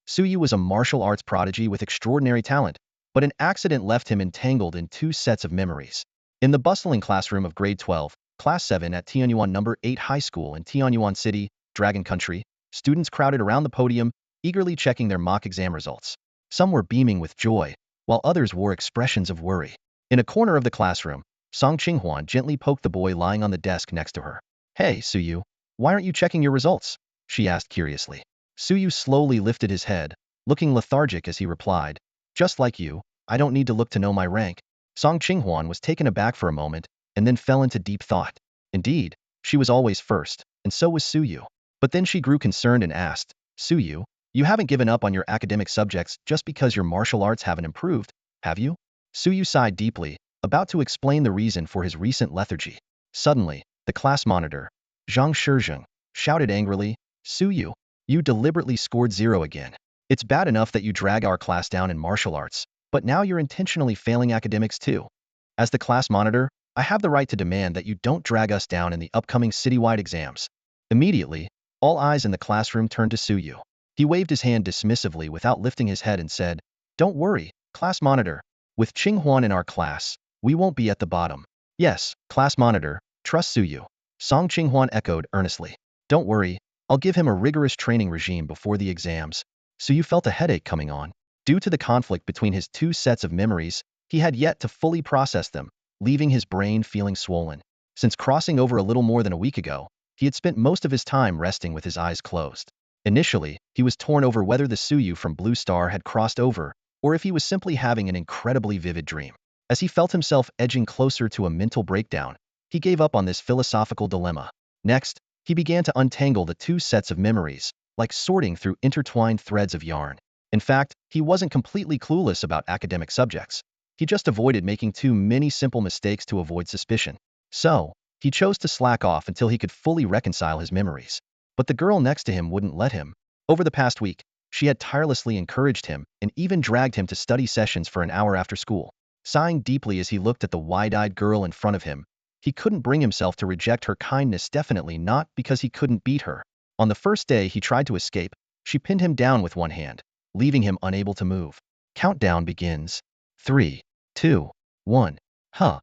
Suyu was a martial arts prodigy with extraordinary talent, but an accident left him entangled in two sets of memories. In the bustling classroom of grade 12, class 7 at Tianyuan number 8 High School in Tianyuan City, Dragon Country, students crowded around the podium, eagerly checking their mock exam results. Some were beaming with joy, while others wore expressions of worry. In a corner of the classroom, Song Qinghuan gently poked the boy lying on the desk next to her. "Hey, Suyu, why aren't you checking your results?" she asked curiously. Suyu slowly lifted his head, looking lethargic as he replied, "Just like you, I don't need to look to know my rank." Song Qinghuan was taken aback for a moment, and then fell into deep thought. Indeed, she was always first, and so was Suyu. But then she grew concerned and asked, "Suyu, you haven't given up on your academic subjects just because your martial arts haven't improved, have you?" Suyu sighed deeply, about to explain the reason for his recent lethargy. Suddenly, the class monitor, Zhang Shizheng, shouted angrily, "Suyu, you deliberately scored 0 again. It's bad enough that you drag our class down in martial arts, but now you're intentionally failing academics too. As the class monitor, I have the right to demand that you don't drag us down in the upcoming citywide exams." Immediately, all eyes in the classroom turned to Suyu. He waved his hand dismissively without lifting his head and said, "Don't worry, class monitor. With Qinghuan in our class, we won't be at the bottom." "Yes, class monitor, trust Suyu," Song Qinghuan echoed earnestly. "Don't worry, I'll give him a rigorous training regime before the exams." Suyu felt a headache coming on. Due to the conflict between his two sets of memories, he had yet to fully process them, leaving his brain feeling swollen. Since crossing over a little more than a week ago, he had spent most of his time resting with his eyes closed. Initially, he was torn over whether the Suyu from Blue Star had crossed over, or if he was simply having an incredibly vivid dream. As he felt himself edging closer to a mental breakdown, he gave up on this philosophical dilemma. Next, he began to untangle the two sets of memories, like sorting through intertwined threads of yarn. In fact, he wasn't completely clueless about academic subjects. He just avoided making too many simple mistakes to avoid suspicion. So, he chose to slack off until he could fully reconcile his memories. But the girl next to him wouldn't let him. Over the past week, she had tirelessly encouraged him and even dragged him to study sessions for an hour after school. Sighing deeply as he looked at the wide-eyed girl in front of him, he couldn't bring himself to reject her kindness, definitely not because he couldn't beat her. On the first day he tried to escape, she pinned him down with one hand, leaving him unable to move. Countdown begins. 3, 2, 1. Huh.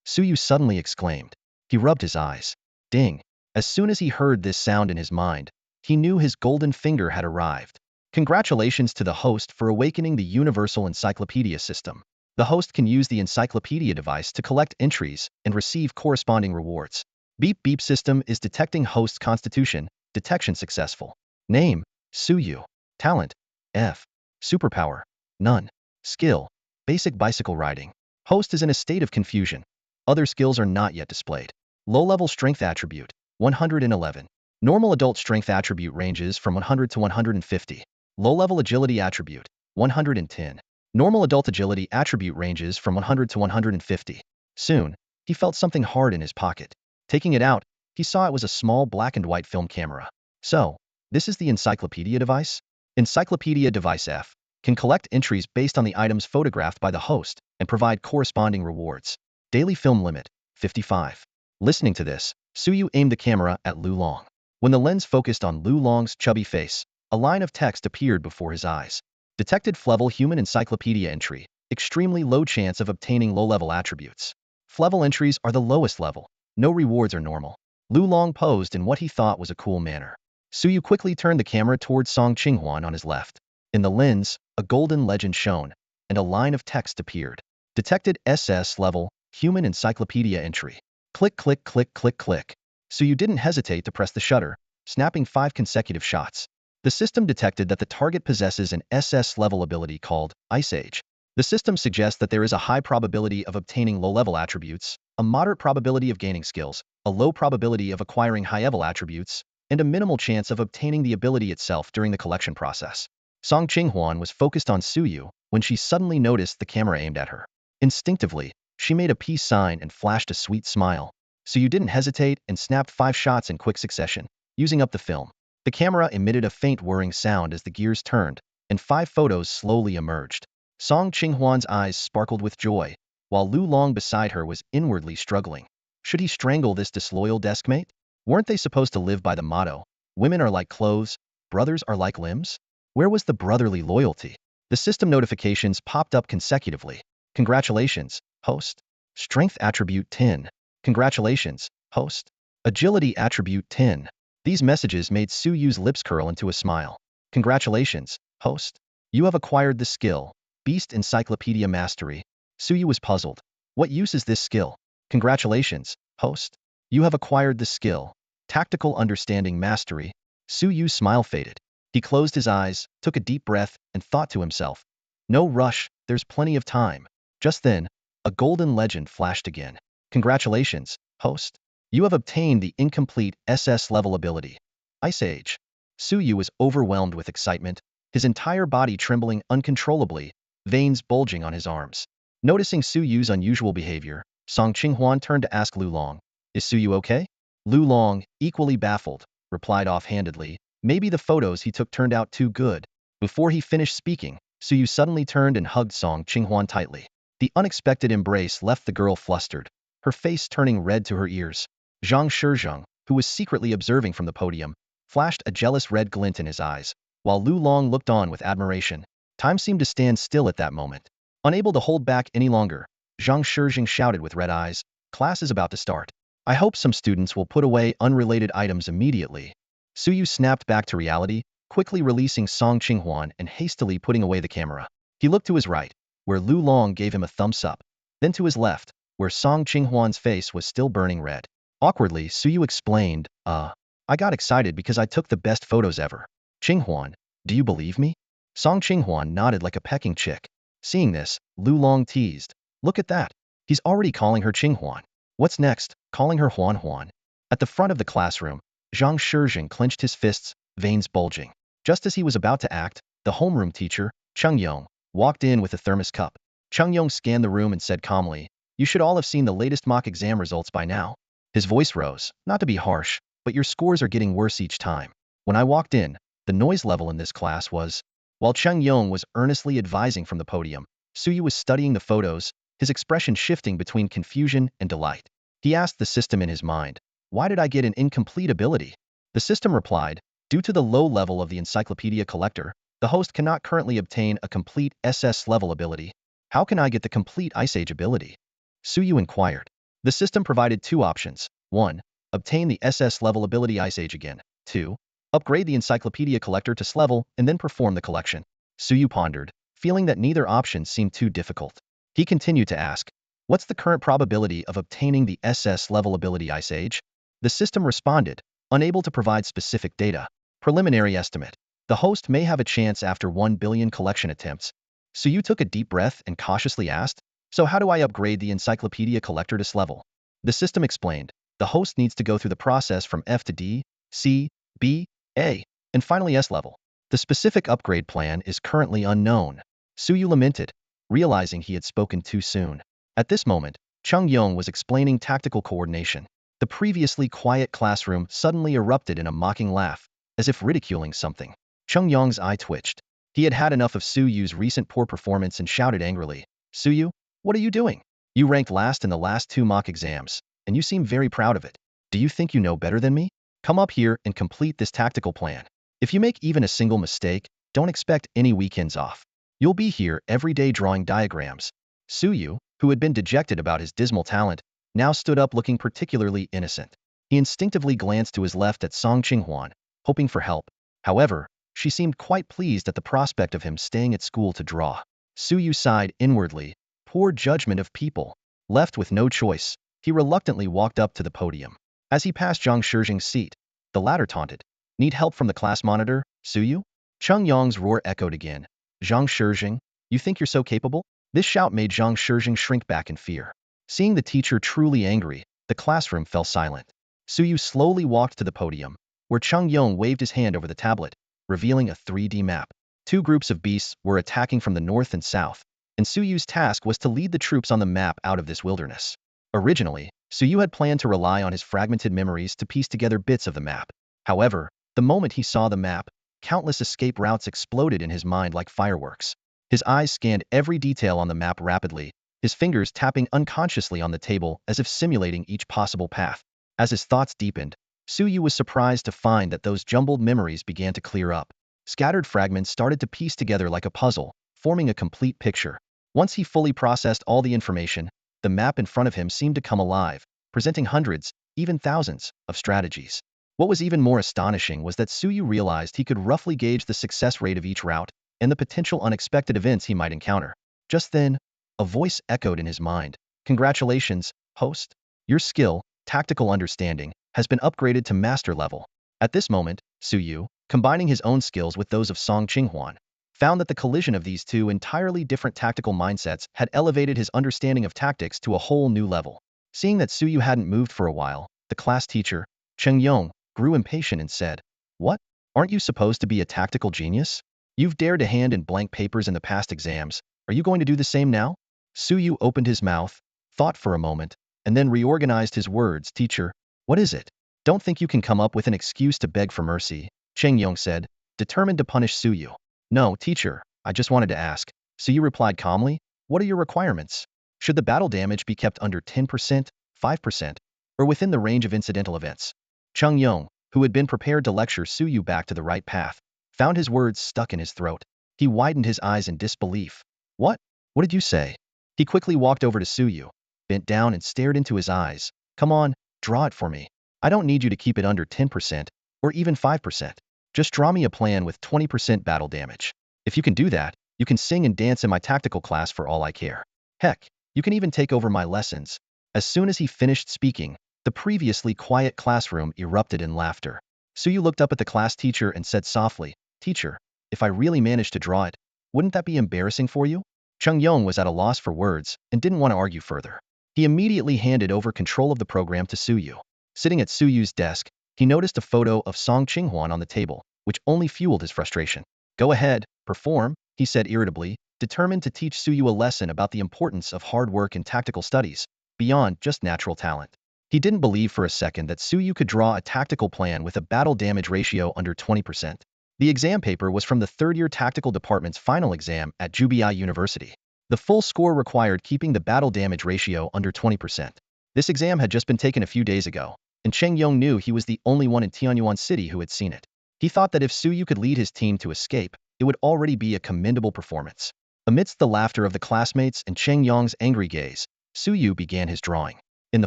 Suyu suddenly exclaimed. He rubbed his eyes. Ding. As soon as he heard this sound in his mind, he knew his golden finger had arrived. Congratulations to the host for awakening the Universal Encyclopedia system. The host can use the encyclopedia device to collect entries and receive corresponding rewards. Beep beep system is detecting host's constitution. Detection successful. Name, Suyu. Talent, F. Superpower, none. Skill, basic bicycle riding. Host is in a state of confusion. Other skills are not yet displayed. Low-level strength attribute, 111. Normal adult strength attribute ranges from 100 to 150. Low-level agility attribute, 110. Normal adult agility attribute ranges from 100 to 150. Soon, he felt something hard in his pocket. Taking it out, he saw it was a small black and white film camera. So, this is the encyclopedia device? Encyclopedia device F can collect entries based on the items photographed by the host and provide corresponding rewards. Daily film limit, 55. Listening to this, Suyu aimed the camera at Lu Long. When the lens focused on Lu Long's chubby face, a line of text appeared before his eyes. Detected Flevel Human Encyclopedia entry. Extremely low chance of obtaining low-level attributes. Flevel entries are the lowest level. No rewards are normal. Lu Long posed in what he thought was a cool manner. Suyu quickly turned the camera towards Song Qinghuan on his left. In the lens, a golden legend shone, and a line of text appeared. Detected SS level Human Encyclopedia entry. Click, click, click, click, click. Suyu didn't hesitate to press the shutter, snapping 5 consecutive shots. The system detected that the target possesses an SS-level ability called Ice Age. The system suggests that there is a high probability of obtaining low-level attributes, a moderate probability of gaining skills, a low probability of acquiring high-level attributes, and a minimal chance of obtaining the ability itself during the collection process. Song Qinghuan was focused on Suyu when she suddenly noticed the camera aimed at her. Instinctively, she made a peace sign and flashed a sweet smile. Suyu didn't hesitate and snapped 5 shots in quick succession, using up the film. The camera emitted a faint whirring sound as the gears turned, and 5 photos slowly emerged. Song Qinghuan's eyes sparkled with joy, while Lu Long beside her was inwardly struggling. Should he strangle this disloyal deskmate? Weren't they supposed to live by the motto, women are like clothes, brothers are like limbs? Where was the brotherly loyalty? The system notifications popped up consecutively. Congratulations, host. Strength attribute 10. Congratulations, host. Agility attribute 10. These messages made Su Yu's lips curl into a smile. Congratulations, host. You have acquired the skill, Beast Encyclopedia Mastery. Su Yu was puzzled. What use is this skill? Congratulations, host. You have acquired the skill, Tactical Understanding Mastery. Su Yu's smile faded. He closed his eyes, took a deep breath, and thought to himself, no rush, there's plenty of time. Just then, a golden legend flashed again. Congratulations, host. You have obtained the incomplete SS level ability, Ice Age. Su Yu was overwhelmed with excitement, his entire body trembling uncontrollably, veins bulging on his arms. Noticing Su Yu's unusual behavior, Song Qinghuan turned to ask Lu Long, is Su Yu okay? Lu Long, equally baffled, replied offhandedly, maybe the photos he took turned out too good. Before he finished speaking, Su Yu suddenly turned and hugged Song Qinghuan tightly. The unexpected embrace left the girl flustered, her face turning red to her ears. Zhang Shizheng, who was secretly observing from the podium, flashed a jealous red glint in his eyes, while Lu Long looked on with admiration. Time seemed to stand still at that moment. Unable to hold back any longer, Zhang Shizheng shouted with red eyes, class is about to start. I hope some students will put away unrelated items immediately. Su Yu snapped back to reality, quickly releasing Song Qinghuan and hastily putting away the camera. He looked to his right, where Lu Long gave him a thumbs up, then to his left, where Song Qinghuan's face was still burning red. Awkwardly, Su Yu explained, I got excited because I took the best photos ever. Qinghuan, do you believe me? Song Qinghuan nodded like a pecking chick. Seeing this, Lu Long teased, look at that. He's already calling her Qinghuan. What's next? Calling her Huan Huan. At the front of the classroom, Zhang Shizheng clenched his fists, veins bulging. Just as he was about to act, the homeroom teacher, Cheng Yong, walked in with a thermos cup. Cheng Yong scanned the room and said calmly, you should all have seen the latest mock exam results by now. His voice rose, not to be harsh, but your scores are getting worse each time. When I walked in, the noise level in this class was... While Cheng Yong was earnestly advising from the podium, Su Yu was studying the photos, his expression shifting between confusion and delight. He asked the system in his mind, why did I get an incomplete ability? The system replied, due to the low level of the encyclopedia collector, the host cannot currently obtain a complete SS level ability. How can I get the complete Ice Age ability? Su Yu inquired. The system provided two options. 1. Obtain the SS level ability Ice Age again. 2. Upgrade the encyclopedia collector to S level and then perform the collection. Su Yu pondered, feeling that neither option seemed too difficult. He continued to ask, what's the current probability of obtaining the SS level ability Ice Age? The system responded, unable to provide specific data. Preliminary estimate. The host may have a chance after 1 billion collection attempts. Su Yu took a deep breath and cautiously asked, so how do I upgrade the encyclopedia collector to S level? The system explained, the host needs to go through the process from F to D, C, B, A, and finally S level. The specific upgrade plan is currently unknown. Su Yu lamented, realizing he had spoken too soon. At this moment, Cheng Yong was explaining tactical coordination. The previously quiet classroom suddenly erupted in a mocking laugh, as if ridiculing something. Cheng Yong's eye twitched. He had had enough of Su Yu's recent poor performance and shouted angrily, Su Yu, what are you doing? You ranked last in the last 2 mock exams, and you seem very proud of it. Do you think you know better than me? Come up here and complete this tactical plan. If you make even a single mistake, don't expect any weekends off. You'll be here every day drawing diagrams. Su Yu, who had been dejected about his dismal talent, now stood up looking particularly innocent. He instinctively glanced to his left at Song Qinghuan, hoping for help. However, she seemed quite pleased at the prospect of him staying at school to draw. Su Yu sighed inwardly, poor judgment of people. Left with no choice, he reluctantly walked up to the podium. As he passed Zhang Shizheng's seat, the latter taunted, need help from the class monitor, Su Yu? Cheng Yong's roar echoed again. Zhang Shizheng, you think you're so capable? This shout made Zhang Shizheng shrink back in fear. Seeing the teacher truly angry, the classroom fell silent. Su Yu slowly walked to the podium, where Cheng Yong waved his hand over the tablet, revealing a 3D map. 2 groups of beasts were attacking from the north and south, and Su Yu's task was to lead the troops on the map out of this wilderness. Originally, Su Yu had planned to rely on his fragmented memories to piece together bits of the map. However, the moment he saw the map, countless escape routes exploded in his mind like fireworks. His eyes scanned every detail on the map rapidly, his fingers tapping unconsciously on the table as if simulating each possible path. As his thoughts deepened, Su Yu was surprised to find that those jumbled memories began to clear up. Scattered fragments started to piece together like a puzzle, forming a complete picture. Once he fully processed all the information, the map in front of him seemed to come alive, presenting hundreds, even thousands, of strategies. What was even more astonishing was that Suyu realized he could roughly gauge the success rate of each route and the potential unexpected events he might encounter. Just then, a voice echoed in his mind. Congratulations, host. Your skill, tactical understanding, has been upgraded to master level. At this moment, Suyu, combining his own skills with those of Song Qinghuan, found that the collision of these two entirely different tactical mindsets had elevated his understanding of tactics to a whole new level. Seeing that Suyu hadn't moved for a while, the class teacher, Cheng Yong, grew impatient and said, "What? Aren't you supposed to be a tactical genius? You've dared to hand in blank papers in the past exams. Are you going to do the same now?" Suyu opened his mouth, thought for a moment, and then reorganized his words. "Teacher, what is it? Don't think you can come up with an excuse to beg for mercy," Cheng Yong said, determined to punish Suyu. "No, teacher, I just wanted to ask." Suyu replied calmly, "What are your requirements? Should the battle damage be kept under 10%, 5%, or within the range of incidental events?" Cheng Yong, who had been prepared to lecture Suyu back to the right path, found his words stuck in his throat. He widened his eyes in disbelief. "What? What did you say?" He quickly walked over to Suyu, bent down and stared into his eyes. "Come on, draw it for me. I don't need you to keep it under 10%, or even 5%. Just draw me a plan with 20% battle damage. If you can do that, you can sing and dance in my tactical class for all I care. Heck, you can even take over my lessons." As soon as he finished speaking, the previously quiet classroom erupted in laughter. Suyu looked up at the class teacher and said softly, "Teacher, if I really managed to draw it, wouldn't that be embarrassing for you?" Cheng Yong was at a loss for words and didn't want to argue further. He immediately handed over control of the program to Suyu. Sitting at Suyu's desk, he noticed a photo of Song Qinghuan on the table, which only fueled his frustration. "Go ahead, perform," he said irritably, determined to teach Suyu a lesson about the importance of hard work and tactical studies, beyond just natural talent. He didn't believe for a second that Suyu could draw a tactical plan with a battle damage ratio under 20%. The exam paper was from the third-year tactical department's final exam at Jubiai University. The full score required keeping the battle damage ratio under 20%. This exam had just been taken a few days ago, and Cheng Yong knew he was the only one in Tianyuan City who had seen it. He thought that if Suyu could lead his team to escape, it would already be a commendable performance. Amidst the laughter of the classmates and Cheng Yong's angry gaze, Suyu began his drawing. In the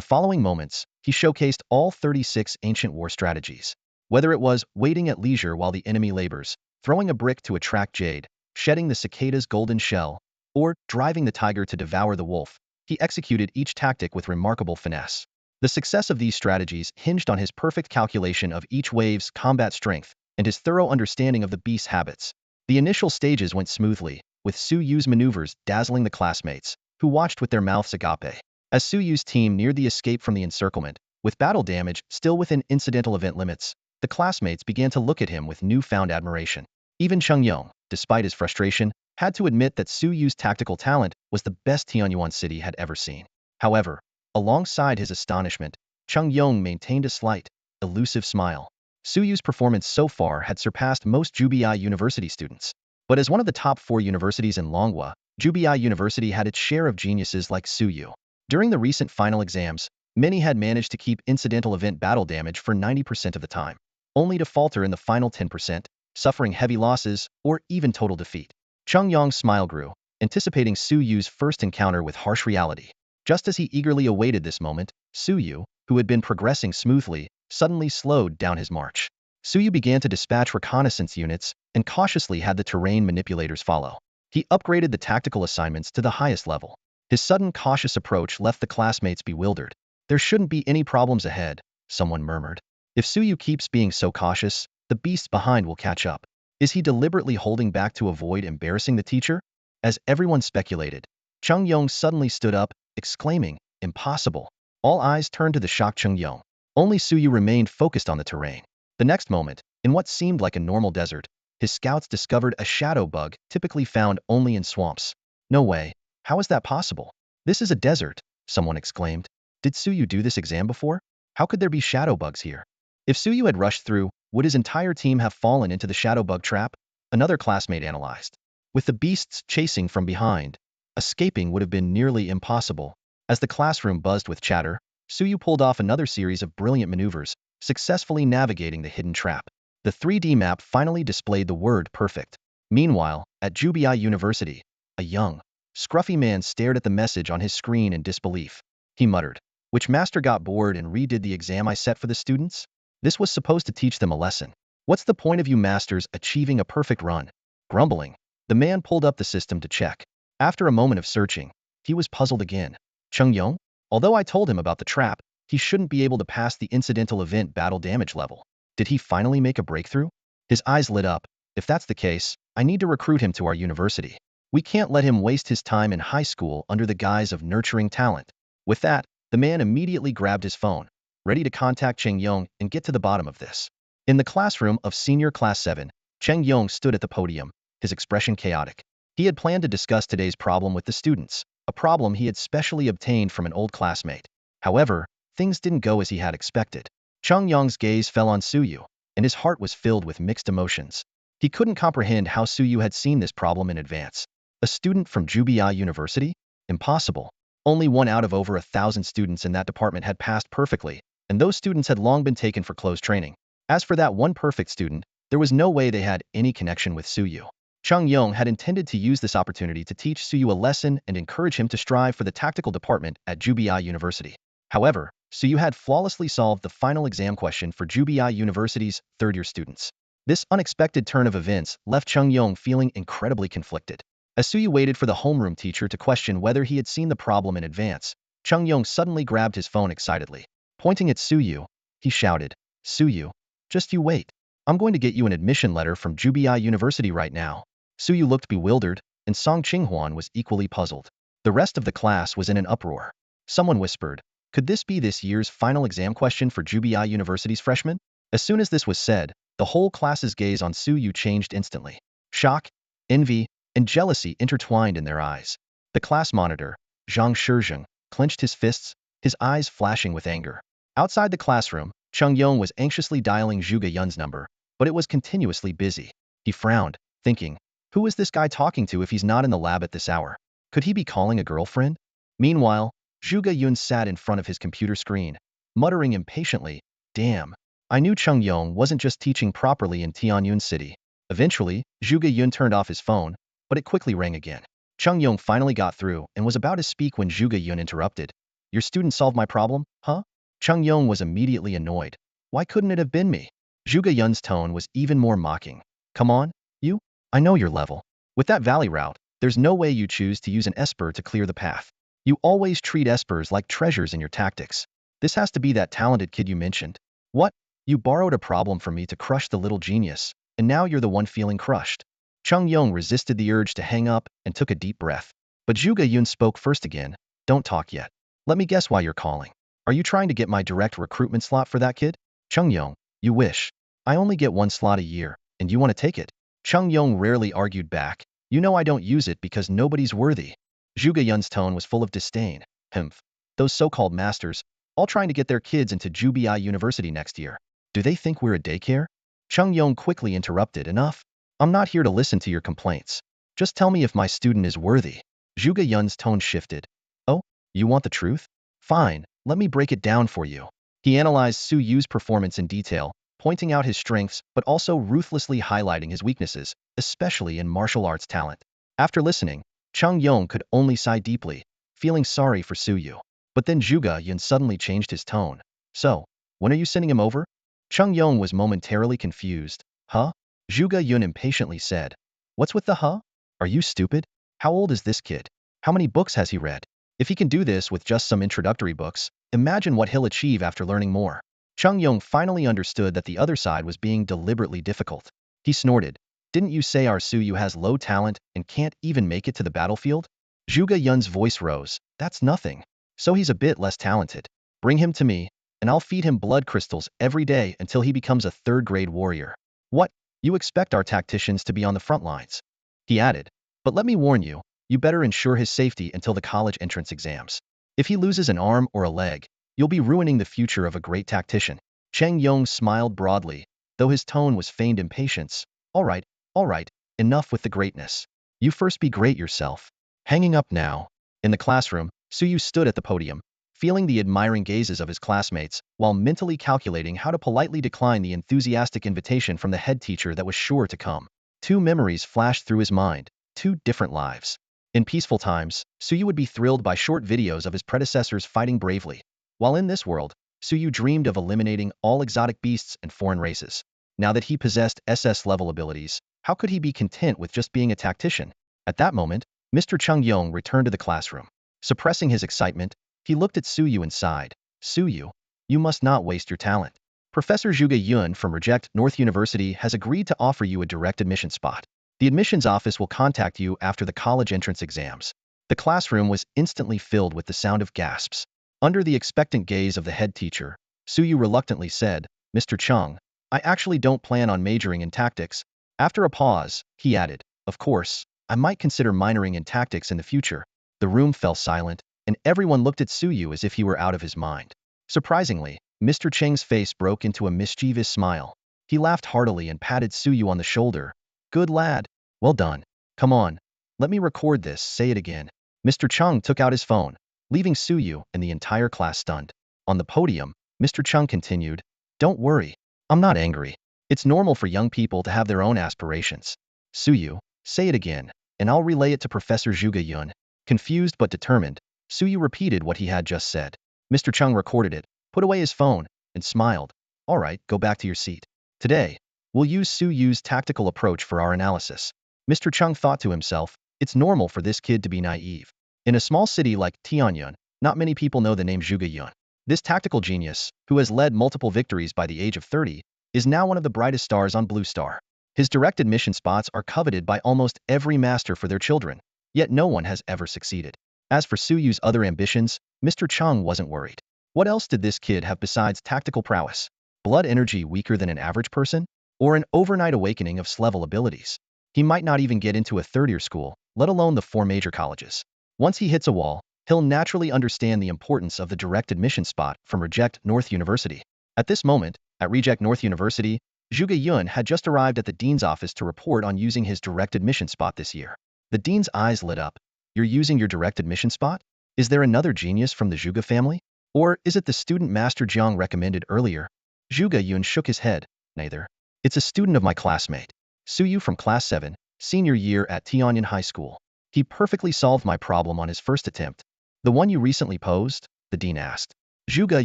following moments, he showcased all 36 ancient war strategies. Whether it was waiting at leisure while the enemy labors, throwing a brick to attract jade, shedding the cicada's golden shell, or driving the tiger to devour the wolf, he executed each tactic with remarkable finesse. The success of these strategies hinged on his perfect calculation of each wave's combat strength and his thorough understanding of the beast's habits. The initial stages went smoothly, with Suyu's maneuvers dazzling the classmates, who watched with their mouths agape. As Suyu's team neared the escape from the encirclement, with battle damage still within incidental event limits, the classmates began to look at him with newfound admiration. Even Cheng Yong, despite his frustration, had to admit that Suyu's tactical talent was the best Tianyuan City had ever seen. However, alongside his astonishment, Cheng Yong maintained a slight, elusive smile. Suyu's performance so far had surpassed most Jubiai University students. But as one of the top 4 universities in Longhua, Jubiai University had its share of geniuses like Suyu. During the recent final exams, many had managed to keep incidental event battle damage for 90% of the time, only to falter in the final 10%, suffering heavy losses or even total defeat. Cheng Yong's smile grew, anticipating Suyu's first encounter with harsh reality. Just as he eagerly awaited this moment, Suyu, who had been progressing smoothly, suddenly slowed down his march. Suyu began to dispatch reconnaissance units and cautiously had the terrain manipulators follow. He upgraded the tactical assignments to the highest level. His sudden cautious approach left the classmates bewildered. "There shouldn't be any problems ahead," someone murmured. "If Suyu keeps being so cautious, the beasts behind will catch up. Is he deliberately holding back to avoid embarrassing the teacher?" As everyone speculated, Cheng Yong suddenly stood up, exclaiming, "Impossible." All eyes turned to the shocked Cheng Yong. Only Suyu remained focused on the terrain. The next moment, in what seemed like a normal desert, his scouts discovered a shadow bug typically found only in swamps. "No way. How is that possible? This is a desert," someone exclaimed. "Did Suyu do this exam before? How could there be shadow bugs here?" If Suyu had rushed through, would his entire team have fallen into the shadow bug trap? Another classmate analyzed. With the beasts chasing from behind, escaping would have been nearly impossible. As the classroom buzzed with chatter, Suyu pulled off another series of brilliant maneuvers, successfully navigating the hidden trap. The 3D map finally displayed the word perfect. Meanwhile, at Jubai University, a young, scruffy man stared at the message on his screen in disbelief. He muttered, "Which master got bored and redid the exam I set for the students? This was supposed to teach them a lesson. What's the point of you masters achieving a perfect run?" Grumbling, the man pulled up the system to check. After a moment of searching, he was puzzled again. Chung Yong? Although I told him about the trap, he shouldn't be able to pass the incidental event battle damage level. Did he finally make a breakthrough? His eyes lit up. If that's the case, I need to recruit him to our university. We can't let him waste his time in high school under the guise of nurturing talent. With that, the man immediately grabbed his phone, ready to contact Cheng Yong and get to the bottom of this. In the classroom of Senior Class 7, Cheng Yong stood at the podium, his expression chaotic. He had planned to discuss today's problem with the students, a problem he had specially obtained from an old classmate. However, things didn't go as he had expected. Cheng Yong's gaze fell on Suyu, and his heart was filled with mixed emotions. He couldn't comprehend how Suyu had seen this problem in advance. A student from Jubai University? Impossible. Only one out of over 1,000 students in that department had passed perfectly, and those students had long been taken for close training. As for that one perfect student, there was no way they had any connection with Suyu. Cheng Yong had intended to use this opportunity to teach Suyu a lesson and encourage him to strive for the tactical department at Jubai University. However, Suyu had flawlessly solved the final exam question for Jubai University's third-year students. This unexpected turn of events left Cheng Yong feeling incredibly conflicted. As Suyu waited for the homeroom teacher to question whether he had seen the problem in advance, Cheng Yong suddenly grabbed his phone excitedly. Pointing at Suyu, he shouted, "Suyu, just you wait. I'm going to get you an admission letter from Jubai University right now." Suyu looked bewildered, and Song Qinghuan was equally puzzled. The rest of the class was in an uproar. Someone whispered, "Could this be this year's final exam question for Jubai University's freshmen?" As soon as this was said, the whole class's gaze on Suyu changed instantly. Shock, envy, and jealousy intertwined in their eyes. The class monitor, Zhang Shizheng, clenched his fists, his eyes flashing with anger. Outside the classroom, Cheng Yong was anxiously dialing Zhuge Yun's number, but it was continuously busy. He frowned, thinking, who is this guy talking to if he's not in the lab at this hour? Could he be calling a girlfriend? Meanwhile, Zhuge Yun sat in front of his computer screen, muttering impatiently, "Damn, I knew Cheng Yong wasn't just teaching properly in Tianyun City." Eventually, Zhuge Yun turned off his phone, but it quickly rang again. Cheng Yong finally got through and was about to speak when Zhuge Yun interrupted. "Your student solved my problem, huh?" Cheng Yong was immediately annoyed. "Why couldn't it have been me?" Zhuge Yun's tone was even more mocking. "Come on, you? I know your level. With that valley route, there's no way you choose to use an esper to clear the path. You always treat espers like treasures in your tactics. This has to be that talented kid you mentioned. What? You borrowed a problem from me to crush the little genius, and now you're the one feeling crushed." Cheng Yong resisted the urge to hang up and took a deep breath. But Zhuge Yun spoke first again. "Don't talk yet. Let me guess why you're calling. Are you trying to get my direct recruitment slot for that kid?" "Cheng Yong, you wish. I only get one slot a year, and you want to take it?" Cheng Yong rarely argued back. "You know I don't use it because nobody's worthy." Zhuge Yun's tone was full of disdain. "Humph. Those so-called masters, all trying to get their kids into Jubai University next year. Do they think we're a daycare?" Cheng Yong quickly interrupted. "Enough. I'm not here to listen to your complaints. Just tell me if my student is worthy." Zhuge Yun's tone shifted. "Oh, you want the truth? Fine, let me break it down for you." He analyzed Su Yu's performance in detail, pointing out his strengths but also ruthlessly highlighting his weaknesses, especially in martial arts talent. After listening, Cheng Yong could only sigh deeply, feeling sorry for Su Yu. But then Zhuge Yun suddenly changed his tone. "So, when are you sending him over?" Cheng Yong was momentarily confused. "Huh?" Zhuge Yun impatiently said. "What's with the huh? Are you stupid? How old is this kid? How many books has he read? If he can do this with just some introductory books, imagine what he'll achieve after learning more." Cheng Yong finally understood that the other side was being deliberately difficult. He snorted. "Didn't you say our Suyu has low talent and can't even make it to the battlefield?" Zhuge Yun's voice rose. "That's nothing. So he's a bit less talented. Bring him to me, and I'll feed him blood crystals every day until he becomes a third-grade warrior." "What? You expect our tacticians to be on the front lines?" he added. "But let me warn you, you better ensure his safety until the college entrance exams. If he loses an arm or a leg, you'll be ruining the future of a great tactician." Cheng Yong smiled broadly, though his tone was feigned impatience. All right, enough with the greatness. You first be great yourself." Hanging up now. In the classroom, Suyu stood at the podium, feeling the admiring gazes of his classmates while mentally calculating how to politely decline the enthusiastic invitation from the head teacher that was sure to come. Two memories flashed through his mind, two different lives. In peaceful times, Suyu would be thrilled by short videos of his predecessors fighting bravely, while in this world, Suyu dreamed of eliminating all exotic beasts and foreign races. Now that he possessed SS-level abilities, how could he be content with just being a tactician? At that moment, Mr. Chung Yong returned to the classroom. Suppressing his excitement, he looked at Suyu and sighed. Suyu, you must not waste your talent. Professor Zhuge Yun from Reject North University has agreed to offer you a direct admission spot. The admissions office will contact you after the college entrance exams. The classroom was instantly filled with the sound of gasps. Under the expectant gaze of the head teacher, Suyu reluctantly said, Mr. Chung, I actually don't plan on majoring in tactics. After a pause, he added, of course, I might consider minoring in tactics in the future. The room fell silent, and everyone looked at Suyu as if he were out of his mind. Surprisingly, Mr. Cheng's face broke into a mischievous smile. He laughed heartily and patted Suyu on the shoulder. Good lad. Well done. Come on. Let me record this, say it again. Mr. Chung took out his phone, leaving Suyu and the entire class stunned. On the podium, Mr. Chung continued, Don't worry. I'm not angry. It's normal for young people to have their own aspirations. Suyu, say it again, and I'll relay it to Professor Zhuge Yun. Confused but determined, Suyu repeated what he had just said. Mr. Chung recorded it, put away his phone, and smiled. All right, go back to your seat. Today, we'll use Suyu's tactical approach for our analysis. Mr. Chung thought to himself, it's normal for this kid to be naive. In a small city like Tianyuan, not many people know the name Zhuge Yun. This tactical genius, who has led multiple victories by the age of 30, is now one of the brightest stars on Blue Star. His direct admission spots are coveted by almost every master for their children, yet no one has ever succeeded. As for Suyu's other ambitions, Mr. Chung wasn't worried. What else did this kid have besides tactical prowess? Blood energy weaker than an average person? Or an overnight awakening of S-level abilities? He might not even get into a third-year school, let alone the 4 major colleges. Once he hits a wall, he'll naturally understand the importance of the direct admission spot from Reject North University. At this moment, at Reject North University, Zhuge Yun had just arrived at the dean's office to report on using his direct admission spot this year. The dean's eyes lit up. You're using your direct admission spot? Is there another genius from the Zhuge family? Or is it the student Master Jiang recommended earlier? Zhuge Yun shook his head. Neither. It's a student of my classmate, Suyu from Class 7, senior year at Tianyuan High School. He perfectly solved my problem on his first attempt. The one you recently posed? The dean asked. Zhuge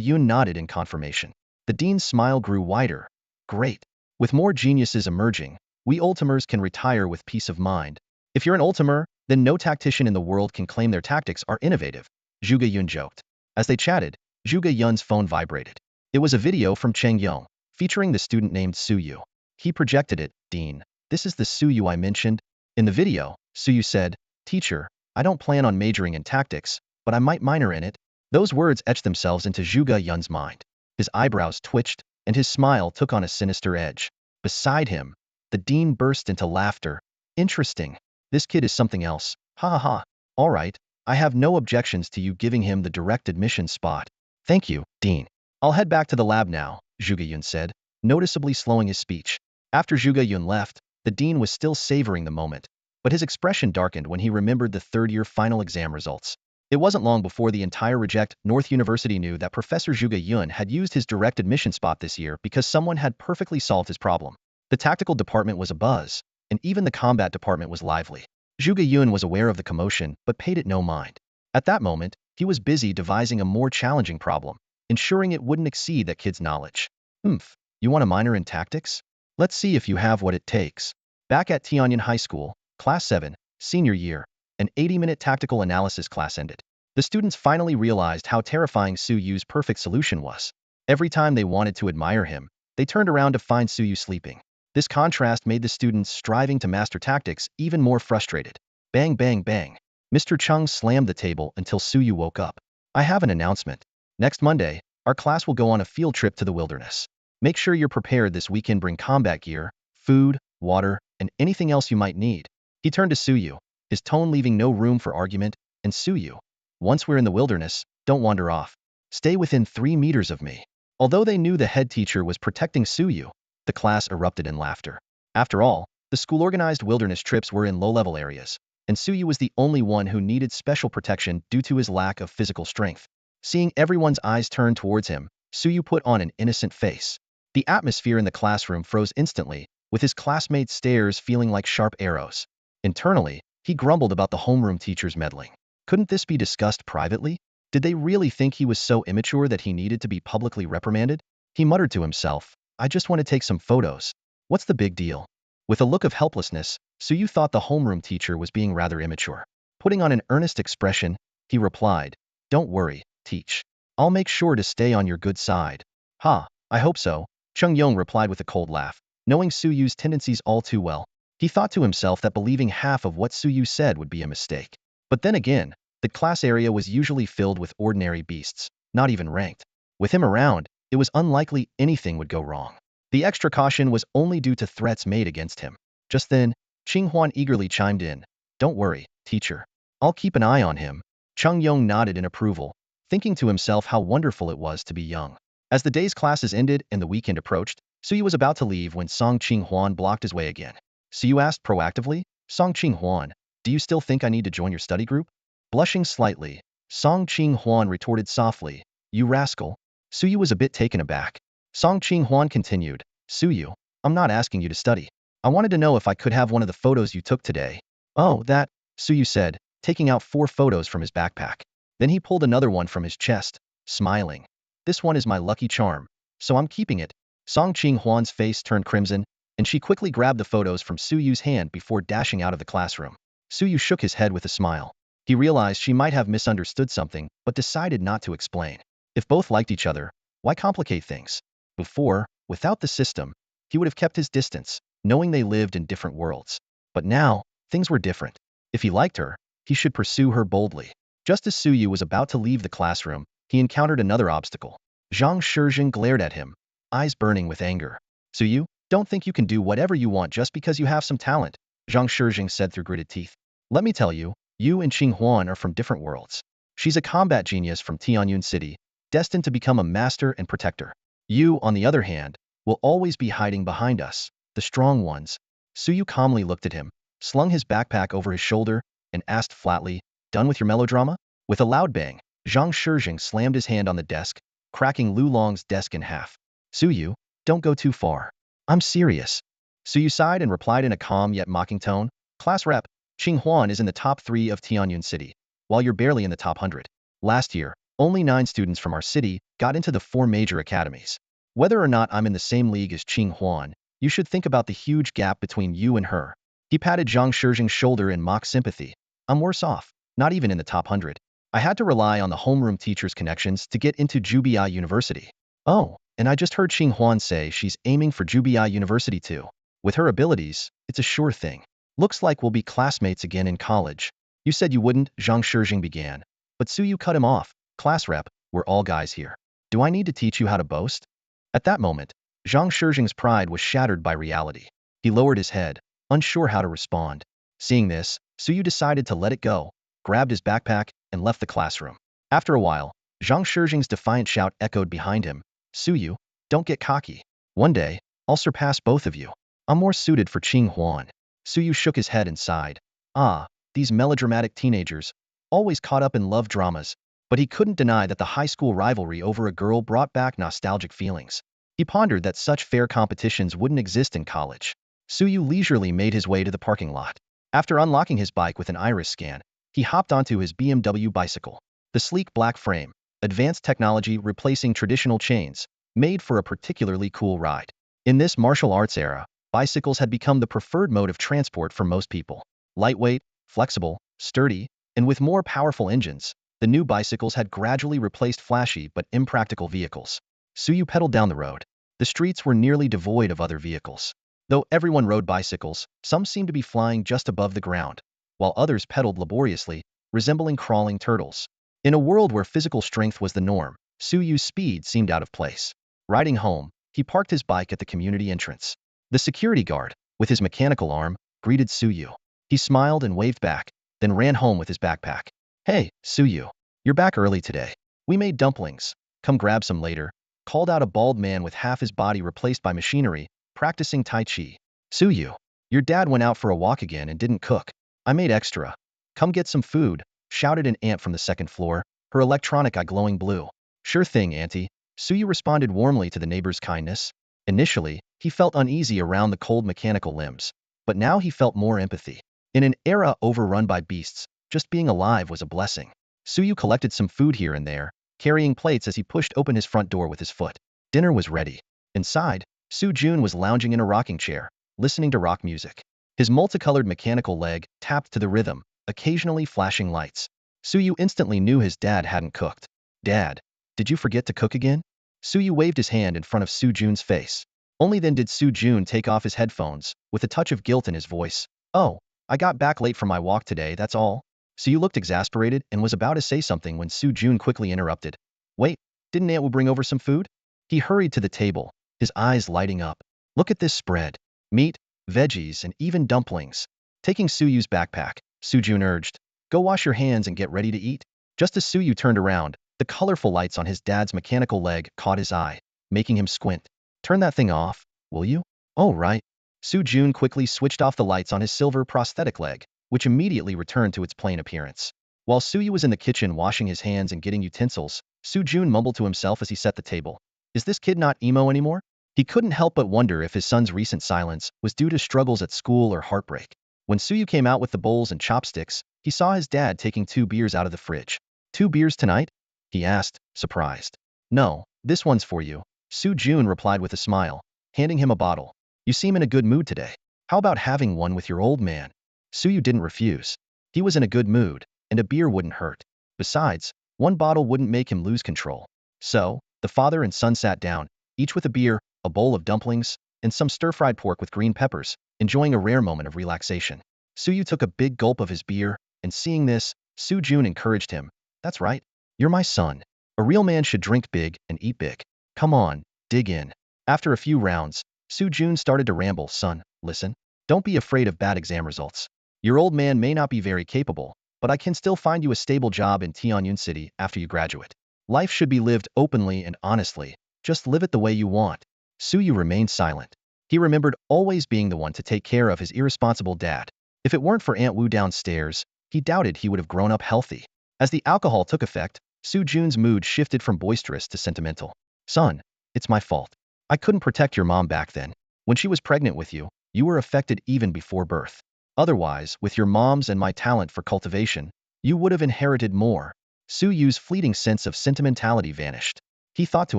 Yun nodded in confirmation. The dean's smile grew wider. Great. With more geniuses emerging, we ultimers can retire with peace of mind. If you're an ultimer, then no tactician in the world can claim their tactics are innovative, Zhuge Yun joked. As they chatted, Zhuge Yun's phone vibrated. It was a video from Cheng Yong, featuring the student named Suyu. He projected it. Dean, this is the Suyu I mentioned. In the video, Suyu said, Teacher, I don't plan on majoring in tactics, but I might minor in it. Those words etched themselves into Zhuge Yun's mind. His eyebrows twitched, and his smile took on a sinister edge. Beside him, the dean burst into laughter. Interesting. This kid is something else. Ha ha ha. All right, I have no objections to you giving him the direct admission spot. Thank you, Dean. I'll head back to the lab now, Zhuge Yun said, noticeably slowing his speech. After Zhuge Yun left, the dean was still savoring the moment, but his expression darkened when he remembered the third-year final exam results. It wasn't long before the entire Reject North University knew that Professor Zhuge Yun had used his direct admission spot this year because someone had perfectly solved his problem. The tactical department was abuzz, and even the combat department was lively. Zhuge Yun was aware of the commotion, but paid it no mind. At that moment, he was busy devising a more challenging problem, ensuring it wouldn't exceed that kid's knowledge. You want a minor in tactics? Let's see if you have what it takes. Back at Tianyuan High School, Class 7, senior year, an 80-minute tactical analysis class ended. The students finally realized how terrifying Suyu's perfect solution was. Every time they wanted to admire him, they turned around to find Suyu sleeping. This contrast made the students striving to master tactics even more frustrated. Bang, bang, bang. Mr. Chung slammed the table until Suyu woke up. I have an announcement. Next Monday, our class will go on a field trip to the wilderness. Make sure you're prepared this weekend. Bring combat gear, food, water, and anything else you might need. He turned to Suyu, his tone leaving no room for argument, and Suyu, once we're in the wilderness, don't wander off. Stay within 3 meters of me. Although they knew the head teacher was protecting Suyu, the class erupted in laughter. After all, the school-organized wilderness trips were in low-level areas, and Suyu was the only one who needed special protection due to his lack of physical strength. Seeing everyone's eyes turn towards him, Suyu put on an innocent face. The atmosphere in the classroom froze instantly, with his classmates' stares feeling like sharp arrows. Internally, he grumbled about the homeroom teacher's meddling. Couldn't this be discussed privately? Did they really think he was so immature that he needed to be publicly reprimanded? He muttered to himself, I just want to take some photos. What's the big deal? With a look of helplessness, Suyu thought the homeroom teacher was being rather immature. Putting on an earnest expression, he replied, Don't worry, teach. I'll make sure to stay on your good side. Ha, I hope so, Chung Yong replied with a cold laugh. Knowing Suyu's tendencies all too well, he thought to himself that believing half of what Suyu said would be a mistake. But then again, the class area was usually filled with ordinary beasts, not even ranked. With him around, it was unlikely anything would go wrong. The extra caution was only due to threats made against him. Just then, Qing Huan eagerly chimed in. Don't worry, teacher. I'll keep an eye on him. Chung Yong nodded in approval, thinking to himself how wonderful it was to be young. As the day's classes ended and the weekend approached, Suyu was about to leave when Song Qing Huan blocked his way again. Suyu asked proactively, Song Qing Huan, do you still think I need to join your study group? Blushing slightly, Song Qing Huan retorted softly, You rascal. Suyu was a bit taken aback. Song Qing Huan continued, Suyu, I'm not asking you to study. I wanted to know if I could have one of the photos you took today. Oh, that, Suyu said, taking out 4 photos from his backpack. Then he pulled another one from his chest, smiling. This one is my lucky charm, so I'm keeping it. Song Qing Huan's face turned crimson, and she quickly grabbed the photos from Suyu's hand before dashing out of the classroom. Suyu shook his head with a smile. He realized she might have misunderstood something, but decided not to explain. If both liked each other, why complicate things? Before, without the system, he would have kept his distance, knowing they lived in different worlds. But now, things were different. If he liked her, he should pursue her boldly. Just as Suyu was about to leave the classroom, he encountered another obstacle. Zhang Shijing glared at him, eyes burning with anger. Suyu, don't think you can do whatever you want just because you have some talent, Zhang Shijing said through gritted teeth. Let me tell you, you and Qing Huan are from different worlds. She's a combat genius from Tianyun City, destined to become a master and protector. You, on the other hand, will always be hiding behind us, the strong ones. Suyu calmly looked at him, slung his backpack over his shoulder, and asked flatly, Done with your melodrama? With a loud bang, Zhang Shijing slammed his hand on the desk, cracking Lu Long's desk in half. Suyu, don't go too far. I'm serious. Suyu sighed and replied in a calm yet mocking tone, Class rep, Qing Huan is in the top 3 of Tianyun City, while you're barely in the top 100. Last year, only 9 students from our city got into the 4 major academies. Whether or not I'm in the same league as Qing Huan, you should think about the huge gap between you and her. He patted Zhang Shijing's shoulder in mock sympathy. I'm worse off, not even in the top 100. I had to rely on the homeroom teacher's connections to get into Jubi University. Oh, and I just heard Qing Huan say she's aiming for Jubi University too. With her abilities, it's a sure thing. Looks like we'll be classmates again in college. You said you wouldn't, Zhang Shijing began. But Suyu cut him off. Class rep, we're all guys here. Do I need to teach you how to boast? At that moment, Zhang Shijing's pride was shattered by reality. He lowered his head, unsure how to respond. Seeing this, Suyu decided to let it go, grabbed his backpack, and left the classroom. After a while, Zhang Shijing's defiant shout echoed behind him. Suyu, don't get cocky. One day, I'll surpass both of you. I'm more suited for Qing Huan. Suyu shook his head and sighed. Ah, these melodramatic teenagers, always caught up in love dramas. But he couldn't deny that the high school rivalry over a girl brought back nostalgic feelings. He pondered that such fair competitions wouldn't exist in college. Suyu leisurely made his way to the parking lot. After unlocking his bike with an iris scan, he hopped onto his BMW bicycle. The sleek black frame, advanced technology replacing traditional chains, made for a particularly cool ride. In this martial arts era, bicycles had become the preferred mode of transport for most people. Lightweight, flexible, sturdy, and with more powerful engines, the new bicycles had gradually replaced flashy but impractical vehicles. Suyu pedaled down the road. The streets were nearly devoid of other vehicles. Though everyone rode bicycles, some seemed to be flying just above the ground, while others pedaled laboriously, resembling crawling turtles. In a world where physical strength was the norm, Suyu's speed seemed out of place. Riding home, he parked his bike at the community entrance. The security guard, with his mechanical arm, greeted Suyu. He smiled and waved back, then ran home with his backpack. Hey, Suyu, you're back early today. We made dumplings. Come grab some later, called out a bald man with half his body replaced by machinery, practicing Tai Chi. Suyu, your dad went out for a walk again and didn't cook. I made extra. Come get some food, shouted an ant from the second floor, her electronic eye glowing blue. Sure thing, Auntie. Suyu responded warmly to the neighbor's kindness. Initially, he felt uneasy around the cold mechanical limbs, but now he felt more empathy. In an era overrun by beasts, just being alive was a blessing. Suyu collected some food here and there, carrying plates as he pushed open his front door with his foot. Dinner was ready. Inside, Soo-jun was lounging in a rocking chair, listening to rock music. His multicolored mechanical leg tapped to the rhythm, occasionally flashing lights. Suyu instantly knew his dad hadn't cooked. Dad, did you forget to cook again? Suyu waved his hand in front of Soo-jun's face. Only then did Soo-jun take off his headphones, with a touch of guilt in his voice. Oh, I got back late from my walk today, that's all. Suyu looked exasperated and was about to say something when Soo-jun quickly interrupted. Wait, didn't Aunt Wu bring over some food? He hurried to the table, his eyes lighting up. Look at this spread. Meat, veggies, and even dumplings. Taking Suyu's backpack, Soo-jun urged, go wash your hands and get ready to eat. Just as Suyu turned around, the colorful lights on his dad's mechanical leg caught his eye, making him squint. Turn that thing off, will you? Oh, right. Soo-jun quickly switched off the lights on his silver prosthetic leg, which immediately returned to its plain appearance. While Suyu was in the kitchen washing his hands and getting utensils, Soo-jun mumbled to himself as he set the table. Is this kid not emo anymore? He couldn't help but wonder if his son's recent silence was due to struggles at school or heartbreak. When Suyu came out with the bowls and chopsticks, he saw his dad taking 2 beers out of the fridge. 2 beers tonight? He asked, surprised. No, this one's for you. Soo-jun replied with a smile, handing him a bottle. You seem in a good mood today. How about having one with your old man? Suyu didn't refuse. He was in a good mood, and a beer wouldn't hurt. Besides, one bottle wouldn't make him lose control. So, the father and son sat down, each with a beer, a bowl of dumplings, and some stir-fried pork with green peppers, enjoying a rare moment of relaxation. Suyu took a big gulp of his beer, and seeing this, Soo-jun encouraged him. That's right. You're my son. A real man should drink big and eat big. Come on, dig in. After a few rounds, Soo-jun started to ramble. Son, listen. Don't be afraid of bad exam results. Your old man may not be very capable, but I can still find you a stable job in Tianyun City after you graduate. Life should be lived openly and honestly. Just live it the way you want. Suyu remained silent. He remembered always being the one to take care of his irresponsible dad. If it weren't for Aunt Wu downstairs, he doubted he would have grown up healthy. As the alcohol took effect, Soo-jun's mood shifted from boisterous to sentimental. Son, it's my fault. I couldn't protect your mom back then. When she was pregnant with you, you were affected even before birth. Otherwise, with your mom's and my talent for cultivation, you would have inherited more. Suyu's fleeting sense of sentimentality vanished. He thought to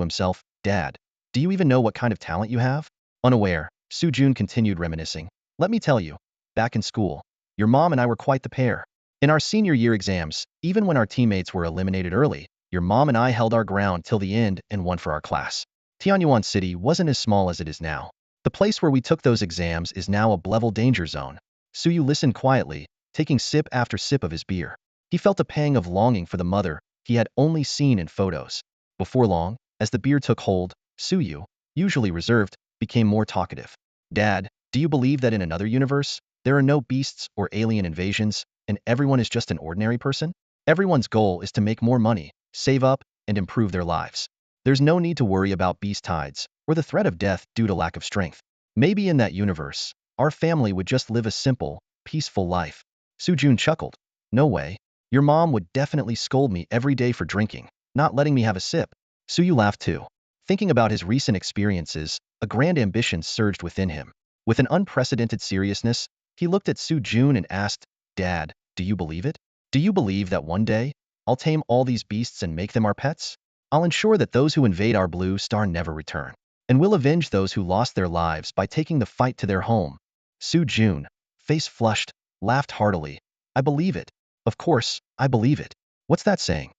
himself, Dad, do you even know what kind of talent you have? Unaware, Soo-jun continued reminiscing. Let me tell you, back in school, your mom and I were quite the pair. In our senior year exams, even when our teammates were eliminated early, your mom and I held our ground till the end and won for our class. Tianyuan City wasn't as small as it is now. The place where we took those exams is now a level danger zone. Suyu listened quietly, taking sip after sip of his beer. He felt a pang of longing for the mother he had only seen in photos. Before long, as the beer took hold, Suyu, usually reserved, became more talkative. Dad, do you believe that in another universe, there are no beasts or alien invasions, and everyone is just an ordinary person? Everyone's goal is to make more money, save up, and improve their lives. There's no need to worry about beast tides, or the threat of death due to lack of strength. Maybe in that universe, our family would just live a simple, peaceful life. Soo-jun chuckled. No way. Your mom would definitely scold me every day for drinking, not letting me have a sip. Suyu laughed too. Thinking about his recent experiences, a grand ambition surged within him. With an unprecedented seriousness, he looked at Soo-jun and asked, Dad, do you believe it? Do you believe that one day, I'll tame all these beasts and make them our pets? I'll ensure that those who invade our blue star never return, and we'll avenge those who lost their lives by taking the fight to their home. Soo-jun, face flushed, laughed heartily. I believe it. Of course, I believe it. What's that saying?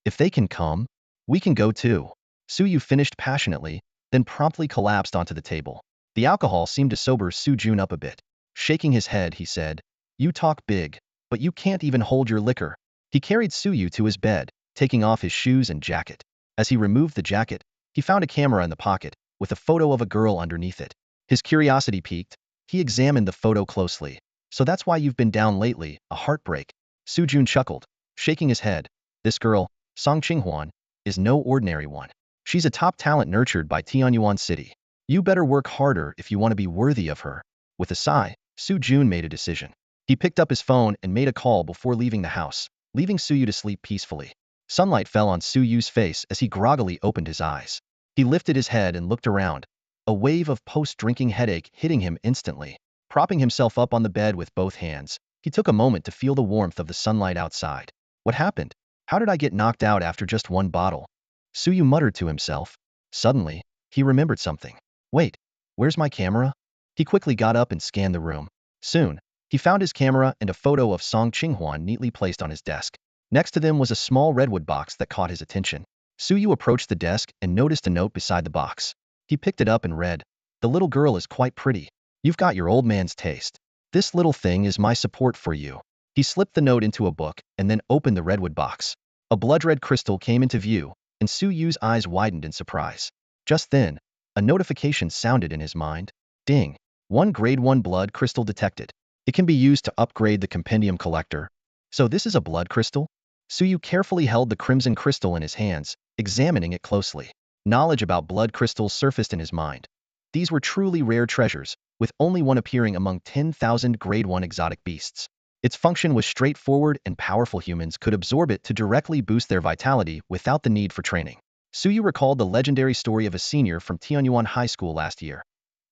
If they can come, we can go too. Suyu finished passionately, then promptly collapsed onto the table. The alcohol seemed to sober Soo-jun up a bit. Shaking his head, he said, You talk big, but you can't even hold your liquor. He carried Suyu to his bed, taking off his shoes and jacket. As he removed the jacket, he found a camera in the pocket, with a photo of a girl underneath it. His curiosity piqued. He examined the photo closely. So that's why you've been down lately, a heartbreak. Soo-jun chuckled, shaking his head. This girl, Song Ching-hwan, is no ordinary one. She's a top talent nurtured by Tianyuan City. You better work harder if you want to be worthy of her. With a sigh, Soo-jun made a decision. He picked up his phone and made a call before leaving the house, leaving Suyu to sleep peacefully. Sunlight fell on Su Yu's face as he groggily opened his eyes. He lifted his head and looked around, a wave of post-drinking headache hitting him instantly. Propping himself up on the bed with both hands, he took a moment to feel the warmth of the sunlight outside. What happened? How did I get knocked out after just one bottle? Su Yu muttered to himself. Suddenly, he remembered something. Wait, where's my camera? He quickly got up and scanned the room. Soon, he found his camera and a photo of Song Qinghuan neatly placed on his desk. Next to them was a small redwood box that caught his attention. Su Yu approached the desk and noticed a note beside the box. He picked it up and read, "The little girl is quite pretty. You've got your old man's taste. This little thing is my support for you." He slipped the note into a book and then opened the redwood box. A blood-red crystal came into view, and Su Yu's eyes widened in surprise. Just then, a notification sounded in his mind. Ding! One grade 1 blood crystal detected. It can be used to upgrade the compendium collector. So this is a blood crystal? Su Yu carefully held the crimson crystal in his hands, examining it closely. Knowledge about blood crystals surfaced in his mind. These were truly rare treasures, with only one appearing among 10,000 grade 1 exotic beasts. Its function was straightforward, and powerful humans could absorb it to directly boost their vitality without the need for training. Su Yu recalled the legendary story of a senior from Tianyuan High School last year.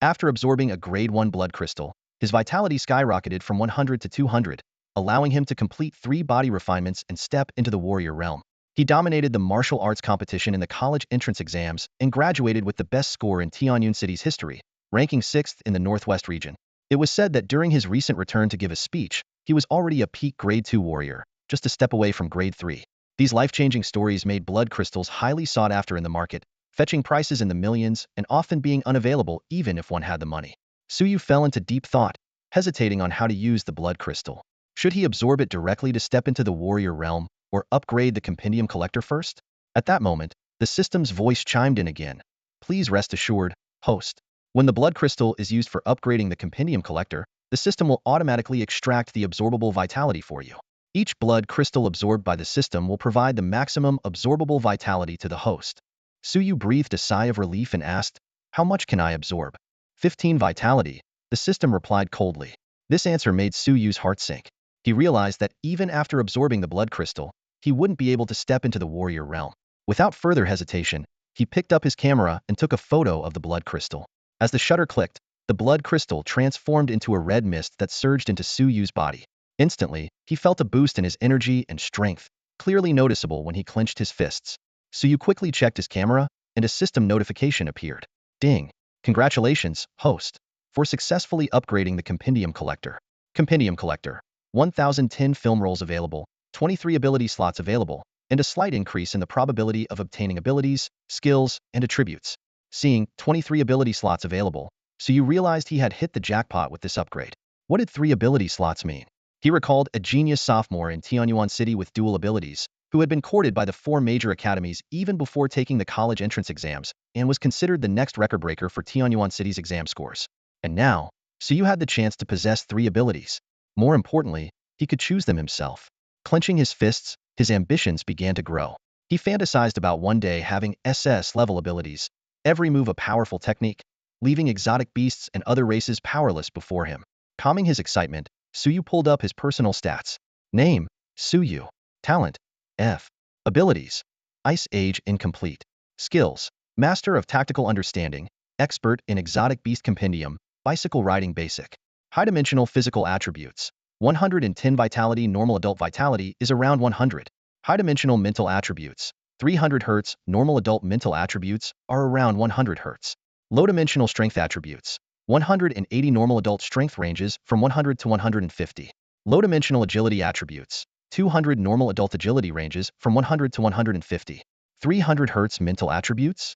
After absorbing a grade 1 blood crystal, his vitality skyrocketed from 100 to 200, allowing him to complete 3 body refinements and step into the warrior realm. He dominated the martial arts competition in the college entrance exams and graduated with the best score in Tianyuan City's history, ranking 6th in the Northwest region. It was said that during his recent return to give a speech, he was already a peak grade 2 warrior, just a step away from grade 3. These life-changing stories made blood crystals highly sought after in the market, fetching prices in the millions and often being unavailable even if one had the money. Su Yu fell into deep thought, hesitating on how to use the blood crystal. Should he absorb it directly to step into the warrior realm, or upgrade the compendium collector first? At that moment, the system's voice chimed in again. Please rest assured, host. When the blood crystal is used for upgrading the compendium collector, the system will automatically extract the absorbable vitality for you. Each blood crystal absorbed by the system will provide the maximum absorbable vitality to the host. Su Yu breathed a sigh of relief and asked, "How much can I absorb?" 15 vitality, the system replied coldly. This answer made Su Yu's heart sink. He realized that even after absorbing the blood crystal, he wouldn't be able to step into the warrior realm. Without further hesitation, he picked up his camera and took a photo of the blood crystal. As the shutter clicked, the blood crystal transformed into a red mist that surged into Su Yu's body. Instantly, he felt a boost in his energy and strength, clearly noticeable when he clenched his fists. Su Yu quickly checked his camera, and a system notification appeared. Ding! Congratulations, host, for successfully upgrading the compendium collector. Compendium collector. 1,010 film rolls available, 23 ability slots available, and a slight increase in the probability of obtaining abilities, skills, and attributes. Seeing 23 ability slots available, Su Yu realized he had hit the jackpot with this upgrade. What did 3 ability slots mean? He recalled a genius sophomore in Tianyuan City with dual abilities, who had been courted by the 4 major academies even before taking the college entrance exams, and was considered the next record breaker for Tianyuan City's exam scores. And now, Su Yu had the chance to possess 3 abilities. More importantly, he could choose them himself. Clenching his fists, his ambitions began to grow. He fantasized about one day having SS-level abilities, every move a powerful technique, leaving exotic beasts and other races powerless before him. Calming his excitement, Su Yu pulled up his personal stats. Name, Su Yu. Talent, F. Abilities, Ice Age Incomplete. Skills, Master of Tactical Understanding, Expert in Exotic Beast Compendium, Bicycle Riding Basic. High-dimensional physical attributes. 110 vitality. Normal adult vitality is around 100. High-dimensional mental attributes. 300 Hz. Normal adult mental attributes are around 100 Hz. Low-dimensional strength attributes. 180. Normal adult strength ranges from 100 to 150. Low-dimensional agility attributes. 200. Normal adult agility ranges from 100 to 150. 300 Hz. Mental attributes?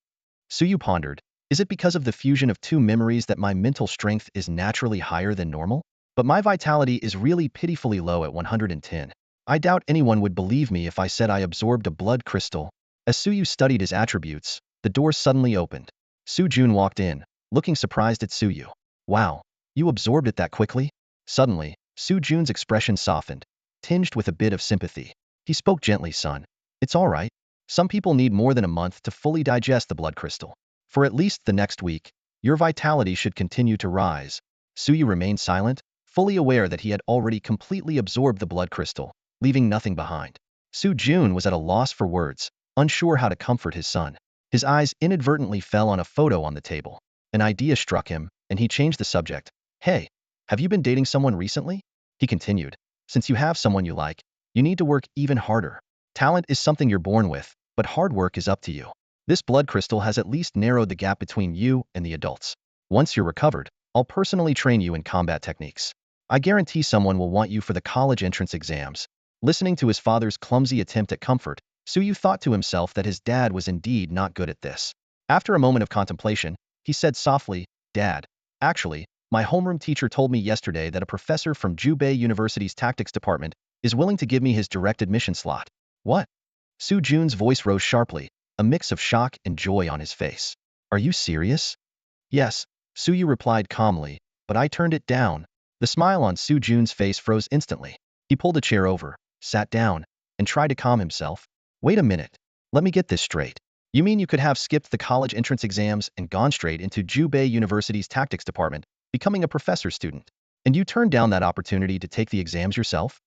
Su Yu pondered. Is it because of the fusion of 2 memories that my mental strength is naturally higher than normal? But my vitality is really pitifully low at 110. I doubt anyone would believe me if I said I absorbed a blood crystal. As Su Yu studied his attributes, the door suddenly opened. Su Jun walked in, looking surprised at Su Yu. Wow, you absorbed it that quickly? Suddenly, Su Jun's expression softened, tinged with a bit of sympathy. He spoke gently, son. It's all right. Some people need more than a month to fully digest the blood crystal. For at least the next week, your vitality should continue to rise. Su Yu remained silent, fully aware that he had already completely absorbed the blood crystal, leaving nothing behind. Su Jun was at a loss for words, unsure how to comfort his son. His eyes inadvertently fell on a photo on the table. An idea struck him, and he changed the subject. Hey, have you been dating someone recently? He continued. Since you have someone you like, you need to work even harder. Talent is something you're born with, but hard work is up to you. This blood crystal has at least narrowed the gap between you and the adults. Once you're recovered, I'll personally train you in combat techniques. I guarantee someone will want you for the college entrance exams. Listening to his father's clumsy attempt at comfort, Suyu thought to himself that his dad was indeed not good at this. After a moment of contemplation, he said softly, Dad, actually, my homeroom teacher told me yesterday that a professor from Jubei University's tactics department is willing to give me his direct admission slot. What? Su Jun's voice rose sharply, a mix of shock and joy on his face. Are you serious? Yes, Suyu replied calmly, but I turned it down. The smile on Su Jun's face froze instantly. He pulled a chair over, sat down, and tried to calm himself. Wait a minute. Let me get this straight. You mean you could have skipped the college entrance exams and gone straight into Jubei University's tactics department, becoming a professor's student? And you turned down that opportunity to take the exams yourself?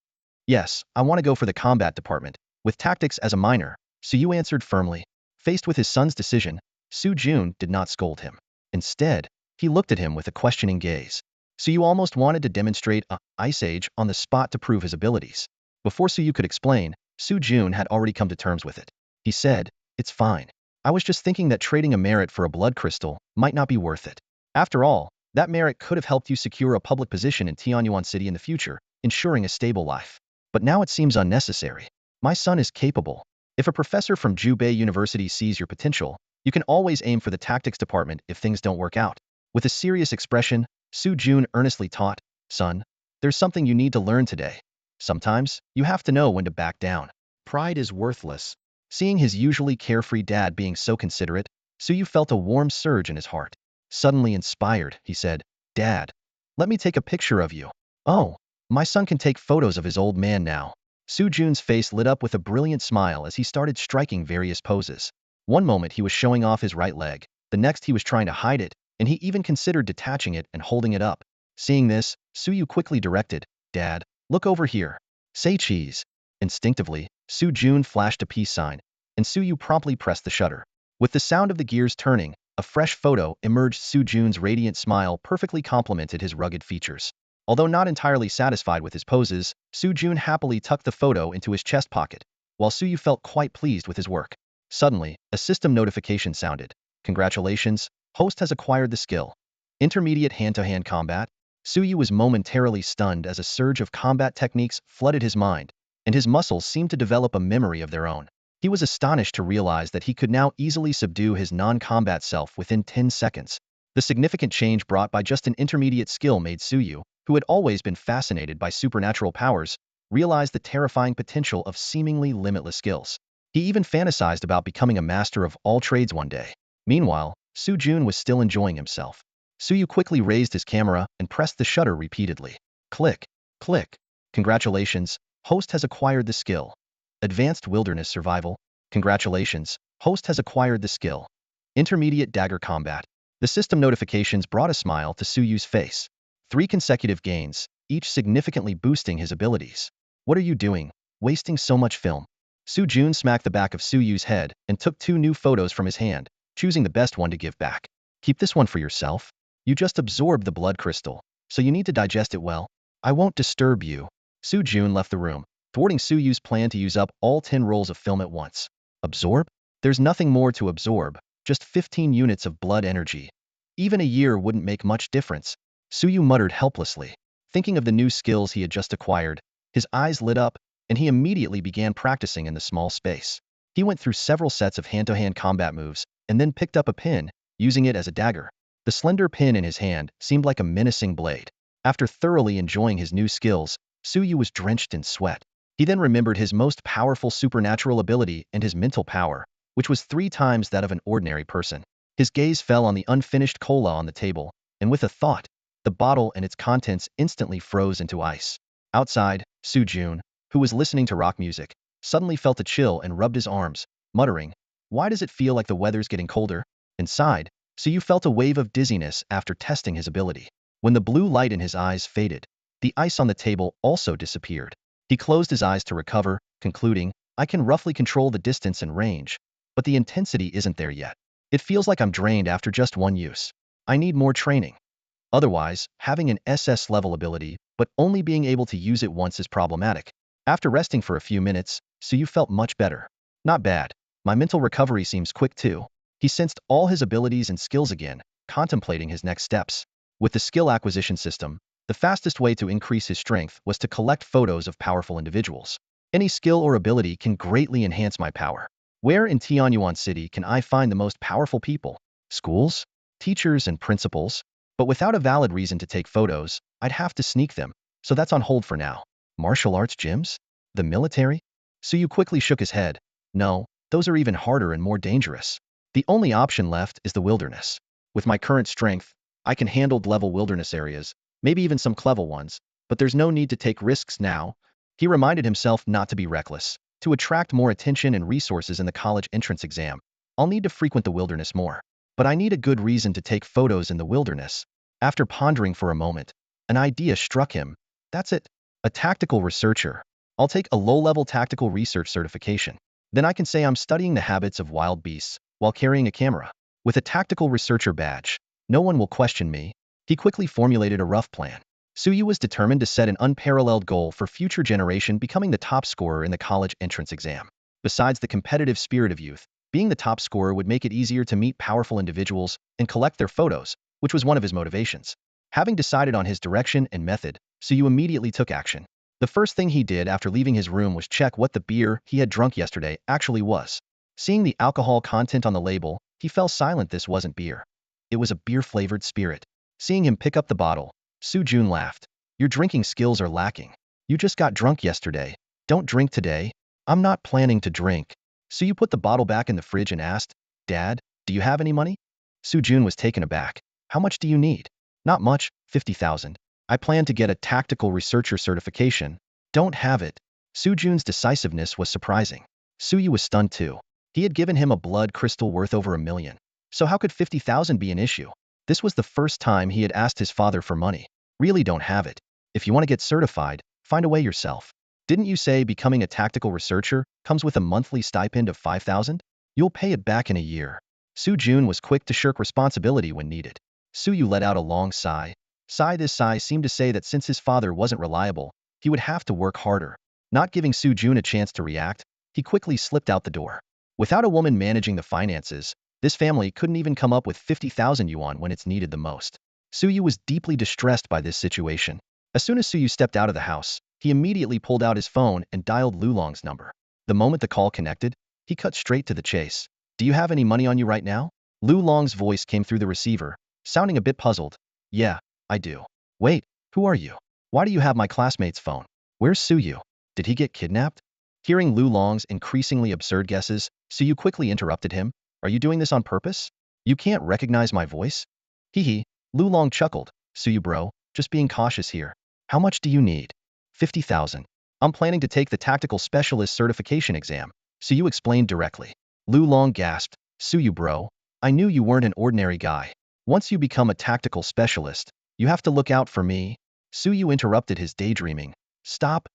Yes, I want to go for the combat department, with tactics as a minor, Suyu answered firmly. Faced with his son's decision, Su Jun did not scold him. Instead, he looked at him with a questioning gaze. Suyu almost wanted to demonstrate a ice age on the spot to prove his abilities. Before Suyu could explain, Su Jun had already come to terms with it. He said, It's fine. I was just thinking that trading a merit for a blood crystal might not be worth it. After all, that merit could have helped you secure a public position in Tianyuan City in the future, ensuring a stable life. But now it seems unnecessary. My son is capable. If a professor from Jubei University sees your potential, you can always aim for the tactics department if things don't work out. With a serious expression, Su Jun earnestly taught, Son, there's something you need to learn today. Sometimes, you have to know when to back down. Pride is worthless. Seeing his usually carefree dad being so considerate, Suyu felt a warm surge in his heart. Suddenly inspired, he said, Dad, let me take a picture of you. Oh, my son can take photos of his old man now. Su Jun's face lit up with a brilliant smile as he started striking various poses. One moment he was showing off his right leg, the next he was trying to hide it, and he even considered detaching it and holding it up. Seeing this, Suyu quickly directed, Dad, look over here. Say cheese. Instinctively, Su Jun flashed a peace sign, and Suyu promptly pressed the shutter. With the sound of the gears turning, a fresh photo emerged. Su Jun's radiant smile perfectly complemented his rugged features. Although not entirely satisfied with his poses, Su Jun happily tucked the photo into his chest pocket, while Suyu felt quite pleased with his work. Suddenly, a system notification sounded. Congratulations, host has acquired the skill. Intermediate hand-to-hand combat. Suyu was momentarily stunned as a surge of combat techniques flooded his mind, and his muscles seemed to develop a memory of their own. He was astonished to realize that he could now easily subdue his non-combat self within 10 seconds. The significant change brought by just an intermediate skill made Suyu, who had always been fascinated by supernatural powers, realize the terrifying potential of seemingly limitless skills. He even fantasized about becoming a master of all trades one day. Meanwhile, Su Jun was still enjoying himself. Suyu quickly raised his camera and pressed the shutter repeatedly. Click, click. Congratulations, host has acquired the skill. Advanced Wilderness Survival. Congratulations, host has acquired the skill. Intermediate Dagger Combat. The system notifications brought a smile to Suyu's face. 3 consecutive gains, each significantly boosting his abilities. What are you doing, wasting so much film? Su Jun smacked the back of Suyu's head and took 2 new photos from his hand, choosing the best one to give back. Keep this one for yourself. You just absorbed the blood crystal, so you need to digest it well. I won't disturb you. Su Jun left the room, thwarting Suyu's plan to use up all 10 rolls of film at once. Absorb? There's nothing more to absorb, just 15 units of blood energy. Even a year wouldn't make much difference. Suyu muttered helplessly. Thinking of the new skills he had just acquired, his eyes lit up, and he immediately began practicing in the small space. He went through several sets of hand-to-hand combat moves, and then picked up a pin, using it as a dagger. The slender pin in his hand seemed like a menacing blade. After thoroughly enjoying his new skills, Suyu was drenched in sweat. He then remembered his most powerful supernatural ability and his mental power, which was 3 times that of an ordinary person. His gaze fell on the unfinished cola on the table, and with a thought, the bottle and its contents instantly froze into ice. Outside, Su Jun, who was listening to rock music, suddenly felt a chill and rubbed his arms, muttering, Why does it feel like the weather's getting colder? Inside, Suyu felt a wave of dizziness after testing his ability. When the blue light in his eyes faded, the ice on the table also disappeared. He closed his eyes to recover, concluding, I can roughly control the distance and range, but the intensity isn't there yet. It feels like I'm drained after just one use. I need more training. Otherwise, having an SS level ability, but only being able to use it once is problematic. After resting for a few minutes, Suyu felt much better. Not bad. My mental recovery seems quick too. He sensed all his abilities and skills again, contemplating his next steps. With the skill acquisition system, the fastest way to increase his strength was to collect photos of powerful individuals. Any skill or ability can greatly enhance my power. Where in Tianyuan City can I find the most powerful people? Schools? Teachers and principals? But without a valid reason to take photos, I'd have to sneak them, so that's on hold for now. Martial arts gyms? The military? Suyu quickly shook his head. No, those are even harder and more dangerous. The only option left is the wilderness. With my current strength, I can handle level wilderness areas, maybe even some clever ones, but there's no need to take risks now. He reminded himself not to be reckless. To attract more attention and resources in the college entrance exam, I'll need to frequent the wilderness more. But I need a good reason to take photos in the wilderness. After pondering for a moment, an idea struck him. That's it. A tactical researcher. I'll take a low-level tactical research certification. Then I can say I'm studying the habits of wild beasts while carrying a camera. With a tactical researcher badge, no one will question me. He quickly formulated a rough plan. Suyu was determined to set an unparalleled goal for future generation, becoming the top scorer in the college entrance exam. Besides the competitive spirit of youth, being the top scorer would make it easier to meet powerful individuals and collect their photos, which was one of his motivations. Having decided on his direction and method, Suyu immediately took action. The first thing he did after leaving his room was check what the beer he had drunk yesterday actually was. Seeing the alcohol content on the label, he fell silent. This wasn't beer. It was a beer-flavored spirit. Seeing him pick up the bottle, Su-jun laughed. Your drinking skills are lacking. You just got drunk yesterday. Don't drink today. I'm not planning to drink. Suyu put the bottle back in the fridge and asked, Dad, do you have any money? Su-jun was taken aback. How much do you need? Not much, 50,000. I plan to get a tactical researcher certification. Don't have it. Su-jun's decisiveness was surprising. Suyu was stunned too. He had given him a blood crystal worth over $1 million. So how could 50,000 be an issue? This was the first time he had asked his father for money. Really don't have it. If you want to get certified, find a way yourself. Didn't you say becoming a tactical researcher comes with a monthly stipend of 5,000? You'll pay it back in a year. Su-jun was quick to shirk responsibility when needed. Suyu let out a long sigh. This sigh seemed to say that since his father wasn't reliable, he would have to work harder. Not giving Su-jun a chance to react, he quickly slipped out the door. Without a woman managing the finances, this family couldn't even come up with 50,000 yuan when it's needed the most. Suyu was deeply distressed by this situation. As soon as Suyu stepped out of the house, he immediately pulled out his phone and dialed Lulong's number. The moment the call connected, he cut straight to the chase. Do you have any money on you right now? Lulong's voice came through the receiver, sounding a bit puzzled. Yeah, I do. Wait, who are you? Why do you have my classmate's phone? Where's Suyu? Did he get kidnapped? Hearing Lulong's increasingly absurd guesses, Suyu quickly interrupted him. Are you doing this on purpose? You can't recognize my voice? Hee. Lulong chuckled. Suyu bro, just being cautious here. How much do you need? 50,000. I'm planning to take the tactical specialist certification exam. Suyu explained directly. Lulong gasped. Suyu bro, I knew you weren't an ordinary guy. Once you become a tactical specialist, you have to look out for me. Suyu interrupted his daydreaming. Stop.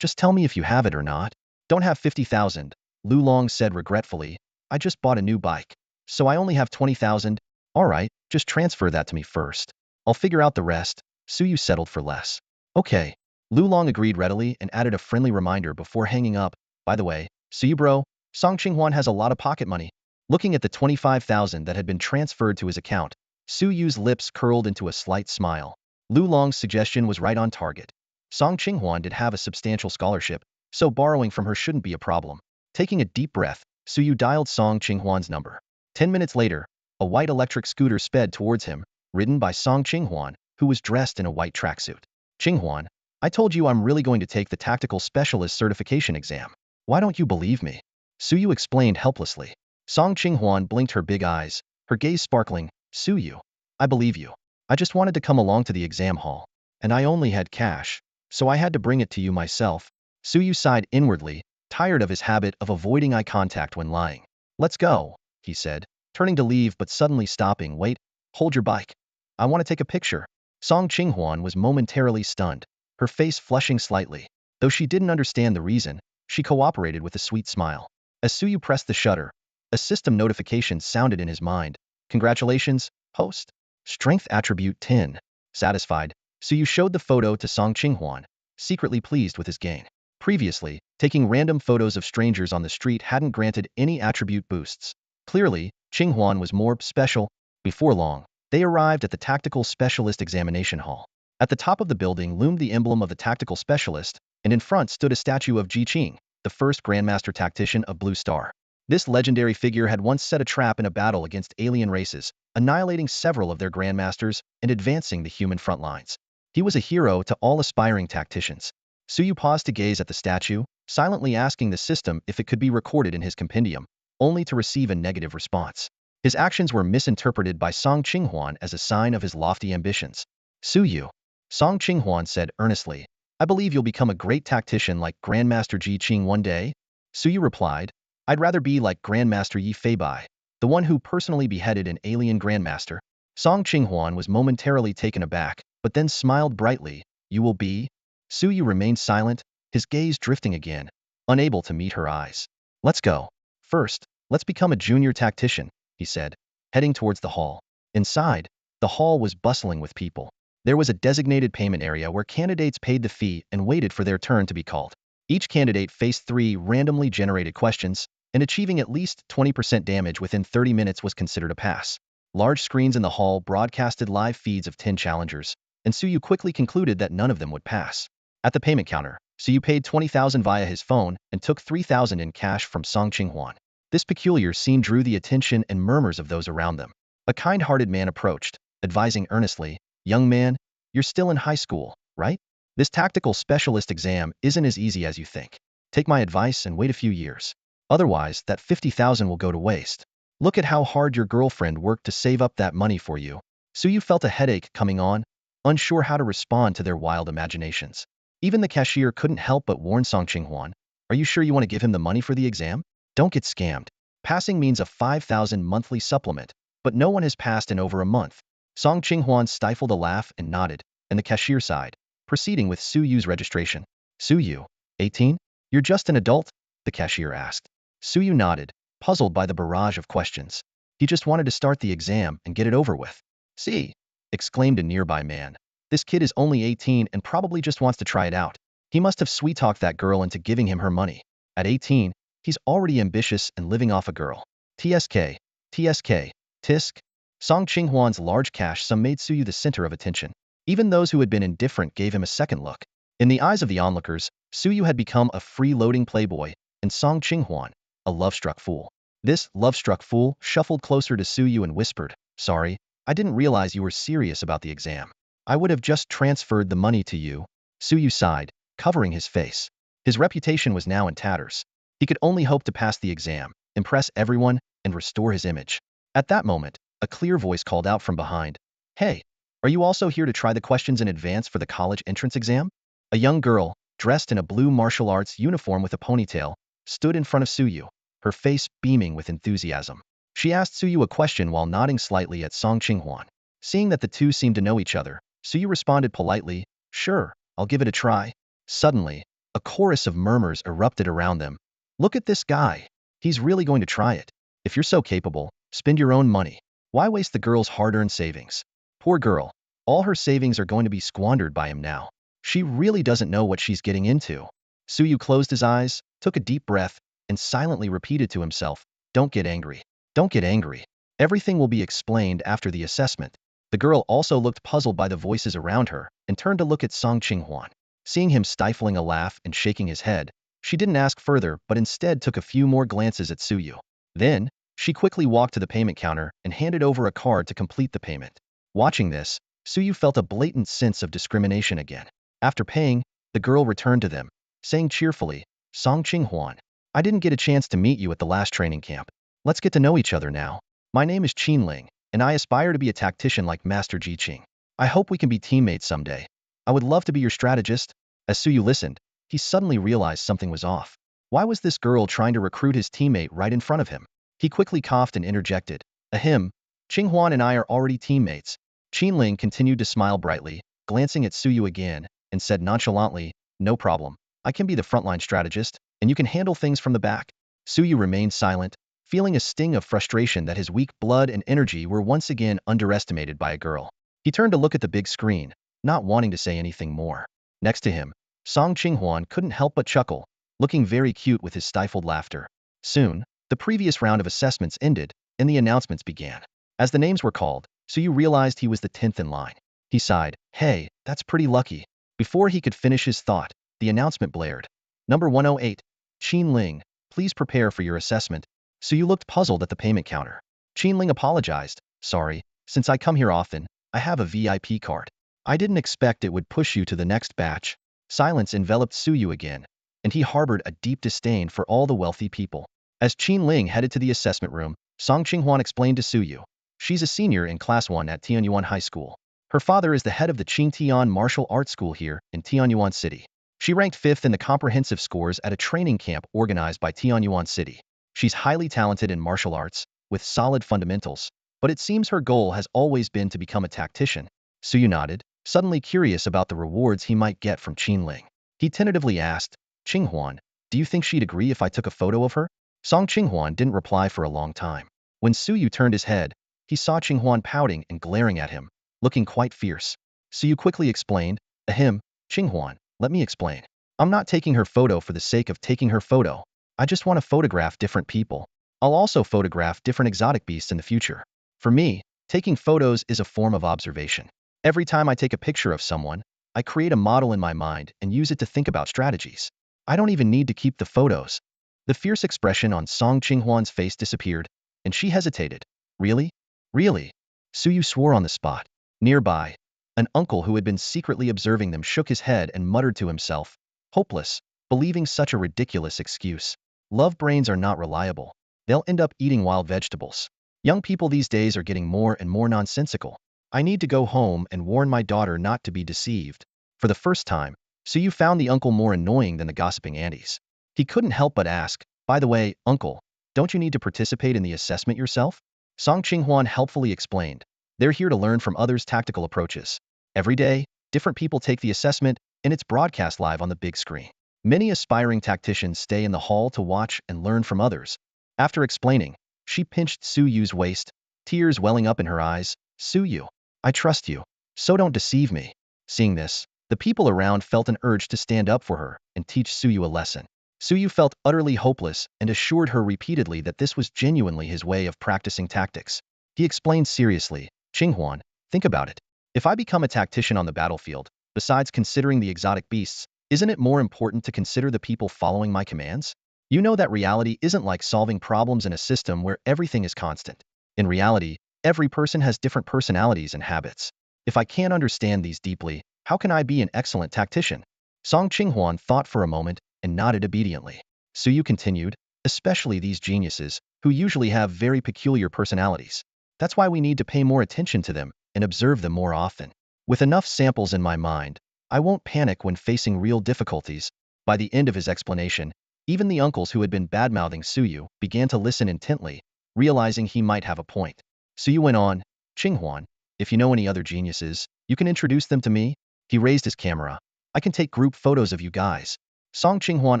Just tell me if you have it or not. Don't have 50,000, Lulong said regretfully. I just bought a new bike. So I only have 20,000. Alright, just transfer that to me first. I'll figure out the rest. Suyu settled for less. Okay. Lulong agreed readily and added a friendly reminder before hanging up. By the way, Suyu bro, Song Qinghwan has a lot of pocket money. Looking at the 25,000 that had been transferred to his account, Suyu's lips curled into a slight smile. Lulong's suggestion was right on target. Song Qinghwan did have a substantial scholarship, so borrowing from her shouldn't be a problem. Taking a deep breath, Suyu dialed Song Qinghwan's number. 10 minutes later, a white electric scooter sped towards him, ridden by Song Qinghwan, who was dressed in a white tracksuit. Qinghwan, I told you I'm really going to take the tactical specialist certification exam. Why don't you believe me? Suyu explained helplessly. Song Qinghwan blinked her big eyes, her gaze sparkling. Suyu, I believe you. I just wanted to come along to the exam hall, and I only had cash, so I had to bring it to you myself. Suyu sighed inwardly, tired of his habit of avoiding eye contact when lying. Let's go, he said, turning to leave but suddenly stopping. Wait, hold your bike. I want to take a picture. Song Qinghwan was momentarily stunned, her face flushing slightly. Though she didn't understand the reason, She cooperated with a sweet smile. As Suyu pressed the shutter, a system notification sounded in his mind. Congratulations, host. Strength attribute 10. Satisfied, Suyu showed the photo to Song Qinghuan, secretly pleased with his gain. Previously, taking random photos of strangers on the street hadn't granted any attribute boosts. Clearly, Qinghuan was more special. Before long, they arrived at the Tactical Specialist Examination Hall. At the top of the building loomed the emblem of the Tactical Specialist, and in front stood a statue of Ji Qing, the first Grandmaster Tactician of Blue Star. This legendary figure had once set a trap in a battle against alien races, annihilating several of their grandmasters and advancing the human front lines. He was a hero to all aspiring tacticians. Suyu paused to gaze at the statue, silently asking the system if it could be recorded in his compendium, only to receive a negative response. His actions were misinterpreted by Song Qinghuan as a sign of his lofty ambitions. Suyu, Song Qinghuan said earnestly, I believe you'll become a great tactician like Grandmaster Ji Qing one day. Suyu replied, I'd rather be like Grandmaster Yi Feibai, the one who personally beheaded an alien grandmaster. Song Qinghuan was momentarily taken aback, but then smiled brightly. You will be? Suyu remained silent, his gaze drifting again, unable to meet her eyes. Let's go. First, let's become a junior tactician, he said, heading towards the hall. Inside, the hall was bustling with people. There was a designated payment area where candidates paid the fee and waited for their turn to be called. Each candidate faced 3 randomly generated questions, and achieving at least 20% damage within 30 minutes was considered a pass. Large screens in the hall broadcasted live feeds of 10 challengers, and Suyu quickly concluded that none of them would pass. At the payment counter, Suyu paid 20,000 via his phone and took 3,000 in cash from Song Qinghuan. This peculiar scene drew the attention and murmurs of those around them. A kind-hearted man approached, advising earnestly, Young man, you're still in high school, right? This tactical specialist exam isn't as easy as you think. Take my advice and wait a few years. Otherwise, that 50,000 will go to waste. Look at how hard your girlfriend worked to save up that money for you. Suyu felt a headache coming on, unsure how to respond to their wild imaginations. Even the cashier couldn't help but warn Song Qinghuan, Are you sure you want to give him the money for the exam? Don't get scammed. Passing means a 5,000 monthly supplement, but no one has passed in over a month. Song Qinghuan stifled a laugh and nodded, and the cashier sighed, proceeding with Suyu's registration. Suyu, 18? You're just an adult? The cashier asked. Suyu nodded, puzzled by the barrage of questions. He just wanted to start the exam and get it over with. See, exclaimed a nearby man. This kid is only 18 and probably just wants to try it out. He must have sweet-talked that girl into giving him her money. At 18, he's already ambitious and living off a girl. TSK, TSK, TISK. Song Qinghuan's large cash sum made Suyu the center of attention. Even those who had been indifferent gave him a second look. In the eyes of the onlookers, Suyu had become a free-loading playboy, and Song Qinghuan, a love-struck fool. This love-struck fool shuffled closer to Suyu and whispered, Sorry, I didn't realize you were serious about the exam. I would have just transferred the money to you. Suyu sighed, covering his face. His reputation was now in tatters. He could only hope to pass the exam, impress everyone, and restore his image. At that moment, a clear voice called out from behind, Hey, are you also here to try the questions in advance for the college entrance exam? A young girl, dressed in a blue martial arts uniform with a ponytail, stood in front of Suyu, her face beaming with enthusiasm. She asked Suyu a question while nodding slightly at Song Qinghuan. Seeing that the two seemed to know each other, Suyu responded politely, Sure, I'll give it a try. Suddenly, a chorus of murmurs erupted around them. Look at this guy. He's really going to try it. If you're so capable, spend your own money. Why waste the girl's hard-earned savings? Poor girl. All her savings are going to be squandered by him now. She really doesn't know what she's getting into. Suyu closed his eyes, took a deep breath, and silently repeated to himself, Don't get angry. Don't get angry. Everything will be explained after the assessment. The girl also looked puzzled by the voices around her and turned to look at Song Qinghuan. Seeing him stifling a laugh and shaking his head, she didn't ask further but instead took a few more glances at Suyu. Then, she quickly walked to the payment counter and handed over a card to complete the payment. Watching this, Suyu felt a blatant sense of discrimination again. After paying, the girl returned to them, saying cheerfully, Song Qinghuan, I didn't get a chance to meet you at the last training camp. Let's get to know each other now. My name is Qinling, and I aspire to be a tactician like Master Ji Qing. I hope we can be teammates someday. I would love to be your strategist. As Suyu listened, he suddenly realized something was off. Why was this girl trying to recruit his teammate right in front of him? He quickly coughed and interjected, Ahem, Qinghuan and I are already teammates. Qinling continued to smile brightly, glancing at Suyu again, and said nonchalantly, No problem. I can be the frontline strategist, and you can handle things from the back. Suyu remained silent, feeling a sting of frustration that his weak blood and energy were once again underestimated by a girl. He turned to look at the big screen, not wanting to say anything more. Next to him, Song Qinghuan couldn't help but chuckle, looking very cute with his stifled laughter. Soon, the previous round of assessments ended, and the announcements began. As the names were called, Suyu realized he was the 10th in line. He sighed, "Hey, that's pretty lucky." Before he could finish his thought, the announcement blared. Number 108, Qin Ling, please prepare for your assessment. Suyu looked puzzled at the payment counter. Qin Ling apologized, "Sorry, since I come here often, I have a VIP card. I didn't expect it would push you to the next batch." Silence enveloped Suyu again, and he harbored a deep disdain for all the wealthy people. As Qin Ling headed to the assessment room, Song Qinghuan explained to Suyu. She's a senior in Class 1 at Tianyuan High School. Her father is the head of the Qingtian Martial Arts School here in Tianyuan City. She ranked 5th in the comprehensive scores at a training camp organized by Tianyuan City. She's highly talented in martial arts, with solid fundamentals, but it seems her goal has always been to become a tactician. Suyu nodded, suddenly curious about the rewards he might get from Qin Ling. He tentatively asked, "Qinghuan, do you think she'd agree if I took a photo of her?" Song Qinghuan didn't reply for a long time. When Suyu turned his head, he saw Qinghuan pouting and glaring at him, looking quite fierce. Suyu quickly explained, "Ahem, Qinghuan, let me explain. I'm not taking her photo for the sake of taking her photo. I just want to photograph different people. I'll also photograph different exotic beasts in the future. For me, taking photos is a form of observation. Every time I take a picture of someone, I create a model in my mind and use it to think about strategies. I don't even need to keep the photos." The fierce expression on Song Qinghuan's face disappeared, and she hesitated. "Really? Really?" Suyu swore on the spot. Nearby, an uncle who had been secretly observing them shook his head and muttered to himself, hopeless, believing such a ridiculous excuse. Love brains are not reliable. They'll end up eating wild vegetables. Young people these days are getting more and more nonsensical. I need to go home and warn my daughter not to be deceived. For the first time, Suyu found the uncle more annoying than the gossiping aunties. He couldn't help but ask, "By the way, uncle, don't you need to participate in the assessment yourself?" Song Qinghuan helpfully explained, "They're here to learn from others' tactical approaches. Every day, different people take the assessment, and it's broadcast live on the big screen. Many aspiring tacticians stay in the hall to watch and learn from others." After explaining, she pinched Suyu's waist, tears welling up in her eyes. "Suyu, I trust you, so don't deceive me." Seeing this, the people around felt an urge to stand up for her and teach Suyu a lesson. Suyu felt utterly hopeless and assured her repeatedly that this was genuinely his way of practicing tactics. He explained seriously, "Qinghuan, think about it. If I become a tactician on the battlefield, besides considering the exotic beasts, isn't it more important to consider the people following my commands? You know that reality isn't like solving problems in a system where everything is constant. In reality, every person has different personalities and habits. If I can't understand these deeply, how can I be an excellent tactician?" Song Qinghuan thought for a moment and nodded obediently. Suyu continued, "Especially these geniuses, who usually have very peculiar personalities. That's why we need to pay more attention to them and observe them more often. With enough samples in my mind, I won't panic when facing real difficulties." By the end of his explanation, even the uncles who had been badmouthing Suyu began to listen intently, realizing he might have a point. Suyu went on, "Qinghuan, if you know any other geniuses, you can introduce them to me." He raised his camera. "I can take group photos of you guys." Song Qinghuan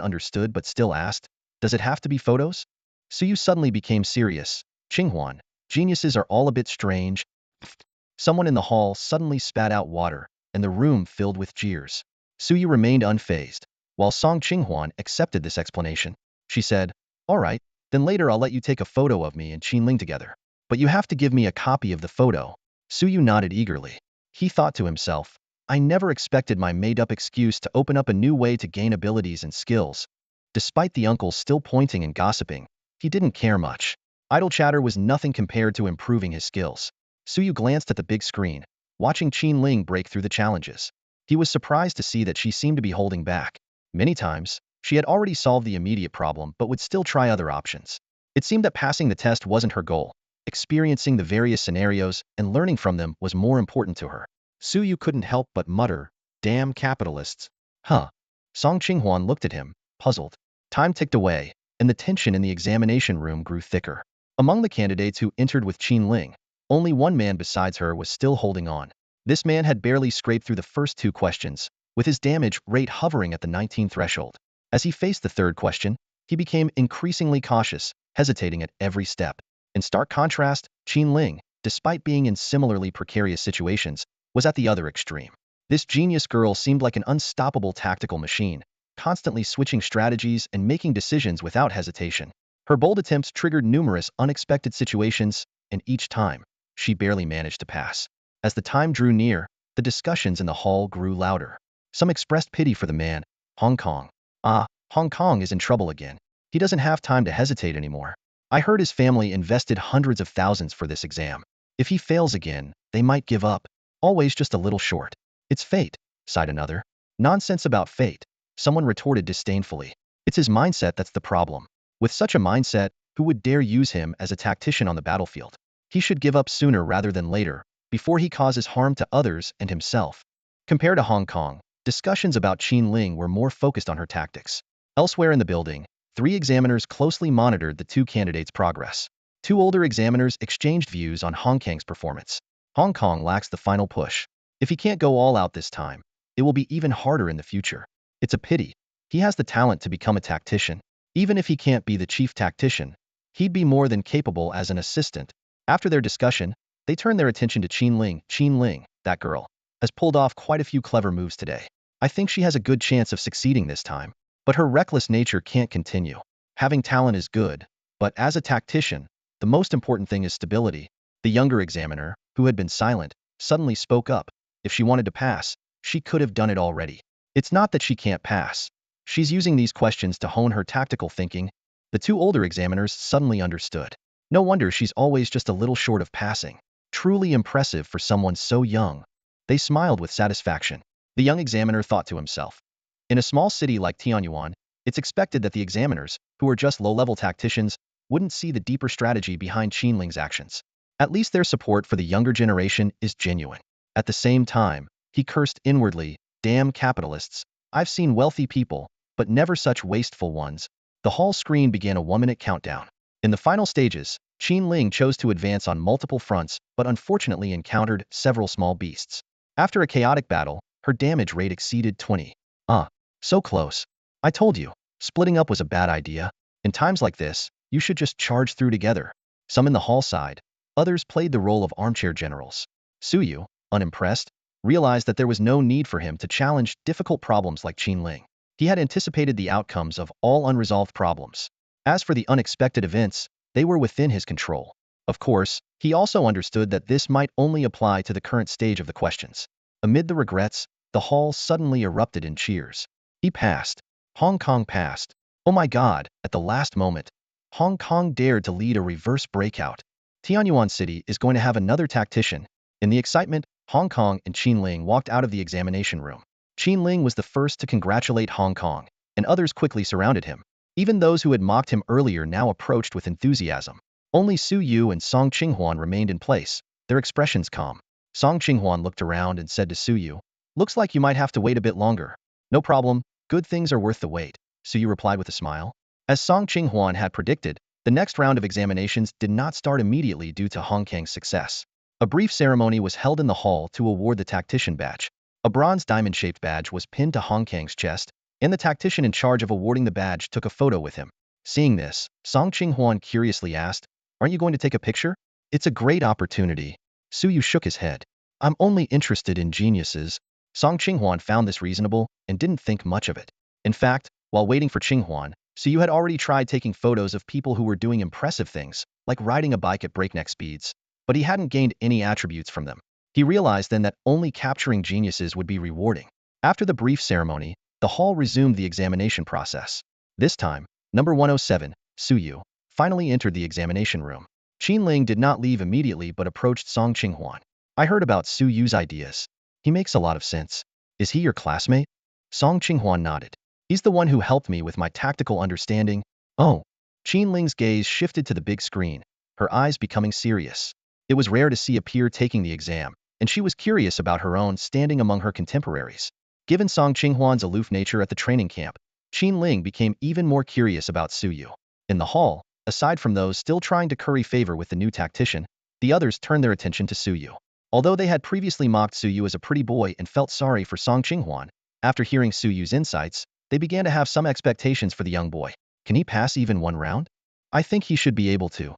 understood but still asked, "Does it have to be photos?" Suyu suddenly became serious. "Qinghuan, geniuses are all a bit strange." Someone in the hall suddenly spat out water, and the room filled with jeers. Suyu remained unfazed, while Song Qinghuan accepted this explanation. She said, "All right, then later I'll let you take a photo of me and Qinling together. But you have to give me a copy of the photo." Suyu nodded eagerly. He thought to himself, "I never expected my made-up excuse to open up a new way to gain abilities and skills." Despite the uncles still pointing and gossiping, he didn't care much. Idle chatter was nothing compared to improving his skills. Suyu glanced at the big screen, watching Qin Ling break through the challenges. He was surprised to see that she seemed to be holding back. Many times, she had already solved the immediate problem but would still try other options. It seemed that passing the test wasn't her goal. Experiencing the various scenarios and learning from them was more important to her. Suyu couldn't help but mutter, "Damn capitalists." Huh. Song Qinghuan looked at him, puzzled. Time ticked away, and the tension in the examination room grew thicker. Among the candidates who entered with Qin Ling, only one man besides her was still holding on. This man had barely scraped through the first two questions, with his damage rate hovering at the 19 threshold. As he faced the third question, he became increasingly cautious, hesitating at every step. In stark contrast, Qin Ling, despite being in similarly precarious situations, was at the other extreme. This genius girl seemed like an unstoppable tactical machine, constantly switching strategies and making decisions without hesitation. Her bold attempts triggered numerous unexpected situations, and each time, she barely managed to pass. As the time drew near, the discussions in the hall grew louder. Some expressed pity for the man. Hong Kong. Ah, Hong Kong is in trouble again. He doesn't have time to hesitate anymore. I heard his family invested hundreds of thousands for this exam. If he fails again, they might give up. Always just a little short. It's fate, sighed another. Nonsense about fate, someone retorted disdainfully. It's his mindset that's the problem. With such a mindset, who would dare use him as a tactician on the battlefield? He should give up sooner rather than later, before he causes harm to others and himself. Compared to Hong Kong, discussions about Qin Ling were more focused on her tactics. Elsewhere in the building, 3 examiners closely monitored the 2 candidates' progress. 2 older examiners exchanged views on Hong Kong's performance. Hong Kong lacks the final push. If he can't go all out this time, it will be even harder in the future. It's a pity. He has the talent to become a tactician. Even if he can't be the chief tactician, he'd be more than capable as an assistant. After their discussion, they turned their attention to Qin Ling. Qin Ling, that girl, has pulled off quite a few clever moves today. I think she has a good chance of succeeding this time. But her reckless nature can't continue. Having talent is good, but as a tactician, the most important thing is stability. The younger examiner, who had been silent, suddenly spoke up. If she wanted to pass, she could have done it already. It's not that she can't pass. She's using these questions to hone her tactical thinking. The 2 older examiners suddenly understood. No wonder she's always just a little short of passing. Truly impressive for someone so young. They smiled with satisfaction. The young examiner thought to himself. In a small city like Tianyuan, it's expected that the examiners, who are just low-level tacticians, wouldn't see the deeper strategy behind Qin Ling's actions. At least their support for the younger generation is genuine. At the same time, he cursed inwardly, damn capitalists. I've seen wealthy people, but never such wasteful ones. The hall screen began a 1-minute countdown. In the final stages, Qin Ling chose to advance on multiple fronts, but unfortunately encountered several small beasts. After a chaotic battle, her damage rate exceeded 20. So close. I told you, splitting up was a bad idea. In times like this, you should just charge through together. Some in the hall sighed. Others played the role of armchair generals. Suyu, unimpressed, realized that there was no need for him to challenge difficult problems like Qin Ling. He had anticipated the outcomes of all unresolved problems. As for the unexpected events, they were within his control. Of course, he also understood that this might only apply to the current stage of the questions. Amid the regrets, the hall suddenly erupted in cheers. He passed. Hong Kong passed. Oh my God, at the last moment, Hong Kong dared to lead a reverse breakout. Tianyuan City is going to have another tactician. In the excitement, Hong Kong and Qin Ling walked out of the examination room. Qin Ling was the first to congratulate Hong Kong, and others quickly surrounded him. Even those who had mocked him earlier now approached with enthusiasm. Only Su Yu and Song Qinghuan remained in place, their expressions calm. Song Qinghuan looked around and said to Su Yu, "Looks like you might have to wait a bit longer." "No problem, good things are worth the wait," Su Yu replied with a smile. As Song Qinghuan had predicted, the next round of examinations did not start immediately due to Hong Kong's success. A brief ceremony was held in the hall to award the tactician badge. A bronze diamond-shaped badge was pinned to Hong Kong's chest, and the tactician in charge of awarding the badge took a photo with him. Seeing this, Song Qinghuan curiously asked, "Aren't you going to take a picture?" "It's a great opportunity." Su Yu shook his head. "I'm only interested in geniuses." Song Qinghuan found this reasonable and didn't think much of it. In fact, while waiting for Qinghuan, Su Yu had already tried taking photos of people who were doing impressive things, like riding a bike at breakneck speeds, but he hadn't gained any attributes from them. He realized then that only capturing geniuses would be rewarding. After the brief ceremony, the hall resumed the examination process. This time, number 107, Su Yu, finally entered the examination room. Qin Ling did not leave immediately but approached Song Qinghuan. "I heard about Su Yu's ideas. He makes a lot of sense. Is he your classmate?" Song Qinghuan nodded. "He's the one who helped me with my tactical understanding." "Oh." Qin Ling's gaze shifted to the big screen, her eyes becoming serious. It was rare to see a peer taking the exam, and she was curious about her own standing among her contemporaries. Given Song Qinghuan's aloof nature at the training camp, Qin Ling became even more curious about Su Yu. In the hall, aside from those still trying to curry favor with the new tactician, the others turned their attention to Su Yu. Although they had previously mocked Su Yu as a pretty boy and felt sorry for Song Qinghuan, After hearing Su Yu's insights, they began to have some expectations for the young boy. Can he pass even one round? I think he should be able to.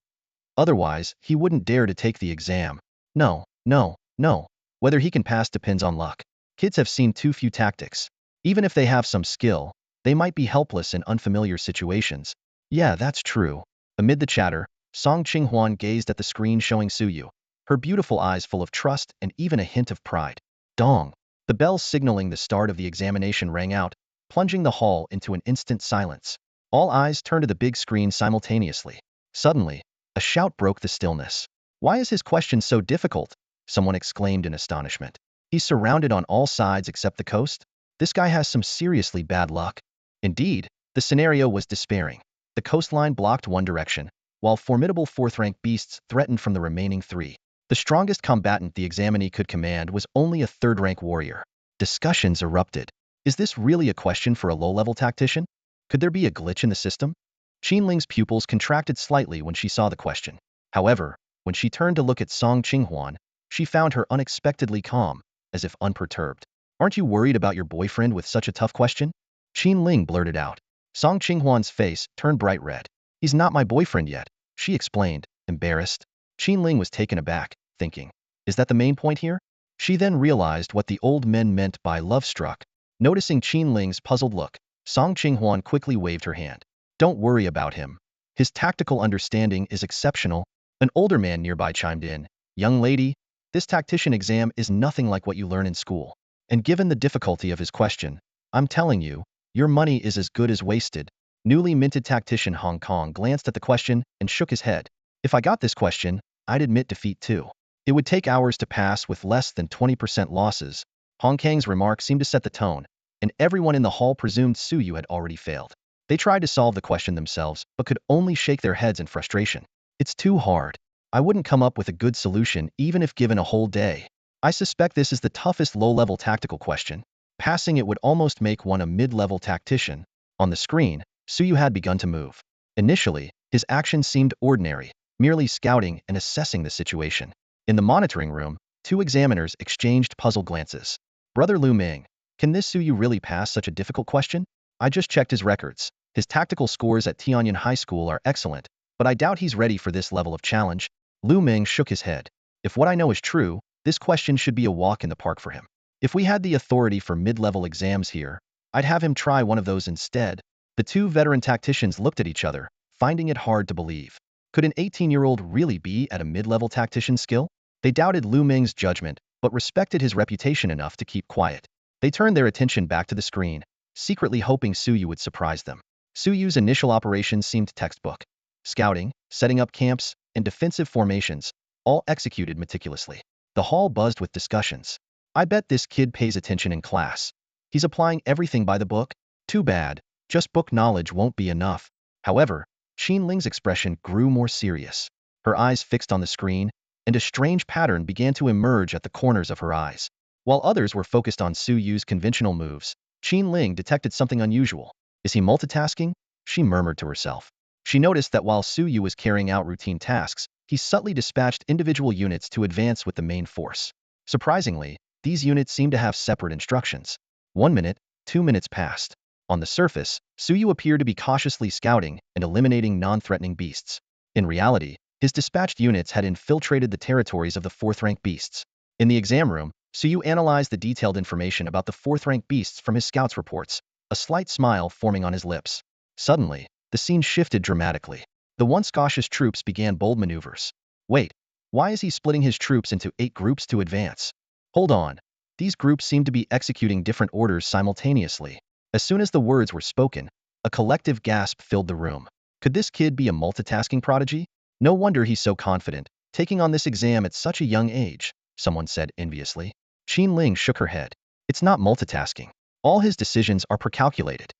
Otherwise, he wouldn't dare to take the exam. No, no, no. Whether he can pass depends on luck. Kids have seen too few tactics. Even if they have some skill, they might be helpless in unfamiliar situations. Yeah, that's true. Amid the chatter, Song Qinghuan gazed at the screen showing Su Yu, her beautiful eyes full of trust and even a hint of pride. Dong! The bells signaling the start of the examination rang out, plunging the hall into an instant silence. All eyes turned to the big screen simultaneously. Suddenly, a shout broke the stillness. Why is his question so difficult? Someone exclaimed in astonishment. He's surrounded on all sides except the coast? This guy has some seriously bad luck. Indeed, the scenario was despairing. The coastline blocked one direction, while formidable fourth-rank beasts threatened from the remaining three. The strongest combatant the examinee could command was only a third-rank warrior. Discussions erupted. Is this really a question for a low-level tactician? Could there be a glitch in the system? Qinling's pupils contracted slightly when she saw the question. However, when she turned to look at Song Qinghuan, she found her unexpectedly calm, as if unperturbed. Aren't you worried about your boyfriend with such a tough question? Qinling blurted out. Song Qinghuan's face turned bright red. He's not my boyfriend yet, she explained, embarrassed. Qinling was taken aback, thinking, is that the main point here? She then realized what the old men meant by love-struck. Noticing Qinling's puzzled look, Song Qinghuan quickly waved her hand. Don't worry about him. His tactical understanding is exceptional. An older man nearby chimed in. Young lady, this tactician exam is nothing like what you learn in school. And given the difficulty of his question, I'm telling you, your money is as good as wasted. Newly minted tactician Hong Kong glanced at the question and shook his head. If I got this question, I'd admit defeat too. It would take hours to pass with less than 20% losses. Hong Kong's remark seemed to set the tone, and everyone in the hall presumed Su Yu had already failed. They tried to solve the question themselves, but could only shake their heads in frustration. It's too hard. I wouldn't come up with a good solution even if given a whole day. I suspect this is the toughest low-level tactical question. Passing it would almost make one a mid-level tactician. On the screen, Su Yu had begun to move. Initially, his actions seemed ordinary, merely scouting and assessing the situation. In the monitoring room, two examiners exchanged puzzled glances. Brother Lu Ming, can this Su Yu really pass such a difficult question? I just checked his records. His tactical scores at Tianyan High School are excellent, but I doubt he's ready for this level of challenge. Lu Ming shook his head. If what I know is true, this question should be a walk in the park for him. If we had the authority for mid-level exams here, I'd have him try one of those instead. The two veteran tacticians looked at each other, finding it hard to believe. Could an 18-year-old really be at a mid-level tactician's skill? They doubted Lu Ming's judgment, but respected his reputation enough to keep quiet. They turned their attention back to the screen, secretly hoping Su Yu would surprise them. Su Yu's initial operations seemed textbook. Scouting, setting up camps, and defensive formations, all executed meticulously. The hall buzzed with discussions. I bet this kid pays attention in class. He's applying everything by the book? Too bad. Just book knowledge won't be enough. However, Qinling's expression grew more serious. Her eyes fixed on the screen, and a strange pattern began to emerge at the corners of her eyes. While others were focused on Su Yu's conventional moves, Qinling detected something unusual. Is he multitasking? She murmured to herself. She noticed that while Su Yu was carrying out routine tasks, he subtly dispatched individual units to advance with the main force. Surprisingly, these units seemed to have separate instructions. 1 minute, 2 minutes passed. On the surface, Su Yu appeared to be cautiously scouting and eliminating non-threatening beasts. In reality, his dispatched units had infiltrated the territories of the fourth-rank beasts. In the exam room, Su Yu analyzed the detailed information about the fourth-rank beasts from his scouts' reports, a slight smile forming on his lips. Suddenly, the scene shifted dramatically. The once cautious troops began bold maneuvers. Wait, why is he splitting his troops into 8 groups to advance? Hold on. These groups seem to be executing different orders simultaneously. As soon as the words were spoken, a collective gasp filled the room. Could this kid be a multitasking prodigy? No wonder he's so confident, taking on this exam at such a young age, someone said enviously. Qinling shook her head. It's not multitasking. All his decisions are precalculated.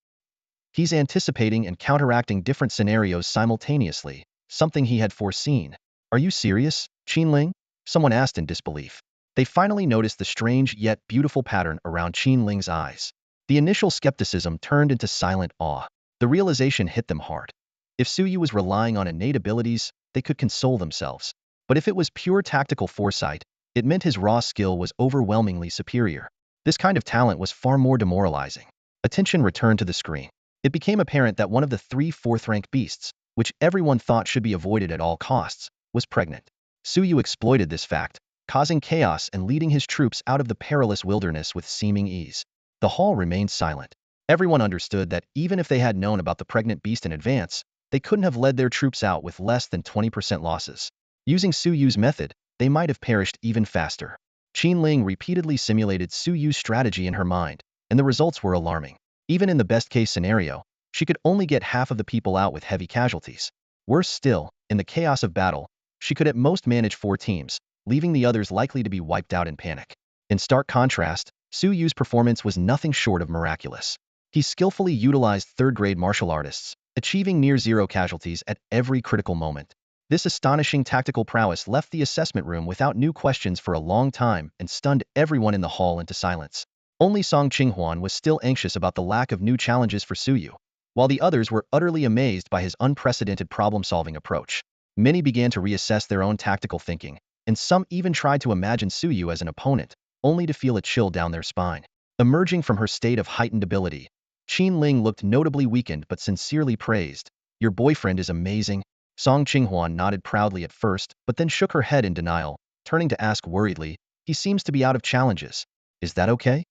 He's anticipating and counteracting different scenarios simultaneously, something he had foreseen. Are you serious, Qinling? Someone asked in disbelief. They finally noticed the strange yet beautiful pattern around Qinling's eyes. The initial skepticism turned into silent awe. The realization hit them hard. If Su Yu was relying on innate abilities, they could console themselves. But if it was pure tactical foresight, it meant his raw skill was overwhelmingly superior. This kind of talent was far more demoralizing. Attention returned to the screen. It became apparent that one of the three fourth-rank beasts, which everyone thought should be avoided at all costs, was pregnant. Suyu exploited this fact, causing chaos and leading his troops out of the perilous wilderness with seeming ease. The hall remained silent. Everyone understood that even if they had known about the pregnant beast in advance, they couldn't have led their troops out with less than 20% losses. Using Suyu's method, they might have perished even faster. Qinling repeatedly simulated Suyu's strategy in her mind, and the results were alarming. Even in the best-case scenario, she could only get half of the people out with heavy casualties. Worse still, in the chaos of battle, she could at most manage 4 teams, leaving the others likely to be wiped out in panic. In stark contrast, Suyu's performance was nothing short of miraculous. He skillfully utilized third-grade martial artists, achieving near-zero casualties at every critical moment. This astonishing tactical prowess left the assessment room without new questions for a long time and stunned everyone in the hall into silence. Only Song Qinghuan was still anxious about the lack of new challenges for Suyu, while the others were utterly amazed by his unprecedented problem-solving approach. Many began to reassess their own tactical thinking, and some even tried to imagine Suyu as an opponent, only to feel a chill down their spine. Emerging from her state of heightened ability, Qinling looked notably weakened but sincerely praised. "Your boyfriend is amazing." Song Qinghuan nodded proudly at first, but then shook her head in denial, turning to ask worriedly, "He seems to be out of challenges. Is that okay?"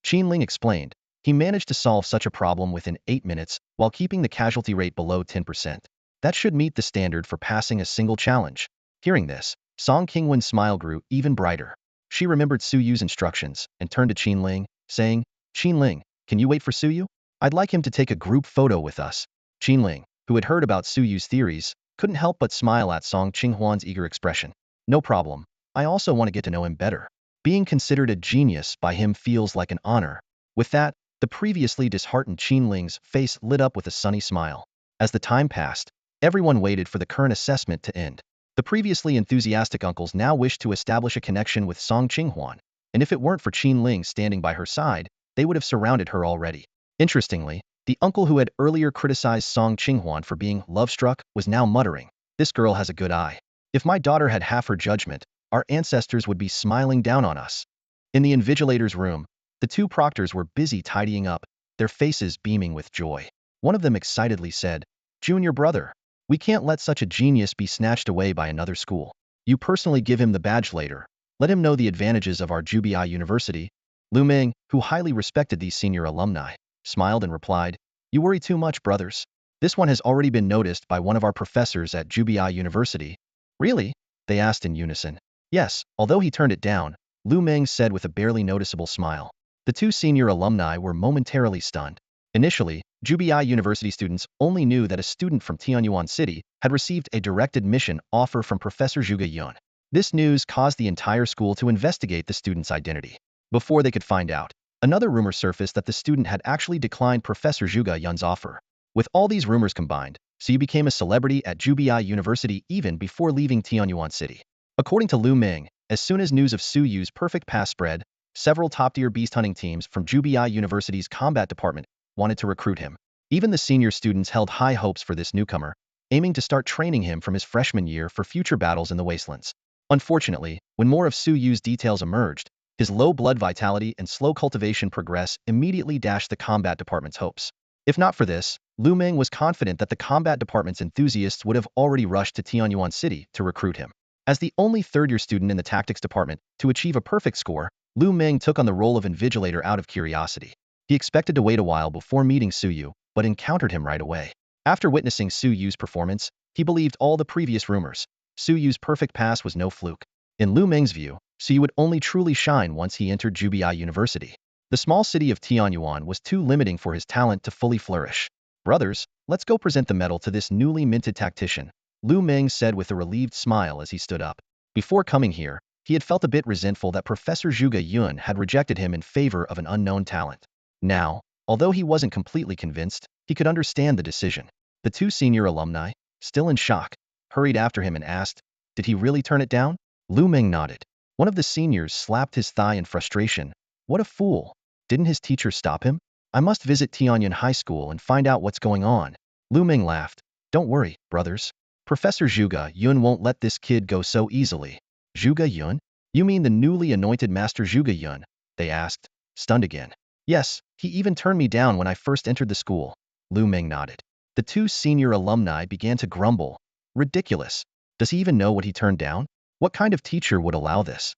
Qinling explained. He managed to solve such a problem within 8 minutes, while keeping the casualty rate below 10%. That should meet the standard for passing a single challenge. Hearing this, Song Qingwen's smile grew even brighter. She remembered Suyu's instructions and turned to Qinling, saying, "Qinling, can you wait for Suyu? I'd like him to take a group photo with us." Qinling, who had heard about Suyu's theories, couldn't help but smile at Song Qinghuan's eager expression. "No problem. I also want to get to know him better. Being considered a genius by him feels like an honor." With that, the previously disheartened Qinling's face lit up with a sunny smile. As the time passed, everyone waited for the current assessment to end. The previously enthusiastic uncles now wished to establish a connection with Song Qinghuan, and if it weren't for Qinling standing by her side, they would have surrounded her already. Interestingly, the uncle who had earlier criticized Song Qinghuan for being love-struck was now muttering, "This girl has a good eye. If my daughter had half her judgment, our ancestors would be smiling down on us." In the invigilator's room, the 2 proctors were busy tidying up, their faces beaming with joy. One of them excitedly said, "Junior brother, we can't let such a genius be snatched away by another school. You personally give him the badge later. Let him know the advantages of our Jubi University." Lu Ming, who highly respected these senior alumni, smiled and replied, "You worry too much, brothers. This one has already been noticed by one of our professors at Jubi University." "Really?" they asked in unison. "Yes," although he turned it down, Lu Ming said with a barely noticeable smile. The 2 senior alumni were momentarily stunned. Initially, Jubi University students only knew that a student from Tianyuan City had received a direct admission offer from Professor Zhuge Yun. This news caused the entire school to investigate the student's identity. Before they could find out, another rumor surfaced that the student had actually declined Professor Zhuge Yun's offer. With all these rumors combined, Suyu became a celebrity at Jubi University even before leaving Tianyuan City. According to Lu Ming, as soon as news of Suyu's perfect pass spread, several top-tier beast hunting teams from Jubi University's combat department wanted to recruit him. Even the senior students held high hopes for this newcomer, aiming to start training him from his freshman year for future battles in the wastelands. Unfortunately, when more of Suyu's details emerged, his low blood vitality and slow cultivation progress immediately dashed the combat department's hopes. If not for this, Lu Ming was confident that the combat department's enthusiasts would have already rushed to Tianyuan City to recruit him. As the only third-year student in the tactics department to achieve a perfect score, Lu Ming took on the role of invigilator out of curiosity. He expected to wait a while before meeting Suyu, but encountered him right away. After witnessing Suyu's performance, he believed all the previous rumors. Suyu's perfect pass was no fluke. In Lu Ming's view, Suyu would only truly shine once he entered Jubi University. The small city of Tianyuan was too limiting for his talent to fully flourish. "Brothers, let's go present the medal to this newly minted tactician," Lu Ming said with a relieved smile as he stood up. Before coming here, he had felt a bit resentful that Professor Zhuge Yun had rejected him in favor of an unknown talent. Now, although he wasn't completely convinced, he could understand the decision. The 2 senior alumni, still in shock, hurried after him and asked, "Did he really turn it down?" Lu Ming nodded. One of the seniors slapped his thigh in frustration. "What a fool. Didn't his teacher stop him? I must visit Tianyuan High School and find out what's going on." Lu Ming laughed. "Don't worry, brothers. Professor Zhuge Yun won't let this kid go so easily." "Zhuge Yun? You mean the newly anointed Master Zhuge Yun?" they asked. stunned again. Yes, he even turned me down when I first entered the school. Lu Meng nodded. The two senior alumni began to grumble. Ridiculous. Does he even know what he turned down? What kind of teacher would allow this?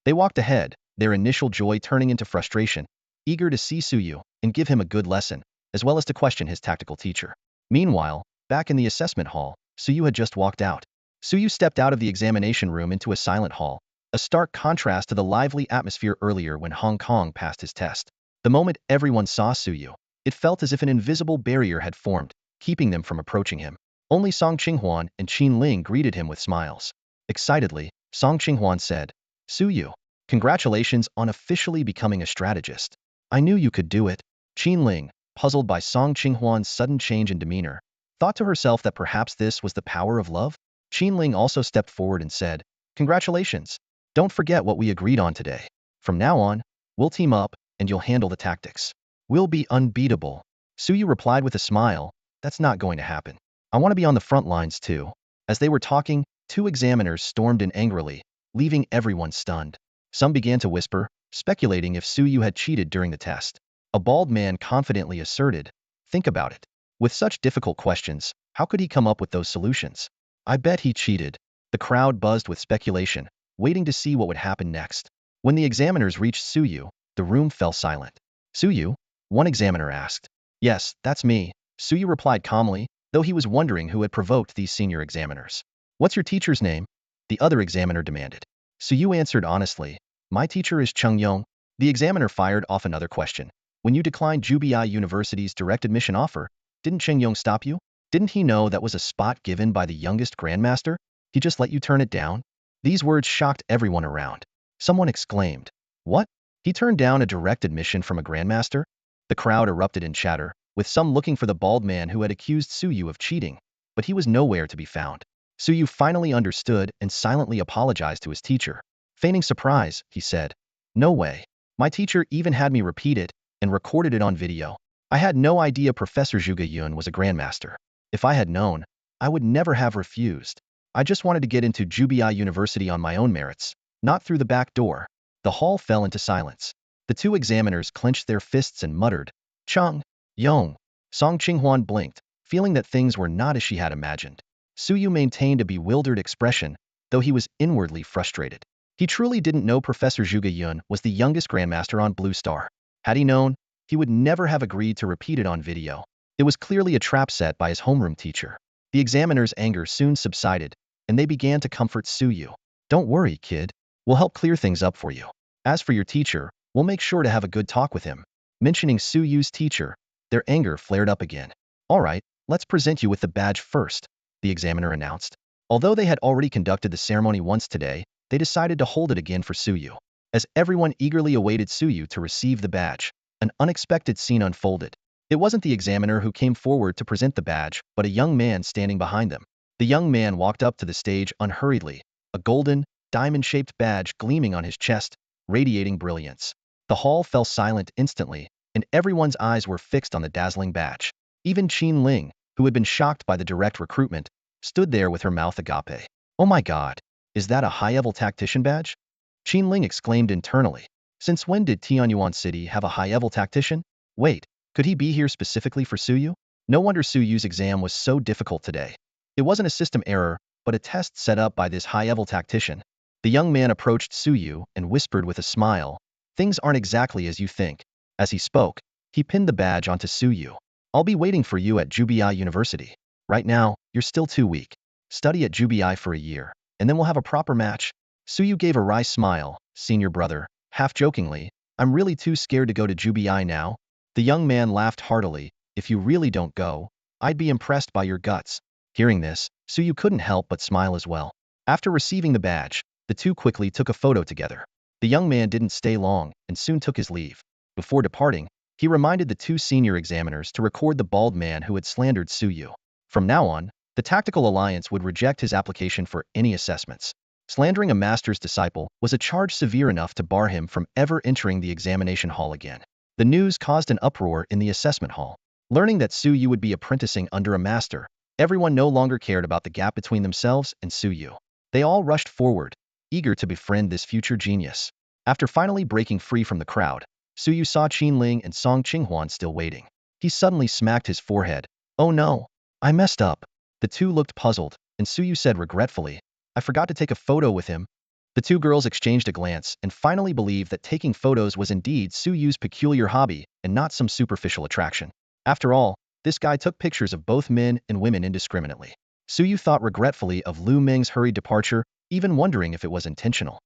They walked ahead, their initial joy turning into frustration, eager to see Suyu and give him a good lesson, as well as to question his tactical teacher. Meanwhile, back in the assessment hall, Suyu had just walked out. Suyu stepped out of the examination room into a silent hall, a stark contrast to the lively atmosphere earlier when Hong Kong passed his test. The moment everyone saw Suyu, it felt as if an invisible barrier had formed, keeping them from approaching him. Only Song Qinghuan and Qin Ling greeted him with smiles. Excitedly, Song Qinghuan said, Suyu, congratulations on officially becoming a strategist. I knew you could do it. Qin Ling, puzzled by Song Qinghuan's sudden change in demeanor, thought to herself that perhaps this was the power of love. Qin Ling also stepped forward and said, Congratulations. Don't forget what we agreed on today. From now on, we'll team up, and you'll handle the tactics. We'll be unbeatable. Suyu replied with a smile, That's not going to happen. I want to be on the front lines too. As they were talking, two examiners stormed in angrily, leaving everyone stunned. Some began to whisper, speculating if Suyu had cheated during the test. A bald man confidently asserted, Think about it. With such difficult questions, how could he come up with those solutions? I bet he cheated. The crowd buzzed with speculation, waiting to see what would happen next. When the examiners reached Suyu, the room fell silent. Suyu? One examiner asked. Yes, that's me. Suyu replied calmly, though he was wondering who had provoked these senior examiners. What's your teacher's name? The other examiner demanded. Suyu answered honestly, My teacher is Cheng Yong. The examiner fired off another question. When you declined Jubi University's direct admission offer, didn't Cheng Yong stop you? Didn't he know that was a spot given by the youngest grandmaster? He just let you turn it down? These words shocked everyone around. Someone exclaimed, What? He turned down a direct admission from a grandmaster? The crowd erupted in chatter, with some looking for the bald man who had accused Suyu of cheating, but he was nowhere to be found. Suyu finally understood and silently apologized to his teacher. Feigning surprise, he said, No way. My teacher even had me repeat it and recorded it on video. I had no idea Professor Zhuge Yun was a grandmaster. If I had known, I would never have refused. I just wanted to get into Jubi University on my own merits, not through the back door. The hall fell into silence. The two examiners clenched their fists and muttered, Cheng Yong. Song Qinghuan blinked, feeling that things were not as she had imagined. Suyu maintained a bewildered expression, though he was inwardly frustrated. He truly didn't know Professor Zhuge Yun was the youngest grandmaster on Blue Star. Had he known, he would never have agreed to repeat it on video. It was clearly a trap set by his homeroom teacher. The examiner's anger soon subsided, and they began to comfort Suyu. Don't worry, kid. We'll help clear things up for you. As for your teacher, we'll make sure to have a good talk with him. Mentioning Suyu's teacher, their anger flared up again. All right, let's present you with the badge first, the examiner announced. Although they had already conducted the ceremony once today, they decided to hold it again for Suyu. As everyone eagerly awaited Suyu to receive the badge, an unexpected scene unfolded. It wasn't the examiner who came forward to present the badge, but a young man standing behind them. The young man walked up to the stage unhurriedly, a golden, diamond-shaped badge gleaming on his chest, radiating brilliance. The hall fell silent instantly, and everyone's eyes were fixed on the dazzling badge. Even Qin Ling, who had been shocked by the direct recruitment, stood there with her mouth agape. Oh my god, is that a high-level tactician badge? Qin Ling exclaimed internally. Since when did Tianyuan City have a high-level tactician? Wait, could he be here specifically for Suyu? No wonder Suyu's exam was so difficult today. It wasn't a system error, but a test set up by this high-level tactician. The young man approached Suyu and whispered with a smile, Things aren't exactly as you think. As he spoke, he pinned the badge onto Suyu. I'll be waiting for you at Jubi University. Right now, you're still too weak. Study at Jubi for a year, and then we'll have a proper match. Suyu gave a wry smile, Senior brother, half jokingly, I'm really too scared to go to Jubi now. The young man laughed heartily, If you really don't go, I'd be impressed by your guts. Hearing this, Suyu couldn't help but smile as well. After receiving the badge, the two quickly took a photo together. The young man didn't stay long and soon took his leave. Before departing, he reminded the two senior examiners to record the bald man who had slandered Suyu. From now on, the Tactical Alliance would reject his application for any assessments. Slandering a master's disciple was a charge severe enough to bar him from ever entering the examination hall again. The news caused an uproar in the assessment hall. Learning that Suyu would be apprenticing under a master, everyone no longer cared about the gap between themselves and Suyu. They all rushed forward, eager to befriend this future genius. After finally breaking free from the crowd, Su saw Ling and Song Qinghuan still waiting. He suddenly smacked his forehead. Oh no, I messed up. The two looked puzzled, and Su said regretfully, I forgot to take a photo with him. The two girls exchanged a glance and finally believed that taking photos was indeed Su's peculiar hobby and not some superficial attraction. After all, this guy took pictures of both men and women indiscriminately. Su thought regretfully of Lu Ming's hurried departure, even wondering if it was intentional.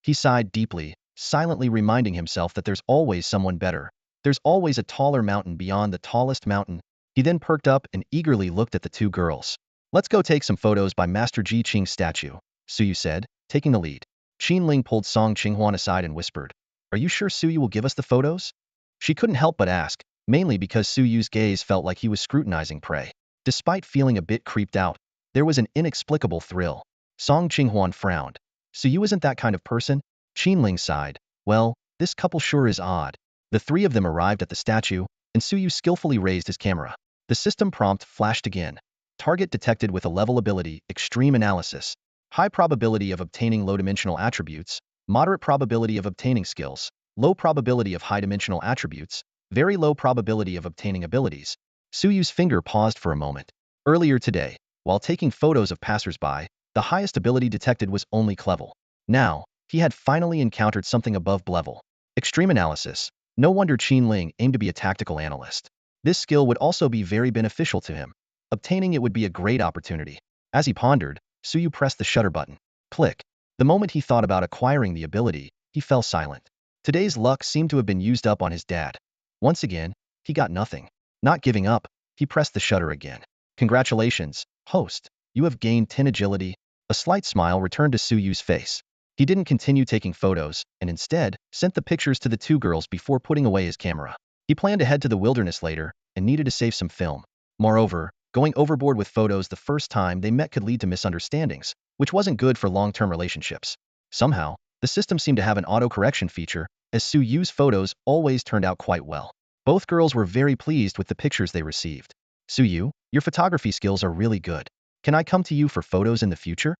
He sighed deeply, silently reminding himself that there's always someone better. There's always a taller mountain beyond the tallest mountain. He then perked up and eagerly looked at the two girls. Let's go take some photos by Master Ji Qing's statue, Su said, taking the lead. Ling pulled Song Qinghuan aside and whispered, Are you sure Su will give us the photos? She couldn't help but ask, mainly because Su's gaze felt like he was scrutinizing prey. Despite feeling a bit creeped out, there was an inexplicable thrill. Song Qinghuan frowned. Su isn't that kind of person? Ling sighed. Well, this couple sure is odd. The three of them arrived at the statue, and Su skillfully raised his camera. The system prompt flashed again. Target detected with a level ability, extreme analysis. High probability of obtaining low-dimensional attributes, moderate probability of obtaining skills, low probability of high-dimensional attributes, very low probability of obtaining abilities. Su's finger paused for a moment. Earlier today, while taking photos of passersby, the highest ability detected was only clevel. Now, he had finally encountered something above level. Extreme analysis. No wonder Ling aimed to be a tactical analyst. This skill would also be very beneficial to him. Obtaining it would be a great opportunity. As he pondered, Su pressed the shutter button. Click. The moment he thought about acquiring the ability, he fell silent. Today's luck seemed to have been used up on his dad. Once again, he got nothing. Not giving up, he pressed the shutter again. Congratulations, host. You have gained 10 agility. A slight smile returned to Su's face. He didn't continue taking photos, and instead, sent the pictures to the two girls before putting away his camera. He planned to head to the wilderness later, and needed to save some film. Moreover, going overboard with photos the first time they met could lead to misunderstandings, which wasn't good for long-term relationships. Somehow, the system seemed to have an auto-correction feature, as Su's photos always turned out quite well. Both girls were very pleased with the pictures they received. Su, your photography skills are really good. Can I come to you for photos in the future?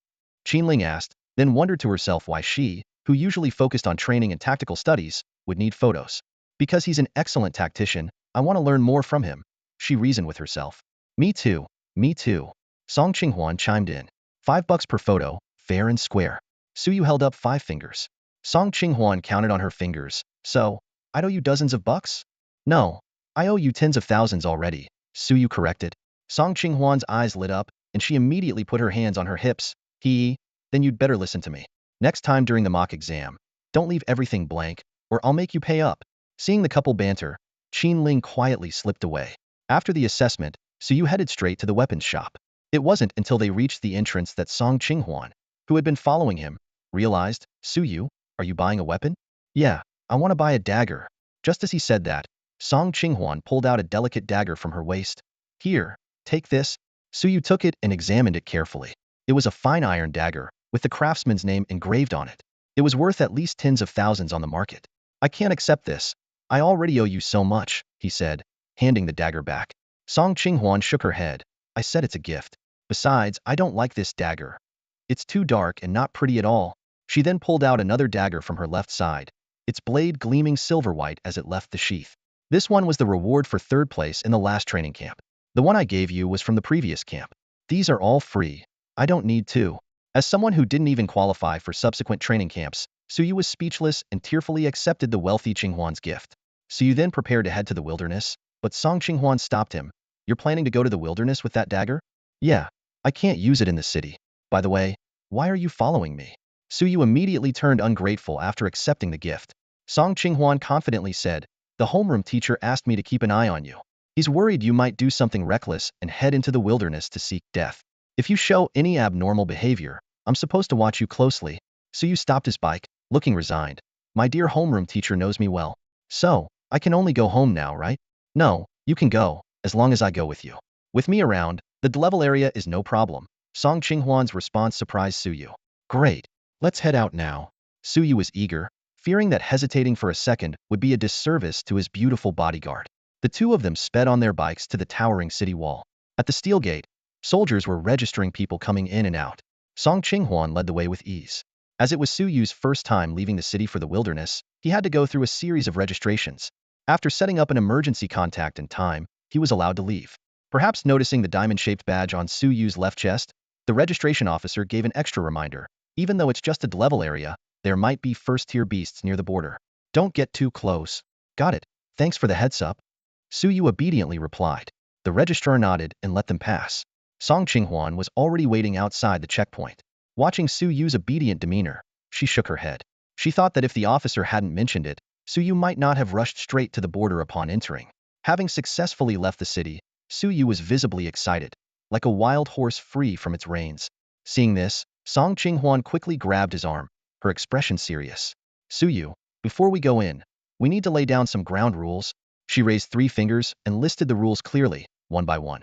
Ling asked, then wondered to herself why she, who usually focused on training and tactical studies, would need photos. Because he's an excellent tactician, I want to learn more from him, she reasoned with herself. Me too, me too. Song Qinghuan chimed in. $5 per photo, fair and square. Su held up 5 fingers. Song Qinghuan counted on her fingers. So, I owe you dozens of bucks? No, I owe you tens of thousands already, Su corrected. Song Qinghuan's eyes lit up, and she immediately put her hands on her hips. Then you'd better listen to me. Next time during the mock exam, don't leave everything blank, or I'll make you pay up. Seeing the couple banter, Ling quietly slipped away. After the assessment, Su headed straight to the weapons shop. It wasn't until they reached the entrance that Song Qinghuan, who had been following him, realized, Su, are you buying a weapon? Yeah, I want to buy a dagger. Just as he said that, Song Qinghuan pulled out a delicate dagger from her waist. Here, take this. Su took it and examined it carefully. It was a fine iron dagger, with the craftsman's name engraved on it. It was worth at least tens of thousands on the market. I can't accept this. I already owe you so much, he said, handing the dagger back. Song Qinghuan shook her head. I said it's a gift. Besides, I don't like this dagger. It's too dark and not pretty at all. She then pulled out another dagger from her left side, its blade gleaming silver white as it left the sheath. This one was the reward for 3rd place in the last training camp. The one I gave you was from the previous camp. These are all free. I don't need to. As someone who didn't even qualify for subsequent training camps, Su was speechless and tearfully accepted the wealthy Qinghuan's gift. Su then prepared to head to the wilderness, but Song Qinghuan stopped him. You're planning to go to the wilderness with that dagger? Yeah, I can't use it in the city. By the way, why are you following me? Su immediately turned ungrateful after accepting the gift. Song Qinghuan confidently said, the homeroom teacher asked me to keep an eye on you. He's worried you might do something reckless and head into the wilderness to seek death. If you show any abnormal behavior, I'm supposed to watch you closely. Su stopped his bike, looking resigned. My dear homeroom teacher knows me well. So, I can only go home now, right? No, you can go, as long as I go with you. With me around, the level area is no problem. Song Qinghuan's response surprised Su. Great. Let's head out now. Su was eager, fearing that hesitating for a second would be a disservice to his beautiful bodyguard. The two of them sped on their bikes to the towering city wall. At the steel gate, soldiers were registering people coming in and out. Song Qinghuan led the way with ease. As it was Su's first time leaving the city for the wilderness, he had to go through a series of registrations. After setting up an emergency contact in time, he was allowed to leave. Perhaps noticing the diamond-shaped badge on Su Yu's left chest, the registration officer gave an extra reminder. Even though it's just a level area, there might be first-tier beasts near the border. Don't get too close. Got it. Thanks for the heads-up. Su Yu obediently replied. The registrar nodded and let them pass. Song Qinghuan was already waiting outside the checkpoint. Watching Su Yu's obedient demeanor, she shook her head. She thought that if the officer hadn't mentioned it, Su Yu might not have rushed straight to the border upon entering. Having successfully left the city, Su Yu was visibly excited, like a wild horse free from its reins. Seeing this, Song Qinghuan quickly grabbed his arm, her expression serious. Su Yu, before we go in, we need to lay down some ground rules. She raised 3 fingers and listed the rules clearly, one by one.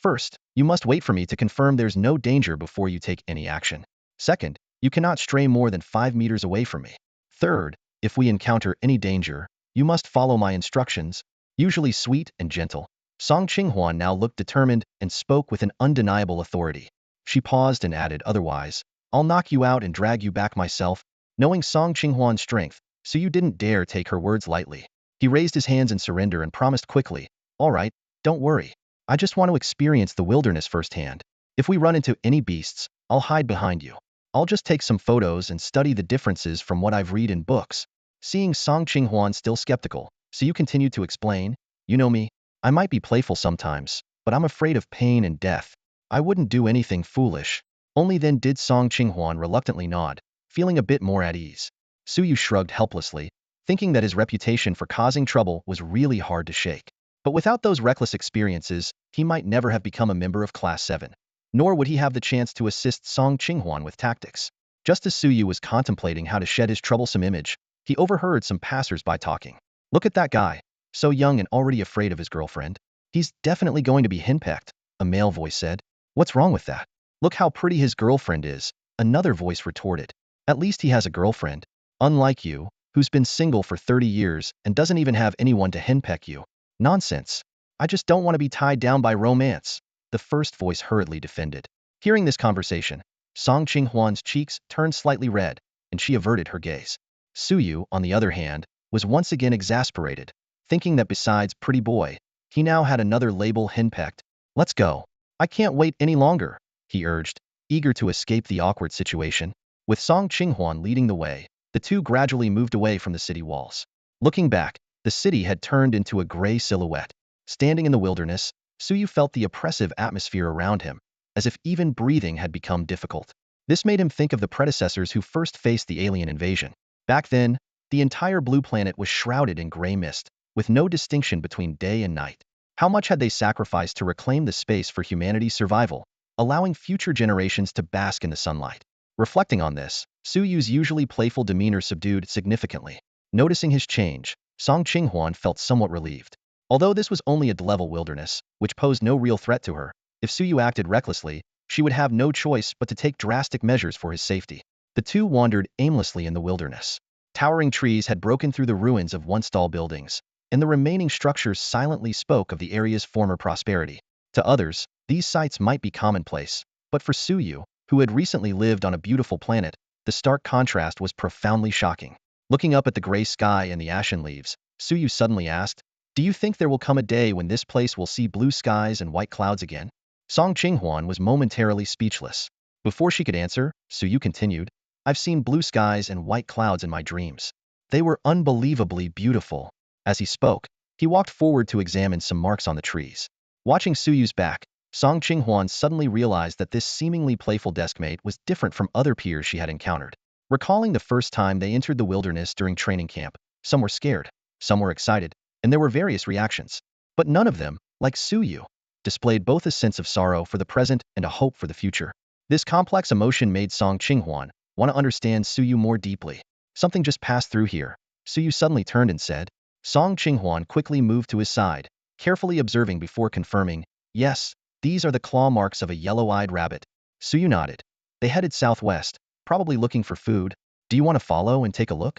First, you must wait for me to confirm there's no danger before you take any action. Second, you cannot stray more than 5 meters away from me. Third, if we encounter any danger, you must follow my instructions, usually sweet and gentle. Song Qinghuan now looked determined and spoke with an undeniable authority. She paused and added, otherwise, I'll knock you out and drag you back myself. Knowing Song Qinghuan's strength, Su Yu didn't dare take her words lightly. He raised his hands in surrender and promised quickly, all right, don't worry. I just want to experience the wilderness firsthand. If we run into any beasts, I'll hide behind you. I'll just take some photos and study the differences from what I've read in books. Seeing Song Qinghuan still skeptical, Su Yu continued to explain, you know me, I might be playful sometimes, but I'm afraid of pain and death. I wouldn't do anything foolish. Only then did Song Qinghuan reluctantly nod, feeling a bit more at ease. Su Yu shrugged helplessly, thinking that his reputation for causing trouble was really hard to shake. But without those reckless experiences, he might never have become a member of Class 7. Nor would he have the chance to assist Song Qinghuan with tactics. Just as Su Yu was contemplating how to shed his troublesome image, he overheard some passers-by talking. Look at that guy, so young and already afraid of his girlfriend. He's definitely going to be henpecked, a male voice said. What's wrong with that? Look how pretty his girlfriend is, another voice retorted. At least he has a girlfriend, unlike you, who's been single for 30 years and doesn't even have anyone to henpeck you. Nonsense. I just don't want to be tied down by romance, the first voice hurriedly defended. Hearing this conversation, Song Qinghuan's cheeks turned slightly red, and she averted her gaze. Su Yu, on the other hand, was once again exasperated, thinking that besides pretty boy, he now had another label henpecked. Let's go. I can't wait any longer, he urged, eager to escape the awkward situation. With Song Qinghuan leading the way, the two gradually moved away from the city walls. Looking back, the city had turned into a gray silhouette. Standing in the wilderness, Su Yu felt the oppressive atmosphere around him, as if even breathing had become difficult. This made him think of the predecessors who first faced the alien invasion. Back then, the entire blue planet was shrouded in gray mist, with no distinction between day and night. How much had they sacrificed to reclaim the space for humanity's survival, allowing future generations to bask in the sunlight? Reflecting on this, Su Yu's usually playful demeanor subdued significantly. Noticing his change, Song Qinghuan felt somewhat relieved. Although this was only a level wilderness, which posed no real threat to her, if Su Yu acted recklessly, she would have no choice but to take drastic measures for his safety. The two wandered aimlessly in the wilderness. Towering trees had broken through the ruins of once tall buildings, and the remaining structures silently spoke of the area's former prosperity. To others, these sights might be commonplace, but for Su Yu, who had recently lived on a beautiful planet, the stark contrast was profoundly shocking. Looking up at the gray sky and the ashen leaves, Su Yu suddenly asked, do you think there will come a day when this place will see blue skies and white clouds again? Song Qinghuan was momentarily speechless. Before she could answer, Su Yu continued, I've seen blue skies and white clouds in my dreams. They were unbelievably beautiful. As he spoke, he walked forward to examine some marks on the trees. Watching Su Yu's back, Song Qinghuan suddenly realized that this seemingly playful deskmate was different from other peers she had encountered. Recalling the first time they entered the wilderness during training camp, some were scared, some were excited, and there were various reactions. But none of them, like Su Yu, displayed both a sense of sorrow for the present and a hope for the future. This complex emotion made Song Qinghuan want to understand Su Yu more deeply. Something just passed through here. Su Yu suddenly turned and said. Song Qinghuan quickly moved to his side, carefully observing before confirming, yes, these are the claw marks of a yellow-eyed rabbit. Su Yu nodded. They headed southwest, probably looking for food. Do you want to follow and take a look?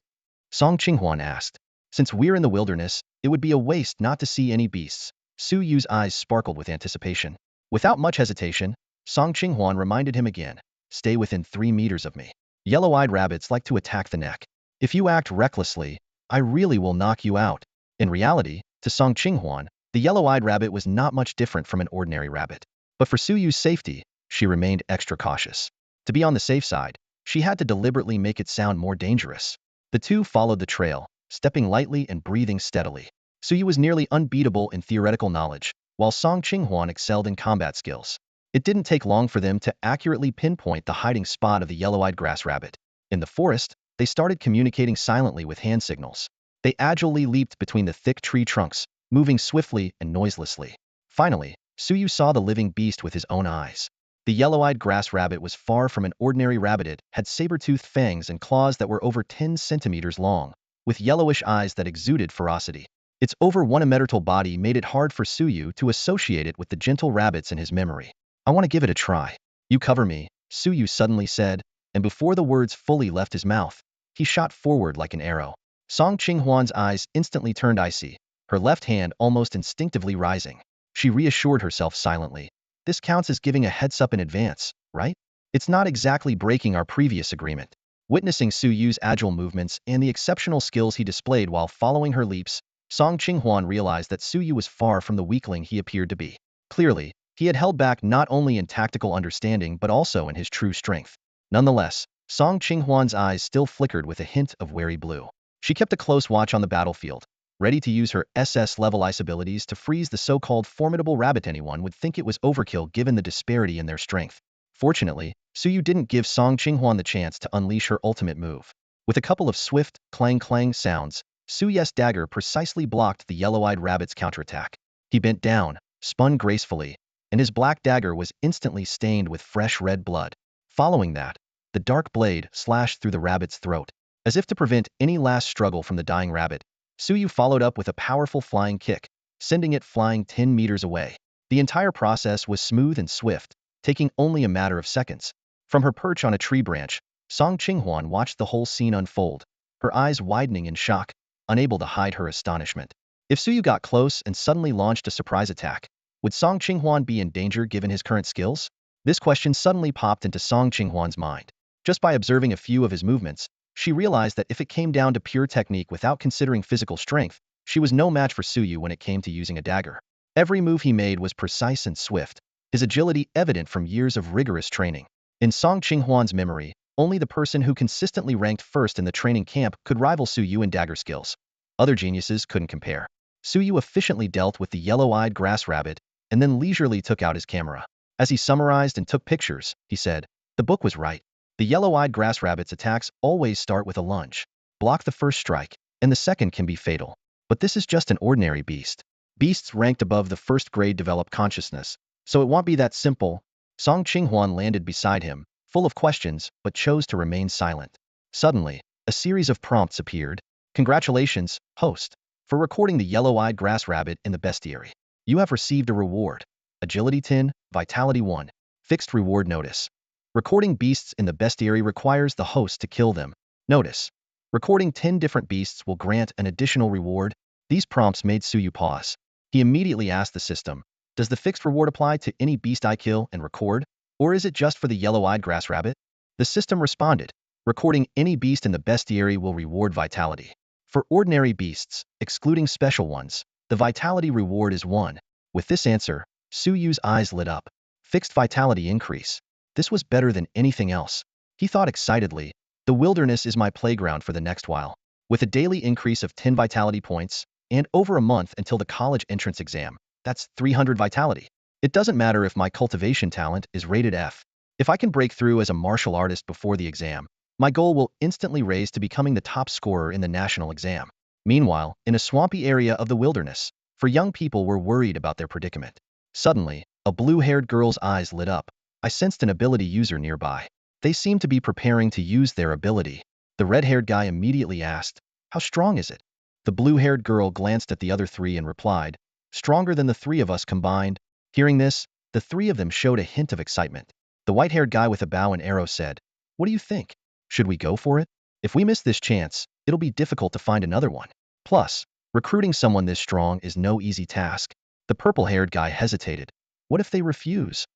Song Qinghuan asked. Since we're in the wilderness, it would be a waste not to see any beasts. Su Yu's eyes sparkled with anticipation. Without much hesitation, Song Qinghuan reminded him again, stay within 3 meters of me. Yellow-eyed rabbits like to attack the neck. If you act recklessly, I really will knock you out. In reality, to Song Qinghuan, the yellow-eyed rabbit was not much different from an ordinary rabbit. But for Su Yu's safety, she remained extra cautious. To be on the safe side, she had to deliberately make it sound more dangerous. The two followed the trail, stepping lightly and breathing steadily. Su Yu was nearly unbeatable in theoretical knowledge, while Song Qinghuan excelled in combat skills. It didn't take long for them to accurately pinpoint the hiding spot of the yellow-eyed grass rabbit. In the forest, they started communicating silently with hand signals. They agilely leaped between the thick tree trunks, moving swiftly and noiselessly. Finally, Su Yu saw the living beast with his own eyes. The yellow-eyed grass rabbit was far from an ordinary rabbit. It had saber-toothed fangs and claws that were over 10 centimeters long, with yellowish eyes that exuded ferocity. Its over 1-meter body made it hard for Su Yu to associate it with the gentle rabbits in his memory. I want to give it a try. You cover me, Su Yu suddenly said, and before the words fully left his mouth, he shot forward like an arrow. Song Qinghuan's eyes instantly turned icy, her left hand almost instinctively rising. She reassured herself silently. This counts as giving a heads-up in advance, right? It's not exactly breaking our previous agreement. Witnessing Su Yu's agile movements and the exceptional skills he displayed while following her leaps, Song Qinghuan realized that Su Yu was far from the weakling he appeared to be. Clearly, he had held back not only in tactical understanding but also in his true strength. Nonetheless, Song Qinghuan's eyes still flickered with a hint of wary blue. She kept a close watch on the battlefield, ready to use her SS-level ice abilities to freeze the so-called formidable rabbit. Anyone would think it was overkill given the disparity in their strength. Fortunately, Su Yu didn't give Song Qinghuan the chance to unleash her ultimate move. With a couple of swift, clang-clang sounds, Su Yu's dagger precisely blocked the yellow-eyed rabbit's counterattack. He bent down, spun gracefully, and his black dagger was instantly stained with fresh red blood. Following that, the dark blade slashed through the rabbit's throat. As if to prevent any last struggle from the dying rabbit, Su Yu followed up with a powerful flying kick, sending it flying 10 meters away. The entire process was smooth and swift, taking only a matter of seconds. From her perch on a tree branch, Song Qinghuan watched the whole scene unfold, her eyes widening in shock, unable to hide her astonishment. If Su Yu got close and suddenly launched a surprise attack, would Song Qinghuan be in danger given his current skills? This question suddenly popped into Song Qinghuan's mind. Just by observing a few of his movements, she realized that if it came down to pure technique without considering physical strength, she was no match for Su Yu when it came to using a dagger. Every move he made was precise and swift, his agility evident from years of rigorous training. In Song Qinghuan's memory, only the person who consistently ranked first in the training camp could rival Su Yu in dagger skills. Other geniuses couldn't compare. Su Yu efficiently dealt with the yellow-eyed grass rabbit and then leisurely took out his camera. As he summarized and took pictures, he said, "The book was right. The yellow-eyed grass rabbit's attacks always start with a lunge. Block the first strike, and the second can be fatal. But this is just an ordinary beast. Beasts ranked above the first grade develop consciousness, so it won't be that simple." Song Qinghuan landed beside him, full of questions, but chose to remain silent. Suddenly, a series of prompts appeared. "Congratulations, host, for recording the yellow-eyed grass rabbit in the bestiary. You have received a reward. Agility 10, Vitality 1. Fixed reward notice. Recording beasts in the bestiary requires the host to kill them. Notice. Recording 10 different beasts will grant an additional reward." These prompts made Su Yu pause. He immediately asked the system, "Does the fixed reward apply to any beast I kill and record, or is it just for the yellow-eyed grass rabbit?" The system responded, "Recording any beast in the bestiary will reward vitality. For ordinary beasts, excluding special ones, the vitality reward is 1. With this answer, Su Yu's eyes lit up. Fixed vitality increase. This was better than anything else. He thought excitedly, "The wilderness is my playground for the next while." With a daily increase of 10 vitality points, and over a month until the college entrance exam, that's 300 vitality. It doesn't matter if my cultivation talent is rated F. If I can break through as a martial artist before the exam, my goal will instantly raise to becoming the top scorer in the national exam. Meanwhile, in a swampy area of the wilderness, for young people were worried about their predicament. Suddenly, a blue-haired girl's eyes lit up. I sensed an ability user nearby. They seemed to be preparing to use their ability. The red-haired guy immediately asked, "How strong is it?" The blue-haired girl glanced at the other three and replied, "Stronger than the three of us combined." Hearing this, the three of them showed a hint of excitement. The white-haired guy with a bow and arrow said, "What do you think? Should we go for it? If we miss this chance, it'll be difficult to find another one. Plus, recruiting someone this strong is no easy task." The purple-haired guy hesitated. "What if they refuse?"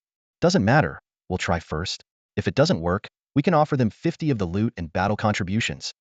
"Doesn't matter. We'll try first. If it doesn't work, we can offer them 50 of the loot and battle contributions."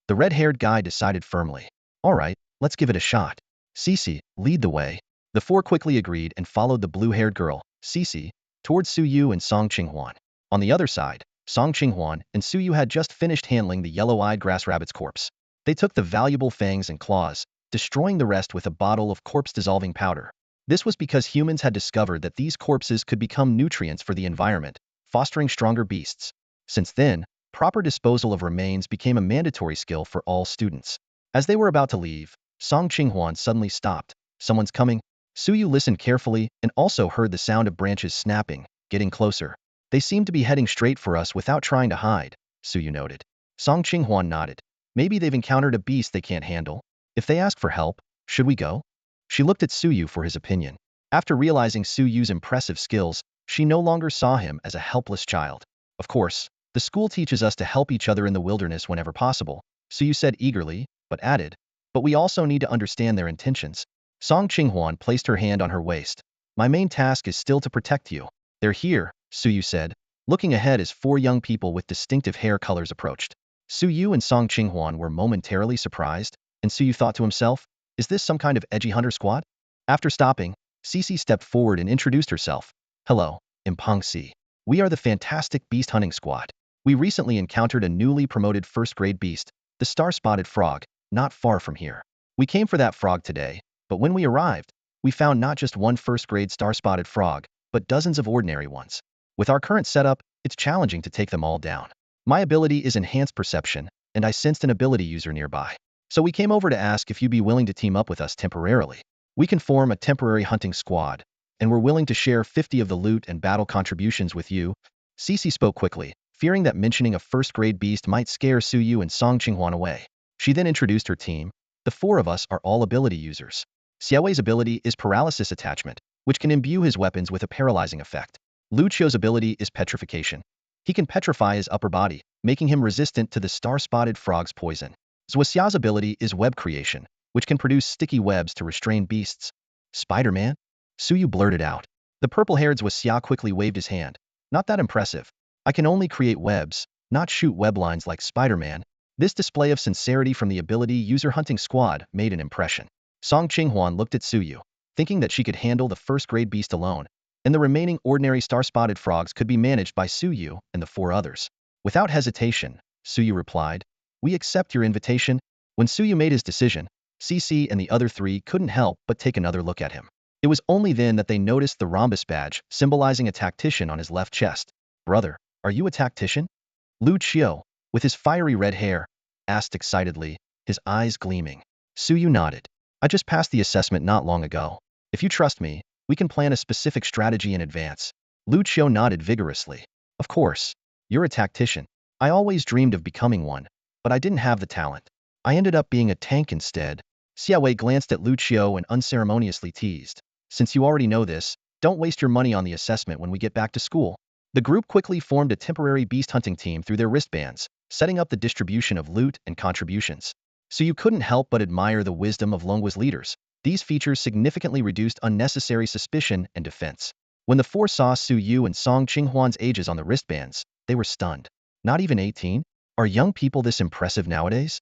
The red-haired guy decided firmly. All right, let's give it a shot. Cece, lead the way. The four quickly agreed and followed the blue-haired girl, Cece, towards Su Yu and Song Qinghuan. On the other side, Song Qinghuan and Su Yu had just finished handling the yellow-eyed grass rabbit's corpse. They took the valuable fangs and claws, destroying the rest with a bottle of corpse-dissolving powder. This was because humans had discovered that these corpses could become nutrients for the environment, fostering stronger beasts. Since then, proper disposal of remains became a mandatory skill for all students. As they were about to leave, Song Qinghuan suddenly stopped. Someone's coming. Su Yu listened carefully and also heard the sound of branches snapping, getting closer. They seemed to be heading straight for us without trying to hide, Su Yu noted. Song Qinghuan nodded. Maybe they've encountered a beast they can't handle. If they ask for help, should we go? She looked at Su Yu for his opinion. After realizing Su Yu's impressive skills, she no longer saw him as a helpless child. Of course, the school teaches us to help each other in the wilderness whenever possible, Su Yu said eagerly, but added, but we also need to understand their intentions. Song Qinghuan placed her hand on her waist. My main task is still to protect you. They're here, Su Yu said, looking ahead as four young people with distinctive hair colors approached. Su Yu and Song Qinghuan were momentarily surprised, and Su Yu thought to himself, is this some kind of edgy hunter squad? After stopping, Cece stepped forward and introduced herself. Hello, I'm Peng Si. We are the fantastic beast hunting squad. We recently encountered a newly promoted first-grade beast, the star-spotted frog, not far from here. We came for that frog today, but when we arrived, we found not just one first-grade star-spotted frog, but dozens of ordinary ones. With our current setup, it's challenging to take them all down. My ability is enhanced perception, and I sensed an ability user nearby. So we came over to ask if you'd be willing to team up with us temporarily. We can form a temporary hunting squad, and we're willing to share 50 of the loot and battle contributions with you. Cece spoke quickly, fearing that mentioning a first-grade beast might scare Su Yu and Song Qinghuan away. She then introduced her team. The four of us are all ability users. Xiaowei's ability is paralysis attachment, which can imbue his weapons with a paralyzing effect. Lu Qiu's ability is petrification. He can petrify his upper body, making him resistant to the star-spotted frog's poison. Zuoxia's ability is web creation, which can produce sticky webs to restrain beasts. Spider-Man? Su Yu blurted out. The purple-haired Zuoxia quickly waved his hand. Not that impressive. I can only create webs, not shoot web lines like Spider-Man. This display of sincerity from the ability user hunting squad made an impression. Song Qinghuan looked at Su Yu, thinking that she could handle the first-grade beast alone, and the remaining ordinary star-spotted frogs could be managed by Su Yu and the four others. Without hesitation, Su Yu replied, we accept your invitation. When Su Yu made his decision, Cece and the other three couldn't help but take another look at him. It was only then that they noticed the rhombus badge symbolizing a tactician on his left chest. Brother, are you a tactician? Lu Qiu, with his fiery red hair, asked excitedly, his eyes gleaming. Su Yu nodded. I just passed the assessment not long ago. If you trust me, we can plan a specific strategy in advance. Lu Qiu nodded vigorously. Of course. You're a tactician. I always dreamed of becoming one, but I didn't have the talent. I ended up being a tank instead. Xiaowei glanced at Lu Qiu and unceremoniously teased. Since you already know this, don't waste your money on the assessment when we get back to school. The group quickly formed a temporary beast hunting team through their wristbands, setting up the distribution of loot and contributions. So you couldn't help but admire the wisdom of Longwa's leaders. These features significantly reduced unnecessary suspicion and defense. When the four saw Su Yu and Song Qinghuan's ages on the wristbands, they were stunned. Not even 18? Are young people this impressive nowadays?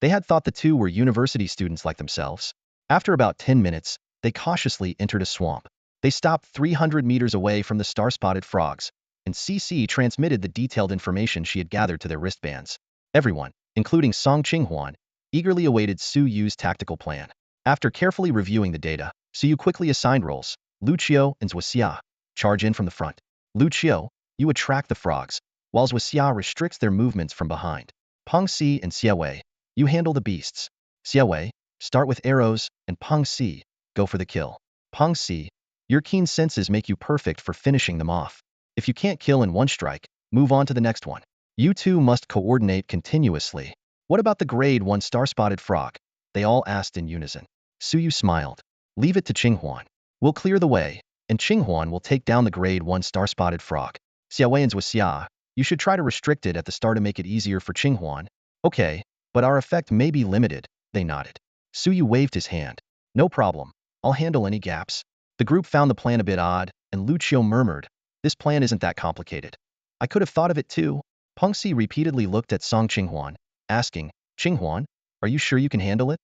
They had thought the two were university students like themselves. After about 10 minutes, they cautiously entered a swamp. They stopped 300 meters away from the star-spotted frogs, and CC transmitted the detailed information she had gathered to their wristbands. Everyone, including Song Qinghuan, eagerly awaited Su Yu's tactical plan. After carefully reviewing the data, Su Yu quickly assigned roles. Lu Qiu and Zuoxia charge in from the front. Lu Qiu, you attract the frogs, while Zuoxia restricts their movements from behind. Peng Si and Xiaowei, you handle the beasts. Xiaowei, start with arrows, and Peng Si, go for the kill. Peng Si, your keen senses make you perfect for finishing them off. If you can't kill in one strike, move on to the next one. You two must coordinate continuously. What about the grade 1 star-spotted frog? They all asked in unison. Su Yu smiled. Leave it to Qinghuan. We'll clear the way, and Qinghuan will take down the grade 1 star-spotted frog. Xiaowei and Zuoxia, you should try to restrict it at the start to make it easier for Qinghuan. Okay, but our effect may be limited, they nodded. Su Yu waved his hand. No problem. I'll handle any gaps. The group found the plan a bit odd, and Lu Qiu murmured, this plan isn't that complicated. I could have thought of it too. Peng Si repeatedly looked at Song Qinghuan, asking, Qinghuan, are you sure you can handle it?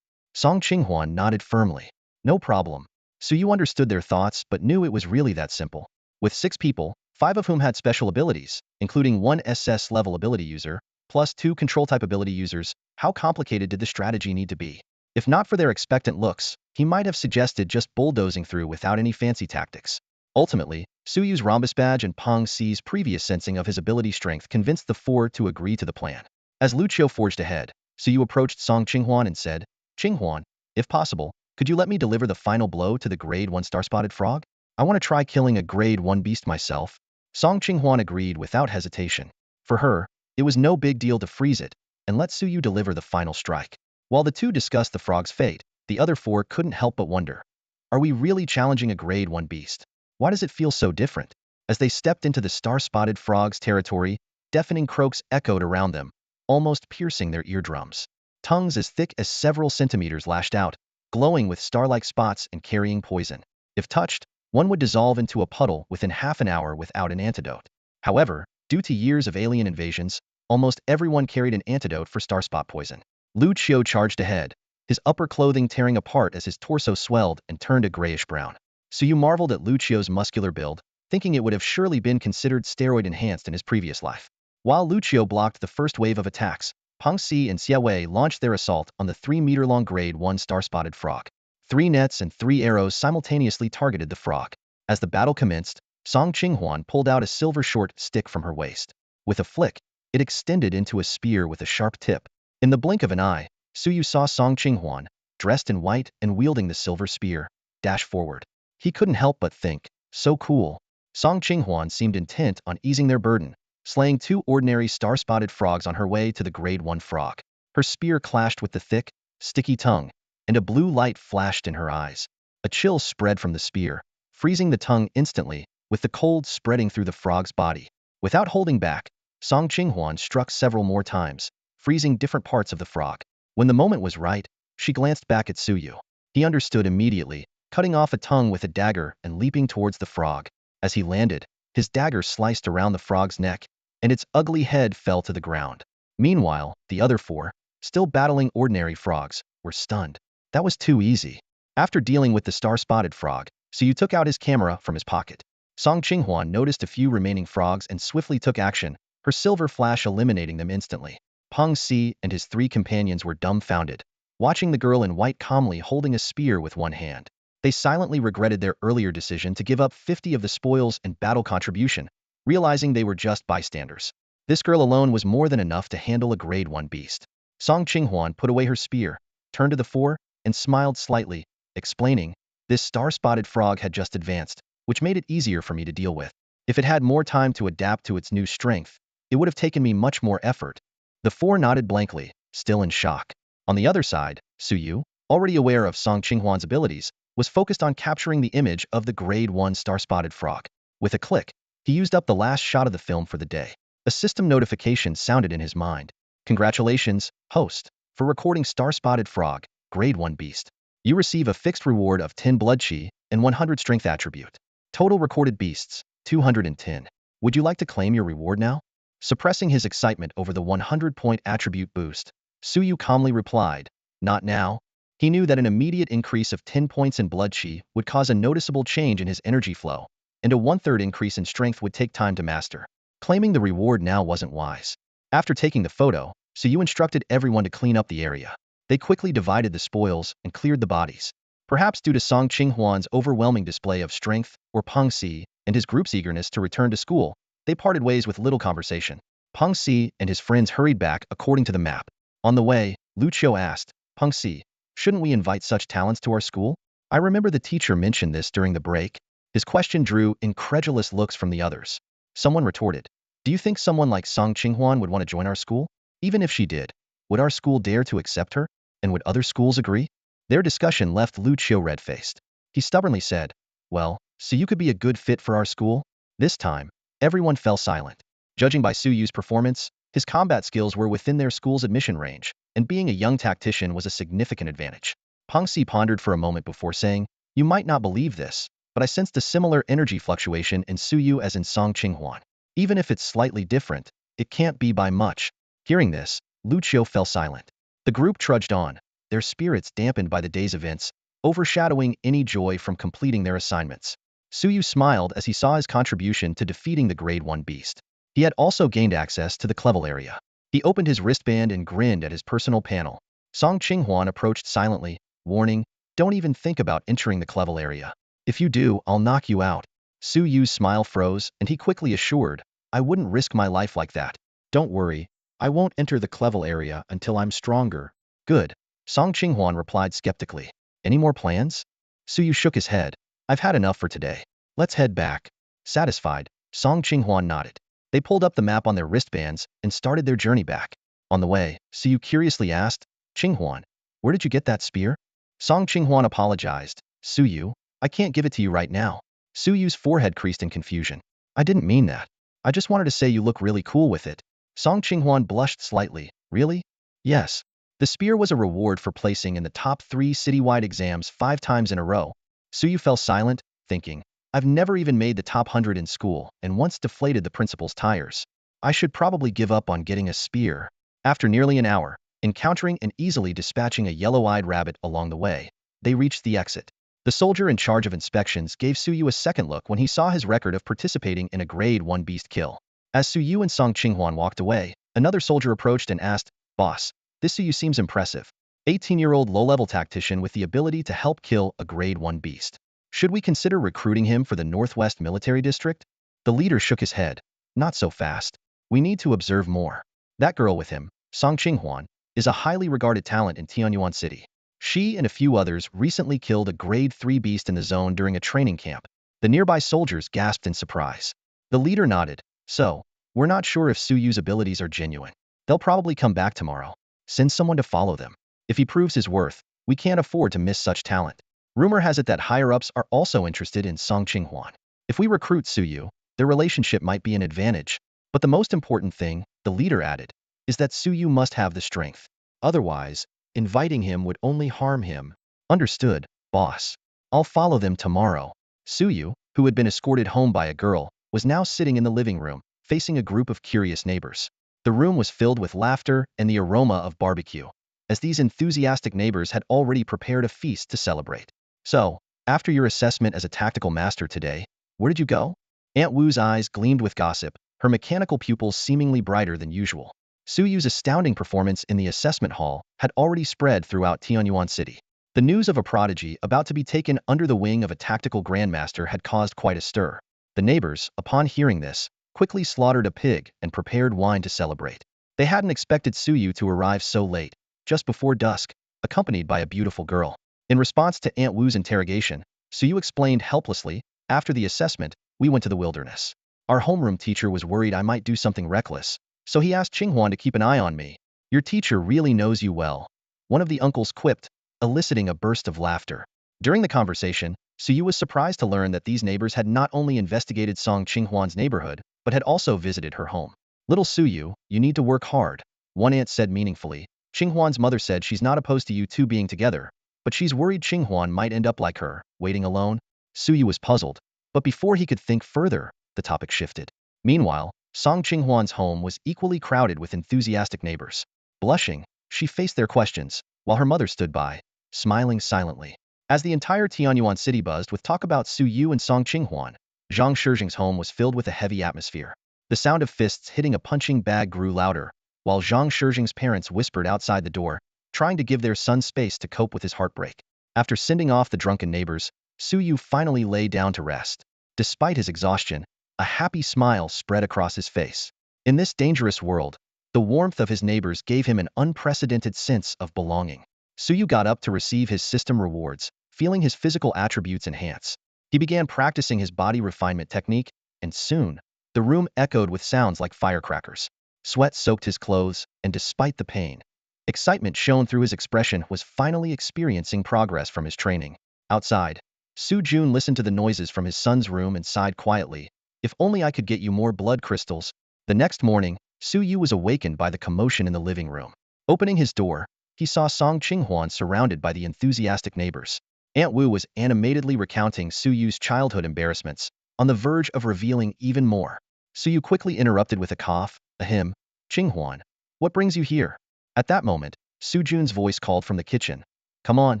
Song Qinghuan nodded firmly. No problem. So you understood their thoughts but knew it was really that simple. With 6 people, 5 of whom had special abilities, including 1 SS level ability user, plus 2 control type ability users, how complicated did the strategy need to be? If not for their expectant looks, he might have suggested just bulldozing through without any fancy tactics. Ultimately, Suyu's rhombus badge and Peng Si's previous sensing of his ability strength convinced the 4 to agree to the plan. As Lucio forged ahead, Suyu approached Song Qinghuan and said, Qinghuan, if possible, could you let me deliver the final blow to the grade 1 star-spotted frog? I want to try killing a grade 1 beast myself. Song Qinghuan agreed without hesitation. For her, it was no big deal to freeze it and let Suyu deliver the final strike. While the two discussed the frog's fate, the other 4 couldn't help but wonder. Are we really challenging a grade 1 beast? Why does it feel so different? As they stepped into the star-spotted frog's territory, deafening croaks echoed around them, almost piercing their eardrums. Tongues as thick as several centimeters lashed out, glowing with star-like spots and carrying poison. If touched, one would dissolve into a puddle within half an hour without an antidote. However, due to years of alien invasions, almost everyone carried an antidote for star-spot poison. Lu Qiu charged ahead, his upper clothing tearing apart as his torso swelled and turned a grayish-brown. Suyu marveled at Lu Qiu's muscular build, thinking it would have surely been considered steroid-enhanced in his previous life. While Lu Qiu blocked the first wave of attacks, Peng Si and Xia Wei launched their assault on the 3-meter-long grade 1 star-spotted frog. 3 nets and 3 arrows simultaneously targeted the frog. As the battle commenced, Song Qinghuan pulled out a silver short stick from her waist. With a flick, it extended into a spear with a sharp tip. In the blink of an eye, Suyu saw Song Qinghuan, dressed in white and wielding the silver spear, dash forward. He couldn't help but think, so cool. Song Qinghuan seemed intent on easing their burden, slaying 2 ordinary star-spotted frogs on her way to the grade 1 frog. Her spear clashed with the thick, sticky tongue, and a blue light flashed in her eyes. A chill spread from the spear, freezing the tongue instantly, with the cold spreading through the frog's body. Without holding back, Song Qinghuan struck several more times, freezing different parts of the frog. When the moment was right, she glanced back at Suyu. He understood immediately, cutting off a tongue with a dagger and leaping towards the frog. As he landed, his dagger sliced around the frog's neck, and its ugly head fell to the ground. Meanwhile, the other 4, still battling ordinary frogs, were stunned. That was too easy. After dealing with the star-spotted frog, Suyu took out his camera from his pocket. Song Qinghuan noticed a few remaining frogs and swiftly took action, her silver flash eliminating them instantly. Peng Si and his 3 companions were dumbfounded, watching the girl in white calmly holding a spear with one hand. They silently regretted their earlier decision to give up 50 of the spoils and battle contribution, realizing they were just bystanders. This girl alone was more than enough to handle a grade 1 beast. Song Qinghuan put away her spear, turned to the 4, and smiled slightly, explaining, this star-spotted frog had just advanced, which made it easier for me to deal with. If it had more time to adapt to its new strength, it would have taken me much more effort. The 4 nodded blankly, still in shock. On the other side, Suyu, already aware of Song Qinghuan's abilities, was focused on capturing the image of the grade 1 star-spotted frog. With a click, he used up the last shot of the film for the day. A system notification sounded in his mind. Congratulations, host, for recording star-spotted frog, grade 1 beast. You receive a fixed reward of 10 blood chi and 100 strength attribute. Total recorded beasts, 210. Would you like to claim your reward now? Suppressing his excitement over the 100-point attribute boost, Suyu calmly replied, not now. He knew that an immediate increase of 10 points in blood chi would cause a noticeable change in his energy flow, and a 1/3 increase in strength would take time to master. Claiming the reward now wasn't wise. After taking the photo, Suyu instructed everyone to clean up the area. They quickly divided the spoils and cleared the bodies. Perhaps due to Song Qinghuan's overwhelming display of strength, or Peng Si and his group's eagerness to return to school, they parted ways with little conversation. Peng Si and his friends hurried back according to the map. On the way, Lu Qiu asked, Peng Si, shouldn't we invite such talents to our school? I remember the teacher mentioned this during the break. His question drew incredulous looks from the others. Someone retorted, do you think someone like Song Qinghuan would want to join our school? Even if she did, would our school dare to accept her? And would other schools agree? Their discussion left Lu Qiu red-faced. He stubbornly said, well, so you could be a good fit for our school? This time, everyone fell silent. Judging by Suyu's performance, his combat skills were within their school's admission range, and being a young tactician was a significant advantage. Peng Si pondered for a moment before saying, you might not believe this, but I sensed a similar energy fluctuation in Suyu as in Song Qinghuan. Even if it's slightly different, it can't be by much. Hearing this, Lu Qiu fell silent. The group trudged on, their spirits dampened by the day's events, overshadowing any joy from completing their assignments. Suyu smiled as he saw his contribution to defeating the Grade 1 beast. He had also gained access to the Clevel area. He opened his wristband and grinned at his personal panel. Song Qinghuan approached silently, warning, "Don't even think about entering the Clevel area. If you do, I'll knock you out." Su Yu's smile froze, and he quickly assured, "I wouldn't risk my life like that. Don't worry, I won't enter the Clevel area until I'm stronger." "Good," Song Qinghuan replied skeptically. "Any more plans?" Su Yu shook his head. "I've had enough for today. Let's head back." Satisfied, Song Qinghuan nodded. They pulled up the map on their wristbands and started their journey back. On the way, Su Yu curiously asked, "Qinghuan, where did you get that spear?" Song Qinghuan apologized. "Su Yu, I can't give it to you right now." Su Yu's forehead creased in confusion. "I didn't mean that. I just wanted to say you look really cool with it." Song Qinghuan blushed slightly. "Really?" "Yes." The spear was a reward for placing in the top 3 citywide exams 5 times in a row. Su Yu fell silent, thinking, "I've never even made the top 100 in school and once deflated the principal's tires. I should probably give up on getting a spear." After nearly an hour, encountering and easily dispatching a yellow-eyed rabbit along the way, they reached the exit. The soldier in charge of inspections gave Su Yu a second look when he saw his record of participating in a Grade 1 beast kill. As Su Yu and Song Qinghuan walked away, another soldier approached and asked, "Boss, this Su Yu seems impressive. 18-year-old low-level tactician with the ability to help kill a Grade 1 beast. Should we consider recruiting him for the Northwest Military District?" The leader shook his head. "Not so fast. We need to observe more. That girl with him, Song Qinghuan, is a highly regarded talent in Tianyuan City. She and a few others recently killed a Grade 3 beast in the zone during a training camp." The nearby soldiers gasped in surprise. The leader nodded. "So, we're not sure if Su Yu's abilities are genuine. They'll probably come back tomorrow. Send someone to follow them. If he proves his worth, we can't afford to miss such talent." Rumor has it that higher-ups are also interested in Song Qinghuan. If we recruit Su Yu, their relationship might be an advantage. But the most important thing, the leader added, is that Su Yu must have the strength. Otherwise, inviting him would only harm him. "Understood, boss. I'll follow them tomorrow." Su Yu, who had been escorted home by a girl, was now sitting in the living room, facing a group of curious neighbors. The room was filled with laughter and the aroma of barbecue, as these enthusiastic neighbors had already prepared a feast to celebrate. "So, after your assessment as a tactical master today, where did you go?" Aunt Wu's eyes gleamed with gossip, her mechanical pupils seemingly brighter than usual. Su Yu's astounding performance in the assessment hall had already spread throughout Tianyuan City. The news of a prodigy about to be taken under the wing of a tactical grandmaster had caused quite a stir. The neighbors, upon hearing this, quickly slaughtered a pig and prepared wine to celebrate. They hadn't expected Su Yu to arrive so late, just before dusk, accompanied by a beautiful girl. In response to Aunt Wu's interrogation, Su Yu explained helplessly, "After the assessment, we went to the wilderness. Our homeroom teacher was worried I might do something reckless, so he asked Qinghuan to keep an eye on me." "Your teacher really knows you well," one of the uncles quipped, eliciting a burst of laughter. During the conversation, Su Yu was surprised to learn that these neighbors had not only investigated Song Qinghuan's neighborhood, but had also visited her home. "Little Su Yu, you need to work hard," one aunt said meaningfully. "Qinghuan's mother said she's not opposed to you two being together, but she's worried Qinghuan might end up like her, waiting alone." Su Yu was puzzled, but before he could think further, the topic shifted. Meanwhile, Song Qinghuan's home was equally crowded with enthusiastic neighbors. Blushing, she faced their questions, while her mother stood by, smiling silently. As the entire Tianyuan city buzzed with talk about Su Yu and Song Qinghuan, Zhang Shijing's home was filled with a heavy atmosphere. The sound of fists hitting a punching bag grew louder, while Zhang Shijing's parents whispered outside the door, trying to give their son space to cope with his heartbreak. After sending off the drunken neighbors, Su Yu finally lay down to rest. Despite his exhaustion, a happy smile spread across his face. In this dangerous world, the warmth of his neighbors gave him an unprecedented sense of belonging. Su Yu got up to receive his system rewards, feeling his physical attributes enhance. He began practicing his body refinement technique, and soon, the room echoed with sounds like firecrackers. Sweat soaked his clothes, and despite the pain, excitement shone through his expression was finally experiencing progress from his training. Outside, Su Jun listened to the noises from his son's room and sighed quietly. "If only I could get you more blood crystals." The next morning, Su Yu was awakened by the commotion in the living room. Opening his door, he saw Song Qinghuan surrounded by the enthusiastic neighbors. Aunt Wu was animatedly recounting Su Yu's childhood embarrassments, on the verge of revealing even more. Su Yu quickly interrupted with a cough, "Ahem, Qinghuan, what brings you here?" At that moment, Sujun's voice called from the kitchen. Come on,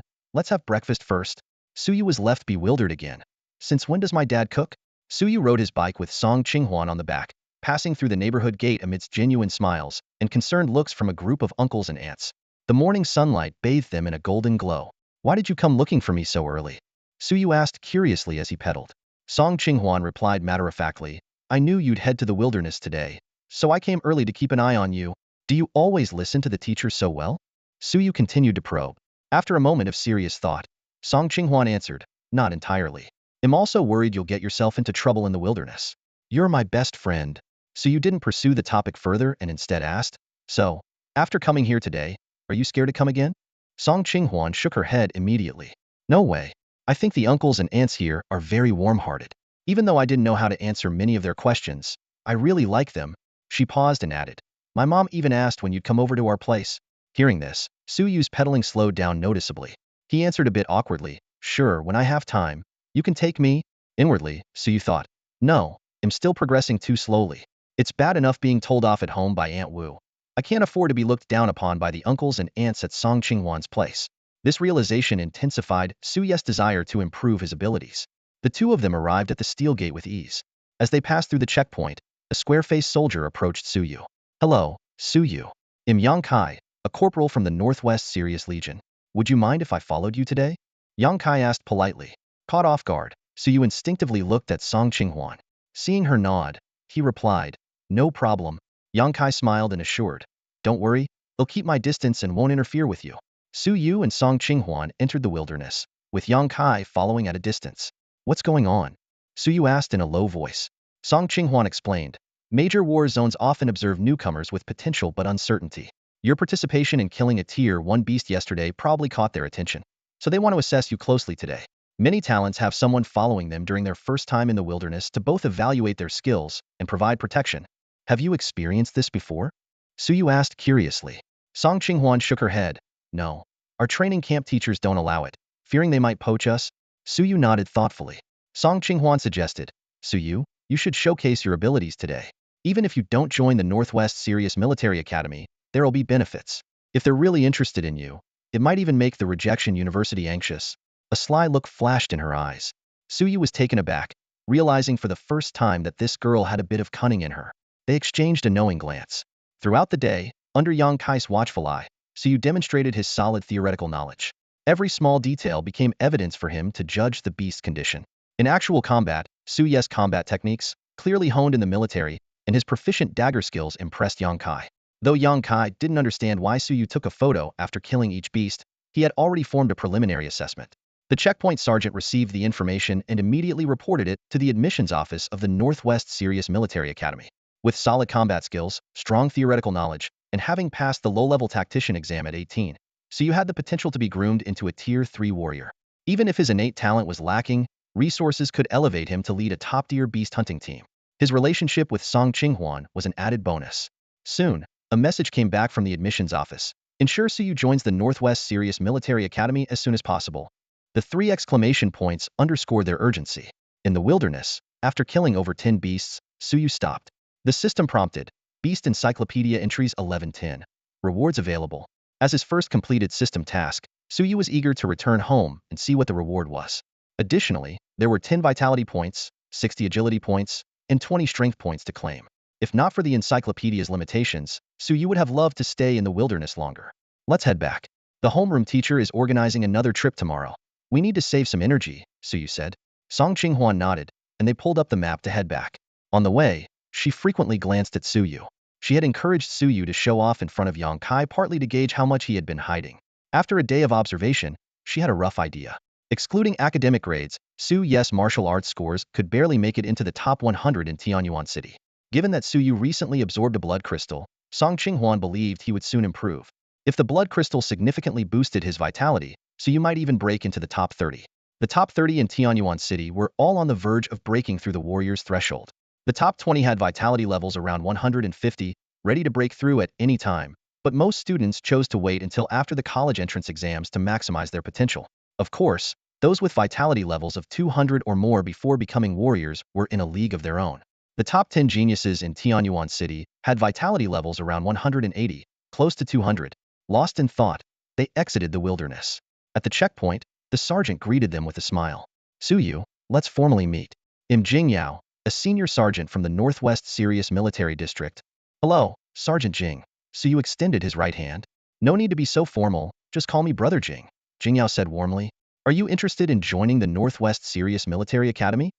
let's have breakfast first. Suyu was left bewildered again. Since when does my dad cook? Suyu rode his bike with Song Qinghuan on the back, passing through the neighborhood gate amidst genuine smiles and concerned looks from a group of uncles and aunts. The morning sunlight bathed them in a golden glow. Why did you come looking for me so early? Suyu asked curiously as he pedaled. Song Qinghuan replied matter-of-factly, I knew you'd head to the wilderness today, so I came early to keep an eye on you. Do you always listen to the teacher so well? Suyu continued to probe. After a moment of serious thought, Song Qinghuan answered, not entirely. I'm also worried you'll get yourself into trouble in the wilderness. You're my best friend. Suyu didn't pursue the topic further and instead asked, so, after coming here today, are you scared to come again? Song Qinghuan shook her head immediately. No way. I think the uncles and aunts here are very warm-hearted. Even though I didn't know how to answer many of their questions, I really like them. She paused and added, my mom even asked when you'd come over to our place. Hearing this, Suyu's pedaling slowed down noticeably. He answered a bit awkwardly, sure, when I have time. You can take me? Inwardly, Suyu thought, no, I'm still progressing too slowly. It's bad enough being told off at home by Aunt Wu. I can't afford to be looked down upon by the uncles and aunts at Song Qinghuan's place. This realization intensified Suyu's desire to improve his abilities. The two of them arrived at the steel gate with ease. As they passed through the checkpoint, a square-faced soldier approached Suyu. Hello, Suyu. I'm Yang Kai, a corporal from the Northwest Sirius Legion. Would you mind if I followed you today? Yang Kai asked politely. Caught off guard, Suyu instinctively looked at Song Qinghuan. Seeing her nod, he replied, no problem. Yang Kai smiled and assured, don't worry, I'll keep my distance and won't interfere with you. Suyu and Song Qinghuan entered the wilderness, with Yang Kai following at a distance. What's going on? Suyu asked in a low voice. Song Qinghuan explained, major war zones often observe newcomers with potential but uncertainty. Your participation in killing a tier 1 beast yesterday probably caught their attention, so they want to assess you closely today. Many talents have someone following them during their first time in the wilderness to both evaluate their skills and provide protection. Have you experienced this before? Suyu asked curiously. Song Qinghuan shook her head. No. Our training camp teachers don't allow it, fearing they might poach us. Suyu nodded thoughtfully. Song Qinghuan suggested, Suyu, you should showcase your abilities today. Even if you don't join the Northwest Sirius Military Academy, there'll be benefits. If they're really interested in you, it might even make the rejection university anxious. A sly look flashed in her eyes. Suyu was taken aback, realizing for the first time that this girl had a bit of cunning in her. They exchanged a knowing glance. Throughout the day, under Yang Kai's watchful eye, Suyu demonstrated his solid theoretical knowledge. Every small detail became evidence for him to judge the beast's condition. In actual combat, Suyu's combat techniques, clearly honed in the military, and his proficient dagger skills impressed Yang Kai. Though Yang Kai didn't understand why Suyu took a photo after killing each beast, he had already formed a preliminary assessment. The checkpoint sergeant received the information and immediately reported it to the admissions office of the Northwest Sirius Military Academy. With solid combat skills, strong theoretical knowledge, and having passed the low-level tactician exam at 18, Suyu had the potential to be groomed into a Tier 3 warrior. Even if his innate talent was lacking, resources could elevate him to lead a top-tier beast hunting team. His relationship with Song Qinghuan was an added bonus. Soon, a message came back from the admissions office. Ensure Suyu joins the Northwest Sirius Military Academy as soon as possible. The 3 exclamation points underscored their urgency. In the wilderness, after killing over 10 beasts, Suyu stopped. The system prompted, Beast Encyclopedia Entries 1110. Rewards available. As his first completed system task, Suyu was eager to return home and see what the reward was. Additionally, there were 10 vitality points, 60 agility points, and 20 strength points to claim. If not for the encyclopedia's limitations, Suyu would have loved to stay in the wilderness longer. Let's head back. The homeroom teacher is organizing another trip tomorrow. We need to save some energy, Suyu said. Song Qinghuan nodded, and they pulled up the map to head back. On the way, she frequently glanced at Suyu. She had encouraged Suyu to show off in front of Yang Kai partly to gauge how much he had been hiding. After a day of observation, she had a rough idea. Excluding academic grades, Suyu's martial arts scores could barely make it into the top 100 in Tianyuan City. Given that Suyu recently absorbed a blood crystal, Song Qinghuan believed he would soon improve. If the blood crystal significantly boosted his vitality, Suyu might even break into the top 30. The top 30 in Tianyuan City were all on the verge of breaking through the warrior's threshold. The top 20 had vitality levels around 150, ready to break through at any time, but most students chose to wait until after the college entrance exams to maximize their potential. Of course, those with vitality levels of 200 or more before becoming warriors were in a league of their own. The top 10 geniuses in Tianyuan City had vitality levels around 180, close to 200. Lost in thought, they exited the wilderness. At the checkpoint, the sergeant greeted them with a smile. Suyu, let's formally meet. I'm Jing Yao, a senior sergeant from the Northwest Sirius Military District. Hello, Sergeant Jing. Suyu extended his right hand. No need to be so formal, just call me Brother Jing. Jing Yao said warmly. Are you interested in joining the Northwest Sirius Military Academy?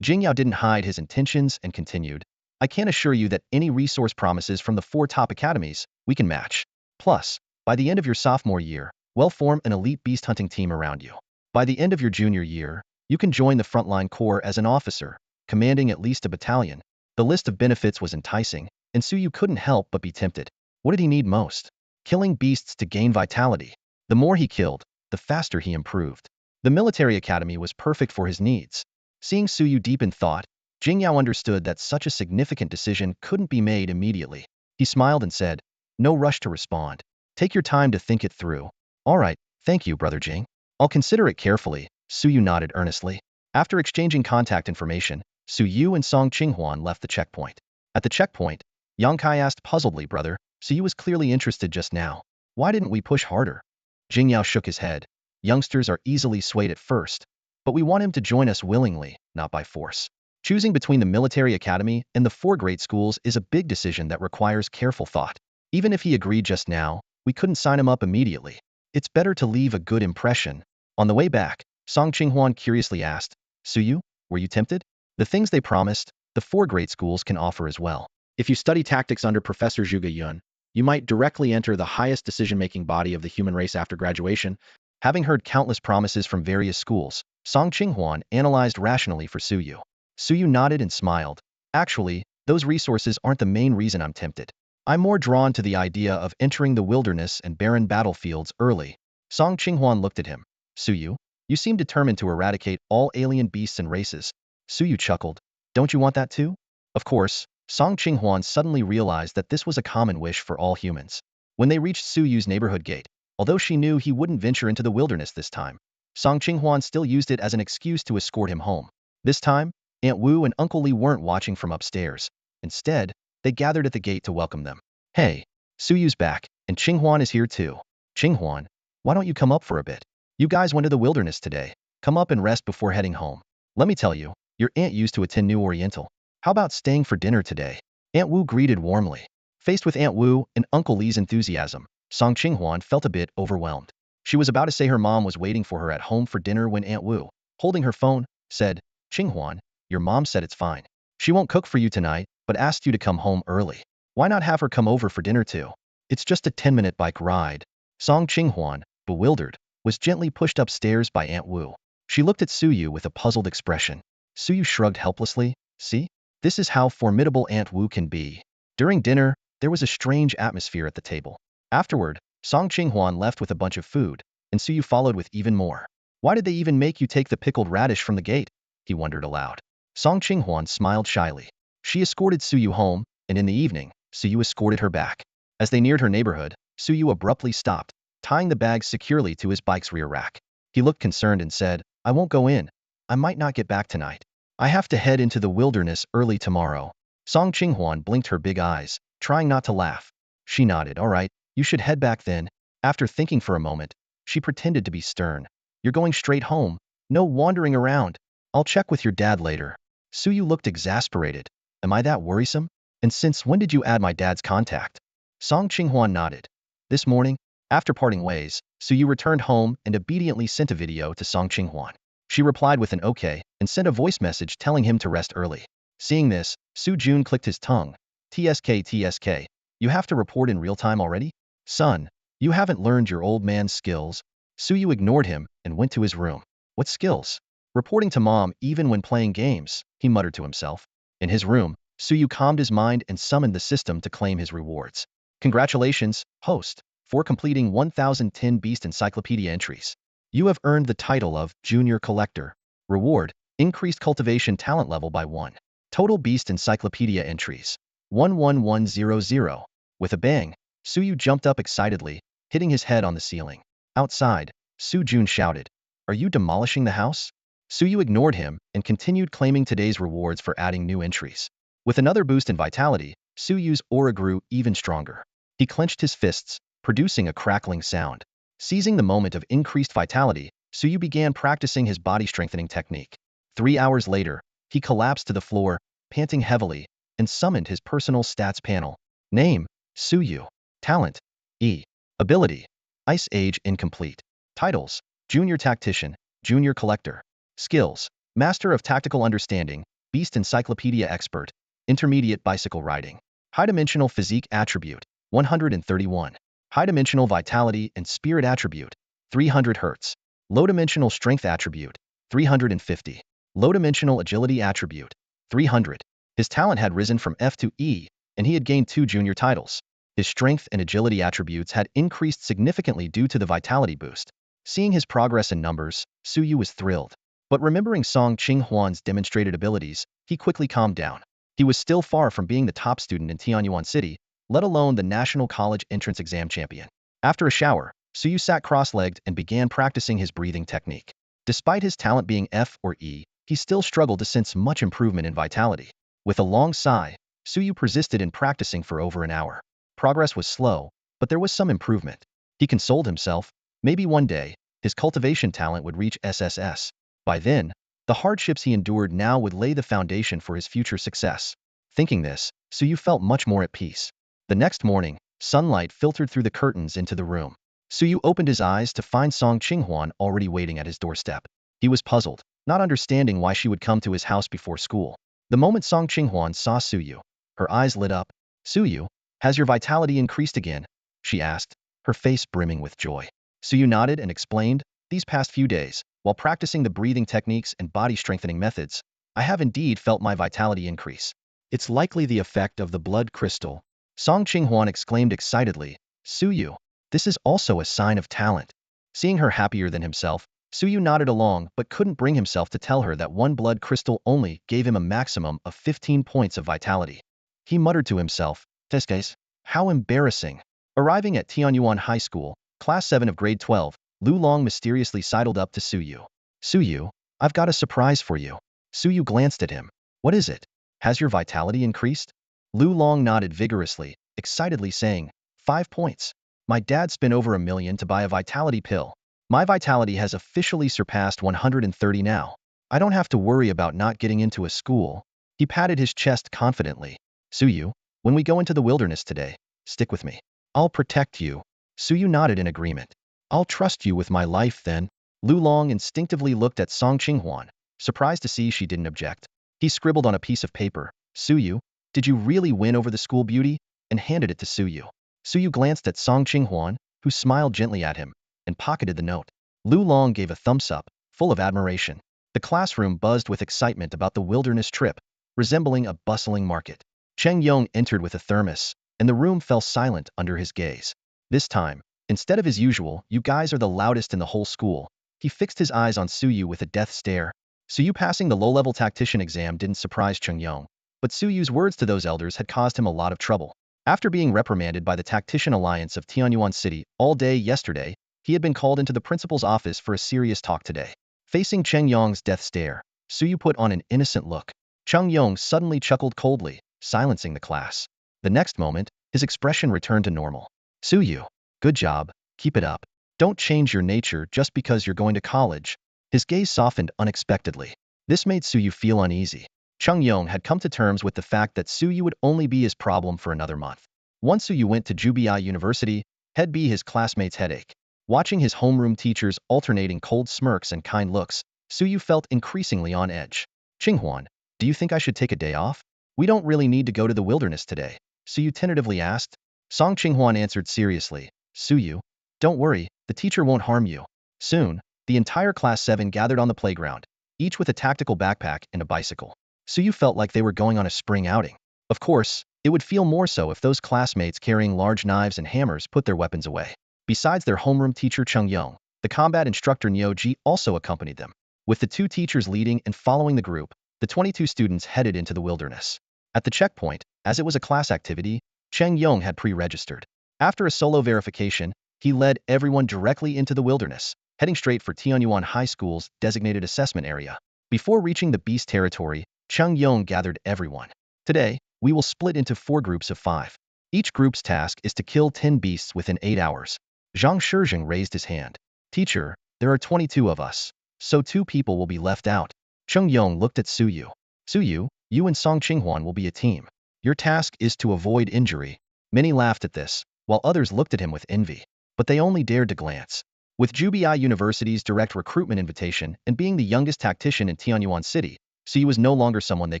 Jing Yao didn't hide his intentions and continued. I can assure you that any resource promises from the 4 top academies, we can match. Plus, by the end of your sophomore year, we'll form an elite beast hunting team around you. By the end of your junior year, you can join the frontline corps as an officer, commanding at least a battalion. The list of benefits was enticing, and Suyu couldn't help but be tempted. What did he need most? Killing beasts to gain vitality. The more he killed, the faster he improved. The military academy was perfect for his needs. Seeing Suyu deep in thought, Jing Yao understood that such a significant decision couldn't be made immediately. He smiled and said, no rush to respond. Take your time to think it through. All right, thank you, Brother Jing. I'll consider it carefully, Suyu nodded earnestly. After exchanging contact information, Suyu and Song Qinghuan left the checkpoint. At the checkpoint, Yang Kai asked puzzledly, Brother, Suyu was clearly interested just now. Why didn't we push harder? Jing Yao shook his head. Youngsters are easily swayed at first, but we want him to join us willingly, not by force. Choosing between the military academy and the 4 great schools is a big decision that requires careful thought. Even if he agreed just now, we couldn't sign him up immediately. It's better to leave a good impression. On the way back, Song Qinghuan curiously asked, Suyu, were you tempted? The things they promised, the 4 great schools can offer as well. If you study tactics under Professor Zhuge Yun, you might directly enter the highest decision-making body of the human race after graduation. Having heard countless promises from various schools, Song Qinghuan analyzed rationally for Suyu. Suyu nodded and smiled. Actually, those resources aren't the main reason I'm tempted. I'm more drawn to the idea of entering the wilderness and barren battlefields early. Song Qinghuan looked at him. Suyu, you seem determined to eradicate all alien beasts and races. Suyu chuckled. Don't you want that too? Of course, Song Qinghuan suddenly realized that this was a common wish for all humans. When they reached Suyu's neighborhood gate, although she knew he wouldn't venture into the wilderness this time, Song Qinghuan still used it as an excuse to escort him home. This time, Aunt Wu and Uncle Li weren't watching from upstairs. Instead, they gathered at the gate to welcome them. Hey, Suyu's back, and Qinghuan is here too. Qinghuan, why don't you come up for a bit? You guys went to the wilderness today. Come up and rest before heading home. Let me tell you, your aunt used to attend New Oriental. How about staying for dinner today? Aunt Wu greeted warmly. Faced with Aunt Wu and Uncle Li's enthusiasm, Song Qinghuan felt a bit overwhelmed. She was about to say her mom was waiting for her at home for dinner when Aunt Wu, holding her phone, said, Qinghuan, your mom said it's fine. She won't cook for you tonight, but asked you to come home early. Why not have her come over for dinner too? It's just a 10-minute bike ride. Song Qinghuan, bewildered, was gently pushed upstairs by Aunt Wu. She looked at Suyu with a puzzled expression. Suyu shrugged helplessly. See? This is how formidable Aunt Wu can be. During dinner, there was a strange atmosphere at the table. Afterward, Song Qinghuan left with a bunch of food, and Suyu followed with even more. Why did they even make you take the pickled radish from the gate? He wondered aloud. Song Qinghuan smiled shyly. She escorted Suyu home, and in the evening, Suyu escorted her back. As they neared her neighborhood, Suyu abruptly stopped, tying the bags securely to his bike's rear rack. He looked concerned and said, I won't go in. I might not get back tonight. I have to head into the wilderness early tomorrow. Song Qinghuan blinked her big eyes, trying not to laugh. She nodded. All right, you should head back then. After thinking for a moment, she pretended to be stern. You're going straight home. No wandering around. I'll check with your dad later. Suyu looked exasperated. Am I that worrisome? And since when did you add my dad's contact? Song Qinghuan nodded. This morning, after parting ways, Suyu returned home and obediently sent a video to Song Qinghuan. She replied with an okay and sent a voice message telling him to rest early. Seeing this, Su Jun clicked his tongue. TSK, you have to report in real time already? Son, you haven't learned your old man's skills. Suyu ignored him and went to his room. What skills? Reporting to mom even when playing games, he muttered to himself. In his room, Suyu calmed his mind and summoned the system to claim his rewards. Congratulations, host, for completing 1010 Beast Encyclopedia entries. You have earned the title of Junior Collector. Reward, increased cultivation talent level by 1. Total Beast Encyclopedia entries, 11100. With a bang, Suyu jumped up excitedly, hitting his head on the ceiling. Outside, Su Jun shouted, Are you demolishing the house? Suyu ignored him and continued claiming today's rewards for adding new entries. With another boost in vitality, Suyu's aura grew even stronger. He clenched his fists, producing a crackling sound. Seizing the moment of increased vitality, Suyu began practicing his body-strengthening technique. 3 hours later, he collapsed to the floor, panting heavily, and summoned his personal stats panel. Name: Suyu. Talent: E. Ability: Ice Age incomplete. Titles: Junior Tactician, Junior Collector. Skills: Master of Tactical Understanding, Beast Encyclopedia Expert, Intermediate Bicycle Riding. High-dimensional Physique Attribute: 131. High-dimensional Vitality and Spirit Attribute: 300 Hz. Low-dimensional Strength Attribute: 350. Low-dimensional Agility Attribute: 300. His talent had risen from F to E, and he had gained 2 junior titles. His strength and agility attributes had increased significantly due to the vitality boost. Seeing his progress in numbers, Suyu was thrilled. But remembering Song Qinghuan's demonstrated abilities, he quickly calmed down. He was still far from being the top student in Tianyuan City, let alone the National College Entrance Exam champion. After a shower, Suyu sat cross-legged and began practicing his breathing technique. Despite his talent being F or E, he still struggled to sense much improvement in vitality. With a long sigh, Suyu persisted in practicing for over an hour. Progress was slow, but there was some improvement. He consoled himself, maybe one day, his cultivation talent would reach SSS. By then, the hardships he endured now would lay the foundation for his future success. Thinking this, Suyu felt much more at peace. The next morning, sunlight filtered through the curtains into the room. Suyu opened his eyes to find Song Qinghuan already waiting at his doorstep. He was puzzled, not understanding why she would come to his house before school. The moment Song Qinghuan saw Suyu, her eyes lit up. "Suyu, has your vitality increased again?" she asked, her face brimming with joy. Suyu nodded and explained, "These past few days, while practicing the breathing techniques and body-strengthening methods, I have indeed felt my vitality increase. It's likely the effect of the blood crystal." Song Qinghuan exclaimed excitedly, "Suyu, this is also a sign of talent." Seeing her happier than himself, Suyu nodded along but couldn't bring himself to tell her that one blood crystal only gave him a maximum of 15 points of vitality. He muttered to himself, "This case, how embarrassing." Arriving at Tianyuan High School, Class 7 of Grade 12, Lu Long mysteriously sidled up to Suyu. "Suyu, I've got a surprise for you." Suyu glanced at him. "What is it? Has your vitality increased?" Lu Long nodded vigorously, excitedly saying, "5 points. My dad spent over $1 million to buy a vitality pill. My vitality has officially surpassed 130 now. I don't have to worry about not getting into a school." He patted his chest confidently. "Suyu, when we go into the wilderness today, stick with me. I'll protect you." Suyu nodded in agreement. "I'll trust you with my life then." Lu Long instinctively looked at Song Qinghuan, surprised to see she didn't object. He scribbled on a piece of paper, "Suyu, did you really win over the school beauty?" and handed it to Suyu. Suyu glanced at Song Qinghuan, who smiled gently at him, and pocketed the note. Lu Long gave a thumbs up, full of admiration. The classroom buzzed with excitement about the wilderness trip, resembling a bustling market. Cheng Yong entered with a thermos, and the room fell silent under his gaze. This time, instead of his usual, "You guys are the loudest in the whole school," he fixed his eyes on Suyu with a death stare. Suyu passing the low-level tactician exam didn't surprise Cheng Yong, but Suyu's words to those elders had caused him a lot of trouble. After being reprimanded by the Tactician Alliance of Tianyuan City all day yesterday, he had been called into the principal's office for a serious talk today. Facing Cheng Yong's death stare, Suyu put on an innocent look. Cheng Yong suddenly chuckled coldly, silencing the class. The next moment, his expression returned to normal. "Suyu, good job, keep it up. Don't change your nature just because you're going to college." His gaze softened unexpectedly. This made Suyu feel uneasy. Cheng Yong had come to terms with the fact that Suyu would only be his problem for another month. Once Suyu went to Jubi University, he'd be his classmates' headache. Watching his homeroom teachers alternating cold smirks and kind looks, Suyu felt increasingly on edge. "Qinghuan, do you think I should take a day off? We don't really need to go to the wilderness today," Suyu tentatively asked. Song Qinghuan answered seriously, "Suyu, don't worry, the teacher won't harm you." Soon, the entire Class 7 gathered on the playground, each with a tactical backpack and a bicycle. Suyu felt like they were going on a spring outing. Of course, it would feel more so if those classmates carrying large knives and hammers put their weapons away. Besides their homeroom teacher Cheng Yong, the combat instructor Niu Ji also accompanied them. With the 2 teachers leading and following the group, the 22 students headed into the wilderness. At the checkpoint, as it was a class activity, Cheng Yong had pre-registered. After a solo verification, he led everyone directly into the wilderness, heading straight for Tianyuan High School's designated assessment area. Before reaching the beast territory, Cheng Yong gathered everyone. "Today, we will split into 4 groups of 5. Each group's task is to kill 10 beasts within 8 hours. Zhang Shizheng raised his hand. Teacher, there are 22 of us, so 2 people will be left out. Cheng Yong looked at Su Yu. Su Yu, you and Song Qinghuan will be a team. Your task is to avoid injury. Many laughed at this, while others looked at him with envy. But they only dared to glance. With Jubi University's direct recruitment invitation and being the youngest tactician in Tianyuan City, Su Yu was no longer someone they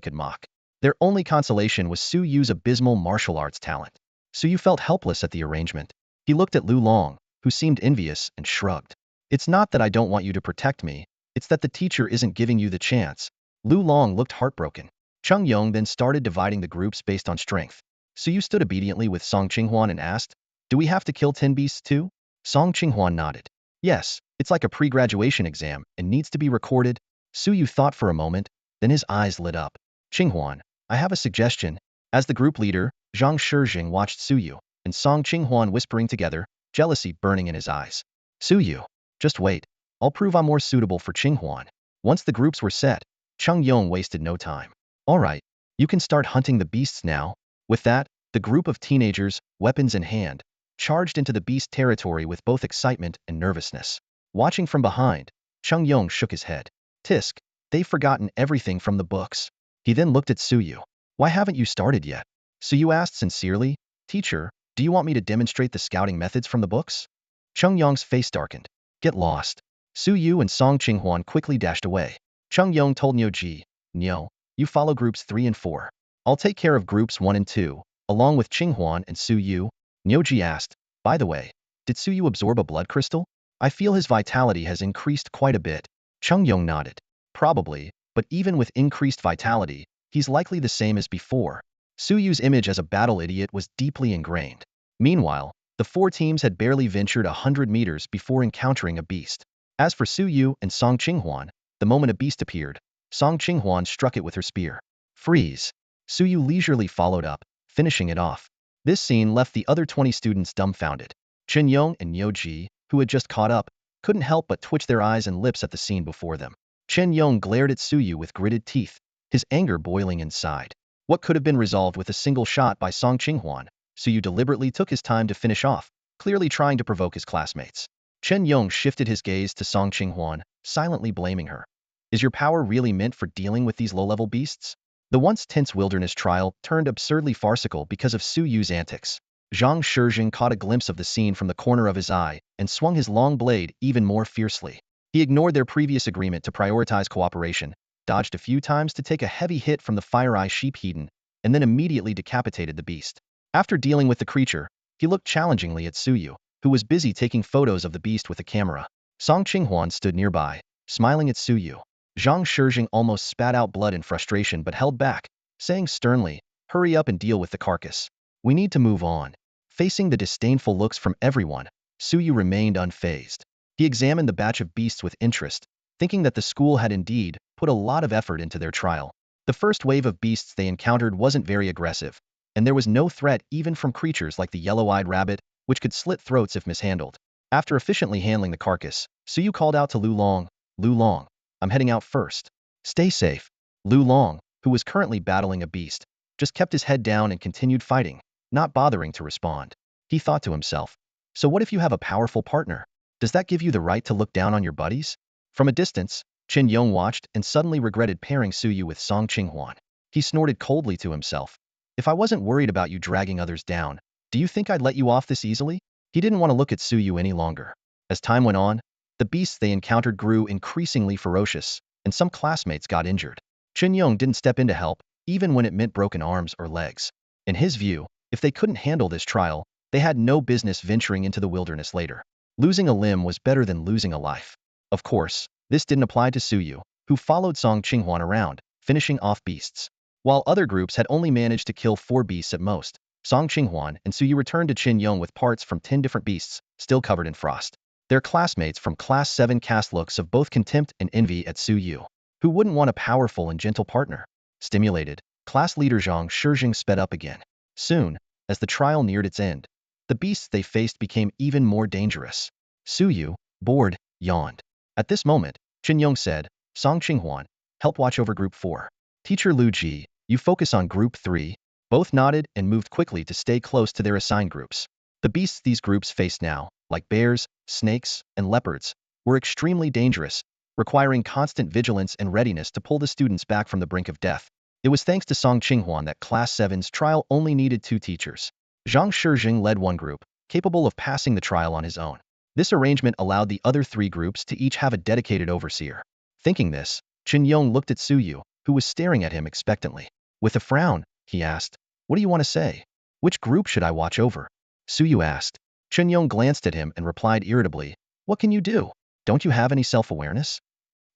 could mock. Their only consolation was Su Yu's abysmal martial arts talent. Su Yu felt helpless at the arrangement. He looked at Lu Long, who seemed envious, and shrugged. It's not that I don't want you to protect me, it's that the teacher isn't giving you the chance. Lu Long looked heartbroken. Cheng Yong then started dividing the groups based on strength. Su Yu stood obediently with Song Qinghuan and asked, do we have to kill 10 beasts too? Song Qinghuan nodded. Yes, it's like a pre-graduation exam and needs to be recorded. Su Yu thought for a moment, then his eyes lit up. Qinghuan, I have a suggestion. As the group leader, Zhang Shizheng watched Su Yu and Song Qinghuan whispering together, jealousy burning in his eyes. Su Yu, just wait. I'll prove I'm more suitable for Qinghuan. Once the groups were set, Cheng Yong wasted no time. All right, you can start hunting the beasts now. With that, the group of teenagers, weapons in hand, charged into the beast territory with both excitement and nervousness. Watching from behind, Cheng Yong shook his head. Tisk, they've forgotten everything from the books. He then looked at Su Yu. Why haven't you started yet? Su Yu asked sincerely. Teacher, do you want me to demonstrate the scouting methods from the books? Cheng Yong's face darkened. Get lost. Su Yu and Song Qinghuan quickly dashed away. Cheng Yong told Niu Ji, Niu, you follow groups 3 and 4. I'll take care of groups 1 and 2, along with Qinghuan and Su Yu. Niu Ji asked, by the way, did Su Yu absorb a blood crystal? I feel his vitality has increased quite a bit. Cheng Yong nodded. Probably, but even with increased vitality, he's likely the same as before. Su Yu's image as a battle idiot was deeply ingrained. Meanwhile, the 4 teams had barely ventured 100 meters before encountering a beast. As for Su Yu and Song Qinghuan, the moment a beast appeared, Song Qinghuan struck it with her spear. Freeze! Su Yu leisurely followed up, finishing it off. This scene left the other 20 students dumbfounded. Chen Yong and Niu Ji, who had just caught up, couldn't help but twitch their eyes and lips at the scene before them. Chen Yong glared at Su Yu with gritted teeth, his anger boiling inside. What could have been resolved with a single shot by Song Qinghuan, Su Yu deliberately took his time to finish off, clearly trying to provoke his classmates. Chen Yong shifted his gaze to Song Qinghuan, silently blaming her. Is your power really meant for dealing with these low-level beasts? The once tense wilderness trial turned absurdly farcical because of Su Yu's antics. Zhang Shizheng caught a glimpse of the scene from the corner of his eye and swung his long blade even more fiercely. He ignored their previous agreement to prioritize cooperation, dodged a few times to take a heavy hit from the fire-eye sheep heathen, and then immediately decapitated the beast. After dealing with the creature, he looked challengingly at Su Yu, who was busy taking photos of the beast with a camera. Song Qinghuan stood nearby, smiling at Su Yu. Zhang Shizheng almost spat out blood in frustration but held back, saying sternly, hurry up and deal with the carcass. We need to move on. Facing the disdainful looks from everyone, Su Yu remained unfazed. He examined the batch of beasts with interest, thinking that the school had indeed put a lot of effort into their trial. The first wave of beasts they encountered wasn't very aggressive, and there was no threat even from creatures like the yellow-eyed rabbit, which could slit throats if mishandled. After efficiently handling the carcass, Su Yu called out to Lu Long, I'm heading out first. Stay safe. Lu Long, who was currently battling a beast, just kept his head down and continued fighting, not bothering to respond. He thought to himself, so what if you have a powerful partner? Does that give you the right to look down on your buddies? From a distance, Chen Yong watched and suddenly regretted pairing Su Yu with Song Qinghuan. He snorted coldly to himself. If I wasn't worried about you dragging others down, do you think I'd let you off this easily? He didn't want to look at Su Yu any longer. As time went on, the beasts they encountered grew increasingly ferocious, and some classmates got injured. Chen Yong didn't step in to help, even when it meant broken arms or legs. In his view, if they couldn't handle this trial, they had no business venturing into the wilderness later. Losing a limb was better than losing a life. Of course, this didn't apply to Su Yu, who followed Song Qinghuan around, finishing off beasts. While other groups had only managed to kill 4 beasts at most, Song Qinghuan and Su Yu returned to Chen Yong with parts from 10 different beasts, still covered in frost. Their classmates from Class 7 cast looks of both contempt and envy at Su Yu. Who wouldn't want a powerful and gentle partner? Stimulated, class leader Zhang Shizheng sped up again. Soon, as the trial neared its end, the beasts they faced became even more dangerous. Su Yu, bored, yawned. At this moment, Chen Yong said, Song Qinghuan, help watch over Group 4. Teacher Lu Ji, you focus on Group 3. Both nodded and moved quickly to stay close to their assigned groups. The beasts these groups faced now, like bears, snakes, and leopards, were extremely dangerous, requiring constant vigilance and readiness to pull the students back from the brink of death. It was thanks to Song Qinghuan that Class 7's trial only needed 2 teachers. Zhang Shijing led one group, capable of passing the trial on his own. This arrangement allowed the other 3 groups to each have a dedicated overseer. Thinking this, Chen Yong looked at Suyu, who was staring at him expectantly. With a frown, he asked, "What do you want to say? Which group should I watch over?" Suyu asked. Chen Yong glanced at him and replied irritably, "What can you do? Don't you have any self-awareness?"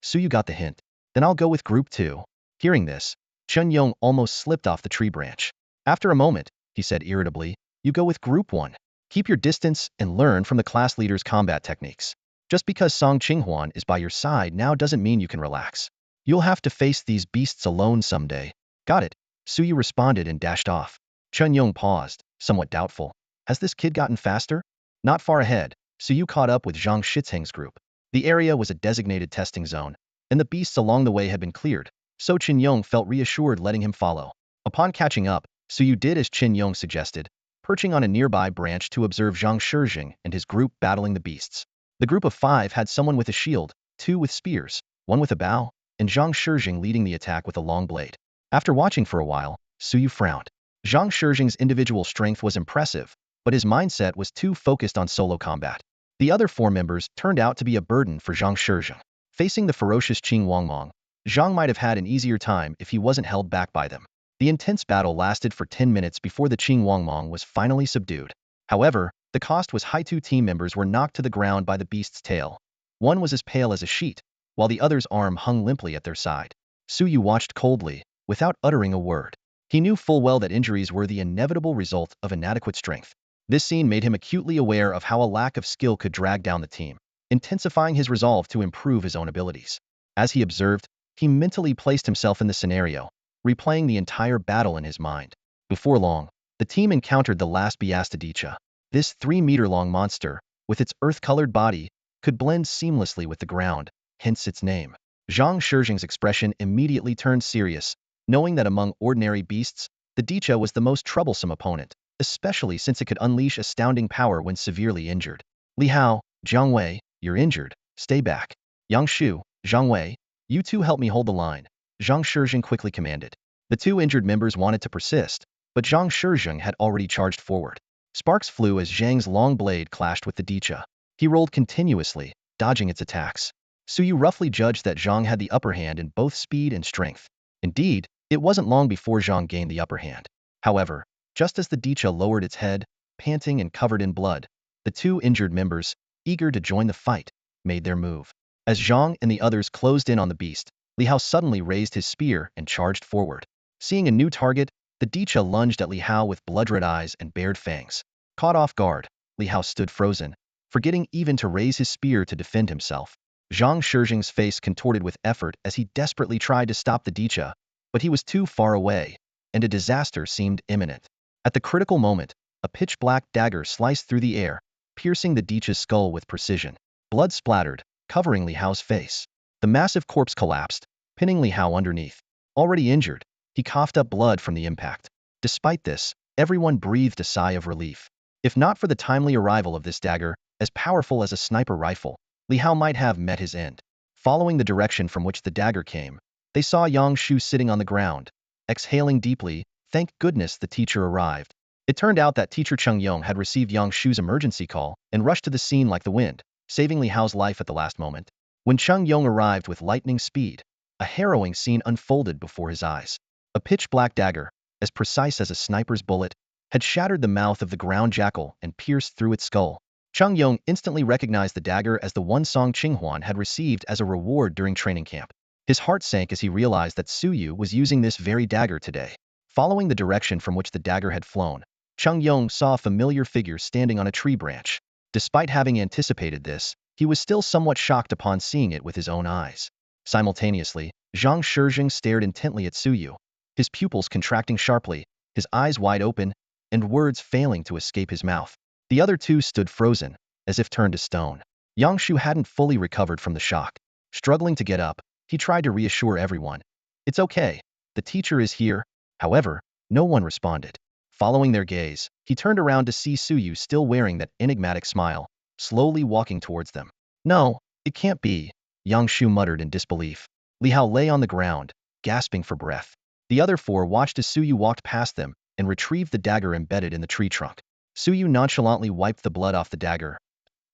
Suyu got the hint. "Then I'll go with group 2. Hearing this, Chen Yong almost slipped off the tree branch. After a moment, he said irritably, "You go with group 1. Keep your distance and learn from the class leader's combat techniques. Just because Song Qinghuan is by your side now doesn't mean you can relax. You'll have to face these beasts alone someday." "Got it," Suyu responded and dashed off. Chen Yong paused, somewhat doubtful. Has this kid gotten faster? Not far ahead, Suyu caught up with Zhang Shizheng's group. The area was a designated testing zone, and the beasts along the way had been cleared, so Chen Yong felt reassured letting him follow. Upon catching up, Suyu did as Chen Yong suggested, perching on a nearby branch to observe Zhang Shijing and his group battling the beasts. The group of 5 had someone with a shield, 2 with spears, 1 with a bow, and Zhang Shijing leading the attack with a long blade. After watching for a while, Suyu frowned. Zhang Shijing's individual strength was impressive, but his mindset was too focused on solo combat. The other 4 members turned out to be a burden for Zhang Shijing. Facing the ferocious Qing Wangmong, Zhang might have had an easier time if he wasn't held back by them. The intense battle lasted for 10 minutes before the Qing Wangmong was finally subdued. However, the cost was high. 2 team members were knocked to the ground by the beast's tail. One was as pale as a sheet, while the other's arm hung limply at their side. Suyu watched coldly, without uttering a word. He knew full well that injuries were the inevitable result of inadequate strength. This scene made him acutely aware of how a lack of skill could drag down the team, intensifying his resolve to improve his own abilities. As he observed, he mentally placed himself in the scenario, replaying the entire battle in his mind. Before long, the team encountered the last Biastadicha. This 3-meter-long monster, with its earth-colored body, could blend seamlessly with the ground, hence its name. Zhang Shijing's expression immediately turned serious, knowing that among ordinary beasts, the Dicha was the most troublesome opponent, especially since it could unleash astounding power when severely injured. "Li Hao, Jiang Wei, you're injured. Stay back. Yang Shu, Zhang Wei, you 2 help me hold the line," Zhang Shijing quickly commanded. The 2 injured members wanted to persist, but Zhang Shijing had already charged forward. Sparks flew as Zhang's long blade clashed with the Dicha. He rolled continuously, dodging its attacks. Suyu roughly judged that Zhang had the upper hand in both speed and strength. Indeed, it wasn't long before Zhang gained the upper hand. However, just as the Dicha lowered its head, panting and covered in blood, the 2 injured members, eager to join the fight, made their move. As Zhang and the others closed in on the beast, Li Hao suddenly raised his spear and charged forward. Seeing a new target, the Dicha lunged at Li Hao with blood-red eyes and bared fangs. Caught off guard, Li Hao stood frozen, forgetting even to raise his spear to defend himself. Zhang Shijing's face contorted with effort as he desperately tried to stop the Dicha, but he was too far away, and a disaster seemed imminent. At the critical moment, a pitch-black dagger sliced through the air, piercing the Dicha's skull with precision. Blood splattered, covering Li Hao's face. The massive corpse collapsed, pinning Li Hao underneath. Already injured, he coughed up blood from the impact. Despite this, everyone breathed a sigh of relief. If not for the timely arrival of this dagger, as powerful as a sniper rifle, Li Hao might have met his end. Following the direction from which the dagger came, they saw Yang Shu sitting on the ground, exhaling deeply. Thank goodness the teacher arrived. It turned out that teacher Cheng Yong had received Yang Shu's emergency call and rushed to the scene like the wind, saving Li Hao's life at the last moment. When Cheng Yong arrived with lightning speed, a harrowing scene unfolded before his eyes. A pitch-black dagger, as precise as a sniper's bullet, had shattered the mouth of the ground jackal and pierced through its skull. Cheng Yong instantly recognized the dagger as the one Song Qinghuan had received as a reward during training camp. His heart sank as he realized that Suyu was using this very dagger today. Following the direction from which the dagger had flown, Cheng Yong saw a familiar figure standing on a tree branch. Despite having anticipated this, he was still somewhat shocked upon seeing it with his own eyes. Simultaneously, Zhang Shijing stared intently at Suyu, his pupils contracting sharply, his eyes wide open, and words failing to escape his mouth. The other 2 stood frozen, as if turned to stone. Yang Shu hadn't fully recovered from the shock. Struggling to get up, he tried to reassure everyone. "It's okay. The teacher is here. However, No one responded. Following their gaze, he turned around to see Suyu still wearing that enigmatic smile, slowly walking towards them. No, it can't be, Yang Shu muttered in disbelief. Li Hao lay on the ground, gasping for breath. The other four watched as Suyu walked past them and retrieved the dagger embedded in the tree trunk. Suyu nonchalantly wiped the blood off the dagger.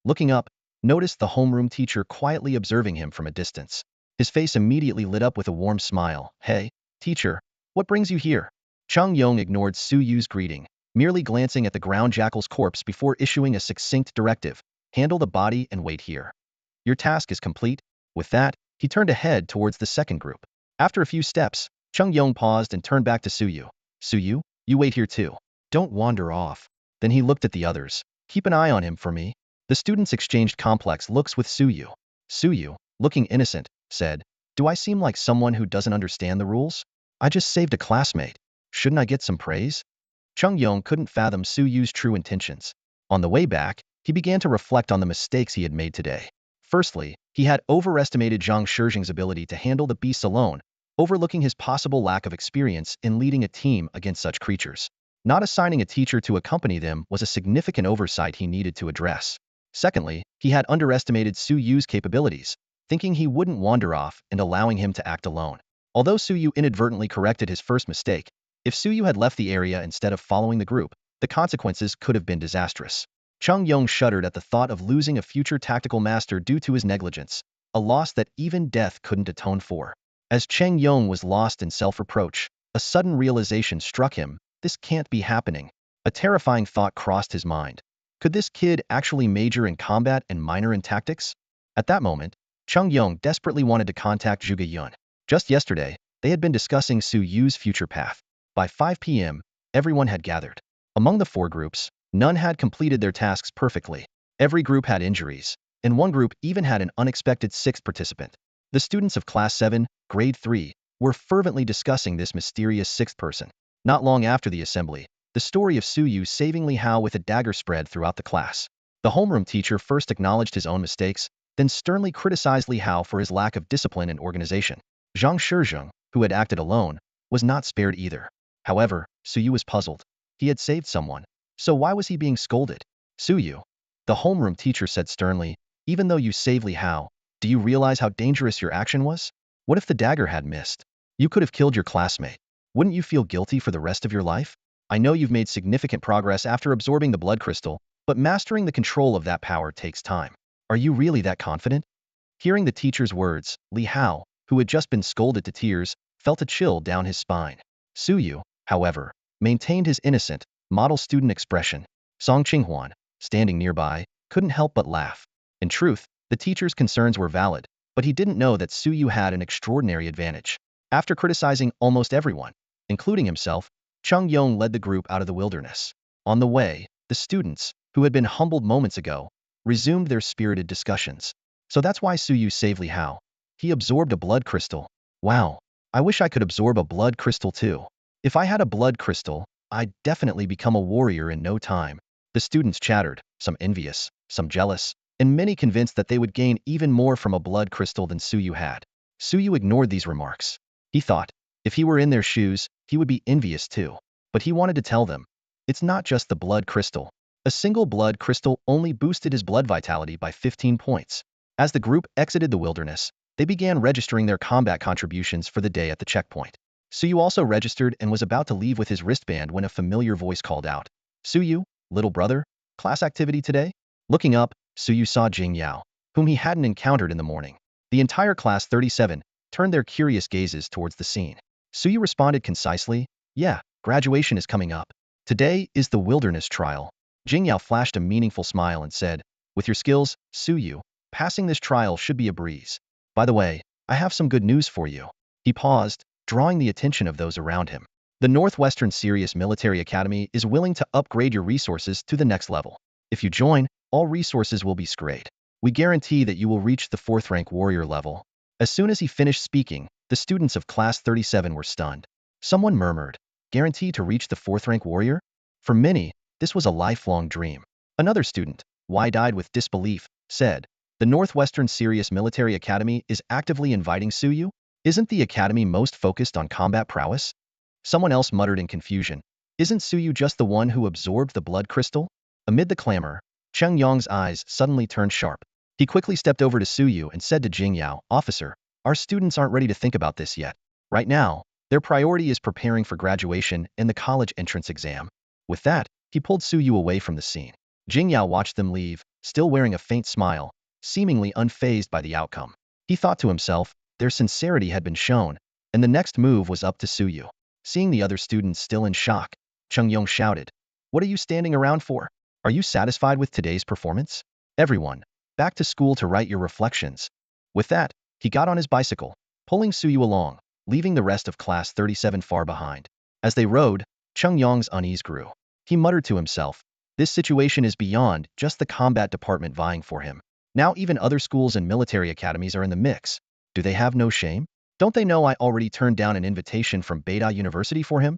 Looking up, noticed the homeroom teacher quietly observing him from a distance. His face immediately lit up with a warm smile. Hey, teacher, what brings you here? Chung Yong ignored Suyu's greeting, merely glancing at the ground jackal's corpse before issuing a succinct directive. Handle the body and wait here. Your task is complete. With that, he turned ahead towards the second group. After a few steps, Chung Yong paused and turned back to Suyu. Suyu, you wait here too. Don't wander off. Then he looked at the others. Keep an eye on him for me. The students exchanged complex looks with Suyu. Suyu, looking innocent, said, Do I seem like someone who doesn't understand the rules? I just saved a classmate. Shouldn't I get some praise? Chung Yong couldn't fathom Suyu's true intentions. On the way back, he began to reflect on the mistakes he had made today. Firstly, he had overestimated Zhang Shijing's ability to handle the beasts alone, overlooking his possible lack of experience in leading a team against such creatures. Not assigning a teacher to accompany them was a significant oversight he needed to address. Secondly, he had underestimated Suyu's capabilities, thinking he wouldn't wander off and allowing him to act alone. Although Suyu inadvertently corrected his first mistake, if Suyu had left the area instead of following the group, the consequences could have been disastrous. Chung Yong shuddered at the thought of losing a future tactical master due to his negligence, a loss that even death couldn't atone for. As Cheng Yong was lost in self-reproach, a sudden realization struck him. This can't be happening. A terrifying thought crossed his mind. Could this kid actually major in combat and minor in tactics? At that moment, Chung Yong desperately wanted to contact Zhuge Yun. Just yesterday, they had been discussing Su Yu's future path. By 5 p.m., everyone had gathered. Among the four groups, none had completed their tasks perfectly. Every group had injuries, and one group even had an unexpected sixth participant. The students of Class 7, Grade 3, were fervently discussing this mysterious sixth person. Not long after the assembly, the story of Suyu saving Li Hao with a dagger spread throughout the class. The homeroom teacher first acknowledged his own mistakes, then sternly criticized Li Hao for his lack of discipline and organization. Zhang Shijing, who had acted alone, was not spared either. However, Suyu was puzzled. He had saved someone, so why was he being scolded? Suyu, the homeroom teacher said sternly, even though you saved Li Hao, do you realize how dangerous your action was? What if the dagger had missed? You could have killed your classmate. Wouldn't you feel guilty for the rest of your life? I know you've made significant progress after absorbing the blood crystal, but mastering the control of that power takes time. Are you really that confident? Hearing the teacher's words, Li Hao, who had just been scolded to tears, felt a chill down his spine. Suyu, however, maintained his innocent, model student expression. Song Qinghuan, standing nearby, couldn't help but laugh. In truth, the teacher's concerns were valid, but he didn't know that Suyu had an extraordinary advantage. After criticizing almost everyone, including himself, Chung Yong led the group out of the wilderness. On the way, the students, who had been humbled moments ago, resumed their spirited discussions. So that's why Suyu saved Li Hao. He absorbed a blood crystal. Wow, I wish I could absorb a blood crystal too. If I had a blood crystal, I'd definitely become a warrior in no time. The students chattered, some envious, some jealous, and many convinced that they would gain even more from a blood crystal than Suyu had. Suyu ignored these remarks. He thought, if he were in their shoes, he would be envious too. But he wanted to tell them, it's not just the blood crystal. A single blood crystal only boosted his blood vitality by 15 points. As the group exited the wilderness, they began registering their combat contributions for the day at the checkpoint. Suyu also registered and was about to leave with his wristband when a familiar voice called out, Suyu, little brother, class activity today? Looking up, Suyu saw Jing Yao, whom he hadn't encountered in the morning. The entire class 37 turned their curious gazes towards the scene. Suyu responded concisely, yeah, graduation is coming up. Today is the wilderness trial. Jing Yao flashed a meaningful smile and said, with your skills, Suyu, passing this trial should be a breeze. By the way, I have some good news for you. He paused, drawing the attention of those around him. The Northwestern Serious Military Academy is willing to upgrade your resources to the next level. If you join, all resources will be SSS-grade. We guarantee that you will reach the 4th rank warrior level. As soon as he finished speaking, the students of Class 37 were stunned. Someone murmured, guaranteed to reach the 4th rank warrior? For many, this was a lifelong dream. Another student, wide-eyed with disbelief, said, the Northwestern Serious Military Academy is actively inviting Suyu? Isn't the academy most focused on combat prowess? Someone else muttered in confusion. Isn't Suyu just the one who absorbed the blood crystal? Amid the clamor, Cheng Yong's eyes suddenly turned sharp. He quickly stepped over to Suyu and said to Jing Yao, Officer, our students aren't ready to think about this yet. Right now, their priority is preparing for graduation and the college entrance exam. With that, he pulled Suyu away from the scene. Jing Yao watched them leave, still wearing a faint smile, seemingly unfazed by the outcome. He thought to himself, their sincerity had been shown, and the next move was up to Suyu. Seeing the other students still in shock, Cheng Yong shouted, What are you standing around for? Are you satisfied with today's performance? Everyone, back to school to write your reflections. With that, he got on his bicycle, pulling Suyu along, leaving the rest of class 37 far behind. As they rode, Cheng Yong's unease grew. He muttered to himself, this situation is beyond just the combat department vying for him. Now even other schools and military academies are in the mix. Do they have no shame? Don't they know I already turned down an invitation from Beida University for him?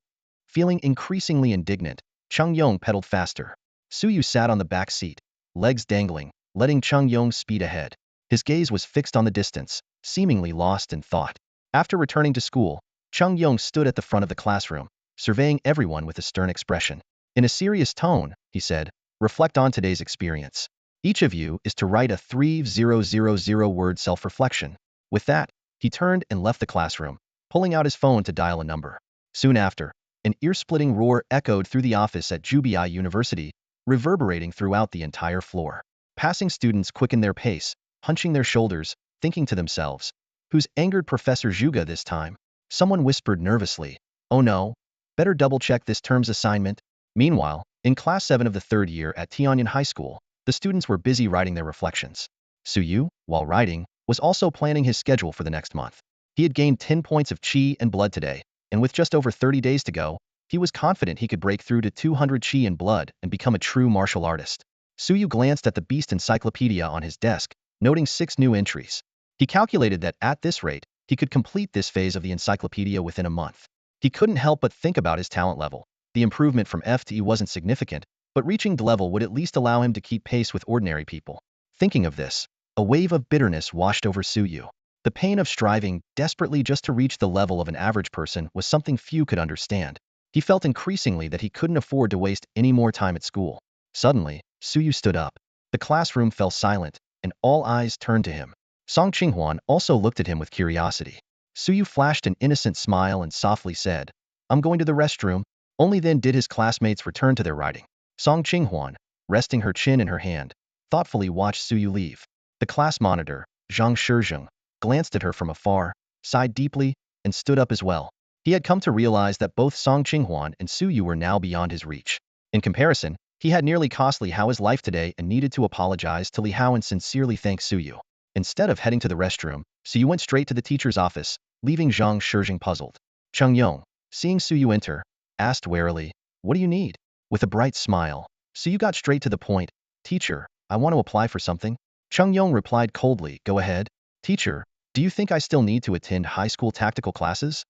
Feeling increasingly indignant, Cheng Yong pedaled faster. Suyu sat on the back seat, legs dangling, letting Cheng Yong speed ahead. His gaze was fixed on the distance, seemingly lost in thought. After returning to school, Cheng Yong stood at the front of the classroom, surveying everyone with a stern expression. In a serious tone, he said, reflect on today's experience. Each of you is to write a 3,000-word self-reflection. With that, he turned and left the classroom, pulling out his phone to dial a number. Soon after, an ear-splitting roar echoed through the office at Jubai University, reverberating throughout the entire floor. Passing students quickened their pace, hunching their shoulders, thinking to themselves, who's angered Professor Zhuge this time? Someone whispered nervously, oh no, better double-check this term's assignment. Meanwhile, in Class 7 of the third year at Tianyan High School, the students were busy writing their reflections. Suyu, while writing, was also planning his schedule for the next month. He had gained 10 points of qi and blood today, and with just over 30 days to go, he was confident he could break through to 200 qi and blood and become a true martial artist. Suyu glanced at the beast encyclopedia on his desk, noting 6 new entries. He calculated that at this rate, he could complete this phase of the encyclopedia within a month. He couldn't help but think about his talent level. The improvement from F to E wasn't significant, but reaching D level would at least allow him to keep pace with ordinary people. Thinking of this, a wave of bitterness washed over Suyu. The pain of striving desperately just to reach the level of an average person was something few could understand. He felt increasingly that he couldn't afford to waste any more time at school. Suddenly, Suyu stood up. The classroom fell silent, and all eyes turned to him. Song Qinghuan also looked at him with curiosity. Suyu flashed an innocent smile and softly said, I'm going to the restroom. Only then did his classmates return to their writing. Song Qinghuan, resting her chin in her hand, thoughtfully watched Suyu leave. The class monitor, Zhang Shizheng, glanced at her from afar, sighed deeply, and stood up as well. He had come to realize that both Song Qinghuan and Suyu were now beyond his reach. In comparison, he had nearly cost Li Hao his life today and needed to apologize to Li Hao and sincerely thank Suyu. Instead of heading to the restroom, Suyu went straight to the teacher's office, leaving Zhang Shizheng puzzled. Cheng Yong, seeing Suyu enter, asked warily, what do you need? With a bright smile, Suyu got straight to the point. Teacher, I want to apply for something. Cheng Yong replied coldly, go ahead. Teacher, do you think I still need to attend high school tactical classes?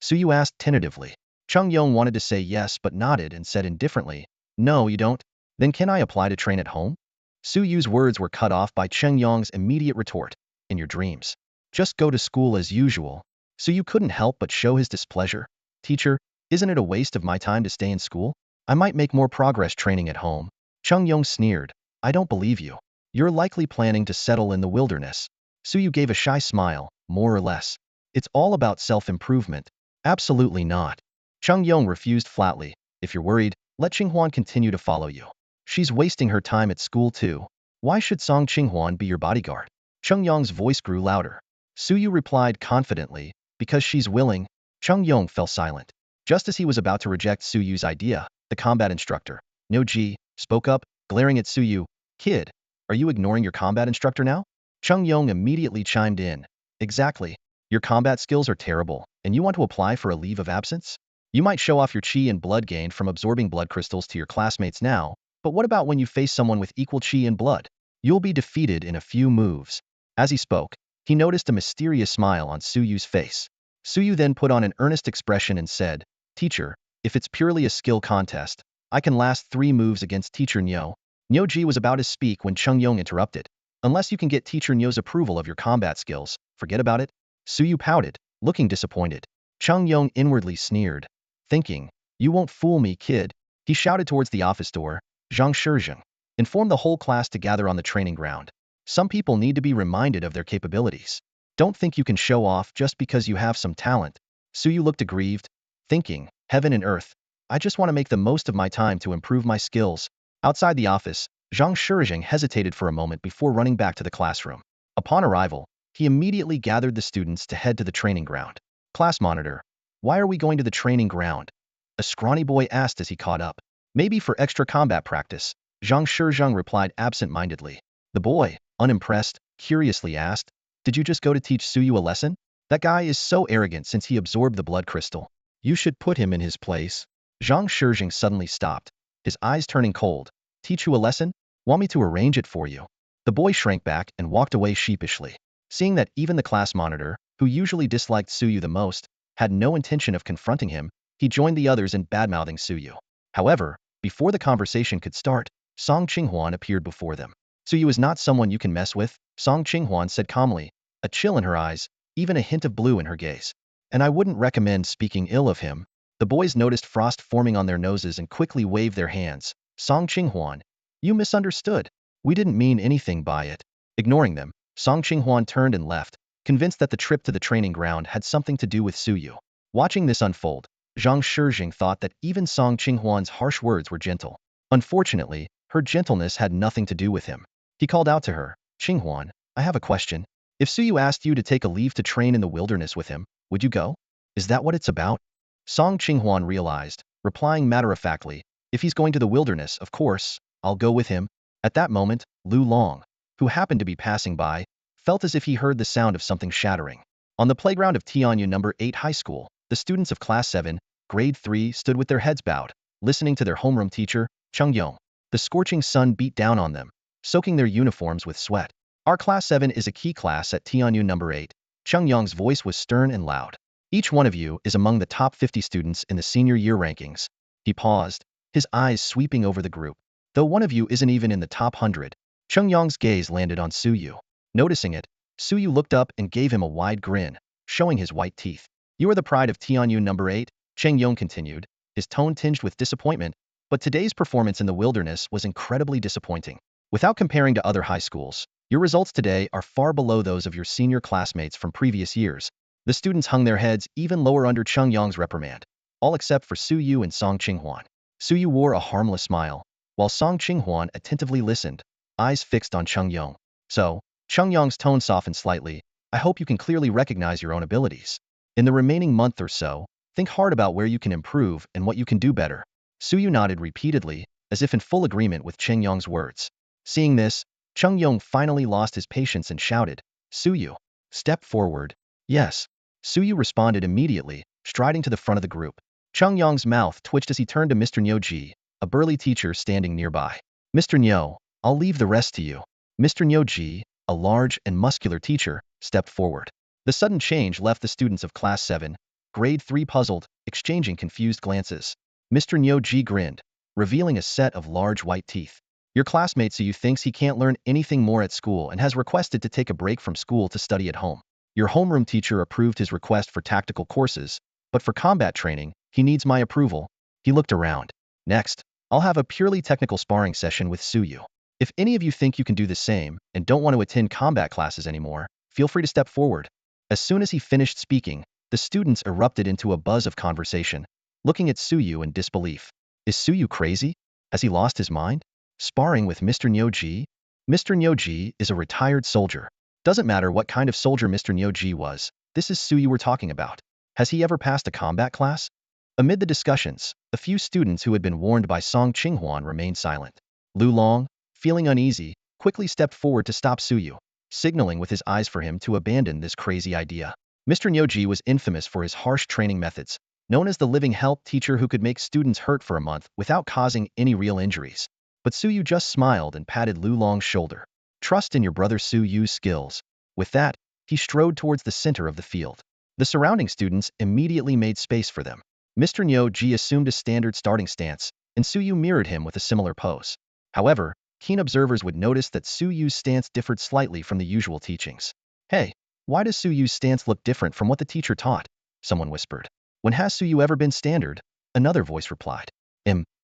Suyu asked tentatively. Cheng Yong wanted to say yes but nodded and said indifferently, no, you don't. Then can I apply to train at home? Suyu's words were cut off by Cheng Yong's immediate retort, in your dreams. Just go to school as usual. Suyu couldn't help but show his displeasure. Teacher, isn't it a waste of my time to stay in school? I might make more progress training at home. Cheng Yong sneered, I don't believe you. You're likely planning to settle in the wilderness. Suyu gave a shy smile, more or less. It's all about self-improvement. Absolutely not. Cheng Yong refused flatly. If you're worried, let Qinghuan continue to follow you. She's wasting her time at school too. Why should Song Qinghuan be your bodyguard? Cheng Yong's voice grew louder. Suyu replied confidently, because she's willing. Cheng Yong fell silent. Just as he was about to reject Suyu's idea, the combat instructor, No Ji, spoke up, glaring at Suyu. Kid, are you ignoring your combat instructor now? Cheng Yong immediately chimed in. Exactly. Your combat skills are terrible, and you want to apply for a leave of absence? You might show off your qi and blood gained from absorbing blood crystals to your classmates now, but what about when you face someone with equal qi and blood? You'll be defeated in a few moves. As he spoke, he noticed a mysterious smile on Suyu's face. Suyu then put on an earnest expression and said, Teacher, if it's purely a skill contest, I can last 3 moves against Teacher Nyo. Nyo Ji was about to speak when Cheng Yong interrupted. Unless you can get Teacher Nyo's approval of your combat skills, forget about it. Suyu pouted, looking disappointed. Cheng Yong inwardly sneered. thinking, "You won't fool me, kid." He shouted towards the office door. Zhang Shizheng informed the whole class to gather on the training ground. Some people need to be reminded of their capabilities. Don't think you can show off just because you have some talent. Suyu looked aggrieved, thinking, "Heaven and earth, I just want to make the most of my time to improve my skills." Outside the office, Zhang Shizheng hesitated for a moment before running back to the classroom. Upon arrival, he immediately gathered the students to head to the training ground. Class monitor, why are we going to the training ground? A scrawny boy asked as he caught up. Maybe for extra combat practice, Zhang Shizheng replied absent-mindedly. The boy, unimpressed, curiously asked, "Did you just go to teach Suyu a lesson? That guy is so arrogant since he absorbed the blood crystal. You should put him in his place." Zhang Shizheng suddenly stopped, his eyes turning cold. "Teach you a lesson? Want me to arrange it for you?" The boy shrank back and walked away sheepishly. Seeing that even the class monitor, who usually disliked Suyu the most, had no intention of confronting him, he joined the others in badmouthing Suyu. However, before the conversation could start, Song Qinghuan appeared before them. "Suyu is not someone you can mess with," Song Qinghuan said calmly, a chill in her eyes, even a hint of blue in her gaze. "And I wouldn't recommend speaking ill of him." The boys noticed frost forming on their noses and quickly waved their hands. "Song Qinghuan, you misunderstood. We didn't mean anything by it." Ignoring them, Song Qinghuan turned and left, convinced that the trip to the training ground had something to do with Suyu. Watching this unfold, Zhang Shizheng thought that even Song Qinghuan's harsh words were gentle. Unfortunately, her gentleness had nothing to do with him. He called out to her, "Qinghuan, I have a question. If Suyu asked you to take a leave to train in the wilderness with him, would you go? Is that what it's about?" Song Qinghuan realized, replying matter-of-factly, "If he's going to the wilderness, of course, I'll go with him." At that moment, Lu Long, who happened to be passing by, felt as if he heard the sound of something shattering. On the playground of Tianyu No. 8 High School, the students of Class 7, Grade 3 stood with their heads bowed, listening to their homeroom teacher, Cheng Yong. The scorching sun beat down on them, soaking their uniforms with sweat. "Our Class 7 is a key class at Tianyu No. 8. Cheng Yong's voice was stern and loud. "Each one of you is among the top 50 students in the senior year rankings." He paused, his eyes sweeping over the group. "Though one of you isn't even in the top 100. Cheng Yong's gaze landed on Suyu. Noticing it, Suyu looked up and gave him a wide grin, showing his white teeth. "You are the pride of Tianyu No. 8, Cheng Yong continued, his tone tinged with disappointment, but today's performance in the wilderness was incredibly disappointing. Without comparing to other high schools, your results today are far below those of your senior classmates from previous years." The students hung their heads even lower under Cheng Yong's reprimand, all except for Suyu and Song Qinghuan. Suyu wore a harmless smile, while Song Qinghuan attentively listened, eyes fixed on Cheng Yong. "So," Cheng Yong's tone softened slightly, "I hope you can clearly recognize your own abilities. In the remaining month or so, think hard about where you can improve and what you can do better." Suyu nodded repeatedly, as if in full agreement with Cheng Yong's words. Seeing this, Cheng Yong finally lost his patience and shouted, "Suyu, step forward." "Yes." Suyu responded immediately, striding to the front of the group. Cheng Yong's mouth twitched as he turned to Mr. Nyoji, a burly teacher standing nearby. "Mr. Nyo, I'll leave the rest to you." Mr. Nyoji, a large and muscular teacher, stepped forward. The sudden change left the students of Class 7, Grade 3 puzzled, exchanging confused glances. Mr. Nyoji grinned, revealing a set of large white teeth. "Your classmate Suyu thinks he can't learn anything more at school and has requested to take a break from school to study at home. Your homeroom teacher approved his request for tactical courses, but for combat training, he needs my approval." He looked around. "Next, I'll have a purely technical sparring session with Suyu. If any of you think you can do the same and don't want to attend combat classes anymore, feel free to step forward." As soon as he finished speaking, the students erupted into a buzz of conversation, looking at Suyu in disbelief. Is Suyu crazy? Has he lost his mind? Sparring with Mr. Nyoji? Mr. Nyoji is a retired soldier. Doesn't matter what kind of soldier Mr. Nyoji was, this is Suyu we're talking about. Has he ever passed a combat class? Amid the discussions, a few students who had been warned by Song Qinghuan remained silent. Lu Long, feeling uneasy, quickly stepped forward to stop Suyu, signaling with his eyes for him to abandon this crazy idea. Mr. Nyoji was infamous for his harsh training methods, known as the living help teacher who could make students hurt for a month without causing any real injuries. But Suyu just smiled and patted Lu Long's shoulder. "Trust in your brother Suyu's skills." With that, he strode towards the center of the field. The surrounding students immediately made space for them. Mr. Nyoji assumed a standard starting stance, and Suyu mirrored him with a similar pose. However, keen observers would notice that Suyu's stance differed slightly from the usual teachings. "Hey, why does Suyu's stance look different from what the teacher taught?" someone whispered. "When has Suyu ever been standard?" Another voice replied.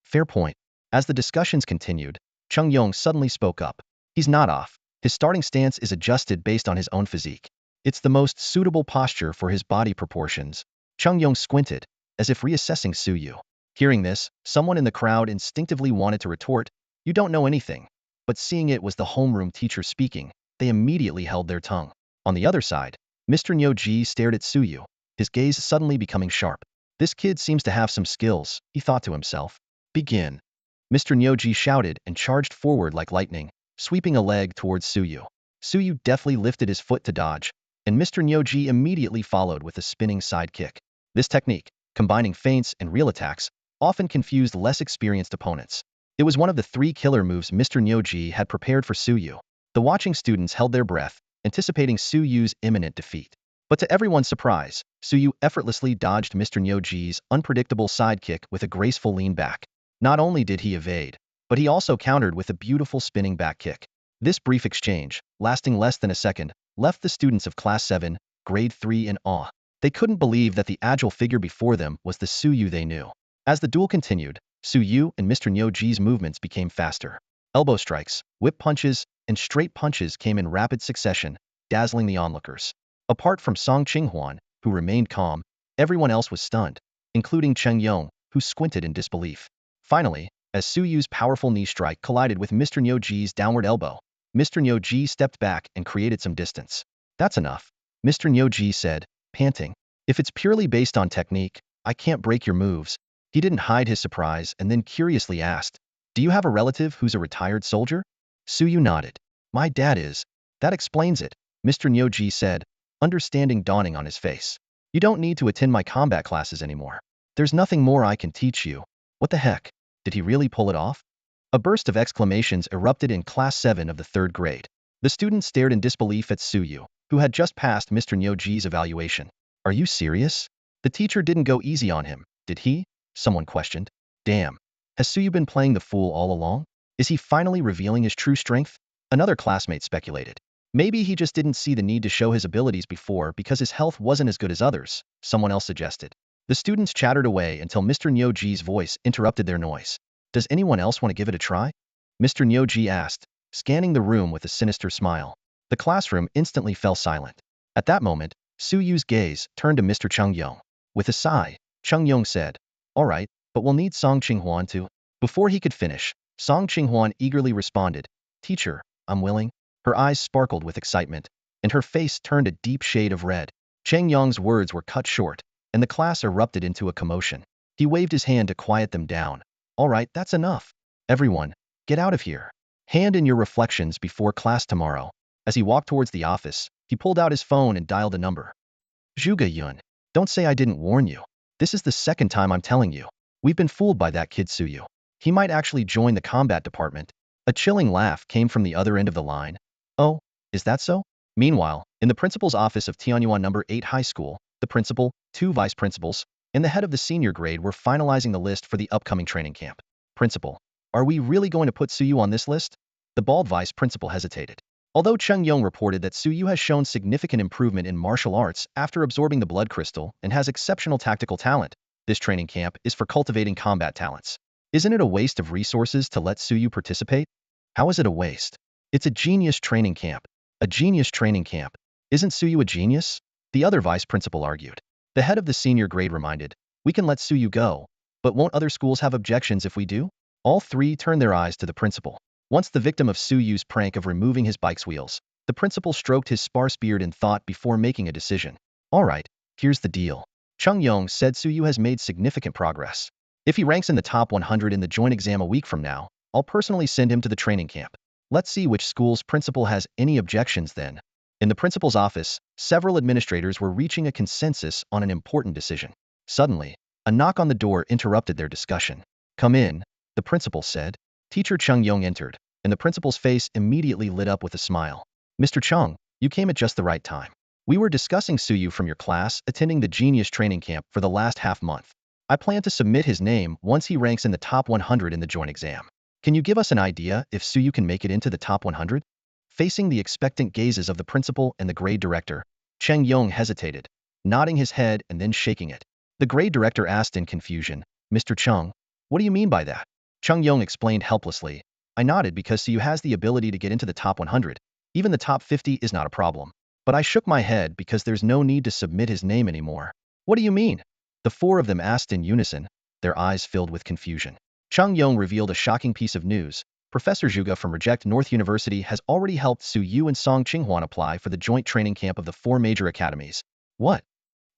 Fair point. As the discussions continued, Chung Yong suddenly spoke up. He's not off. His starting stance is adjusted based on his own physique. It's the most suitable posture for his body proportions. Chung Yong squinted, as if reassessing Su Yu. Hearing this, someone in the crowd instinctively wanted to retort, "You don't know anything." But seeing it was the homeroom teacher speaking, they immediately held their tongue. On the other side, Mr. Nyoji stared at Su Yu, his gaze suddenly becoming sharp. This kid seems to have some skills, he thought to himself. Begin. Mr. Nyoji shouted and charged forward like lightning, sweeping a leg towards Su Yu. Su Yu deftly lifted his foot to dodge, and Mr. Nyoji immediately followed with a spinning side kick. This technique, combining feints and real attacks, often confused less experienced opponents. It was one of the 3 killer moves Mr. Nyoji had prepared for Su Yu. The watching students held their breath, anticipating Su Yu's imminent defeat. But to everyone's surprise, Su Yu effortlessly dodged Mr. Nyoji's unpredictable sidekick with a graceful lean back. Not only did he evade, but he also countered with a beautiful spinning back kick. This brief exchange, lasting less than a second, left the students of Class 7, Grade 3 in awe. They couldn't believe that the agile figure before them was the Su Yu they knew. As the duel continued, Su Yu and Mr. Nyoji's movements became faster. Elbow strikes, whip punches, and straight punches came in rapid succession, dazzling the onlookers. Apart from Song Qinghuan, who remained calm, everyone else was stunned, including Cheng Yong, who squinted in disbelief. Finally, as Su Yu's powerful knee strike collided with Mr. Nyoji's downward elbow, Mr. Nyoji stepped back and created some distance. "That's enough," Mr. Nyoji said, panting. "If it's purely based on technique, I can't break your moves." He didn't hide his surprise and then curiously asked, "Do you have a relative who's a retired soldier?" Su Yu nodded. "My dad is." "That explains it," Mr. Nyoji said, understanding dawning on his face. "You don't need to attend my combat classes anymore. There's nothing more I can teach you." What the heck? Did he really pull it off? A burst of exclamations erupted in Class 7 of the 3rd grade. The students stared in disbelief at Su Yu, who had just passed Mr. Nyoji's evaluation. "Are you serious? The teacher didn't go easy on him, did he?" Someone questioned. "Damn. Has Su Yu been playing the fool all along? Is he finally revealing his true strength?" Another classmate speculated. "Maybe he just didn't see the need to show his abilities before because his health wasn't as good as others," someone else suggested. The students chattered away until Mr. Nyoji's voice interrupted their noise. "Does anyone else want to give it a try?" Mr. Nyoji asked, scanning the room with a sinister smile. The classroom instantly fell silent. At that moment, Su Yu's gaze turned to Mr. Chung Yong. With a sigh, Chung Yong said, "All right, but we'll need Song Qinghuan to..." Before he could finish, Song Qinghuan eagerly responded, "Teacher, I'm willing." Her eyes sparkled with excitement, and her face turned a deep shade of red. Cheng Yong's words were cut short, and the class erupted into a commotion. He waved his hand to quiet them down. "All right, that's enough. Everyone, get out of here. Hand in your reflections before class tomorrow." As he walked towards the office, he pulled out his phone and dialed a number. "Zhuge Yun, don't say I didn't warn you. This is the 2nd time I'm telling you. We've been fooled by that kid Su Yu. He might actually join the combat department." A chilling laugh came from the other end of the line. "Oh, is that so?" Meanwhile, in the principal's office of Tianyuan No. 8 High School, the principal, 2 vice principals, and the head of the senior grade were finalizing the list for the upcoming training camp. "Principal, are we really going to put Su Yu on this list?" The bald vice principal hesitated. Although Cheng Yong reported that Su Yu has shown significant improvement in martial arts after absorbing the blood crystal and has exceptional tactical talent, this training camp is for cultivating combat talents. Isn't it a waste of resources to let Su Yu participate? How is it a waste? It's a genius training camp. A genius training camp. Isn't Su Yu a genius? The other vice principal argued. The head of the senior grade reminded, "We can let Su Yu go, but won't other schools have objections if we do?" All 3 turned their eyes to the principal. Once the victim of Su Yu's prank of removing his bike's wheels, the principal stroked his sparse beard in thought before making a decision. "All right, here's the deal. Chung Yong said Su Yu has made significant progress. If he ranks in the top 100 in the joint exam a week from now, I'll personally send him to the training camp. Let's see which school's principal has any objections then." In the principal's office, several administrators were reaching a consensus on an important decision. Suddenly, a knock on the door interrupted their discussion. "Come in," the principal said. Teacher Chung Yong entered, and the principal's face immediately lit up with a smile. "Mr. Chung, you came at just the right time. We were discussing Su Yu from your class attending the Genius training camp for the last half-month. I plan to submit his name once he ranks in the top 100 in the joint exam. Can you give us an idea if Su Yu can make it into the top 100? Facing the expectant gazes of the principal and the grade director, Cheng Yong hesitated, nodding his head and then shaking it. The grade director asked in confusion, Mr. Chung, what do you mean by that? Chung Yong explained helplessly. I nodded because Suyu has the ability to get into the top 100. Even the top 50 is not a problem. But I shook my head because there's no need to submit his name anymore. What do you mean? The four of them asked in unison, their eyes filled with confusion. Chung Yong revealed a shocking piece of news. Professor Zhuge from Reject North University has already helped Su Yu and Song Qinghwan apply for the joint training camp of the four major academies. What?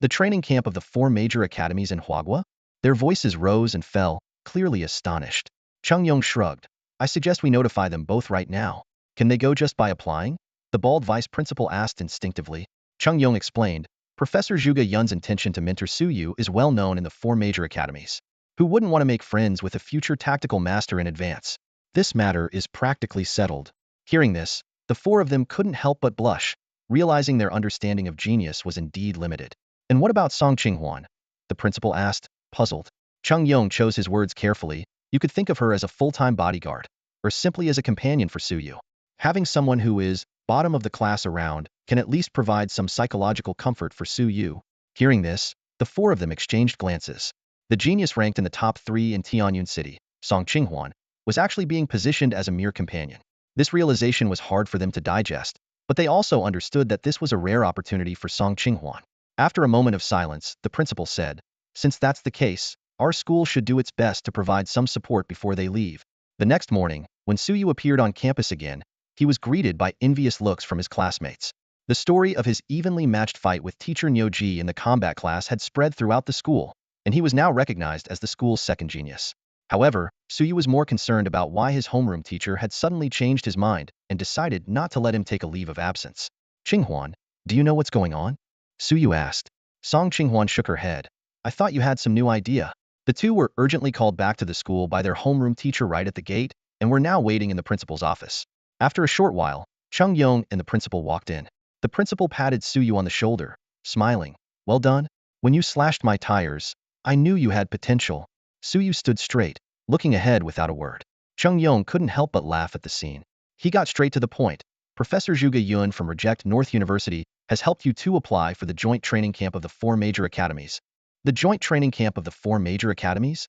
The training camp of the four major academies in Huagua? Their voices rose and fell, clearly astonished. Chung Yong shrugged. I suggest we notify them both right now. Can they go just by applying? The bald vice principal asked instinctively. Chung Yong explained, Professor Zhuge Yun's intention to mentor Su Yu is well known in the four major academies. Who wouldn't want to make friends with a future tactical master in advance? This matter is practically settled. Hearing this, the four of them couldn't help but blush, realizing their understanding of genius was indeed limited. And what about Song Qinghwan? The principal asked, puzzled. Chung Yong chose his words carefully. You could think of her as a full-time bodyguard, or simply as a companion for Su Yu. Having someone who is bottom of the class around can at least provide some psychological comfort for Su Yu. Hearing this, the four of them exchanged glances. The genius ranked in the top 3 in Tianyun City, Song Qinghwan, was actually being positioned as a mere companion. This realization was hard for them to digest, but they also understood that this was a rare opportunity for Song Qinghwan. After a moment of silence, the principal said, since that's the case, our school should do its best to provide some support before they leave. The next morning, when Su Yu appeared on campus again, he was greeted by envious looks from his classmates. The story of his evenly matched fight with teacher Nyoji in the combat class had spread throughout the school, and he was now recognized as the school's second genius. However, Su Yu was more concerned about why his homeroom teacher had suddenly changed his mind and decided not to let him take a leave of absence. Qinghwan, do you know what's going on? Su Yu asked. Song Qinghwan shook her head. I thought you had some new idea. The two were urgently called back to the school by their homeroom teacher right at the gate, and were now waiting in the principal's office. After a short while, Chung Yong and the principal walked in. The principal patted Su Yu on the shoulder, smiling. Well done. When you slashed my tires, I knew you had potential. Su Yu stood straight, looking ahead without a word. Chung Yong couldn't help but laugh at the scene. He got straight to the point. Professor Zhuge Yun from Reject North University has helped you to apply for the joint training camp of the four major academies. The joint training camp of the four major academies?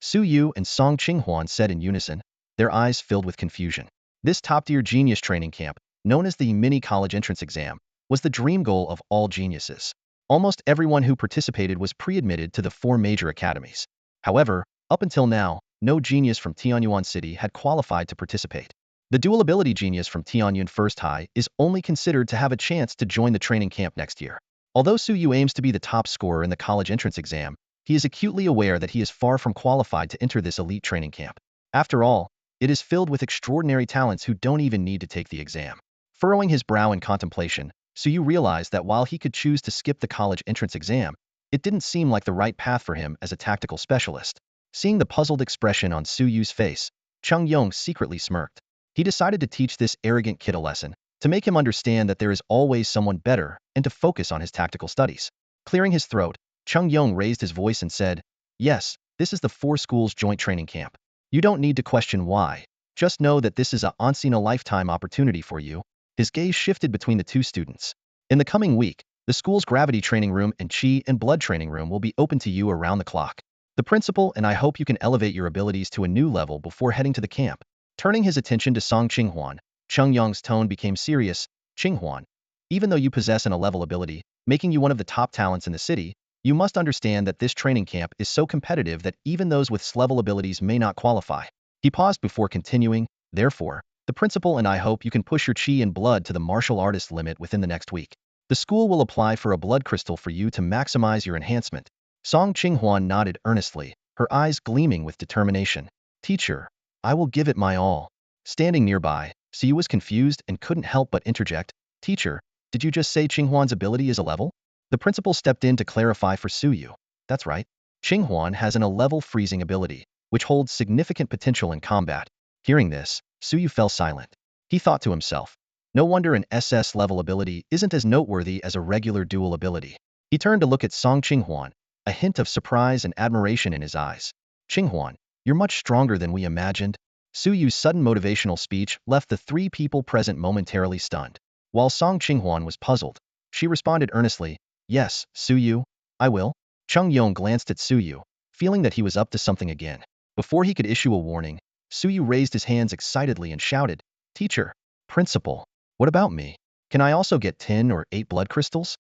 Su Yu and Song Qinghwan said in unison, their eyes filled with confusion. This top-tier genius training camp, known as the mini college entrance exam, was the dream goal of all geniuses. Almost everyone who participated was pre-admitted to the four major academies. However, up until now, no genius from Tianyuan City had qualified to participate. The dual ability genius from Tianyun First High is only considered to have a chance to join the training camp next year. Although Su Yu aims to be the top scorer in the college entrance exam, he is acutely aware that he is far from qualified to enter this elite training camp. After all, it is filled with extraordinary talents who don't even need to take the exam. Furrowing his brow in contemplation, Su Yu realized that while he could choose to skip the college entrance exam, it didn't seem like the right path for him as a tactical specialist. Seeing the puzzled expression on Su Yu's face, Chung Yong secretly smirked. He decided to teach this arrogant kid a lesson, to make him understand that there is always someone better and to focus on his tactical studies. Clearing his throat, Chung Yong raised his voice and said, yes, this is the four schools joint training camp. You don't need to question why. Just know that this is a once-in-a-lifetime opportunity for you. His gaze shifted between the two students. In the coming week, the school's gravity training room and chi and blood training room will be open to you around the clock. The principal and I hope you can elevate your abilities to a new level before heading to the camp. Turning his attention to Song Qinghwan, Chung Yong's tone became serious. Qinghwan, even though you possess an A-level ability, making you one of the top talents in the city, you must understand that this training camp is so competitive that even those with S-level abilities may not qualify. He paused before continuing, therefore, the principal and I hope you can push your chi and blood to the martial artist limit within the next week. The school will apply for a blood crystal for you to maximize your enhancement. Song Qinghwan nodded earnestly, her eyes gleaming with determination. Teacher, I will give it my all. Standing nearby, Su Yu was confused and couldn't help but interject, Teacher, did you just say Qinghwan's ability is a level? The principal stepped in to clarify for Su Yu. That's right. Qinghwan has an A-level freezing ability, which holds significant potential in combat. Hearing this, Su Yu fell silent. He thought to himself, no wonder an SS-level ability isn't as noteworthy as a regular dual ability. He turned to look at Song Qinghwan, a hint of surprise and admiration in his eyes. Qinghwan, you're much stronger than we imagined. Su Yu's sudden motivational speech left the three people present momentarily stunned. While Song Qinghwan was puzzled, she responded earnestly, yes, Su Yu, I will. Chung Yong glanced at Su Yu, feeling that he was up to something again. Before he could issue a warning, Suyu raised his hands excitedly and shouted, "Teacher, principal, what about me? Can I also get 10 or 8 blood crystals?"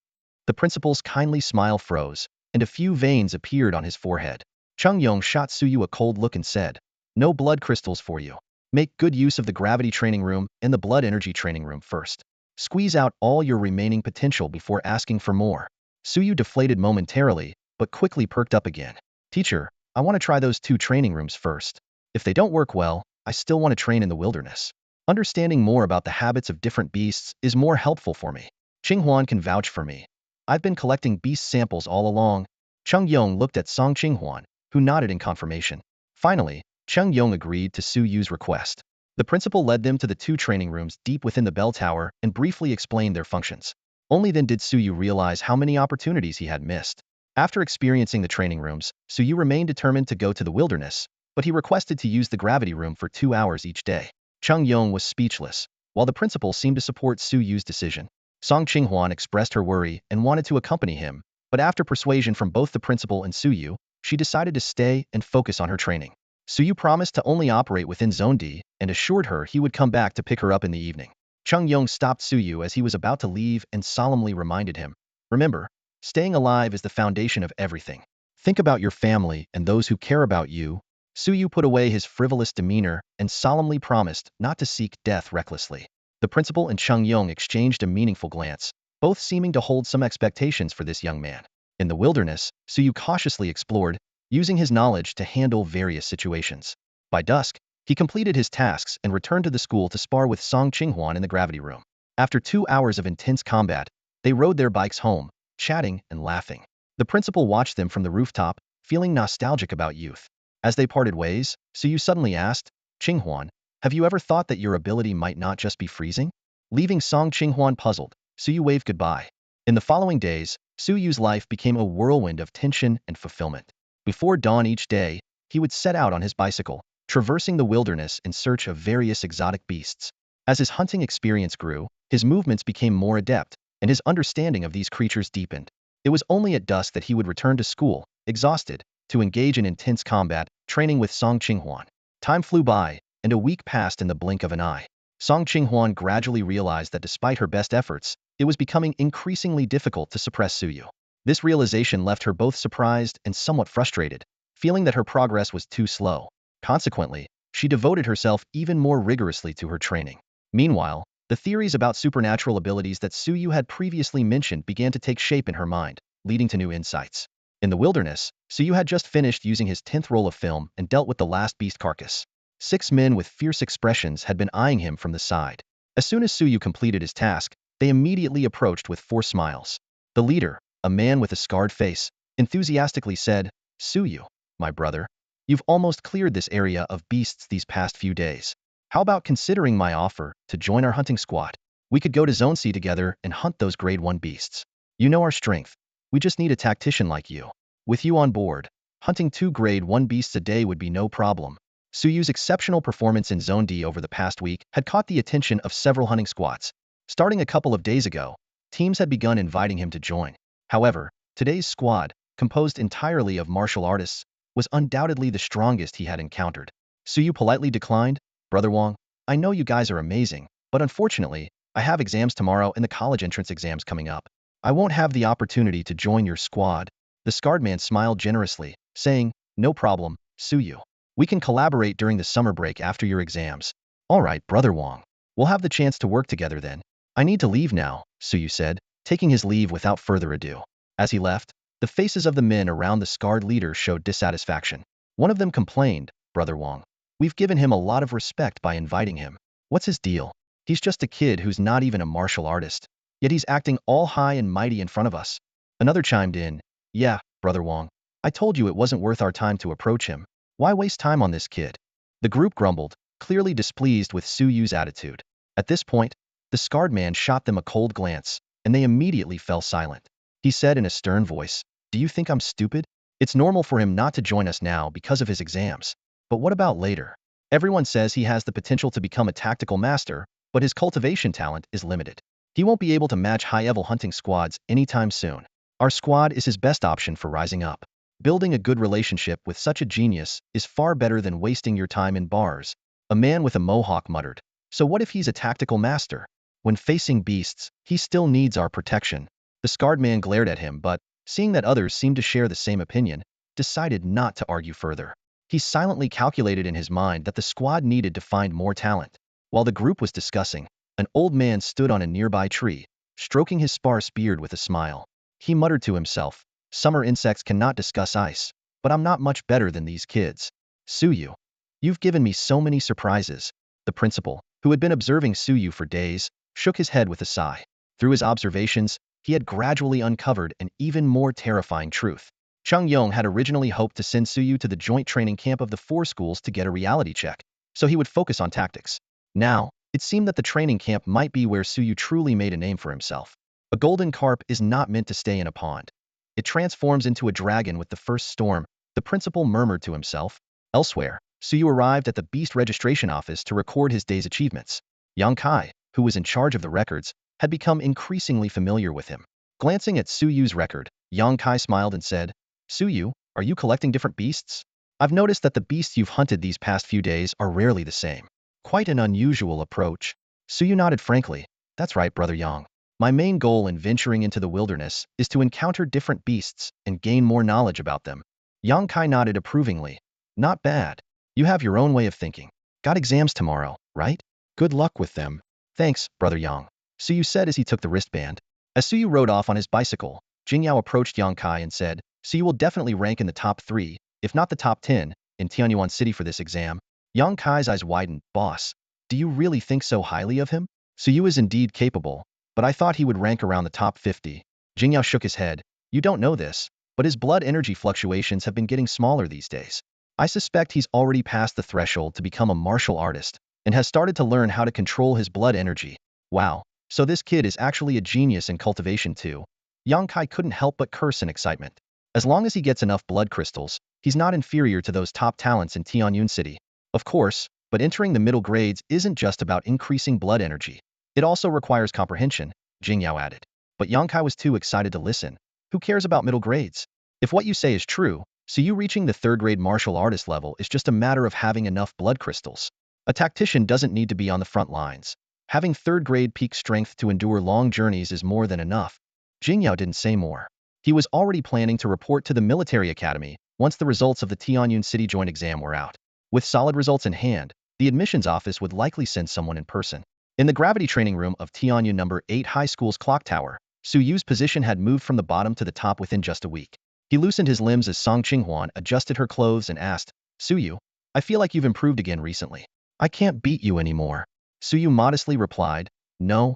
The principal's kindly smile froze, and a few veins appeared on his forehead. Chung Yong shot Suyu a cold look and said, "No blood crystals for you. Make good use of the gravity training room and the blood energy training room first. Squeeze out all your remaining potential before asking for more." Suyu deflated momentarily, but quickly perked up again. "Teacher, I want to try those 2 training rooms first. If they don't work well, I still want to train in the wilderness. Understanding more about the habits of different beasts is more helpful for me. Qinghuan can vouch for me. I've been collecting beast samples all along." Chung Yong looked at Song Qinghuan, who nodded in confirmation. Finally, Chung Yong agreed to Su Yu's request. The principal led them to the 2 training rooms deep within the bell tower and briefly explained their functions. Only then did Su Yu realize how many opportunities he had missed. After experiencing the training rooms, Su Yu remained determined to go to the wilderness, but he requested to use the gravity room for 2 hours each day. Chung Yong was speechless, while the principal seemed to support Su Yu's decision. Song Qinghuan expressed her worry and wanted to accompany him, but after persuasion from both the principal and Su Yu, she decided to stay and focus on her training. Su Yu promised to only operate within Zone D and assured her he would come back to pick her up in the evening. Chung Yong stopped Su Yu as he was about to leave and solemnly reminded him, "Remember, staying alive is the foundation of everything. Think about your family and those who care about you." Su Yu put away his frivolous demeanor and solemnly promised not to seek death recklessly. The principal and Chung Yong exchanged a meaningful glance, both seeming to hold some expectations for this young man. In the wilderness, Su Yu cautiously explored, using his knowledge to handle various situations. By dusk, he completed his tasks and returned to the school to spar with Song Qinghuan in the gravity room. After 2 hours of intense combat, they rode their bikes home, chatting and laughing. The principal watched them from the rooftop, feeling nostalgic about youth. As they parted ways, Su Yu suddenly asked, "Qinghuan, have you ever thought that your ability might not just be freezing?" Leaving Song Qinghuan puzzled, Su Yu waved goodbye. In the following days, Su Yu's life became a whirlwind of tension and fulfillment. Before dawn each day, he would set out on his bicycle, traversing the wilderness in search of various exotic beasts. As his hunting experience grew, his movements became more adept, and his understanding of these creatures deepened. It was only at dusk that he would return to school, exhausted, to engage in intense combat, training with Song Qinghuan. Time flew by, and a week passed in the blink of an eye. Song Qinghuan gradually realized that despite her best efforts, it was becoming increasingly difficult to suppress Su Yu. This realization left her both surprised and somewhat frustrated, feeling that her progress was too slow. Consequently, she devoted herself even more rigorously to her training. Meanwhile, the theories about supernatural abilities that Su Yu had previously mentioned began to take shape in her mind, leading to new insights. In the wilderness, Su Yu had just finished using his 10th roll of film and dealt with the last beast carcass. 6 men with fierce expressions had been eyeing him from the side. As soon as Su Yu completed his task, they immediately approached with 4 smiles. The leader, a man with a scarred face, enthusiastically said, "Su Yu, my brother, you've almost cleared this area of beasts these past few days. How about considering my offer to join our hunting squad? We could go to Zone C together and hunt those grade 1 beasts. You know our strength. We just need a tactician like you. With you on board, hunting 2 grade 1 beasts a day would be no problem." Su Yu's exceptional performance in Zone D over the past week had caught the attention of several hunting squads. Starting a couple of days ago, teams had begun inviting him to join. However, today's squad, composed entirely of martial artists, was undoubtedly the strongest he had encountered. Su Yu politely declined, "Brother Wang, I know you guys are amazing, but unfortunately, I have exams tomorrow and the college entrance exams coming up. I won't have the opportunity to join your squad." The scarred man smiled generously, saying, "No problem, Su Yu. We can collaborate during the summer break after your exams." "All right, Brother Wang. We'll have the chance to work together then. I need to leave now," Su Yu said, taking his leave without further ado. As he left, the faces of the men around the scarred leader showed dissatisfaction. One of them complained, "Brother Wang, we've given him a lot of respect by inviting him. What's his deal? He's just a kid who's not even a martial artist. Yet he's acting all high and mighty in front of us." Another chimed in, "Yeah, Brother Wang, I told you it wasn't worth our time to approach him. Why waste time on this kid?" The group grumbled, clearly displeased with Su Yu's attitude. At this point, the scarred man shot them a cold glance, and they immediately fell silent. He said in a stern voice, "Do you think I'm stupid? It's normal for him not to join us now because of his exams. But what about later? Everyone says he has the potential to become a tactical master, but his cultivation talent is limited. He won't be able to match high-level hunting squads anytime soon. Our squad is his best option for rising up." Building a good relationship with such a genius is far better than wasting your time in bars. A man with a mohawk muttered. So what if he's a tactical master? When facing beasts, he still needs our protection. The scarred man glared at him but, seeing that others seemed to share the same opinion, decided not to argue further. He silently calculated in his mind that the squad needed to find more talent. While the group was discussing, an old man stood on a nearby tree, stroking his sparse beard with a smile. He muttered to himself, "Summer insects cannot discuss ice, but I'm not much better than these kids. Suyu, you've given me so many surprises." The principal, who had been observing Suyu for days, shook his head with a sigh. Through his observations, he had gradually uncovered an even more terrifying truth. Chung Yong had originally hoped to send Suyu to the joint training camp of the four schools to get a reality check, so he would focus on tactics. Now, it seemed that the training camp might be where Suyu truly made a name for himself. A golden carp is not meant to stay in a pond. It transforms into a dragon with the first storm, the principal murmured to himself. Elsewhere, Suyu arrived at the beast registration office to record his day's achievements. Yang Kai, who was in charge of the records, had become increasingly familiar with him. Glancing at Suyu's record, Yang Kai smiled and said, "Suyu, are you collecting different beasts? I've noticed that the beasts you've hunted these past few days are rarely the same." Quite an unusual approach. Suyu nodded frankly. "That's right, Brother Yang. My main goal in venturing into the wilderness is to encounter different beasts and gain more knowledge about them." Yang Kai nodded approvingly. "Not bad. You have your own way of thinking. Got exams tomorrow, right? Good luck with them." "Thanks, Brother Yang," Suyu said as he took the wristband. As Suyu rode off on his bicycle, Jingyao approached Yang Kai and said, "Suyu will definitely rank in the top 3, if not the top 10, in Tianyuan City for this exam." Yang Kai's eyes widened. "Boss, do you really think so highly of him? Suyu is indeed capable, but I thought he would rank around the top 50. Jingyao shook his head. "You don't know this, but his blood energy fluctuations have been getting smaller these days. I suspect he's already passed the threshold to become a martial artist, and has started to learn how to control his blood energy. Wow, so this kid is actually a genius in cultivation too." Yang Kai couldn't help but curse in excitement. As long as he gets enough blood crystals, he's not inferior to those top talents in Tianyun City. Of course, but entering the middle grades isn't just about increasing blood energy. It also requires comprehension, Jingyao added. But Yang Kai was too excited to listen. Who cares about middle grades? If what you say is true, so you reaching the third-grade martial artist level is just a matter of having enough blood crystals. A tactician doesn't need to be on the front lines. Having third-grade peak strength to endure long journeys is more than enough. Jingyao didn't say more. He was already planning to report to the military academy once the results of the Tianyun City joint exam were out. With solid results in hand, the admissions office would likely send someone in person. In the gravity training room of Tianyun No. 8 High School's clock tower, Suyu's position had moved from the bottom to the top within just a week. He loosened his limbs as Song Qinghuan adjusted her clothes and asked, "Suyu, I feel like you've improved again recently." "I can't beat you anymore," Suyu modestly replied. No,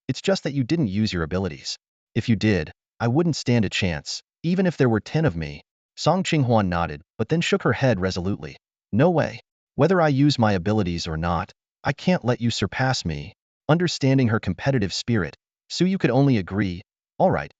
it's just that you didn't use your abilities. If you did, I wouldn't stand a chance, even if there were 10 of me." Song Qinghuan nodded, but then shook her head resolutely. "No way. Whether I use my abilities or not, I can't let you surpass me." Understanding her competitive spirit, Suyu could only agree. All right.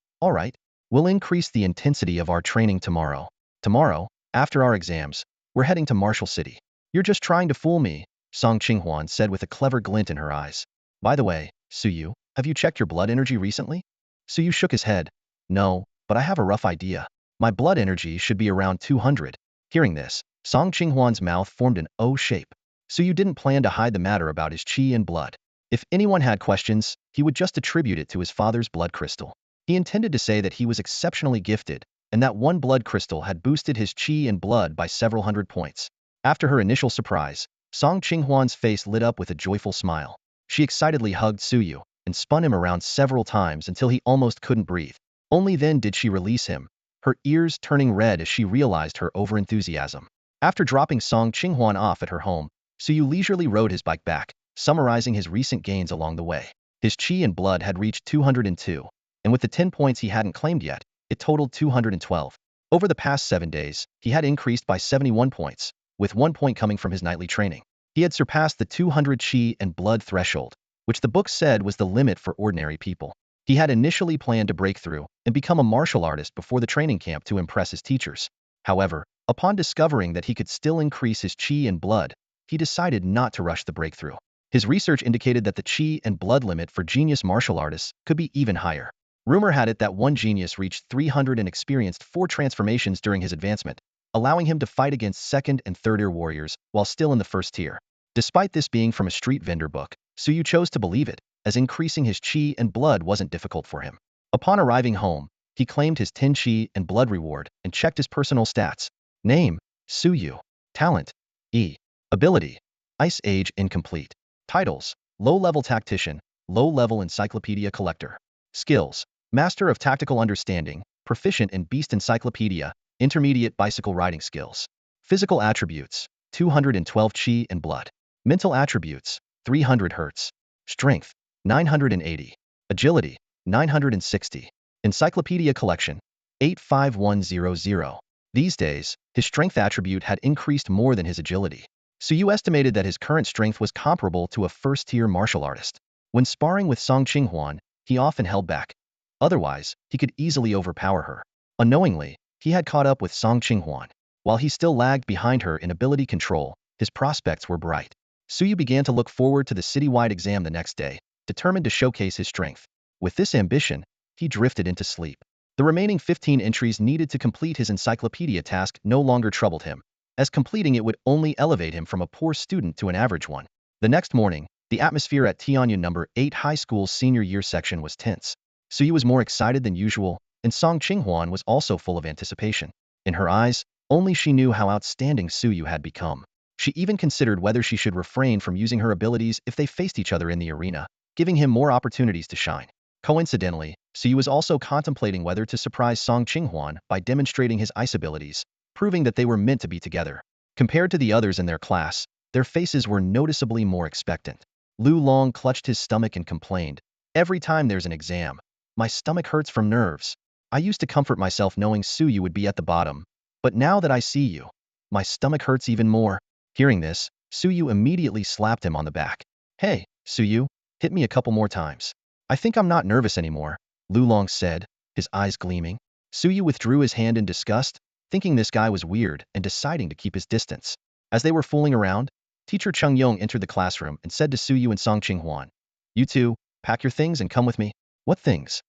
We'll increase the intensity of our training tomorrow. Tomorrow, after our exams, we're heading to Martial City." "You're just trying to fool me," Song Qinghuan said with a clever glint in her eyes. "By the way, Suyu, have you checked your blood energy recently?" Suyu shook his head. "No, but I have a rough idea. My blood energy should be around 200. Hearing this, Song Qinghuan's mouth formed an O shape. Suyu didn't plan to hide the matter about his qi and blood. If anyone had questions, he would just attribute it to his father's blood crystal. He intended to say that he was exceptionally gifted, and that one blood crystal had boosted his qi and blood by several hundred points. After her initial surprise, Song Qinghuan's face lit up with a joyful smile. She excitedly hugged Suyu, and spun him around several times until he almost couldn't breathe. Only then did she release him, her ears turning red as she realized her overenthusiasm. After dropping Song Qinghuan off at her home, Suyu leisurely rode his bike back, summarizing his recent gains along the way. His qi and blood had reached 202, and with the 10 points he hadn't claimed yet, it totaled 212. Over the past 7 days, he had increased by 71 points, with 1 point coming from his nightly training. He had surpassed the 200 qi and blood threshold, which the book said was the limit for ordinary people. He had initially planned to break through and become a martial artist before the training camp to impress his teachers. However, upon discovering that he could still increase his qi and blood, he decided not to rush the breakthrough. His research indicated that the qi and blood limit for genius martial artists could be even higher. Rumor had it that one genius reached 300 and experienced 4 transformations during his advancement, allowing him to fight against second and third-tier warriors while still in the first tier. Despite this being from a street vendor book, Suyu chose to believe it, as increasing his chi and blood wasn't difficult for him. Upon arriving home, he claimed his 10 chi and blood reward and checked his personal stats. Name: Suyu. Talent: E. Ability: Ice Age incomplete. Titles: Low-level tactician, low-level encyclopedia collector. Skills: Master of tactical understanding, proficient in beast encyclopedia, intermediate bicycle riding skills. Physical attributes: 212 chi and blood. Mental attributes: 300 Hz. Strength: 980. Agility: 960. Encyclopedia collection: 85100. These days, his strength attribute had increased more than his agility. Suyu estimated that his current strength was comparable to a first-tier martial artist. When sparring with Song Qinghuan, he often held back. Otherwise, he could easily overpower her. Unknowingly, he had caught up with Song Qinghuan. While he still lagged behind her in ability control, his prospects were bright. Suyu began to look forward to the citywide exam the next day, determined to showcase his strength. With this ambition, he drifted into sleep. The remaining 15 entries needed to complete his encyclopedia task no longer troubled him, as completing it would only elevate him from a poor student to an average one. The next morning, the atmosphere at Tianyuan number 8 High School's senior year section was tense. Suyu was more excited than usual, and Song Qinghuan was also full of anticipation. In her eyes, only she knew how outstanding Suyu had become. She even considered whether she should refrain from using her abilities if they faced each other in the arena, giving him more opportunities to shine. Coincidentally, Suyu was also contemplating whether to surprise Song Qinghuan by demonstrating his ice abilities, proving that they were meant to be together. Compared to the others in their class, their faces were noticeably more expectant. Lu Long clutched his stomach and complained, "Every time there's an exam, my stomach hurts from nerves. I used to comfort myself knowing Suyu would be at the bottom, but now that I see you, my stomach hurts even more." Hearing this, Suyu immediately slapped him on the back. "Hey, Suyu, hit me a couple more times. I think I'm not nervous anymore," Lu Long said, his eyes gleaming. Suyu withdrew his hand in disgust, thinking this guy was weird and deciding to keep his distance. As they were fooling around, Teacher Chung Yong entered the classroom and said to Suyu and Song Qinghuan, "You two, pack your things and come with me." "What things?"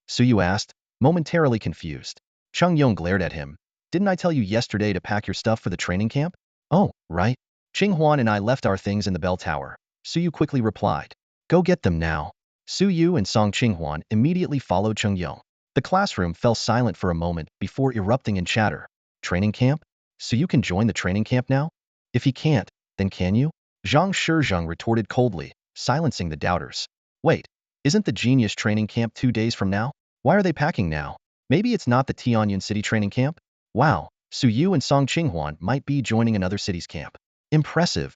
Suyu asked, momentarily confused. Chung Yong glared at him. "Didn't I tell you yesterday to pack your stuff for the training camp?" "Oh, right. Qinghuan and I left our things in the bell tower," Suyu quickly replied. "Go get them now." Suyu and Song Qinghuan immediately followed Chung Yong. The classroom fell silent for a moment before erupting in chatter. "Training camp? Suyu can join the training camp now? If he can't, then can you?" Zhang Shizheng retorted coldly, silencing the doubters. "Wait, isn't the genius training camp 2 days from now? Why are they packing now? Maybe it's not the Tianyuan City training camp? Wow, Suyu and Song Qinghuan might be joining another city's camp. Impressive."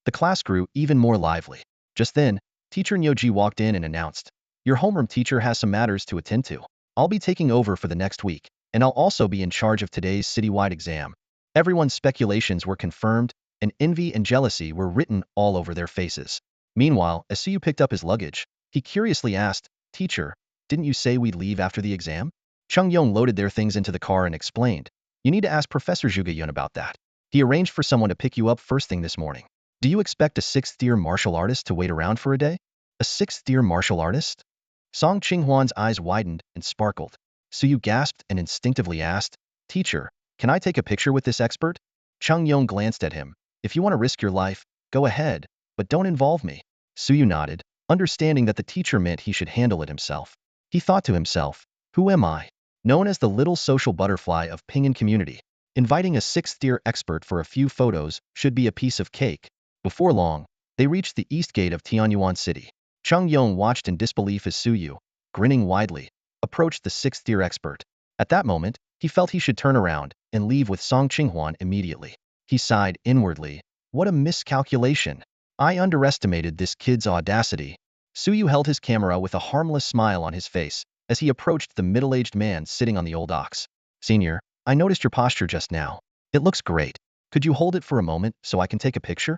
The class grew even more lively. Just then, Teacher Nyoji walked in and announced, "Your homeroom teacher has some matters to attend to. I'll be taking over for the next week, and I'll also be in charge of today's citywide exam." Everyone's speculations were confirmed, and envy and jealousy were written all over their faces. Meanwhile, as Suyu picked up his luggage, he curiously asked, "Teacher, didn't you say we'd leave after the exam?" Chung Yong loaded their things into the car and explained, "You need to ask Professor Zhuge Yun about that. He arranged for someone to pick you up first thing this morning." "Do you expect a 6th-tier martial artist to wait around for a day?" "A 6th-tier martial artist?" Song Qinghuan's eyes widened and sparkled. Suyu gasped and instinctively asked, "Teacher, can I take a picture with this expert?" Chung Yong glanced at him. "If you want to risk your life, go ahead, but don't involve me." Suyu nodded, understanding that the teacher meant he should handle it himself. He thought to himself, "Who am I? Known as the little social butterfly of Pinyin community. Inviting a 6th-tier expert for a few photos should be a piece of cake." Before long, they reached the east gate of Tianyuan City. Chung Yong watched in disbelief as Suyu, grinning widely, approached the 6th-tier expert. At that moment, he felt he should turn around and leave with Song Qinghuan immediately. He sighed inwardly. What a miscalculation. I underestimated this kid's audacity. Suyu held his camera with a harmless smile on his face as he approached the middle-aged man sitting on the old ox. "Senior, I noticed your posture just now. It looks great. Could you hold it for a moment so I can take a picture?"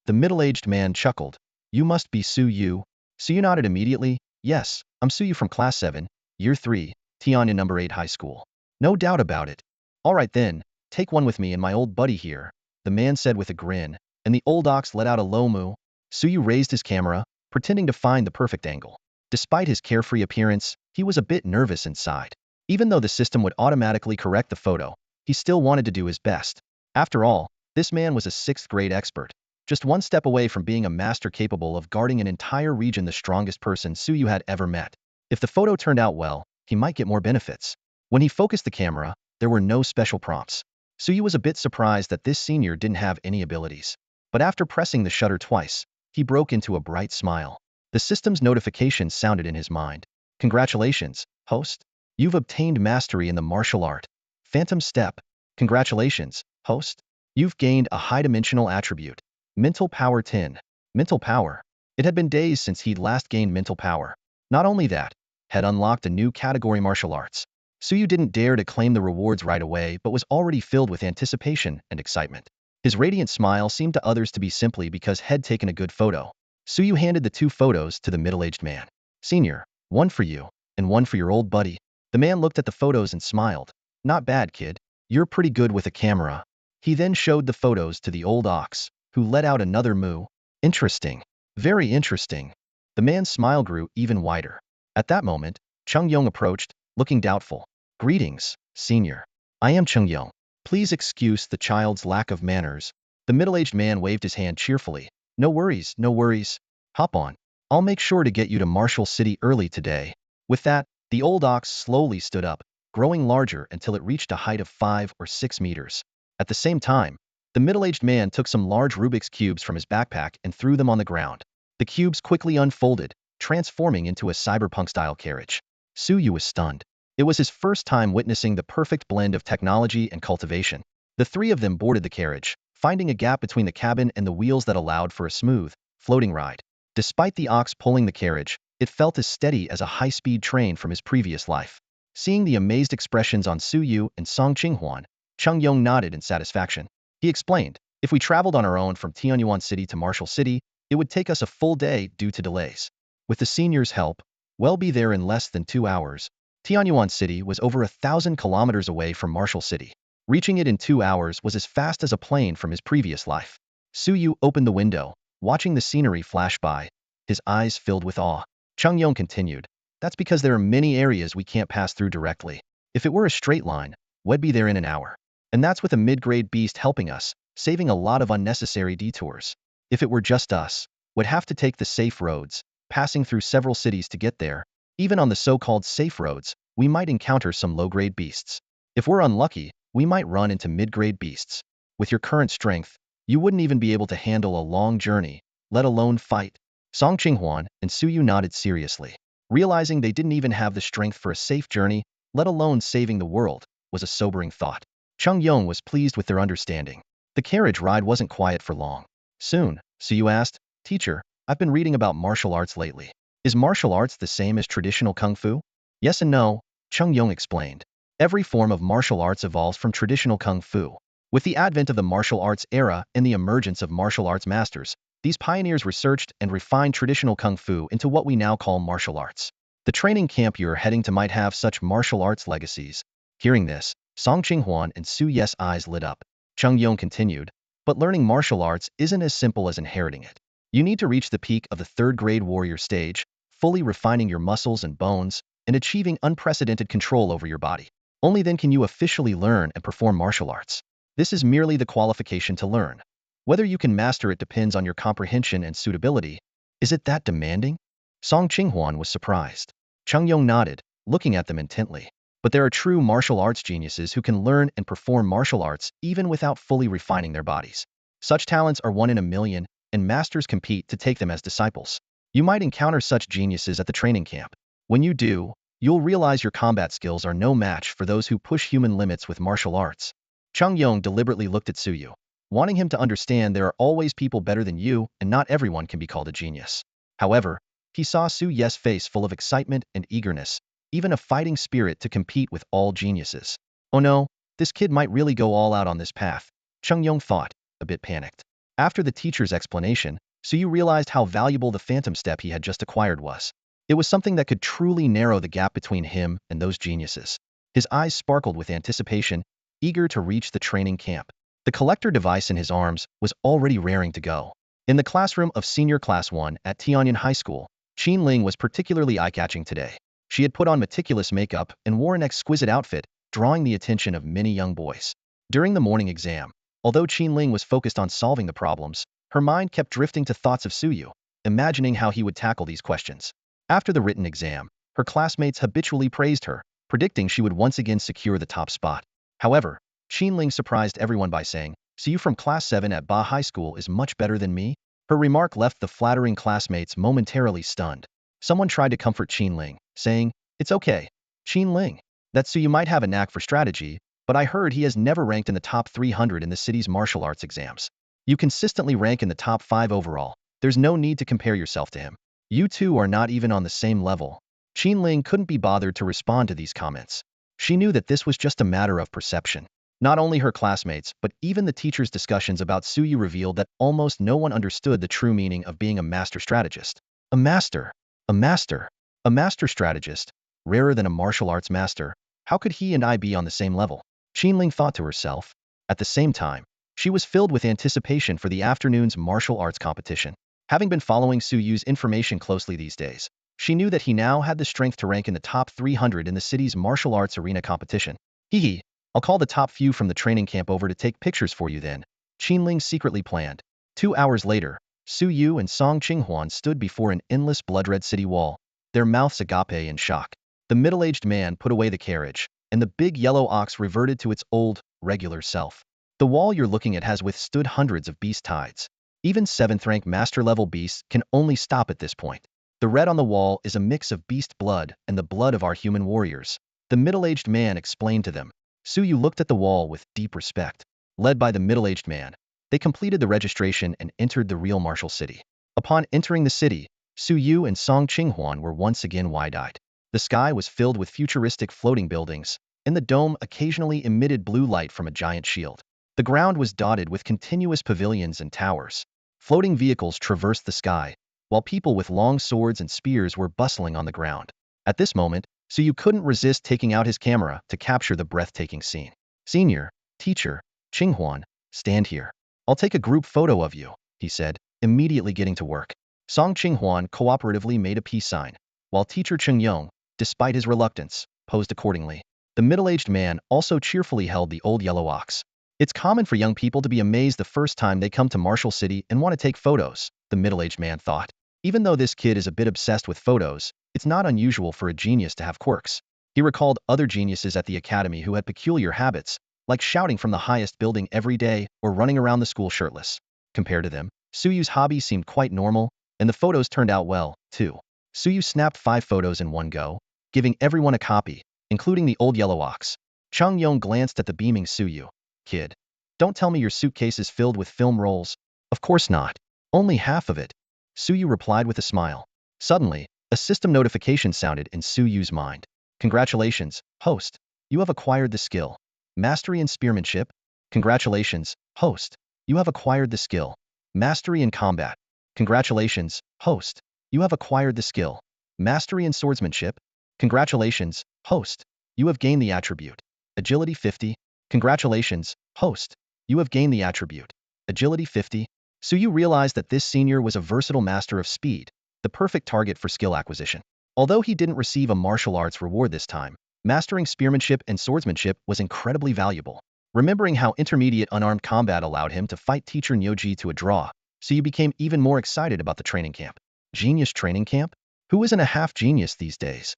The middle-aged man chuckled. "You must be Suyu." Suyu nodded immediately. "Yes, I'm Suyu from Class 7, Year 3, Tianyuan number 8 High School." "No doubt about it." "All right then, take one with me and my old buddy here," the man said with a grin, and the old ox let out a low moo. Suyu raised his camera, pretending to find the perfect angle. Despite his carefree appearance, He was a bit nervous inside. Even though the system would automatically correct the photo, he still wanted to do his best. After all, this man was a 6th grade expert, just one step away from being a master capable of guarding an entire region, the strongest person Suyu had ever met. If the photo turned out well, he might get more benefits. When he focused the camera, there were no special prompts. Suyu was a bit surprised that this senior didn't have any abilities. But after pressing the shutter twice, he broke into a bright smile. The system's notification sounded in his mind. Congratulations, host. You've obtained mastery in the martial art. Phantom Step. Congratulations, host. You've gained a high-dimensional attribute. Mental Power 10. Mental Power. It had been days since he'd last gained mental power. Not only that, had unlocked a new category, martial arts. Suyu didn't dare to claim the rewards right away but was already filled with anticipation and excitement. His radiant smile seemed to others to be simply because he'd taken a good photo. Suyu handed the 2 photos to the middle-aged man. Senior, one for you, and one for your old buddy. The man looked at the photos and smiled. Not bad, kid. You're pretty good with a camera. He then showed the photos to the old ox, who let out another moo. Interesting. Very interesting. The man's smile grew even wider. At that moment, Chung Yong approached, looking doubtful. Greetings, senior. I am Chung Yong. Please excuse the child's lack of manners. The middle-aged man waved his hand cheerfully. No worries, no worries. Hop on. I'll make sure to get you to Martial City early today. With that, the old ox slowly stood up, growing larger until it reached a height of 5 or 6 meters. At the same time, the middle-aged man took some large Rubik's cubes from his backpack and threw them on the ground. The cubes quickly unfolded, transforming into a cyberpunk-style carriage. Suyu was stunned. It was his first time witnessing the perfect blend of technology and cultivation. The 3 of them boarded the carriage, finding a gap between the cabin and the wheels that allowed for a smooth, floating ride. Despite the ox pulling the carriage, it felt as steady as a high-speed train from his previous life. Seeing the amazed expressions on Suyu and Song Qinghuan, Chung Yong nodded in satisfaction. He explained, if we traveled on our own from Tianyuan City to Martial City, it would take us a full day due to delays. With the senior's help, we'll be there in less than 2 hours. Tianyuan City was over 1,000 kilometers away from Martial City. Reaching it in 2 hours was as fast as a plane from his previous life. Suyu opened the window, watching the scenery flash by, his eyes filled with awe. Chung Yong continued, that's because there are many areas we can't pass through directly. If it were a straight line, we'd be there in an hour. And that's with a mid-grade beast helping us, saving a lot of unnecessary detours. If it were just us, we'd have to take the safe roads, passing through several cities to get there. Even on the so-called safe roads, we might encounter some low-grade beasts. If we're unlucky, we might run into mid-grade beasts. With your current strength, you wouldn't even be able to handle a long journey, let alone fight. Song Qinghuan and Suyu nodded seriously. Realizing they didn't even have the strength for a safe journey, let alone saving the world, was a sobering thought. Chung Yong was pleased with their understanding. The carriage ride wasn't quiet for long. Soon, Suyu asked, Teacher, I've been reading about martial arts lately. Is martial arts the same as traditional kung fu? Yes and no, Chung Yong explained. Every form of martial arts evolves from traditional kung fu. With the advent of the martial arts era and the emergence of martial arts masters, these pioneers researched and refined traditional kung fu into what we now call martial arts. The training camp you're heading to might have such martial arts legacies. Hearing this, Song Qinghuan and Su Ye's eyes lit up. Chung Yong continued, but learning martial arts isn't as simple as inheriting it. You need to reach the peak of the 3rd grade warrior stage, fully refining your muscles and bones, and achieving unprecedented control over your body. Only then can you officially learn and perform martial arts. This is merely the qualification to learn. Whether you can master it depends on your comprehension and suitability. Is it that demanding? Song Qinghuan was surprised. Chung Yong nodded, looking at them intently. But there are true martial arts geniuses who can learn and perform martial arts even without fully refining their bodies. Such talents are 1 in a million, and masters compete to take them as disciples. You might encounter such geniuses at the training camp. When you do, you'll realize your combat skills are no match for those who push human limits with martial arts. Chung Yong deliberately looked at Suyu, wanting him to understand there are always people better than you and not everyone can be called a genius. However, he saw Su Ye's face full of excitement and eagerness, even a fighting spirit to compete with all geniuses. Oh no, this kid might really go all out on this path, Chung Yong thought, a bit panicked. After the teacher's explanation, Suyu realized how valuable the phantom step he had just acquired was. It was something that could truly narrow the gap between him and those geniuses. His eyes sparkled with anticipation, eager to reach the training camp. The collector device in his arms was already raring to go. In the classroom of Senior Class 1 at Tianyan High School, Qin Ling was particularly eye-catching today. She had put on meticulous makeup and wore an exquisite outfit, drawing the attention of many young boys. During the morning exam, although Qinling was focused on solving the problems, her mind kept drifting to thoughts of Suyu, imagining how he would tackle these questions. After the written exam, her classmates habitually praised her, predicting she would once again secure the top spot. However, Qinling surprised everyone by saying, "Suyu from class 7 at Ba High School is much better than me?" Her remark left the flattering classmates momentarily stunned. Someone tried to comfort Qinling, saying, "It's okay, Qinling. That Suyu might have a knack for strategy, but I heard he has never ranked in the top 300 in the city's martial arts exams. You consistently rank in the top 5 overall. There's no need to compare yourself to him. You two are not even on the same level." Qinling couldn't be bothered to respond to these comments. She knew that this was just a matter of perception. Not only her classmates, but even the teachers' discussions about Suyu revealed that almost no one understood the true meaning of being a master strategist. A master. A master. A master strategist. Rarer than a martial arts master. How could he and I be on the same level? Qinling thought to herself. At the same time, she was filled with anticipation for the afternoon's martial arts competition. Having been following Suyu's information closely these days, she knew that he now had the strength to rank in the top 300 in the city's martial arts arena competition. Hee. I'll call the top few from the training camp over to take pictures for you then, Qinling secretly planned. 2 hours later, Suyu and Song Qinghuan stood before an endless blood-red city wall, their mouths agape in shock. The middle-aged man put away the carriage, and the big yellow ox reverted to its old, regular self. The wall you're looking at has withstood hundreds of beast tides. Even 7th-rank master-level beasts can only stop at this point. The red on the wall is a mix of beast blood and the blood of our human warriors, the middle-aged man explained to them. Suyu looked at the wall with deep respect. Led by the middle-aged man, they completed the registration and entered the real martial city. Upon entering the city, Suyu and Song Qinghuan were once again wide-eyed. The sky was filled with futuristic floating buildings, and the dome occasionally emitted blue light from a giant shield. The ground was dotted with continuous pavilions and towers. Floating vehicles traversed the sky, while people with long swords and spears were bustling on the ground. At this moment, Suyu couldn't resist taking out his camera to capture the breathtaking scene. "Senior, teacher, Qinghuan, stand here. I'll take a group photo of you," he said, immediately getting to work. Song Qinghuan cooperatively made a peace sign, while teacher Qingyong, despite his reluctance, posed accordingly. The middle-aged man also cheerfully held the old yellow ox. "It's common for young people to be amazed the first time they come to Martial City and want to take photos," the middle-aged man thought. Even though this kid is a bit obsessed with photos, it's not unusual for a genius to have quirks. He recalled other geniuses at the academy who had peculiar habits, like shouting from the highest building every day or running around the school shirtless. Compared to them, Suyu's hobby seemed quite normal, and the photos turned out well, too. Suyu snapped 5 photos in one go, giving everyone a copy, including the old yellow ox. Chung Yong glanced at the beaming Suyu. "Kid, don't tell me your suitcase is filled with film rolls." "Of course not. Only half of it," Suyu replied with a smile. Suddenly, a system notification sounded in Suyu's mind. "Congratulations, host. You have acquired the skill. Mastery in spearmanship. Congratulations, host. You have acquired the skill. Mastery in combat. Congratulations, host. You have acquired the skill. Mastery in swordsmanship. Congratulations, host. You have gained the attribute. Agility 50. Congratulations, host. You have gained the attribute. Agility 50. Suyu realized that this senior was a versatile master of speed, the perfect target for skill acquisition. Although he didn't receive a martial arts reward this time, mastering spearmanship and swordsmanship was incredibly valuable. Remembering how intermediate unarmed combat allowed him to fight teacher Nyoji to a draw, Suyu became even more excited about the training camp. Genius training camp? Who isn't a half-genius these days?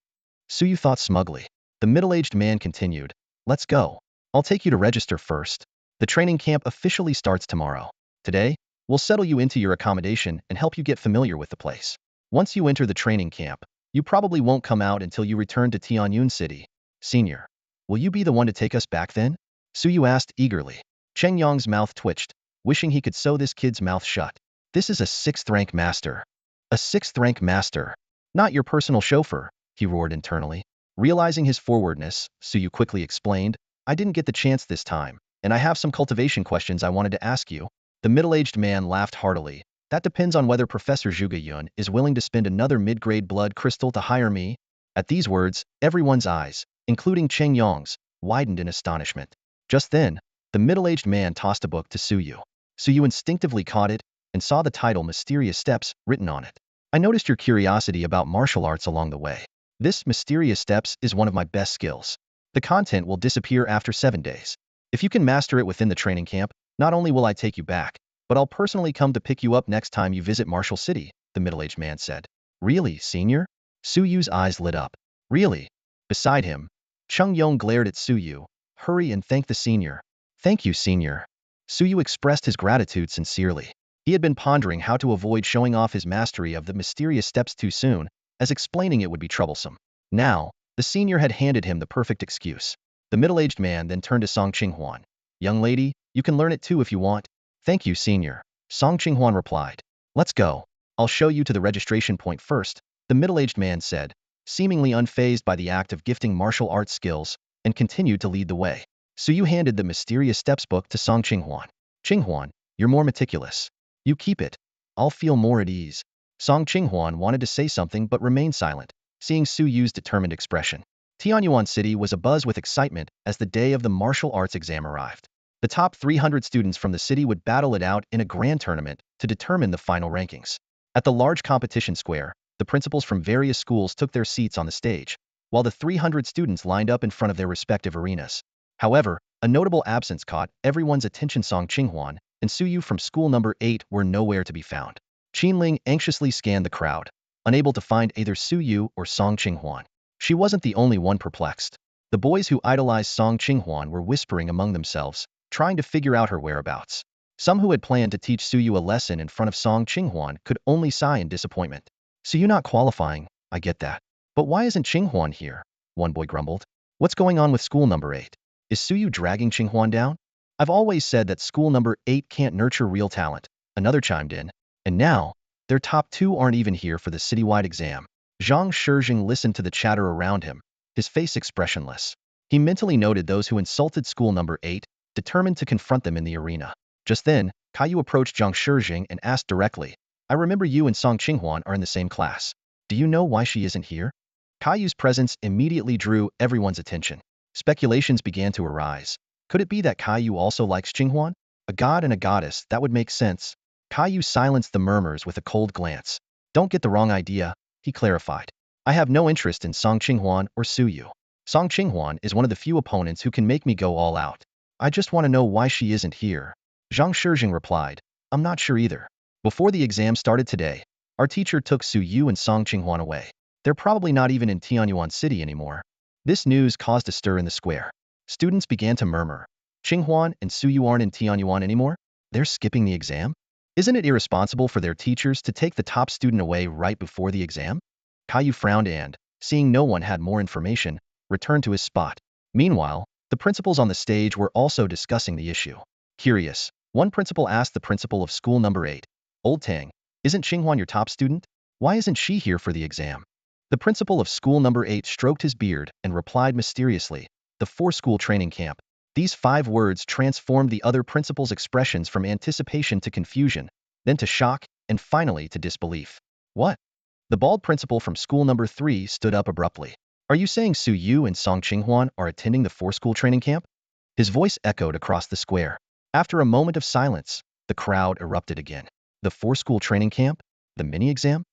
Suyu thought smugly. The middle-aged man continued, "Let's go. I'll take you to register first. The training camp officially starts tomorrow. Today, we'll settle you into your accommodation and help you get familiar with the place. Once you enter the training camp, you probably won't come out until you return to Tianyun City. Senior, will you be the one to take us back then?" Suyu asked eagerly. Cheng Yong's mouth twitched, wishing he could sew this kid's mouth shut. "This is a 6th-rank master. A 6th-rank master. Not your personal chauffeur," he roared internally. Realizing his forwardness, Suyu quickly explained, "I didn't get the chance this time, and I have some cultivation questions I wanted to ask you." The middle-aged man laughed heartily. "That depends on whether Professor Zhuge Yun is willing to spend another mid-grade blood crystal to hire me." At these words, everyone's eyes, including Cheng Yong's, widened in astonishment. Just then, the middle-aged man tossed a book to Suyu. Suyu instinctively caught it and saw the title Mysterious Steps written on it. "I noticed your curiosity about martial arts along the way. This mysterious steps is one of my best skills. The content will disappear after 7 days. If you can master it within the training camp, not only will I take you back, but I'll personally come to pick you up next time you visit Marshall City, the middle-aged man said. Really, senior? Suyu's eyes lit up. Really? Beside him, Chung Yong glared at Suyu. Hurry and thank the senior. Thank you, senior. Suyu expressed his gratitude sincerely. He had been pondering how to avoid showing off his mastery of the mysterious steps too soon, as explaining it would be troublesome. Now, the senior had handed him the perfect excuse. The middle-aged man then turned to Song Qinghuan. Young lady, you can learn it too if you want. Thank you, senior. Song Qinghuan replied. Let's go. I'll show you to the registration point first, the middle-aged man said, seemingly unfazed by the act of gifting martial arts skills, and continued to lead the way. Suyu handed the mysterious steps book to Song Qinghuan. Qinghuan, you're more meticulous. You keep it. I'll feel more at ease. Song Qinghuan wanted to say something but remained silent, seeing Suyu's determined expression. Tianyuan City was abuzz with excitement as the day of the martial arts exam arrived. The top 300 students from the city would battle it out in a grand tournament to determine the final rankings. At the large competition square, the principals from various schools took their seats on the stage, while the 300 students lined up in front of their respective arenas. However, a notable absence caught everyone's attention. Song Qinghuan and Suyu from school number 8 were nowhere to be found. Qinling anxiously scanned the crowd, unable to find either Suyu or Song Qinghuan. She wasn't the only one perplexed. The boys who idolized Song Qinghuan were whispering among themselves, trying to figure out her whereabouts. Some who had planned to teach Suyu a lesson in front of Song Qinghuan could only sigh in disappointment. Suyu not qualifying, I get that. But why isn't Qinghuan here? One boy grumbled. What's going on with school number 8? Is Suyu dragging Qinghuan down? I've always said that school number 8 can't nurture real talent, another chimed in. And now, their top 2 aren't even here for the citywide exam. Zhang Shijing listened to the chatter around him, his face expressionless. He mentally noted those who insulted school number 8, determined to confront them in the arena. Just then, Caillou approached Zhang Shijing and asked directly, I remember you and Song Qinghuan are in the same class. Do you know why she isn't here? Caillou's presence immediately drew everyone's attention. Speculations began to arise. Could it be that Caillou also likes Qinghuan? A god and a goddess, that would make sense. Caillou silenced the murmurs with a cold glance. Don't get the wrong idea, he clarified. I have no interest in Song Qinghuan or Suyu. Song Qinghuan is one of the few opponents who can make me go all out. I just want to know why she isn't here. Zhang Shijing replied. I'm not sure either. Before the exam started today, our teacher took Suyu and Song Qinghuan away. They're probably not even in Tianyuan City anymore. This news caused a stir in the square. Students began to murmur. Qinghuan and Suyu aren't in Tianyuan anymore? They're skipping the exam? Isn't it irresponsible for their teachers to take the top student away right before the exam? Caillou frowned and, seeing no one had more information, returned to his spot. Meanwhile, the principals on the stage were also discussing the issue. Curious, one principal asked the principal of school number 8, Old Tang, isn't Qinghuan your top student? Why isn't she here for the exam? The principal of school number 8 stroked his beard and replied mysteriously, the 4-school training camp. These 5 words transformed the other principal's expressions from anticipation to confusion, then to shock, and finally to disbelief. What? The bald principal from school number 3 stood up abruptly. Are you saying Suyu and Song Qinghuan are attending the 4-school training camp? His voice echoed across the square. After a moment of silence, the crowd erupted again. The 4-school training camp? The mini-exam?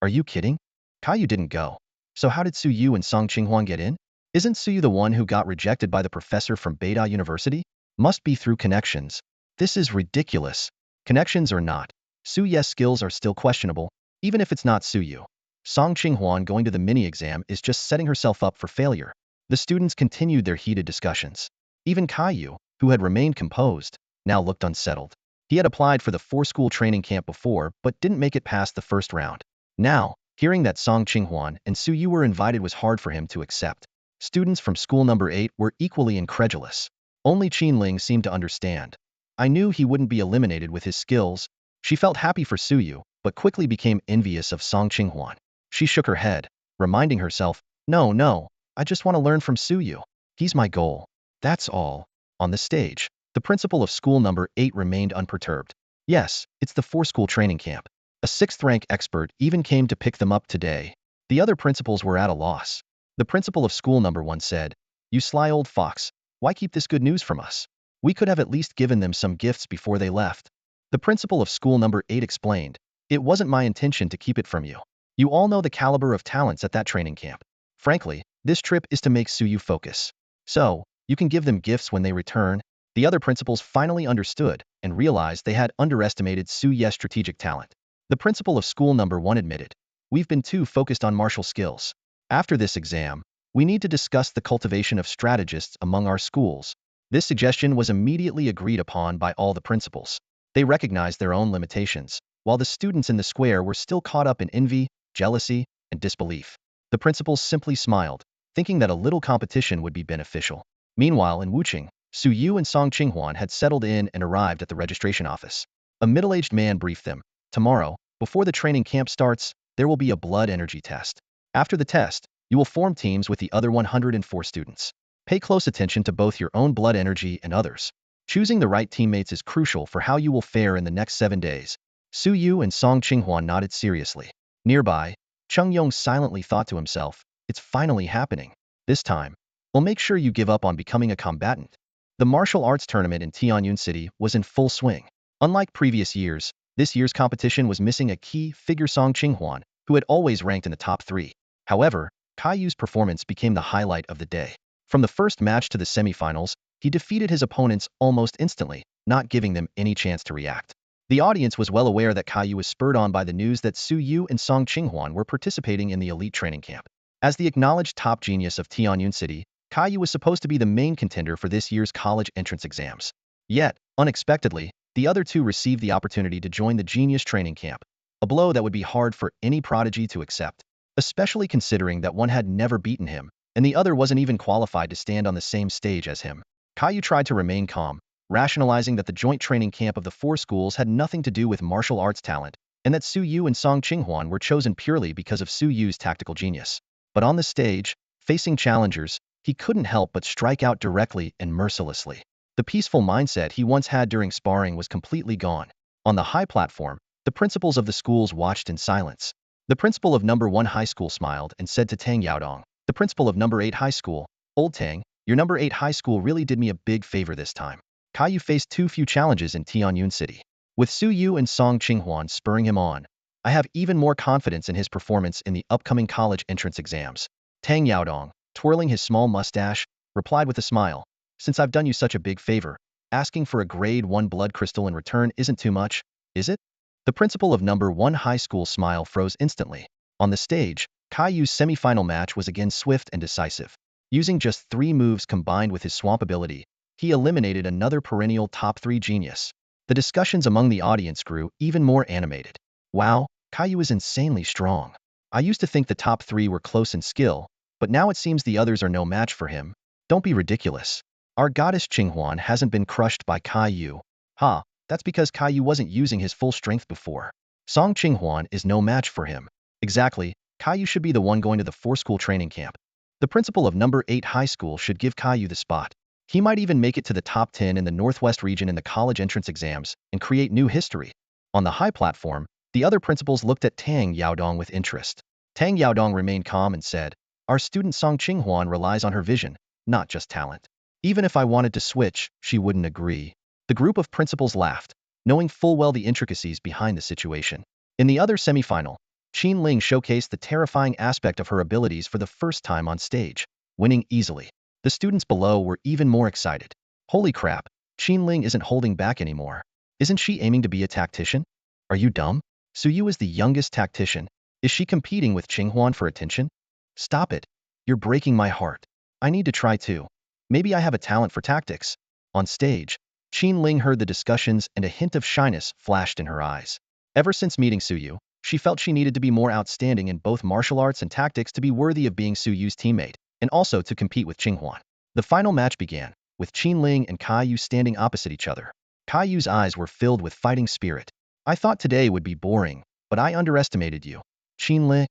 Are you kidding? Caillou didn't go. So how did Suyu and Song Qinghuan get in? Isn't Suyu the one who got rejected by the professor from Beida University? Must be through connections. This is ridiculous. Connections or not, Suyu's skills are still questionable, even if it's not Suyu. Song Qinghuan going to the mini-exam is just setting herself up for failure. The students continued their heated discussions. Even Caillou, who had remained composed, now looked unsettled. He had applied for the 4-school training camp before, but didn't make it past the first round. Now, hearing that Song Qinghuan and Suyu were invited was hard for him to accept. Students from school number 8 were equally incredulous. Only Qinling seemed to understand. I knew he wouldn't be eliminated with his skills. She felt happy for Suyu, but quickly became envious of Song Qinghuan. She shook her head, reminding herself, no, I just want to learn from Suyu. He's my goal. That's all. On the stage, the principal of school number 8 remained unperturbed. Yes, it's the 4-school training camp. A 6th-rank expert even came to pick them up today. The other principals were at a loss. The principal of school number 1 said, You sly old fox, why keep this good news from us? We could have at least given them some gifts before they left. The principal of school number 8 explained, It wasn't my intention to keep it from you. You all know the caliber of talents at that training camp. Frankly, this trip is to make Suyu focus. So, you can give them gifts when they return. The other principals finally understood and realized they had underestimated Suyu's strategic talent. The principal of school number 1 admitted, "We've been too focused on martial skills. After this exam, we need to discuss the cultivation of strategists among our schools." This suggestion was immediately agreed upon by all the principals. They recognized their own limitations, while the students in the square were still caught up in envy, jealousy, and disbelief. The principals simply smiled, thinking that a little competition would be beneficial. Meanwhile, in Wuching, Su Yu and Song Qinghuan had settled in and arrived at the registration office. A middle-aged man briefed them, "Tomorrow, before the training camp starts, there will be a blood energy test. After the test, you will form teams with the other 104 students. Pay close attention to both your own blood energy and others. Choosing the right teammates is crucial for how you will fare in the next 7 days." Su Yu and Song Qinghuan nodded seriously. Nearby, Chung Yong silently thought to himself, "It's finally happening. This time, we'll make sure you give up on becoming a combatant." The martial arts tournament in Tianyun City was in full swing. Unlike previous years, this year's competition was missing a key figure, Song Qinghuan, who had always ranked in the top 3. However, Caillou's performance became the highlight of the day. From the first match to the semifinals, he defeated his opponents almost instantly, not giving them any chance to react. The audience was well aware that Caillou was spurred on by the news that Su Yu and Song Qinghuan were participating in the elite training camp. As the acknowledged top genius of Tianyun City, Caillou was supposed to be the main contender for this year's college entrance exams. Yet, unexpectedly, the other two received the opportunity to join the genius training camp, a blow that would be hard for any prodigy to accept, especially considering that one had never beaten him, and the other wasn't even qualified to stand on the same stage as him. Caillou tried to remain calm, rationalizing that the joint training camp of the 4 schools had nothing to do with martial arts talent, and that Su Yu and Song Qinghuan were chosen purely because of Su Yu's tactical genius. But on the stage, facing challengers, he couldn't help but strike out directly and mercilessly. The peaceful mindset he once had during sparring was completely gone. On the high platform, the principals of the schools watched in silence. The principal of number 1 high school smiled and said to Tang Yaodong, the principal of number 8 high school, "Old Tang, your number 8 high school really did me a big favor this time." Caillou faced too few challenges in Tianyun City. With Su Yu and Song Qinghuan spurring him on, I have even more confidence in his performance in the upcoming college entrance exams. Tang Yaodong, twirling his small mustache, replied with a smile, "Since I've done you such a big favor, asking for a grade 1 blood crystal in return isn't too much, is it?" The principal of number 1 high school smile froze instantly. On the stage, Caillou's semi-final match was again swift and decisive. Using just 3 moves combined with his swamp ability, he eliminated another perennial top 3 genius. The discussions among the audience grew even more animated. "Wow, Caillou is insanely strong. I used to think the top 3 were close in skill, but now it seems the others are no match for him. Don't be ridiculous. Our goddess Qinghuan hasn't been crushed by Caillou. Ha, that's because Caillou wasn't using his full strength before. Song Qinghuan is no match for him. Exactly, Caillou should be the one going to the 4-school training camp. The principal of number 8 high school should give Caillou the spot. He might even make it to the top 10 in the Northwest region in the college entrance exams and create new history." On the high platform, the other principals looked at Tang Yaodong with interest. Tang Yaodong remained calm and said, "Our student Song Qinghuan relies on her vision, not just talent. Even if I wanted to switch, she wouldn't agree." The group of principals laughed, knowing full well the intricacies behind the situation. In the other semifinal, Qin Ling showcased the terrifying aspect of her abilities for the first time on stage, winning easily. The students below were even more excited. Holy crap, Qin Ling isn't holding back anymore. Isn't she aiming to be a tactician? Are you dumb? Su Yu is the youngest tactician. Is she competing with Qinghuan for attention? Stop it. You're breaking my heart. I need to try too. Maybe I have a talent for tactics. On stage, Qin Ling heard the discussions and a hint of shyness flashed in her eyes. Ever since meeting Su Yu, she felt she needed to be more outstanding in both martial arts and tactics to be worthy of being Su Yu's teammate, and also to compete with Qinghuan. The final match began, with Qin Ling and Caillou standing opposite each other. Caillou's eyes were filled with fighting spirit. "I thought today would be boring, but I underestimated you." Qin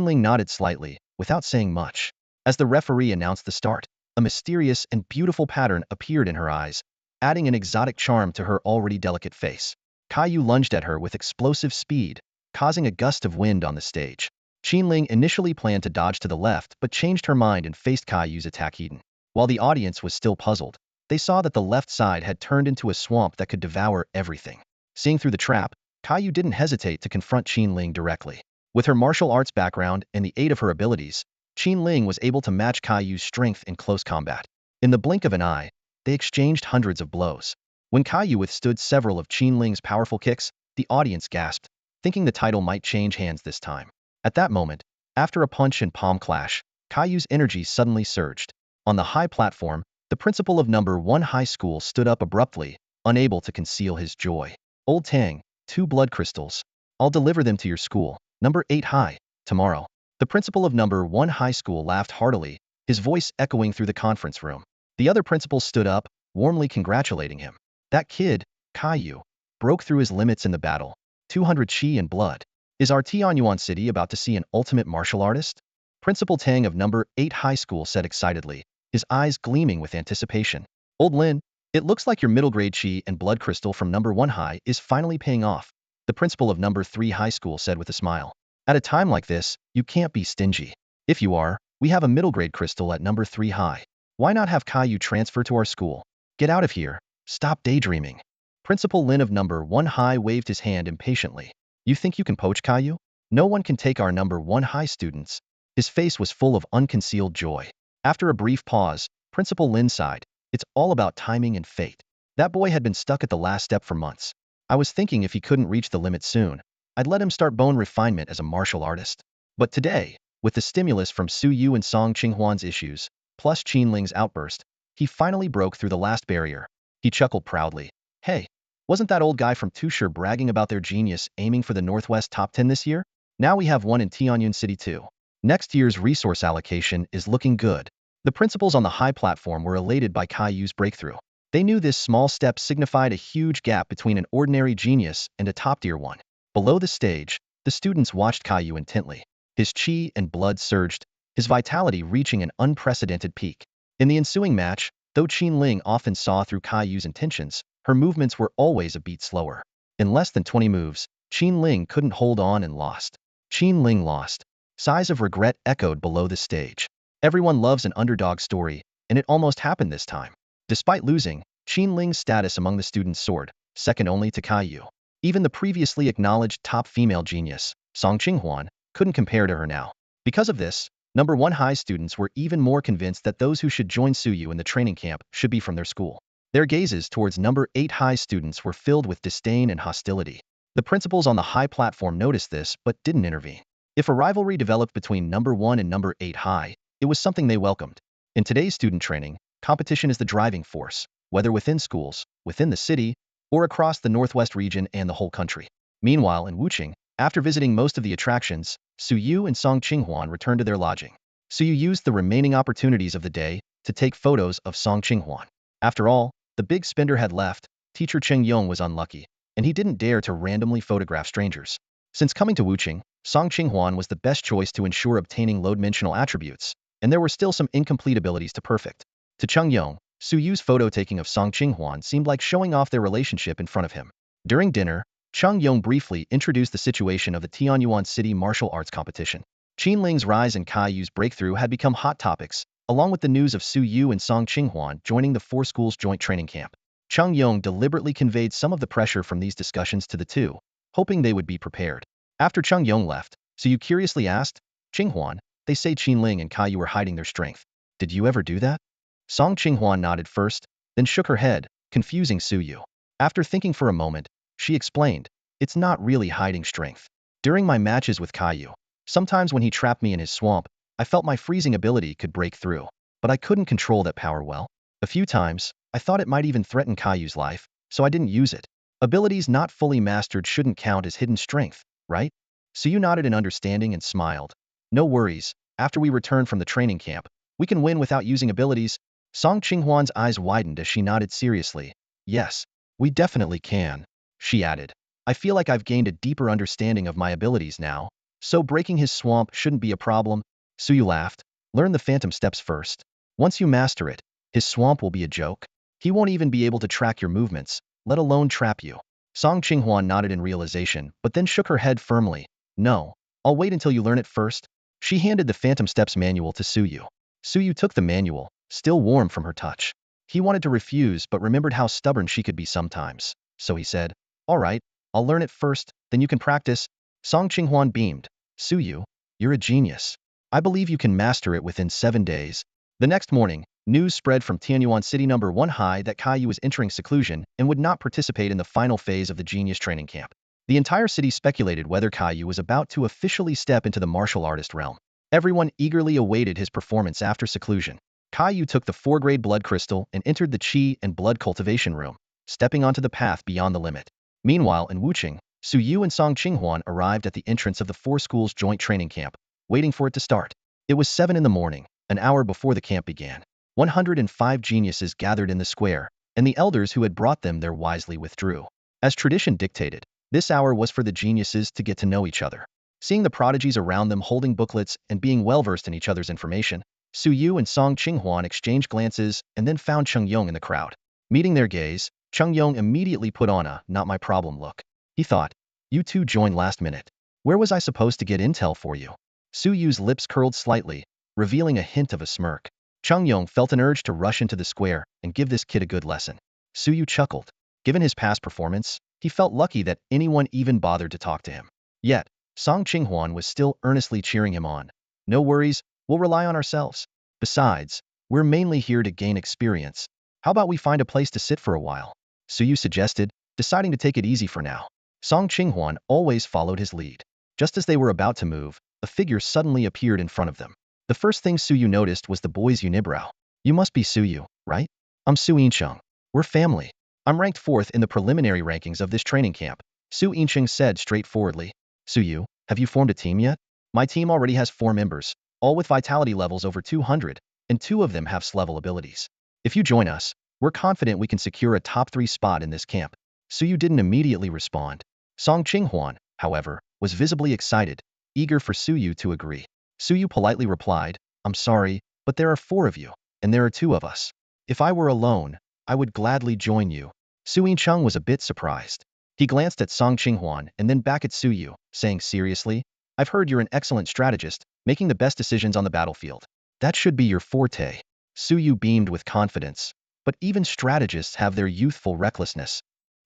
Ling nodded slightly, without saying much. As the referee announced the start, a mysterious and beautiful pattern appeared in her eyes, adding an exotic charm to her already delicate face. Caillou lunged at her with explosive speed, causing a gust of wind on the stage. Qin Ling initially planned to dodge to the left but changed her mind and faced Caillou's attack head-on. While the audience was still puzzled, they saw that the left side had turned into a swamp that could devour everything. Seeing through the trap, Caillou didn't hesitate to confront Qin Ling directly. With her martial arts background and the aid of her abilities, Qin Ling was able to match Caillou's strength in close combat. In the blink of an eye, they exchanged hundreds of blows. When Caillou withstood several of Qin Ling's powerful kicks, the audience gasped, thinking the title might change hands this time. At that moment, after a punch and palm clash, Caillou's energy suddenly surged. On the high platform, the principal of number 1 high school stood up abruptly, unable to conceal his joy. Old Tang, 2 blood crystals. I'll deliver them to your school, number 8 high, tomorrow. The principal of number 1 high school laughed heartily, his voice echoing through the conference room. The other principals stood up, warmly congratulating him. That kid, Caillou, broke through his limits in the battle. 200 chi and blood. Is our Tianyuan city about to see an ultimate martial artist? Principal Tang of number 8 high school said excitedly, his eyes gleaming with anticipation. Old Lin, it looks like your middle grade chi and blood crystal from number 1 high is finally paying off, the principal of number 3 high school said with a smile. At a time like this, you can't be stingy. If you are, we have a middle grade crystal at number 3 high. Why not have Caillou transfer to our school? Get out of here. Stop daydreaming. Principal Lin of number 1 high waved his hand impatiently. You think you can poach Caillou? No one can take our number 1 high students. His face was full of unconcealed joy. After a brief pause, Principal Lin sighed. It's all about timing and fate. That boy had been stuck at the last step for months. I was thinking if he couldn't reach the limit soon, I'd let him start bone refinement as a martial artist. But today, with the stimulus from Su Yu and Song Qinghuan's issues, plus Qin Ling's outburst, he finally broke through the last barrier. He chuckled proudly. Hey, wasn't that old guy from Tushur bragging about their genius aiming for the Northwest top 10 this year? Now we have one in Tianyuan City too. Next year's resource allocation is looking good. The principals on the high platform were elated by Caillou's breakthrough. They knew this small step signified a huge gap between an ordinary genius and a top-tier one. Below the stage, the students watched Caillou intently. His chi and blood surged, his vitality reaching an unprecedented peak. In the ensuing match, though Qin Ling often saw through Caillou's intentions, her movements were always a beat slower. In less than 20 moves, Qin Ling couldn't hold on and lost. Qin Ling lost. Sighs of regret echoed below the stage. Everyone loves an underdog story, and it almost happened this time. Despite losing, Qin Ling's status among the students soared, second only to Caillou. Even the previously acknowledged top female genius, Song Qinghuan, couldn't compare to her now. Because of this, number 1 high students were even more convinced that those who should join Su Yu in the training camp should be from their school. Their gazes towards number 8 high students were filled with disdain and hostility. The principals on the high platform noticed this but didn't intervene. If a rivalry developed between number 1 and number 8 high, it was something they welcomed. In today's student training, competition is the driving force, whether within schools, within the city, or across the Northwest region and the whole country. Meanwhile, in Wuqing, after visiting most of the attractions, Su Yu and Song Qinghuan returned to their lodging. Su Yu used the remaining opportunities of the day to take photos of Song Qinghuan. After all, the big spender had left, teacher Cheng Yong was unlucky, and he didn't dare to randomly photograph strangers. Since coming to Wuqing, Song Qinghuan was the best choice to ensure obtaining low-dimensional attributes, and there were still some incomplete abilities to perfect. To Cheng Yong, Su Yu's photo-taking of Song Qinghuan seemed like showing off their relationship in front of him. During dinner, Cheng Yong briefly introduced the situation of the Tianyuan City martial arts competition. Qin Ling's rise and Caillou's breakthrough had become hot topics, along with the news of Su Yu and Song Qinghuan joining the 4 schools' joint training camp. Cheng Yong deliberately conveyed some of the pressure from these discussions to the two, hoping they would be prepared. After Cheng Yong left, Su Yu curiously asked, Qinghuan, they say Qin Ling and Caillou are hiding their strength. Did you ever do that? Song Qinghuan nodded first, then shook her head, confusing Su Yu. After thinking for a moment, she explained, it's not really hiding strength. During my matches with Caillou, sometimes when he trapped me in his swamp, I felt my freezing ability could break through, but I couldn't control that power well. A few times, I thought it might even threaten Caillou's life, so I didn't use it. Abilities not fully mastered shouldn't count as hidden strength, right? Su Yu nodded in understanding and smiled. No worries, after we return from the training camp, we can win without using abilities. Song Qinghuan's eyes widened as she nodded seriously. Yes, we definitely can, she added. I feel like I've gained a deeper understanding of my abilities now, so breaking his swamp shouldn't be a problem. Su Yu laughed. Learn the phantom steps first. Once you master it, his swamp will be a joke. He won't even be able to track your movements, let alone trap you. Song Qinghuan nodded in realization, but then shook her head firmly. No, I'll wait until you learn it first. She handed the phantom steps manual to Su Yu. Su Yu took the manual, still warm from her touch. He wanted to refuse but remembered how stubborn she could be sometimes, so he said, all right, I'll learn it first, then you can practice. Song Qinghuan beamed. Su Yu, you're a genius. I believe you can master it within 7 days. The next morning, news spread from Tianyuan City number 1 high that Caillou was entering seclusion and would not participate in the final phase of the genius training camp. The entire city speculated whether Caillou was about to officially step into the martial artist realm. Everyone eagerly awaited his performance after seclusion. Caillou took the 4-grade blood crystal and entered the Qi and blood cultivation room, stepping onto the path beyond the limit. Meanwhile, in Wucheng, Su Yu and Song Qinghuan arrived at the entrance of the 4 schools' joint training camp, waiting for it to start. It was 7 in the morning, an hour before the camp began. 105 geniuses gathered in the square, and the elders who had brought them there wisely withdrew. As tradition dictated, this hour was for the geniuses to get to know each other. Seeing the prodigies around them holding booklets and being well-versed in each other's information, Su Yu and Song Qinghuan exchanged glances and then found Cheng Yong in the crowd. Meeting their gaze, Cheng Yong immediately put on a not my problem look. He thought, you two joined last minute. Where was I supposed to get intel for you? Su Yu's lips curled slightly, revealing a hint of a smirk. Cheng Yong felt an urge to rush into the square and give this kid a good lesson. Su Yu chuckled. Given his past performance, he felt lucky that anyone even bothered to talk to him. Yet, Song Qinghuan was still earnestly cheering him on. No worries, we'll rely on ourselves. Besides, we're mainly here to gain experience. How about we find a place to sit for a while? Su Yu suggested, deciding to take it easy for now. Song Qinghuan always followed his lead. Just as they were about to move, a figure suddenly appeared in front of them. The first thing Su Yu noticed was the boy's unibrow. You must be Su Yu, right? I'm Su Yincheng. We're family. I'm ranked 4th in the preliminary rankings of this training camp. Su Yincheng said straightforwardly. Su Yu, have you formed a team yet? My team already has 4 members, all with vitality levels over 200, and 2 of them have S-level abilities. If you join us, we're confident we can secure a top 3 spot in this camp. Su Yu didn't immediately respond. Song Qinghuan, however, was visibly excited, eager for Su Yu to agree. Su Yu politely replied, I'm sorry, but there are 4 of you, and there are 2 of us. If I were alone, I would gladly join you. Su Yincheng was a bit surprised. He glanced at Song Qinghuan and then back at Su Yu, saying seriously, I've heard you're an excellent strategist, making the best decisions on the battlefield. That should be your forte. Su Yu beamed with confidence. But even strategists have their youthful recklessness.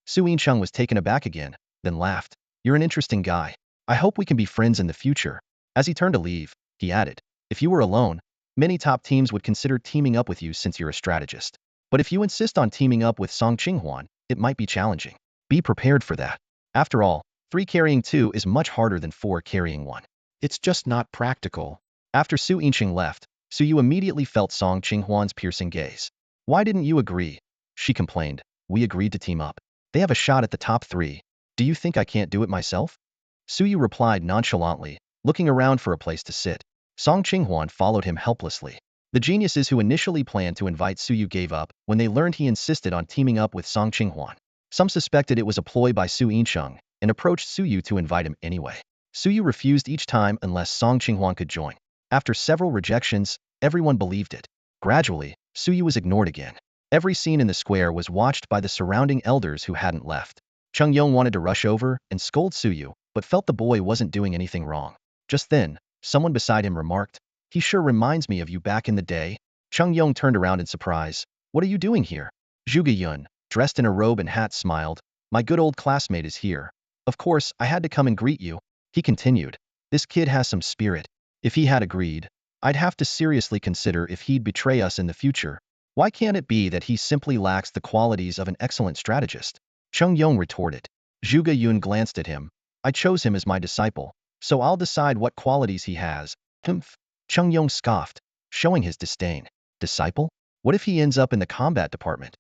Su Yincheng was taken aback again, then laughed. You're an interesting guy. I hope we can be friends in the future. As he turned to leave, he added, if you were alone, many top teams would consider teaming up with you since you're a strategist. But if you insist on teaming up with Song Qinghuan, it might be challenging. Be prepared for that. After all, 3 carrying 2 is much harder than 4 carrying 1. It's just not practical. After Su Yincheng left, Su Yu immediately felt Song Qinghuan's piercing gaze. Why didn't you agree? She complained. We agreed to team up. They have a shot at the top 3. Do you think I can't do it myself? Su Yu replied nonchalantly, looking around for a place to sit. Song Qinghuan followed him helplessly. The geniuses who initially planned to invite Su Yu gave up when they learned he insisted on teaming up with Song Qinghuan. Some suspected it was a ploy by Su Yincheng and approached Su Yu to invite him anyway. Su Yu refused each time unless Song Qinghuan could join. After several rejections, everyone believed it. Gradually, Su Yu was ignored again. Every scene in the square was watched by the surrounding elders who hadn't left. Cheng Yong wanted to rush over and scold Su Yu, but felt the boy wasn't doing anything wrong. Just then, someone beside him remarked, he sure reminds me of you back in the day. Cheng Yong turned around in surprise. What are you doing here? Zhuge Yun, dressed in a robe and hat, smiled. My good old classmate is here. Of course, I had to come and greet you. He continued. This kid has some spirit. If he had agreed, I'd have to seriously consider if he'd betray us in the future. Why can't it be that he simply lacks the qualities of an excellent strategist? Cheng Yong retorted. Zhuge Yun glanced at him. I chose him as my disciple, so I'll decide what qualities he has. Humph. Cheng Yong scoffed, showing his disdain. Disciple? What if he ends up in the combat department?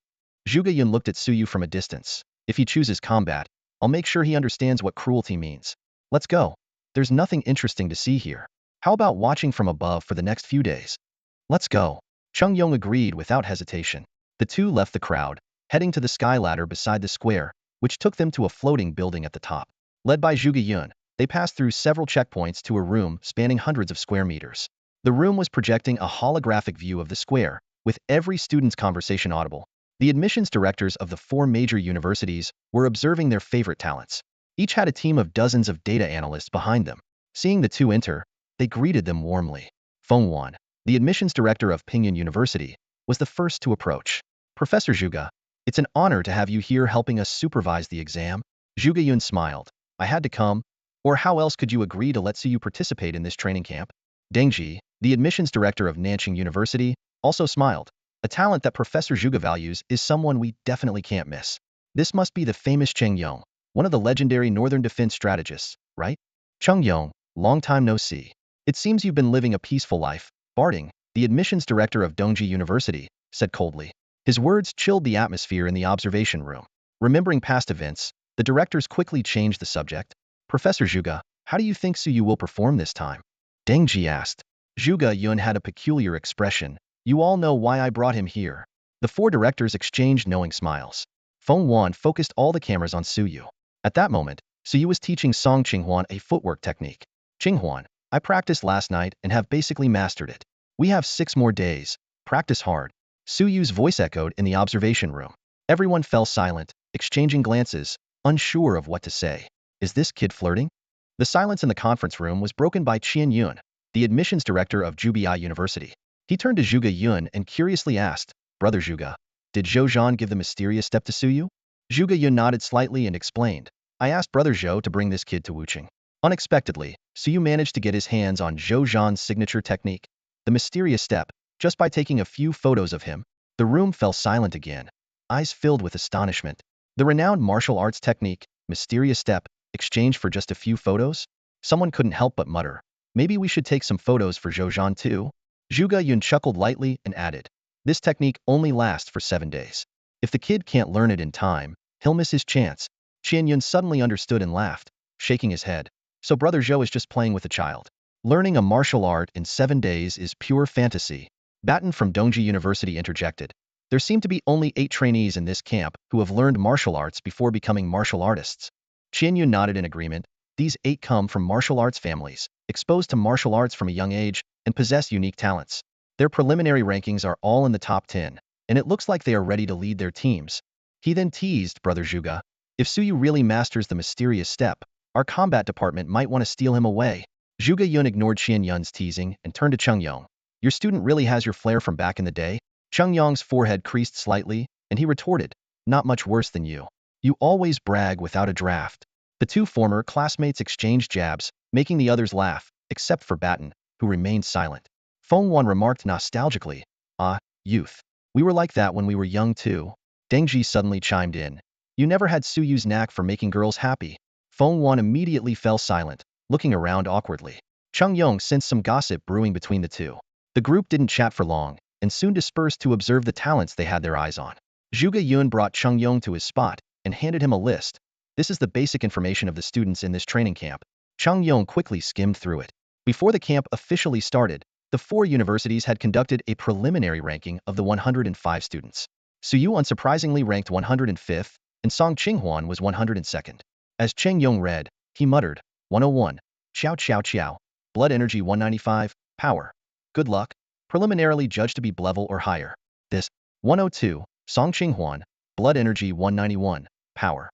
Zhuge Yun looked at Su Yu from a distance. If he chooses combat, I'll make sure he understands what cruelty means. Let's go. There's nothing interesting to see here. How about watching from above for the next few days? Let's go. Cheng Yong agreed without hesitation. The two left the crowd, heading to the sky ladder beside the square, which took them to a floating building at the top. Led by Zhuge Yun, they passed through several checkpoints to a room spanning hundreds of square meters. The room was projecting a holographic view of the square, with every student's conversation audible. The admissions directors of the 4 major universities were observing their favorite talents. Each had a team of dozens of data analysts behind them. Seeing the two enter, they greeted them warmly. Feng Wan, the admissions director of Pingyuan University, was the first to approach. Professor Zhuge, it's an honor to have you here helping us supervise the exam. Zhuge Yun smiled. I had to come. Or how else could you agree to let Su Yu participate in this training camp? Deng Ji, the admissions director of Nanjing University, also smiled. A talent that Professor Zhuge values is someone we definitely can't miss. This must be the famous Cheng Yong, one of the legendary Northern defense strategists, right? Cheng Yong, long time no see. It seems you've been living a peaceful life. Barding, the admissions director of Dongji University, said coldly. His words chilled the atmosphere in the observation room. Remembering past events, the directors quickly changed the subject. Professor Zhuge, how do you think Suyu will perform this time? Deng Ji asked. Zhuge Yun had a peculiar expression. You all know why I brought him here. The four directors exchanged knowing smiles. Feng Wan focused all the cameras on Suyu. At that moment, Suyu was teaching Song Qinghuan a footwork technique. Qinghuan, I practiced last night and have basically mastered it. We have 6 more days. Practice hard. Suyu's voice echoed in the observation room. Everyone fell silent, exchanging glances, unsure of what to say. Is this kid flirting? The silence in the conference room was broken by Qian Yun, the admissions director of Jubiai University. He turned to Zhuge Yun and curiously asked, Brother Zhuge, did Zhou Zhan give the mysterious step to Suyu? Zhuge Yun nodded slightly and explained, I asked Brother Zhou to bring this kid to Wuching. Unexpectedly, Suyu managed to get his hands on Zhou Zhan's signature technique, the mysterious step, just by taking a few photos of him. The room fell silent again, eyes filled with astonishment. The renowned martial arts technique, mysterious step, exchanged for just a few photos? Someone couldn't help but mutter, maybe we should take some photos for Zhou Zhan too? Zhuge Yun chuckled lightly and added, this technique only lasts for 7 days. If the kid can't learn it in time, he'll miss his chance. Qian Yun suddenly understood and laughed, shaking his head. So Brother Zhou is just playing with a child. Learning a martial art in 7 days is pure fantasy. Batten from Dongji University interjected. There seem to be only 8 trainees in this camp who have learned martial arts before becoming martial artists. Qian Yun nodded in agreement. These 8 come from martial arts families, exposed to martial arts from a young age, and possess unique talents. Their preliminary rankings are all in the top 10, and it looks like they are ready to lead their teams. He then teased Brother Zhuge. If Suyu really masters the mysterious step, our combat department might want to steal him away. Zhuge Yun ignored Qian Yun's teasing and turned to Cheng Yong. Your student really has your flair from back in the day? Cheng Yong's forehead creased slightly, and he retorted, not much worse than you. You always brag without a draft. The 2 former classmates exchanged jabs, making the others laugh, except for Batten, who remained silent. Feng Wan remarked nostalgically, ah, youth. We were like that when we were young too. Deng Ji suddenly chimed in. You never had Suyu's knack for making girls happy. Feng Wan immediately fell silent, looking around awkwardly. Cheng Yong sensed some gossip brewing between the two. The group didn't chat for long, and soon dispersed to observe the talents they had their eyes on. Zhuge Yun brought Cheng Yong to his spot and handed him a list. This is the basic information of the students in this training camp. Cheng Yong quickly skimmed through it. Before the camp officially started, the 4 universities had conducted a preliminary ranking of the 105 students. Suyu unsurprisingly ranked 105th, and Song Qinghuan was 102nd. As Cheng Yong read, he muttered, 101, Chow Chow Chow, blood energy 195, power. Good luck. Preliminarily judged to be level or higher. This, 102, Song Qinghuan, blood energy 191, power.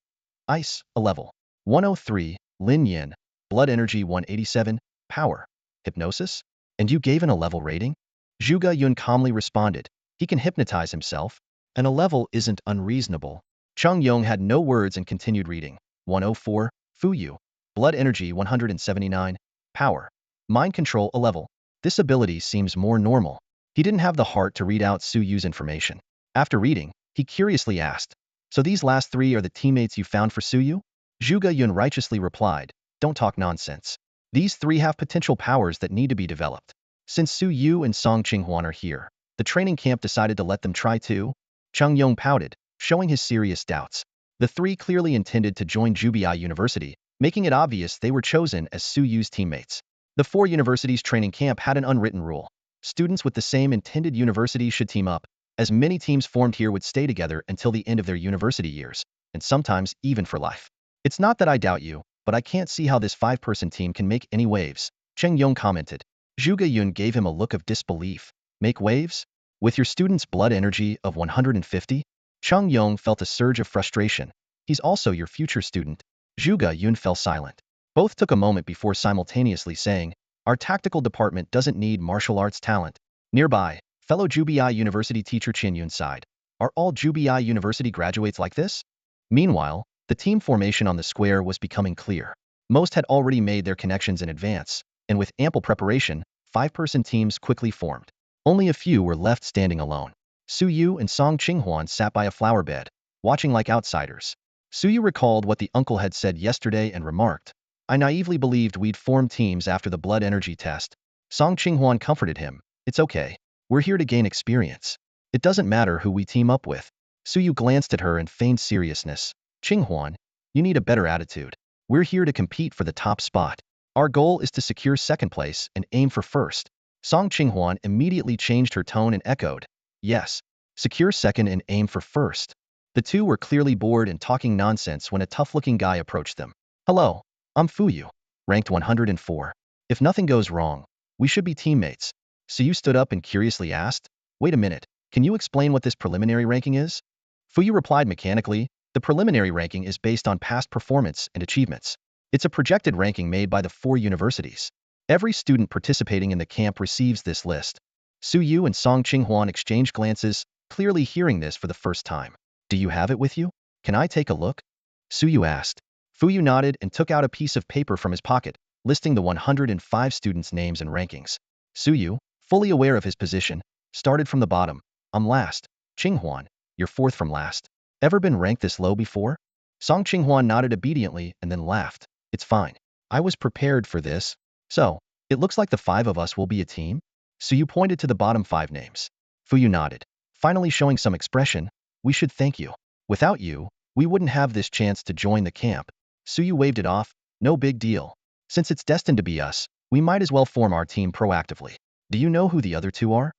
Ice, a level. 103, Lin Yin, blood energy 187, power. Hypnosis? And you gave an a level rating? Zhuge Yun calmly responded, he can hypnotize himself, and a level isn't unreasonable. Cheng Yong had no words and continued reading. 104, Fu Yu, blood energy 179, power. Mind control a level. This ability seems more normal. He didn't have the heart to read out Su Yu's information. After reading, he curiously asked, so these last 3 are the teammates you found for Su Yu? Zhuge Yun righteously replied, don't talk nonsense. These 3 have potential powers that need to be developed. Since Su Yu and Song Qinghuan are here, the training camp decided to let them try too. Cheng Yong pouted, showing his serious doubts. The 3 clearly intended to join Jubiai University, making it obvious they were chosen as Su Yu's teammates. The 4 universities training camp had an unwritten rule. Students with the same intended university should team up, as many teams formed here would stay together until the end of their university years, and sometimes even for life. It's not that I doubt you, but I can't see how this 5-person team can make any waves, Cheng Yong commented. Zhuge Yun gave him a look of disbelief. Make waves? With your student's blood energy of 150? Cheng Yong felt a surge of frustration. He's also your future student. Zhuge Yun fell silent. Both took a moment before simultaneously saying, our tactical department doesn't need martial arts talent. Nearby, fellow Jubiai University teacher Qian Yun sighed. Are all Jubiai University graduates like this? Meanwhile, the team formation on the square was becoming clear. Most had already made their connections in advance, and with ample preparation, 5-person teams quickly formed. Only a few were left standing alone. Su Yu and Song Qinghuan sat by a flower bed, watching like outsiders. Su Yu recalled what the uncle had said yesterday and remarked, "I naively believed we'd form teams after the blood energy test." Song Qinghuan comforted him, "It's okay. We're here to gain experience. It doesn't matter who we team up with." Su Yu glanced at her and feigned seriousness. "Qinghuan, you need a better attitude. We're here to compete for the top spot. Our goal is to secure second place and aim for first." Song Qinghuan immediately changed her tone and echoed, "Yes, secure second and aim for first." The two were clearly bored and talking nonsense when a tough-looking guy approached them. "Hello, I'm Fuyu, ranked 104. If nothing goes wrong, we should be teammates." Suyu stood up and curiously asked, "Wait a minute, can you explain what this preliminary ranking is?" Fuyu replied mechanically, "The preliminary ranking is based on past performance and achievements. It's a projected ranking made by the 4 universities. Every student participating in the camp receives this list." Su Yu and Song Qinghuan exchanged glances, clearly hearing this for the first time. "Do you have it with you? Can I take a look?" Su Yu asked. Fuyu nodded and took out a piece of paper from his pocket, listing the 105 students' names and rankings. Su Yu, fully aware of his position, started from the bottom. "I'm last. Qinghuan, you're 4th from last. Ever been ranked this low before?" Song Qinghuan nodded obediently and then laughed. "It's fine. I was prepared for this. So, it looks like the 5 of us will be a team?" Suyu pointed to the bottom 5 names. Fuyu nodded, finally showing some expression. "We should thank you. Without you, we wouldn't have this chance to join the camp." Suyu waved it off. "No big deal. Since it's destined to be us, we might as well form our team proactively. Do you know who the other 2 are?"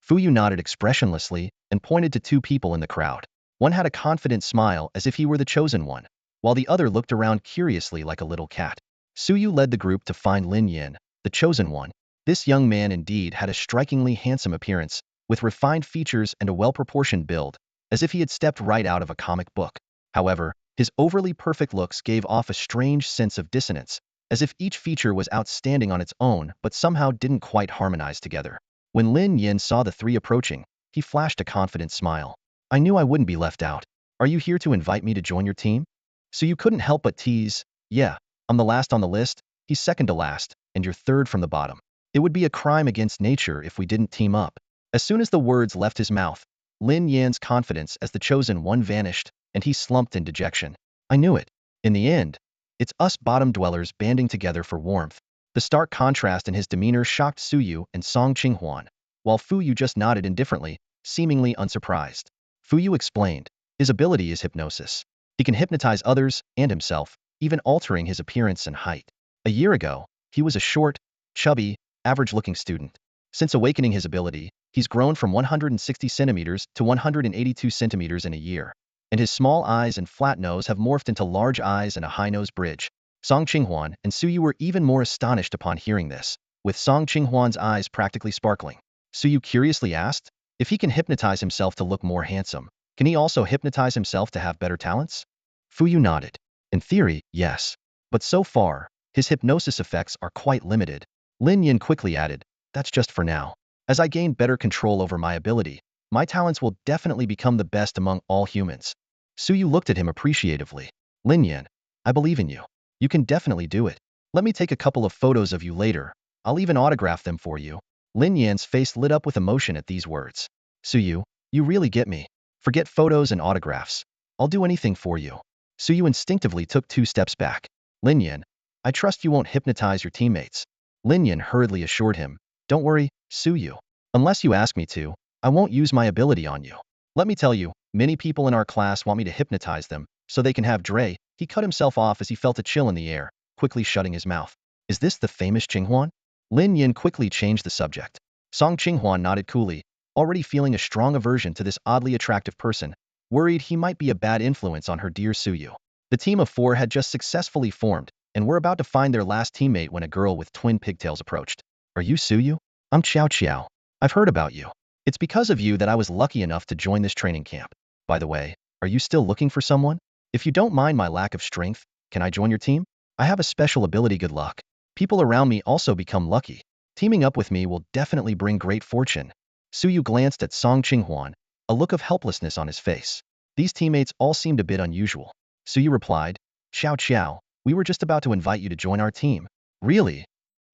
Fuyu nodded expressionlessly and pointed to 2 people in the crowd. One had a confident smile as if he were the chosen one, while the other looked around curiously like a little cat. Suyu led the group to find Lin Yin, the chosen one. This young man indeed had a strikingly handsome appearance, with refined features and a well-proportioned build, as if he had stepped right out of a comic book. However, his overly perfect looks gave off a strange sense of dissonance, as if each feature was outstanding on its own but somehow didn't quite harmonize together. When Lin Yin saw the 3 approaching, he flashed a confident smile. "I knew I wouldn't be left out. Are you here to invite me to join your team?" So you couldn't help but tease, "Yeah, I'm the last on the list, he's second to last, and you're 3rd from the bottom. It would be a crime against nature if we didn't team up." As soon as the words left his mouth, Lin Yan's confidence as the chosen one vanished, and he slumped in dejection. "I knew it. In the end, it's us bottom dwellers banding together for warmth." The stark contrast in his demeanor shocked Suyu and Song Qinghuan, while Fuyu just nodded indifferently, seemingly unsurprised. Fuyu explained, "His ability is hypnosis. He can hypnotize others and himself, even altering his appearance and height. A year ago, he was a short, chubby, average-looking student. Since awakening his ability, he's grown from 160 centimeters to 182 centimeters in a year, and his small eyes and flat nose have morphed into large eyes and a high-nose bridge." Song Qinghuan and Suyu were even more astonished upon hearing this, with Song Qinghuan's eyes practically sparkling. Suyu curiously asked, "If he can hypnotize himself to look more handsome, can he also hypnotize himself to have better talents?" Fuyu nodded. "In theory, yes. But so far, his hypnosis effects are quite limited." Lin Yin quickly added, "That's just for now. As I gain better control over my ability, my talents will definitely become the best among all humans." Suyu looked at him appreciatively. "Lin Yin, I believe in you. You can definitely do it. Let me take a couple of photos of you later. I'll even autograph them for you." Lin Yan's face lit up with emotion at these words. "Suyu, you really get me. Forget photos and autographs. I'll do anything for you." Suyu instinctively took 2 steps back. "Lin Yan, I trust you won't hypnotize your teammates." Lin Yin hurriedly assured him, "Don't worry, Suyu. Unless you ask me to, I won't use my ability on you. Let me tell you, many people in our class want me to hypnotize them, so they can have Dre." He cut himself off as he felt a chill in the air, quickly shutting his mouth. "Is this the famous Qinghuan?" Lin Yin quickly changed the subject. Song Qinghuan nodded coolly, already feeling a strong aversion to this oddly attractive person, worried he might be a bad influence on her dear Suyu. The team of 4 had just successfully formed, and were about to find their last teammate when a girl with twin pigtails approached. "Are you Suyu? I'm Xiao Xiao. I've heard about you. It's because of you that I was lucky enough to join this training camp. By the way, are you still looking for someone? If you don't mind my lack of strength, can I join your team? I have a special ability, good luck. People around me also become lucky. Teaming up with me will definitely bring great fortune." Suyu glanced at Song Qinghuan, a look of helplessness on his face. These teammates all seemed a bit unusual. Suyu replied, "Xiao Xiao, we were just about to invite you to join our team." "Really?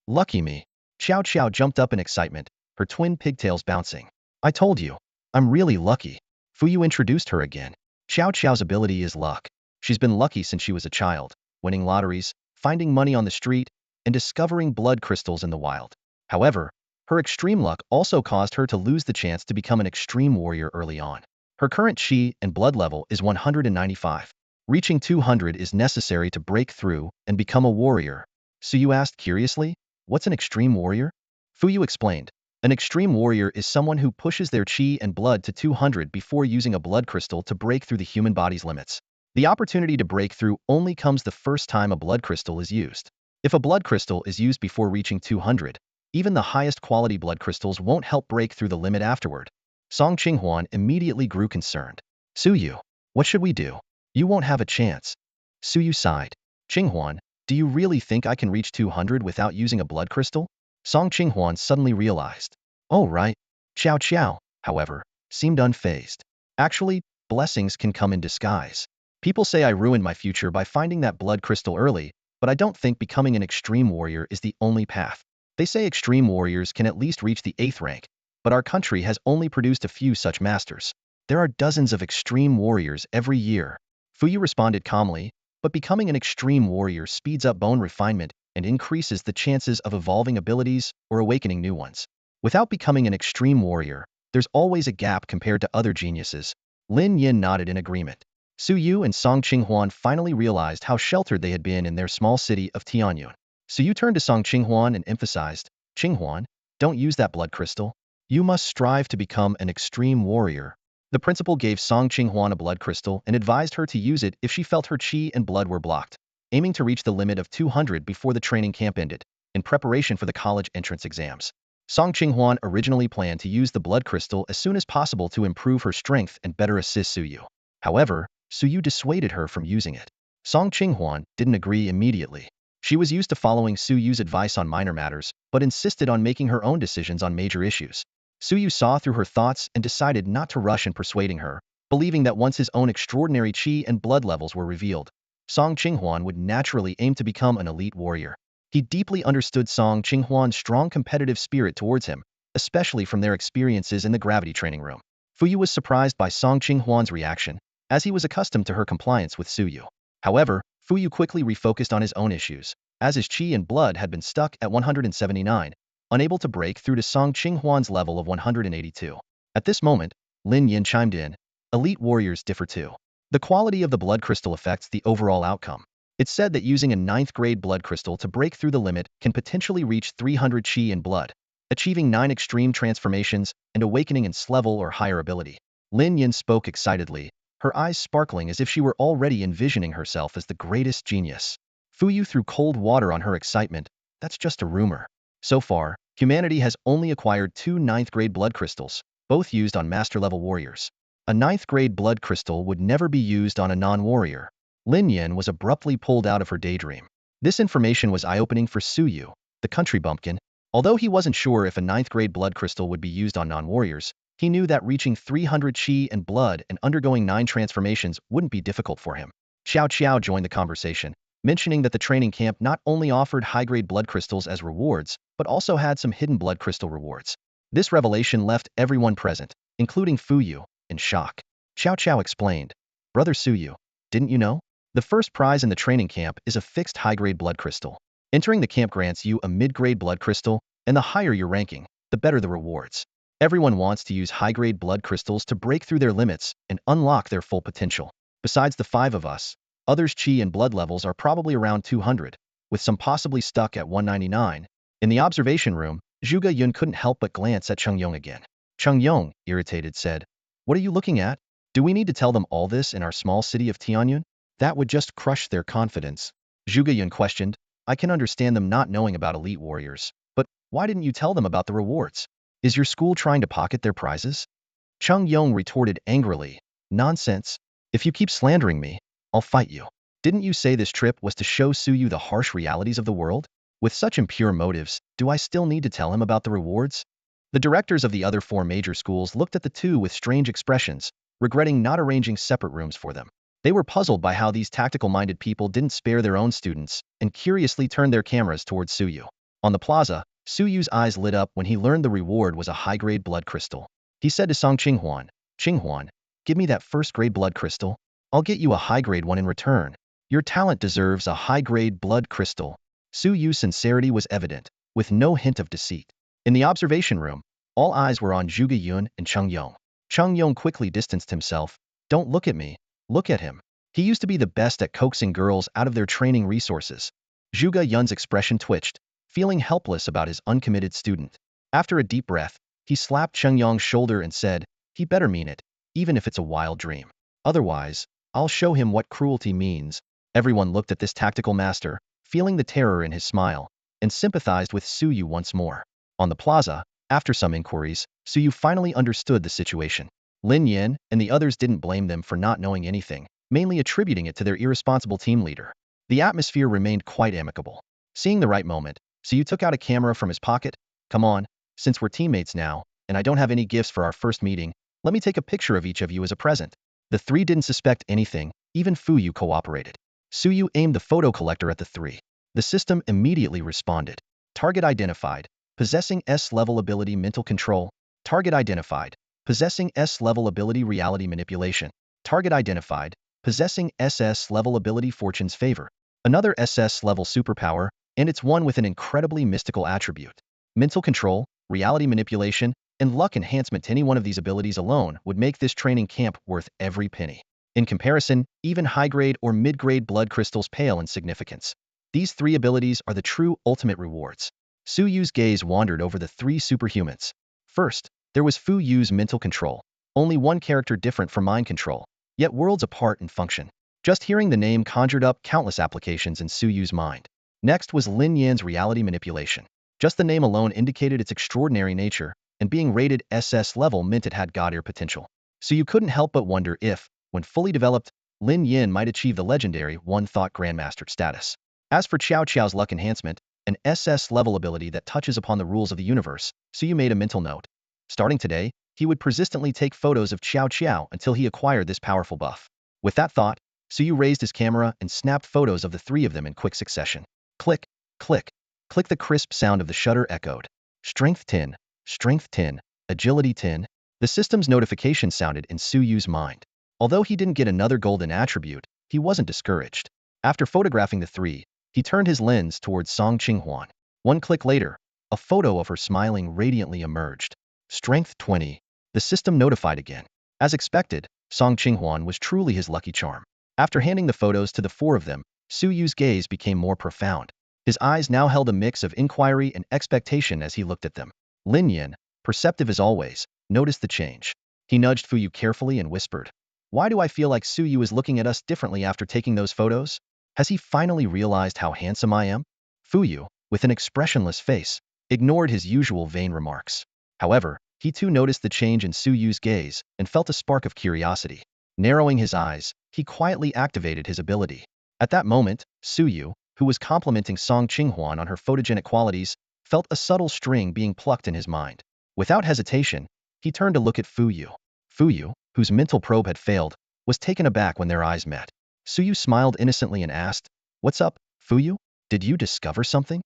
Lucky me." Xiao Xiao jumped up in excitement, her twin pigtails bouncing. I told you. I'm really lucky. Fuyu introduced her again. Xiao Xiao's ability is luck. She's been lucky since she was a child, winning lotteries, finding money on the street, and discovering blood crystals in the wild. However, her extreme luck also caused her to lose the chance to become an extreme warrior early on. Her current chi and blood level is 195. Reaching 200 is necessary to break through and become a warrior. Suyu asked curiously, what's an extreme warrior? Fuyu explained. An extreme warrior is someone who pushes their chi and blood to 200 before using a blood crystal to break through the human body's limits. The opportunity to break through only comes the first time a blood crystal is used. If a blood crystal is used before reaching 200, even the highest quality blood crystals won't help break through the limit afterward. Song Qinghuan immediately grew concerned. Suyu, what should we do? You won't have a chance. Suyu sighed. Qinghuan, do you really think I can reach 200 without using a blood crystal? Song Qinghuan suddenly realized. Oh right. Xiao Xiao, however, seemed unfazed. Actually, blessings can come in disguise. People say I ruined my future by finding that blood crystal early, but I don't think becoming an extreme warrior is the only path. They say extreme warriors can at least reach the 8th rank, but our country has only produced a few such masters. There are dozens of extreme warriors every year. Fuyu responded calmly, but becoming an extreme warrior speeds up bone refinement and increases the chances of evolving abilities or awakening new ones. Without becoming an extreme warrior, there's always a gap compared to other geniuses. Lin Yin nodded in agreement. Suyu and Song Qinghuan finally realized how sheltered they had been in their small city of Tianyun. Suyu turned to Song Qinghuan and emphasized, Qinghuan, don't use that blood crystal. You must strive to become an extreme warrior. The principal gave Song Qinghuan a blood crystal and advised her to use it if she felt her chi and blood were blocked, aiming to reach the limit of 200 before the training camp ended, in preparation for the college entrance exams. Song Qinghuan originally planned to use the blood crystal as soon as possible to improve her strength and better assist Suyu. However, Suyu dissuaded her from using it. Song Qinghuan didn't agree immediately. She was used to following Suyu's advice on minor matters, but insisted on making her own decisions on major issues. Suyu saw through her thoughts and decided not to rush in persuading her, believing that once his own extraordinary chi and blood levels were revealed, Song Qinghuan would naturally aim to become an elite warrior. He deeply understood Song Qinghuan's strong competitive spirit towards him, especially from their experiences in the gravity training room. Fuyu was surprised by Song Qinghuan's reaction, as he was accustomed to her compliance with Suyu. However, Fuyu quickly refocused on his own issues, as his chi and blood had been stuck at 179, unable to break through to Song Qinghuan's level of 182. At this moment, Lin Yin chimed in, elite warriors differ too. The quality of the blood crystal affects the overall outcome. It's said that using a 9th grade blood crystal to break through the limit can potentially reach 300 chi and blood, achieving 9 extreme transformations and awakening in S-level or higher ability. Lin Yin spoke excitedly, her eyes sparkling as if she were already envisioning herself as the greatest genius. Fuyu threw cold water on her excitement. That's just a rumor. So far, humanity has only acquired 2 9th grade blood crystals, both used on master-level warriors. A 9th grade blood crystal would never be used on a non-warrior. Lin Yin was abruptly pulled out of her daydream. This information was eye-opening for Suyu, the country bumpkin. Although he wasn't sure if a 9th grade blood crystal would be used on non-warriors, he knew that reaching 300 chi and blood and undergoing 9 transformations wouldn't be difficult for him. Xiao Xiao joined the conversation, mentioning that the training camp not only offered high-grade blood crystals as rewards, but also had some hidden blood crystal rewards. This revelation left everyone present, including Fuyu, in shock. Xiao Xiao explained, Brother Suyu, didn't you know? The first prize in the training camp is a fixed high-grade blood crystal. Entering the camp grants you a mid-grade blood crystal, and the higher your ranking, the better the rewards. Everyone wants to use high-grade blood crystals to break through their limits and unlock their full potential. Besides the 5 of us, others' chi and blood levels are probably around 200, with some possibly stuck at 199. In the observation room, Zhuge Yun couldn't help but glance at Cheng Yong again. Cheng Yong, irritated, said, What are you looking at? Do we need to tell them all this in our small city of Tianyun? That would just crush their confidence. Zhuge Yun questioned, I can understand them not knowing about elite warriors, but why didn't you tell them about the rewards? Is your school trying to pocket their prizes? Cheng Yong retorted angrily, Nonsense. If you keep slandering me, I'll fight you. Didn't you say this trip was to show Suyu the harsh realities of the world? With such impure motives, do I still need to tell him about the rewards? The directors of the other 4 major schools looked at the two with strange expressions, regretting not arranging separate rooms for them. They were puzzled by how these tactical-minded people didn't spare their own students and curiously turned their cameras towards Suyu. On the plaza, Su Yu's eyes lit up when he learned the reward was a high-grade blood crystal. He said to Song Qinghuan, "Qinghuan, give me that first-grade blood crystal. I'll get you a high-grade one in return. Your talent deserves a high-grade blood crystal." Su Yu's sincerity was evident, with no hint of deceit. In the observation room, all eyes were on Zhuge Yun and Cheng Yong. Cheng Yong quickly distanced himself. "Don't look at me. Look at him. He used to be the best at coaxing girls out of their training resources." Zhuge Yun's expression twitched, feeling helpless about his uncommitted student. After a deep breath, he slapped Cheng Yong's shoulder and said, "He better mean it, even if it's a wild dream. Otherwise, I'll show him what cruelty means." Everyone looked at this tactical master, feeling the terror in his smile, and sympathized with Su Yu once more. On the plaza, after some inquiries, Su Yu finally understood the situation. Lin Yin and the others didn't blame them for not knowing anything, mainly attributing it to their irresponsible team leader. The atmosphere remained quite amicable. Seeing the right moment, Su Yu took out a camera from his pocket. "Come on, since we're teammates now, and I don't have any gifts for our first meeting, let me take a picture of each of you as a present." The three didn't suspect anything, even Fu Yu cooperated. Su Yu aimed the photo collector at the three. The system immediately responded. Target identified. Possessing S-level ability mental control. Target identified. Possessing S-level ability reality manipulation. Target identified. Possessing SS-level ability fortune's favor. Another SS-level superpower, and it's one with an incredibly mystical attribute. Mental control, reality manipulation, and luck enhancement. Any one of these abilities alone would make this training camp worth every penny. In comparison, even high-grade or mid-grade blood crystals pale in significance. These three abilities are the true ultimate rewards. Su Yu's gaze wandered over the three superhumans. First, there was Fu Yu's mental control. Only one character different from mind control, yet worlds apart in function. Just hearing the name conjured up countless applications in Su Yu's mind. Next was Lin Yan's reality manipulation. Just the name alone indicated its extraordinary nature, and being rated SS level meant it had god-ear potential. So you couldn't help but wonder if, when fully developed, Lin Yin might achieve the legendary one-thought grandmaster status. As for Qiao Qiao's luck enhancement, an SS-level ability that touches upon the rules of the universe, Su Yu made a mental note. Starting today, he would persistently take photos of Qiao Qiao until he acquired this powerful buff. With that thought, Su Yu raised his camera and snapped photos of the three of them in quick succession. Click, click, click. The crisp sound of the shutter echoed. Strength 10, Strength 10, Agility 10. The system's notification sounded in Su Yu's mind. Although he didn't get another golden attribute, he wasn't discouraged. After photographing the three, he turned his lens towards Song Qinghuan. One click later, a photo of her smiling radiantly emerged. Strength 20. The system notified again. As expected, Song Qinghuan was truly his lucky charm. After handing the photos to the four of them, Su Yu's gaze became more profound. His eyes now held a mix of inquiry and expectation as he looked at them. Lin Yin, perceptive as always, noticed the change. He nudged Fu Yu carefully and whispered, "Why do I feel like Su Yu is looking at us differently after taking those photos? Has he finally realized how handsome I am?" Fu Yu, with an expressionless face, ignored his usual vain remarks. However, he too noticed the change in Su Yu's gaze and felt a spark of curiosity. Narrowing his eyes, he quietly activated his ability. At that moment, Su Yu, who was complimenting Song Qinghuan on her photogenic qualities, felt a subtle string being plucked in his mind. Without hesitation, he turned to look at Fu Yu. Fu Yu, whose mental probe had failed, was taken aback when their eyes met. Su Yu smiled innocently and asked, "What's up, Fu Yu? Did you discover something?"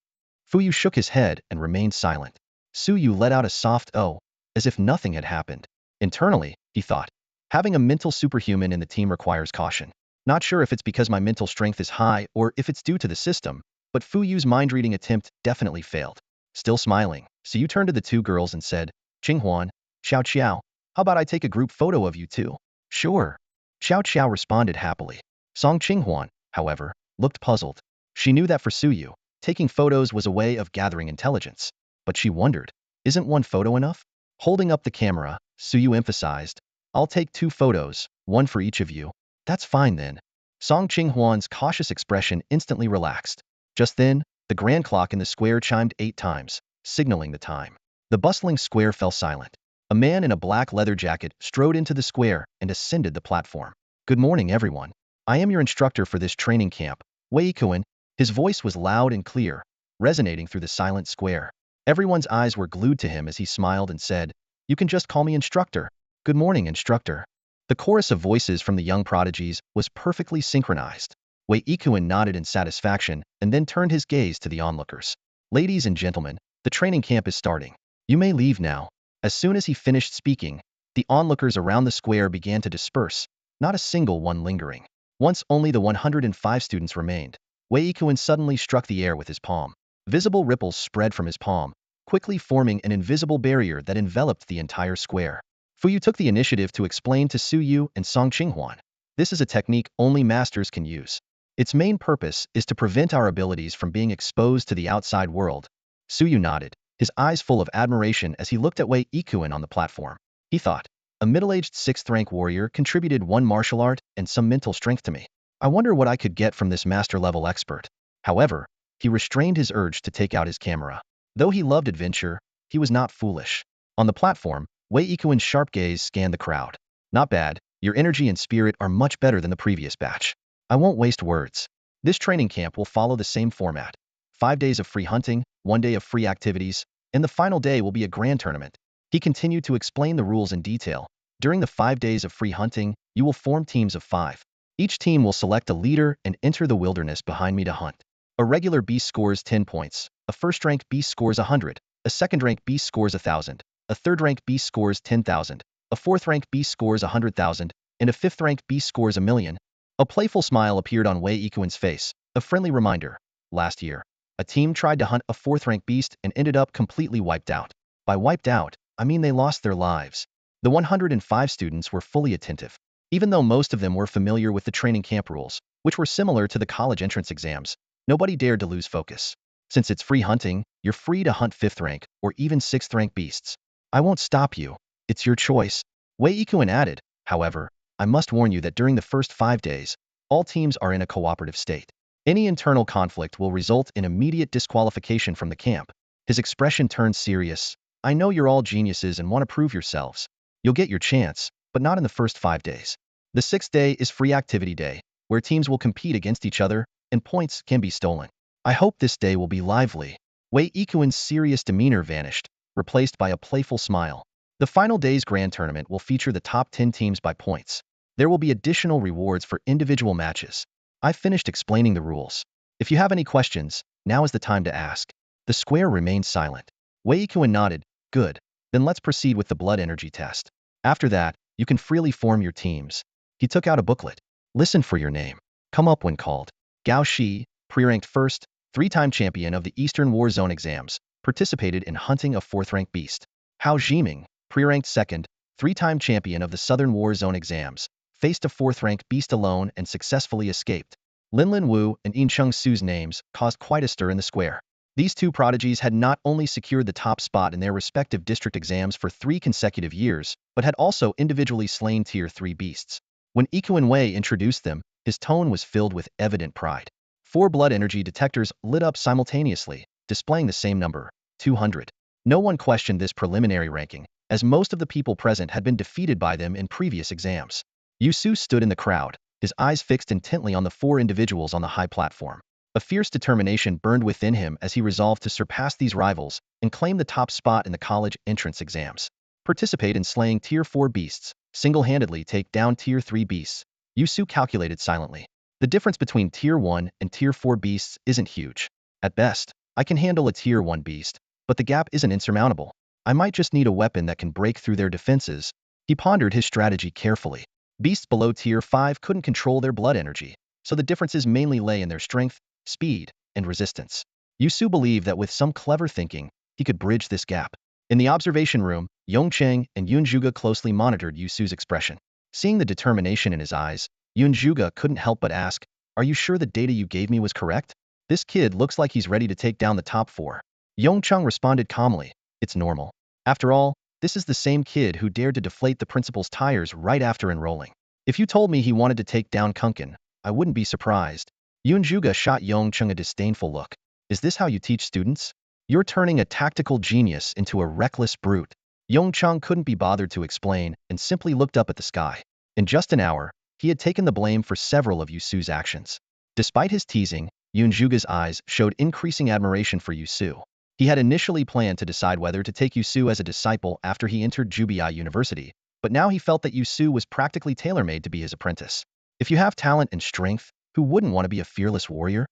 Fu Yu shook his head and remained silent. Su Yu let out a soft "oh," as if nothing had happened. Internally, he thought, having a mental superhuman in the team requires caution. Not sure if it's because my mental strength is high or if it's due to the system, but Fu Yu's mind-reading attempt definitely failed. Still smiling, Su Yu turned to the two girls and said, "Qinghuan, Xiao Qiao, how about I take a group photo of you two?" "Sure." Xiao Qiao responded happily. Song Qinghuan, however, looked puzzled. She knew that for Su Yu, taking photos was a way of gathering intelligence. But she wondered, isn't one photo enough? Holding up the camera, Su Yu emphasized, "I'll take 2 photos, one for each of you." "That's fine then." Song Qinghuan's cautious expression instantly relaxed. Just then, the grand clock in the square chimed 8 times, signaling the time. The bustling square fell silent. A man in a black leather jacket strode into the square and ascended the platform. "Good morning, everyone. I am your instructor for this training camp, Wei Kuan." His voice was loud and clear, resonating through the silent square. Everyone's eyes were glued to him as he smiled and said, "You can just call me instructor." "Good morning, instructor." The chorus of voices from the young prodigies was perfectly synchronized. Wei Ikuan nodded in satisfaction and then turned his gaze to the onlookers. "Ladies and gentlemen, The training camp is starting. You may leave now." As soon as he finished speaking, the onlookers around the square began to disperse, not a single one lingering. Once only the 105 students remained, Wei Ikuin suddenly struck the air with his palm. Visible ripples spread from his palm, quickly forming an invisible barrier that enveloped the entire square. Fu Yu took the initiative to explain to Su Yu and Song Qinghuan. "This is a technique only masters can use. Its main purpose is to prevent our abilities from being exposed to the outside world." Su Yu nodded, his eyes full of admiration as he looked at Wei Ikuin on the platform. He thought, "A middle-aged 6th-rank warrior contributed one martial art and some mental strength to me. I wonder what I could get from this master-level expert." However, he restrained his urge to take out his camera. Though he loved adventure, he was not foolish. On the platform, Wei Ikuin's sharp gaze scanned the crowd. "Not bad. Your energy and spirit are much better than the previous batch. I won't waste words. This training camp will follow the same format. 5 days of free hunting, 1 day of free activities, and the final day will be a grand tournament." He continued to explain the rules in detail. "During the 5 days of free hunting, you will form teams of 5. Each team will select a leader and enter the wilderness behind me to hunt. A regular beast scores 10 points, a first-rank beast scores 100, a second-rank beast scores 1,000, a third-rank beast scores 10,000, a fourth-rank beast scores 100,000, and a fifth-rank beast scores 1,000,000. A playful smile appeared on Wei Ikuin's face, a friendly reminder. Last year, a team tried to hunt a 4th-rank beast and ended up completely wiped out. By wiped out, I mean they lost their lives. The 105 students were fully attentive. Even though most of them were familiar with the training camp rules, which were similar to the college entrance exams, nobody dared to lose focus. Since it's free hunting, you're free to hunt 5th-rank or even 6th-rank beasts. I won't stop you. It's your choice." Wei Ikuin added, "However, I must warn you that during the first 5 days, all teams are in a cooperative state. Any internal conflict will result in immediate disqualification from the camp." His expression turned serious. "I know you're all geniuses and want to prove yourselves. You'll get your chance, but not in the first 5 days. The 6th day is free activity day, where teams will compete against each other, and points can be stolen. I hope this day will be lively." Wei Ikuin's serious demeanor vanished, replaced by a playful smile. "The final day's grand tournament will feature the top 10 teams by points. There will be additional rewards for individual matches. I've finished explaining the rules. If you have any questions, now is the time to ask." The square remained silent. Wei Ikuin nodded. "Good. Then let's proceed with the blood energy test. After that, you can freely form your teams." He took out a booklet. "Listen for your name. Come up when called. Gao Shi, pre-ranked 1st, 3-time champion of the Eastern War Zone exams, participated in hunting a 4th-rank beast. Hao Jiming, pre-ranked 2nd, 3-time champion of the Southern War Zone exams, faced a 4th-rank beast alone and successfully escaped." Linlin Wu and Yin Cheng Su's names caused quite a stir in the square. These two prodigies had not only secured the top spot in their respective district exams for 3 consecutive years, but had also individually slain Tier 3 beasts. When Ikuin Wei introduced them, his tone was filled with evident pride. 4 blood energy detectors lit up simultaneously, displaying the same number, 200. No one questioned this preliminary ranking, as most of the people present had been defeated by them in previous exams. Yu Su stood in the crowd, his eyes fixed intently on the 4 individuals on the high platform. A fierce determination burned within him as he resolved to surpass these rivals and claim the top spot in the college entrance exams. Participate in slaying Tier 4 beasts, single-handedly take down Tier 3 beasts. Yu Su calculated silently. The difference between Tier 1 and Tier 4 beasts isn't huge. At best, I can handle a Tier 1 beast, but the gap isn't insurmountable. I might just need a weapon that can break through their defenses." He pondered his strategy carefully. Beasts below Tier 5 couldn't control their blood energy, so the differences mainly lay in their strength, speed, and resistance. Yu Su believed that with some clever thinking, he could bridge this gap. In the observation room, Yongcheng and Yunzhuge closely monitored Yu Su's expression. Seeing the determination in his eyes, Yunzhuge couldn't help but ask, "Are you sure the data you gave me was correct? This kid looks like he's ready to take down the top 4. Yongcheng responded calmly, "It's normal. After all, this is the same kid who dared to deflate the principal's tires right after enrolling. If you told me he wanted to take down Kunkin, I wouldn't be surprised." Yunzhuge shot Yongcheng a disdainful look. "Is this how you teach students? You're turning a tactical genius into a reckless brute." Yongcheng couldn't be bothered to explain and simply looked up at the sky. In just an hour, he had taken the blame for several of Yu Su's actions. Despite his teasing, Yunzhuge's eyes showed increasing admiration for Yu Su. He had initially planned to decide whether to take Yu Su as a disciple after he entered Jubiai University, but now he felt that Yu Su was practically tailor-made to be his apprentice. If you have talent and strength, who wouldn't want to be a fearless warrior?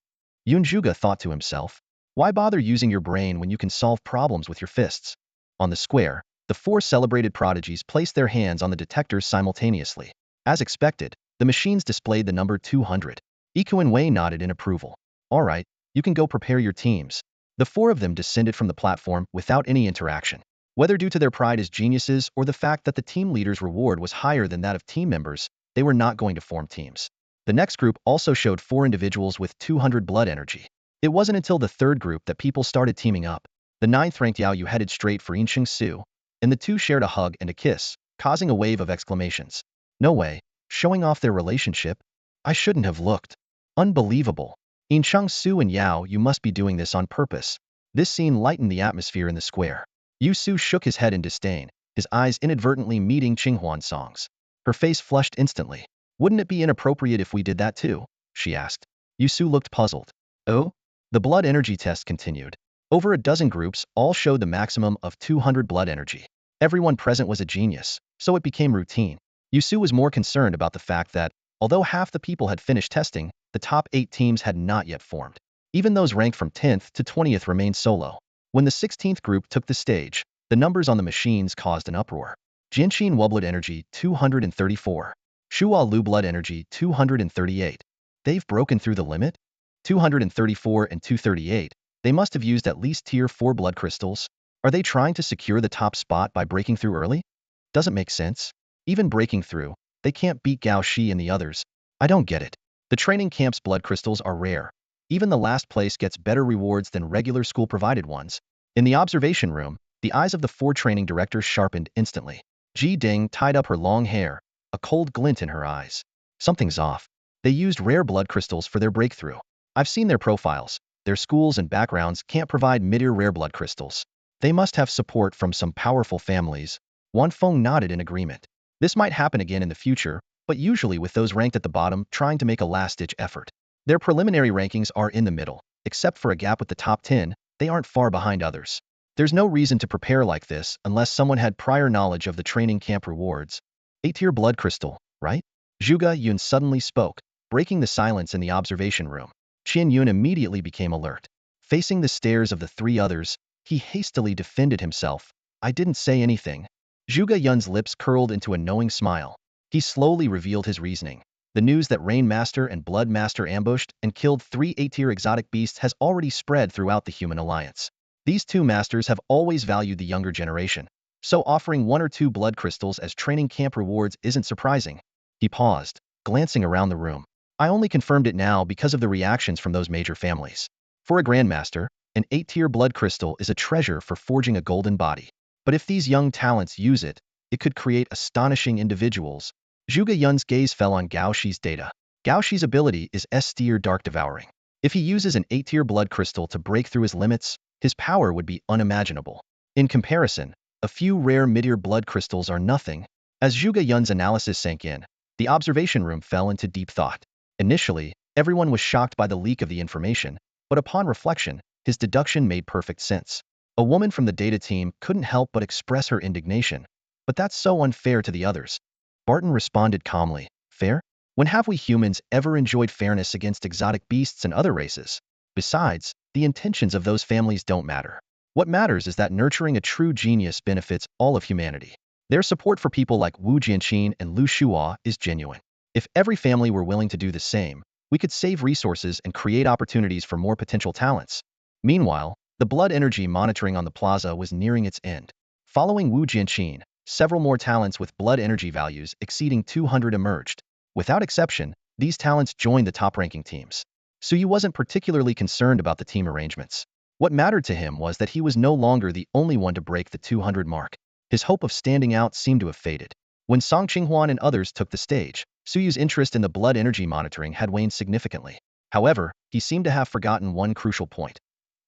Yunzhuge thought to himself. Why bother using your brain when you can solve problems with your fists? On the square, the four celebrated prodigies placed their hands on the detectors simultaneously. As expected, the machines displayed the number 200. Iku and Wei nodded in approval. All right, you can go prepare your teams. The four of them descended from the platform without any interaction. Whether due to their pride as geniuses or the fact that the team leader's reward was higher than that of team members, they were not going to form teams. The next group also showed four individuals with 200 blood energy. It wasn't until the third group that people started teaming up. The ninth-ranked Yao Yu headed straight for Yinsheng Su, and the two shared a hug and a kiss, causing a wave of exclamations. No way, showing off their relationship? I shouldn't have looked. Unbelievable. Yinsheng Su and Yao Yu must be doing this on purpose. This scene lightened the atmosphere in the square. Yu Su shook his head in disdain, his eyes inadvertently meeting Qinghuan's songs. Her face flushed instantly. Wouldn't it be inappropriate if we did that too? She asked. Yu Su looked puzzled. Oh? The blood energy test continued. Over a dozen groups all showed the maximum of 200 blood energy. Everyone present was a genius, so it became routine. Yu Su was more concerned about the fact that, although half the people had finished testing, the top 8 teams had not yet formed. Even those ranked from 10th to 20th remained solo. When the 16th group took the stage, the numbers on the machines caused an uproar. Jianqin Wu blood energy 234. Shua Lu blood energy 238. They've broken through the limit? 234 and 238. They must have used at least tier 4 blood crystals. Are they trying to secure the top spot by breaking through early? Doesn't make sense. Even breaking through, they can't beat Gao Shi and the others. I don't get it. The training camp's blood crystals are rare. Even the last place gets better rewards than regular school-provided ones. In the observation room, the eyes of the 4 training directors sharpened instantly. Ji Ding tied up her long hair, a cold glint in her eyes. Something's off. They used rare blood crystals for their breakthrough. I've seen their profiles. Their schools and backgrounds can't provide mid-tier rare blood crystals. They must have support from some powerful families. Wan Feng nodded in agreement. This might happen again in the future, but usually with those ranked at the bottom trying to make a last-ditch effort. Their preliminary rankings are in the middle. Except for a gap with the top 10, they aren't far behind others. There's no reason to prepare like this unless someone had prior knowledge of the training camp rewards. 8-tier blood crystal, right? Zhuge Yun suddenly spoke, breaking the silence in the observation room. Qian Yun immediately became alert. Facing the stares of the 3 others, he hastily defended himself. I didn't say anything. Zhuge Yun's lips curled into a knowing smile. He slowly revealed his reasoning. The news that Rain Master and Blood Master ambushed and killed 3 8-tier exotic beasts has already spread throughout the human alliance. These 2 masters have always valued the younger generation, so offering 1 or 2 blood crystals as training camp rewards isn't surprising. He paused, glancing around the room. I only confirmed it now because of the reactions from those major families. For a grandmaster, an 8-tier blood crystal is a treasure for forging a golden body. But if these young talents use it, it could create astonishing individuals. Zhuge Yun's gaze fell on Gao Shi's data. Gao Shi's ability is S-tier Dark Devouring. If he uses an 8-tier blood crystal to break through his limits, his power would be unimaginable. In comparison, a few rare mid-tier blood crystals are nothing. As Zhuge Yun's analysis sank in, the observation room fell into deep thought. Initially, everyone was shocked by the leak of the information, but upon reflection, his deduction made perfect sense. A woman from the data team couldn't help but express her indignation. But that's so unfair to the others. Barton responded calmly. Fair? When have we humans ever enjoyed fairness against exotic beasts and other races? Besides, the intentions of those families don't matter. What matters is that nurturing a true genius benefits all of humanity. Their support for people like Wu Jianqin and Lu Shua is genuine. If every family were willing to do the same, we could save resources and create opportunities for more potential talents. Meanwhile, the blood energy monitoring on the plaza was nearing its end. Following Wu Jianqin, several more talents with blood energy values exceeding 200 emerged. Without exception, these talents joined the top-ranking teams. Suyu wasn't particularly concerned about the team arrangements. What mattered to him was that he was no longer the only one to break the 200 mark. His hope of standing out seemed to have faded. When Song Qinghuan and others took the stage, Suyu's interest in the blood energy monitoring had waned significantly. However, he seemed to have forgotten one crucial point.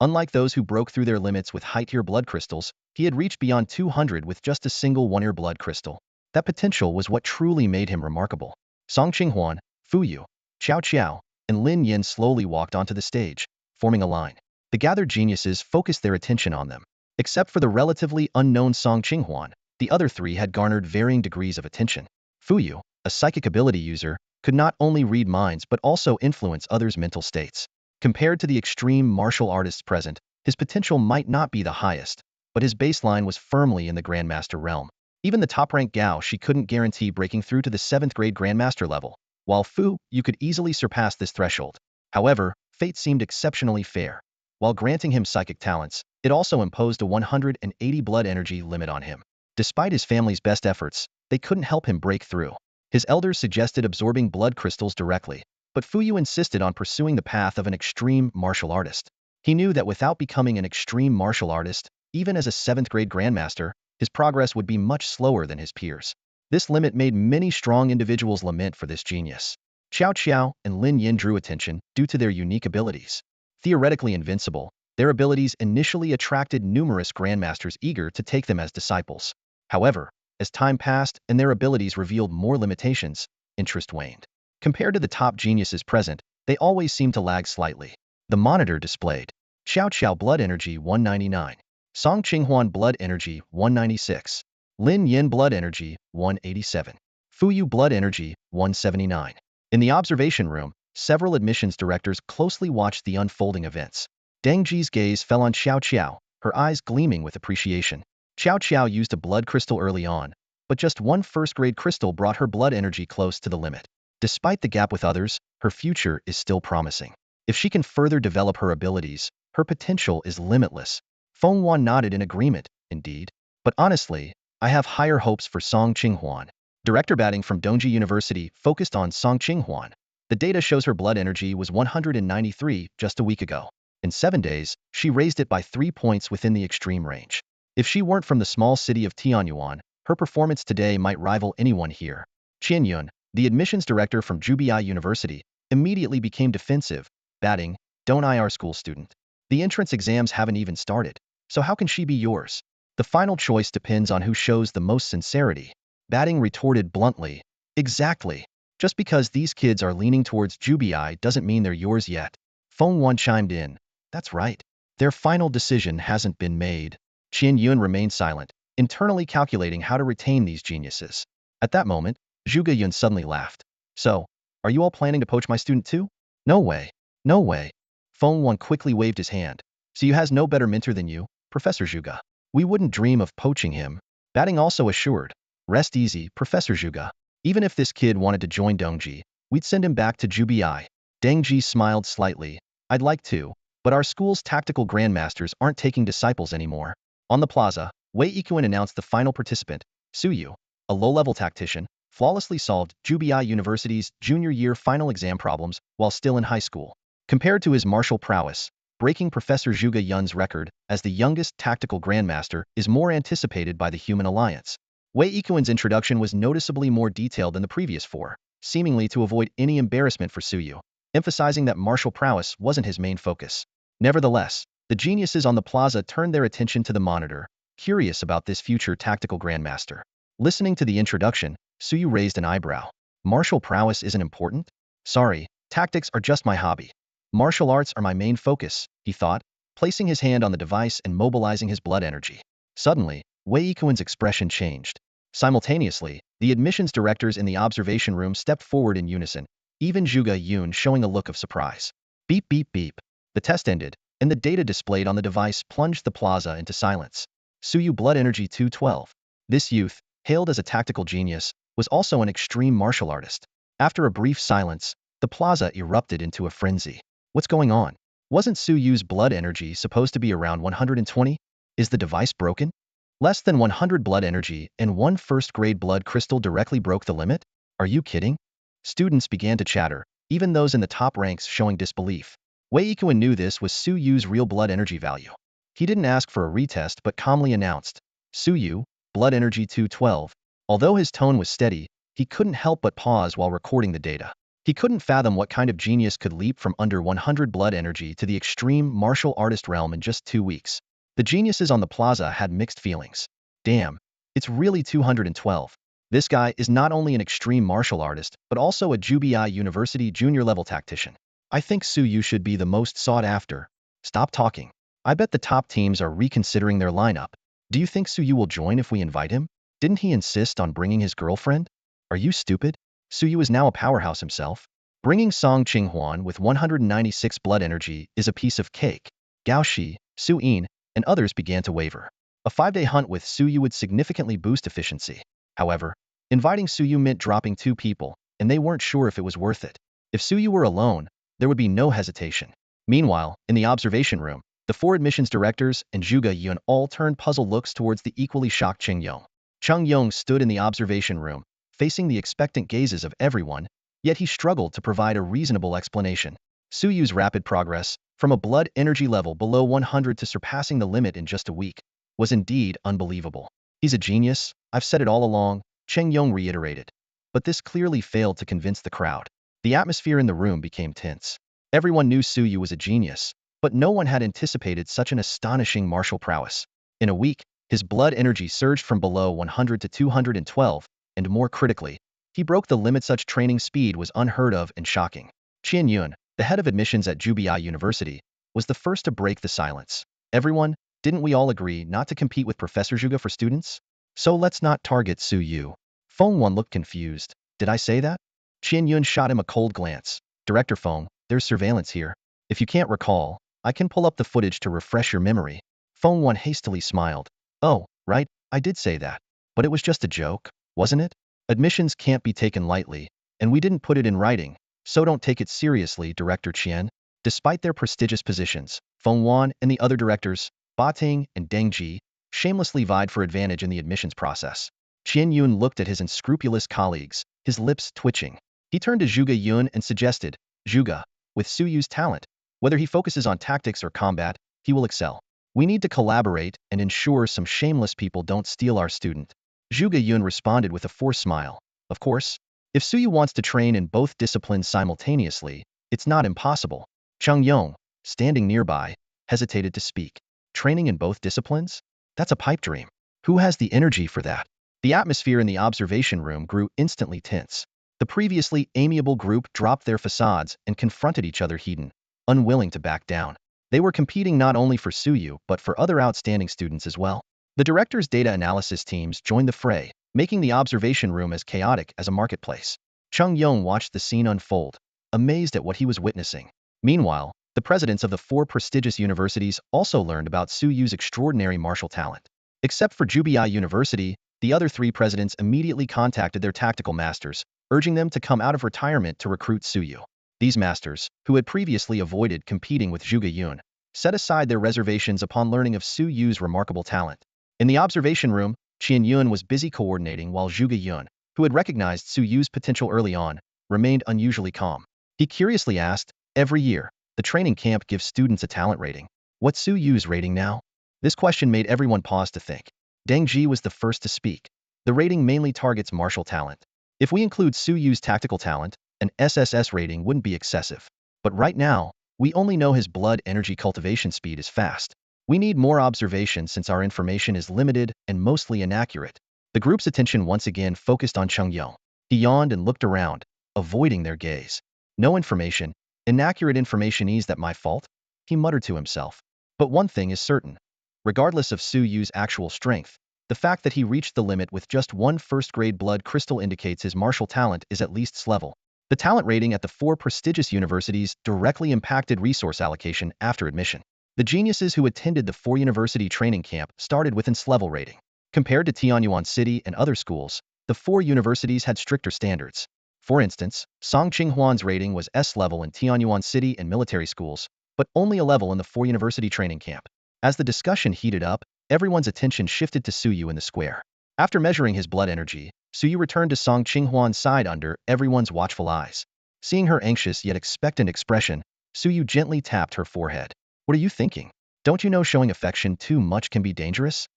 Unlike those who broke through their limits with high-tier blood crystals, he had reached beyond 200 with just a single 1-tier blood crystal. That potential was what truly made him remarkable. Song Qinghuan, Fu Yu, Qiao Qiao, and Lin Yin slowly walked onto the stage, forming a line. The gathered geniuses focused their attention on them. Except for the relatively unknown Song Qinghuan, the other 3 had garnered varying degrees of attention. Fu Yu, a psychic ability user, could not only read minds but also influence others' mental states. Compared to the extreme martial artists present, his potential might not be the highest, but his baseline was firmly in the grandmaster realm. Even the top-ranked Gao she couldn't guarantee breaking through to the 7th grade grandmaster level, while Fu, you could easily surpass this threshold. However, fate seemed exceptionally fair. While granting him psychic talents, it also imposed a 180 blood energy limit on him. Despite his family's best efforts, they couldn't help him break through. His elders suggested absorbing blood crystals directly, but Fuyu insisted on pursuing the path of an extreme martial artist. He knew that without becoming an extreme martial artist, even as a 7th grade grandmaster, his progress would be much slower than his peers. This limit made many strong individuals lament for this genius. Xiao Qiao and Lin Yin drew attention due to their unique abilities. Theoretically invincible, their abilities initially attracted numerous grandmasters eager to take them as disciples. However, as time passed and their abilities revealed more limitations, interest waned. Compared to the top geniuses present, they always seemed to lag slightly. The monitor displayed Xiao Qiao blood energy 199, Song Qinghuan blood energy 196, Lin Yin blood energy 187, Fuyu blood energy 179. In the observation room, several admissions directors closely watched the unfolding events. Deng Ji's gaze fell on Xiao Qiao, her eyes gleaming with appreciation. Xiao Qiao used a blood crystal early on, but just one first-grade crystal brought her blood energy close to the limit. Despite the gap with others, her future is still promising. If she can further develop her abilities, her potential is limitless. Feng Wan nodded in agreement, indeed. But honestly, I have higher hopes for Song Qinghuan. Director Batting from Dongji University focused on Song Qinghuan. The data shows her blood energy was 193 just a week ago. In 7 days, she raised it by 3 points within the extreme range. If she weren't from the small city of Tianyuan, her performance today might rival anyone here. Qian Yun, the admissions director from Jubi University, immediately became defensive, batting, "Don't I our school student? The entrance exams haven't even started, so how can she be yours? The final choice depends on who shows the most sincerity." Batting retorted bluntly, "Exactly. Just because these kids are leaning towards Jubi doesn't mean they're yours yet." Feng Wan chimed in, "That's right. Their final decision hasn't been made." Qian Yun remained silent, internally calculating how to retain these geniuses. At that moment, Zhuge Yun suddenly laughed. "So, are you all planning to poach my student too?" "No way. No way." Feng Wan quickly waved his hand. "So you has no better mentor than you, Professor Zhuge. We wouldn't dream of poaching him." Batting also assured, "Rest easy, Professor Zhuge. Even if this kid wanted to join Dongji, we'd send him back to Jubi." Deng Ji smiled slightly. "I'd like to, but our school's tactical grandmasters aren't taking disciples anymore." On the plaza, Wei Ikuan announced the final participant, Suyu, a low-level tactician, flawlessly solved Jubi University's junior year final exam problems while still in high school. Compared to his martial prowess, breaking Professor Zhuge Yun's record as the youngest tactical grandmaster is more anticipated by the Human Alliance. Wei Ikuan's introduction was noticeably more detailed than the previous 4, seemingly to avoid any embarrassment for Suyu, emphasizing that martial prowess wasn't his main focus. Nevertheless, the geniuses on the plaza turned their attention to the monitor, curious about this future tactical grandmaster. Listening to the introduction, Suyu raised an eyebrow. "Martial prowess isn't important? Sorry, tactics are just my hobby. Martial arts are my main focus," he thought, placing his hand on the device and mobilizing his blood energy. Suddenly, Wei Ikuan's expression changed. Simultaneously, the admissions directors in the observation room stepped forward in unison, even Zhuge Yun showing a look of surprise. Beep beep beep. The test ended, and the data displayed on the device plunged the plaza into silence. Suyu blood energy 212. This youth, hailed as a tactical genius, was also an extreme martial artist. After a brief silence, the plaza erupted into a frenzy. What's going on? Wasn't Suyu's blood energy supposed to be around 120? Is the device broken? Less than 100 blood energy and one first-grade blood crystal directly broke the limit? Are you kidding? Students began to chatter, even those in the top ranks showing disbelief. Wei Ikuan knew this was Suyu's real blood energy value. He didn't ask for a retest but calmly announced, "Suyu, blood energy 212. Although his tone was steady, he couldn't help but pause while recording the data. He couldn't fathom what kind of genius could leap from under 100 blood energy to the extreme martial artist realm in just 2 weeks. The geniuses on the plaza had mixed feelings. Damn, it's really 212. This guy is not only an extreme martial artist, but also a Jubi University junior-level tactician. I think Suyu should be the most sought after." "Stop talking. I bet the top teams are reconsidering their lineup. Do you think Suyu will join if we invite him? Didn't he insist on bringing his girlfriend? Are you stupid? Suyu is now a powerhouse himself." Bringing Song Qinghuan with 196 blood energy is a piece of cake. Gao Shi, Su Yin, and others began to waver. A 5-day hunt with Su Yu would significantly boost efficiency. However, inviting Su Yu meant dropping 2 people, and they weren't sure if it was worth it. If Su Yu were alone, there would be no hesitation. Meanwhile, in the observation room, the 4 admissions directors and Zhuge Yun all turned puzzled looks towards the equally shocked Cheng Yong. Cheng Yong stood in the observation room, facing the expectant gazes of everyone, yet he struggled to provide a reasonable explanation. Su Yu's rapid progress, from a blood energy level below 100 to surpassing the limit in just a week, was indeed unbelievable. He's a genius, I've said it all along, Cheng Yong reiterated. But this clearly failed to convince the crowd. The atmosphere in the room became tense. Everyone knew Su Yu was a genius, but no one had anticipated such an astonishing martial prowess. In a week, his blood energy surged from below 100 to 212, and more critically, he broke the limit. Such training speed was unheard of and shocking. Qian Yun, the head of admissions at Jubiai University, was the first to break the silence. Everyone, didn't we all agree not to compete with Professor Zhuge for students? So let's not target Su Yu. Feng Wan looked confused. Did I say that? Qian Yun shot him a cold glance. Director Feng, there's surveillance here. If you can't recall, I can pull up the footage to refresh your memory. Feng Wan hastily smiled. Oh, right, I did say that. But it was just a joke, wasn't it? Admissions can't be taken lightly, and we didn't put it in writing, so don't take it seriously, Director Qian. Despite their prestigious positions, Feng Wan and the other directors, Ba Ting and Deng Ji, shamelessly vied for advantage in the admissions process. Qian Yun looked at his unscrupulous colleagues, his lips twitching. He turned to Zhuge Yun and suggested, Zhuge, with Su Yu's talent, whether he focuses on tactics or combat, he will excel. We need to collaborate and ensure some shameless people don't steal our student. Zhuge Yun responded with a forced smile. Of course, if Su Yu wants to train in both disciplines simultaneously, it's not impossible. Cheng Yong, standing nearby, hesitated to speak. Training in both disciplines? That's a pipe dream. Who has the energy for that? The atmosphere in the observation room grew instantly tense. The previously amiable group dropped their facades and confronted each other heated, unwilling to back down. They were competing not only for Su Yu but for other outstanding students as well. The director's data analysis teams joined the fray, making the observation room as chaotic as a marketplace. Cheng Yong watched the scene unfold, amazed at what he was witnessing. Meanwhile, the presidents of the 4 prestigious universities also learned about Su Yu's extraordinary martial talent. Except for Jubiai University, the other 3 presidents immediately contacted their tactical masters, urging them to come out of retirement to recruit Su Yu. These masters, who had previously avoided competing with Zhuge Yun, set aside their reservations upon learning of Su Yu's remarkable talent. In the observation room, Qian Yun was busy coordinating while Zhuge Yun, who had recognized Su Yu's potential early on, remained unusually calm. He curiously asked, every year, the training camp gives students a talent rating. What's Su Yu's rating now? This question made everyone pause to think. Deng Ji was the first to speak. The rating mainly targets martial talent. If we include Su Yu's tactical talent, an SSS rating wouldn't be excessive. But right now, we only know his blood energy cultivation speed is fast. We need more observation since our information is limited and mostly inaccurate. The group's attention once again focused on Cheng Yong. He yawned and looked around, avoiding their gaze. No information, inaccurate information, is that my fault? He muttered to himself. But one thing is certain. Regardless of Su Yu's actual strength, the fact that he reached the limit with just 1 first-grade blood crystal indicates his martial talent is at least S-level. The talent rating at the 4 prestigious universities directly impacted resource allocation after admission. The geniuses who attended the 4-university training camp started with an S-level rating. Compared to Tianyuan City and other schools, the 4 universities had stricter standards. For instance, Song Qinghuan's rating was S-level in Tianyuan City and military schools, but only a level in the 4-university training camp. As the discussion heated up, everyone's attention shifted to Su Yu in the square. After measuring his blood energy, Su Yu returned to Song Qinghuan's side under everyone's watchful eyes. Seeing her anxious yet expectant expression, Su Yu gently tapped her forehead. What are you thinking? Don't you know showing affection too much can be dangerous?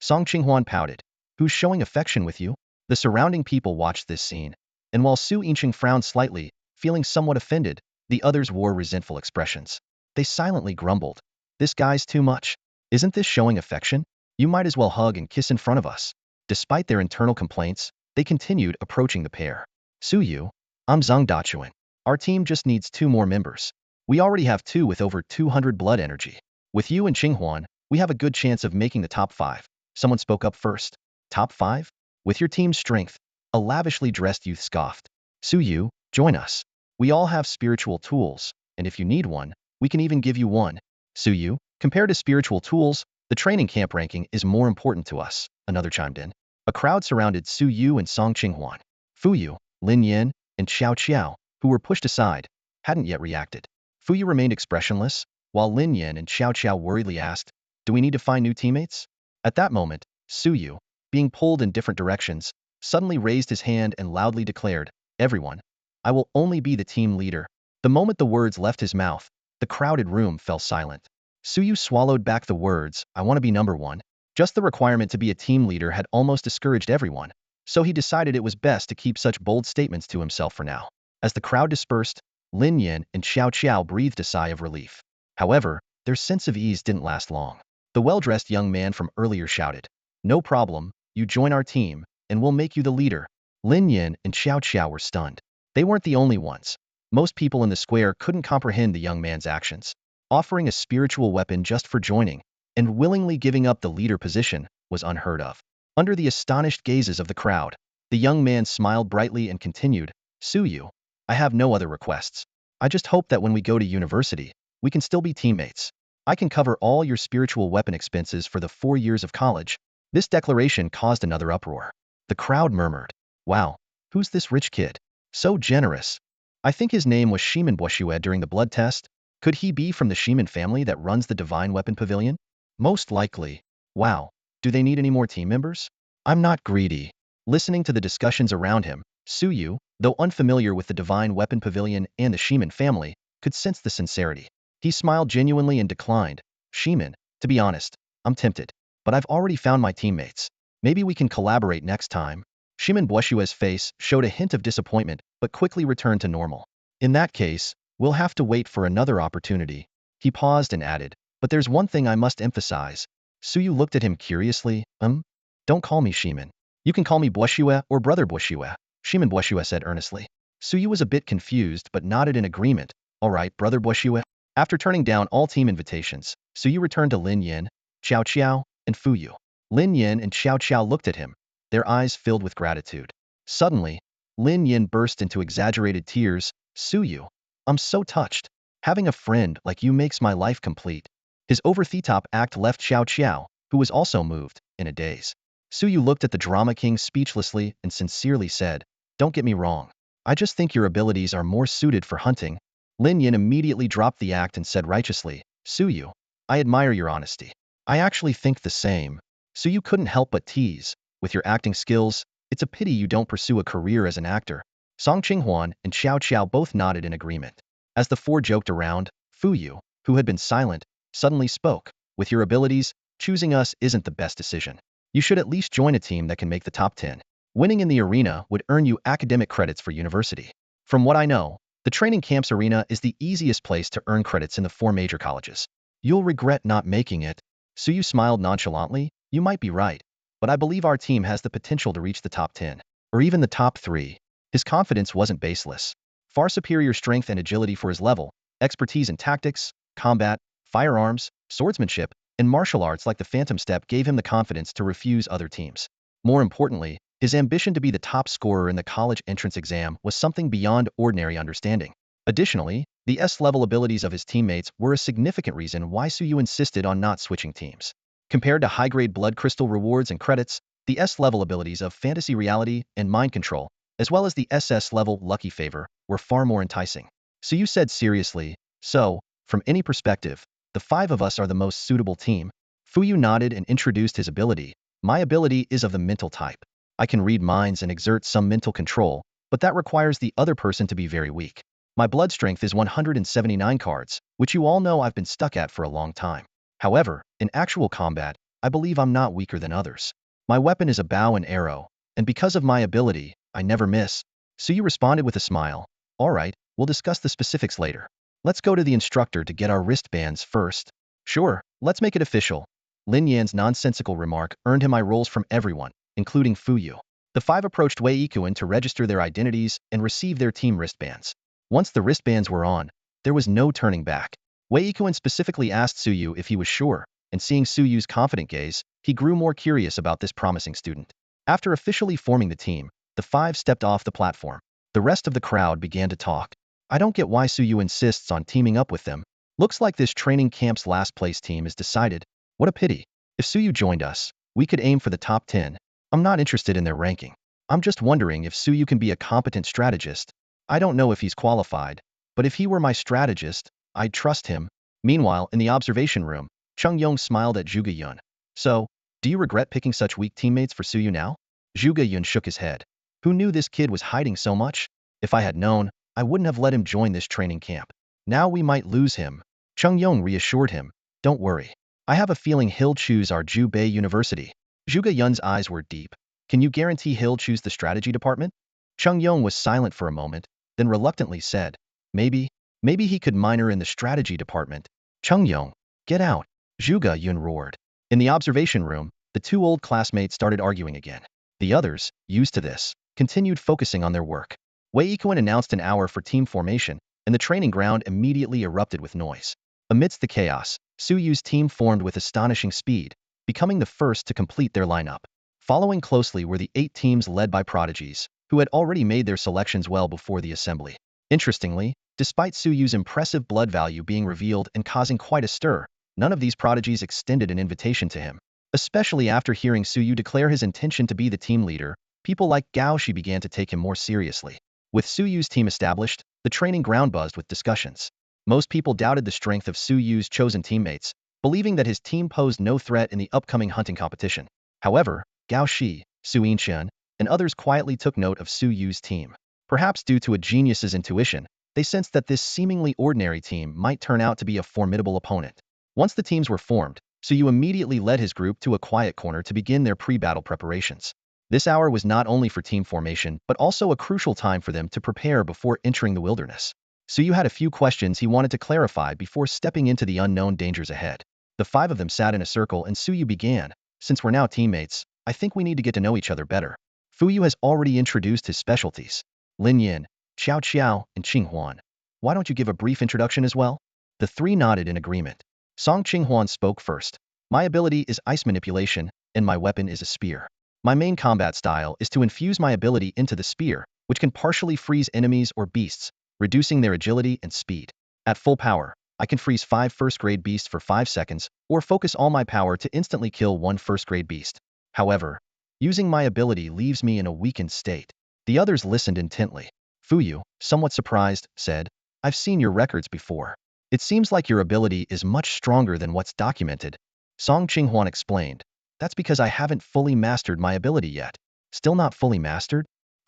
Song Qinghuan pouted. Who's showing affection with you? The surrounding people watched this scene, and while Su Yinqing frowned slightly, feeling somewhat offended, the others wore resentful expressions. They silently grumbled. This guy's too much. Isn't this showing affection? You might as well hug and kiss in front of us. Despite their internal complaints, they continued approaching the pair. Su Yu, I'm Zhang Dachuan. Our team just needs 2 more members. We already have 2 with over 200 blood energy. With you and Qinghuan, we have a good chance of making the top 5. Someone spoke up first. Top 5? With your team's strength, a lavishly dressed youth scoffed. Su Yu, join us. We all have spiritual tools, and if you need one, we can even give you one. Suyu, compared to spiritual tools, the training camp ranking is more important to us, another chimed in. A crowd surrounded Suyu and Song Qinghuan. Fuyu, Lin Yin, and Xiao Qiao, who were pushed aside, hadn't yet reacted. Fuyu remained expressionless, while Lin Yin and Xiao Qiao worriedly asked, "Do we need to find new teammates?" At that moment, Suyu, being pulled in different directions, suddenly raised his hand and loudly declared, "Everyone, I will only be the team leader." The moment the words left his mouth, the crowded room fell silent. Suyu swallowed back the words, "I want to be number one." Just the requirement to be a team leader had almost discouraged everyone, so he decided it was best to keep such bold statements to himself for now. As the crowd dispersed, Lin Yin and Xiao Qiao breathed a sigh of relief. However, their sense of ease didn't last long. The well-dressed young man from earlier shouted, "No problem, you join our team, and we'll make you the leader." Lin Yin and Xiao Qiao were stunned. They weren't the only ones. Most people in the square couldn't comprehend the young man's actions. Offering a spiritual weapon just for joining, and willingly giving up the leader position, was unheard of. Under the astonished gazes of the crowd, the young man smiled brightly and continued, "Suyu, I have no other requests. I just hope that when we go to university, we can still be teammates. I can cover all your spiritual weapon expenses for the 4 years of college." This declaration caused another uproar. The crowd murmured, "Wow, who's this rich kid? So generous. I think his name was Shiman Boshue during the blood test. Could he be from the Shiman family that runs the Divine Weapon Pavilion? Most likely. Wow, do they need any more team members? I'm not greedy." Listening to the discussions around him, Suyu, though unfamiliar with the Divine Weapon Pavilion and the Shiman family, could sense the sincerity. He smiled genuinely and declined, "Shiman, to be honest, I'm tempted, but I've already found my teammates. Maybe we can collaborate next time." Shiman Boishue's face showed a hint of disappointment, but quickly returned to normal. "In that case, we'll have to wait for another opportunity." He paused and added, "But there's one thing I must emphasize." Suyu looked at him curiously, Don't call me Shiman. You can call me Boishue or Brother Boishue," Shiman Boishue said earnestly. Suyu was a bit confused but nodded in agreement. "All right, Brother Boishue." After turning down all team invitations, Suyu returned to Lin Yin, Xiao Qiao, and Fuyu. Lin Yin and Xiao Qiao looked at him, their eyes filled with gratitude. Suddenly, Lin Yin burst into exaggerated tears. "Suyu, I'm so touched. Having a friend like you makes my life complete." His over-the-top act left Xiao Qiao, who was also moved, in a daze. Suyu looked at the drama king speechlessly and sincerely said, "Don't get me wrong. I just think your abilities are more suited for hunting." Lin Yin immediately dropped the act and said righteously, "Suyu, I admire your honesty. I actually think the same." Suyu couldn't help but tease, "With your acting skills, it's a pity you don't pursue a career as an actor." Song Qinghuan and Xiao Qiao both nodded in agreement. As the four joked around, Fuyu, who had been silent, suddenly spoke, "With your abilities, choosing us isn't the best decision. You should at least join a team that can make the top 10. Winning in the arena would earn you academic credits for university. From what I know, the training camps arena is the easiest place to earn credits in the 4 major colleges. You'll regret not making it." Suyu smiled nonchalantly, "You might be right, but I believe our team has the potential to reach the top 10, or even the top 3. His confidence wasn't baseless. Far superior strength and agility for his level, expertise in tactics, combat, firearms, swordsmanship, and martial arts like the Phantom Step gave him the confidence to refuse other teams. More importantly, his ambition to be the top scorer in the college entrance exam was something beyond ordinary understanding. Additionally, the S-level abilities of his teammates were a significant reason why Suyu insisted on not switching teams. Compared to high-grade blood crystal rewards and credits, the S-level abilities of fantasy reality and mind control, as well as the SS-level lucky favor, were far more enticing. Suyu said seriously, "So, from any perspective, the 5 of us are the most suitable team." Fuyu nodded and introduced his ability. "My ability is of the mental type. I can read minds and exert some mental control, but that requires the other person to be very weak. My blood strength is 179 cards, which you all know I've been stuck at for a long time. However, in actual combat, I believe I'm not weaker than others. My weapon is a bow and arrow, and because of my ability, I never miss." Suyu responded with a smile, "All right, we'll discuss the specifics later. Let's go to the instructor to get our wristbands first." "Sure, let's make it official." Lin Yan's nonsensical remark earned him eye rolls from everyone, including Fuyu. The 5 approached Wei Yikuan to register their identities and receive their team wristbands. Once the wristbands were on, there was no turning back. Wei Yikuan specifically asked Suyu if he was sure, and seeing Suyu's confident gaze, he grew more curious about this promising student. After officially forming the team, the 5 stepped off the platform. The rest of the crowd began to talk. I don't get why Suyu insists on teaming up with them. Looks like this training camp's last place team is decided. What a pity. If Suyu joined us, we could aim for the top 10. I'm not interested in their ranking. I'm just wondering if Suyu can be a competent strategist. I don't know if he's qualified, but if he were my strategist, I'd trust him. Meanwhile, in the observation room, Chung Yong smiled at Zhuge Yun. So, do you regret picking such weak teammates for Suyu now? Zhuge Yun shook his head. Who knew this kid was hiding so much? If I had known, I wouldn't have let him join this training camp. Now we might lose him. Chung Yong reassured him. Don't worry. I have a feeling he'll choose our Jubei University. Zhuge Yun's eyes were deep. Can you guarantee he'll choose the strategy department? Chung Yong was silent for a moment, then reluctantly said, maybe he could minor in the strategy department. Chung Yong, get out. Zhuge Yun roared. In the observation room, the two old classmates started arguing again. The others, used to this, continued focusing on their work. Wei Yikuan announced an hour for team formation, and the training ground immediately erupted with noise. Amidst the chaos, Suyu's team formed with astonishing speed, becoming the first to complete their lineup. Following closely were the 8 teams led by prodigies, who had already made their selections well before the assembly. Interestingly, despite Suyu's impressive blood value being revealed and causing quite a stir, none of these prodigies extended an invitation to him. Especially after hearing Suyu declare his intention to be the team leader, people like Gao Shi began to take him more seriously. With Suyu's team established, the training ground buzzed with discussions. Most people doubted the strength of Suyu's chosen teammates, believing that his team posed no threat in the upcoming hunting competition. However, Gao Shi, Su Yinchen, and others quietly took note of Suyu's team. Perhaps due to a genius's intuition, they sensed that this seemingly ordinary team might turn out to be a formidable opponent. Once the teams were formed, Suyu immediately led his group to a quiet corner to begin their pre-battle preparations. This hour was not only for team formation, but also a crucial time for them to prepare before entering the wilderness. Suyu had a few questions he wanted to clarify before stepping into the unknown dangers ahead. The 5 of them sat in a circle and Suyu began, since we're now teammates, I think we need to get to know each other better. Fuyu has already introduced his specialties. Lin Yin, Xiao Qiao, and Qing Huan. Why don't you give a brief introduction as well? The 3 nodded in agreement. Song Qing Huan spoke first. My ability is ice manipulation, and my weapon is a spear. My main combat style is to infuse my ability into the spear, which can partially freeze enemies or beasts, reducing their agility and speed. At full power, I can freeze 5 first-grade beasts for 5 seconds, or focus all my power to instantly kill 1 first-grade beast. However, using my ability leaves me in a weakened state. The others listened intently. Fuyu, somewhat surprised, said, I've seen your records before. It seems like your ability is much stronger than what's documented. Song Qinghuan explained. That's because I haven't fully mastered my ability yet. Still not fully mastered?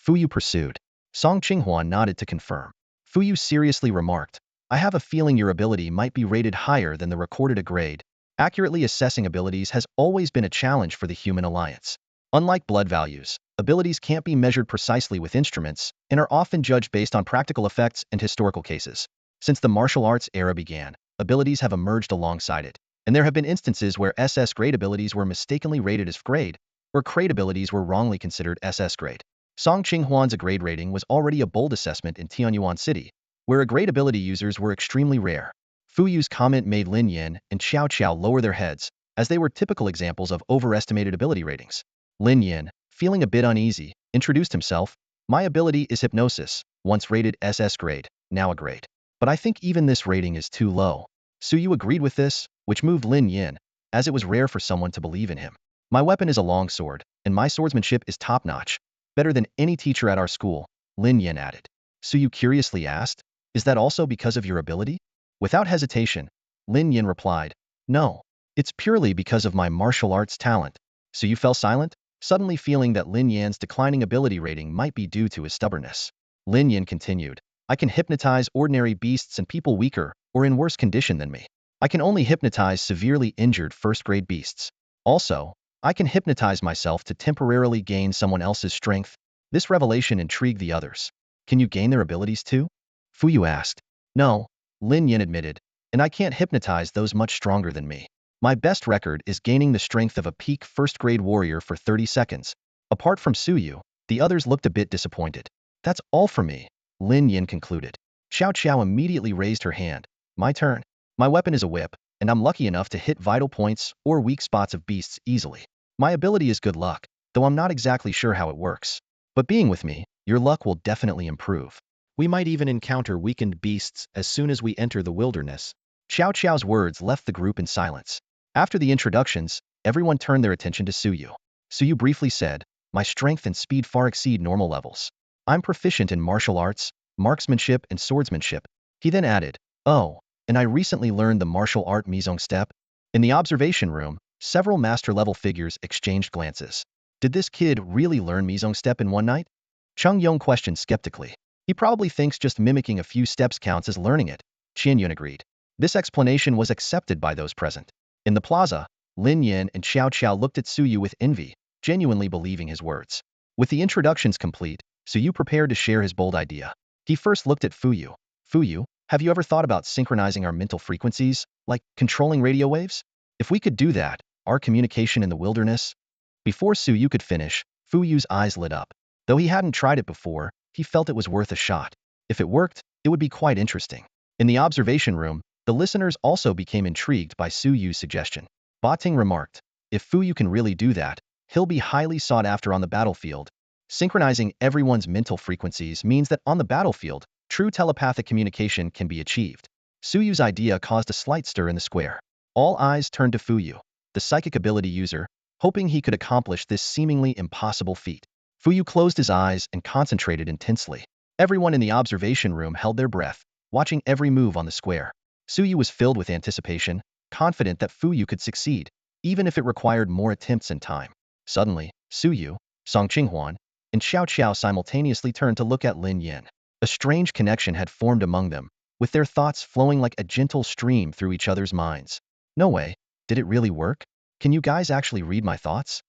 Fuyu pursued. Song Qinghuan nodded to confirm. Fuyu seriously remarked, I have a feeling your ability might be rated higher than the recorded grade. Accurately assessing abilities has always been a challenge for the human alliance. Unlike blood values, abilities can't be measured precisely with instruments and are often judged based on practical effects and historical cases. Since the martial arts era began, abilities have emerged alongside it, and there have been instances where SS-grade abilities were mistakenly rated as grade, or grade abilities were wrongly considered SS-grade. Song Qinghuan's grade rating was already a bold assessment in Tianyuan City, where grade ability users were extremely rare. Fuyu's comment made Lin Yin and Xiao Qiao lower their heads, as they were typical examples of overestimated ability ratings. Lin Yin, feeling a bit uneasy, introduced himself. My ability is hypnosis, once rated SS grade, now a grade. But I think even this rating is too low. Suyu agreed with this, which moved Lin Yin, as it was rare for someone to believe in him. My weapon is a long sword, and my swordsmanship is top-notch. Better than any teacher at our school, Lin Yin added. Suyu curiously asked, is that also because of your ability? Without hesitation, Lin Yin replied, no, it's purely because of my martial arts talent. Suyu fell silent, suddenly feeling that Lin Yan's declining ability rating might be due to his stubbornness. Lin Yin continued, I can hypnotize ordinary beasts and people weaker or in worse condition than me. I can only hypnotize severely injured first-grade beasts. Also, I can hypnotize myself to temporarily gain someone else's strength. This revelation intrigued the others. Can you gain their abilities too? Fuyu asked. No, Lin Yin admitted, and I can't hypnotize those much stronger than me. My best record is gaining the strength of a peak first-grade warrior for 30 seconds. Apart from Suyu, the others looked a bit disappointed. That's all for me, Lin Yin concluded. Xiao Qiao immediately raised her hand. My turn. My weapon is a whip, and I'm lucky enough to hit vital points or weak spots of beasts easily. My ability is good luck, though I'm not exactly sure how it works. But being with me, your luck will definitely improve. We might even encounter weakened beasts as soon as we enter the wilderness. Xiao Qiao's words left the group in silence. After the introductions, everyone turned their attention to Suyu. Suyu briefly said, "My strength and speed far exceed normal levels. I'm proficient in martial arts, marksmanship, and swordsmanship." He then added, "Oh, and I recently learned the martial art Mizong step." In the observation room, several master-level figures exchanged glances. Did this kid really learn Mizong step in one night? Chung Yong questioned skeptically. He probably thinks just mimicking a few steps counts as learning it. Qian Yun agreed. This explanation was accepted by those present. In the plaza, Lin Yin and Xiao Qiao looked at Suyu with envy, genuinely believing his words. With the introductions complete, Suyu prepared to share his bold idea. He first looked at Fuyu. "Fuyu, have you ever thought about synchronizing our mental frequencies, like controlling radio waves? If we could do that, our communication in the wilderness." Before Suyu could finish, Fuyu's eyes lit up. Though he hadn't tried it before, he felt it was worth a shot. If it worked, it would be quite interesting. In the observation room, the listeners also became intrigued by Suyu's suggestion. Ba Ting remarked, "If Fuyu can really do that, he'll be highly sought after on the battlefield." Synchronizing everyone's mental frequencies means that on the battlefield, true telepathic communication can be achieved. Suyu's idea caused a slight stir in the square. All eyes turned to Fuyu, the psychic ability user, hoping he could accomplish this seemingly impossible feat. Fuyu closed his eyes and concentrated intensely. Everyone in the observation room held their breath, watching every move on the square. Suyu was filled with anticipation, confident that Fuyu could succeed, even if it required more attempts and time. Suddenly, Suyu, Song Qinghuan, and Xiao Qiao simultaneously turned to look at Lin Yin. A strange connection had formed among them, with their thoughts flowing like a gentle stream through each other's minds. "No way, did it really work? Can you guys actually read my thoughts?"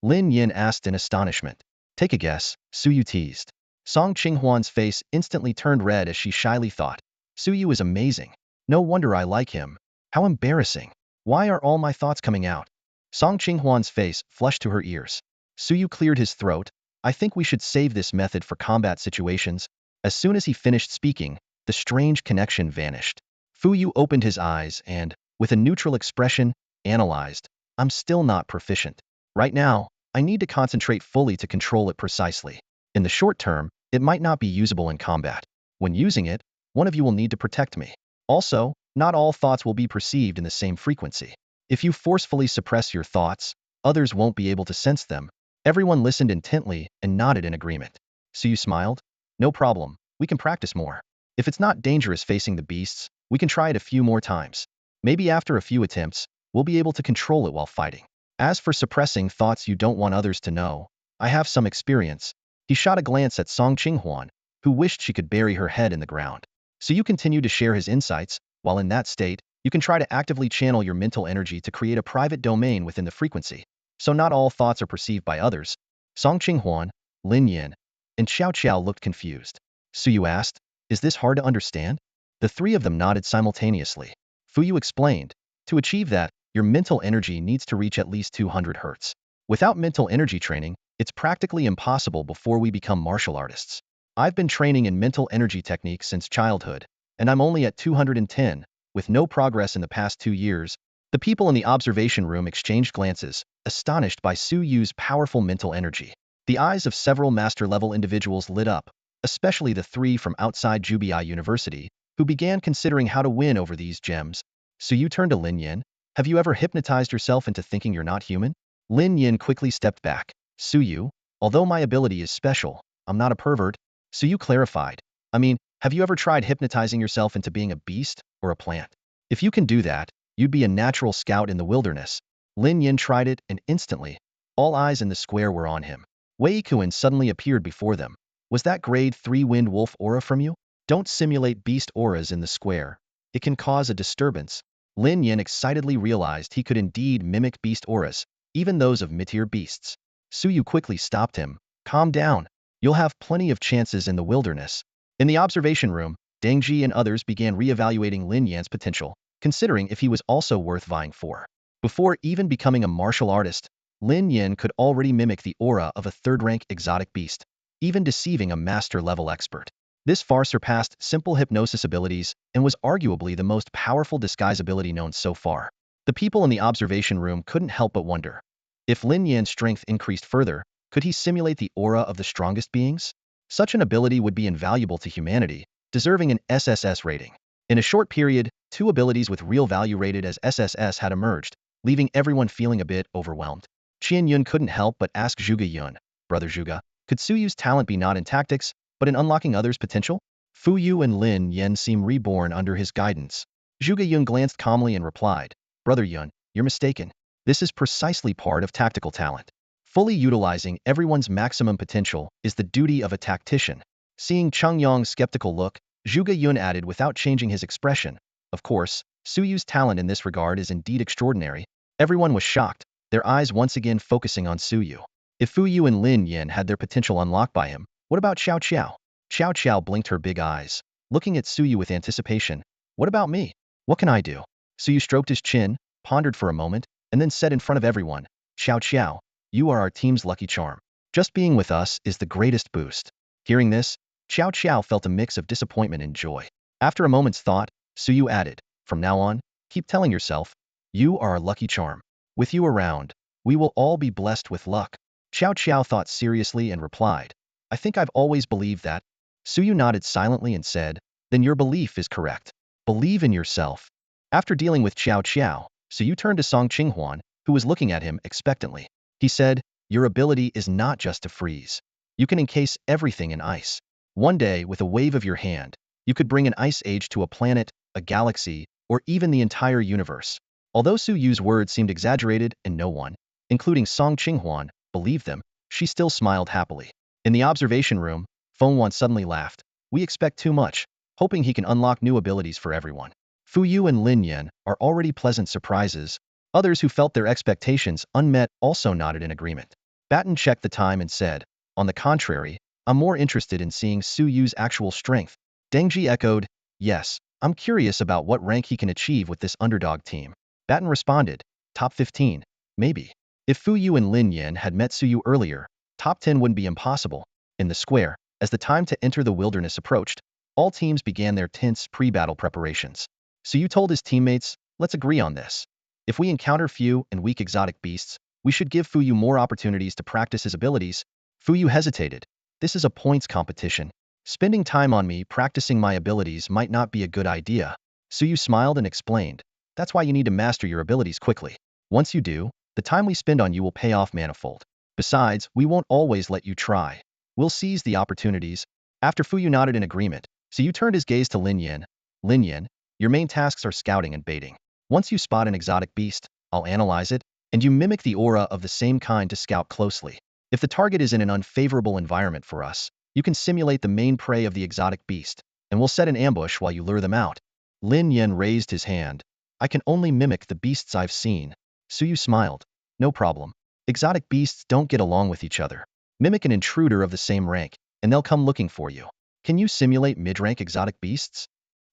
Lin Yin asked in astonishment. "Take a guess," Suyu teased. Song Qinghuan's face instantly turned red as she shyly thought, "Suyu is amazing. No wonder I like him. How embarrassing. Why are all my thoughts coming out?" Song Qinghuan's face flushed to her ears. Suyu cleared his throat. "I think we should save this method for combat situations." As soon as he finished speaking, the strange connection vanished. Fuyu opened his eyes and, with a neutral expression, analyzed, "I'm still not proficient. Right now, I need to concentrate fully to control it precisely. In the short term, it might not be usable in combat. When using it, one of you will need to protect me. Also, not all thoughts will be perceived in the same frequency. If you forcefully suppress your thoughts, others won't be able to sense them." Everyone listened intently and nodded in agreement. Suyu smiled. "No problem, we can practice more. If it's not dangerous facing the beasts, we can try it a few more times. Maybe after a few attempts, we'll be able to control it while fighting. As for suppressing thoughts you don't want others to know, I have some experience." He shot a glance at Song Qinghuan, who wished she could bury her head in the ground. Suyu continued to share his insights. While in that state, you can try to actively channel your mental energy to create a private domain within the frequency, so not all thoughts are perceived by others. Song Qinghuan, Lin Yin, and Xiao Qiao looked confused. Suyu asked, "Is this hard to understand?" The three of them nodded simultaneously. Fuyu explained, "To achieve that, your mental energy needs to reach at least 200 Hz. Without mental energy training, it's practically impossible before we become martial artists. I've been training in mental energy techniques since childhood, and I'm only at 210, with no progress in the past 2 years." The people in the observation room exchanged glances, astonished by Suyu's powerful mental energy. The eyes of several master-level individuals lit up, especially the three from outside Jubi University, who began considering how to win over these gems. Suyu turned to Lin Yin. "Have you ever hypnotized yourself into thinking you're not human?" Lin Yin quickly stepped back. "Suyu, although my ability is special, I'm not a pervert." Suyu clarified, "I mean, have you ever tried hypnotizing yourself into being a beast or a plant? If you can do that, you'd be a natural scout in the wilderness." Lin Yin tried it, and instantly, all eyes in the square were on him. Wei Kuan suddenly appeared before them. "Was that grade 3 wind wolf aura from you?" "Don't simulate beast auras in the square. It can cause a disturbance." Lin Yin excitedly realized he could indeed mimic beast auras, even those of mid-tier beasts. Suyu quickly stopped him. "Calm down. You'll have plenty of chances in the wilderness." In the observation room, Deng Ji and others began re-evaluating Lin Yan's potential, considering if he was also worth vying for. Before even becoming a martial artist, Lin Yin could already mimic the aura of a third-rank exotic beast, even deceiving a master-level expert. This far surpassed simple hypnosis abilities and was arguably the most powerful disguise ability known so far. The people in the observation room couldn't help but wonder. If Lin Yan's strength increased further, could he simulate the aura of the strongest beings? Such an ability would be invaluable to humanity, deserving an SSS rating. In a short period, 2 abilities with real value rated as SSS had emerged, leaving everyone feeling a bit overwhelmed. Qian Yun couldn't help but ask Zhuge Yun, "Brother Zhuge, could Su Yu's talent be not in tactics, but in unlocking others' potential?" Fu Yu and Lin Yan seem reborn under his guidance. Zhuge Yun glanced calmly and replied, "Brother Yun, you're mistaken. This is precisely part of tactical talent. Fully utilizing everyone's maximum potential is the duty of a tactician." Seeing Cheng Yong's skeptical look, Zhuge Yun added without changing his expression, "Of course, Su Yu's talent in this regard is indeed extraordinary." Everyone was shocked, their eyes once again focusing on Su Yu. If Fu Yu and Lin Yan had their potential unlocked by him, what about Xiao Qiao? Xiao Qiao blinked her big eyes, looking at Su Yu with anticipation. "What about me? What can I do?" Su Yu stroked his chin, pondered for a moment, and then said in front of everyone, "Xiao Qiao, you are our team's lucky charm. Just being with us is the greatest boost." Hearing this, Xiao Qiao felt a mix of disappointment and joy. After a moment's thought, Su Yu added, "From now on, keep telling yourself, you are our lucky charm. With you around, we will all be blessed with luck." Xiao Qiao thought seriously and replied, "I think I've always believed that." Su Yu nodded silently and said, "Then your belief is correct. Believe in yourself." After dealing with Xiao Qiao, Su Yu turned to Song Qinghuan, who was looking at him expectantly. He said, "Your ability is not just to freeze. You can encase everything in ice. One day, with a wave of your hand, you could bring an ice age to a planet, a galaxy, or even the entire universe." Although Su Yu's words seemed exaggerated and no one, including Song Qinghuan, believed them, she still smiled happily. In the observation room, Feng Wan suddenly laughed. "We expect too much," hoping he can unlock new abilities for everyone. Fu Yu and Lin Yan are already pleasant surprises. Others who felt their expectations unmet also nodded in agreement. Batten checked the time and said, "On the contrary, I'm more interested in seeing Su Yu's actual strength." Dengji echoed, "Yes, I'm curious about what rank he can achieve with this underdog team." Batten responded, "Top 15, maybe." If Fu Yu and Lin Yan had met Su Yu earlier, top 10 wouldn't be impossible. In the square, as the time to enter the wilderness approached, all teams began their tense pre-battle preparations. Su Yu told his teammates, "Let's agree on this. If we encounter few and weak exotic beasts, we should give Fu Yu more opportunities to practice his abilities." Fu Yu hesitated. "This is a points competition. Spending time on me practicing my abilities might not be a good idea." Su Yu smiled and explained, "That's why you need to master your abilities quickly. Once you do, the time we spend on you will pay off manifold. Besides, we won't always let you try. We'll seize the opportunities." After Fu Yu nodded in agreement, Su Yu turned his gaze to Lin Yan. "Lin Yan, your main tasks are scouting and baiting. Once you spot an exotic beast, I'll analyze it, and you mimic the aura of the same kind to scout closely. If the target is in an unfavorable environment for us, you can simulate the main prey of the exotic beast, and we'll set an ambush while you lure them out." Lin Yan raised his hand. "I can only mimic the beasts I've seen." Su Yu smiled. "No problem. Exotic beasts don't get along with each other. Mimic an intruder of the same rank, and they'll come looking for you." "Can you simulate mid-rank exotic beasts?"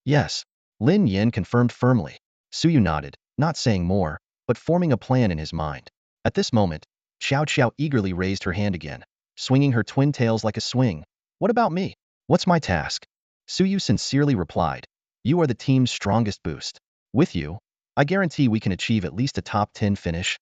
"Yes." Lin Yan confirmed firmly. Su Yu nodded, not saying more, but forming a plan in his mind. At this moment, Xiao Qiao eagerly raised her hand again, swinging her twin tails like a swing. "What about me? What's my task?" Su Yu sincerely replied, "You are the team's strongest boost. With you, I guarantee we can achieve at least a top 10 finish."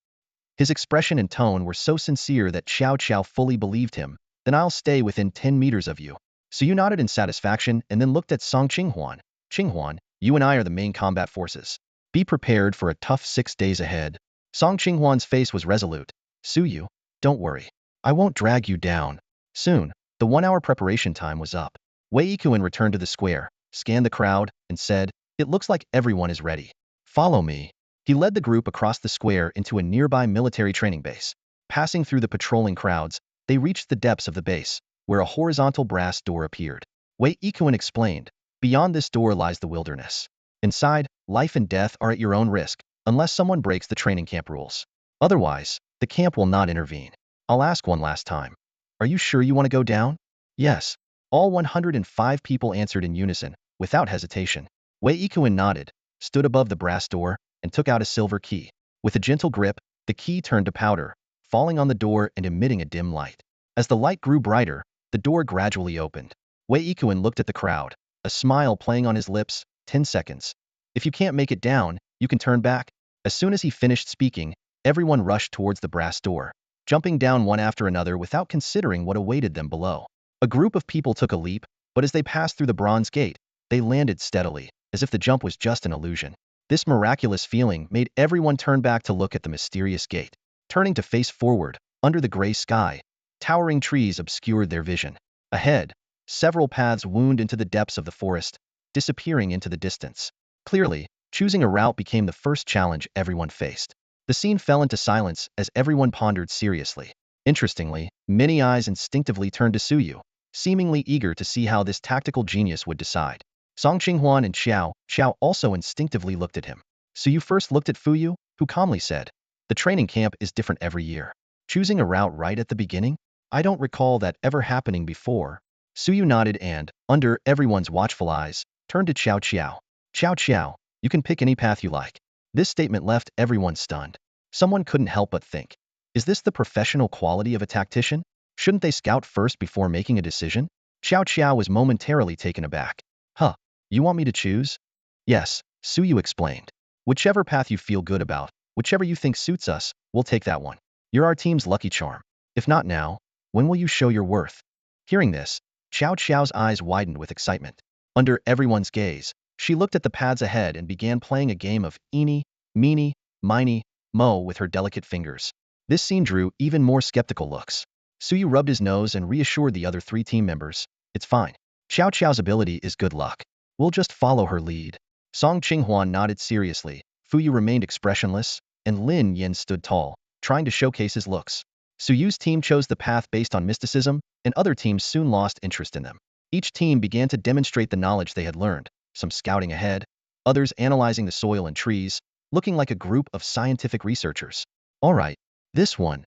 His expression and tone were so sincere that Xiao Qiao fully believed him. "Then I'll stay within 10 meters of you." Su Yu nodded in satisfaction and then looked at Song Qinghuan. "Qinghuan, you and I are the main combat forces. Be prepared for a tough 6 days ahead." Song Qinghuan's face was resolute. "Su Yu, don't worry. I won't drag you down." Soon, the 1-hour preparation time was up. Wei Yikuan returned to the square, scanned the crowd, and said, "It looks like everyone is ready. Follow me." He led the group across the square into a nearby military training base. Passing through the patrolling crowds, they reached the depths of the base, where a horizontal brass door appeared. Wei Yikuan explained, "Beyond this door lies the wilderness. Inside, life and death are at your own risk, unless someone breaks the training camp rules. Otherwise, the camp will not intervene." "I'll ask one last time. Are you sure you want to go down?" "Yes." All 105 people answered in unison, without hesitation. Wei Yikuan nodded, stood above the brass door, and took out a silver key. With a gentle grip, the key turned to powder, falling on the door and emitting a dim light. As the light grew brighter, the door gradually opened. Wei Yikuan looked at the crowd, a smile playing on his lips. 10 seconds. If you can't make it down, you can turn back." As soon as he finished speaking, everyone rushed towards the brass door, jumping down one after another without considering what awaited them below. A group of people took a leap, but as they passed through the bronze gate, they landed steadily, as if the jump was just an illusion. This miraculous feeling made everyone turn back to look at the mysterious gate. Turning to face forward, under the gray sky, towering trees obscured their vision. Ahead, several paths wound into the depths of the forest, disappearing into the distance. Clearly, choosing a route became the first challenge everyone faced. The scene fell into silence as everyone pondered seriously. Interestingly, many eyes instinctively turned to Suyu, seemingly eager to see how this tactical genius would decide. Song Qinghuan and Xiao also instinctively looked at him. Suyu first looked at Fuyu, who calmly said, "The training camp is different every year. Choosing a route right at the beginning? I don't recall that ever happening before." Suyu nodded and, under everyone's watchful eyes, turned to Xiao Qiao. "Xiao Qiao, you can pick any path you like." This statement left everyone stunned. Someone couldn't help but think, is this the professional quality of a tactician? Shouldn't they scout first before making a decision? Xiao Qiao was momentarily taken aback. "Huh, you want me to choose?" "Yes," Suyu explained. "Whichever path you feel good about, whichever you think suits us, we'll take that one. You're our team's lucky charm. If not now, when will you show your worth?" Hearing this, Xiao Qiao's eyes widened with excitement. Under everyone's gaze, she looked at the paths ahead and began playing a game of eeny, meeny, miny, mo with her delicate fingers. This scene drew even more skeptical looks. Suyu rubbed his nose and reassured the other 3 team members, "It's fine. Xiao Qiao's ability is good luck. We'll just follow her lead." Song Qinghuan nodded seriously, Fuyu remained expressionless, and Lin Yin stood tall, trying to showcase his looks. Suyu's team chose the path based on mysticism, and other teams soon lost interest in them. Each team began to demonstrate the knowledge they had learned, some scouting ahead, others analyzing the soil and trees, looking like a group of scientific researchers. "All right, this one."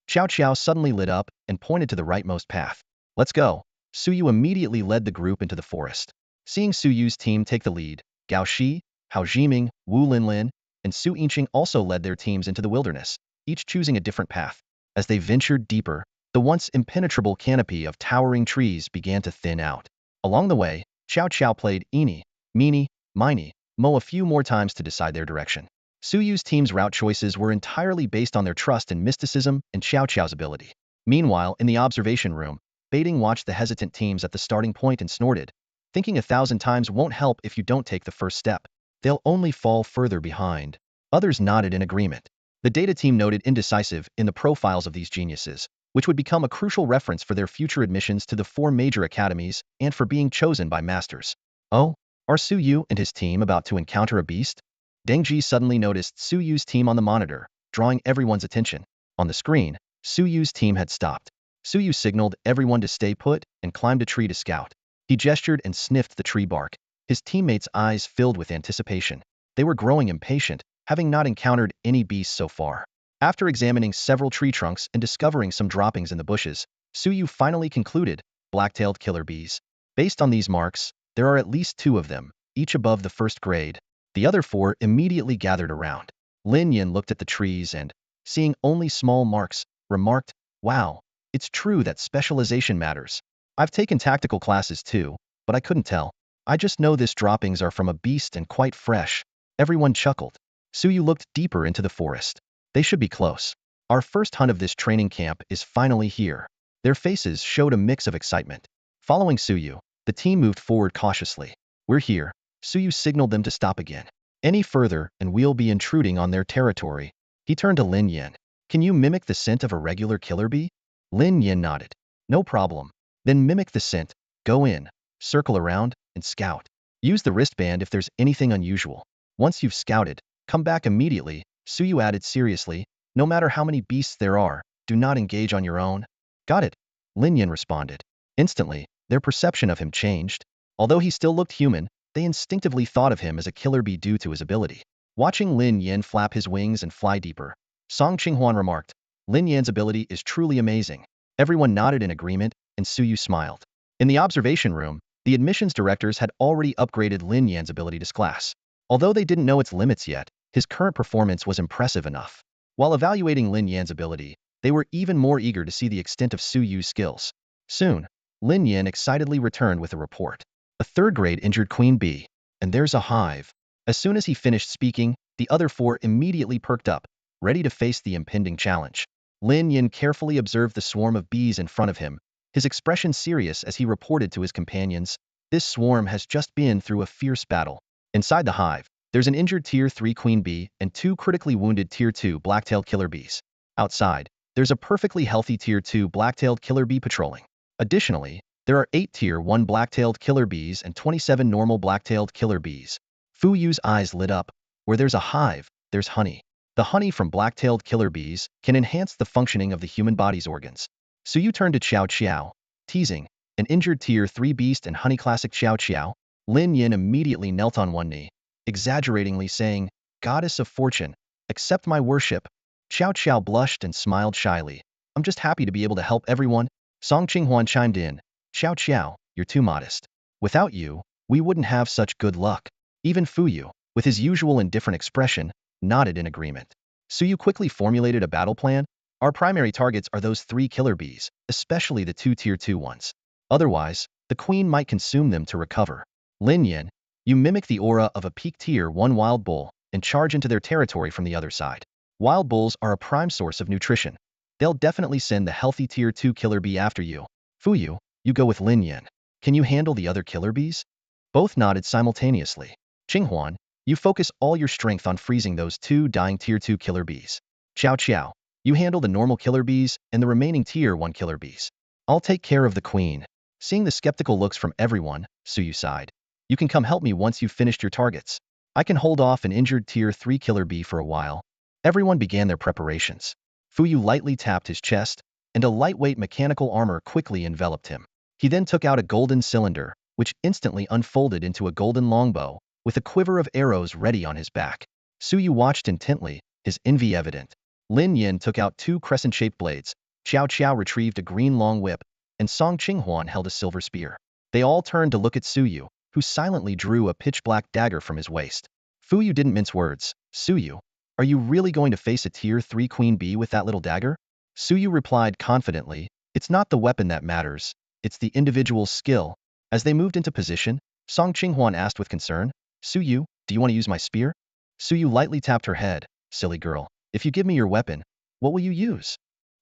Xiao Qiao suddenly lit up and pointed to the rightmost path. "Let's go." Suyu immediately led the group into the forest. Seeing Suyu's team take the lead, Gao Shi, Hao Jiming, Wu Linlin, and Su Yinqing also led their teams into the wilderness, each choosing a different path. As they ventured deeper, the once impenetrable canopy of towering trees began to thin out. Along the way, Xiao Qiao played eeny, meeny, miny, mo a few more times to decide their direction. Suyu's team's route choices were entirely based on their trust in mysticism and Xiao Qiao's ability. Meanwhile, in the observation room, Baiting watched the hesitant teams at the starting point and snorted, "Thinking 1,000 times won't help if you don't take the first step. They'll only fall further behind." Others nodded in agreement. The data team noted indecisive in the profiles of these geniuses, which would become a crucial reference for their future admissions to the 4 major academies and for being chosen by masters. "Oh, are Suyu and his team about to encounter a beast?" Deng Ji suddenly noticed Suyu's team on the monitor, drawing everyone's attention. On the screen, Suyu's team had stopped. Suyu signaled everyone to stay put and climbed a tree to scout. He gestured and sniffed the tree bark. His teammates' eyes filled with anticipation. They were growing impatient, having not encountered any beasts so far. After examining several tree trunks and discovering some droppings in the bushes, Suyu finally concluded, black-tailed killer bees. Based on these marks, there are at least 2 of them, each above the 1st grade. The other 4 immediately gathered around. Lin Yin looked at the trees and, seeing only small marks, remarked, "Wow, it's true that specialization matters. I've taken tactical classes too, but I couldn't tell. I just know this droppings are from a beast and quite fresh." Everyone chuckled. Suyu looked deeper into the forest. "They should be close. Our first hunt of this training camp is finally here." Their faces showed a mix of excitement. Following Suyu, the team moved forward cautiously. "We're here." Suyu signaled them to stop again. "Any further and we'll be intruding on their territory." He turned to Lin Yin. "Can you mimic the scent of a regular killer bee?" Lin Yin nodded. "No problem. Then mimic the scent, go in, circle around, and scout. Use the wristband if there's anything unusual. Once you've scouted, come back immediately." Suyu added seriously, "No matter how many beasts there are, do not engage on your own." "Got it," Lin Yin responded. Instantly, their perception of him changed. Although he still looked human, they instinctively thought of him as a killer bee due to his ability. Watching Lin Yin flap his wings and fly deeper, Song Qinghuan remarked, "Lin Yan's ability is truly amazing." Everyone nodded in agreement, and Suyu smiled. In the observation room, the admissions directors had already upgraded Lin Yan's ability to class. Although they didn't know its limits yet, his current performance was impressive enough. While evaluating Lin Yan's ability, they were even more eager to see the extent of Suyu's skills. Soon, Lin Yan excitedly returned with a report. "A 3rd grade injured queen bee, and there's a hive." As soon as he finished speaking, the other 4 immediately perked up, ready to face the impending challenge. Lin Yan carefully observed the swarm of bees in front of him, his expression serious as he reported to his companions, "This swarm has just been through a fierce battle. Inside the hive, there's an injured Tier 3 queen bee and 2 critically wounded Tier 2 black-tailed killer bees. Outside, there's a perfectly healthy Tier 2 black-tailed killer bee patrolling. Additionally, there are 8 Tier 1 black-tailed killer bees and 27 normal black-tailed killer bees." Fu Yu's eyes lit up. Where there's a hive, there's honey. The honey from black-tailed killer bees can enhance the functioning of the human body's organs. Su Yu turned to Xiao Qiao, teasing, "An injured Tier 3 beast and honey classic Xiao Qiao." Lin Yin immediately knelt on one knee, exaggeratingly saying, "Goddess of fortune, accept my worship." Xiao Qiao blushed and smiled shyly. "I'm just happy to be able to help everyone." Song Qinghuan chimed in, "Xiao Qiao, you're too modest. Without you, we wouldn't have such good luck." Even Fu Yu, with his usual indifferent expression, nodded in agreement. Su Yu quickly formulated a battle plan. "Our primary targets are those 3 killer bees, especially the 2 Tier 2 ones. Otherwise, the queen might consume them to recover. Lin Yin, you mimic the aura of a peak Tier 1 wild bull and charge into their territory from the other side. Wild bulls are a prime source of nutrition. They'll definitely send the healthy Tier 2 killer bee after you. Fu Yu, you go with Lin Yin. Can you handle the other killer bees?" Both nodded simultaneously. "Qinghuan, you focus all your strength on freezing those 2 dying Tier 2 killer bees. Xiao Qiao, you handle the normal killer bees and the remaining Tier 1 killer bees. I'll take care of the queen." Seeing the skeptical looks from everyone, Su Yu sighed. "You can come help me once you've finished your targets. I can hold off an injured Tier 3 killer bee for a while." Everyone began their preparations. Fu Yu lightly tapped his chest, and a lightweight mechanical armor quickly enveloped him. He then took out a golden cylinder, which instantly unfolded into a golden longbow, with a quiver of arrows ready on his back. Su Yu watched intently, his envy evident. Lin Yin took out 2 crescent-shaped blades, Xiao Qiao retrieved a green long whip, and Song Qinghuan held a silver spear. They all turned to look at Su Yu, who silently drew a pitch-black dagger from his waist. Fu Yu didn't mince words. "Su Yu, are you really going to face a Tier 3 queen bee with that little dagger?" Su Yu replied confidently, "It's not the weapon that matters, it's the individual's skill." As they moved into position, Song Qinghuan asked with concern, "Su Yu, do you want to use my spear?" Su Yu lightly tapped her head. "Silly girl, if you give me your weapon, what will you use?"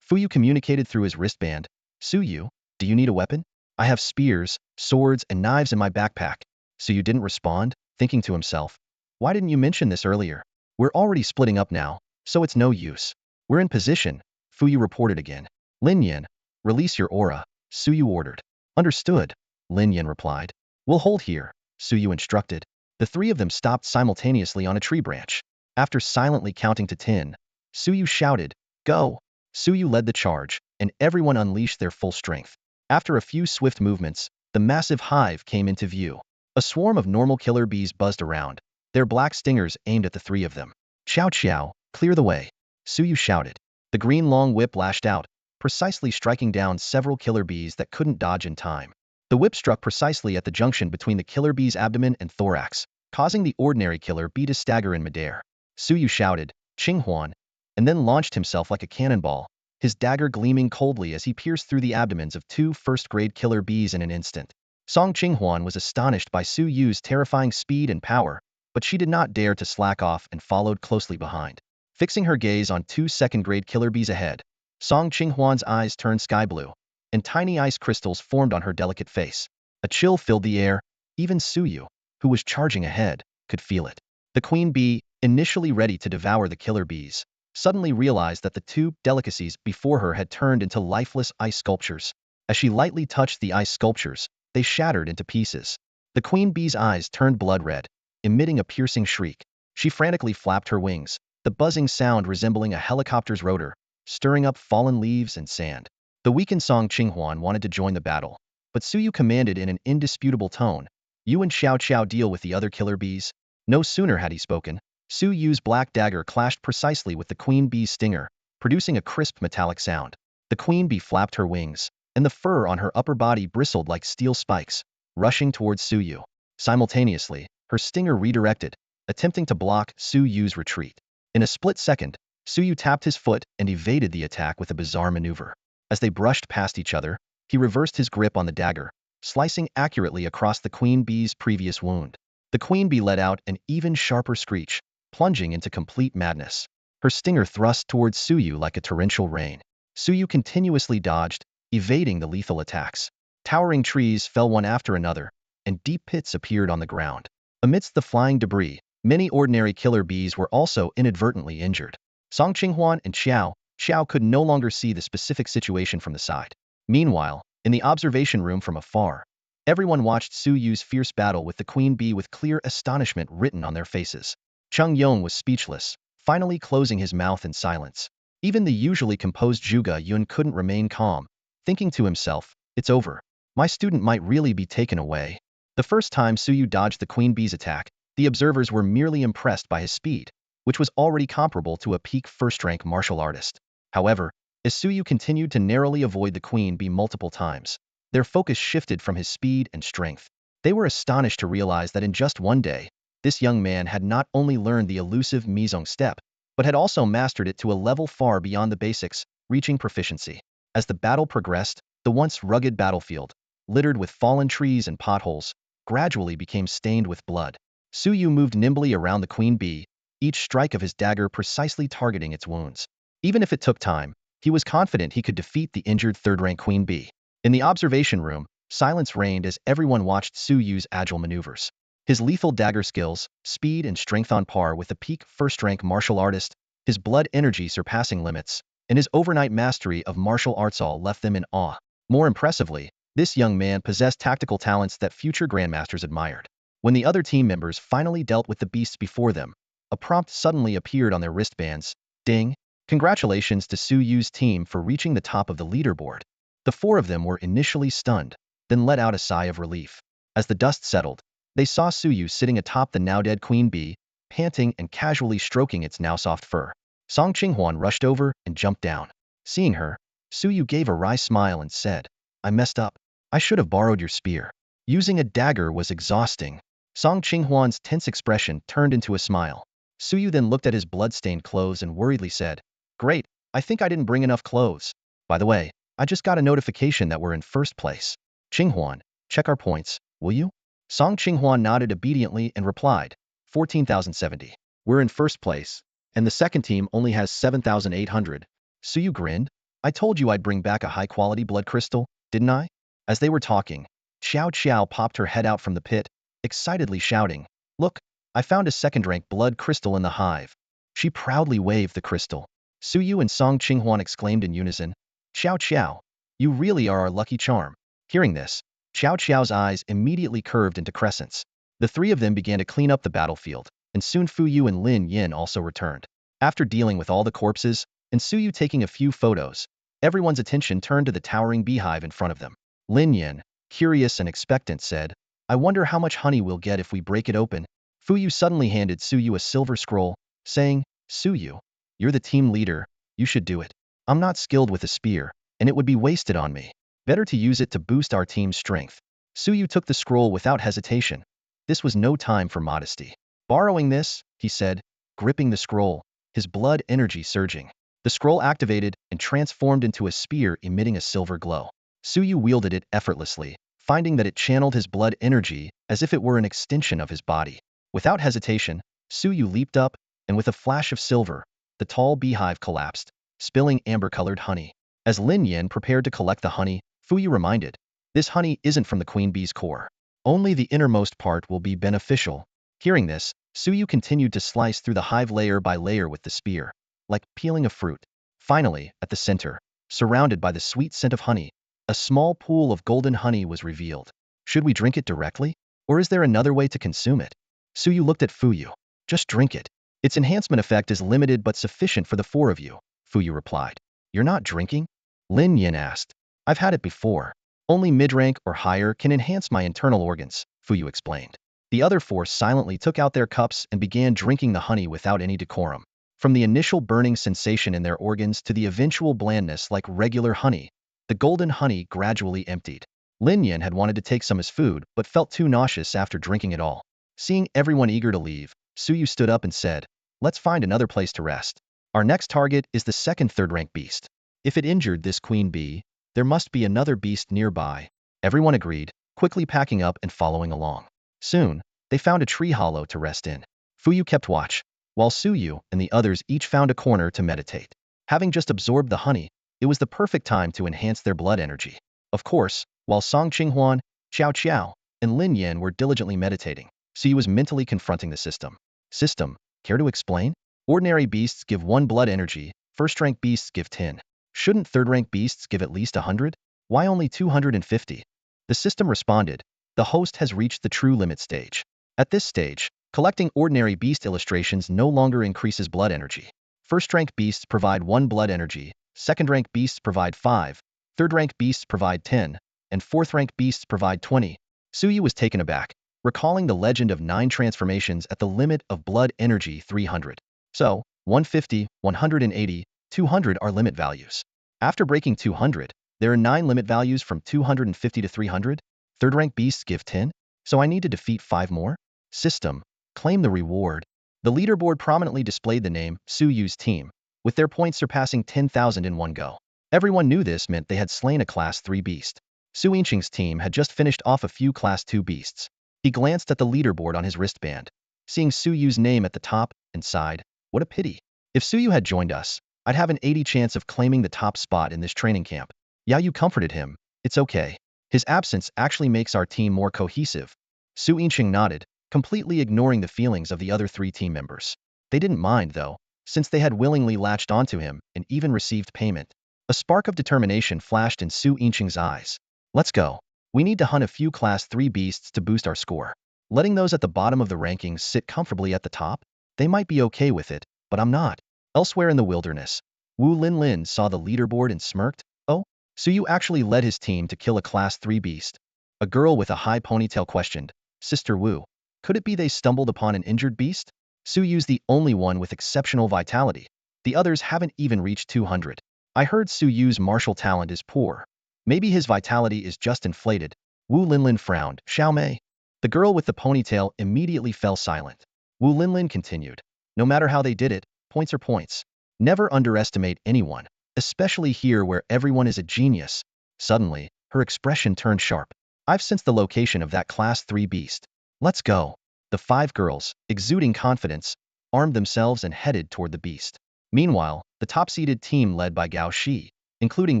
Fu Yu communicated through his wristband, "Su Yu, do you need a weapon? I have spears, swords, and knives in my backpack." Su Yu didn't respond, thinking to himself, "Why didn't you mention this earlier? We're already splitting up now, so it's no use." "We're in position," Fu Yu reported again. "Lin Yin, release your aura," Su Yu ordered. "Understood," Lin Yin replied. "We'll hold here," Su Yu instructed. The 3 of them stopped simultaneously on a tree branch. After silently counting to 10, Su Yu shouted, "Go!" Su Yu led the charge, and everyone unleashed their full strength. After a few swift movements, the massive hive came into view. A swarm of normal killer bees buzzed around, their black stingers aimed at the 3 of them. "Xiao Qiao, clear the way," Su Yu shouted. The green long whip lashed out, precisely striking down several killer bees that couldn't dodge in time. The whip struck precisely at the junction between the killer bee's abdomen and thorax, causing the ordinary killer bee to stagger in midair. Su Yu shouted, "Qinghuan," and then launched himself like a cannonball, his dagger gleaming coldly as he pierced through the abdomens of 2 first-grade killer bees in an instant. Song Qinghuan was astonished by Su Yu's terrifying speed and power, but she did not dare to slack off and followed closely behind. Fixing her gaze on 2 second-grade killer bees ahead, Song Qinghuan's eyes turned sky blue, and tiny ice crystals formed on her delicate face. A chill filled the air. Even Su Yu, who was charging ahead, could feel it. The queen bee, initially ready to devour the killer bees, suddenly realized that the 2 delicacies before her had turned into lifeless ice sculptures. As she lightly touched the ice sculptures, they shattered into pieces. The queen bee's eyes turned blood red, emitting a piercing shriek. She frantically flapped her wings, the buzzing sound resembling a helicopter's rotor, stirring up fallen leaves and sand. The weakened Song Qinghuan wanted to join the battle, but Su Yu commanded in an indisputable tone, "You and Xiao Qiao deal with the other killer bees." No sooner had he spoken, Su Yu's black dagger clashed precisely with the queen bee's stinger, producing a crisp metallic sound. The queen bee flapped her wings, and the fur on her upper body bristled like steel spikes, rushing towards Su Yu. Simultaneously, her stinger redirected, attempting to block Su Yu's retreat. In a split second, Su Yu tapped his foot and evaded the attack with a bizarre maneuver. As they brushed past each other, he reversed his grip on the dagger, slicing accurately across the queen bee's previous wound. The queen bee let out an even sharper screech, plunging into complete madness. Her stinger thrust towards Su Yu like a torrential rain. Su Yu continuously dodged, evading the lethal attacks. Towering trees fell one after another, and deep pits appeared on the ground. Amidst the flying debris, many ordinary killer bees were also inadvertently injured. Song Qinghuan and Xiao could no longer see the specific situation from the side. Meanwhile, in the observation room from afar, everyone watched Su Yu's fierce battle with the queen bee with clear astonishment written on their faces. Cheng Yong was speechless, finally closing his mouth in silence. Even the usually composed Zhuge Yun couldn't remain calm, thinking to himself, "It's over. My student might really be taken away." The first time Su Yu dodged the queen bee's attack, the observers were merely impressed by his speed, which was already comparable to a peak first-rank martial artist. However, as Su Yu continued to narrowly avoid the queen bee multiple times, their focus shifted from his speed and strength. They were astonished to realize that in just one day, this young man had not only learned the elusive Mizong step, but had also mastered it to a level far beyond the basics, reaching proficiency. As the battle progressed, the once rugged battlefield, littered with fallen trees and potholes, gradually became stained with blood. Su Yu moved nimbly around the queen bee, each strike of his dagger precisely targeting its wounds. Even if it took time, he was confident he could defeat the injured third-rank queen bee. In the observation room, silence reigned as everyone watched Su Yu's agile maneuvers. His lethal dagger skills, speed and strength on par with the peak first-rank martial artist, his blood energy surpassing limits, and his overnight mastery of martial arts all left them in awe. More impressively, this young man possessed tactical talents that future grandmasters admired. When the other team members finally dealt with the beasts before them, a prompt suddenly appeared on their wristbands. Ding! Congratulations to Su Yu's team for reaching the top of the leaderboard. The four of them were initially stunned, then let out a sigh of relief. As the dust settled, they saw Su Yu sitting atop the now-dead queen bee, panting and casually stroking its now soft fur. Song Qinghuan rushed over and jumped down. Seeing her, Su Yu gave a wry smile and said, "I messed up. I should have borrowed your spear." Using a dagger was exhausting. Song Qinghuan's tense expression turned into a smile. Su Yu then looked at his blood-stained clothes and worriedly said, "Great, I think I didn't bring enough clothes. By the way, I just got a notification that we're in first place. Qinghuan, check our points, will you?" Song Qinghuan nodded obediently and replied, 14,070. "We're in first place, and the second team only has 7,800. Su Yu grinned. "I told you I'd bring back a high-quality blood crystal, didn't I?" As they were talking, Xiao popped her head out from the pit, excitedly shouting, "Look, I found a second-rank blood crystal in the hive." She proudly waved the crystal. Su Yu and Song Qinghuan exclaimed in unison, Xiao, you really are our lucky charm." Hearing this, Xiao's eyes immediately curved into crescents. The three of them began to clean up the battlefield, and soon Fu Yu and Lin Yin also returned. After dealing with all the corpses, and Su Yu taking a few photos, everyone's attention turned to the towering beehive in front of them. Lin Yin, curious and expectant, said, "I wonder how much honey we'll get if we break it open." Fu Yu suddenly handed Su Yu a silver scroll, saying, "Su Yu, you're the team leader, you should do it. I'm not skilled with a spear, and it would be wasted on me. Better to use it to boost our team's strength." Su Yu took the scroll without hesitation. This was no time for modesty. "Borrowing this," he said, gripping the scroll, his blood energy surging. The scroll activated and transformed into a spear emitting a silver glow. Su Yu wielded it effortlessly, finding that it channeled his blood energy as if it were an extension of his body. Without hesitation, Su Yu leaped up, and with a flash of silver, the tall beehive collapsed, spilling amber-colored honey. As Lin Yin prepared to collect the honey, Fu Yu reminded, "This honey isn't from the queen bee's core. Only the innermost part will be beneficial." Hearing this, Su Yu continued to slice through the hive layer by layer with the spear, like peeling a fruit. Finally, at the center, surrounded by the sweet scent of honey, a small pool of golden honey was revealed. "Should we drink it directly? Or is there another way to consume it?" Su Yu looked at Fu Yu. "Just drink it. Its enhancement effect is limited but sufficient for the four of you," Fu Yu replied. "You're not drinking?" Lin Yin asked. "I've had it before. Only mid-rank or higher can enhance my internal organs," Fu Yu explained. The other four silently took out their cups and began drinking the honey without any decorum. From the initial burning sensation in their organs to the eventual blandness like regular honey, the golden honey gradually emptied. Lin Yin had wanted to take some as food, but felt too nauseous after drinking it all. Seeing everyone eager to leave, Su Yu stood up and said, "Let's find another place to rest. Our next target is the second third-rank beast. If it injured this queen bee, there must be another beast nearby." Everyone agreed, quickly packing up and following along. Soon, they found a tree hollow to rest in. Fu Yu kept watch, while Su Yu and the others each found a corner to meditate. Having just absorbed the honey, It was the perfect time to enhance their blood energy. Of course, while Song Qinghuan, Xiao Qiao, and Lin Yan were diligently meditating, Suyu was mentally confronting the system. System, care to explain? Ordinary beasts give 1 blood energy, first-rank beasts give 10. Shouldn't third-rank beasts give at least 100? Why only 250? The system responded, the host has reached the true limit stage. At this stage, collecting ordinary beast illustrations no longer increases blood energy. First-rank beasts provide 1 blood energy, second-rank beasts provide 5, third-rank beasts provide 10, and fourth-rank beasts provide 20. Suyu was taken aback, recalling the legend of 9 transformations at the limit of blood energy 300. So, 150, 180, 200 are limit values. After breaking 200, there are 9 limit values from 250 to 300. Third-rank beasts give 10, so I need to defeat 5 more? System, claim the reward. The leaderboard prominently displayed the name Suyu's team, with their points surpassing 10,000 in one go. Everyone knew this meant they had slain a Class 3 beast. Su Yinqing's team had just finished off a few Class 2 beasts. He glanced at the leaderboard on his wristband, seeing Suyu's name at the top, and sighed, what a pity. If Suyu had joined us, I'd have an 80 chance of claiming the top spot in this training camp. Yao Yu comforted him, it's okay. His absence actually makes our team more cohesive. Su Yinqing nodded, completely ignoring the feelings of the other 3 team members. They didn't mind, though, since they had willingly latched onto him and even received payment. A spark of determination flashed in Su Yinqing's eyes. Let's go. We need to hunt a few Class 3 beasts to boost our score. Letting those at the bottom of the rankings sit comfortably at the top? They might be okay with it, but I'm not. Elsewhere in the wilderness, Wu Linlin saw the leaderboard and smirked. Oh, Suyu actually led his team to kill a Class 3 beast. A girl with a high ponytail questioned, Sister Wu, could it be they stumbled upon an injured beast? Suyu's the only one with exceptional vitality. The others haven't even reached 200. I heard Suyu's martial talent is poor. Maybe his vitality is just inflated. Wu Linlin frowned. Xiao Mei. The girl with the ponytail immediately fell silent. Wu Linlin continued. No matter how they did it, points are points. Never underestimate anyone, especially here where everyone is a genius. Suddenly, her expression turned sharp. I've sensed the location of that Class 3 beast. Let's go. The 5 girls, exuding confidence, armed themselves and headed toward the beast. Meanwhile, the top-seeded team led by Gao Shi, including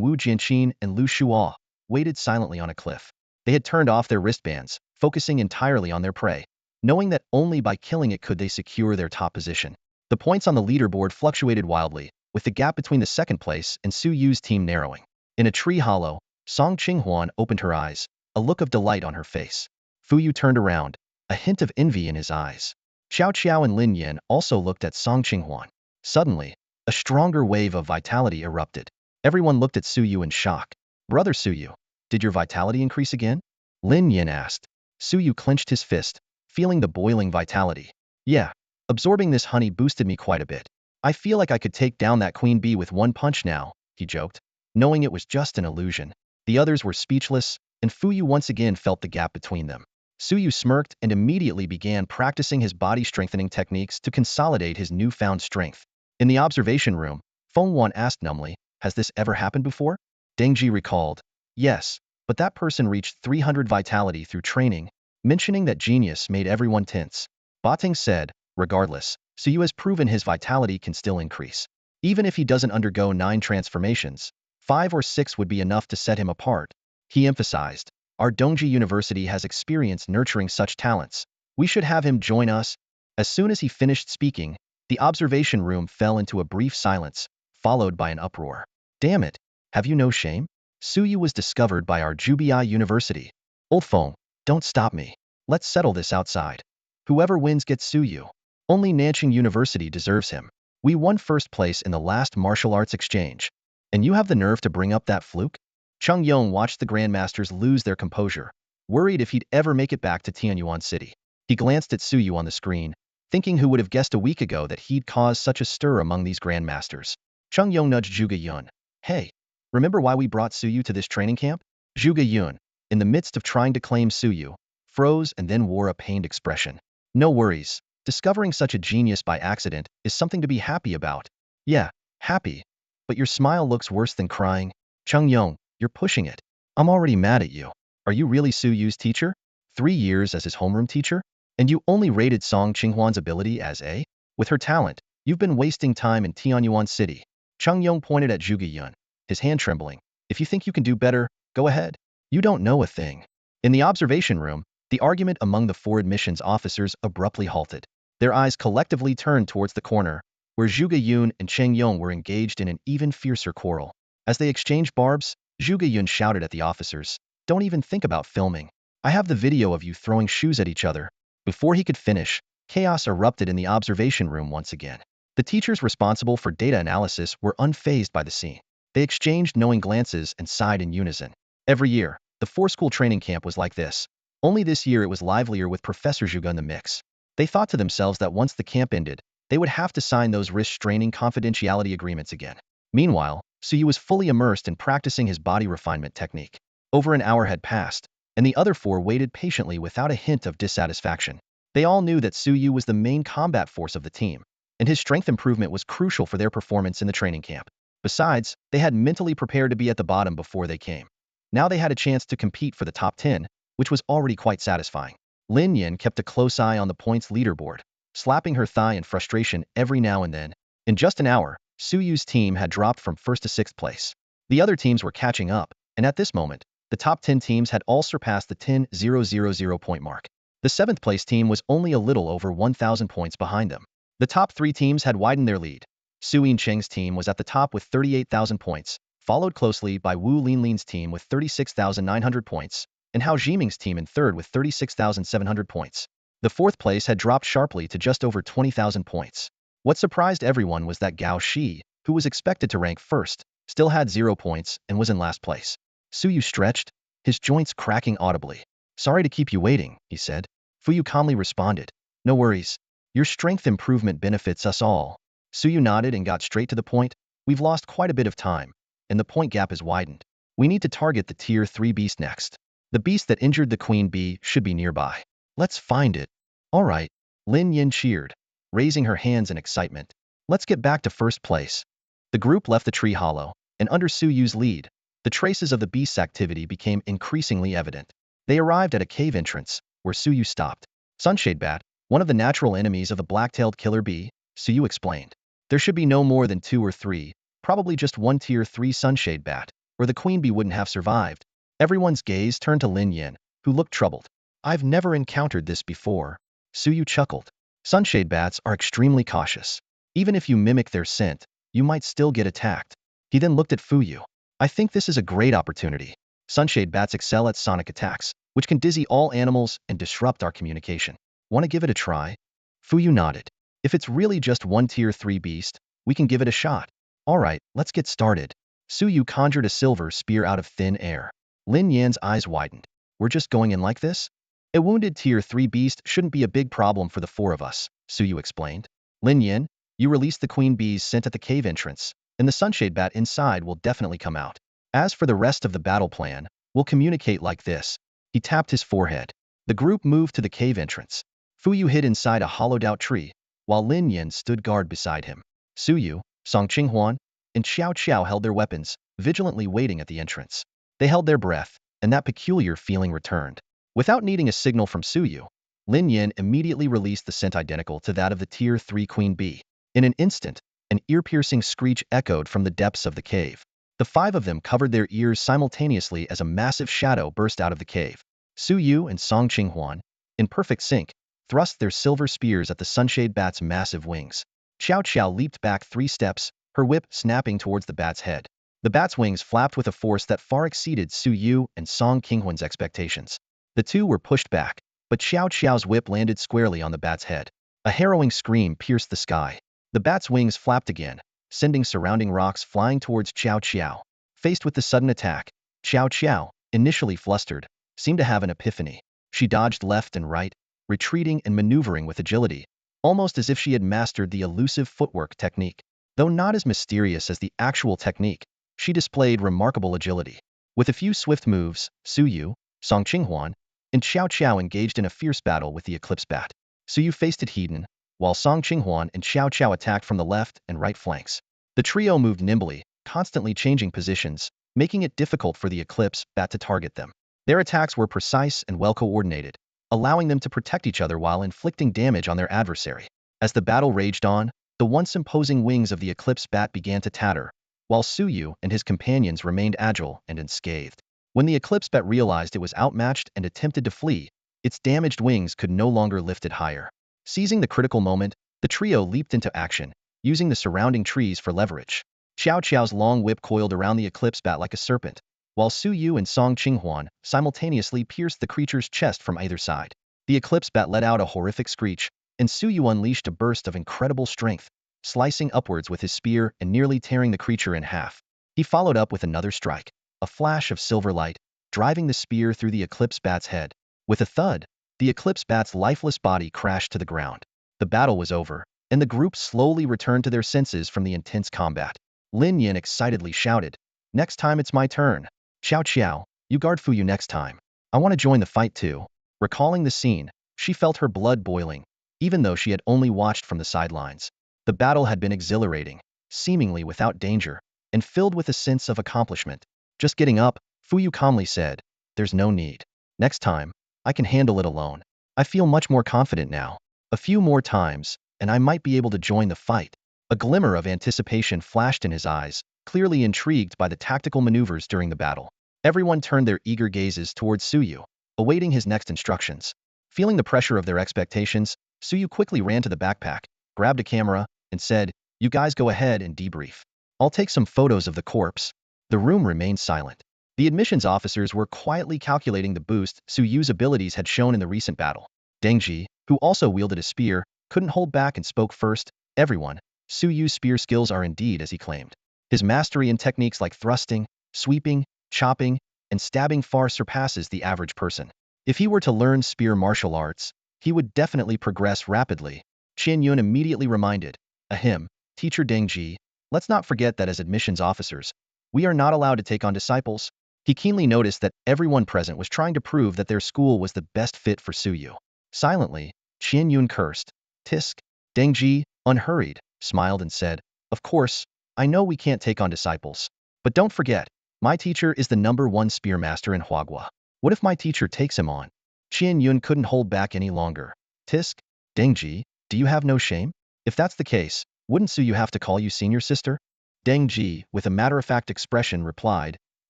Wu Jianqin and Lu Shuo, waited silently on a cliff. They had turned off their wristbands, focusing entirely on their prey, knowing that only by killing it could they secure their top position. The points on the leaderboard fluctuated wildly, with the gap between the second place and Su Yu's team narrowing. In a tree hollow, Song Qinghuan opened her eyes, a look of delight on her face. Fu Yu turned around, a hint of envy in his eyes. Xiao Qiao and Lin Yan also looked at Song Qinghuan. Suddenly, a stronger wave of vitality erupted. Everyone looked at Su Yu in shock. Brother Su Yu, did your vitality increase again? Lin Yan asked. Su Yu clenched his fist, feeling the boiling vitality. Yeah, absorbing this honey boosted me quite a bit. I feel like I could take down that queen bee with one punch now, he joked, knowing it was just an illusion. The others were speechless, and Fu Yu once again felt the gap between them. Su Yu smirked and immediately began practicing his body strengthening techniques to consolidate his newfound strength. In the observation room, Feng Wan asked numbly, has this ever happened before? Deng Ji recalled, yes, but that person reached 300 vitality through training, mentioning that genius made everyone tense. Bating said, regardless, Su Yu has proven his vitality can still increase. Even if he doesn't undergo 9 transformations, 5 or 6 would be enough to set him apart. He emphasized, our Dongji University has experience nurturing such talents. We should have him join us. As soon as he finished speaking, the observation room fell into a brief silence, followed by an uproar. Damn it, have you no shame? Su Yu was discovered by our Jubi University. Old Feng, don't stop me. Let's settle this outside. Whoever wins gets Su Yu. Only Nanqing University deserves him. We won first place in the last martial arts exchange. And you have the nerve to bring up that fluke? Cheng Yong watched the grandmasters lose their composure, worried if he'd ever make it back to Tianyuan City. He glanced at Su Yu on the screen, thinking who would have guessed a week ago that he'd caused such a stir among these grandmasters. Cheng Yong nudged Zhuge Yun. Hey, remember why we brought Su Yu to this training camp? Zhuge Yun, in the midst of trying to claim Su Yu, froze and then wore a pained expression. No worries, discovering such a genius by accident is something to be happy about. Yeah, happy. But your smile looks worse than crying. Cheng Yong, you're pushing it. I'm already mad at you. Are you really Su Yu's teacher? 3 years as his homeroom teacher? And you only rated Song Qinghuan's ability as A? With her talent, you've been wasting time in Tianyuan City. Cheng Yong pointed at Zhuge Yun, his hand trembling. If you think you can do better, go ahead. You don't know a thing. In the observation room, the argument among the four admissions officers abruptly halted. Their eyes collectively turned towards the corner, where Zhuge Yun and Cheng Yong were engaged in an even fiercer quarrel. As they exchanged barbs, Zhuge Yun shouted at the officers, "Don't even think about filming. I have the video of you throwing shoes at each other." Before he could finish, chaos erupted in the observation room once again. The teachers responsible for data analysis were unfazed by the scene. They exchanged knowing glances and sighed in unison. Every year, the four-school training camp was like this. Only this year it was livelier with Professor Zhuge in the mix. They thought to themselves that once the camp ended, they would have to sign those wrist-straining confidentiality agreements again. Meanwhile, Suyu was fully immersed in practicing his body refinement technique. Over an hour had passed, and the other four waited patiently without a hint of dissatisfaction. They all knew that Suyu was the main combat force of the team, and his strength improvement was crucial for their performance in the training camp. Besides, they had mentally prepared to be at the bottom before they came. Now they had a chance to compete for the top 10, which was already quite satisfying. Lin Yin kept a close eye on the points leaderboard, slapping her thigh in frustration every now and then. In just an hour, Suyu's team had dropped from 1st to 6th place. The other teams were catching up, and at this moment, the top 10 teams had all surpassed the 10,000 point mark. The 7th place team was only a little over 1,000 points behind them. The top 3 teams had widened their lead. Su Yincheng's team was at the top with 38,000 points, followed closely by Wu Linlin's team with 36,900 points, and Hao Jiming's team in 3rd with 36,700 points. The 4th place had dropped sharply to just over 20,000 points. What surprised everyone was that Gao Shi, who was expected to rank 1st, still had 0 points and was in last place. Suyu stretched, his joints cracking audibly. "Sorry to keep you waiting," he said. Fuyu calmly responded, "No worries. Your strength improvement benefits us all." Suyu nodded and got straight to the point. "We've lost quite a bit of time, and the point gap is widened. We need to target the Tier 3 beast next. The beast that injured the Queen Bee should be nearby. Let's find it." "All right," Lin Yin cheered, raising her hands in excitement. "Let's get back to 1st place." The group left the tree hollow, and under Suyu's lead, the traces of the beast's activity became increasingly evident. They arrived at a cave entrance, where Suyu stopped. "Sunshade bat, one of the natural enemies of the black-tailed killer bee," Suyu explained. "There should be no more than 2 or 3, probably just one Tier 3 sunshade bat, or the queen bee wouldn't have survived." Everyone's gaze turned to Lin Yin, who looked troubled. "I've never encountered this before." Suyu chuckled. "Sunshade bats are extremely cautious. Even if you mimic their scent, you might still get attacked." He then looked at Fuyu. "I think this is a great opportunity. Sunshade bats excel at sonic attacks, which can dizzy all animals and disrupt our communication. Want to give it a try?" Fuyu nodded. "If it's really just one Tier 3 beast, we can give it a shot." "All right, let's get started." Suyu conjured a silver spear out of thin air. Lin Yan's eyes widened. "We're just going in like this?" "A wounded Tier 3 beast shouldn't be a big problem for the 4 of us," Suyu explained. "Lin Yan, you release the queen bees sent at the cave entrance, and the sunshade bat inside will definitely come out. As for the rest of the battle plan, we'll communicate like this." He tapped his forehead. The group moved to the cave entrance. Fuyu hid inside a hollowed-out tree, while Lin Yan stood guard beside him. Suyu, Song Qinghuan, and Xiao Qiao held their weapons, vigilantly waiting at the entrance. They held their breath, and that peculiar feeling returned. Without needing a signal from Suyu, Lin Yan immediately released the scent identical to that of the Tier 3 queen bee. In an instant, an ear-piercing screech echoed from the depths of the cave. The 5 of them covered their ears simultaneously as a massive shadow burst out of the cave. Suyu and Song Qinghuan, in perfect sync, thrust their silver spears at the sunshade bat's massive wings. Xiao Qiao leaped back 3 steps, her whip snapping towards the bat's head. The bat's wings flapped with a force that far exceeded Suyu and Song Qinghuan's expectations. The 2 were pushed back, but Xiao Qiao's whip landed squarely on the bat's head. A harrowing scream pierced the sky. The bat's wings flapped again, sending surrounding rocks flying towards Xiao Qiao. Faced with the sudden attack, Xiao Qiao, initially flustered, seemed to have an epiphany. She dodged left and right, retreating and maneuvering with agility, almost as if she had mastered the elusive footwork technique. Though not as mysterious as the actual technique, she displayed remarkable agility. With a few swift moves, Suyu, Song Qinghuan, and Xiao Qiao engaged in a fierce battle with the eclipse bat. Suyu faced it hidden, while Song Qinghuan and Xiao Qiao attacked from the left and right flanks. The trio moved nimbly, constantly changing positions, making it difficult for the eclipse bat to target them. Their attacks were precise and well-coordinated, allowing them to protect each other while inflicting damage on their adversary. As the battle raged on, the once imposing wings of the eclipse bat began to tatter, while Suyu and his companions remained agile and unscathed. When the eclipse bat realized it was outmatched and attempted to flee, its damaged wings could no longer lift it higher. Seizing the critical moment, the trio leaped into action, using the surrounding trees for leverage. Xiao Qiao's long whip coiled around the eclipse bat like a serpent, while Su Yu and Song Qinghuan simultaneously pierced the creature's chest from either side. The eclipse bat let out a horrific screech, and Su Yu unleashed a burst of incredible strength, slicing upwards with his spear and nearly tearing the creature in half. He followed up with another strike, a flash of silver light, driving the spear through the eclipse bat's head. With a thud, the eclipse bat's lifeless body crashed to the ground. The battle was over, and the group slowly returned to their senses from the intense combat. Lin Yin excitedly shouted, "Next time it's my turn. Xiao Qiao, you guard Fu Yu next time. I want to join the fight too." Recalling the scene, she felt her blood boiling, even though she had only watched from the sidelines. The battle had been exhilarating, seemingly without danger, and filled with a sense of accomplishment. Just getting up, Fu Yu calmly said, "There's no need. Next time, I can handle it alone. I feel much more confident now. A few more times, and I might be able to join the fight." A glimmer of anticipation flashed in his eyes, clearly intrigued by the tactical maneuvers during the battle. Everyone turned their eager gazes towards Suyu, awaiting his next instructions. Feeling the pressure of their expectations, Suyu quickly ran to the backpack, grabbed a camera, and said, "You guys go ahead and debrief. I'll take some photos of the corpse." The room remained silent. The admissions officers were quietly calculating the boost Suyu's abilities had shown in the recent battle. Dengji, who also wielded a spear, couldn't hold back and spoke first. "Everyone, Suyu's spear skills are indeed as he claimed. His mastery in techniques like thrusting, sweeping, chopping, and stabbing far surpasses the average person. If he were to learn spear martial arts, he would definitely progress rapidly." Qian Yun immediately reminded, "Ahem, Teacher Dengji, let's not forget that as admissions officers, we are not allowed to take on disciples." He keenly noticed that everyone present was trying to prove that their school was the best fit for Suyu. Silently, Qian Yun cursed. Tisk. Dengji, unhurried, smiled and said, "Of course, I know we can't take on disciples. But don't forget, my teacher is the #1 spear master in Huagua. What if my teacher takes him on?" Qian Yun couldn't hold back any longer. "Tisk. Dengji, do you have no shame? If that's the case, wouldn't Suyu have to call you senior sister?" Dengji, with a matter-of-fact expression, replied,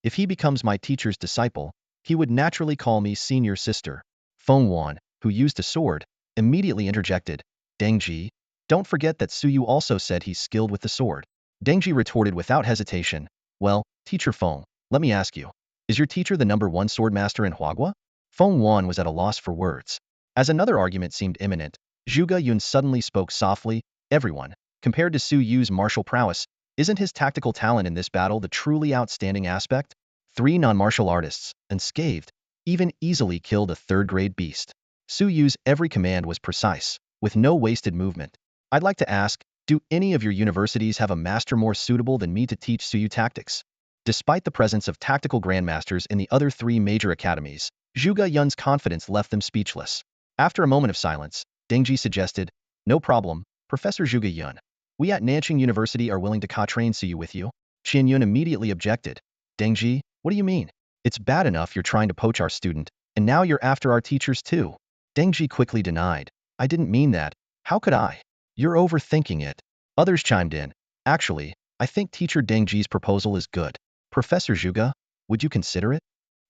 "If he becomes my teacher's disciple, he would naturally call me senior sister." Feng Wan, who used a sword, immediately interjected, "Dengji, don't forget that Suyu also said he's skilled with the sword." Dengji retorted without hesitation, "Well, Teacher Feng, let me ask you, is your teacher the #1 sword master in Huagua?" Feng Wan was at a loss for words. As another argument seemed imminent, Zhuge Yun suddenly spoke softly, "Everyone, compared to Suyu's martial prowess, isn't his tactical talent in this battle the truly outstanding aspect? 3 non-martial artists, unscathed, even easily killed a third-grade beast. Suyu's every command was precise, with no wasted movement. I'd like to ask, do any of your universities have a master more suitable than me to teach Suyu tactics?" Despite the presence of tactical grandmasters in the other 3 major academies, Zhuge Yun's confidence left them speechless. After a moment of silence, Dengji suggested, "No problem, Professor Zhuge Yun. We at Nanjing University are willing to co-train Suyu with you." Qian Yun immediately objected. "Dengji, what do you mean? It's bad enough you're trying to poach our student, and now you're after our teachers too." Dengji quickly denied, "I didn't mean that. How could I? You're overthinking it." Others chimed in, "Actually, I think Teacher Dengji's proposal is good. Professor Zhuge, would you consider it?"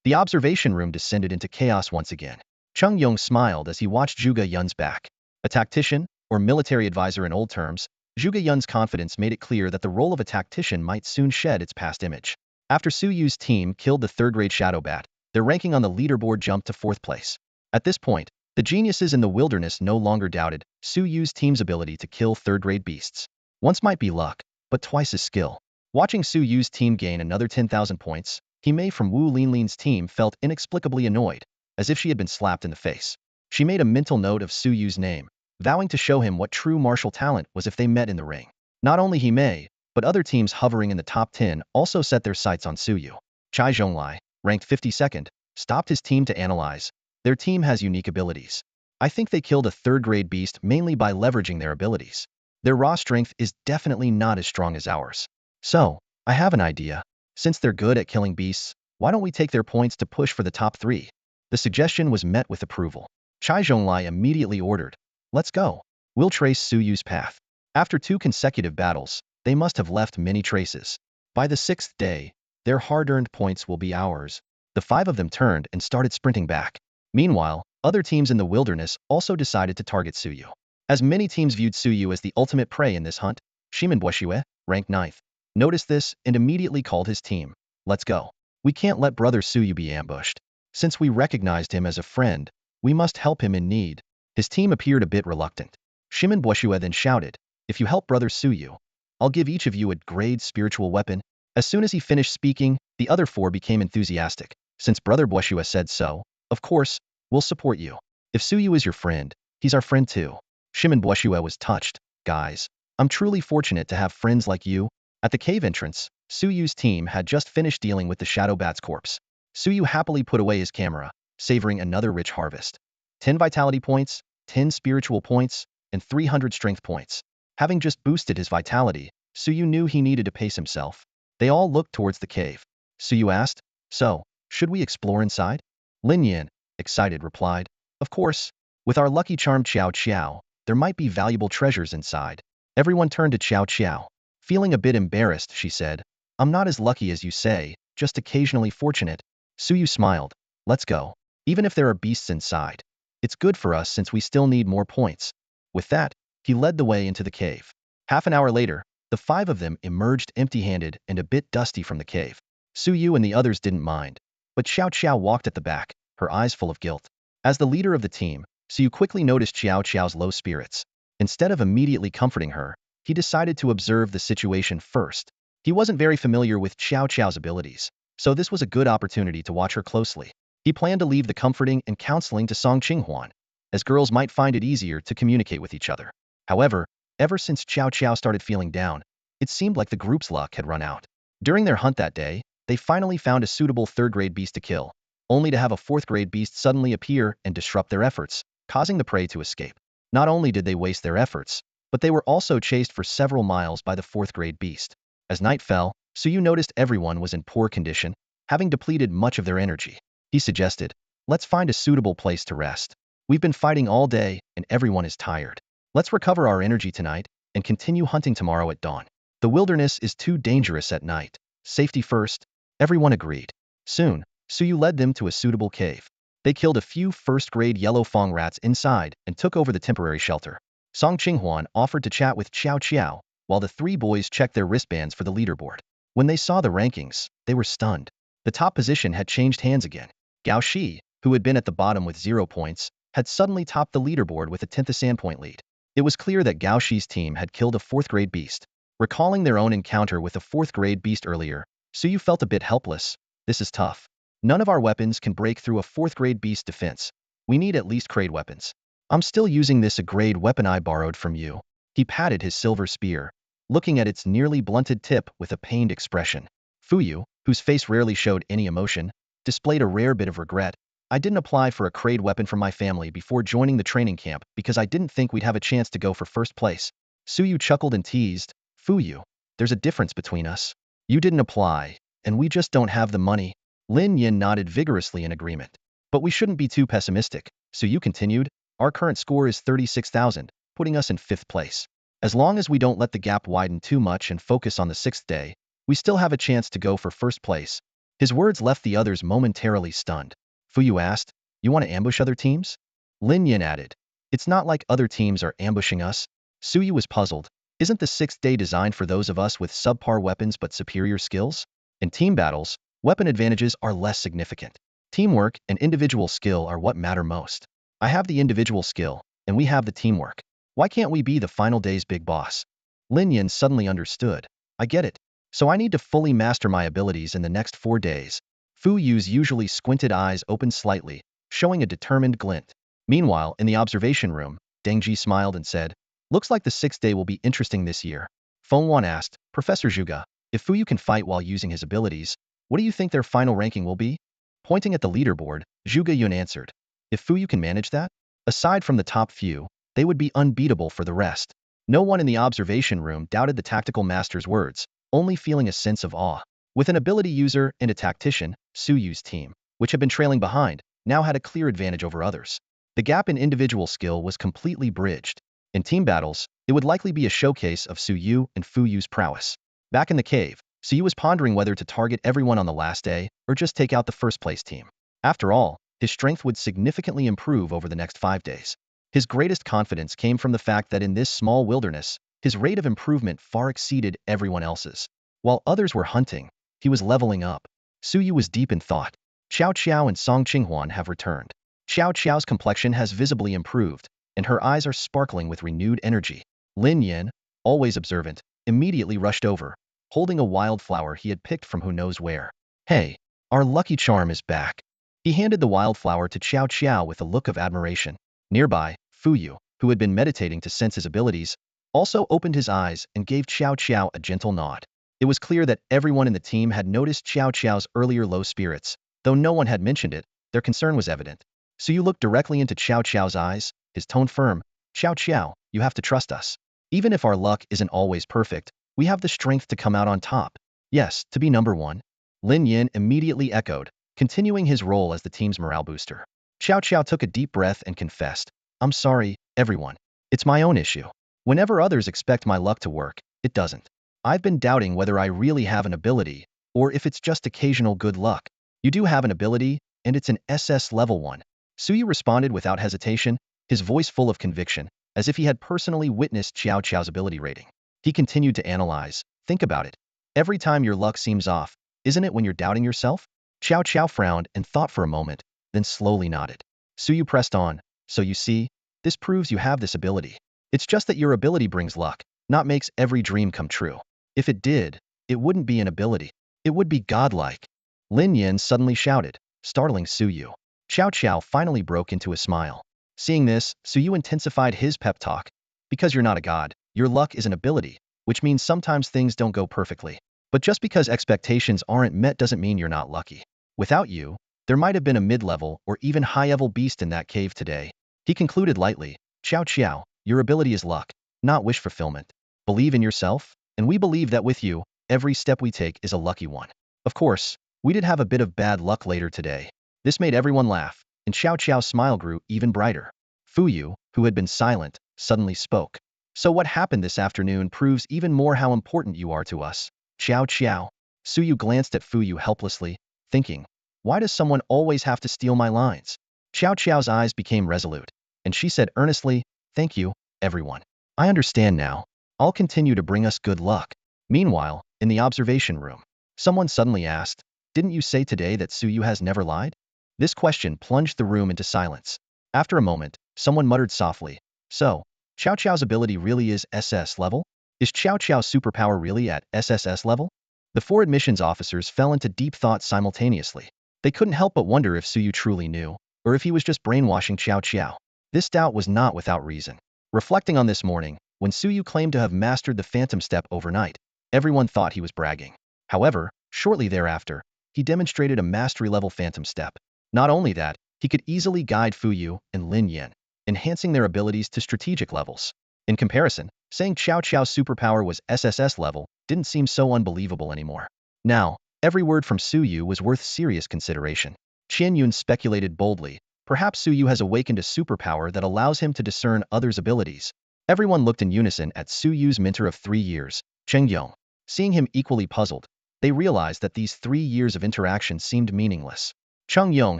The observation room descended into chaos once again. Chung Yong smiled as he watched Zhuge Yun's back. A tactician, or military advisor in old terms, Zhuge Yun's confidence made it clear that the role of a tactician might soon shed its past image. After Suyu's team killed the third-grade shadow bat, their ranking on the leaderboard jumped to 4th place. At this point, the geniuses in the wilderness no longer doubted Suyu's team's ability to kill third-grade beasts. Once might be luck, but twice his skill. Watching Suyu's team gain another 10,000 points, Himei from Wu Linlin's team felt inexplicably annoyed, as if she had been slapped in the face. She made a mental note of Suyu's name, vowing to show him what true martial talent was if they met in the ring. Not only Himei, but other teams hovering in the top 10 also set their sights on Suyu. Chai Zhonglai, ranked 52nd, stopped his team to analyze. Their team has unique abilities. I think they killed a third-grade beast mainly by leveraging their abilities. Their raw strength is definitely not as strong as ours. So, I have an idea. Since they're good at killing beasts, why don't we take their points to push for the top 3? The suggestion was met with approval. Chai Zhonglai immediately ordered, "Let's go. We'll trace Suyu's path." After 2 consecutive battles, they must have left many traces. By the sixth day, their hard-earned points will be ours. The five of them turned and started sprinting back. Meanwhile, other teams in the wilderness also decided to target Suyu. As many teams viewed Suyu as the ultimate prey in this hunt, Shimanbueshue, ranked 9th, noticed this and immediately called his team. Let's go. We can't let brother Suyu be ambushed. Since we recognized him as a friend, we must help him in need. His team appeared a bit reluctant. Shimanbueshue then shouted, if you help brother Suyu, I'll give each of you a grade spiritual weapon. As soon as he finished speaking, the other four became enthusiastic. Since brother Bueshue said so, of course, we'll support you. If Suyu is your friend, he's our friend too. Shimanbueshue was touched. Guys, I'm truly fortunate to have friends like you. At the cave entrance, Suyu's team had just finished dealing with the shadow bat's corpse. Suyu happily put away his camera, savoring another rich harvest. 10 vitality points, 10 spiritual points, and 300 strength points. Having just boosted his vitality, Suyu knew he needed to pace himself. They all looked towards the cave. Suyu asked, so, should we explore inside? Lin Yan, excited, replied, of course. With our lucky charm Qiao Qiao, there might be valuable treasures inside. Everyone turned to Qiao Qiao. Feeling a bit embarrassed, she said, I'm not as lucky as you say, just occasionally fortunate. Suyu smiled. Let's go. Even if there are beasts inside, it's good for us since we still need more points. With that, he led the way into the cave. Half an hour later, the five of them emerged empty-handed and a bit dusty from the cave. Suyu and the others didn't mind, but Xiao Qiao walked at the back, her eyes full of guilt. As the leader of the team, Suyu quickly noticed Xiao Qiao's low spirits. Instead of immediately comforting her, he decided to observe the situation first. He wasn't very familiar with Xiao Qiao's abilities, so this was a good opportunity to watch her closely. He planned to leave the comforting and counseling to Song Qinghuan, as girls might find it easier to communicate with each other. However, ever since Xiao Qiao started feeling down, it seemed like the group's luck had run out. During their hunt that day, they finally found a suitable third-grade beast to kill, only to have a fourth-grade beast suddenly appear and disrupt their efforts, causing the prey to escape. Not only did they waste their efforts, but they were also chased for several miles by the fourth-grade beast. As night fell, Suyu noticed everyone was in poor condition, having depleted much of their energy. He suggested, let's find a suitable place to rest. We've been fighting all day, and everyone is tired. Let's recover our energy tonight, and continue hunting tomorrow at dawn. The wilderness is too dangerous at night. Safety first. Everyone agreed. Soon, Suyu led them to a suitable cave. They killed a few first-grade yellow fong rats inside and took over the temporary shelter. Song Qinghuan offered to chat with Qiao Qiao, while the three boys checked their wristbands for the leaderboard. When they saw the rankings, they were stunned. The top position had changed hands again. Gao Shi, who had been at the bottom with 0 points, had suddenly topped the leaderboard with a 10th sandpoint lead. It was clear that Gao Shi's team had killed a fourth-grade beast. Recalling their own encounter with a fourth-grade beast earlier, Suyu felt a bit helpless. This is tough. None of our weapons can break through a fourth-grade beast defense. We need at least grade weapons. I'm still using this grade weapon I borrowed from you. He patted his silver spear, looking at its nearly blunted tip with a pained expression. Fuyu, whose face rarely showed any emotion, displayed a rare bit of regret. I didn't apply for a grade weapon from my family before joining the training camp because I didn't think we'd have a chance to go for first place. Suyu chuckled and teased, Fuyu, there's a difference between us. You didn't apply, and we just don't have the money. Lin Yin nodded vigorously in agreement. But we shouldn't be too pessimistic, Suyu continued. Our current score is 36,000, putting us in 5th place. As long as we don't let the gap widen too much and focus on the 6th day, we still have a chance to go for first place. His words left the others momentarily stunned. Fuyu asked, you want to ambush other teams? Lin Yin added, it's not like other teams are ambushing us. Suyu was puzzled. Isn't the 6th day designed for those of us with subpar weapons but superior skills? In team battles, weapon advantages are less significant. Teamwork and individual skill are what matter most. I have the individual skill, and we have the teamwork. Why can't we be the final day's big boss? Lin Yin suddenly understood. I get it. So I need to fully master my abilities in the next 4 days. Fu Yu's usually squinted eyes opened slightly, showing a determined glint. Meanwhile, in the observation room, Deng Ji smiled and said, looks like the 6th day will be interesting this year. Feng Wan asked, Professor Zhuge, if Fu Yu can fight while using his abilities, what do you think their final ranking will be? Pointing at the leaderboard, Zhuge Yun answered, if Fu Yu can manage that, aside from the top few, they would be unbeatable for the rest. No one in the observation room doubted the tactical master's words, only feeling a sense of awe. With an ability user and a tactician, Su Yu's team, which had been trailing behind, now had a clear advantage over others. The gap in individual skill was completely bridged. In team battles, it would likely be a showcase of Su Yu and Fu Yu's prowess. Back in the cave, Suyu was pondering whether to target everyone on the last day or just take out the first-place team. After all, his strength would significantly improve over the next 5 days. His greatest confidence came from the fact that in this small wilderness, his rate of improvement far exceeded everyone else's. While others were hunting, he was leveling up. Suyu was deep in thought. Xiao Qiao and Song Qinghuan have returned. Xiao Qiao's complexion has visibly improved, and her eyes are sparkling with renewed energy. Lin Yan, always observant, immediately rushed over, holding a wildflower he had picked from who knows where. Hey, our lucky charm is back. He handed the wildflower to Xiao Qiao with a look of admiration. Nearby, Fuyu, who had been meditating to sense his abilities, also opened his eyes and gave Xiao Qiao a gentle nod. It was clear that everyone in the team had noticed Xiao Qiao's earlier low spirits. Though no one had mentioned it, their concern was evident. Suyu looked directly into Xiao Qiao's eyes, his tone firm. Xiao Qiao, you have to trust us. Even if our luck isn't always perfect, we have the strength to come out on top. Yes, to be number one. Lin Yin immediately echoed, continuing his role as the team's morale booster. Xiao Qiao took a deep breath and confessed, I'm sorry, everyone. It's my own issue. Whenever others expect my luck to work, it doesn't. I've been doubting whether I really have an ability, or if it's just occasional good luck. You do have an ability, and it's an SS level 1. Suyu responded without hesitation, his voice full of conviction, as if he had personally witnessed Xiao Qiao's ability rating. He continued to analyze. Think about it. Every time your luck seems off, isn't it when you're doubting yourself? Xiao Qiao frowned and thought for a moment, then slowly nodded. Suyu pressed on. So you see, this proves you have this ability. It's just that your ability brings luck, not makes every dream come true. If it did, it wouldn't be an ability. It would be godlike. Lin Yin suddenly shouted, startling Suyu. Xiao Qiao finally broke into a smile. Seeing this, Suyu intensified his pep talk. Because you're not a god, your luck is an ability, which means sometimes things don't go perfectly. But just because expectations aren't met doesn't mean you're not lucky. Without you, there might have been a mid-level or even high-level beast in that cave today. He concluded lightly, Xiao Qiao, your ability is luck, not wish fulfillment. Believe in yourself, and we believe that with you, every step we take is a lucky one. Of course, we did have a bit of bad luck later today. This made everyone laugh, and Xiao Qiao's smile grew even brighter. Fuyu, who had been silent, suddenly spoke. So what happened this afternoon proves even more how important you are to us. Xiao Qiao. Suyu glanced at Fuyu helplessly, thinking, why does someone always have to steal my lines? Xiao Qiao's eyes became resolute, and she said earnestly, thank you, everyone. I understand now. I'll continue to bring us good luck. Meanwhile, in the observation room, someone suddenly asked, didn't you say today that Suyu has never lied? This question plunged the room into silence. After a moment, someone muttered softly, so, Xiao Qiao's ability really is SS level? Is Xiao Qiao's superpower really at SSS level? The 4 admissions officers fell into deep thought simultaneously. They couldn't help but wonder if Suyu truly knew, or if he was just brainwashing Xiao Qiao. This doubt was not without reason. Reflecting on this morning, when Suyu claimed to have mastered the phantom step overnight, everyone thought he was bragging. However, shortly thereafter, he demonstrated a mastery-level phantom step. Not only that, he could easily guide Fuyu and Lin Yan, enhancing their abilities to strategic levels. In comparison, saying Xiao Qiao's superpower was SSS level didn't seem so unbelievable anymore. Now, every word from Suyu was worth serious consideration. Qian Yun speculated boldly, perhaps Suyu has awakened a superpower that allows him to discern others' abilities. Everyone looked in unison at Suyu's mentor of 3 years, Cheng Yong. Seeing him equally puzzled, they realized that these 3 years of interaction seemed meaningless. Cheng Yong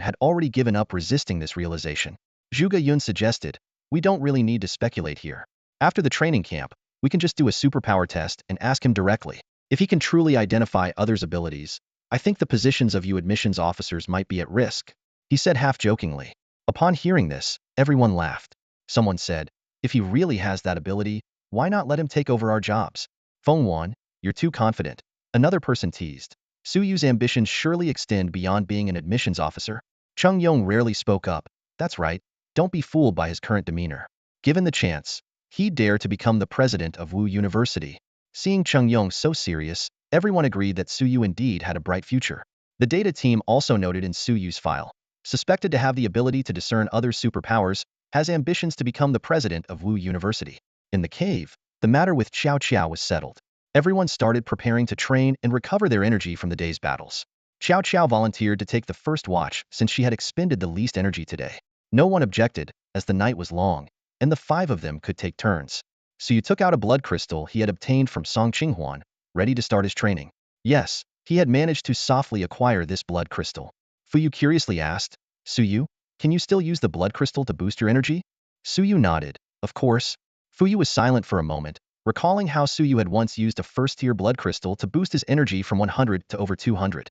had already given up resisting this realization. Zhuge Yun suggested, we don't really need to speculate here. After the training camp, we can just do a superpower test and ask him directly. If he can truly identify others' abilities, I think the positions of you admissions officers might be at risk, he said half-jokingly. Upon hearing this, everyone laughed. Someone said, if he really has that ability, why not let him take over our jobs? Feng Wan, you're too confident. Another person teased. Suyu's ambitions surely extend beyond being an admissions officer. Cheng Yong rarely spoke up. That's right, don't be fooled by his current demeanor. Given the chance, he'd dare to become the president of Wu University. Seeing Cheng Yong so serious, everyone agreed that Suyu indeed had a bright future. The data team also noted in Suyu's file, suspected to have the ability to discern other superpowers, has ambitions to become the president of Wu University. In the cave, the matter with Xiao Qiao was settled. Everyone started preparing to train and recover their energy from the day's battles. Xiao Qiao volunteered to take the first watch since she had expended the least energy today. No one objected, as the night was long, and the 5 of them could take turns. Suyu took out a blood crystal he had obtained from Song Qinghuan, ready to start his training. Yes, he had managed to softly acquire this blood crystal. Fuyu curiously asked, Suyu, can you still use the blood crystal to boost your energy? Suyu nodded. Of course. Fuyu was silent for a moment, recalling how Suyu had once used a first-tier blood crystal to boost his energy from 100 to over 200.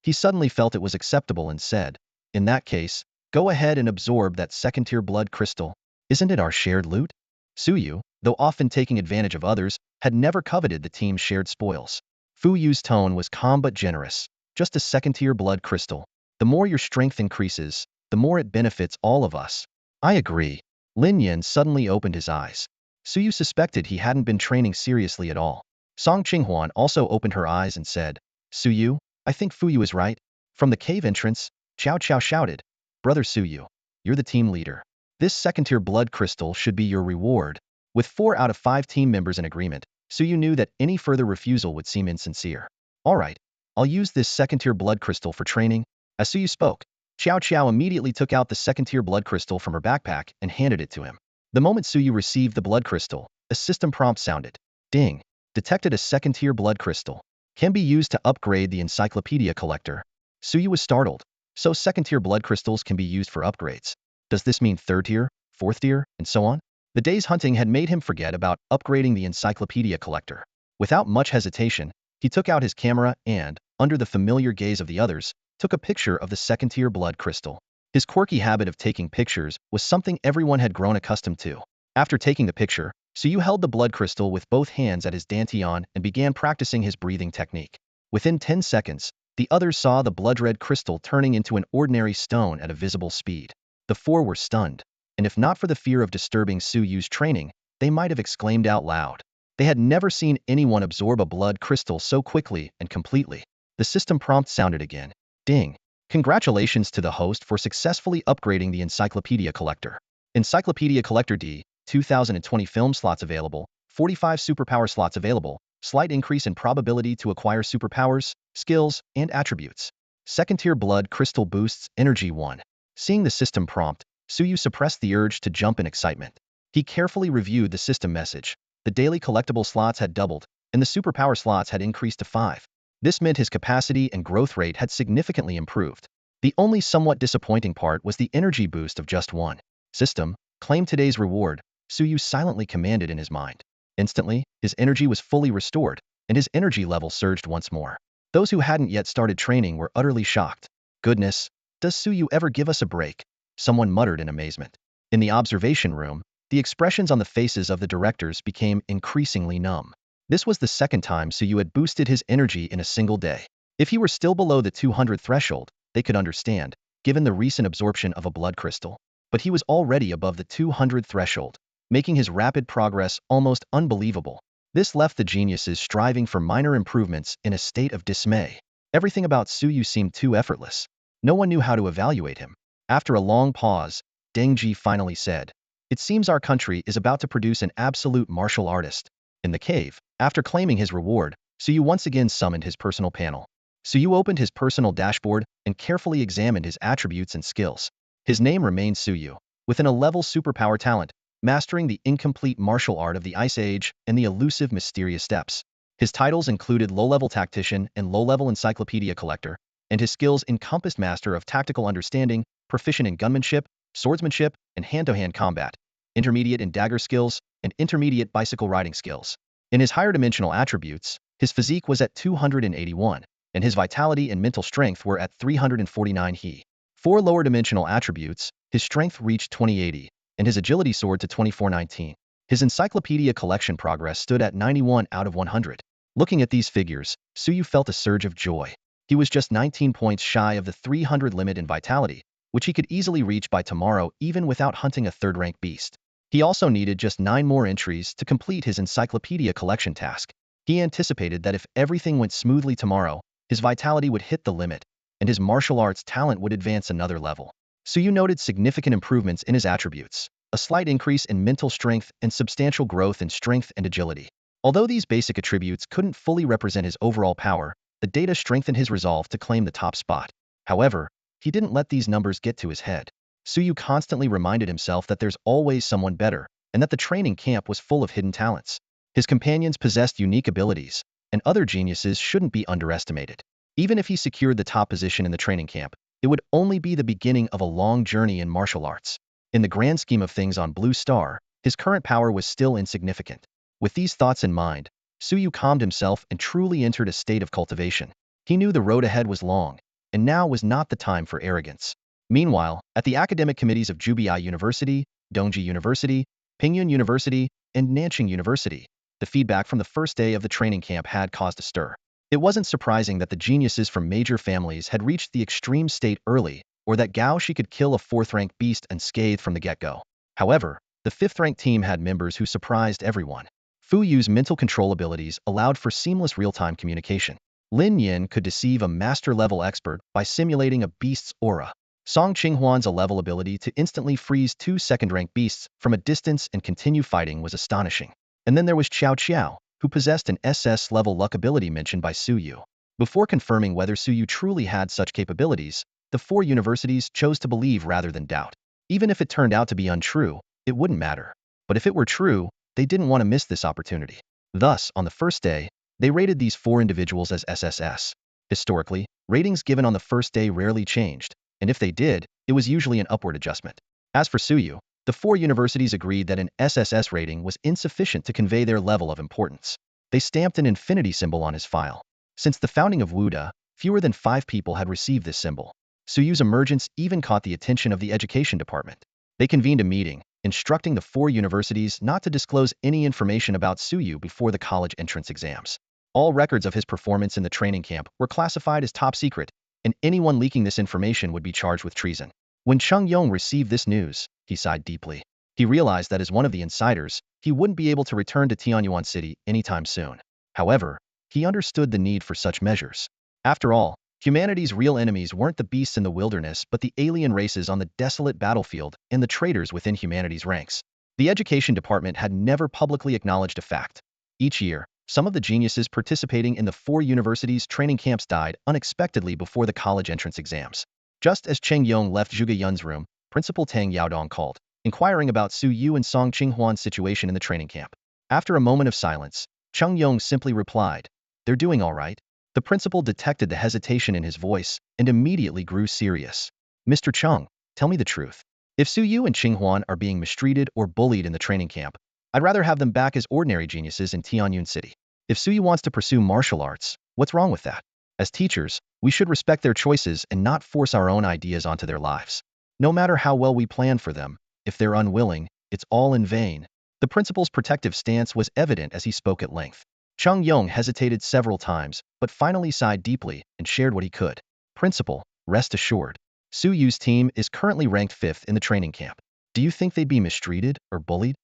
He suddenly felt it was acceptable and said, in that case, go ahead and absorb that second-tier blood crystal. Isn't it our shared loot? Suyu, though often taking advantage of others, had never coveted the team's shared spoils. Fu Yu's tone was calm but generous. Just a second-tier blood crystal. The more your strength increases, the more it benefits all of us. I agree. Lin Yan suddenly opened his eyes. Suyu suspected he hadn't been training seriously at all. Song Qinghuan also opened her eyes and said, Suyu, I think Fuyu is right. From the cave entrance, Qiao Qiao shouted, Brother Suyu, you're the team leader. This second-tier blood crystal should be your reward. With 4 out of 5 team members in agreement, Suyu knew that any further refusal would seem insincere. All right, I'll use this second-tier blood crystal for training. As Suyu spoke, Qiao Qiao immediately took out the second-tier blood crystal from her backpack and handed it to him. The moment Suyu received the blood crystal, a system prompt sounded. Ding. Detected a second-tier blood crystal. Can be used to upgrade the encyclopedia collector. Suyu was startled. So second-tier blood crystals can be used for upgrades. Does this mean third-tier, fourth-tier, and so on? The day's hunting had made him forget about upgrading the encyclopedia collector. Without much hesitation, he took out his camera and, under the familiar gaze of the others, took a picture of the second-tier blood crystal. His quirky habit of taking pictures was something everyone had grown accustomed to. After taking the picture, Suyu held the blood crystal with both hands at his dantian and began practicing his breathing technique. Within 10 seconds, the others saw the blood-red crystal turning into an ordinary stone at a visible speed. The 4 were stunned, and if not for the fear of disturbing Suyu's training, they might have exclaimed out loud. They had never seen anyone absorb a blood crystal so quickly and completely. The system prompt sounded again. Ding. Congratulations to the host for successfully upgrading the encyclopedia collector. Encyclopedia collector D, 2020 film slots available, 45 superpower slots available, slight increase in probability to acquire superpowers, skills, and attributes. Second-tier blood crystal boosts energy 1. Seeing the system prompt, Suyu suppressed the urge to jump in excitement. He carefully reviewed the system message. The daily collectible slots had doubled, and the superpower slots had increased to 5. This meant his capacity and growth rate had significantly improved. The only somewhat disappointing part was the energy boost of just 1. System, claim today's reward, Suyu silently commanded in his mind. Instantly, his energy was fully restored, and his energy level surged once more. Those who hadn't yet started training were utterly shocked. Goodness, does Suyu ever give us a break? Someone muttered in amazement. In the observation room, the expressions on the faces of the directors became increasingly numb. This was the second time Suyu had boosted his energy in a single day. If he were still below the 200 threshold, they could understand, given the recent absorption of a blood crystal. But he was already above the 200 threshold, making his rapid progress almost unbelievable. This left the geniuses striving for minor improvements in a state of dismay. Everything about Suyu seemed too effortless. No one knew how to evaluate him. After a long pause, Deng Ji finally said, It seems our country is about to produce an absolute martial artist. In the cave, after claiming his reward, Suyu once again summoned his personal panel. Suyu opened his personal dashboard and carefully examined his attributes and skills. His name remained Suyu, with an 11 superpower talent, mastering the incomplete martial art of the Ice Age and the elusive mysterious steps. His titles included low-level tactician and low-level encyclopedia collector, and his skills encompassed master of tactical understanding, proficient in gunmanship, swordsmanship, and hand-to-hand combat, intermediate in dagger skills, and intermediate bicycle riding skills. In his higher dimensional attributes, his physique was at 281, and his vitality and mental strength were at 349 he. For lower dimensional attributes, his strength reached 2080, and his agility soared to 2419. His encyclopedia collection progress stood at 91 out of 100. Looking at these figures, Suyu felt a surge of joy. He was just 19 points shy of the 300 limit in vitality, which he could easily reach by tomorrow even without hunting a third-rank beast. He also needed just 9 more entries to complete his encyclopedia collection task. He anticipated that if everything went smoothly tomorrow, his vitality would hit the limit, and his martial arts talent would advance another level. Suyu noted significant improvements in his attributes, a slight increase in mental strength and substantial growth in strength and agility. Although these basic attributes couldn't fully represent his overall power, the data strengthened his resolve to claim the top spot. However, he didn't let these numbers get to his head. Suyu constantly reminded himself that there's always someone better, and that the training camp was full of hidden talents. His companions possessed unique abilities, and other geniuses shouldn't be underestimated. Even if he secured the top position in the training camp, it would only be the beginning of a long journey in martial arts. In the grand scheme of things on Blue Star, his current power was still insignificant. With these thoughts in mind, Suyu calmed himself and truly entered a state of cultivation. He knew the road ahead was long, and now was not the time for arrogance. Meanwhile, at the academic committees of Jubiai University, Dongji University, Pingyun University, and Nanjing University, the feedback from the first day of the training camp had caused a stir. It wasn't surprising that the geniuses from major families had reached the extreme state early, or that Gao Shi could kill a 4th-ranked beast unscathed from the get-go. However, the 5th-ranked team had members who surprised everyone. Fu Yu's mental control abilities allowed for seamless real-time communication. Lin Yin could deceive a master-level expert by simulating a beast's aura. Song Qinghuan's level ability to instantly freeze 2 2nd-ranked beasts from a distance and continue fighting was astonishing. And then there was Qiao Qiao, who possessed an SS-level luck ability mentioned by Suyu. Before confirming whether Suyu truly had such capabilities, the 4 universities chose to believe rather than doubt. Even if it turned out to be untrue, it wouldn't matter. But if it were true, they didn't want to miss this opportunity. Thus, on the first day, they rated these 4 individuals as SSS. Historically, ratings given on the first day rarely changed, and if they did, it was usually an upward adjustment. As for Suyu, the 4 universities agreed that an SSS rating was insufficient to convey their level of importance. They stamped an infinity symbol on his file. Since the founding of Wuda, fewer than 5 people had received this symbol. Suyu's emergence even caught the attention of the education department. They convened a meeting, instructing the 4 universities not to disclose any information about Suyu before the college entrance exams. All records of his performance in the training camp were classified as top secret, and anyone leaking this information would be charged with treason. When Cheng Yong received this news, he sighed deeply. He realized that as one of the insiders, he wouldn't be able to return to Tianyuan City anytime soon. However, he understood the need for such measures. After all, humanity's real enemies weren't the beasts in the wilderness but the alien races on the desolate battlefield and the traitors within humanity's ranks. The education department had never publicly acknowledged a fact. Each year, some of the geniuses participating in the 4 universities' training camps died unexpectedly before the college entrance exams. Just as Cheng Yong left Zhuge Yun's room, Principal Tang Yaodong called, inquiring about Su Yu and Song Qinghuan's situation in the training camp. After a moment of silence, Cheng Yong simply replied, "They're doing all right." The principal detected the hesitation in his voice and immediately grew serious. "Mr. Cheng, tell me the truth. If Su Yu and Qinghuan are being mistreated or bullied in the training camp, I'd rather have them back as ordinary geniuses in Tianyun City. If Su Yu wants to pursue martial arts, what's wrong with that? As teachers, we should respect their choices and not force our own ideas onto their lives. No matter how well we plan for them, if they're unwilling, it's all in vain." The principal's protective stance was evident as he spoke at length. Cheng Yong hesitated several times, but finally sighed deeply and shared what he could. "Principal, rest assured. Su Yu's team is currently ranked 5th in the training camp. Do you think they'd be mistreated or bullied?"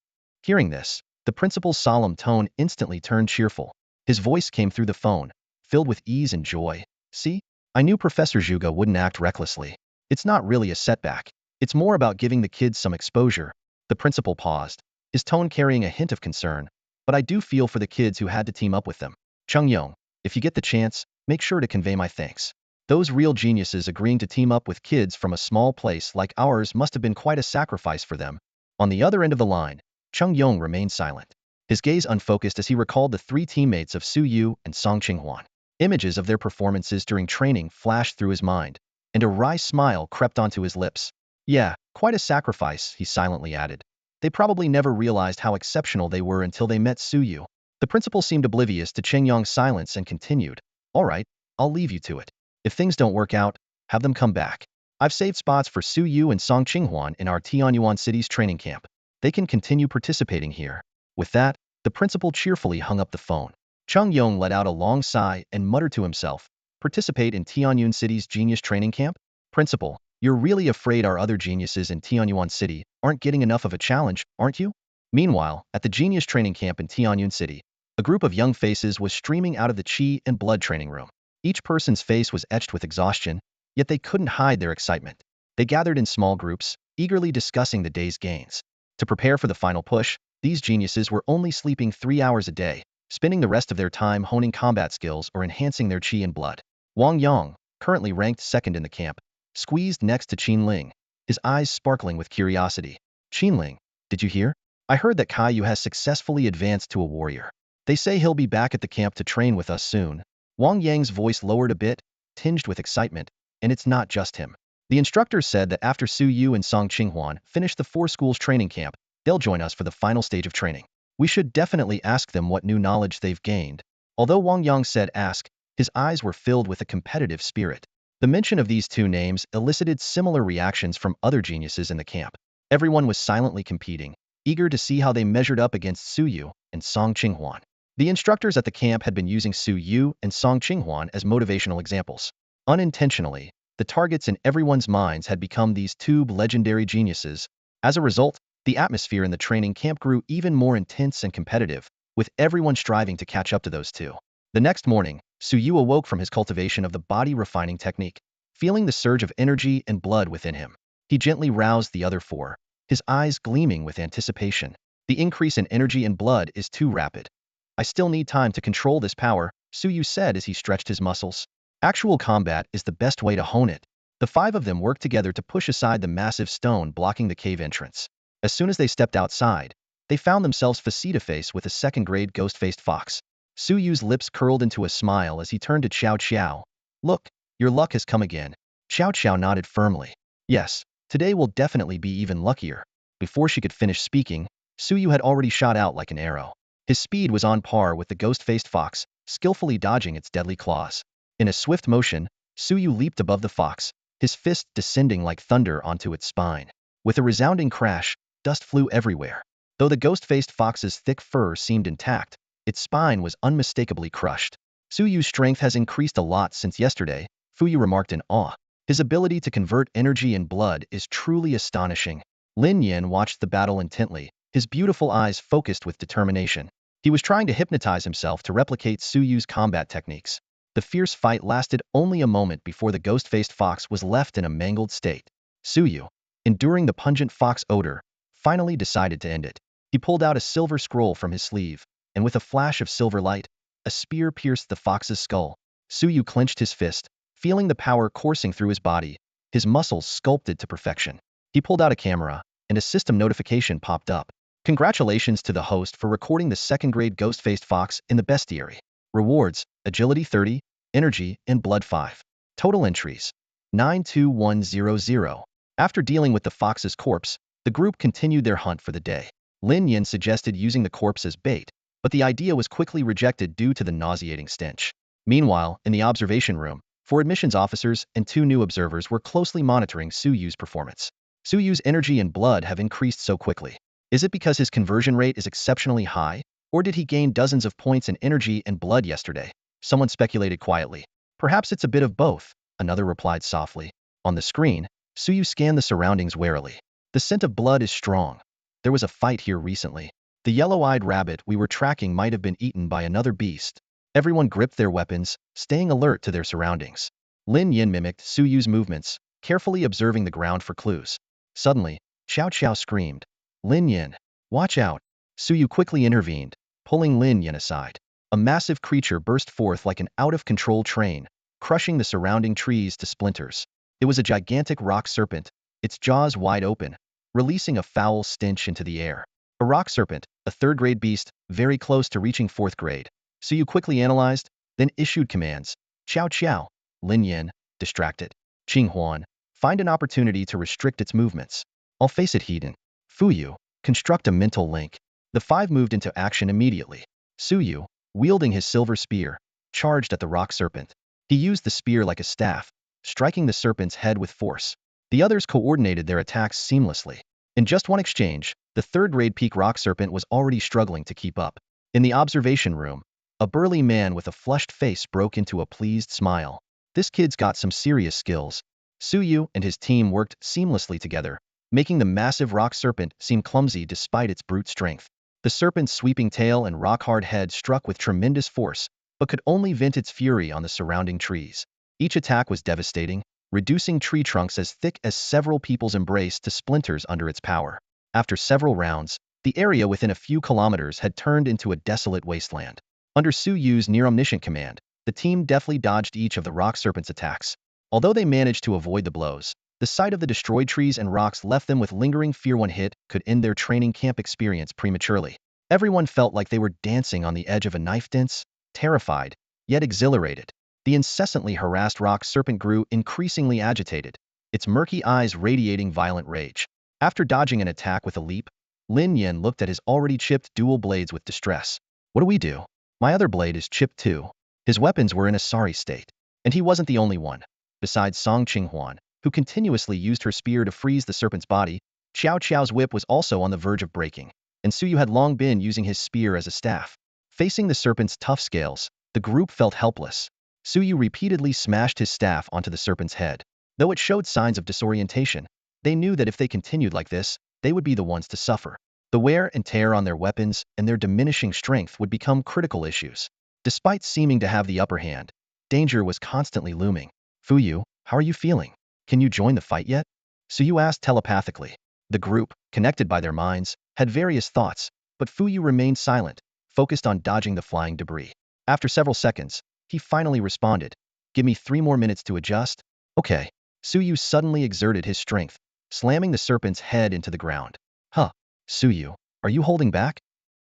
Hearing this, the principal's solemn tone instantly turned cheerful. His voice came through the phone, filled with ease and joy. "See? I knew Professor Zhuge wouldn't act recklessly. It's not really a setback. It's more about giving the kids some exposure." The principal paused, his tone carrying a hint of concern. "But I do feel for the kids who had to team up with them. Cheng Yong, if you get the chance, make sure to convey my thanks. Those real geniuses agreeing to team up with kids from a small place like ours must have been quite a sacrifice for them." On the other end of the line, Cheng Yong remained silent, his gaze unfocused as he recalled the 3 teammates of Su Yu and Song Qinghuan. Images of their performances during training flashed through his mind, and a wry smile crept onto his lips. "Yeah, quite a sacrifice," he silently added. "They probably never realized how exceptional they were until they met Su Yu." The principal seemed oblivious to Cheng Yong's silence and continued, "All right, I'll leave you to it. If things don't work out, have them come back. I've saved spots for Su Yu and Song Qinghuan in our Tianyuan City's training camp. They can continue participating here." With that, the principal cheerfully hung up the phone. Cheng Yong let out a long sigh and muttered to himself, "Participate in Tianyuan City's genius training camp? Principal, you're really afraid our other geniuses in Tianyuan City aren't getting enough of a challenge, aren't you?" Meanwhile, at the genius training camp in Tianyuan City, a group of young faces was streaming out of the Qi and Blood training room. Each person's face was etched with exhaustion, yet they couldn't hide their excitement. They gathered in small groups, eagerly discussing the day's gains. To prepare for the final push, these geniuses were only sleeping 3 hours a day, spending the rest of their time honing combat skills or enhancing their Qi and Blood. Wang Yang, currently ranked 2nd in the camp, squeezed next to Qin Ling, his eyes sparkling with curiosity. "Qin Ling, did you hear? I heard that Kai Yu has successfully advanced to a warrior." They say he'll be back at the camp to train with us soon. Wang Yang's voice lowered a bit, tinged with excitement, and it's not just him. The instructors said that after Su Yu and Song Qinghuan finish the 4 schools training camp, they'll join us for the final stage of training. We should definitely ask them what new knowledge they've gained. Although Wang Yang said ask, his eyes were filled with a competitive spirit. The mention of these 2 names elicited similar reactions from other geniuses in the camp. Everyone was silently competing, eager to see how they measured up against Su Yu and Song Qinghuan. The instructors at the camp had been using Su Yu and Song Qinghuan as motivational examples. Unintentionally, the targets in everyone's minds had become these 2 legendary geniuses. As a result, the atmosphere in the training camp grew even more intense and competitive, with everyone striving to catch up to those 2. The next morning, Su Yu awoke from his cultivation of the body refining technique, feeling the surge of energy and blood within him. He gently roused the other 4, his eyes gleaming with anticipation. The increase in energy and blood is too rapid. I still need time to control this power, Su Yu said as he stretched his muscles. Actual combat is the best way to hone it. The 5 of them worked together to push aside the massive stone blocking the cave entrance. As soon as they stepped outside, they found themselves face-to-face with a 2nd-grade ghost-faced fox. Su Yu's lips curled into a smile as he turned to Xiao Qiao. Look, your luck has come again. Xiao Qiao nodded firmly. Yes, today will definitely be even luckier. Before she could finish speaking, Su Yu had already shot out like an arrow. His speed was on par with the ghost-faced fox, skillfully dodging its deadly claws. In a swift motion, Su Yu leaped above the fox, his fist descending like thunder onto its spine. With a resounding crash, dust flew everywhere. Though the ghost-faced fox's thick fur seemed intact, its spine was unmistakably crushed. Su Yu's strength has increased a lot since yesterday, Fu Yu remarked in awe. His ability to convert energy and blood is truly astonishing. Lin Yan watched the battle intently, his beautiful eyes focused with determination. He was trying to hypnotize himself to replicate Su Yu's combat techniques. The fierce fight lasted only a moment before the ghost-faced fox was left in a mangled state. Su Yu, enduring the pungent fox odor, finally decided to end it. He pulled out a silver scroll from his sleeve, and with a flash of silver light, a spear pierced the fox's skull. Su Yu clenched his fist, feeling the power coursing through his body, his muscles sculpted to perfection. He pulled out a camera, and a system notification popped up. Congratulations to the host for recording the 2nd-grade ghost-faced fox in the bestiary. Rewards, agility 30, energy, and blood 5. Total entries, 92100. After dealing with the fox's corpse, the group continued their hunt for the day. Lin Yan suggested using the corpse as bait, but the idea was quickly rejected due to the nauseating stench. Meanwhile, in the observation room, 4 admissions officers and 2 new observers were closely monitoring Su Yu's performance. Su Yu's energy and blood have increased so quickly. Is it because his conversion rate is exceptionally high, or did he gain dozens of points in energy and blood yesterday? Someone speculated quietly. Perhaps it's a bit of both, another replied softly. On the screen, Su Yu scanned the surroundings warily. The scent of blood is strong. There was a fight here recently. The yellow-eyed rabbit we were tracking might have been eaten by another beast. Everyone gripped their weapons, staying alert to their surroundings. Lin Yin mimicked Su Yu's movements, carefully observing the ground for clues. Suddenly, Xiao Qiao screamed. Lin Yin, watch out. Su Yu quickly intervened, pulling Lin Yin aside. A massive creature burst forth like an out-of-control train, crushing the surrounding trees to splinters. It was a gigantic rock serpent, its jaws wide open, releasing a foul stench into the air. A rock serpent, a 3rd-grade beast, very close to reaching 4th grade. Su Yu quickly analyzed, then issued commands. Xiao Qiao, Lin Yin, distract it. Qinghuan, find an opportunity to restrict its movements. I'll face it, Heaton. Fu Yu, construct a mental link. The 5 moved into action immediately. Su Yu, wielding his silver spear, charged at the rock serpent. He used the spear like a staff, striking the serpent's head with force. The others coordinated their attacks seamlessly. In just one exchange, the 3rd-grade peak rock serpent was already struggling to keep up. In the observation room, a burly man with a flushed face broke into a pleased smile. This kid's got some serious skills. Su Yu and his team worked seamlessly together, making the massive rock serpent seem clumsy despite its brute strength. The serpent's sweeping tail and rock-hard head struck with tremendous force, but could only vent its fury on the surrounding trees. Each attack was devastating, reducing tree trunks as thick as several people's embrace to splinters under its power. After several rounds, the area within a few kilometers had turned into a desolate wasteland. Under Su Yu's near-omniscient command, the team deftly dodged each of the rock serpent's attacks. Although they managed to avoid the blows, the sight of the destroyed trees and rocks left them with lingering fear. One hit could end their training camp experience prematurely. Everyone felt like they were dancing on the edge of a knife dance, terrified, yet exhilarated. The incessantly harassed rock serpent grew increasingly agitated, its murky eyes radiating violent rage. After dodging an attack with a leap, Lin Yen looked at his already chipped dual blades with distress. What do we do? My other blade is chipped too. His weapons were in a sorry state. And he wasn't the only one. Besides Song Qinghuan, who continuously used her spear to freeze the serpent's body, Xiao Qiao's whip was also on the verge of breaking, and Suyu had long been using his spear as a staff. Facing the serpent's tough scales, the group felt helpless. Suyu repeatedly smashed his staff onto the serpent's head. Though it showed signs of disorientation, they knew that if they continued like this, they would be the ones to suffer. The wear and tear on their weapons and their diminishing strength would become critical issues. Despite seeming to have the upper hand, danger was constantly looming. Fuyu, how are you feeling? Can you join the fight yet? Suyu asked telepathically. The group, connected by their minds, had various thoughts, but Fuyu remained silent, focused on dodging the flying debris. After several seconds, he finally responded. Give me 3 more minutes to adjust. Okay. Suyu suddenly exerted his strength, slamming the serpent's head into the ground. Huh. Suyu, are you holding back?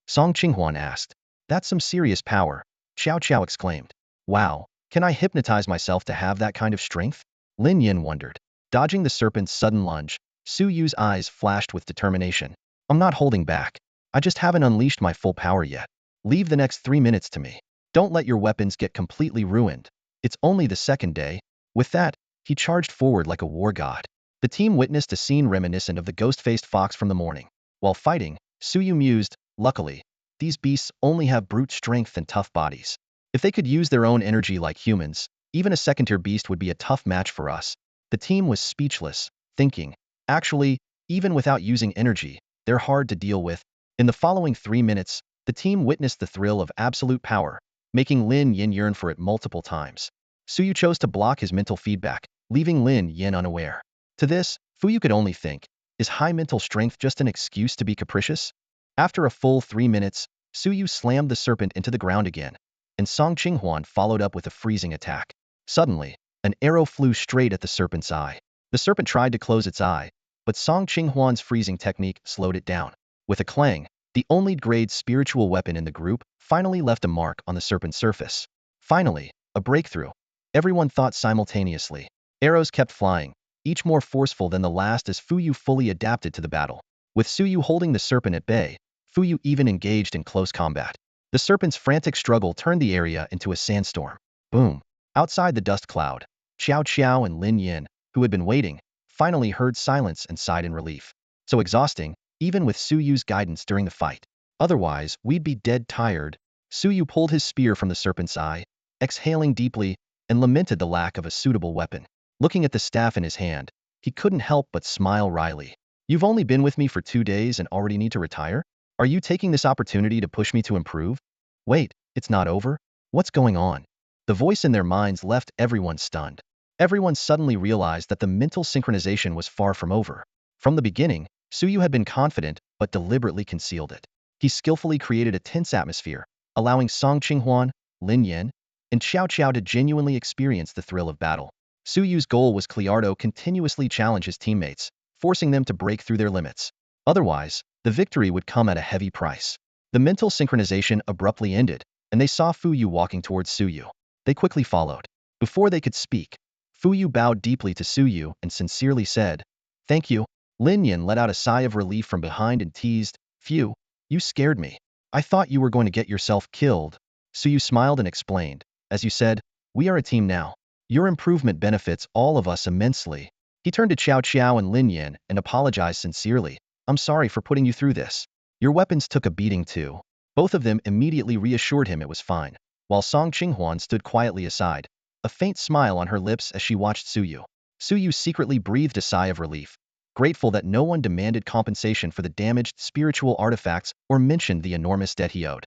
Song Qinghuan asked. That's some serious power, Xiao Qiao exclaimed. Wow, can I hypnotize myself to have that kind of strength? Lin Yin wondered. Dodging the serpent's sudden lunge, Suyu's eyes flashed with determination. I'm not holding back. I just haven't unleashed my full power yet. Leave the next 3 minutes to me. Don't let your weapons get completely ruined. It's only the second day. With that, he charged forward like a war god. The team witnessed a scene reminiscent of the ghost-faced fox from the morning. While fighting, Suyu mused, luckily, these beasts only have brute strength and tough bodies. If they could use their own energy like humans, even a second-tier beast would be a tough match for us. The team was speechless, thinking, actually, even without using energy, they're hard to deal with. In the following 3 minutes, the team witnessed the thrill of absolute power, making Lin Yin yearn for it multiple times. Suyu chose to block his mental feedback, leaving Lin Yin unaware. To this, Fuyu could only think, is high mental strength just an excuse to be capricious? After a full 3 minutes, Suyu slammed the serpent into the ground again, and Song Qinghuan followed up with a freezing attack. Suddenly, an arrow flew straight at the serpent's eye. The serpent tried to close its eye, but Song Qinghuan's freezing technique slowed it down. With a clang, the only grade spiritual weapon in the group finally left a mark on the serpent's surface. Finally, a breakthrough. Everyone thought simultaneously. Arrows kept flying, each more forceful than the last as Fuyu fully adapted to the battle. With Suyu holding the serpent at bay, Fuyu even engaged in close combat. The serpent's frantic struggle turned the area into a sandstorm. Boom. Outside the dust cloud, Xiao Qiao and Lin Yin, who had been waiting, finally heard silence and sighed in relief. So exhausting, even with Suyu's guidance during the fight. Otherwise, we'd be dead tired. Suyu pulled his spear from the serpent's eye, exhaling deeply, and lamented the lack of a suitable weapon. Looking at the staff in his hand, he couldn't help but smile wryly. You've only been with me for 2 days and already need to retire? Are you taking this opportunity to push me to improve? Wait, it's not over? What's going on? The voice in their minds left everyone stunned. Everyone suddenly realized that the mental synchronization was far from over. From the beginning, Suyu had been confident but deliberately concealed it. He skillfully created a tense atmosphere, allowing Song Qinghuan, Lin Yin, and Xiao Qiao to genuinely experience the thrill of battle. Suyu's goal was Cleardo continuously challenge his teammates, forcing them to break through their limits. Otherwise, the victory would come at a heavy price. The mental synchronization abruptly ended, and they saw Fuyu walking towards Suyu. They quickly followed. Before they could speak, Fuyu bowed deeply to Suyu and sincerely said, "Thank you." Lin Yin let out a sigh of relief from behind and teased, "Phew, you scared me. I thought you were going to get yourself killed." Suyu smiled and explained, "As you said, we are a team now. Your improvement benefits all of us immensely." He turned to Xiao Qiao and Lin Yin and apologized sincerely. "I'm sorry for putting you through this. Your weapons took a beating too." Both of them immediately reassured him it was fine, while Song Qinghuan stood quietly aside, a faint smile on her lips as she watched Suyu. Suyu secretly breathed a sigh of relief, grateful that no one demanded compensation for the damaged spiritual artifacts or mentioned the enormous debt he owed.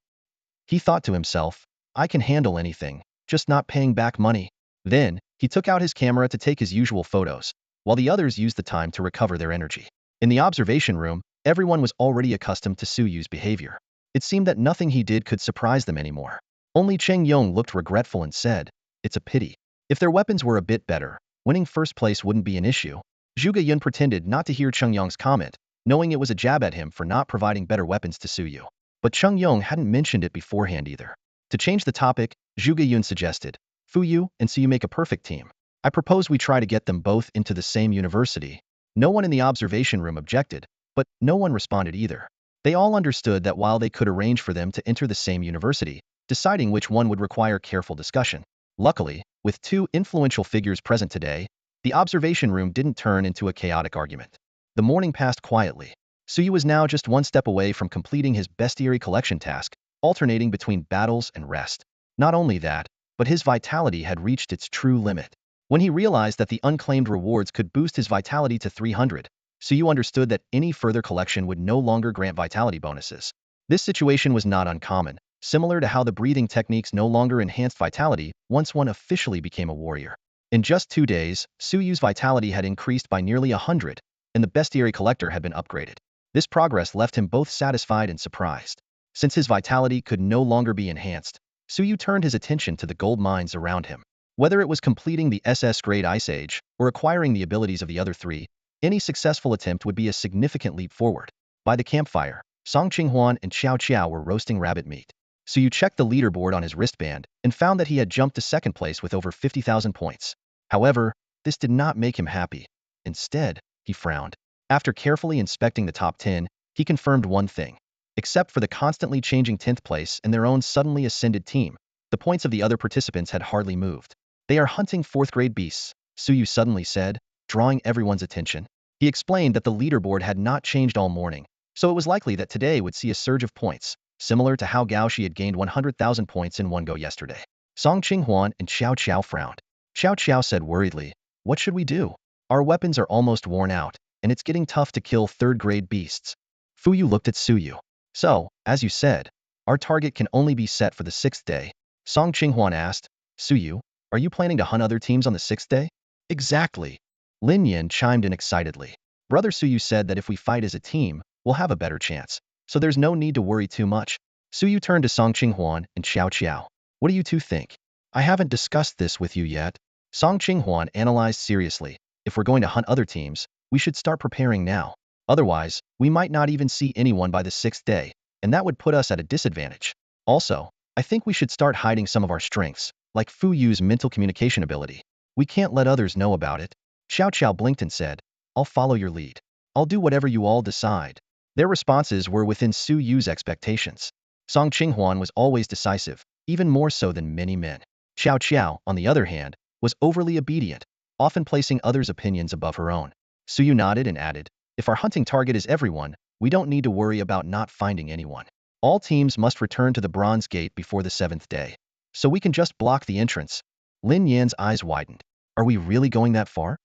He thought to himself, I can handle anything, just not paying back money. Then, he took out his camera to take his usual photos, while the others used the time to recover their energy. In the observation room, everyone was already accustomed to Suyu's behavior. It seemed that nothing he did could surprise them anymore. Only Cheng Yong looked regretful and said, "It's a pity. If their weapons were a bit better, winning first place wouldn't be an issue." Zhuge Yun pretended not to hear Cheng Yong's comment, knowing it was a jab at him for not providing better weapons to Suyu. But Chung Yong hadn't mentioned it beforehand either. To change the topic, Zhu Yun suggested, Fu Yu and Su Yu make a perfect team. I propose we try to get them both into the same university. No one in the observation room objected, but no one responded either. They all understood that while they could arrange for them to enter the same university, deciding which one would require careful discussion. Luckily, with two influential figures present today, the observation room didn't turn into a chaotic argument. The morning passed quietly. Su Yu was now just one step away from completing his bestiary collection task, alternating between battles and rest. Not only that, but his vitality had reached its true limit. When he realized that the unclaimed rewards could boost his vitality to 300, Su Yu understood that any further collection would no longer grant vitality bonuses. This situation was not uncommon, similar to how the breathing techniques no longer enhanced vitality once one officially became a warrior. In just 2 days, Su Yu's vitality had increased by nearly 100, and the bestiary collector had been upgraded. This progress left him both satisfied and surprised. Since his vitality could no longer be enhanced, Su Yu turned his attention to the gold mines around him. Whether it was completing the SS-grade Ice Age or acquiring the abilities of the other three, any successful attempt would be a significant leap forward. By the campfire, Song Qinghuan and Xiao Qiao were roasting rabbit meat. Su Yu checked the leaderboard on his wristband and found that he had jumped to second place with over 50,000 points. However, this did not make him happy. Instead, he frowned. After carefully inspecting the top 10, he confirmed one thing. Except for the constantly changing 10th place and their own suddenly ascended team, the points of the other participants had hardly moved. They are hunting 4th-grade beasts, Su Yu suddenly said, drawing everyone's attention. He explained that the leaderboard had not changed all morning, so it was likely that today would see a surge of points, similar to how Gao Shi had gained 100,000 points in one go yesterday. Song Qinghuan and Xiao Qiao frowned. Xiao Qiao said worriedly, "What should we do? Our weapons are almost worn out, and it's getting tough to kill 3rd-grade beasts." Fu Yu looked at Su Yu. "So, as you said, our target can only be set for the 6th day." Song Qinghuan asked, "Su Yu, are you planning to hunt other teams on the 6th day?" "Exactly." Lin Yan chimed in excitedly. "Brother Su Yu said that if we fight as a team, we'll have a better chance, so there's no need to worry too much." Su Yu turned to Song Qinghuan and Xiao Qiao. "What do you two think?" "I haven't discussed this with you yet." Song Qinghuan analyzed seriously. "If we're going to hunt other teams, we should start preparing now. Otherwise, we might not even see anyone by the 6th day, and that would put us at a disadvantage. Also, I think we should start hiding some of our strengths, like Fu Yu's mental communication ability. We can't let others know about it." Xiao Qiao blinked and said, "I'll follow your lead. I'll do whatever you all decide." Their responses were within Su Yu's expectations. Song Qinghuan was always decisive, even more so than many men. Xiao Qiao, on the other hand, was overly obedient, often placing others' opinions above her own. Su Yu nodded and added, "If our hunting target is everyone, we don't need to worry about not finding anyone. All teams must return to the Bronze Gate before the 7th day. So we can just block the entrance." Lin Yan's eyes widened. "Are we really going that far?"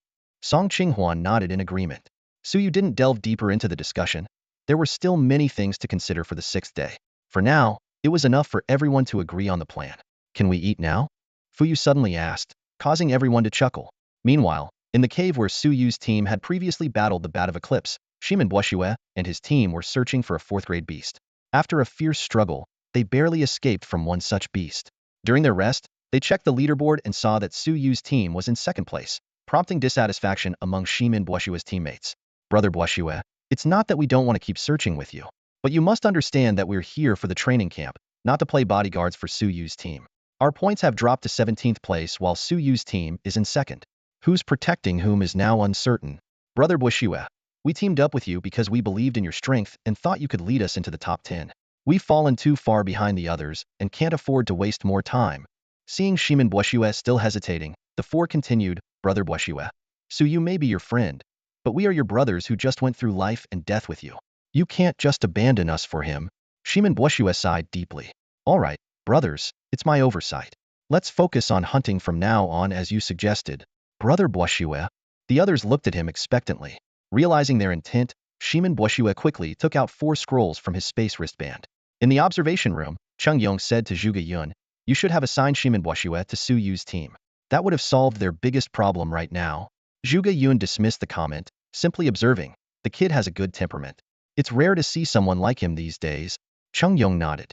Song Qinghuan nodded in agreement. Su Yu didn't delve deeper into the discussion. There were still many things to consider for the 6th day. For now, it was enough for everyone to agree on the plan. "Can we eat now?" Fu Yu suddenly asked, causing everyone to chuckle. Meanwhile, in the cave where Su Yu's team had previously battled the Bat of Eclipse, Shimin Buoshue and his team were searching for a 4th-grade beast. After a fierce struggle, they barely escaped from one such beast. During their rest, they checked the leaderboard and saw that Su Yu's team was in 2nd place, prompting dissatisfaction among Shimin Buoshue's teammates. "Brother Buoshue, it's not that we don't want to keep searching with you, but you must understand that we're here for the training camp, not to play bodyguards for Su Yu's team. Our points have dropped to 17th place while Su Yu's team is in 2nd. Who's protecting whom is now uncertain. Brother Buoshue, we teamed up with you because we believed in your strength and thought you could lead us into the top 10. We've fallen too far behind the others and can't afford to waste more time." Seeing Shimin Buoshue still hesitating, the four continued, "Brother Buoshue, Su Yu may be your friend, but we are your brothers who just went through life and death with you. You can't just abandon us for him." Shimin Buoshue sighed deeply. "All right, brothers, it's my oversight. Let's focus on hunting from now on as you suggested." "Brother Buoshue." The others looked at him expectantly. Realizing their intent, Shimin Buoshue quickly took out 4 scrolls from his space wristband. In the observation room, Chung Yong said to Zhu Yun, "You should have assigned Shimin Buoshue to Su Yu's team. That would have solved their biggest problem right now." Zhu Yun dismissed the comment, simply observing, "The kid has a good temperament. It's rare to see someone like him these days." Chung Yong nodded.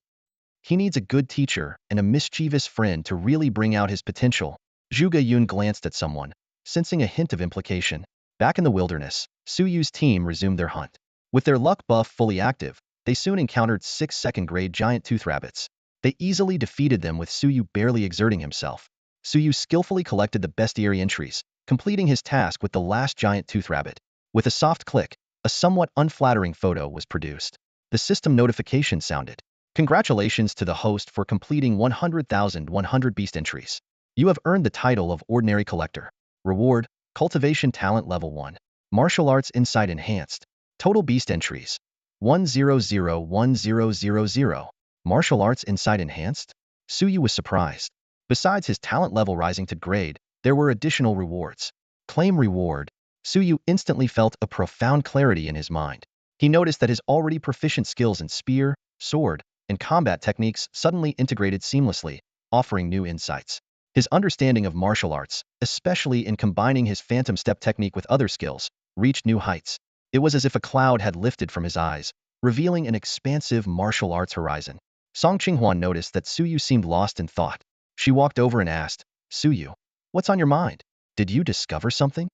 "He needs a good teacher and a mischievous friend to really bring out his potential." Zhu Yun glanced at someone, sensing a hint of implication. Back in the wilderness, Su Yu's team resumed their hunt. With their luck buff fully active, they soon encountered 6th second-grade giant tooth rabbits. They easily defeated them with Suyu barely exerting himself. Suyu skillfully collected the bestiary entries, completing his task with the last giant tooth rabbit. With a soft click, a somewhat unflattering photo was produced. The system notification sounded. Congratulations to the host for completing 100,100 beast entries. You have earned the title of Ordinary Collector. Reward, Cultivation Talent Level 1. Martial Arts Insight Enhanced. Total beast entries. 1001000. Martial Arts Insight Enhanced? Suyu was surprised. Besides his talent level rising to grade, there were additional rewards. Claim reward. Suyu instantly felt a profound clarity in his mind. He noticed that his already proficient skills in spear, sword, and combat techniques suddenly integrated seamlessly, offering new insights. His understanding of martial arts, especially in combining his phantom step technique with other skills, reached new heights. It was as if a cloud had lifted from his eyes, revealing an expansive martial arts horizon. Song Qinghuan noticed that Suyu seemed lost in thought. She walked over and asked, Suyu, what's on your mind? Did you discover something?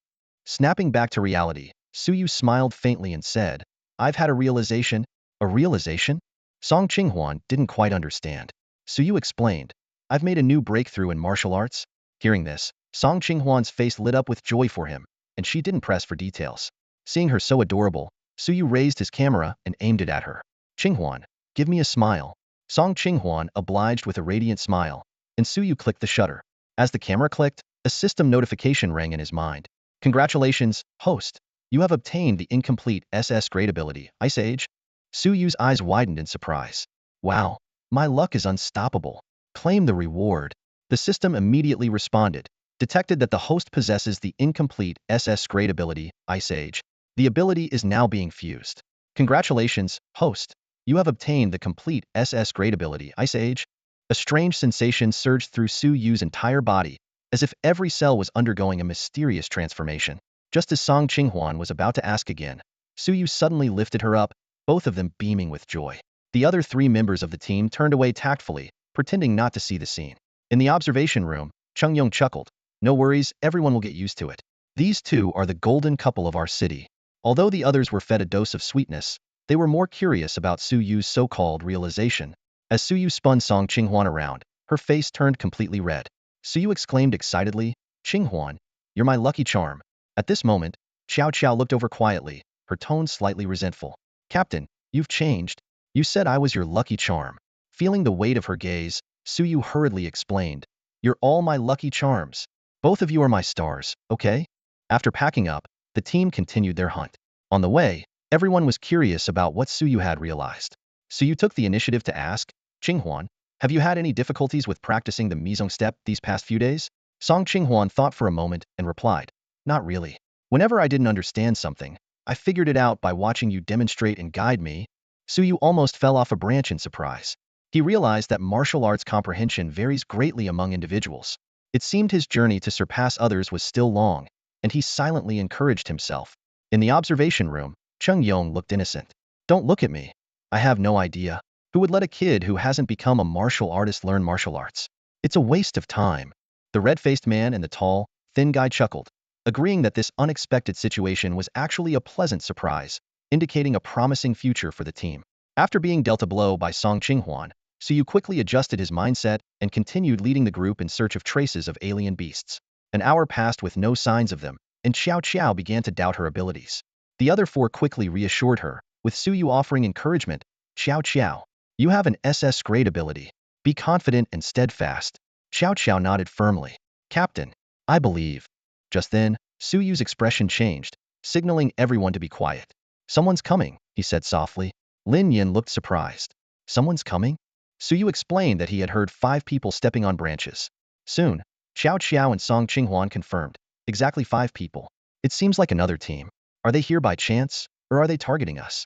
Snapping back to reality, Suyu smiled faintly and said, I've had a realization. A realization? Song Qinghuan didn't quite understand. Suyu explained, I've made a new breakthrough in martial arts. Hearing this, Song Qinghuan's face lit up with joy for him, and she didn't press for details. Seeing her so adorable, Suyu raised his camera and aimed it at her. Qinghuan, give me a smile. Song Qinghuan obliged with a radiant smile, and Suyu clicked the shutter. As the camera clicked, a system notification rang in his mind. Congratulations, host. You have obtained the incomplete SSS-grade ability, Ice Age. Suyu's eyes widened in surprise. Wow, my luck is unstoppable. Claim the reward. The system immediately responded, detected that the host possesses the incomplete SSS-grade ability, Ice Age. The ability is now being fused. Congratulations, host. You have obtained the complete SSS-grade ability, Ice Age. A strange sensation surged through Suyu's entire body, as if every cell was undergoing a mysterious transformation. Just as Song Qinghuan was about to ask again, Suyu suddenly lifted her up, both of them beaming with joy. The other 3 members of the team turned away tactfully, pretending not to see the scene. In the observation room, Chung Yong chuckled. No worries, everyone will get used to it. These 2 are the golden couple of our city. Although the others were fed a dose of sweetness, they were more curious about Suyu's so-called realization. As Suyu spun Song Qinghuan around, her face turned completely red. Suyu exclaimed excitedly, Qinghuan, you're my lucky charm. At this moment, Xiao Qiao looked over quietly, her tone slightly resentful. Captain, you've changed. You said I was your lucky charm. Feeling the weight of her gaze, Suyu hurriedly explained, You're all my lucky charms. Both of you are my stars, okay? After packing up, the team continued their hunt. On the way, everyone was curious about what Suyu had realized. Suyu took the initiative to ask, Qinghuan, have you had any difficulties with practicing the Mizong step these past few days? Song Qinghuan thought for a moment and replied, Not really. Whenever I didn't understand something, I figured it out by watching you demonstrate and guide me. Suyu almost fell off a branch in surprise. He realized that martial arts comprehension varies greatly among individuals. It seemed his journey to surpass others was still long, and he silently encouraged himself. In the observation room, Chung Yong looked innocent. Don't look at me. I have no idea. Who would let a kid who hasn't become a martial artist learn martial arts? It's a waste of time. The red-faced man and the tall, thin guy chuckled, agreeing that this unexpected situation was actually a pleasant surprise, indicating a promising future for the team. After being dealt a blow by Song Qinghuan, Suyu quickly adjusted his mindset and continued leading the group in search of traces of alien beasts. An hour passed with no signs of them, and Xiao Qiao began to doubt her abilities. The other 4 quickly reassured her, with Suyu offering encouragement. Xiao Qiao, you have an SS-grade ability. Be confident and steadfast. Xiao Qiao nodded firmly. Captain, I believe. Just then, Suyu's expression changed, signaling everyone to be quiet. Someone's coming, he said softly. Lin Yin looked surprised. Someone's coming? Suyu explained that he had heard 5 people stepping on branches. Soon, Xiao Qiao and Song Qinghuan confirmed. Exactly 5 people. It seems like another team. Are they here by chance, or are they targeting us?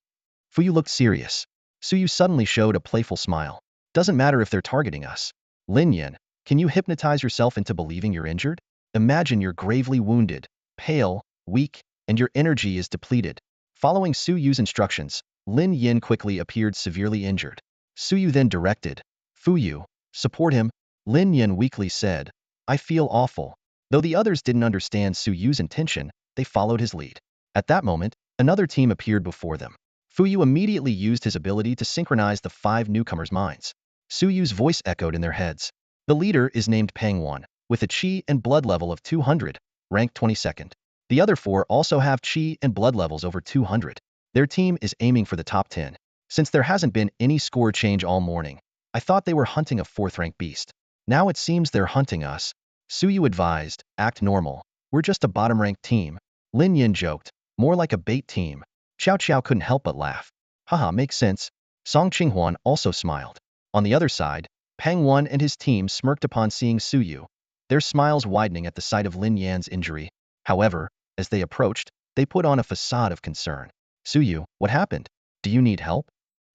Fuyu looked serious. Suyu suddenly showed a playful smile. Doesn't matter if they're targeting us. Lin Yin, can you hypnotize yourself into believing you're injured? Imagine you're gravely wounded, pale, weak, and your energy is depleted. Following Suyu's instructions, Lin Yin quickly appeared severely injured. Suyu then directed, Fuyu, support him. Lin Yin weakly said, I feel awful. Though the others didn't understand Suyu's intention, they followed his lead. At that moment, another team appeared before them. Fuyu immediately used his ability to synchronize the 5 newcomers' minds. Suyu's voice echoed in their heads. The leader is named Pangwon, with a Qi and blood level of 200, ranked 22nd. The other 4 also have Qi and blood levels over 200. Their team is aiming for the top 10. Since there hasn't been any score change all morning, I thought they were hunting a 4th-ranked beast. Now it seems they're hunting us. Suyu advised, act normal. We're just a bottom-ranked team. Lin Yin joked, more like a bait team. Xiao Xiao couldn't help but laugh. Haha, makes sense. Song Qinghuan also smiled. On the other side, Pang Wen and his team smirked upon seeing Suyu, their smiles widening at the sight of Lin Yan's injury. However, as they approached, they put on a facade of concern. Suyu, what happened? Do you need help?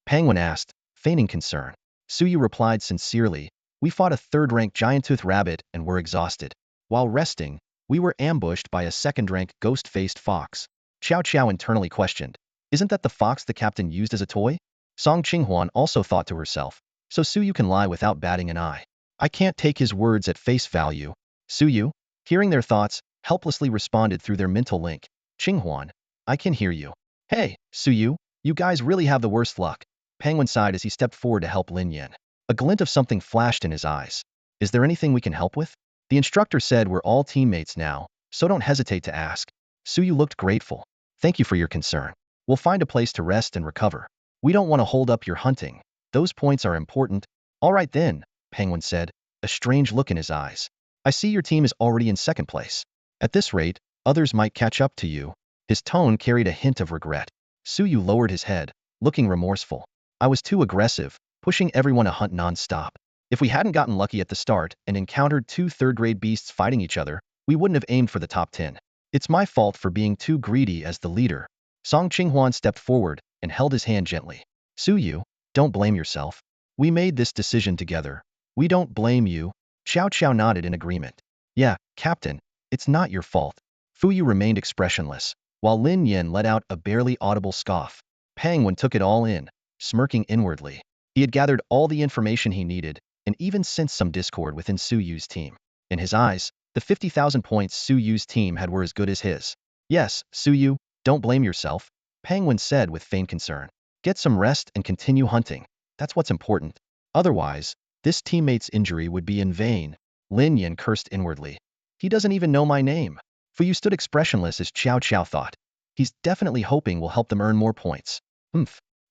Pang Wen asked, feigning concern. Suyu replied sincerely, we fought a 3rd-ranked giant-toothed rabbit and were exhausted. While resting, we were ambushed by a 2nd-ranked ghost-faced fox. Xiao Xiao internally questioned, isn't that the fox the captain used as a toy? Song Qinghuan also thought to herself, so Suyu can lie without batting an eye. I can't take his words at face value. Suyu, hearing their thoughts, helplessly responded through their mental link. Qinghuan, I can hear you. Hey, Suyu, you guys really have the worst luck. Penguin sighed as he stepped forward to help Lin Yan. A glint of something flashed in his eyes. Is there anything we can help with? The instructor said we're all teammates now, so don't hesitate to ask. Suyu looked grateful. Thank you for your concern. We'll find a place to rest and recover. We don't want to hold up your hunting. Those points are important. All right then, Penguin said, a strange look in his eyes. I see your team is already in 2nd place. At this rate, others might catch up to you. His tone carried a hint of regret. Suyu lowered his head, looking remorseful. I was too aggressive, pushing everyone to hunt non-stop. If we hadn't gotten lucky at the start and encountered 2 3rd-grade beasts fighting each other, we wouldn't have aimed for the top 10. It's my fault for being too greedy as the leader. Song Qinghuan stepped forward and held his hand gently. Suyu, don't blame yourself. We made this decision together. We don't blame you. Xiao Xiao nodded in agreement. Yeah, Captain, it's not your fault. Fuyu remained expressionless, while Lin Yin let out a barely audible scoff. Pang Wen took it all in, smirking inwardly. He had gathered all the information he needed, and even sensed some discord within Suyu's team. In his eyes, the 50,000 points Suyu's team had were as good as his. Yes, Suyu, don't blame yourself, Pang Wen said with feigned concern. Get some rest and continue hunting. That's what's important. Otherwise, this teammate's injury would be in vain. Lin Yin cursed inwardly. He doesn't even know my name. Fuyu stood expressionless as Xiao Xiao thought. He's definitely hoping we'll help them earn more points.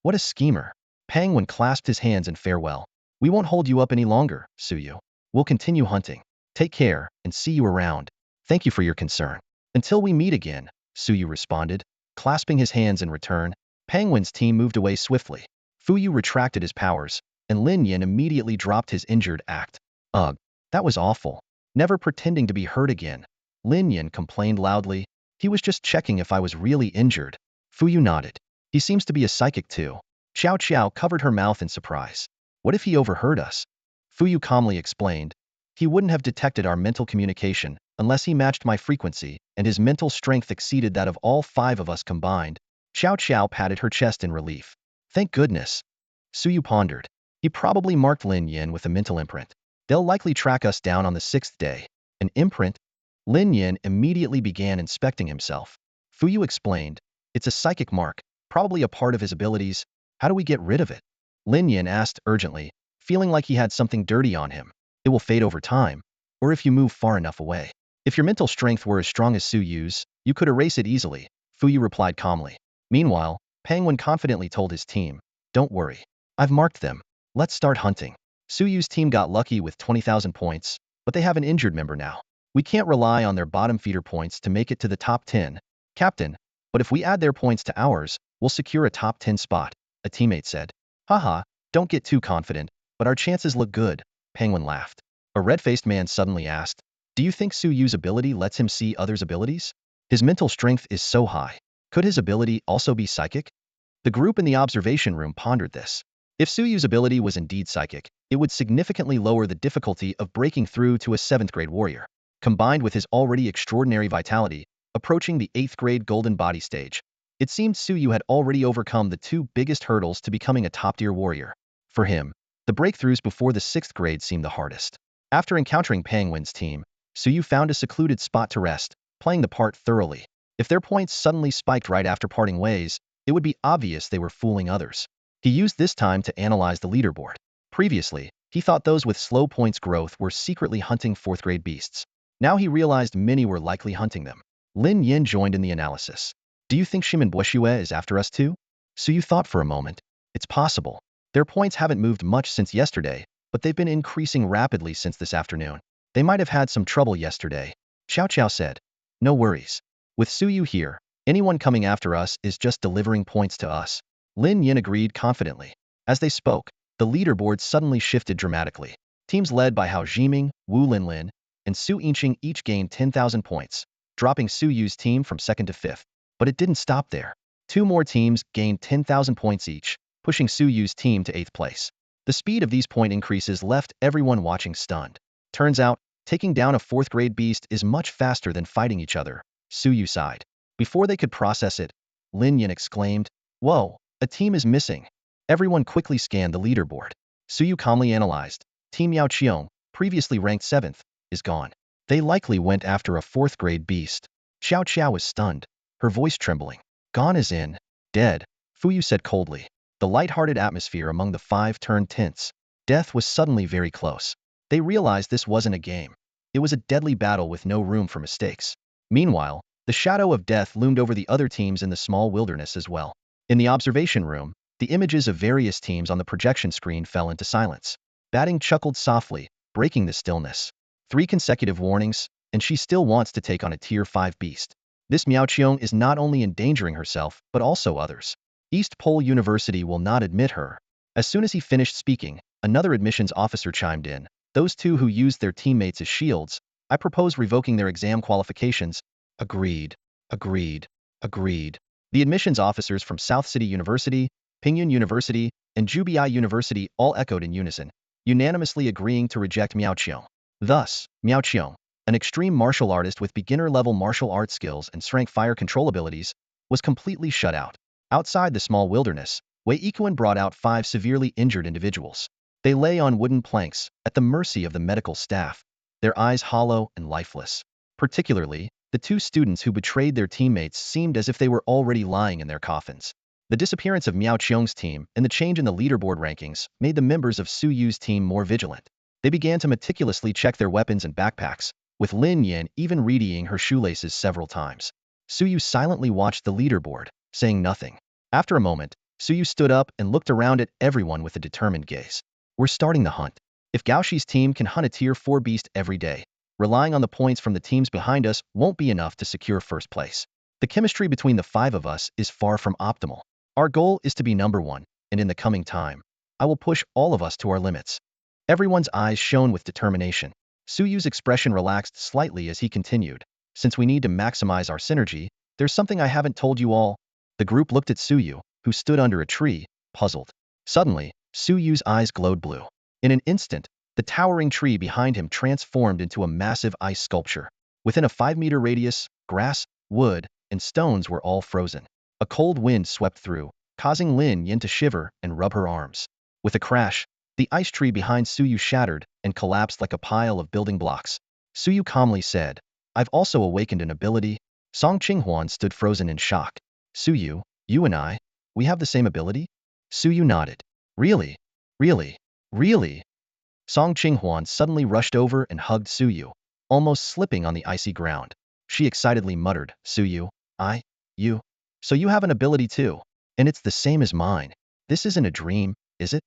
What a schemer. Pang Wen clasped his hands in farewell. We won't hold you up any longer, Suyu. We'll continue hunting. Take care, and see you around. Thank you for your concern. Until we meet again, Suyu responded. Clasping his hands in return, Pang Wen's team moved away swiftly. Fuyu retracted his powers, and Lin Yin immediately dropped his injured act. Ugh, that was awful. Never pretending to be hurt again. Lin Yin complained loudly. He was just checking if I was really injured. Fuyu nodded. He seems to be a psychic too. Xiao Xiao covered her mouth in surprise. What if he overheard us? Fuyu calmly explained. He wouldn't have detected our mental communication unless he matched my frequency, and his mental strength exceeded that of all 5 of us combined. Xiao Xiao patted her chest in relief. Thank goodness. Suyu pondered. He probably marked Lin Yin with a mental imprint. They'll likely track us down on the 6th day. An imprint? Lin Yin immediately began inspecting himself. Fuyu explained. It's a psychic mark, probably a part of his abilities. How do we get rid of it? Lin Yin asked urgently, feeling like he had something dirty on him. It will fade over time, or if you move far enough away. If your mental strength were as strong as Suyu's, you could erase it easily, Fuyu replied calmly. Meanwhile, Pang Wen confidently told his team, don't worry. I've marked them. Let's start hunting. Suyu's team got lucky with 20,000 points, but they have an injured member now. We can't rely on their bottom feeder points to make it to the top 10. Captain, but if we add their points to ours, we'll secure a top 10 spot, a teammate said. Haha, don't get too confident, but our chances look good, Penguin laughed. A red-faced man suddenly asked, do you think Suyu's ability lets him see others' abilities? His mental strength is so high. Could his ability also be psychic? The group in the observation room pondered this. If Suyu's ability was indeed psychic, it would significantly lower the difficulty of breaking through to a 7th-grade warrior. Combined with his already extraordinary vitality, approaching the 8th-grade golden body stage, it seemed Suyu had already overcome the 2 biggest hurdles to becoming a top-tier warrior. For him, the breakthroughs before the 6th grade seemed the hardest. After encountering Pang Wen's team, Suyu found a secluded spot to rest, playing the part thoroughly. If their points suddenly spiked right after parting ways, it would be obvious they were fooling others. He used this time to analyze the leaderboard. Previously, he thought those with slow points growth were secretly hunting fourth-grade beasts. Now he realized many were likely hunting them. Lin Yin joined in the analysis. Do you think Shimin Bueshue is after us too? Suyu thought for a moment. It's possible. Their points haven't moved much since yesterday, but they've been increasing rapidly since this afternoon. They might have had some trouble yesterday. Xiao Qiao said. No worries. With Suyu here, anyone coming after us is just delivering points to us. Lin Yin agreed confidently. As they spoke, the leaderboard suddenly shifted dramatically. Teams led by Hao Jiming, Wu Linlin, and Su Yinqing each gained 10,000 points, dropping Suyu's team from 2nd to 5th. But it didn't stop there. 2 more teams gained 10,000 points each, pushing Suyu's team to 8th place. The speed of these point increases left everyone watching stunned. Turns out, taking down a 4th-grade beast is much faster than fighting each other. Suyu sighed. Before they could process it, Lin Yin exclaimed, Whoa, a team is missing. Everyone quickly scanned the leaderboard. Suyu calmly analyzed. Team Yao Qiong, previously ranked 7th, is gone. They likely went after a 4th-grade beast. Xiao Qiao was stunned, her voice trembling. Gone as in, dead, Fuyu said coldly. The light-hearted atmosphere among the 5 turned tense. Death was suddenly very close. They realized this wasn't a game. It was a deadly battle with no room for mistakes. Meanwhile, the shadow of death loomed over the other teams in the small wilderness as well. In the observation room, the images of various teams on the projection screen fell into silence. Batting chuckled softly, breaking the stillness. 3 consecutive warnings, and she still wants to take on a Tier 5 beast. This Miao Qiong is not only endangering herself, but also others. East Pole University will not admit her. As soon as he finished speaking, another admissions officer chimed in. Those 2 who used their teammates as shields, I propose revoking their exam qualifications. Agreed. Agreed. Agreed. The admissions officers from South City University, Pingyun University, and Jubiai University all echoed in unison, unanimously agreeing to reject Miao Qiong. Thus, Miao Qiong, an extreme martial artist with beginner-level martial arts skills and strength fire control abilities, was completely shut out. Outside the small wilderness, Wei Ikuan brought out 5 severely injured individuals. They lay on wooden planks, at the mercy of the medical staff, their eyes hollow and lifeless. Particularly, the 2 students who betrayed their teammates seemed as if they were already lying in their coffins. The disappearance of Miao Qiong's team and the change in the leaderboard rankings made the members of Suyu's team more vigilant. They began to meticulously check their weapons and backpacks, with Lin Yin even readying her shoelaces several times. Suyu silently watched the leaderboard, saying nothing. After a moment, Suyu stood up and looked around at everyone with a determined gaze. We're starting the hunt. If Gaoxi's team can hunt a Tier 4 beast every day, relying on the points from the teams behind us won't be enough to secure first place. The chemistry between the 5 of us is far from optimal. Our goal is to be number 1, and in the coming time, I will push all of us to our limits. Everyone's eyes shone with determination. Suyu's expression relaxed slightly as he continued. Since we need to maximize our synergy, there's something I haven't told you all. The group looked at Suyu, who stood under a tree, puzzled. Suddenly, Suyu's eyes glowed blue. In an instant, the towering tree behind him transformed into a massive ice sculpture. Within a 5-meter radius, grass, wood, and stones were all frozen. A cold wind swept through, causing Lin Yin to shiver and rub her arms. With a crash, the ice tree behind Suyu shattered and collapsed like a pile of building blocks. Suyu calmly said, I've also awakened an ability. Song Qinghuan stood frozen in shock. Suyu, you and I, we have the same ability? Suyu nodded. Really? Really? Really? Song Qinghuan suddenly rushed over and hugged Suyu, almost slipping on the icy ground. She excitedly muttered, Suyu, you. So you have an ability too, and it's the same as mine. This isn't a dream, is it?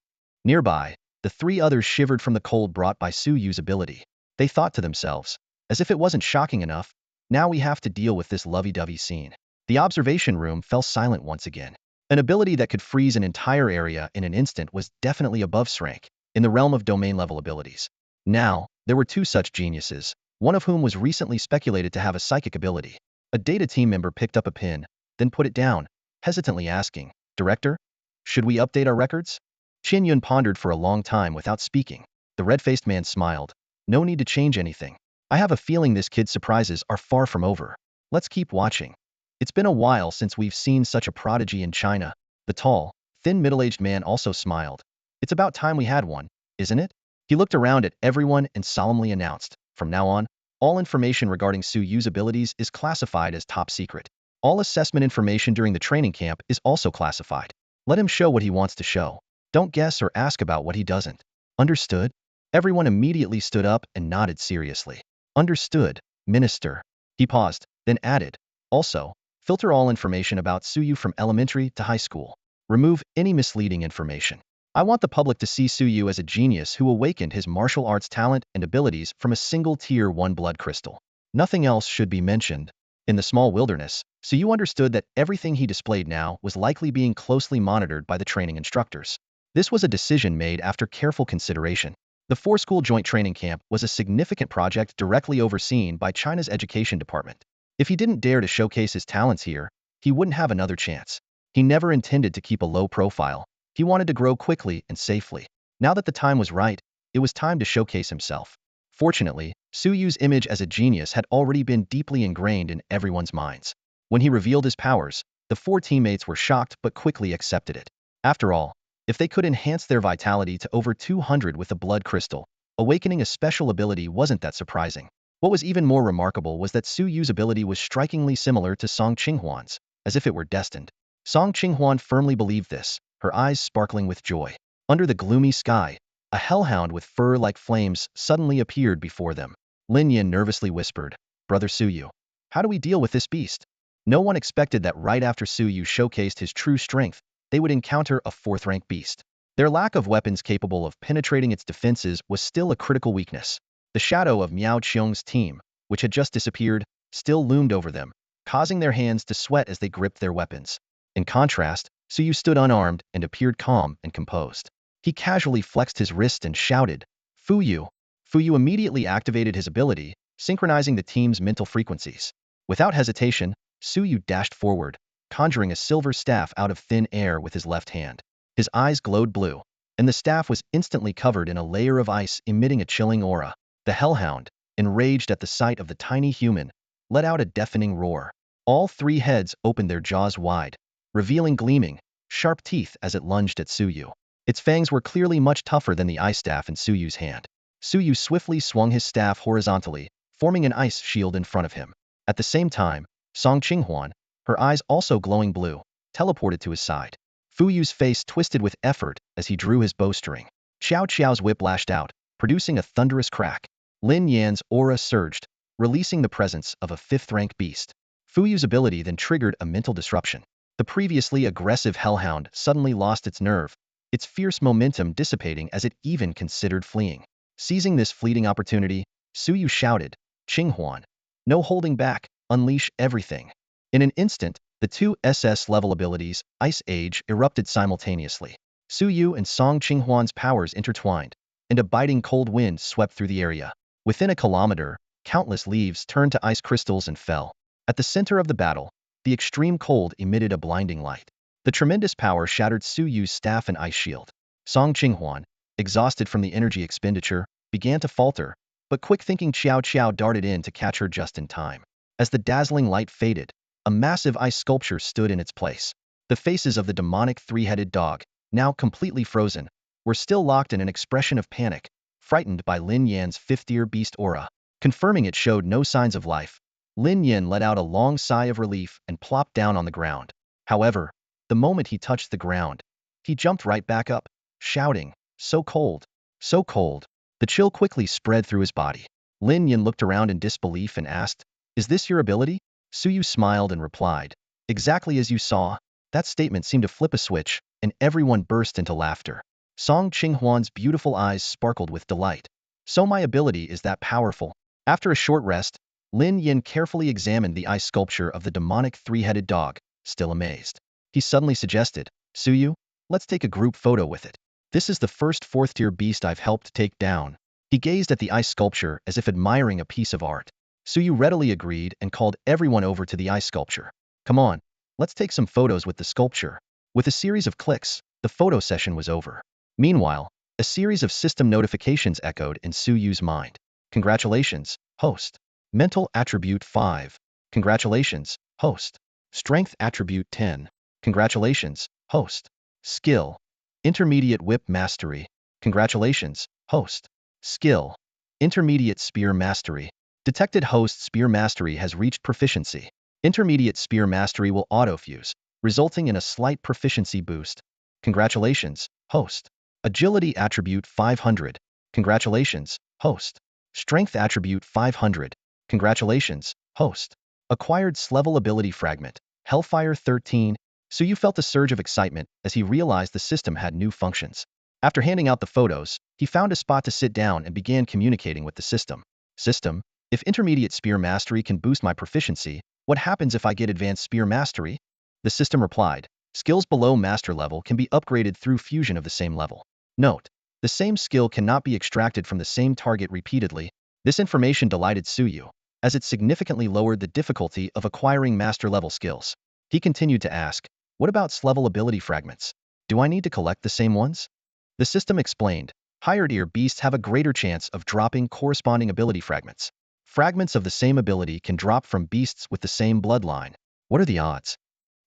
Nearby, the 3 others shivered from the cold brought by Suyu's ability. They thought to themselves, as if it wasn't shocking enough, now we have to deal with this lovey-dovey scene. The observation room fell silent once again. An ability that could freeze an entire area in an instant was definitely above Srank, in the realm of domain-level abilities. Now, there were 2 such geniuses, one of whom was recently speculated to have a psychic ability. A data team member picked up a pin, then put it down, hesitantly asking, Director, should we update our records? Qin Yun pondered for a long time without speaking. The red-faced man smiled. No need to change anything. I have a feeling this kid's surprises are far from over. Let's keep watching. It's been a while since we've seen such a prodigy in China. The tall, thin middle-aged man also smiled. It's about time we had one, isn't it? He looked around at everyone and solemnly announced, from now on, all information regarding Suyu's abilities is classified as top secret. All assessment information during the training camp is also classified. Let him show what he wants to show. Don't guess or ask about what he doesn't. Understood? Everyone immediately stood up and nodded seriously. Understood, Minister. He paused, then added, also, filter all information about Suyu from elementary to high school. Remove any misleading information. I want the public to see Suyu as a genius who awakened his martial arts talent and abilities from a single Tier 1 blood crystal. Nothing else should be mentioned. In the small wilderness, Suyu understood that everything he displayed now was likely being closely monitored by the training instructors. This was a decision made after careful consideration. The four-school joint training camp was a significant project directly overseen by China's education department. If he didn't dare to showcase his talents here, he wouldn't have another chance. He never intended to keep a low profile. He wanted to grow quickly and safely. Now that the time was right, it was time to showcase himself. Fortunately, Suyu's image as a genius had already been deeply ingrained in everyone's minds. When he revealed his powers, the four teammates were shocked but quickly accepted it. After all, if they could enhance their vitality to over 200 with a blood crystal, awakening a special ability wasn't that surprising. What was even more remarkable was that Suyu's ability was strikingly similar to Song Qinghuan's, as if it were destined. Song Qinghuan firmly believed this, her eyes sparkling with joy. Under the gloomy sky, a hellhound with fur like flames suddenly appeared before them. Lin Yin nervously whispered, "Brother Suyu, how do we deal with this beast?" No one expected that right after Suyu showcased his true strength, they would encounter a fourth-rank beast. Their lack of weapons capable of penetrating its defenses was still a critical weakness. The shadow of Miao Qiong's team, which had just disappeared, still loomed over them, causing their hands to sweat as they gripped their weapons. In contrast, Suyu stood unarmed and appeared calm and composed. He casually flexed his wrist and shouted, "Fuyu!" Fuyu immediately activated his ability, synchronizing the team's mental frequencies. Without hesitation, Suyu dashed forward, conjuring a silver staff out of thin air with his left hand. His eyes glowed blue, and the staff was instantly covered in a layer of ice emitting a chilling aura. The hellhound, enraged at the sight of the tiny human, let out a deafening roar. All three heads opened their jaws wide, revealing gleaming, sharp teeth as it lunged at Suyu. Its fangs were clearly much tougher than the ice staff in Suyu's hand. Suyu swiftly swung his staff horizontally, forming an ice shield in front of him. At the same time, Song Qinghuan, her eyes also glowing blue, teleported to his side. Fuyu's face twisted with effort as he drew his bowstring. Xiao Qiao's whip lashed out, producing a thunderous crack. Lin Yan's aura surged, releasing the presence of a fifth-rank beast. Fuyu's ability then triggered a mental disruption. The previously aggressive hellhound suddenly lost its nerve, its fierce momentum dissipating as it even considered fleeing. Seizing this fleeting opportunity, Suyu shouted, "Qinghuan, no holding back, unleash everything." In an instant, the two SS-level abilities, Ice Age, erupted simultaneously. Suyu and Song Qinghuan's powers intertwined, and a biting cold wind swept through the area. Within a kilometer, countless leaves turned to ice crystals and fell. At the center of the battle, the extreme cold emitted a blinding light. The tremendous power shattered Suyu's staff and ice shield. Song Qinghuan, exhausted from the energy expenditure, began to falter, but quick-thinking Xiao Qiao darted in to catch her just in time. As the dazzling light faded, a massive ice sculpture stood in its place. The faces of the demonic three-headed dog, now completely frozen, were still locked in an expression of panic, frightened by Lin Yan's fifth-tier beast aura. Confirming it showed no signs of life, Lin Yan let out a long sigh of relief and plopped down on the ground. However, the moment he touched the ground, he jumped right back up, shouting, "So cold, so cold." The chill quickly spread through his body. Lin Yan looked around in disbelief and asked, "Is this your ability?" Suyu smiled and replied, "Exactly as you saw." That statement seemed to flip a switch, and everyone burst into laughter. Song Qinghuan's beautiful eyes sparkled with delight. "So my ability is that powerful." After a short rest, Lin Yin carefully examined the ice sculpture of the demonic three-headed dog, still amazed. He suddenly suggested, "Suyu, let's take a group photo with it. This is the first fourth-tier beast I've helped take down." He gazed at the ice sculpture as if admiring a piece of art. Suyu readily agreed and called everyone over to the ice sculpture. "Come on, let's take some photos with the sculpture." With a series of clicks, the photo session was over. Meanwhile, a series of system notifications echoed in Suyu's mind. "Congratulations, host. Mental attribute 5. Congratulations, host. Strength attribute 10. Congratulations, host. Skill. Intermediate whip mastery. Congratulations, host. Skill. Intermediate spear mastery. Detected host spear mastery has reached proficiency. Intermediate spear mastery will auto-fuse, resulting in a slight proficiency boost. Congratulations, host. Agility attribute 500. Congratulations, host. Strength attribute 500. Congratulations, host. Acquired Slevel ability fragment, Hellfire 13. Suyu felt a surge of excitement as he realized the system had new functions. After handing out the photos, he found a spot to sit down and began communicating with the system. System, if intermediate spear mastery can boost my proficiency, what happens if I get advanced spear mastery? The system replied, skills below master level can be upgraded through fusion of the same level. Note, the same skill cannot be extracted from the same target repeatedly. This information delighted Suyu, as it significantly lowered the difficulty of acquiring master level skills. He continued to ask, what about Slevel ability fragments? Do I need to collect the same ones? The system explained, higher tier beasts have a greater chance of dropping corresponding ability fragments. Fragments of the same ability can drop from beasts with the same bloodline. What are the odds?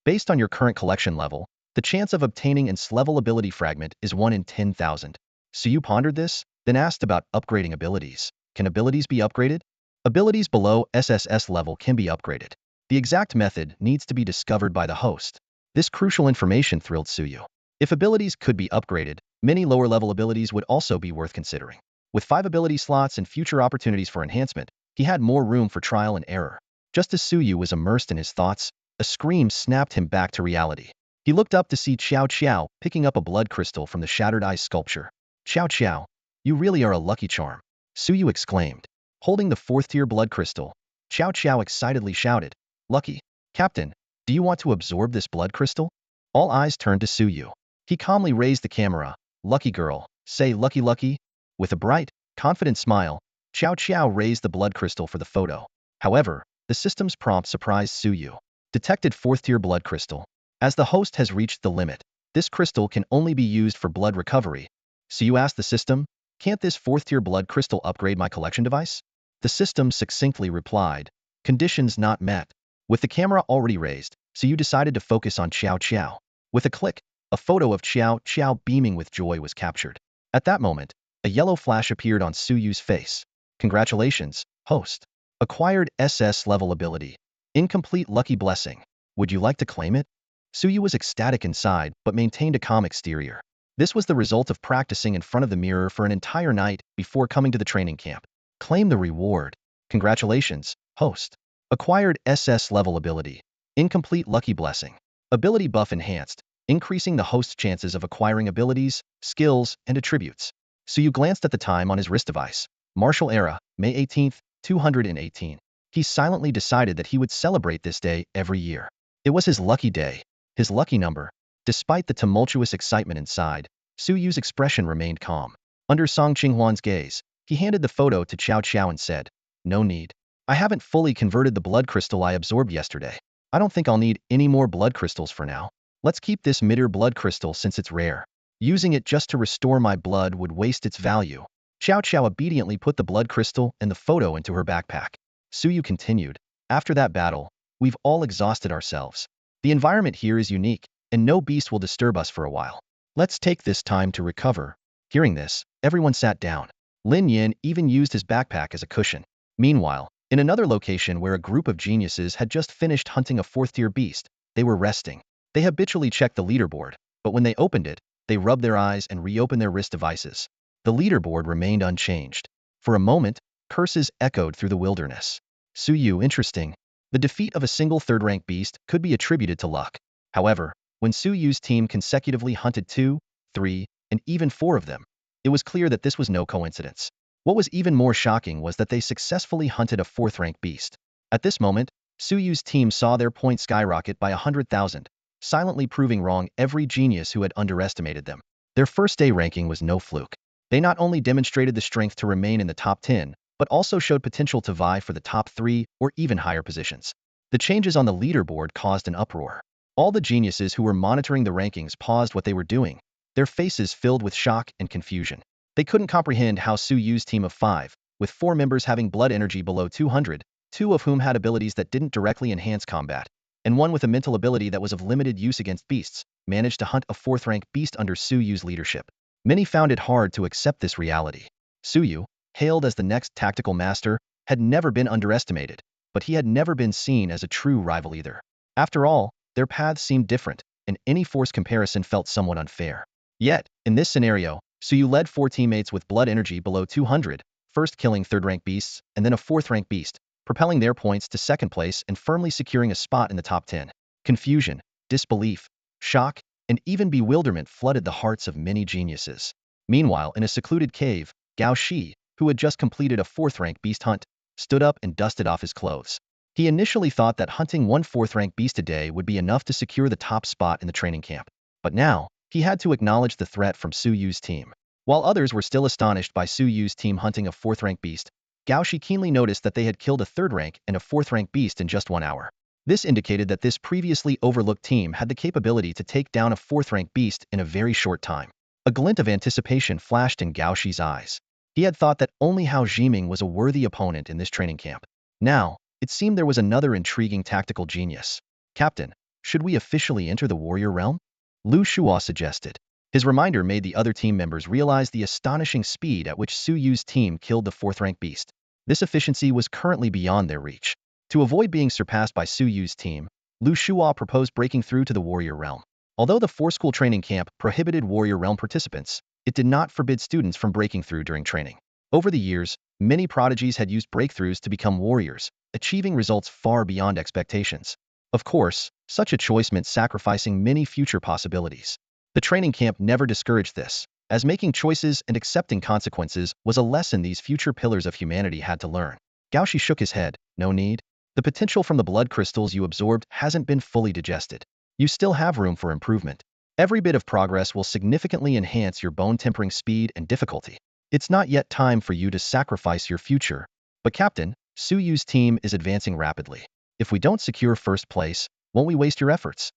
Based on your current collection level, the chance of obtaining an Slevel ability fragment is 1 in 10,000. So you pondered this, then asked about upgrading abilities. Can abilities be upgraded? Abilities below SSS level can be upgraded. The exact method needs to be discovered by the host. This crucial information thrilled Suyu. If abilities could be upgraded, many lower-level abilities would also be worth considering. With 5 ability slots and future opportunities for enhancement, he had more room for trial and error. Just as Suyu was immersed in his thoughts, a scream snapped him back to reality. He looked up to see Qiao Qiao picking up a blood crystal from the shattered ice sculpture. Qiao Qiao, you really are a lucky charm, Suyu exclaimed. Holding the 4th-tier blood crystal, Qiao Qiao excitedly shouted, Lucky, Captain, do you want to absorb this blood crystal? All eyes turned to Suyu. He calmly raised the camera. Lucky girl, say lucky lucky. With a bright, confident smile, Qiao Qiao raised the blood crystal for the photo. However, the system's prompt surprised Suyu. Detected 4th-tier blood crystal. As the host has reached the limit, this crystal can only be used for blood recovery. Suyu asked the system, can't this 4th-tier blood crystal upgrade my collection device? The system succinctly replied, conditions not met. With the camera already raised, Suyu decided to focus on Qiao Qiao. With a click, a photo of Qiao Qiao beaming with joy was captured. At that moment, a yellow flash appeared on Suyu's face. Congratulations, host. Acquired SS level ability. Incomplete lucky blessing. Would you like to claim it? Suyu was ecstatic inside, but maintained a calm exterior. This was the result of practicing in front of the mirror for an entire night before coming to the training camp. Claim the reward. Congratulations, host. Acquired SS level ability. Incomplete lucky blessing. Ability buff enhanced, increasing the host's chances of acquiring abilities, skills, and attributes. Suyu glanced at the time on his wrist device. Martial Era, May 18, 218. He silently decided that he would celebrate this day every year. It was his lucky day, his lucky number. Despite the tumultuous excitement inside, Suyu's expression remained calm. Under Song Qinghuan's gaze, he handed the photo to Qiao Qiao and said, no need. I haven't fully converted the blood crystal I absorbed yesterday. I don't think I'll need any more blood crystals for now. Let's keep this mid-tier blood crystal since it's rare. Using it just to restore my blood would waste its value. Qiao Qiao obediently put the blood crystal and the photo into her backpack. Suyu continued, after that battle, we've all exhausted ourselves. The environment here is unique, and no beast will disturb us for a while. Let's take this time to recover. Hearing this, everyone sat down. Lin Yin even used his backpack as a cushion. Meanwhile, in another location where a group of geniuses had just finished hunting a 4th-tier beast, they were resting. They habitually checked the leaderboard, but when they opened it, they rubbed their eyes and reopened their wrist devices. The leaderboard remained unchanged. For a moment, curses echoed through the wilderness. Suyu, interesting. The defeat of a single 3rd-rank beast could be attributed to luck. However, when Suyu's team consecutively hunted 2, 3, and even 4 of them, it was clear that this was no coincidence. What was even more shocking was that they successfully hunted a 4th-rank beast. At this moment, Suyu's team saw their points skyrocket by 100,000, silently proving wrong every genius who had underestimated them. Their first-day ranking was no fluke. They not only demonstrated the strength to remain in the top 10, but also showed potential to vie for the top 3 or even higher positions. The changes on the leaderboard caused an uproar. All the geniuses who were monitoring the rankings paused what they were doing, their faces filled with shock and confusion. They couldn't comprehend how Suyu's team of 5, with 4 members having blood energy below 200, 2 of whom had abilities that didn't directly enhance combat, and 1 with a mental ability that was of limited use against beasts, managed to hunt a 4th-rank beast under Suyu's leadership. Many found it hard to accept this reality. Suyu, hailed as the next tactical master, had never been underestimated, but he had never been seen as a true rival either. After all, their paths seemed different, and any force comparison felt somewhat unfair. Yet, in this scenario, Suyu led 4 teammates with blood energy below 200, first killing 3rd-rank beasts and then a 4th-rank beast, propelling their points to 2nd place and firmly securing a spot in the top 10. Confusion, disbelief, shock, and even bewilderment flooded the hearts of many geniuses. Meanwhile, in a secluded cave, Gao Shi, who had just completed a 4th-rank beast hunt, stood up and dusted off his clothes. He initially thought that hunting one 4th-rank beast a day would be enough to secure the top spot in the training camp. But now, he had to acknowledge the threat from Su Yu's team. While others were still astonished by Su Yu's team hunting a 4th-rank beast, Gao Shi keenly noticed that they had killed a 3rd-rank and a 4th-rank beast in just 1 hour. This indicated that this previously overlooked team had the capability to take down a 4th-rank beast in a very short time. A glint of anticipation flashed in Gao Shi's eyes. He had thought that only Hao Jiming was a worthy opponent in this training camp. Now, it seemed there was another intriguing tactical genius. "Captain, should we officially enter the warrior realm?" Lu Shuo suggested. His reminder made the other team members realize the astonishing speed at which Su Yu's team killed the 4th-rank beast. This efficiency was currently beyond their reach. To avoid being surpassed by Su Yu's team, Lu Shuo proposed breaking through to the warrior realm. Although the 4-school training camp prohibited warrior realm participants, it did not forbid students from breaking through during training. Over the years, many prodigies had used breakthroughs to become warriors, achieving results far beyond expectations. Of course, such a choice meant sacrificing many future possibilities. The training camp never discouraged this, as making choices and accepting consequences was a lesson these future pillars of humanity had to learn. Gao Shi shook his head. "No need. The potential from the blood crystals you absorbed hasn't been fully digested. You still have room for improvement. Every bit of progress will significantly enhance your bone-tempering speed and difficulty. It's not yet time for you to sacrifice your future. But Captain, Su Yu's team is advancing rapidly. If we don't secure 1st place, won't we waste your efforts?"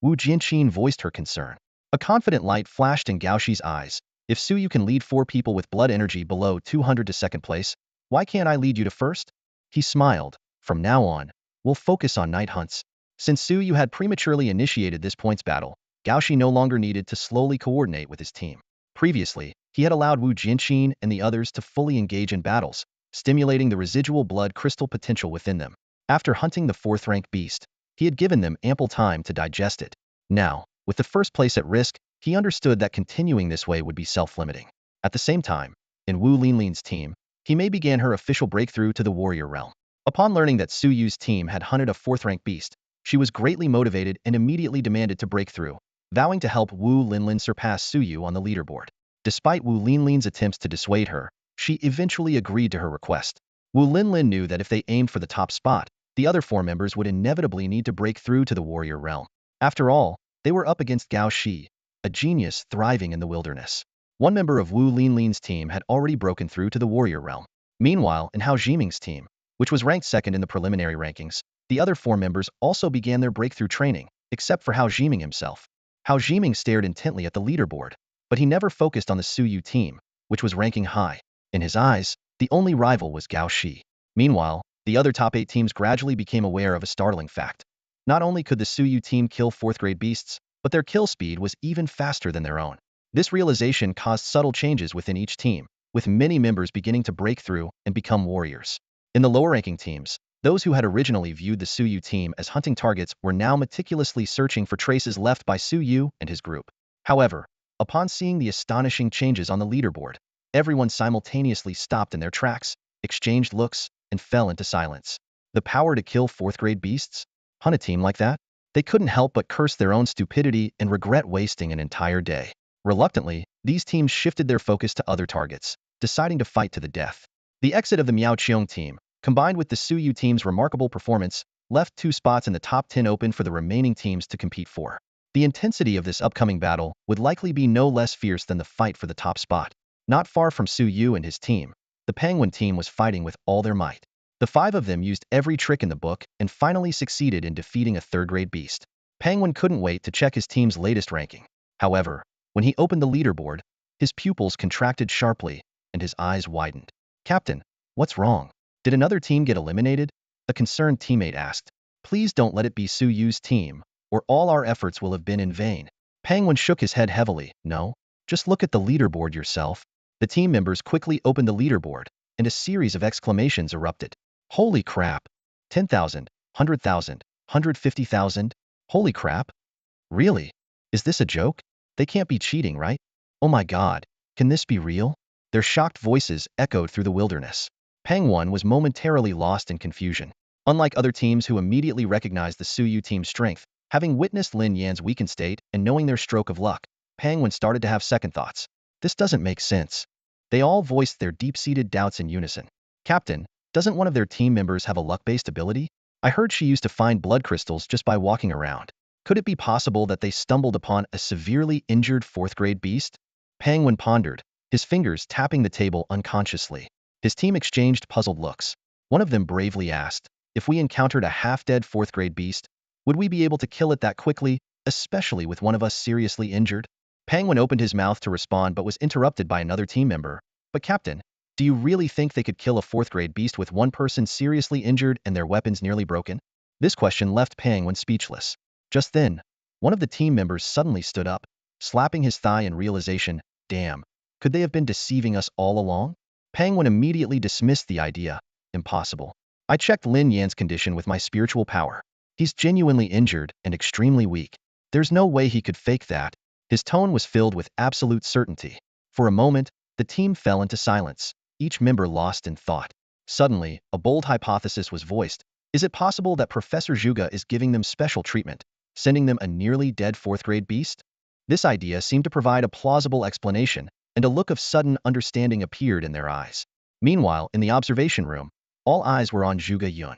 Wu Jianqin voiced her concern. A confident light flashed in Gao Shi's eyes. "If Su Yu can lead 4 people with blood energy below 200 to 2nd place, why can't I lead you to 1st? He smiled. "From now on, we'll focus on night hunts." Since Su Yu had prematurely initiated this points battle, Gao Shi no longer needed to slowly coordinate with his team. Previously, he had allowed Wu Jianqin and the others to fully engage in battles, stimulating the residual blood crystal potential within them. After hunting the 4th-rank beast, he had given them ample time to digest it. Now, with the 1st place at risk, he understood that continuing this way would be self-limiting. At the same time, in Wu Linlin's team, he Mei began her official breakthrough to the warrior realm. Upon learning that Su Yu's team had hunted a 4th-rank beast, she was greatly motivated and immediately demanded to break through, vowing to help Wu Linlin surpass Su Yu on the leaderboard. Despite Wu Linlin's attempts to dissuade her, she eventually agreed to her request. Wu Linlin knew that if they aimed for the top spot, the other 4 members would inevitably need to break through to the warrior realm. After all, they were up against Gao Shi, a genius thriving in the wilderness. One member of Wu Linlin's team had already broken through to the warrior realm. Meanwhile, in Hao Jiming's team, which was ranked 2nd in the preliminary rankings, the other 4 members also began their breakthrough training, except for Hao Jiming himself. Hao Jiming stared intently at the leaderboard, but he never focused on the Su Yu team, which was ranking high. In his eyes, the only rival was Gao Shi. Meanwhile, the other top 8 teams gradually became aware of a startling fact. Not only could the Su Yu team kill 4th-grade beasts, but their kill speed was even faster than their own. This realization caused subtle changes within each team, with many members beginning to break through and become warriors. In the lower-ranking teams, those who had originally viewed the Su Yu team as hunting targets were now meticulously searching for traces left by Su Yu and his group. However, upon seeing the astonishing changes on the leaderboard, everyone simultaneously stopped in their tracks, exchanged looks, and fell into silence. The power to kill 4th-grade beasts? Hunt a team like that? They couldn't help but curse their own stupidity and regret wasting an entire day. Reluctantly, these teams shifted their focus to other targets, deciding to fight to the death. The exit of the Miao Qiong team, combined with the Su Yu team's remarkable performance, left 2 spots in the top 10 open for the remaining teams to compete for. The intensity of this upcoming battle would likely be no less fierce than the fight for the top spot. Not far from Su Yu and his team, the Penguin team was fighting with all their might. The 5 of them used every trick in the book and finally succeeded in defeating a 3rd-grade beast. Penguin couldn't wait to check his team's latest ranking. However, when he opened the leaderboard, his pupils contracted sharply and his eyes widened. "Captain, what's wrong? Did another team get eliminated?" a concerned teammate asked. "Please don't let it be Su Yu's team, or all our efforts will have been in vain." Penguin shook his head heavily. "No, just look at the leaderboard yourself." The team members quickly opened the leaderboard, and a series of exclamations erupted. "Holy crap! 10,000, 100,000, 150,000? Holy crap! Really? Is this a joke? They can't be cheating, right? Oh my god, can this be real? Their shocked voices echoed through the wilderness. Pangwon was momentarily lost in confusion. Unlike other teams who immediately recognized the Suyu team's strength, having witnessed Lin Yan's weakened state and knowing their stroke of luck, Pangwon started to have second thoughts. This doesn't make sense. They all voiced their deep-seated doubts in unison. Captain, doesn't one of their team members have a luck-based ability? I heard she used to find blood crystals just by walking around. Could it be possible that they stumbled upon a severely injured fourth-grade beast? Pangwon pondered, his fingers tapping the table unconsciously. His team exchanged puzzled looks. One of them bravely asked, if we encountered a half-dead fourth-grade beast, would we be able to kill it that quickly, especially with one of us seriously injured? Pangwon opened his mouth to respond but was interrupted by another team member. But Captain, do you really think they could kill a fourth-grade beast with one person seriously injured and their weapons nearly broken? This question left Pangwon speechless. Just then, one of the team members suddenly stood up, slapping his thigh in realization. Damn, could they have been deceiving us all along? Pangwon immediately dismissed the idea. Impossible. I checked Lin Yan's condition with my spiritual power. He's genuinely injured and extremely weak. There's no way he could fake that. His tone was filled with absolute certainty. For a moment, the team fell into silence, each member lost in thought. Suddenly, a bold hypothesis was voiced. Is it possible that Professor Zhuge is giving them special treatment, sending them a nearly dead fourth-grade beast? This idea seemed to provide a plausible explanation, and a look of sudden understanding appeared in their eyes. Meanwhile, in the observation room, all eyes were on Zhuge Yun.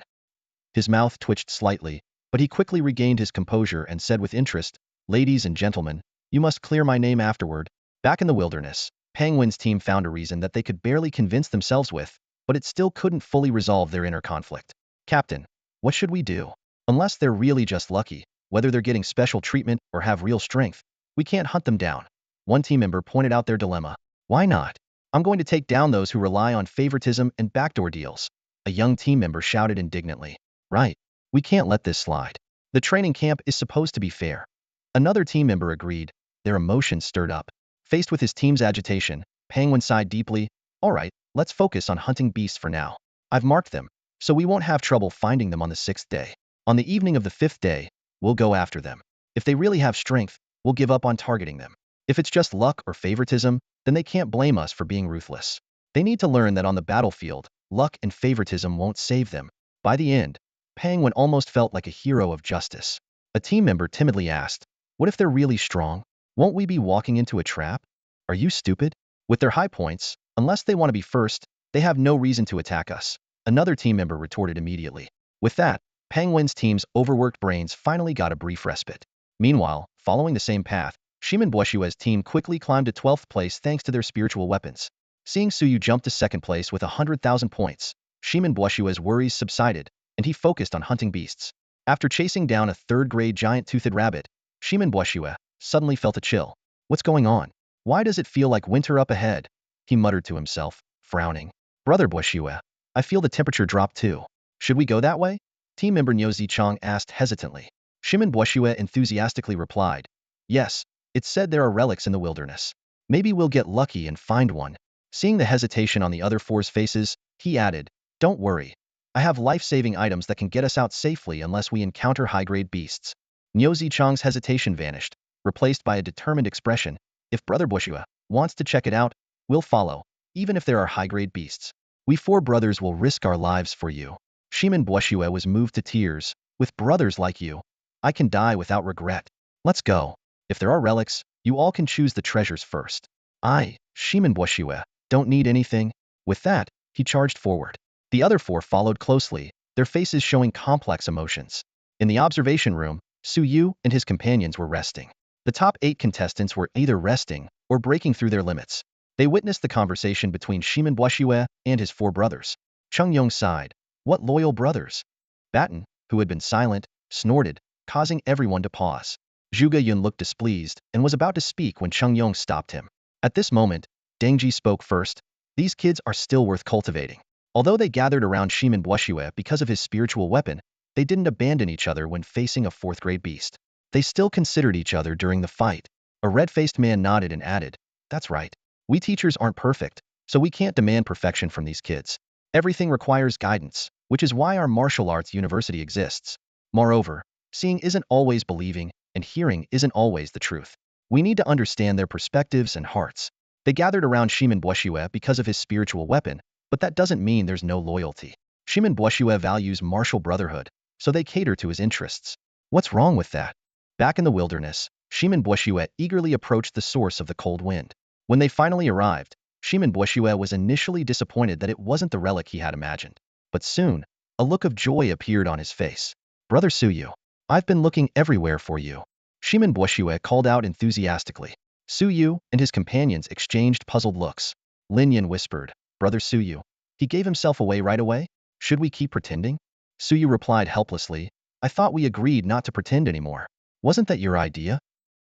His mouth twitched slightly, but he quickly regained his composure and said with interest, "Ladies and gentlemen, you must clear my name afterward." Back in the wilderness, Pangwon's team found a reason that they could barely convince themselves with, but it still couldn't fully resolve their inner conflict. Captain, what should we do? Unless they're really just lucky, whether they're getting special treatment or have real strength, we can't hunt them down. One team member pointed out their dilemma. Why not? I'm going to take down those who rely on favoritism and backdoor deals. A young team member shouted indignantly. Right. We can't let this slide. The training camp is supposed to be fair. Another team member agreed. Their emotions stirred up. Faced with his team's agitation, Pangwon sighed deeply. All right, let's focus on hunting beasts for now. I've marked them, so we won't have trouble finding them on the 6th day. On the evening of the 5th day, we'll go after them. If they really have strength, we'll give up on targeting them. If it's just luck or favoritism, then they can't blame us for being ruthless. They need to learn that on the battlefield, luck and favoritism won't save them. By the end, Pangwon almost felt like a hero of justice. A team member timidly asked, what if they're really strong? Won't we be walking into a trap? Are you stupid? With their high points, unless they want to be first, they have no reason to attack us. Another team member retorted immediately. With that, Pangwon's team's overworked brains finally got a brief respite. Meanwhile, following the same path, Shimin Bueshue's team quickly climbed to 12th place thanks to their spiritual weapons. Seeing Suyu jump to 2nd place with 100,000 points, Shimin Bueshue's worries subsided, and he focused on hunting beasts. After chasing down a 3rd-grade giant-toothed rabbit, Shimin Bueshue suddenly felt a chill. What's going on? Why does it feel like winter up ahead? He muttered to himself, frowning. Brother Bueshue, I feel the temperature drop too. Should we go that way? Team member Niu Zichang asked hesitantly. Shimin Bueshue enthusiastically replied, yes, it's said there are relics in the wilderness. Maybe we'll get lucky and find one. Seeing the hesitation on the other four's faces, he added, don't worry. I have life-saving items that can get us out safely unless we encounter high-grade beasts. Niu Zichang's hesitation vanished, replaced by a determined expression. If Brother Bueshue wants to check it out, we'll follow, even if there are high-grade beasts. We 4 brothers will risk our lives for you. Shimin Bueshue was moved to tears. With brothers like you, I can die without regret. Let's go. If there are relics, you all can choose the treasures first. I, Shimin Bueshue, don't need anything. With that, he charged forward. The other 4 followed closely, their faces showing complex emotions. In the observation room, Suyu and his companions were resting. The top 8 contestants were either resting or breaking through their limits. They witnessed the conversation between Shimin Bueshue and his 4 brothers. Chung Yong sighed. What loyal brothers? Batten, who had been silent, snorted, causing everyone to pause. Zhuge Yun looked displeased and was about to speak when Chung Yong stopped him. At this moment, Dengji spoke first. These kids are still worth cultivating. Although they gathered around Shimin Bueshue because of his spiritual weapon, they didn't abandon each other when facing a 4th-grade beast. They still considered each other during the fight. A red-faced man nodded and added, that's right. We teachers aren't perfect, so we can't demand perfection from these kids. Everything requires guidance. which is why our martial arts university exists. Moreover, seeing isn't always believing, and hearing isn't always the truth. We need to understand their perspectives and hearts. They gathered around Shimin Boshue because of his spiritual weapon, but that doesn't mean there's no loyalty. Shimin Boshue values martial brotherhood, so they cater to his interests. What's wrong with that? Back in the wilderness, Shimin Boshue eagerly approached the source of the cold wind. When they finally arrived, Shimin Boshue was initially disappointed that it wasn't the relic he had imagined. But soon, a look of joy appeared on his face. Brother Suyu, I've been looking everywhere for you. Shimin Boshue called out enthusiastically. Suyu and his companions exchanged puzzled looks. Lin Yan whispered, Brother Suyu, he gave himself away right away? Should we keep pretending? Suyu replied helplessly, I thought we agreed not to pretend anymore. Wasn't that your idea?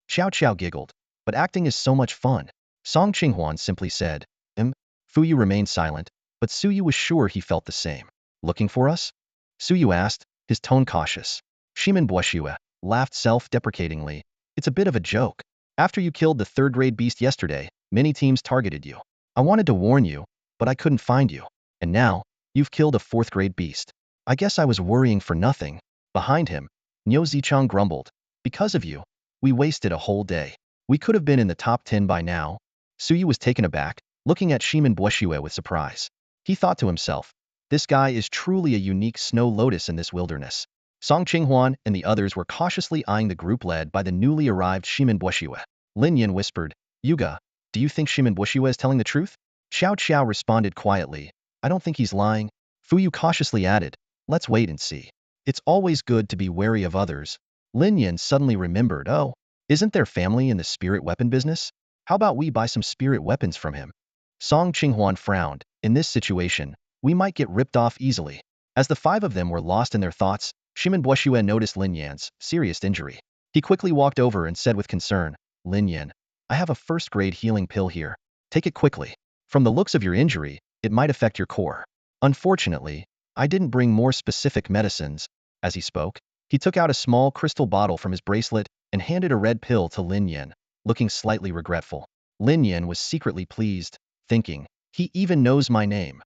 Xiao Xiao giggled, but acting is so much fun. Song Qinghuan simply said, Fuyu remained silent, but Suyu was sure he felt the same. Looking for us? Suyu asked, his tone cautious. Shimin Boshue laughed self-deprecatingly. It's a bit of a joke. After you killed the third-grade beast yesterday, many teams targeted you. I wanted to warn you, but I couldn't find you. And now, you've killed a fourth-grade beast. I guess I was worrying for nothing. Behind him, Niu Zichang grumbled. Because of you, we wasted a whole day. We could have been in the top 10 by now. Suyu was taken aback, looking at Shimin Boshue with surprise. He thought to himself, this guy is truly a unique snow lotus in this wilderness. Song Qinghuan and the others were cautiously eyeing the group led by the newly arrived Shimin Boshue. Lin Yan whispered, Yuga, do you think Shimin Boshue is telling the truth? Xiao Xiao responded quietly, I don't think he's lying. Fuyu cautiously added, let's wait and see. It's always good to be wary of others. Lin Yan suddenly remembered, oh, isn't there family in the spirit weapon business? How about we buy some spirit weapons from him? Song Qinghuan frowned. In this situation, we might get ripped off easily. As the five of them were lost in their thoughts, Shimin Boshue noticed Lin Yan's serious injury. He quickly walked over and said with concern, Lin Yan, I have a first-grade healing pill here. Take it quickly. From the looks of your injury, it might affect your core. Unfortunately, I didn't bring more specific medicines. As he spoke, he took out a small crystal bottle from his bracelet and handed a red pill to Lin Yan, looking slightly regretful. Lin Yan was secretly pleased, thinking, he even knows my name.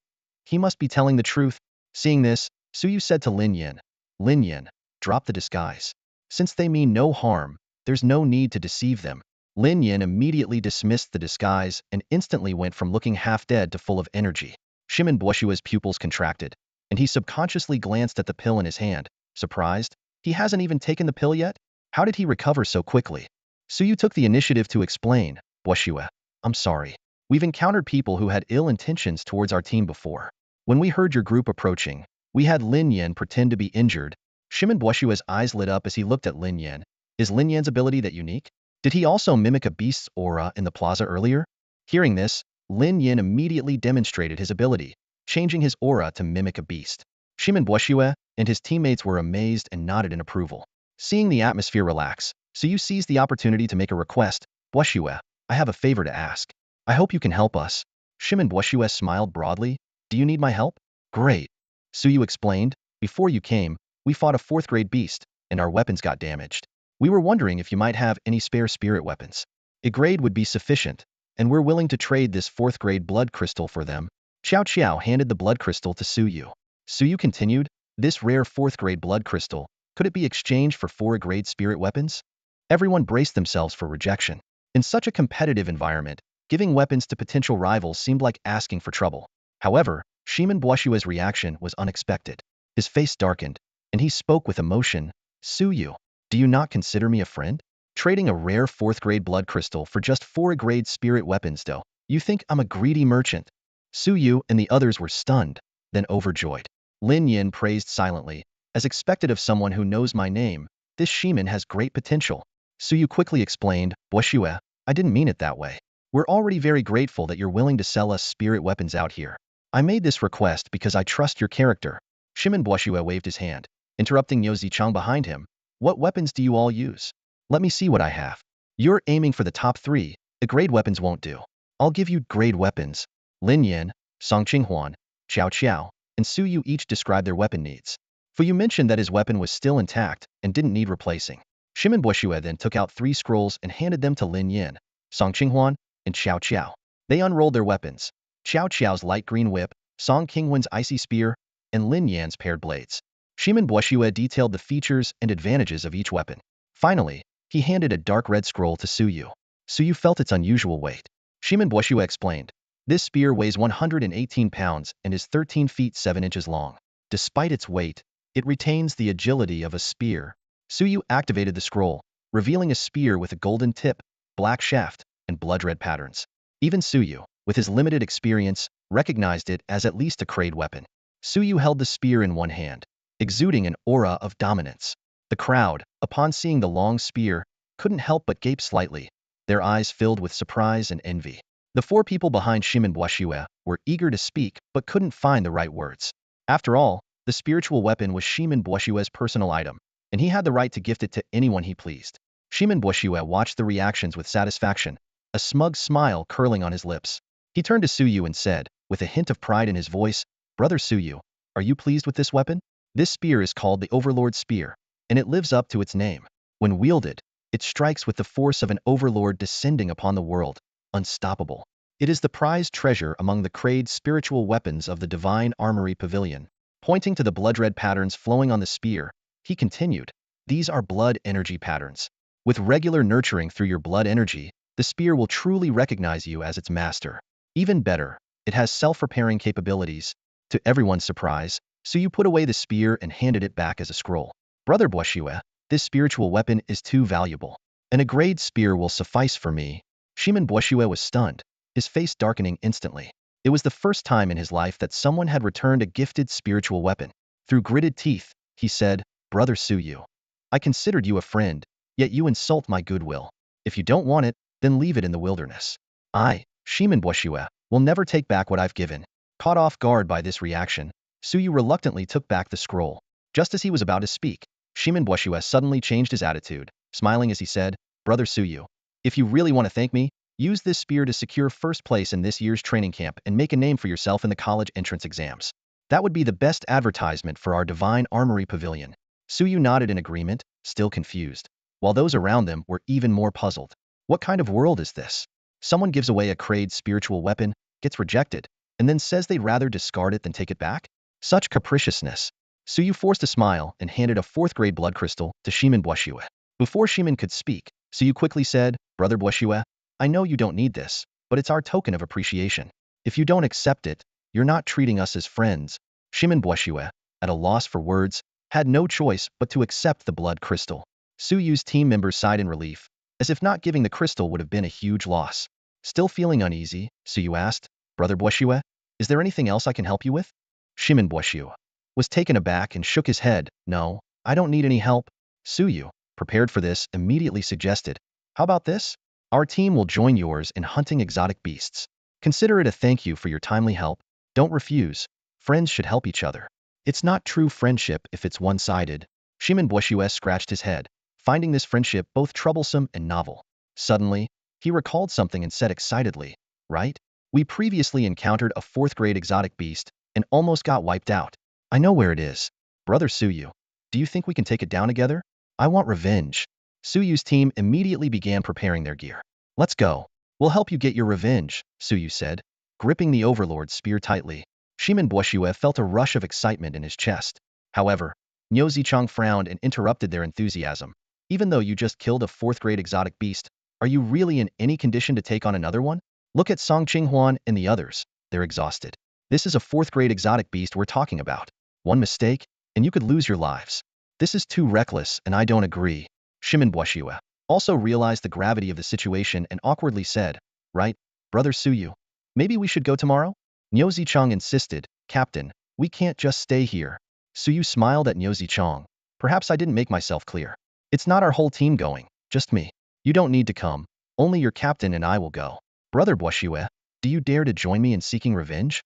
He must be telling the truth. Seeing this, Suyu said to Lin Yan, drop the disguise. Since they mean no harm, there's no need to deceive them. Lin Yan immediately dismissed the disguise and instantly went from looking half-dead to full of energy. Shimin Boshua's pupils contracted, and he subconsciously glanced at the pill in his hand, surprised. He hasn't even taken the pill yet? How did he recover so quickly? Suyu took the initiative to explain, Boshue, I'm sorry. We've encountered people who had ill intentions towards our team before. When we heard your group approaching, we had Lin Yan pretend to be injured. Shimin Boshua's eyes lit up as he looked at Lin Yan. Is Lin Yan's ability that unique? Did he also mimic a beast's aura in the plaza earlier? Hearing this, Lin Yan immediately demonstrated his ability, changing his aura to mimic a beast. Shimin Boshue and his teammates were amazed and nodded in approval. Seeing the atmosphere relax, Suyu seized the opportunity to make a request. Boshue, I have a favor to ask. I hope you can help us. Shimin Boshue smiled broadly. Do you need my help? Great. Suyu explained, before you came, we fought a fourth-grade beast, and our weapons got damaged. We were wondering if you might have any spare spirit weapons. A grade would be sufficient, and we're willing to trade this fourth-grade blood crystal for them. Xiao Qiao handed the blood crystal to Suyu. Suyu continued, this rare fourth-grade blood crystal, could it be exchanged for four-grade spirit weapons? Everyone braced themselves for rejection. In such a competitive environment, giving weapons to potential rivals seemed like asking for trouble. However, Shimin Boshue's reaction was unexpected. His face darkened, and he spoke with emotion. Suyu, do you not consider me a friend? Trading a rare fourth-grade blood crystal for just four-grade spirit weapons though. You think I'm a greedy merchant? Suyu and the others were stunned, then overjoyed. Lin Yan praised silently. As expected of someone who knows my name, this Shimin has great potential. Suyu quickly explained, Boshue, I didn't mean it that way. We're already very grateful that you're willing to sell us spirit weapons out here. I made this request because I trust your character. Shimin Boshue waved his hand, interrupting Niu Zichang behind him. What weapons do you all use? Let me see what I have. You're aiming for the top 3. The grade weapons won't do. I'll give you grade weapons. Lin Yan, Song Qinghuan, Xiao Qiao, and Suyu each described their weapon needs. Fuyu mentioned that his weapon was still intact and didn't need replacing. Shimin Boshue then took out 3 scrolls and handed them to Lin Yan, Song Qinghuan, and Xiao Qiao. They unrolled their weapons. Xiao Qiao's light green whip, Song Qinghuan's icy spear, and Lin Yan's paired blades. Shimin Buoshue detailed the features and advantages of each weapon. Finally, he handed a dark red scroll to Suyu. Suyu felt its unusual weight. Shimin Buoshue explained, "This spear weighs 118 pounds and is 13 feet 7 inches long. Despite its weight, it retains the agility of a spear." Suyu activated the scroll, revealing a spear with a golden tip, black shaft, and blood-red patterns. Even Suyu, with his limited experience, recognized it as at least a grade weapon. Suyu held the spear in one hand, exuding an aura of dominance. The crowd, upon seeing the long spear, couldn't help but gape slightly, their eyes filled with surprise and envy. The four people behind Shimin Buoshue were eager to speak but couldn't find the right words. After all, the spiritual weapon was Shimin Buoshue's personal item, and he had the right to gift it to anyone he pleased. Shimin Buoshue watched the reactions with satisfaction, a smug smile curling on his lips. He turned to Suyu and said, with a hint of pride in his voice, "Brother Suyu, are you pleased with this weapon? This spear is called the Overlord Spear, and it lives up to its name. When wielded, it strikes with the force of an overlord descending upon the world, unstoppable. It is the prized treasure among the crade spiritual weapons of the Divine Armory Pavilion." Pointing to the blood-red patterns flowing on the spear, he continued, "These are blood energy patterns. With regular nurturing through your blood energy, the spear will truly recognize you as its master. Even better, it has self-repairing capabilities." To everyone's surprise, Suyu put away the spear and handed it back as a scroll. "Brother Buoshue, this spiritual weapon is too valuable. And a grade spear will suffice for me." Shimin Buoshue was stunned, his face darkening instantly. It was the first time in his life that someone had returned a gifted spiritual weapon. Through gritted teeth, he said, "Brother Suyu, I considered you a friend, yet you insult my goodwill. If you don't want it, then leave it in the wilderness. I, Shimin Buoshue, will never take back what I've given." Caught off guard by this reaction, Suyu reluctantly took back the scroll. Just as he was about to speak, Shimin Buoshue suddenly changed his attitude, smiling as he said, "Brother Suyu, if you really want to thank me, use this spear to secure first place in this year's training camp and make a name for yourself in the college entrance exams. That would be the best advertisement for our Divine Armory Pavilion." Suyu nodded in agreement, still confused, while those around them were even more puzzled. What kind of world is this? Someone gives away a crade spiritual weapon, gets rejected, and then says they'd rather discard it than take it back? Such capriciousness. Suyu forced a smile and handed a fourth-grade blood crystal to Shimin Buoshue. Before Shimin could speak, Suyu quickly said, "Brother Buoshue, I know you don't need this, but it's our token of appreciation. If you don't accept it, you're not treating us as friends." Shimin Buoshue, at a loss for words, had no choice but to accept the blood crystal. Suyu's team members sighed in relief, as if not giving the crystal would have been a huge loss. Still feeling uneasy, Suyu asked, "Brother Buoshue, is there anything else I can help you with?" Shimin Buoshue was taken aback and shook his head. "No, I don't need any help." Suyu, prepared for this, immediately suggested, "How about this? Our team will join yours in hunting exotic beasts. Consider it a thank you for your timely help. Don't refuse. Friends should help each other. It's not true friendship if it's one-sided." Shimin Buoshue scratched his head, finding this friendship both troublesome and novel. Suddenly, he recalled something and said excitedly, "Right? We previously encountered a fourth-grade exotic beast and almost got wiped out. I know where it is. Brother Suyu, do you think we can take it down together? I want revenge." Suyu's team immediately began preparing their gear. "Let's go. We'll help you get your revenge," Suyu said, gripping the Overlord's spear tightly. Shimin Buoshue felt a rush of excitement in his chest. However, Niu Zichang frowned and interrupted their enthusiasm. "Even though you just killed a fourth-grade exotic beast, are you really in any condition to take on another one? Look at Song Qinghuan and the others. They're exhausted. This is a fourth-grade exotic beast we're talking about. One mistake, and you could lose your lives. This is too reckless, and I don't agree." Shimin Buoshue also realized the gravity of the situation and awkwardly said, "Right, Brother Suyu, maybe we should go tomorrow?" Niu Zichang insisted, "Captain, we can't just stay here." Suyu smiled at Niu Zichang. "Perhaps I didn't make myself clear. It's not our whole team going, just me. You don't need to come. Only your captain and I will go." "Brother Buoshue, do you dare to join me in seeking revenge?"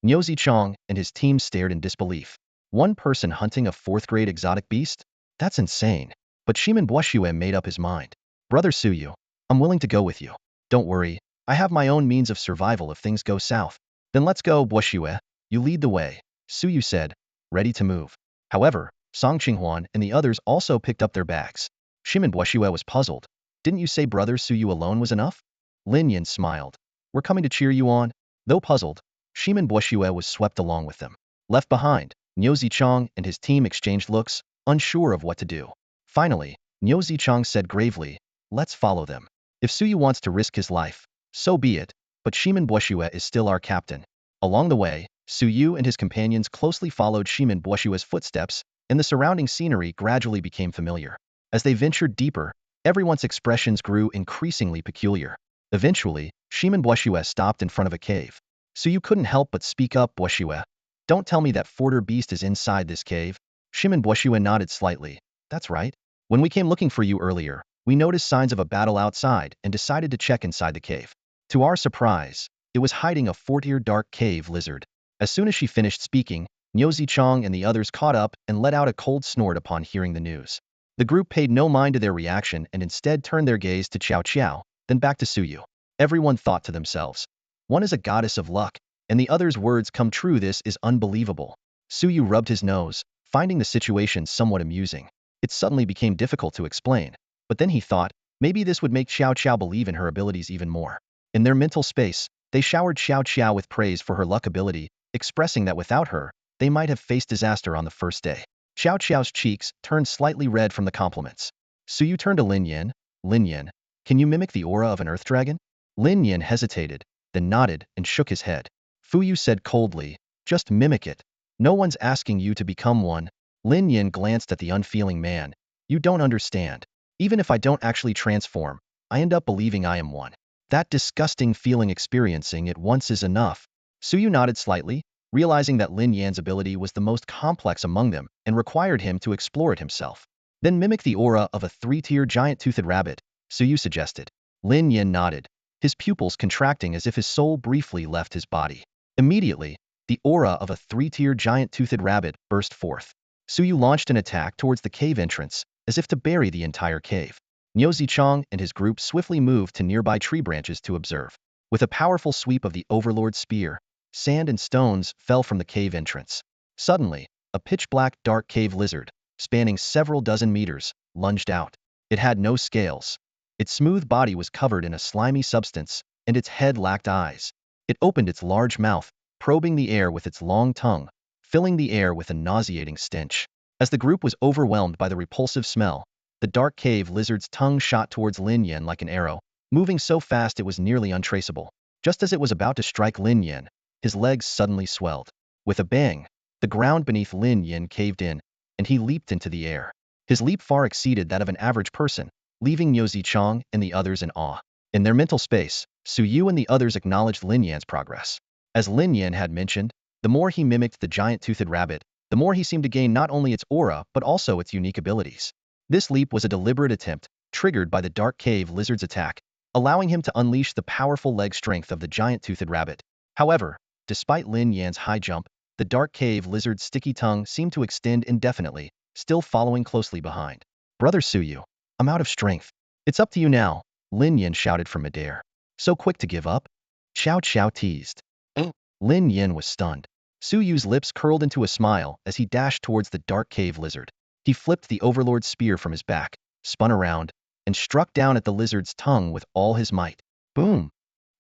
Niu Zichang and his team stared in disbelief. One person hunting a fourth-grade exotic beast? That's insane. But Shimin Buoshue made up his mind. "Brother Suyu, I'm willing to go with you. Don't worry, I have my own means of survival if things go south." "Then let's go, Buoshue. You lead the way," Suyu said, ready to move. However, Song Qinghuan and the others also picked up their bags. Shimin Buoshue was puzzled. "Didn't you say Brother Suyu alone was enough?" Lin Yan smiled. "We're coming to cheer you on." Though puzzled, Shimin Buoshue was swept along with them. Left behind, Niu Zichang and his team exchanged looks, unsure of what to do. Finally, Niu Zichang said gravely, "Let's follow them. If Suyu wants to risk his life, so be it, but Shimin Buoshue is still our captain." Along the way, Suyu and his companions closely followed Shimin Buoshue's footsteps, and the surrounding scenery gradually became familiar. As they ventured deeper, everyone's expressions grew increasingly peculiar. Eventually, Shimin Buoshue stopped in front of a cave. Suyu couldn't help but speak up. "Buoshue, don't tell me that Forder beast is inside this cave." Shimin Buoshue nodded slightly. "That's right. When we came looking for you earlier, we noticed signs of a battle outside and decided to check inside the cave. To our surprise, it was hiding a 4-tier dark cave lizard." As soon as she finished speaking, Niu Zichang and the others caught up and let out a cold snort upon hearing the news. The group paid no mind to their reaction and instead turned their gaze to Qiao Qiao, then back to Suyu. Everyone thought to themselves, "One is a goddess of luck, and the other's words come true. This is unbelievable." Suyu rubbed his nose, finding the situation somewhat amusing. It suddenly became difficult to explain, but then he thought, maybe this would make Qiao Qiao believe in her abilities even more. In their mental space, they showered Qiao Qiao with praise for her luck ability, expressing that without her, they might have faced disaster on the first day. Qiao Qiao's cheeks turned slightly red from the compliments. Suyu turned to Lin Yin. "Lin Yin, can you mimic the aura of an earth dragon?" Lin Yin hesitated, then nodded and shook his head. Fu Yu said coldly, "Just mimic it. No one's asking you to become one." Lin Yin glanced at the unfeeling man. "You don't understand. Even if I don't actually transform, I end up believing I am one. That disgusting feeling experiencing it once is enough." Suyu nodded slightly, realizing that Lin Yan's ability was the most complex among them and required him to explore it himself. "Then mimic the aura of a 3-tier giant-toothed rabbit," Suyu suggested. Lin Yan nodded, his pupils contracting as if his soul briefly left his body. Immediately, the aura of a 3-tier giant-toothed rabbit burst forth. Suyu launched an attack towards the cave entrance, as if to bury the entire cave. Niu Zichang and his group swiftly moved to nearby tree branches to observe. With a powerful sweep of the Overlord's spear, sand and stones fell from the cave entrance. Suddenly, a pitch-black dark cave lizard, spanning several dozen meters, lunged out. It had no scales. Its smooth body was covered in a slimy substance, and its head lacked eyes. It opened its large mouth, probing the air with its long tongue, filling the air with a nauseating stench. As the group was overwhelmed by the repulsive smell, the dark cave lizard's tongue shot towards Lin Yan like an arrow, moving so fast it was nearly untraceable. Just as it was about to strike Lin Yan, his legs suddenly swelled. With a bang, the ground beneath Lin Yan caved in, and he leaped into the air. His leap far exceeded that of an average person, leaving Niu Zichang and the others in awe. In their mental space, Suyu and the others acknowledged Lin Yan's progress. As Lin Yan had mentioned, the more he mimicked the giant-toothed rabbit, the more he seemed to gain not only its aura but also its unique abilities. This leap was a deliberate attempt, triggered by the dark cave lizard's attack, allowing him to unleash the powerful leg strength of the giant-toothed rabbit. However, despite Lin Yan's high jump, the dark cave lizard's sticky tongue seemed to extend indefinitely, still following closely behind. "Brother Suyu, I'm out of strength. It's up to you now," Lin Yan shouted from midair. "So quick to give up?" Qiao Qiao teased. Lin Yan was stunned. Suyu's lips curled into a smile as he dashed towards the dark cave lizard. He flipped the Overlord's spear from his back, spun around, and struck down at the lizard's tongue with all his might. Boom!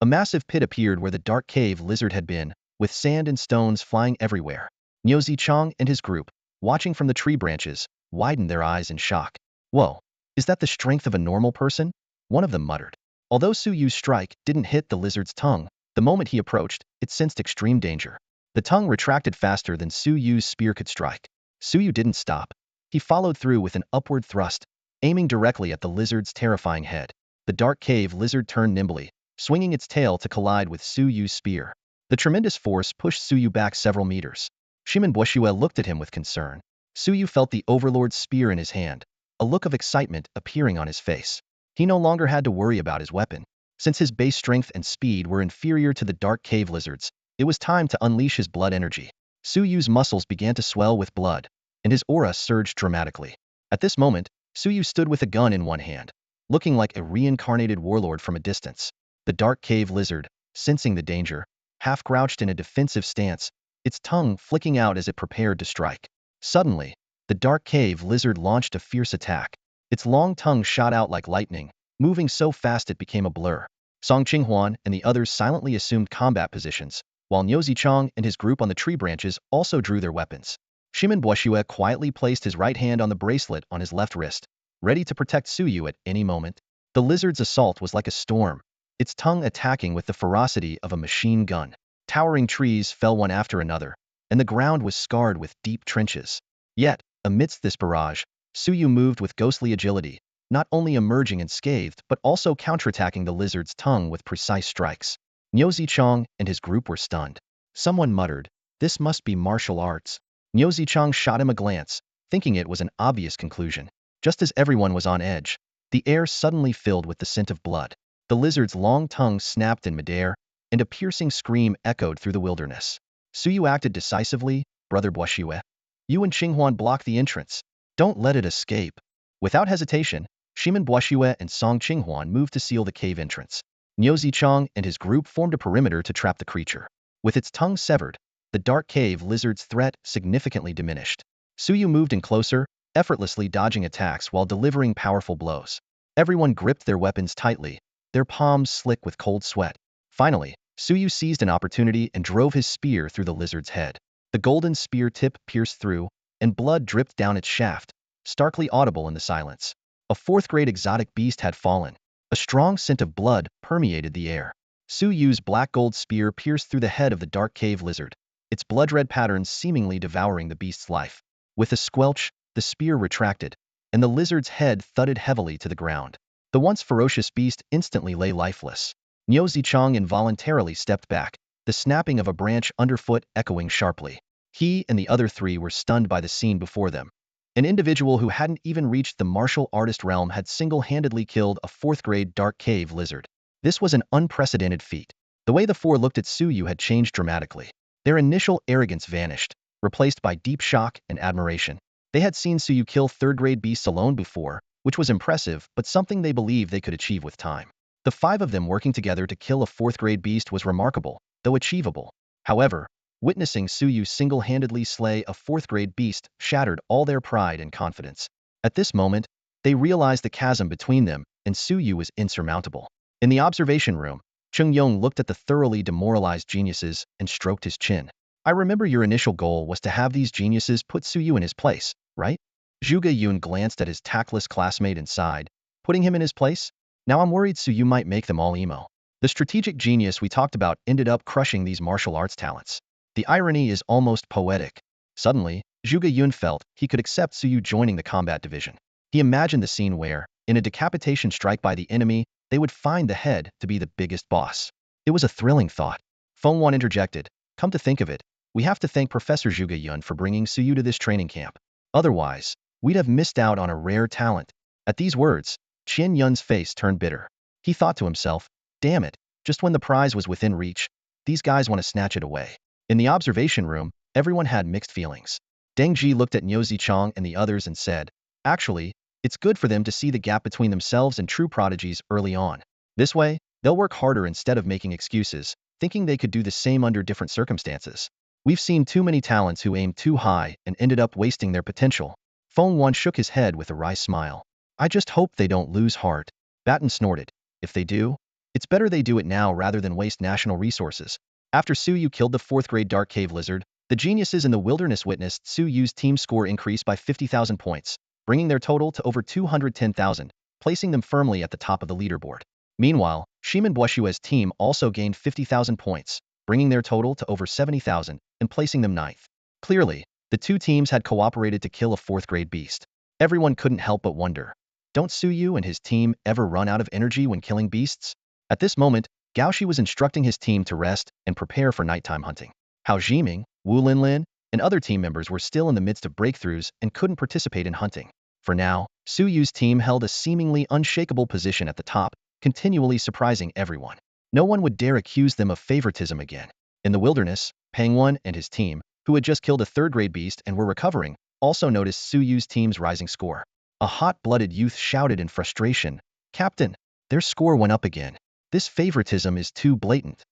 A massive pit appeared where the dark cave lizard had been, with sand and stones flying everywhere. Niu Zichang and his group, watching from the tree branches, widened their eyes in shock. "Whoa, is that the strength of a normal person?" one of them muttered. Although Suyu's strike didn't hit the lizard's tongue, the moment he approached, it sensed extreme danger. The tongue retracted faster than Suyu's spear could strike. Suyu didn't stop. He followed through with an upward thrust, aiming directly at the lizard's terrifying head. The dark cave lizard turned nimbly, swinging its tail to collide with Suyu's spear. The tremendous force pushed Suyu back several meters. Shimin Buoshue looked at him with concern. Suyu felt the Overlord's spear in his hand, a look of excitement appearing on his face. He no longer had to worry about his weapon. Since his base strength and speed were inferior to the dark cave lizard's, it was time to unleash his blood energy. Suyu's muscles began to swell with blood, and his aura surged dramatically. At this moment, Suyu stood with a gun in one hand, looking like a reincarnated warlord from a distance. The dark cave lizard, sensing the danger, half crouched in a defensive stance, its tongue flicking out as it prepared to strike. Suddenly, the dark cave lizard launched a fierce attack. Its long tongue shot out like lightning, moving so fast it became a blur. Song Qinghuan and the others silently assumed combat positions, while Niu Zichang and his group on the tree branches also drew their weapons. Shimon Buoshue quietly placed his right hand on the bracelet on his left wrist, ready to protect Suyu at any moment. The lizard's assault was like a storm, its tongue attacking with the ferocity of a machine gun. Towering trees fell one after another, and the ground was scarred with deep trenches. Yet, amidst this barrage, Suyu moved with ghostly agility, not only emerging unscathed but also counterattacking the lizard's tongue with precise strikes. Niu Zichang and his group were stunned. Someone muttered, "This must be martial arts." Niu Zichang shot him a glance, thinking it was an obvious conclusion. Just as everyone was on edge, the air suddenly filled with the scent of blood. The lizard's long tongue snapped in midair, and a piercing scream echoed through the wilderness. Suyu acted decisively, Brother Buoshue. You and Qinghuan block the entrance. Don't let it escape. Without hesitation, Shimon Buoshue and Song Qinghuan moved to seal the cave entrance. Niu Zichang and his group formed a perimeter to trap the creature. With its tongue severed, the dark cave lizard's threat significantly diminished. Suyu moved in closer, effortlessly dodging attacks while delivering powerful blows. Everyone gripped their weapons tightly, their palms slick with cold sweat. Finally, Suyu seized an opportunity and drove his spear through the lizard's head. The golden spear tip pierced through, and blood dripped down its shaft, starkly audible in the silence. A fourth-grade exotic beast had fallen. A strong scent of blood permeated the air. Suyu's black gold spear pierced through the head of the dark cave lizard, its blood-red patterns seemingly devouring the beast's life. With a squelch, the spear retracted, and the lizard's head thudded heavily to the ground. The once ferocious beast instantly lay lifeless. Niu Zichang involuntarily stepped back, the snapping of a branch underfoot echoing sharply. He and the other three were stunned by the scene before them. An individual who hadn't even reached the martial artist realm had single-handedly killed a fourth-grade dark cave lizard. This was an unprecedented feat. The way the four looked at Suyu had changed dramatically. Their initial arrogance vanished, replaced by deep shock and admiration. They had seen Suyu kill third-grade beasts alone before, which was impressive but something they believed they could achieve with time. The five of them working together to kill a fourth-grade beast was remarkable, though achievable. However, witnessing Suyu single-handedly slay a fourth-grade beast shattered all their pride and confidence. At this moment, they realized the chasm between them and Suyu was insurmountable. In the observation room, Chung Yong looked at the thoroughly demoralized geniuses and stroked his chin. I remember your initial goal was to have these geniuses put Suyu in his place, right? Zhuge Yun glanced at his tactless classmate and sighed, putting him in his place? Now I'm worried Suyu might make them all emo. The strategic genius we talked about ended up crushing these martial arts talents. The irony is almost poetic. Suddenly, Zhuge Yun felt he could accept Suyu joining the combat division. He imagined the scene where, in a decapitation strike by the enemy, they would find the head to be the biggest boss. It was a thrilling thought. Feng Wan interjected, "Come to think of it, we have to thank Professor Zhuge Yun for bringing Suyu to this training camp. Otherwise, we'd have missed out on a rare talent." At these words, Qian Yun's face turned bitter. He thought to himself, damn it, just when the prize was within reach, these guys want to snatch it away. In the observation room, everyone had mixed feelings. Deng Ji looked at Niu Zichang and the others and said, actually, it's good for them to see the gap between themselves and true prodigies early on. This way, they'll work harder instead of making excuses, thinking they could do the same under different circumstances. We've seen too many talents who aimed too high and ended up wasting their potential. Feng Wan shook his head with a wry smile. I just hope they don't lose heart. Batten snorted. If they do, it's better they do it now rather than waste national resources. After Suyu killed the fourth-grade dark cave lizard, the geniuses in the wilderness witnessed Suyu's team score increase by 50,000 points, bringing their total to over 210,000, placing them firmly at the top of the leaderboard. Meanwhile, Shimon Buoshue's team also gained 50,000 points, bringing their total to over 70,000 and placing them ninth. Clearly, the two teams had cooperated to kill a fourth-grade beast. Everyone couldn't help but wonder, don't Suyu and his team ever run out of energy when killing beasts? At this moment, Gao Shi was instructing his team to rest and prepare for nighttime hunting. Hao Jiming, Wu Linlin, and other team members were still in the midst of breakthroughs and couldn't participate in hunting. For now, Suyu's team held a seemingly unshakable position at the top, continually surprising everyone. No one would dare accuse them of favoritism again. In the wilderness, Pang Wen and his team, who had just killed a third-grade beast and were recovering, also noticed Suyu's team's rising score. A hot-blooded youth shouted in frustration, "Captain, their score went up again. This favoritism is too blatant."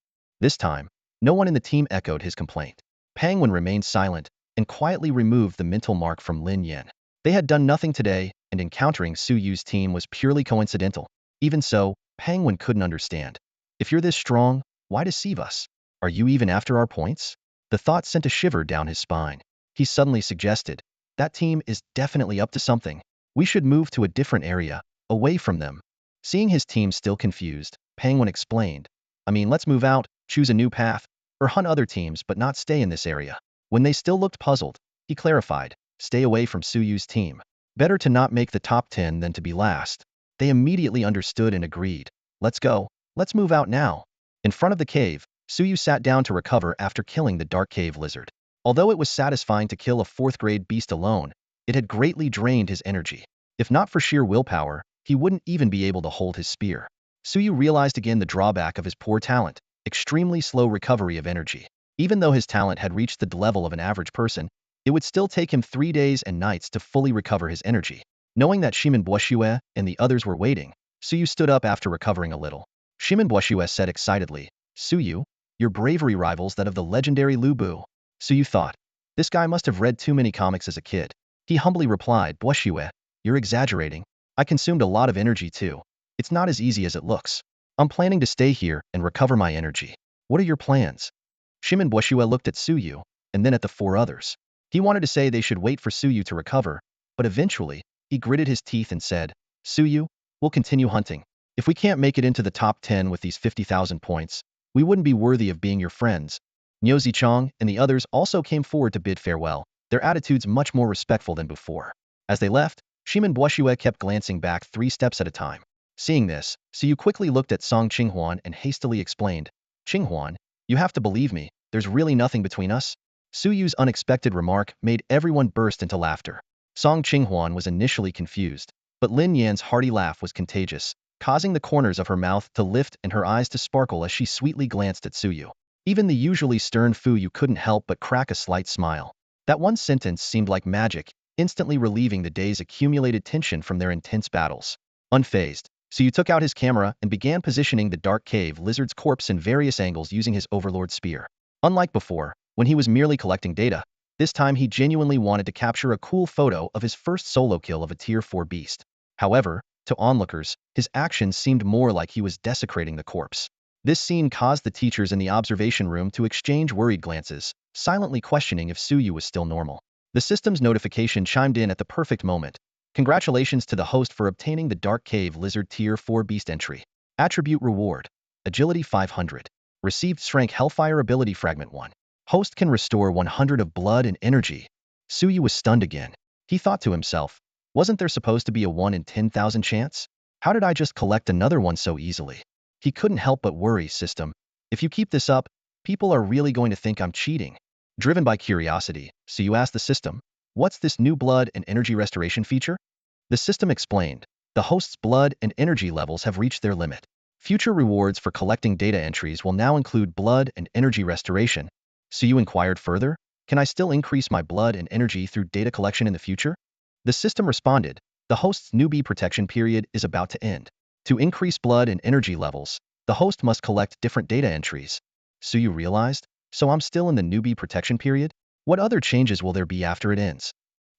This time, no one in the team echoed his complaint. Pang Wen remained silent and quietly removed the mental mark from Lin Yan. They had done nothing today, and encountering Suyu's team was purely coincidental. Even so, Pang Wen couldn't understand. If you're this strong, why deceive us? Are you even after our points? The thought sent a shiver down his spine. He suddenly suggested, "That team is definitely up to something. We should move to a different area, away from them." Seeing his team still confused, Penguin explained, "I mean, let's move out, choose a new path, or hunt other teams but not stay in this area." When they still looked puzzled, he clarified, "Stay away from Suyu's team. Better to not make the top 10 than to be last." They immediately understood and agreed. "Let's go. Let's move out now." In front of the cave, Suyu sat down to recover after killing the dark cave lizard. Although it was satisfying to kill a 4th-grade beast alone, it had greatly drained his energy. If not for sheer willpower, he wouldn't even be able to hold his spear. Suyu realized again the drawback of his poor talent, extremely slow recovery of energy. Even though his talent had reached the level of an average person, it would still take him 3 days and nights to fully recover his energy. Knowing that Shimen Boshue and the others were waiting, Suyu stood up after recovering a little. Shimen Boshue said excitedly, "Suyu, your bravery rivals that of the legendary Lu Bu." Suyu thought, "This guy must have read too many comics as a kid." He humbly replied, "Boshue, you're exaggerating. I consumed a lot of energy too. It's not as easy as it looks. I'm planning to stay here and recover my energy. What are your plans?" Shimen Boshue looked at Suyu, and then at the 4 others. He wanted to say they should wait for Suyu to recover, but eventually, he gritted his teeth and said, "Suyu, we'll continue hunting. If we can't make it into the top 10 with these 50,000 points, we wouldn't be worthy of being your friends." Niu Zichang and the others also came forward to bid farewell, their attitudes much more respectful than before. As they left, Shimen Boshue kept glancing back 3 steps at a time. Seeing this, Suyu quickly looked at Song Qinghuan and hastily explained, "Qinghuan, you have to believe me, there's really nothing between us." Suyu's unexpected remark made everyone burst into laughter. Song Qinghuan was initially confused, but Lin Yan's hearty laugh was contagious, causing the corners of her mouth to lift and her eyes to sparkle as she sweetly glanced at Suyu. Even the usually stern Fu Yu couldn't help but crack a slight smile. That one sentence seemed like magic, instantly relieving the day's accumulated tension from their intense battles. Unfazed, Suyu took out his camera and began positioning the dark cave lizard's corpse in various angles using his overlord spear. Unlike before, when he was merely collecting data, this time he genuinely wanted to capture a cool photo of his first solo kill of a tier 4 beast. However, to onlookers, his actions seemed more like he was desecrating the corpse. This scene caused the teachers in the observation room to exchange worried glances, silently questioning if Suyu was still normal. The system's notification chimed in at the perfect moment. "Congratulations to the host for obtaining the Dark Cave Lizard Tier 4 Beast entry. Attribute reward. Agility 500. Received Strength Hellfire Ability Fragment 1. Host can restore 100 of blood and energy." Suyu was stunned again. He thought to himself, wasn't there supposed to be a 1 in 10,000 chance? How did I just collect another one so easily? He couldn't help but worry, "System, if you keep this up, people are really going to think I'm cheating." Driven by curiosity, Suyu asked the system, "What's this new blood and energy restoration feature?" The system explained, "The host's blood and energy levels have reached their limit. Future rewards for collecting data entries will now include blood and energy restoration." Suyu inquired further, "Can I still increase my blood and energy through data collection in the future?" The system responded, "The host's newbie protection period is about to end. To increase blood and energy levels, the host must collect different data entries." Suyu realized, "So I'm still in the newbie protection period? What other changes will there be after it ends?"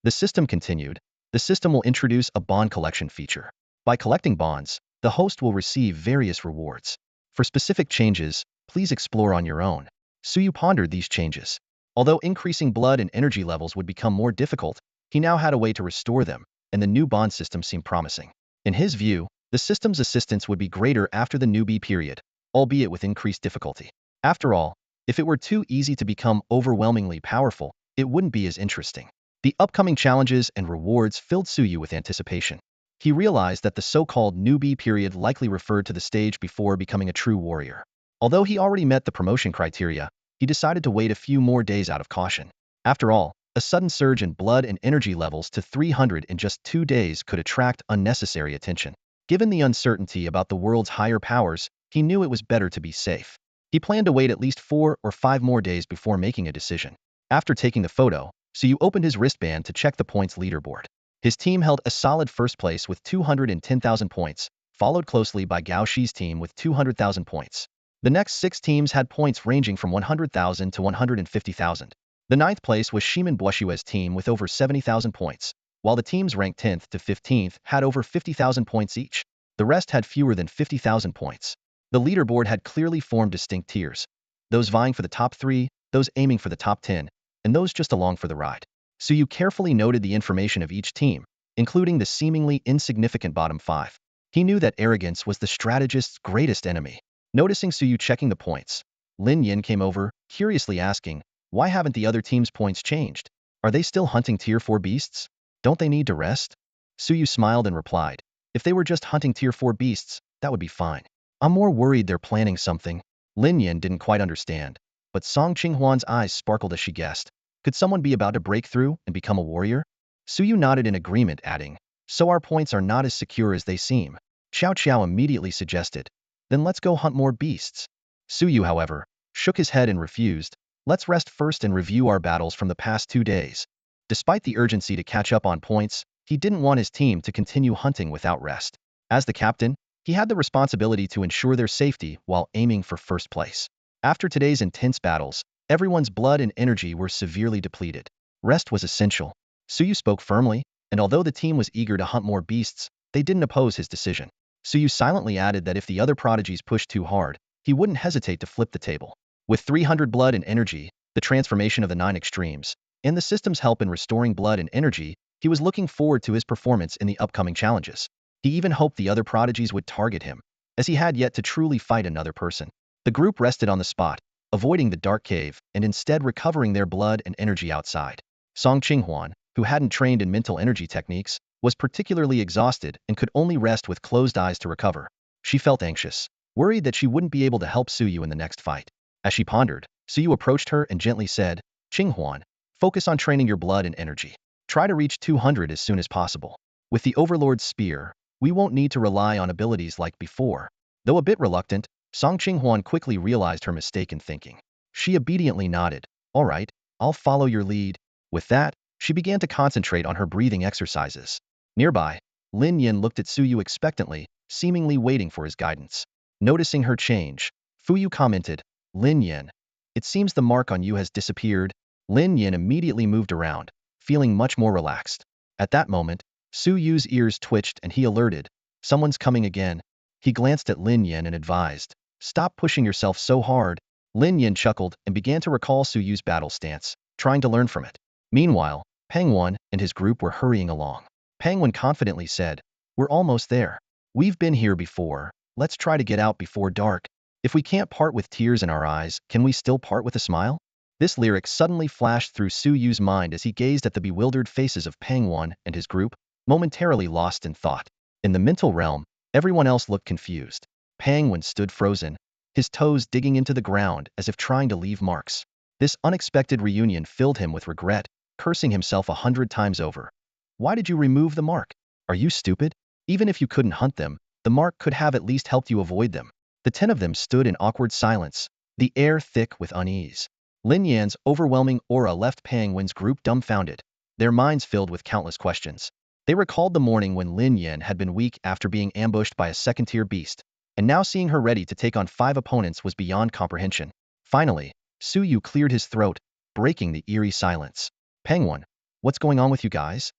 The system continued, "The system will introduce a bond collection feature. By collecting bonds, the host will receive various rewards. For specific changes, please explore on your own." Suyu pondered these changes. Although increasing blood and energy levels would become more difficult, he now had a way to restore them, and the new bond system seemed promising. In his view, the system's assistance would be greater after the newbie period, albeit with increased difficulty. After all, if it were too easy to become overwhelmingly powerful, it wouldn't be as interesting. The upcoming challenges and rewards filled Suyu with anticipation. He realized that the so-called newbie period likely referred to the stage before becoming a true warrior. Although he already met the promotion criteria, he decided to wait a few more days out of caution. After all, a sudden surge in blood and energy levels to 300 in just 2 days could attract unnecessary attention. Given the uncertainty about the world's higher powers, he knew it was better to be safe. He planned to wait at least 4 or 5 more days before making a decision. After taking the photo, Suyu opened his wristband to check the points leaderboard. His team held a solid first place with 210,000 points, followed closely by Gao Shi's team with 200,000 points. The next 6 teams had points ranging from 100,000 to 150,000. The 9th place was Shimen Boshue's team with over 70,000 points, while the teams ranked 10th to 15th had over 50,000 points each. The rest had fewer than 50,000 points. The leaderboard had clearly formed distinct tiers. Those vying for the top 3, those aiming for the top 10, and those just along for the ride. Suyu carefully noted the information of each team, including the seemingly insignificant bottom 5. He knew that arrogance was the strategist's greatest enemy. Noticing Suyu checking the points, Lin Yin came over, curiously asking, why haven't the other team's points changed? Are they still hunting tier 4 beasts? Don't they need to rest? Suyu smiled and replied, if they were just hunting tier 4 beasts, that would be fine. I'm more worried they're planning something. Lin Yin didn't quite understand, but Song Qinghuan's eyes sparkled as she guessed. Could someone be about to break through and become a warrior? Suyu nodded in agreement, adding, so our points are not as secure as they seem. Xiao Qiao immediately suggested, then let's go hunt more beasts. Suyu, however, shook his head and refused. Let's rest first and review our battles from the past 2 days. Despite the urgency to catch up on points, he didn't want his team to continue hunting without rest. As the captain, he had the responsibility to ensure their safety while aiming for first place. After today's intense battles, everyone's blood and energy were severely depleted. Rest was essential. Suyu spoke firmly, and although the team was eager to hunt more beasts, they didn't oppose his decision. Suyu silently added that if the other prodigies pushed too hard, he wouldn't hesitate to flip the table. With 300 blood and energy, the transformation of the 9 extremes, and the system's help in restoring blood and energy, he was looking forward to his performance in the upcoming challenges. He even hoped the other prodigies would target him, as he had yet to truly fight another person. The group rested on the spot, avoiding the dark cave and instead recovering their blood and energy outside. Song Qinghuan, who hadn't trained in mental energy techniques, was particularly exhausted and could only rest with closed eyes to recover. She felt anxious, worried that she wouldn't be able to help Suyu in the next fight. As she pondered, Suyu approached her and gently said, Qinghuan, focus on training your blood and energy. Try to reach 200 as soon as possible. With the Overlord's spear, we won't need to rely on abilities like before. Though a bit reluctant, Song Qinghuan quickly realized her mistake in thinking. She obediently nodded. All right, I'll follow your lead. With that, she began to concentrate on her breathing exercises. Nearby, Lin Yin looked at Suyu expectantly, seemingly waiting for his guidance. Noticing her change, Fuyu commented, Lin Yin, it seems the mark on you has disappeared. Lin Yin immediately moved around, feeling much more relaxed. At that moment, Suyu's ears twitched and he alerted, someone's coming again. He glanced at Lin Yin and advised, stop pushing yourself so hard. Lin Yin chuckled and began to recall Suyu's battle stance, trying to learn from it. Meanwhile, Pengwen and his group were hurrying along. Pengwen confidently said, we're almost there. We've been here before. Let's try to get out before dark. If we can't part with tears in our eyes, can we still part with a smile? This lyric suddenly flashed through Suyu's mind as he gazed at the bewildered faces of Pengwen and his group, momentarily lost in thought. In the mental realm, everyone else looked confused. Pengwen stood frozen, his toes digging into the ground as if trying to leave marks. This unexpected reunion filled him with regret, cursing himself 100 times over. Why did you remove the mark? Are you stupid? Even if you couldn't hunt them, the mark could have at least helped you avoid them. The 10 of them stood in awkward silence, the air thick with unease. Lin Yan's overwhelming aura left Pengwen's group dumbfounded, their minds filled with countless questions. They recalled the morning when Lin Yan had been weak after being ambushed by a second-tier beast, and now seeing her ready to take on 5 opponents was beyond comprehension. Finally, Suyu cleared his throat, breaking the eerie silence. Pengwen, what's going on with you guys?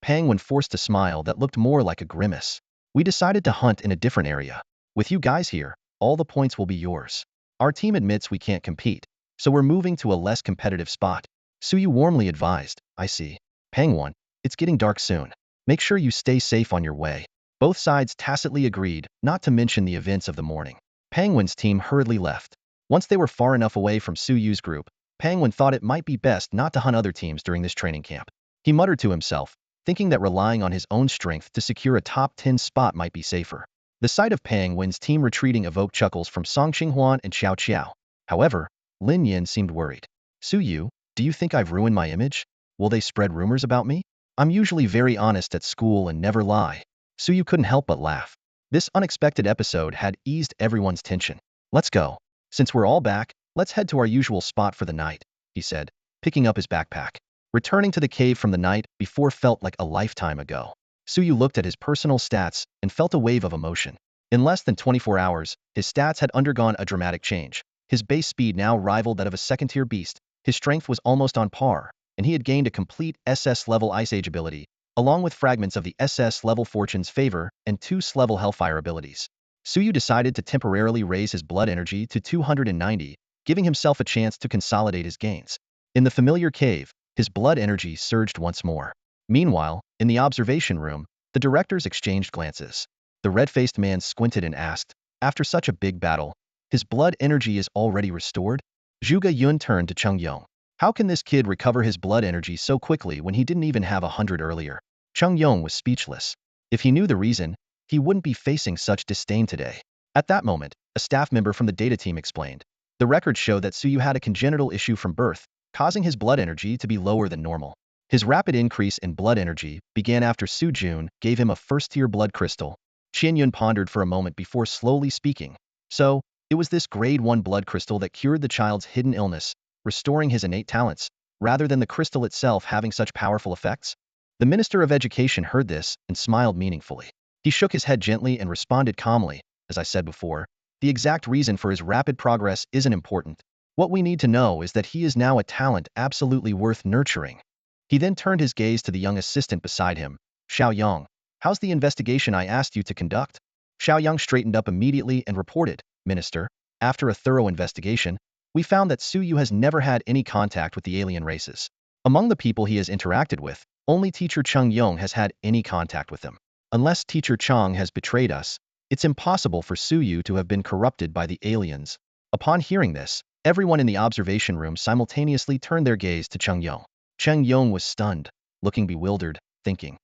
Pengwen forced a smile that looked more like a grimace. We decided to hunt in a different area. With you guys here, all the points will be yours. Our team admits we can't compete, so we're moving to a less competitive spot. Suyu warmly advised, I see. Pengwen, it's getting dark soon. Make sure you stay safe on your way. Both sides tacitly agreed, not to mention the events of the morning. Pengwen's team hurriedly left. Once they were far enough away from Suyu's group, Pengwen thought it might be best not to hunt other teams during this training camp. He muttered to himself, thinking that relying on his own strength to secure a top 10 spot might be safer. The sight of Pengwen's team retreating evoked chuckles from Song Qinghuan and Xiao Qiao. However, Lin Yin seemed worried. Suyu, do you think I've ruined my image? Will they spread rumors about me? I'm usually very honest at school and never lie. Suyu couldn't help but laugh. This unexpected episode had eased everyone's tension. Let's go. Since we're all back, let's head to our usual spot for the night, he said, picking up his backpack. Returning to the cave from the night before felt like a lifetime ago. Suyu looked at his personal stats and felt a wave of emotion. In less than 24 hours, his stats had undergone a dramatic change. His base speed now rivaled that of a second-tier beast, his strength was almost on par, and he had gained a complete SS-level Ice Age ability, along with fragments of the SS-level Fortune's Favor and 2 S-level Hellfire abilities. Suyu decided to temporarily raise his blood energy to 290, giving himself a chance to consolidate his gains. In the familiar cave, his blood energy surged once more. Meanwhile, in the observation room, the directors exchanged glances. The red-faced man squinted and asked, after such a big battle, his blood energy is already restored? Zhuge Yun turned to Cheng Yong. How can this kid recover his blood energy so quickly when he didn't even have 100 earlier? Cheng Yong was speechless. If he knew the reason, he wouldn't be facing such disdain today. At that moment, a staff member from the data team explained. The records show that Suyu had a congenital issue from birth, causing his blood energy to be lower than normal. His rapid increase in blood energy began after Su Jun gave him a first-tier blood crystal. Qian Yun pondered for a moment before slowly speaking. So, it was this grade 1 blood crystal that cured the child's hidden illness, restoring his innate talents, rather than the crystal itself having such powerful effects? The Minister of Education heard this and smiled meaningfully. He shook his head gently and responded calmly, as I said before, the exact reason for his rapid progress isn't important. What we need to know is that he is now a talent absolutely worth nurturing. He then turned his gaze to the young assistant beside him. Xiao Yang, how's the investigation I asked you to conduct? Xiao Yang straightened up immediately and reported, Minister, after a thorough investigation, we found that Su Yu has never had any contact with the alien races. Among the people he has interacted with, only teacher Cheng Yong has had any contact with them. Unless teacher Cheng has betrayed us, it's impossible for Su Yu to have been corrupted by the aliens. Upon hearing this, everyone in the observation room simultaneously turned their gaze to Cheng Yong. Cheng Yong was stunned, looking bewildered, thinking,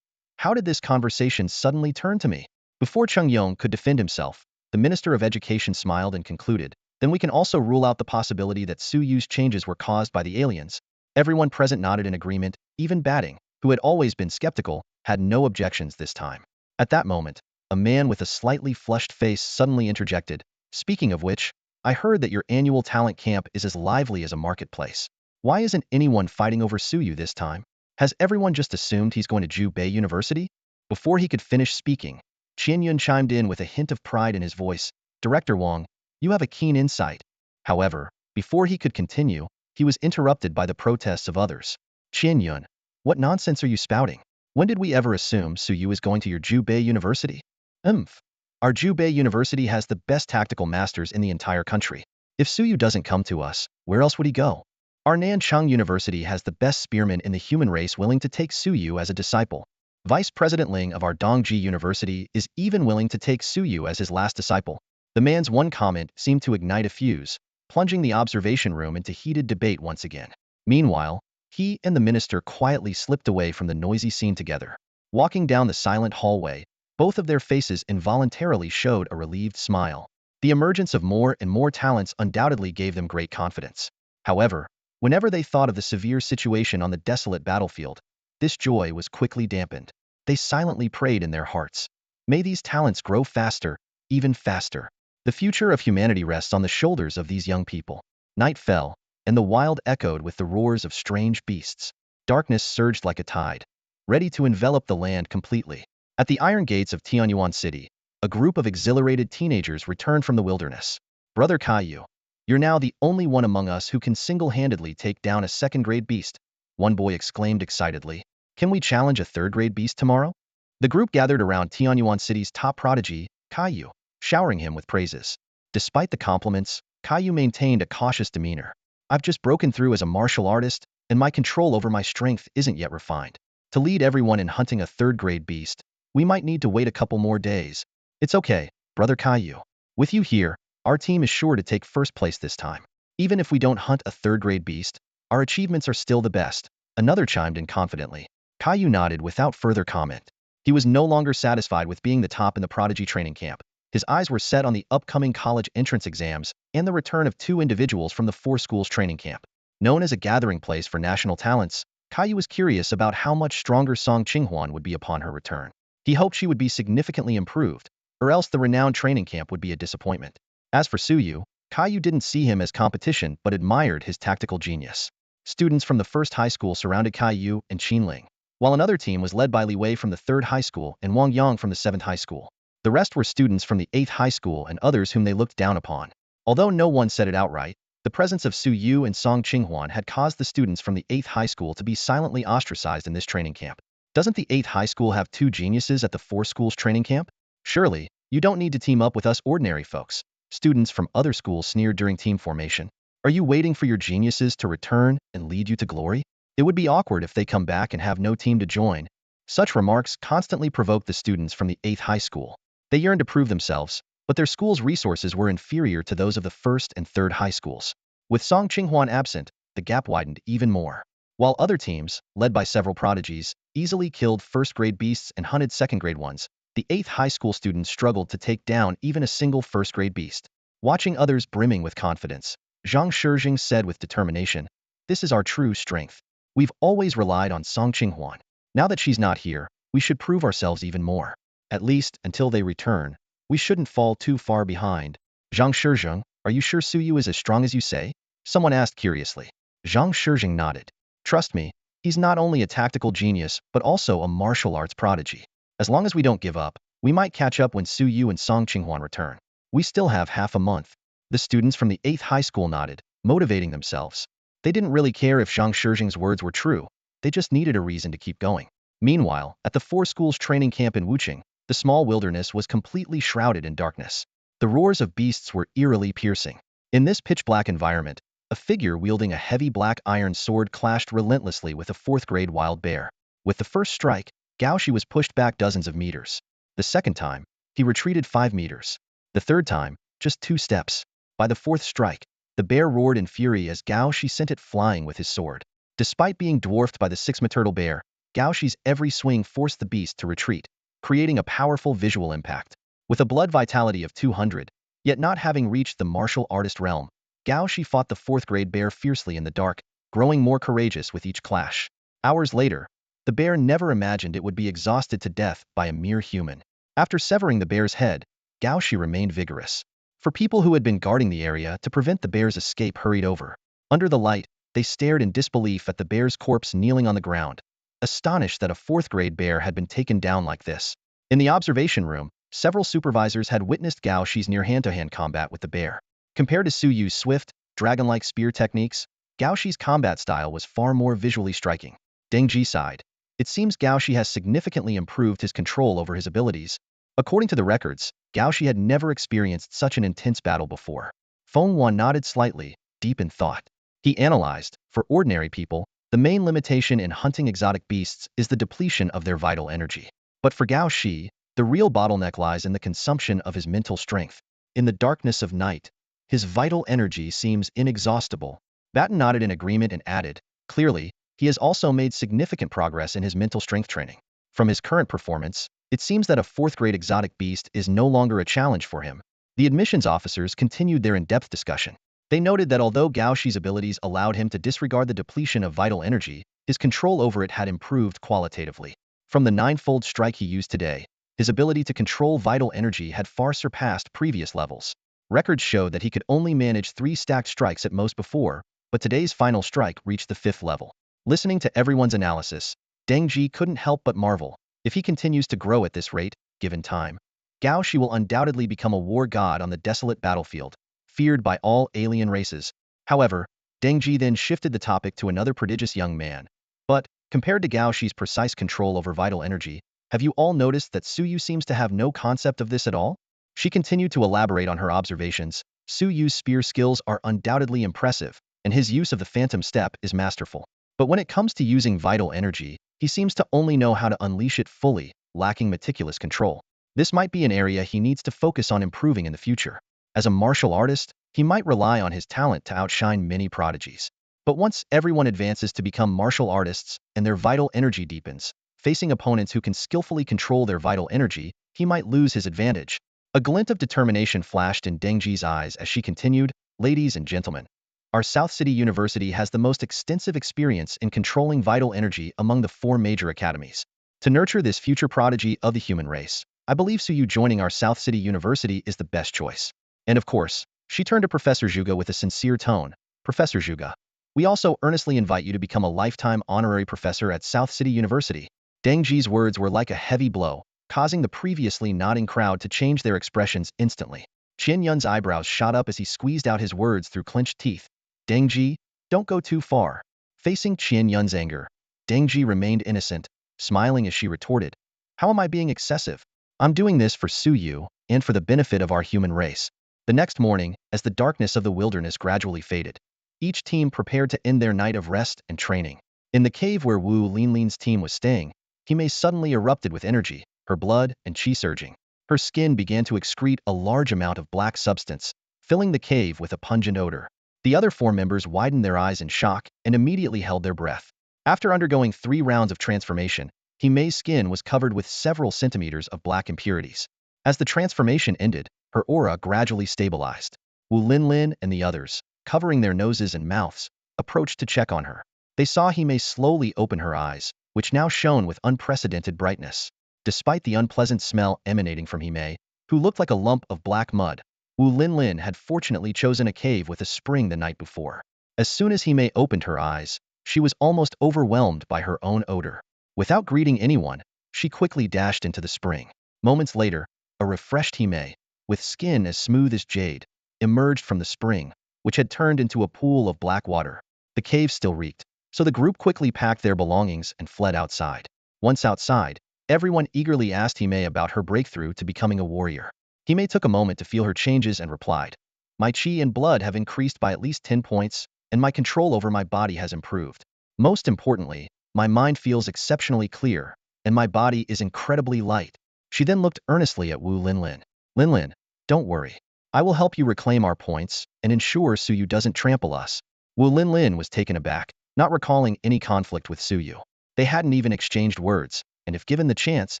how did this conversation suddenly turn to me? Before Cheng Yong could defend himself, the Minister of Education smiled and concluded, then we can also rule out the possibility that Su Yu's changes were caused by the aliens. Everyone present nodded in agreement, even Batting, who had always been skeptical, had no objections this time. At that moment, a man with a slightly flushed face suddenly interjected, speaking of which, I heard that your annual talent camp is as lively as a marketplace. Why isn't anyone fighting over Su Yu this time? Has everyone just assumed he's going to Jubei University? Before he could finish speaking, Qian Yun chimed in with a hint of pride in his voice, Director Wang, you have a keen insight. However, before he could continue, he was interrupted by the protests of others. Qian Yun, what nonsense are you spouting? When did we ever assume Su Yu is going to your Jubei University? Our Jubei University has the best tactical masters in the entire country. If Su Yu doesn't come to us, where else would he go? Our Nanchang University has the best spearmen in the human race willing to take Su Yu as a disciple. Vice President Ling of our Dongji University is even willing to take Su Yu as his last disciple. The man's one comment seemed to ignite a fuse, plunging the observation room into heated debate once again. Meanwhile, he and the minister quietly slipped away from the noisy scene together. Walking down the silent hallway, both of their faces involuntarily showed a relieved smile. The emergence of more and more talents undoubtedly gave them great confidence. However, whenever they thought of the severe situation on the desolate battlefield, this joy was quickly dampened. They silently prayed in their hearts. May these talents grow faster, even faster. The future of humanity rests on the shoulders of these young people. Night fell, and the wild echoed with the roars of strange beasts. Darkness surged like a tide, ready to envelop the land completely. At the iron gates of Tianyuan City, a group of exhilarated teenagers returned from the wilderness. Brother Caillou, you're now the only one among us who can single-handedly take down a second-grade beast, one boy exclaimed excitedly. Can we challenge a third-grade beast tomorrow? The group gathered around Tianyuan City's top prodigy, Caillou, showering him with praises. Despite the compliments, Caillou maintained a cautious demeanor. I've just broken through as a martial artist, and my control over my strength isn't yet refined. To lead everyone in hunting a third-grade beast, we might need to wait a couple more days. It's okay, Brother Caillou. With you here, our team is sure to take first place this time. Even if we don't hunt a third-grade beast, our achievements are still the best. Another chimed in confidently. Caillou nodded without further comment. He was no longer satisfied with being the top in the prodigy training camp. His eyes were set on the upcoming college entrance exams and the return of two individuals from the four schools training camp. Known as a gathering place for national talents, Caillou was curious about how much stronger Song Qinghuan would be upon her return. He hoped she would be significantly improved, or else the renowned training camp would be a disappointment. As for Su Yu, Caillou didn't see him as competition but admired his tactical genius. Students from the first high school surrounded Caillou and Qinling, while another team was led by Li Wei from the third high school and Wang Yang from the seventh high school. The rest were students from the 8th high school and others whom they looked down upon. Although no one said it outright, the presence of Su Yu and Song Qinghuan had caused the students from the 8th high school to be silently ostracized in this training camp. Doesn't the 8th high school have two geniuses at the four schools training camp? Surely, you don't need to team up with us ordinary folks. Students from other schools sneered during team formation. Are you waiting for your geniuses to return and lead you to glory? It would be awkward if they come back and have no team to join. Such remarks constantly provoked the students from the 8th high school. They yearned to prove themselves, but their school's resources were inferior to those of the 1st and 3rd high schools. With Song Qinghuan absent, the gap widened even more. While other teams, led by several prodigies, easily killed 1st-grade beasts and hunted 2nd-grade ones, the 8th high school students struggled to take down even a single 1st-grade beast. Watching others brimming with confidence, Zhang Shijing said with determination, "This is our true strength. We've always relied on Song Qinghuan. Now that she's not here, we should prove ourselves even more. At least, until they return, we shouldn't fall too far behind." "Zhang Shijing, are you sure Suyu is as strong as you say?" someone asked curiously. Zhang Shijing nodded. "Trust me, he's not only a tactical genius but also a martial arts prodigy. As long as we don't give up, we might catch up when Suyu and Song Qinghuan return. We still have half a month." The students from the 8th high school nodded, motivating themselves. They didn't really care if Zhang Shijing's words were true. They just needed a reason to keep going. Meanwhile, at the 4 schools training camp in Wuching, the small wilderness was completely shrouded in darkness. The roars of beasts were eerily piercing. In this pitch-black environment, a figure wielding a heavy black iron sword clashed relentlessly with a 4th-grade wild bear. With the first strike, Gaoshi was pushed back dozens of meters. The second time, he retreated 5 meters. The third time, just 2 steps. By the 4th strike, the bear roared in fury as Gaoshi sent it flying with his sword. Despite being dwarfed by the 6-meter turtle bear, Gaoshi's every swing forced the beast to retreat, creating a powerful visual impact. With a blood vitality of 200, yet not having reached the martial artist realm, Gaoshi fought the 4th-grade bear fiercely in the dark, growing more courageous with each clash. Hours later, the bear never imagined it would be exhausted to death by a mere human. After severing the bear's head, Gaoshi remained vigorous. For people who had been guarding the area to prevent the bear's escape hurried over. Under the light, they stared in disbelief at the bear's corpse kneeling on the ground, astonished that a 4th-grade bear had been taken down like this. In the observation room, several supervisors had witnessed Gaoshi's near hand-to-hand combat with the bear. Compared to Suyu's swift, dragon-like spear techniques, Gaoshi's combat style was far more visually striking. Deng Ji sighed. It seems Gaoshi has significantly improved his control over his abilities. According to the records, Gaoshi had never experienced such an intense battle before. Feng Wan nodded slightly, deep in thought. He analyzed, for ordinary people, the main limitation in hunting exotic beasts is the depletion of their vital energy. But for Gaoshi, the real bottleneck lies in the consumption of his mental strength. In the darkness of night, his vital energy seems inexhaustible. Batten nodded in agreement and added, "Clearly, he has also made significant progress in his mental strength training. From his current performance, it seems that a 4th-grade exotic beast is no longer a challenge for him." The admissions officers continued their in-depth discussion. They noted that although Gaoshi's abilities allowed him to disregard the depletion of vital energy, his control over it had improved qualitatively. From the 9-fold strike he used today, his ability to control vital energy had far surpassed previous levels. Records showed that he could only manage 3 stacked strikes at most before, but today's final strike reached the 5th level. Listening to everyone's analysis, Deng Ji couldn't help but marvel. If he continues to grow at this rate, given time, Gaoshi will undoubtedly become a war god on the desolate battlefield, feared by all alien races. However, Deng Ji then shifted the topic to another prodigious young man. "But, compared to Gaoshi's precise control over vital energy, have you all noticed that Suyu seems to have no concept of this at all?" She continued to elaborate on her observations. "Suyu's spear skills are undoubtedly impressive, and his use of the phantom step is masterful. But when it comes to using vital energy, he seems to only know how to unleash it fully, lacking meticulous control. This might be an area he needs to focus on improving in the future. As a martial artist, he might rely on his talent to outshine many prodigies. But once everyone advances to become martial artists and their vital energy deepens, facing opponents who can skillfully control their vital energy, he might lose his advantage." A glint of determination flashed in Deng Ji's eyes as she continued, "Ladies and gentlemen, our South City University has the most extensive experience in controlling vital energy among the 4 major academies. To nurture this future prodigy of the human race, I believe Suyu joining our South City University is the best choice. And of course," she turned to Professor Zhuge with a sincere tone, "Professor Zhuge, we also earnestly invite you to become a lifetime honorary professor at South City University." Deng Ji's words were like a heavy blow, causing the previously nodding crowd to change their expressions instantly. Qian Yun's eyebrows shot up as he squeezed out his words through clenched teeth. "Deng Ji, don't go too far." Facing Qian Yun's anger, Deng Ji remained innocent, smiling as she retorted, "How am I being excessive? I'm doing this for Suyu and for the benefit of our human race." The next morning, as the darkness of the wilderness gradually faded, each team prepared to end their night of rest and training. In the cave where Wu Linlin's team was staying, Hime suddenly erupted with energy, her blood and qi surging. Her skin began to excrete a large amount of black substance, filling the cave with a pungent odor. The other four members widened their eyes in shock and immediately held their breath. After undergoing 3 rounds of transformation, Hime's skin was covered with several centimeters of black impurities. As the transformation ended, her aura gradually stabilized. Wu Linlin and the others, covering their noses and mouths, approached to check on her. They saw Hime slowly open her eyes, which now shone with unprecedented brightness. Despite the unpleasant smell emanating from Hime, who looked like a lump of black mud, Wu Linlin had fortunately chosen a cave with a spring the night before. As soon as Hime opened her eyes, she was almost overwhelmed by her own odor. Without greeting anyone, she quickly dashed into the spring. Moments later, a refreshed Hime, with skin as smooth as jade, emerged from the spring, which had turned into a pool of black water. The cave still reeked, so the group quickly packed their belongings and fled outside. Once outside, everyone eagerly asked Hime about her breakthrough to becoming a warrior. Hime took a moment to feel her changes and replied, "My qi and blood have increased by at least 10 points, and my control over my body has improved. Most importantly, my mind feels exceptionally clear, and my body is incredibly light." She then looked earnestly at Wu Linlin. "Linlin, don't worry. I will help you reclaim our points and ensure Suyu doesn't trample us." Wu Linlin was taken aback, not recalling any conflict with Suyu. They hadn't even exchanged words, and if given the chance,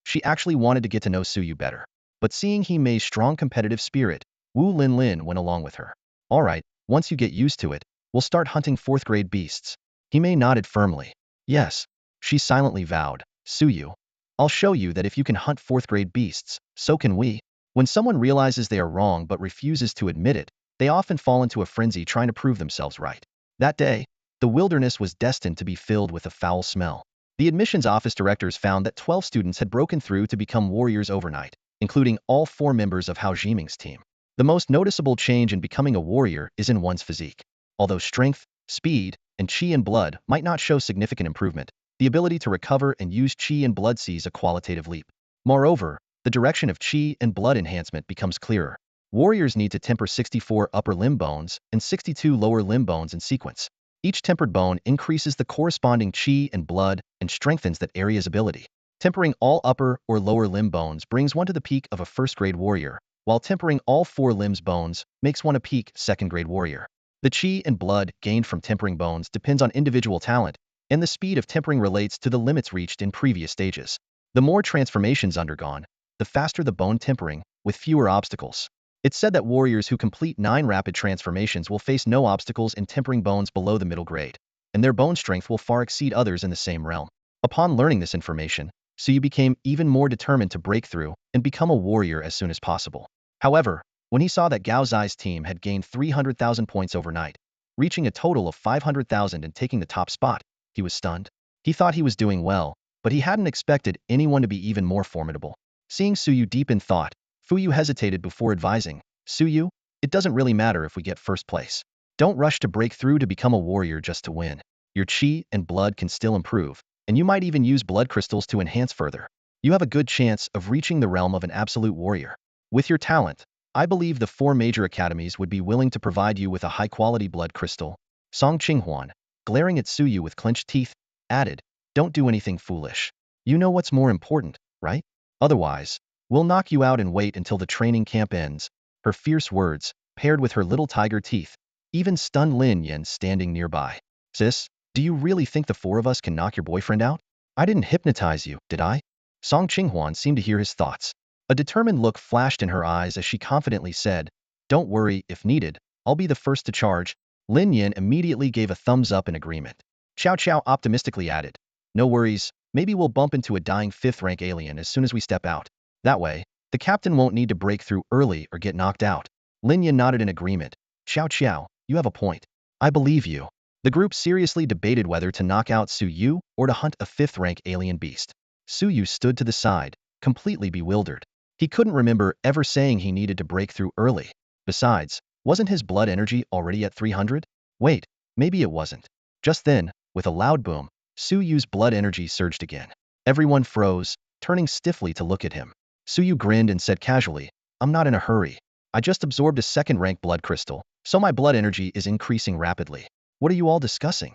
she actually wanted to get to know Suyu better. But seeing Hime's strong competitive spirit, Wu Linlin went along with her. "All right, once you get used to it, we'll start hunting 4th-grade beasts." Hime nodded firmly. "Yes," she silently vowed. "Suyu, I'll show you that if you can hunt 4th-grade beasts, so can we." When someone realizes they are wrong but refuses to admit it, they often fall into a frenzy trying to prove themselves right. That day, the wilderness was destined to be filled with a foul smell. The admissions office directors found that 12 students had broken through to become warriors overnight, including all 4 members of Hao Jiming's team. The most noticeable change in becoming a warrior is in one's physique. Although strength, speed, and qi and blood might not show significant improvement, the ability to recover and use qi and blood sees a qualitative leap. Moreover, the direction of qi and blood enhancement becomes clearer. Warriors need to temper 64 upper limb bones and 62 lower limb bones in sequence. Each tempered bone increases the corresponding qi and blood and strengthens that area's ability. Tempering all upper or lower limb bones brings one to the peak of a 1st-grade warrior, while tempering all 4 limbs bones makes one a peak 2nd-grade warrior. The qi and blood gained from tempering bones depends on individual talent, and the speed of tempering relates to the limits reached in previous stages. The more transformations undergone, the faster the bone tempering, with fewer obstacles. It's said that warriors who complete 9 rapid transformations will face no obstacles in tempering bones below the middle grade, and their bone strength will far exceed others in the same realm. Upon learning this information, Suyu became even more determined to break through and become a warrior as soon as possible. However, when he saw that Gao Zai's team had gained 300,000 points overnight, reaching a total of 500,000 and taking the top spot, he was stunned. He thought he was doing well, but he hadn't expected anyone to be even more formidable. Seeing Suyu deep in thought, Fuyu hesitated before advising, "Suyu, it doesn't really matter if we get 1st place. Don't rush to break through to become a warrior just to win. Your qi and blood can still improve, and you might even use blood crystals to enhance further. You have a good chance of reaching the realm of an absolute warrior. With your talent, I believe the 4 major academies would be willing to provide you with a high-quality blood crystal." Song Qinghuan, glaring at Suyu with clenched teeth, added, "Don't do anything foolish. You know what's more important, right? Otherwise, we'll knock you out and wait until the training camp ends." Her fierce words, paired with her little tiger teeth, even stunned Lin Yan standing nearby. "Sis, do you really think the 4 of us can knock your boyfriend out? I didn't hypnotize you, did I?" Song Qinghuan seemed to hear his thoughts. A determined look flashed in her eyes as she confidently said, "Don't worry, if needed, I'll be the first to charge." Lin Yan immediately gave a thumbs up in agreement. Xiao Qiao optimistically added, "No worries, maybe we'll bump into a dying 5th-rank alien as soon as we step out. That way, the captain won't need to break through early or get knocked out." Lin Yan nodded in agreement. "Xiao Qiao, you have a point. I believe you." The group seriously debated whether to knock out Suyu or to hunt a 5th-rank alien beast. Suyu stood to the side, completely bewildered. He couldn't remember ever saying he needed to break through early. Besides, wasn't his blood energy already at 300? Wait, maybe it wasn't. Just then, with a loud boom, Suyu's blood energy surged again. Everyone froze, turning stiffly to look at him. Suyu grinned and said casually, "I'm not in a hurry. I just absorbed a 2nd-rank blood crystal, so my blood energy is increasing rapidly." What are you all discussing?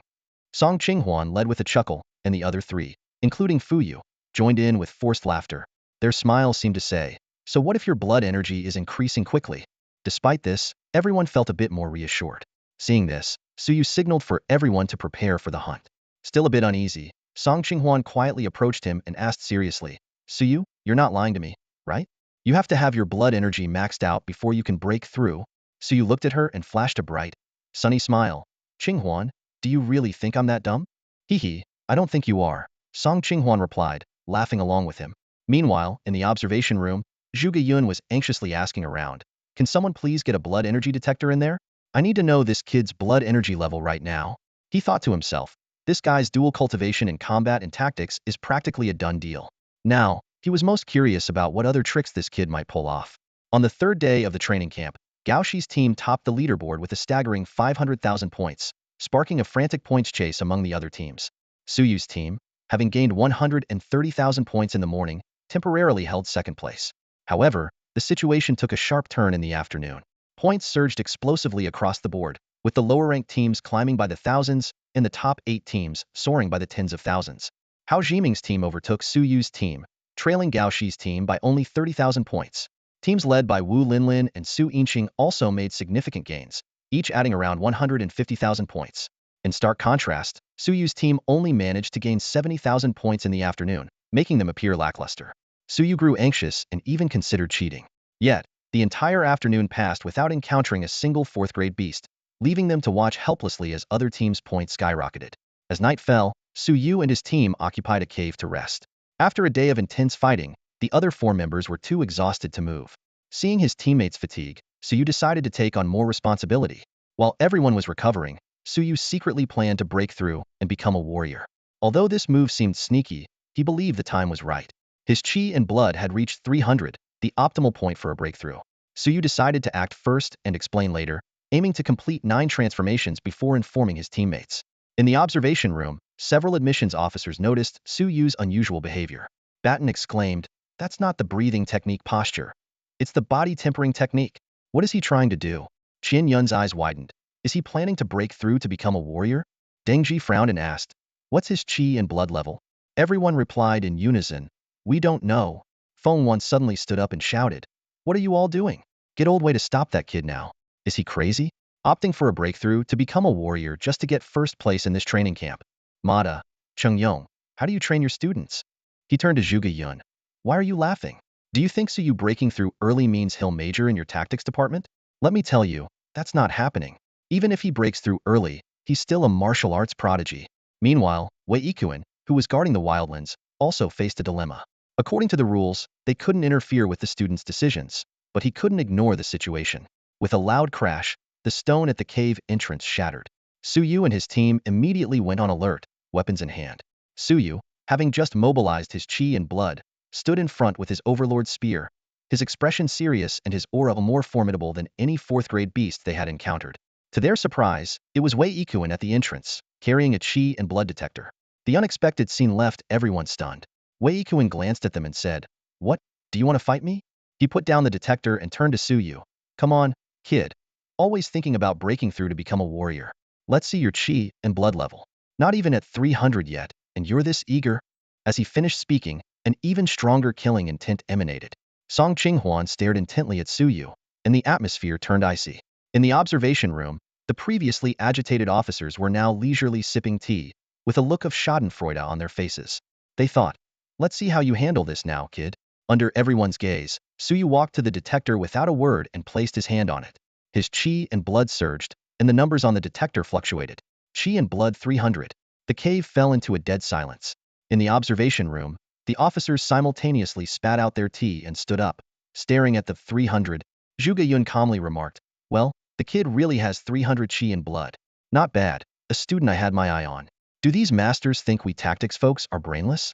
Song Qinghuan led with a chuckle, and the other three, including Fuyu, joined in with forced laughter. Their smiles seemed to say, so what if your blood energy is increasing quickly? Despite this, everyone felt a bit more reassured. Seeing this, Suyu signaled for everyone to prepare for the hunt. Still a bit uneasy, Song Qinghuan quietly approached him and asked seriously, Suyu, you're not lying to me, right? You have to have your blood energy maxed out before you can break through. Suyu looked at her and flashed a bright, sunny smile. Qinghuan, do you really think I'm that dumb? Hee, I don't think you are, Song Qinghuan replied, laughing along with him. Meanwhile, in the observation room, Zhuge Yun was anxiously asking around, can someone please get a blood energy detector in there? I need to know this kid's blood energy level right now. He thought to himself, this guy's dual cultivation in combat and tactics is practically a done deal. Now, he was most curious about what other tricks this kid might pull off. On the third day of the training camp, Gao Shi's team topped the leaderboard with a staggering 500,000 points, sparking a frantic points chase among the other teams. Suyu's team, having gained 130,000 points in the morning, temporarily held second place. However, the situation took a sharp turn in the afternoon. Points surged explosively across the board, with the lower-ranked teams climbing by the thousands and the top 8 teams soaring by the tens of thousands. Hao Jiming's team overtook Suyu's team, trailing Gao Shi's team by only 30,000 points. Teams led by Wu Linlin and Su Yinqing also made significant gains, each adding around 150,000 points. In stark contrast, Suyu's team only managed to gain 70,000 points in the afternoon, making them appear lackluster. Suyu grew anxious and even considered cheating. Yet, the entire afternoon passed without encountering a single fourth-grade beast, leaving them to watch helplessly as other teams' points skyrocketed. As night fell, Suyu and his team occupied a cave to rest. After a day of intense fighting, the other 4 members were too exhausted to move. Seeing his teammates' fatigue, Suyu decided to take on more responsibility. While everyone was recovering, Suyu secretly planned to break through and become a warrior. Although this move seemed sneaky, he believed the time was right. His chi and blood had reached 300, the optimal point for a breakthrough. Suyu decided to act first and explain later, aiming to complete 9 transformations before informing his teammates. In the observation room, several admissions officers noticed Suyu's unusual behavior. Batten exclaimed, that's not the breathing technique posture. It's the body tempering technique. What is he trying to do? Qian Yun's eyes widened. Is he planning to break through to become a warrior? Deng Ji frowned and asked, what's his chi and blood level? Everyone replied in unison, we don't know. Feng Wan suddenly stood up and shouted, what are you all doing? Get old way to stop that kid now. Is he crazy? Opting for a breakthrough to become a warrior just to get first place in this training camp. Mada, Cheng Yong, how do you train your students? He turned to Zhuge Yun. Why are you laughing? Do you think Suyu breaking through early means he'll major in your tactics department? Let me tell you, that's not happening. Even if he breaks through early, he's still a martial arts prodigy. Meanwhile, Wei Yikuan, who was guarding the wildlands, also faced a dilemma. According to the rules, they couldn't interfere with the students' decisions, but he couldn't ignore the situation. With a loud crash, the stone at the cave entrance shattered. Suyu and his team immediately went on alert, weapons in hand. Suyu, having just mobilized his chi and blood, stood in front with his overlord spear, his expression serious and his aura more formidable than any fourth-grade beast they had encountered. To their surprise, it was Wei Yikuan at the entrance, carrying a chi and blood detector. The unexpected scene left everyone stunned. Wei Yikuan glanced at them and said, what, do you want to fight me? He put down the detector and turned to Suyu. Come on, kid. Always thinking about breaking through to become a warrior. Let's see your chi and blood level. Not even at 300 yet, and you're this eager? As he finished speaking, an even stronger killing intent emanated. Song Qinghuan stared intently at Suyu, and the atmosphere turned icy. In the observation room, the previously agitated officers were now leisurely sipping tea, with a look of schadenfreude on their faces. They thought, let's see how you handle this now, kid. Under everyone's gaze, Suyu walked to the detector without a word and placed his hand on it. His chi and blood surged, and the numbers on the detector fluctuated. Chi and blood 300. The cave fell into a dead silence. In the observation room, the officers simultaneously spat out their tea and stood up, staring at the 300. Zhuge Yun calmly remarked, well, the kid really has 300 chi and blood. Not bad, a student I had my eye on. Do these masters think we tactics folks are brainless?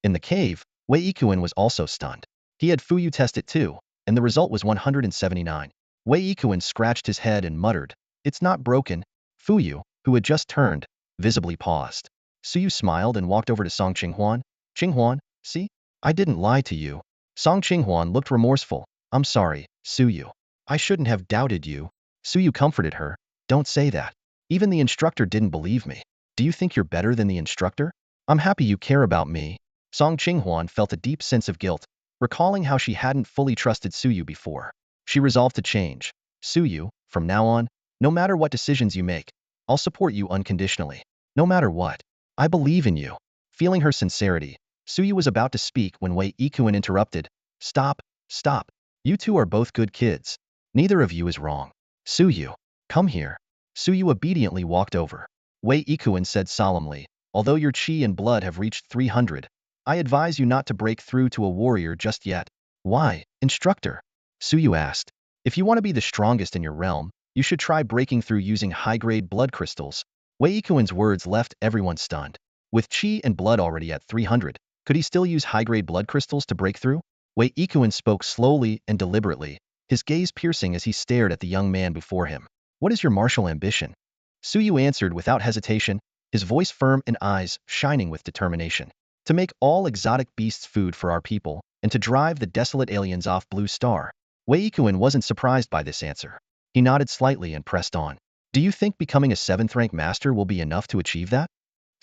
In the cave, Wei Yikuan was also stunned. He had Fuyu test it too, and the result was 179. Wei Yikuan scratched his head and muttered, it's not broken. Fuyu, who had just turned, visibly paused. Suyu smiled and walked over to Song Qinghuan. Qinghuan, see? I didn't lie to you. Song Qinghuan looked remorseful. I'm sorry, Suyu. I shouldn't have doubted you. Suyu comforted her. Don't say that. Even the instructor didn't believe me. Do you think you're better than the instructor? I'm happy you care about me. Song Qinghuan felt a deep sense of guilt, recalling how she hadn't fully trusted Suyu before. She resolved to change. Suyu, from now on, no matter what decisions you make, I'll support you unconditionally. No matter what. I believe in you. Feeling her sincerity, Suyu was about to speak when Wei Ikuin interrupted. Stop, stop. You two are both good kids. Neither of you is wrong. Suyu, come here. Suyu obediently walked over. Wei Ikuin said solemnly, although your chi and blood have reached 300, I advise you not to break through to a warrior just yet. Why, instructor? Suyu asked. If you want to be the strongest in your realm, you should try breaking through using high-grade blood crystals. Wei Ikuin's words left everyone stunned. With chi and blood already at 300, could he still use high-grade blood crystals to break through? Wei Ikuin spoke slowly and deliberately, his gaze piercing as he stared at the young man before him. What is your martial ambition? Suyu answered without hesitation, his voice firm and eyes shining with determination. To make all exotic beasts food for our people, and to drive the desolate aliens off Blue Star. Wei Ikuin wasn't surprised by this answer. He nodded slightly and pressed on. Do you think becoming a 7th-rank master will be enough to achieve that?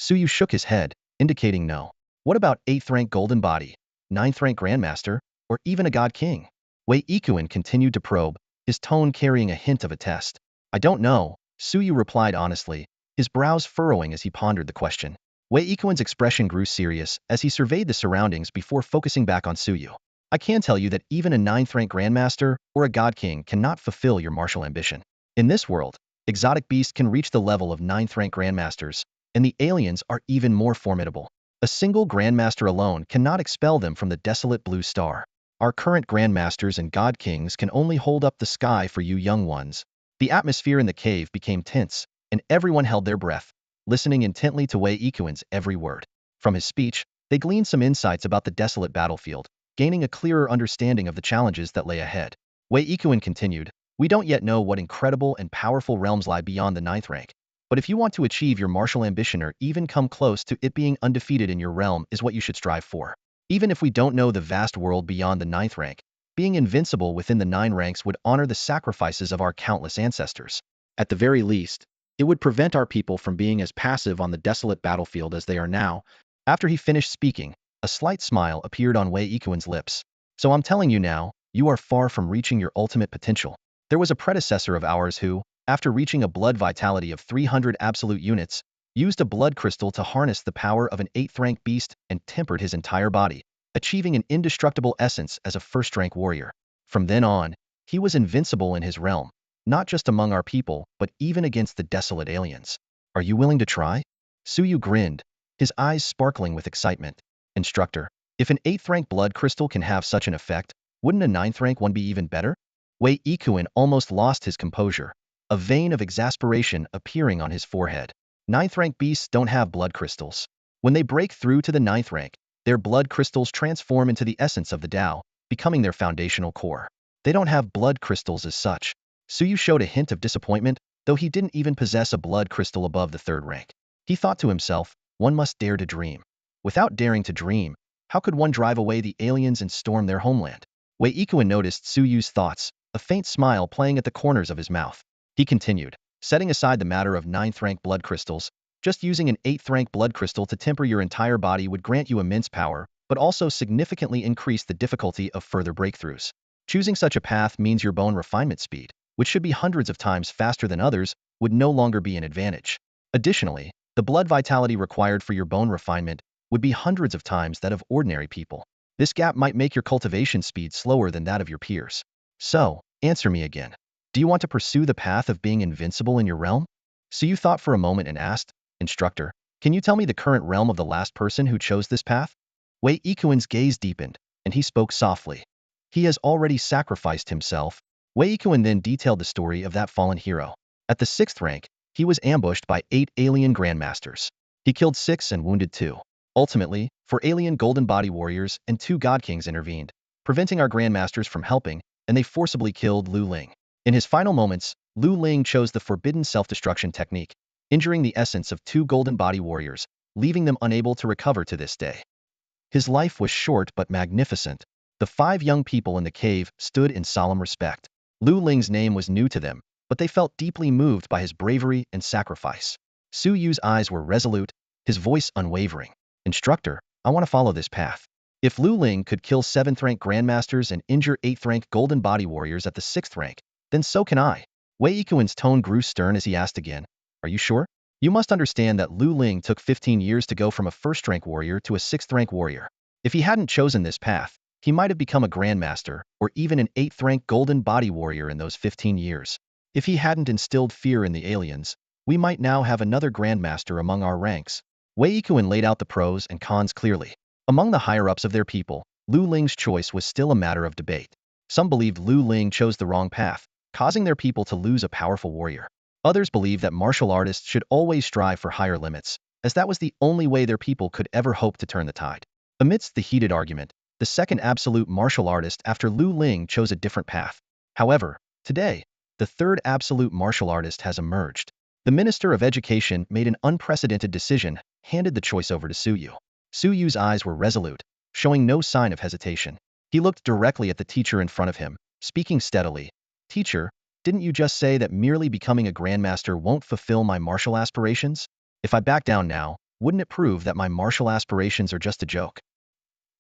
Suyu shook his head, indicating no. What about 8th-rank golden body, 9th-rank grandmaster, or even a god king? Wei Ikuin continued to probe, his tone carrying a hint of a test. I don't know, Suyu replied honestly, his brows furrowing as he pondered the question. Wei Ikuin's expression grew serious as he surveyed the surroundings before focusing back on Suyu. I can tell you that even a 9th-rank grandmaster or a god king cannot fulfill your martial ambition. In this world, exotic beasts can reach the level of 9th-rank grandmasters, and the aliens are even more formidable. A single grandmaster alone cannot expel them from the desolate Blue Star. Our current grandmasters and god kings can only hold up the sky for you young ones. The atmosphere in the cave became tense, and everyone held their breath, listening intently to Wei Ikuin's every word. From his speech, they gleaned some insights about the desolate battlefield, gaining a clearer understanding of the challenges that lay ahead. Wei Ikuin continued, we don't yet know what incredible and powerful realms lie beyond the 9th rank, but if you want to achieve your martial ambition or even come close to it, being undefeated in your realm is what you should strive for. Even if we don't know the vast world beyond the 9th rank, being invincible within the 9 ranks would honor the sacrifices of our countless ancestors. At the very least, it would prevent our people from being as passive on the desolate battlefield as they are now. After he finished speaking, a slight smile appeared on Wei Ikuin's lips. So I'm telling you now, you are far from reaching your ultimate potential. There was a predecessor of ours who, after reaching a blood vitality of 300 absolute units, used a blood crystal to harness the power of an 8th-rank beast and tempered his entire body, achieving an indestructible essence as a 1st-rank warrior. From then on, he was invincible in his realm, not just among our people, but even against the desolate aliens. Are you willing to try? Suyu grinned, his eyes sparkling with excitement. Instructor, if an 8th-rank blood crystal can have such an effect, wouldn't a 9th-rank one be even better? Wei Ikuin almost lost his composure, a vein of exasperation appearing on his forehead. 9th-rank beasts don't have blood crystals. When they break through to the 9th rank, their blood crystals transform into the essence of the Tao, becoming their foundational core. They don't have blood crystals as such. Suyu showed a hint of disappointment, though he didn't even possess a blood crystal above the 3rd rank. He thought to himself, one must dare to dream. Without daring to dream, how could one drive away the aliens and storm their homeland? Wei Ikuin noticed Suyu's thoughts, a faint smile playing at the corners of his mouth. He continued, setting aside the matter of 9th-rank blood crystals, just using an 8th-rank blood crystal to temper your entire body would grant you immense power, but also significantly increase the difficulty of further breakthroughs. Choosing such a path means your bone refinement speed, which should be hundreds of times faster than others, would no longer be an advantage. Additionally, the blood vitality required for your bone refinement would be hundreds of times that of ordinary people. This gap might make your cultivation speed slower than that of your peers. So, answer me again. Do you want to pursue the path of being invincible in your realm? Suyu thought for a moment and asked, Instructor, can you tell me the current realm of the last person who chose this path? Wei Ikuin's gaze deepened, and he spoke softly. He has already sacrificed himself. Wei Ikuin then detailed the story of that fallen hero. At the 6th rank, he was ambushed by 8 alien grandmasters. He killed 6 and wounded 2. Ultimately, 4 alien golden body warriors and 2 god kings intervened, preventing our grandmasters from helping, and they forcibly killed Lu Ling. In his final moments, Lu Ling chose the forbidden self-destruction technique, injuring the essence of 2 golden body warriors, leaving them unable to recover to this day. His life was short but magnificent. The 5 young people in the cave stood in solemn respect. Lu Ling's name was new to them, but they felt deeply moved by his bravery and sacrifice. Su Yu's eyes were resolute, his voice unwavering. Instructor, I want to follow this path. If Lu Ling could kill 7th-rank grandmasters and injure 8th-rank golden body warriors at the 6th rank, then so can I. Wei Yikuan's tone grew stern as he asked again, are you sure? You must understand that Lu Ling took 15 years to go from a 1st-rank warrior to a 6th-rank warrior. If he hadn't chosen this path, he might have become a grandmaster or even an 8th-rank golden body warrior in those 15 years. If he hadn't instilled fear in the aliens, we might now have another grandmaster among our ranks. Wei Yikuan laid out the pros and cons clearly. Among the higher-ups of their people, Lu Ling's choice was still a matter of debate. Some believed Lu Ling chose the wrong path, causing their people to lose a powerful warrior. Others believed that martial artists should always strive for higher limits, as that was the only way their people could ever hope to turn the tide. Amidst the heated argument, the second absolute martial artist after Lu Ling chose a different path. However, today, the third absolute martial artist has emerged. The Minister of Education made an unprecedented decision, handed the choice over to Su Yu. Su Yu's eyes were resolute, showing no sign of hesitation. He looked directly at the teacher in front of him, speaking steadily. Teacher, didn't you just say that merely becoming a grandmaster won't fulfill my martial aspirations? If I back down now, wouldn't it prove that my martial aspirations are just a joke?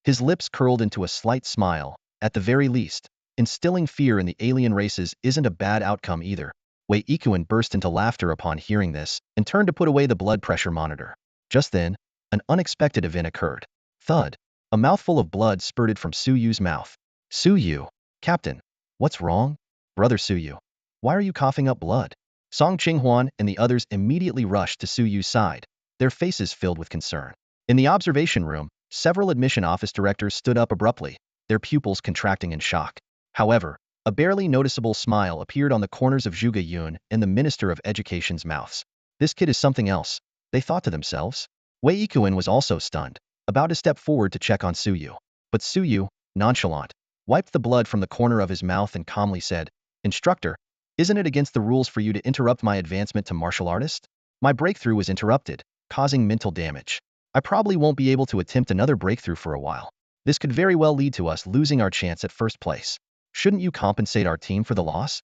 His lips curled into a slight smile. At the very least, instilling fear in the alien races isn't a bad outcome either. Wei Yikuan burst into laughter upon hearing this and turned to put away the blood pressure monitor. Just then, an unexpected event occurred. Thud. A mouthful of blood spurted from Su Yu's mouth. Su Yu. Captain. What's wrong? Brother Su Yu. Why are you coughing up blood? Song Qinghuan and the others immediately rushed to Su Yu's side, their faces filled with concern. In the observation room, several admission office directors stood up abruptly, their pupils contracting in shock. However, a barely noticeable smile appeared on the corners of Zhuge Yun and the Minister of Education's mouths. This kid is something else, they thought to themselves. Wei Yikuan was also stunned, about to step forward to check on Su Yu. But Su Yu, nonchalant, wiped the blood from the corner of his mouth and calmly said, Instructor, isn't it against the rules for you to interrupt my advancement to martial artist? My breakthrough was interrupted, causing mental damage. I probably won't be able to attempt another breakthrough for a while. This could very well lead to us losing our chance at first place. Shouldn't you compensate our team for the loss?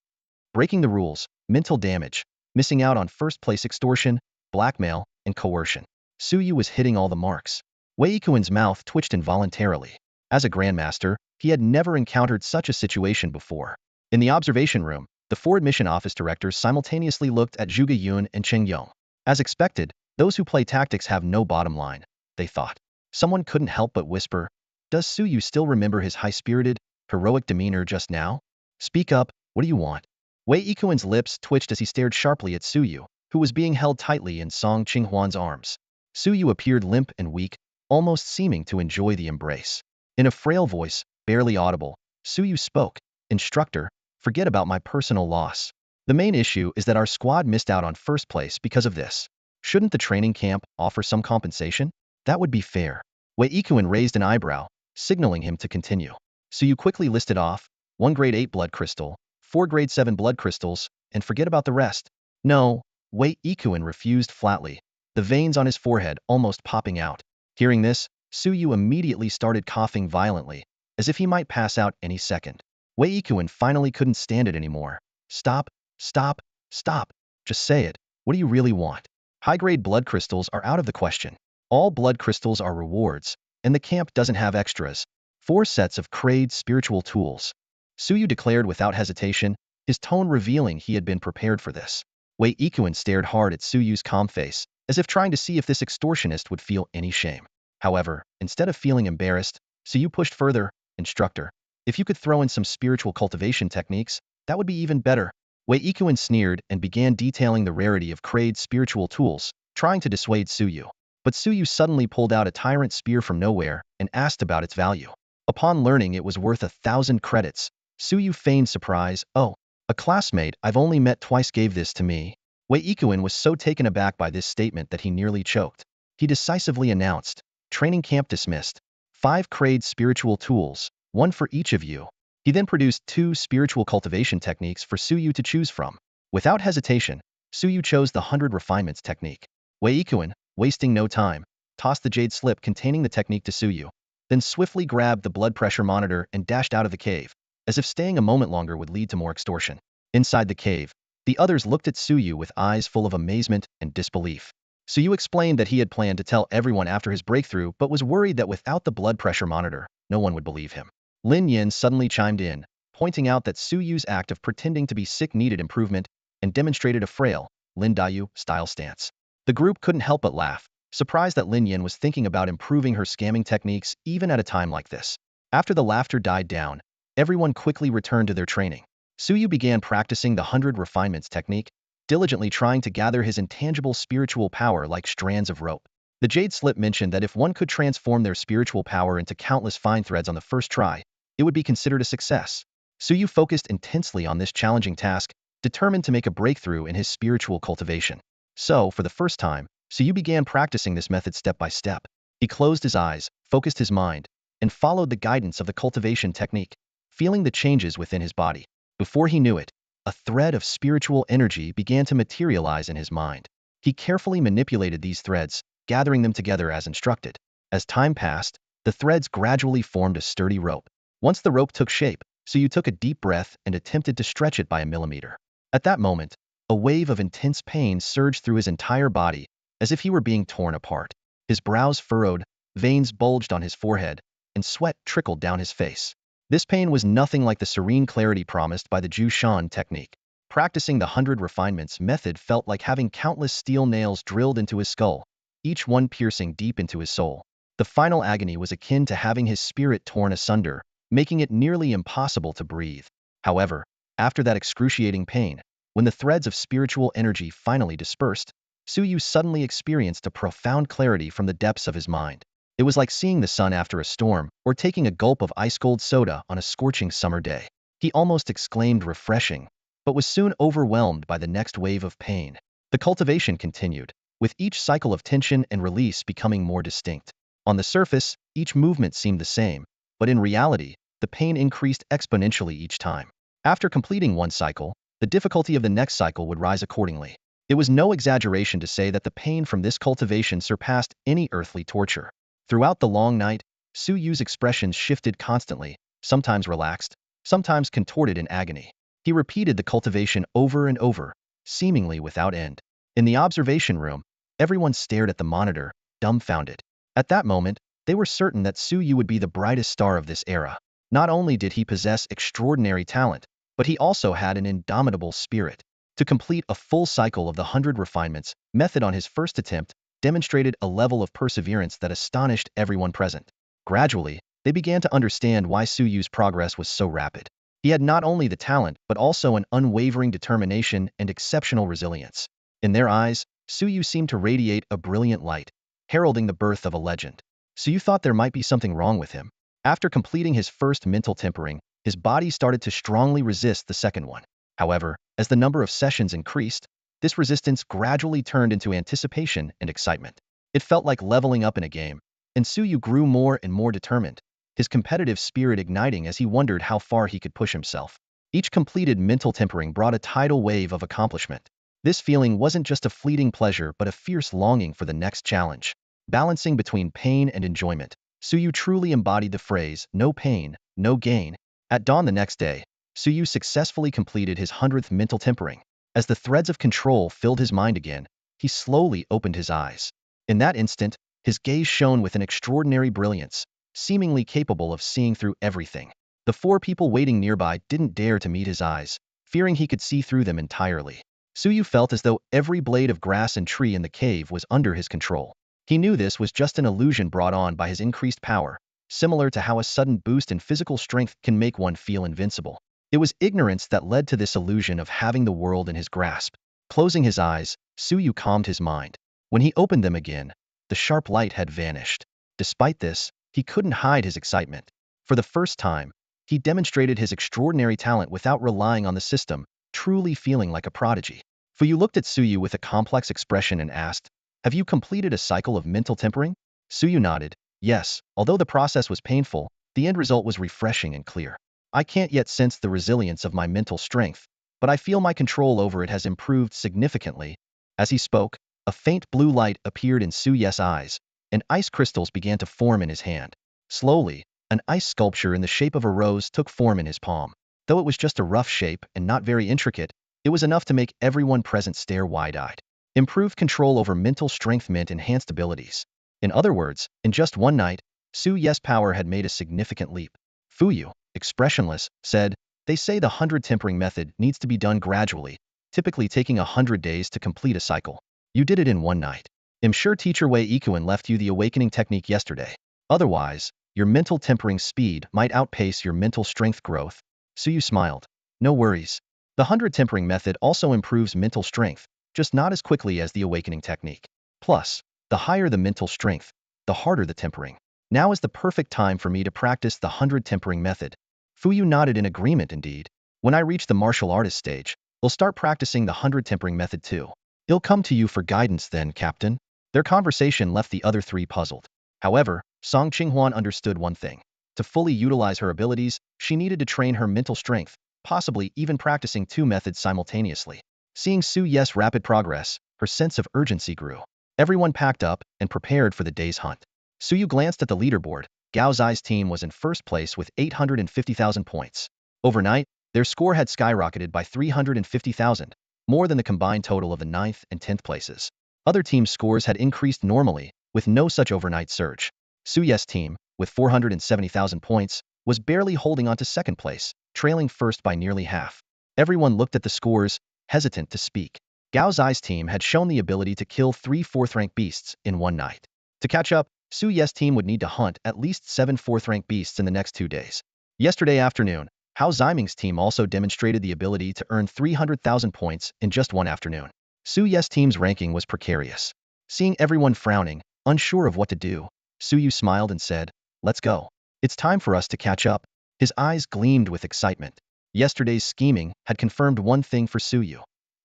Breaking the rules, mental damage, missing out on first place extortion, blackmail, and coercion. Su Yu was hitting all the marks. Wei Yikuan's mouth twitched involuntarily. As a grandmaster, he had never encountered such a situation before. In the observation room, the 4 admission office directors simultaneously looked at Zhuge Yun and Cheng Yong. As expected, those who play tactics have no bottom line, they thought. Someone couldn't help but whisper, does Su Yu still remember his high-spirited, heroic demeanor just now? Speak up, what do you want? Wei Yikuan's lips twitched as he stared sharply at Su Yu, who was being held tightly in Song Qinghuan's arms. Su Yu appeared limp and weak, almost seeming to enjoy the embrace. In a frail voice, barely audible, Su Yu spoke, Instructor, forget about my personal loss. The main issue is that our squad missed out on first place because of this. Shouldn't the training camp offer some compensation? That would be fair. Wei Yikuan raised an eyebrow, signaling him to continue. Su Yu quickly listed off, 1 grade 8 blood crystal, 4 grade 7 blood crystals, and forget about the rest. No, Wei Yikuan refused flatly, the veins on his forehead almost popping out. Hearing this, Su Yu immediately started coughing violently, as if he might pass out any second. Wei Yikuan finally couldn't stand it anymore. Stop, stop, stop. Just say it. What do you really want? High-grade blood crystals are out of the question. All blood crystals are rewards, and the camp doesn't have extras. 4 sets of grade spiritual tools. Su Yu declared without hesitation, his tone revealing he had been prepared for this. Wei Yikuan stared hard at Su Yu's calm face, as if trying to see if this extortionist would feel any shame. However, instead of feeling embarrassed, Su Yu pushed further, Instructor, if you could throw in some spiritual cultivation techniques, that would be even better. Wei Yikuan sneered and began detailing the rarity of grade spiritual tools, trying to dissuade Su Yu. But Su Yu suddenly pulled out a tyrant spear from nowhere and asked about its value. Upon learning it was worth 1,000 credits, Su Yu feigned surprise. Oh, a classmate I've only met twice gave this to me. Wei Yikuan was so taken aback by this statement that he nearly choked. He decisively announced, training camp dismissed. 5 grade spiritual tools, 1 for each of you. He then produced 2 spiritual cultivation techniques for Su Yu to choose from. Without hesitation, Su Yu chose the 100 refinements technique. Wei Yikuan, wasting no time, tossed the jade slip containing the technique to Su Yu, then swiftly grabbed the blood pressure monitor and dashed out of the cave, as if staying a moment longer would lead to more extortion. Inside the cave, The others looked at Suyu with eyes full of amazement and disbelief. Suyu explained that he had planned to tell everyone after his breakthrough but was worried that without the blood pressure monitor, no one would believe him. Lin Yin suddenly chimed in, pointing out that Suyu's act of pretending to be sick needed improvement and demonstrated a frail, Lin Dayu style stance. The group couldn't help but laugh, surprised that Lin Yin was thinking about improving her scamming techniques even at a time like this. After the laughter died down, everyone quickly returned to their training. Suyu began practicing the 100 refinements technique, diligently trying to gather his intangible spiritual power like strands of rope. The Jade Slip mentioned that if one could transform their spiritual power into countless fine threads on the first try, it would be considered a success. Suyu focused intensely on this challenging task, determined to make a breakthrough in his spiritual cultivation. So, for the first time, Suyu began practicing this method step by step. He closed his eyes, focused his mind, and followed the guidance of the cultivation technique, feeling the changes within his body. Before he knew it, a thread of spiritual energy began to materialize in his mind. He carefully manipulated these threads, gathering them together as instructed. As time passed, the threads gradually formed a sturdy rope. Once the rope took shape, Suyu took a deep breath and attempted to stretch it by a millimeter. At that moment, a wave of intense pain surged through his entire body, as if he were being torn apart. His brows furrowed, veins bulged on his forehead, and sweat trickled down his face. This pain was nothing like the serene clarity promised by the Ju Shan technique. Practicing the 100 refinements method felt like having countless steel nails drilled into his skull, each one piercing deep into his soul. The final agony was akin to having his spirit torn asunder, making it nearly impossible to breathe. However, after that excruciating pain, when the threads of spiritual energy finally dispersed, Suyu suddenly experienced a profound clarity from the depths of his mind. It was like seeing the sun after a storm, or taking a gulp of ice-cold soda on a scorching summer day. He almost exclaimed refreshing, but was soon overwhelmed by the next wave of pain. The cultivation continued, with each cycle of tension and release becoming more distinct. On the surface, each movement seemed the same, but in reality, the pain increased exponentially each time. After completing one cycle, the difficulty of the next cycle would rise accordingly. It was no exaggeration to say that the pain from this cultivation surpassed any earthly torture. Throughout the long night, Suyu's expressions shifted constantly, sometimes relaxed, sometimes contorted in agony. He repeated the cultivation over and over, seemingly without end. In the observation room, everyone stared at the monitor, dumbfounded. At that moment, they were certain that Suyu would be the brightest star of this era. Not only did he possess extraordinary talent, but he also had an indomitable spirit. To complete a full cycle of the 100 refinements method on his first attempt demonstrated a level of perseverance that astonished everyone present. Gradually, they began to understand why Suyu's progress was so rapid. He had not only the talent, but also an unwavering determination and exceptional resilience. In their eyes, Suyu seemed to radiate a brilliant light, heralding the birth of a legend. Suyu thought there might be something wrong with him. After completing his first mental tempering, his body started to strongly resist the second one. However, as the number of sessions increased, this resistance gradually turned into anticipation and excitement. It felt like leveling up in a game, and Suyu grew more and more determined, his competitive spirit igniting as he wondered how far he could push himself. Each completed mental tempering brought a tidal wave of accomplishment. This feeling wasn't just a fleeting pleasure but a fierce longing for the next challenge. Balancing between pain and enjoyment, Suyu truly embodied the phrase, "no pain, no gain." At dawn the next day, Suyu successfully completed his 100th mental tempering. As the threads of control filled his mind again, he slowly opened his eyes. In that instant, his gaze shone with an extraordinary brilliance, seemingly capable of seeing through everything. The 4 people waiting nearby didn't dare to meet his eyes, fearing he could see through them entirely. Suyu felt as though every blade of grass and tree in the cave was under his control. He knew this was just an illusion brought on by his increased power, similar to how a sudden boost in physical strength can make one feel invincible. It was ignorance that led to this illusion of having the world in his grasp. Closing his eyes, Suyu calmed his mind. When he opened them again, the sharp light had vanished. Despite this, he couldn't hide his excitement. For the first time, he demonstrated his extraordinary talent without relying on the system, truly feeling like a prodigy. Fuyu looked at Suyu with a complex expression and asked, "Have you completed a cycle of mental tempering?" Suyu nodded. "Yes, although the process was painful, the end result was refreshing and clear. I can't yet sense the resilience of my mental strength, but I feel my control over it has improved significantly." As he spoke, a faint blue light appeared in Suyu's eyes, and ice crystals began to form in his hand. Slowly, an ice sculpture in the shape of a rose took form in his palm. Though it was just a rough shape and not very intricate, It was enough to make everyone present stare wide-eyed. Improved control over mental strength meant enhanced abilities. In other words, in just one night, Su Ye's power had made a significant leap. Fuyu, expressionless, said, "They say the 100 tempering method needs to be done gradually, typically taking 100 days to complete a cycle. You did it in one night. I'm sure teacher Wei Ikuan left you the awakening technique yesterday. Otherwise, your mental tempering speed might outpace your mental strength growth." Suyu smiled. "No worries. The 100 tempering method also improves mental strength, just not as quickly as the awakening technique. Plus, the higher the mental strength, the harder the tempering. Now is the perfect time for me to practice the 100 tempering method." Fuyu nodded in agreement indeed. "When I reach the martial artist stage, we'll start practicing the 100 tempering method too. I'll come to you for guidance then, Captain." Their conversation left the other three puzzled. However, Song Qinghuan understood one thing. To fully utilize her abilities, she needed to train her mental strength, possibly even practicing two methods simultaneously. Seeing Su Ye's rapid progress, her sense of urgency grew. Everyone packed up and prepared for the day's hunt. Suyu glanced at the leaderboard. Gao Zai's team was in first place with 850,000 points. Overnight, their score had skyrocketed by 350,000, more than the combined total of the 9th and 10th places. Other teams' scores had increased normally, with no such overnight surge. Su Ye's team, with 470,000 points, was barely holding on to second place, trailing first by nearly half. Everyone looked at the scores, hesitant to speak. Gao Zai's team had shown the ability to kill 3 fourth-rank beasts in one night. To catch up, Su Ye's team would need to hunt at least 7 fourth-rank beasts in the next 2 days. Yesterday afternoon, Hao Ziming's team also demonstrated the ability to earn 300,000 points in just one afternoon. Su Ye's team's ranking was precarious. Seeing everyone frowning, unsure of what to do, Suyu smiled and said, "Let's go. It's time for us to catch up." His eyes gleamed with excitement. Yesterday's scheming had confirmed one thing for Suyu.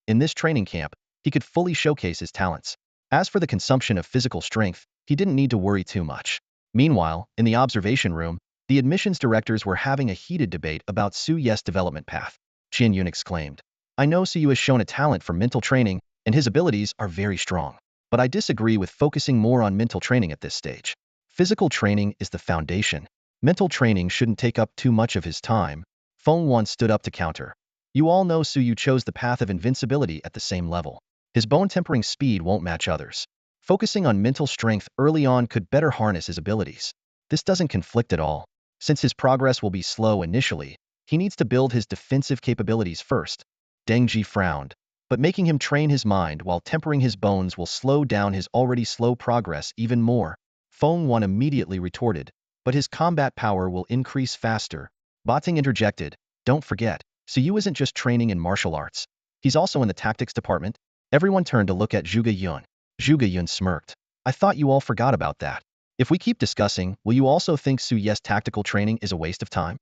In this training camp, he could fully showcase his talents. As for the consumption of physical strength, he didn't need to worry too much. Meanwhile, in the observation room, the admissions directors were having a heated debate about Su Ye's development path. Qian Yun exclaimed, "I know Suyu has shown a talent for mental training, and his abilities are very strong. But I disagree with focusing more on mental training at this stage. Physical training is the foundation. Mental training shouldn't take up too much of his time." Feng Wan stood up to counter. "You all know Suyu chose the path of invincibility at the same level. His bone tempering speed won't match others. Focusing on mental strength early on could better harness his abilities. This doesn't conflict at all. Since his progress will be slow initially, he needs to build his defensive capabilities first." Deng Ji frowned. "But making him train his mind while tempering his bones will slow down his already slow progress even more." Feng Wan immediately retorted, "But his combat power will increase faster." Bating interjected, "Don't forget, Suyu isn't just training in martial arts. He's also in the tactics department." Everyone turned to look at Zhuge Yun. Zhuge Yun smirked. "I thought you all forgot about that. If we keep discussing, will you also think Su Ye's tactical training is a waste of time?"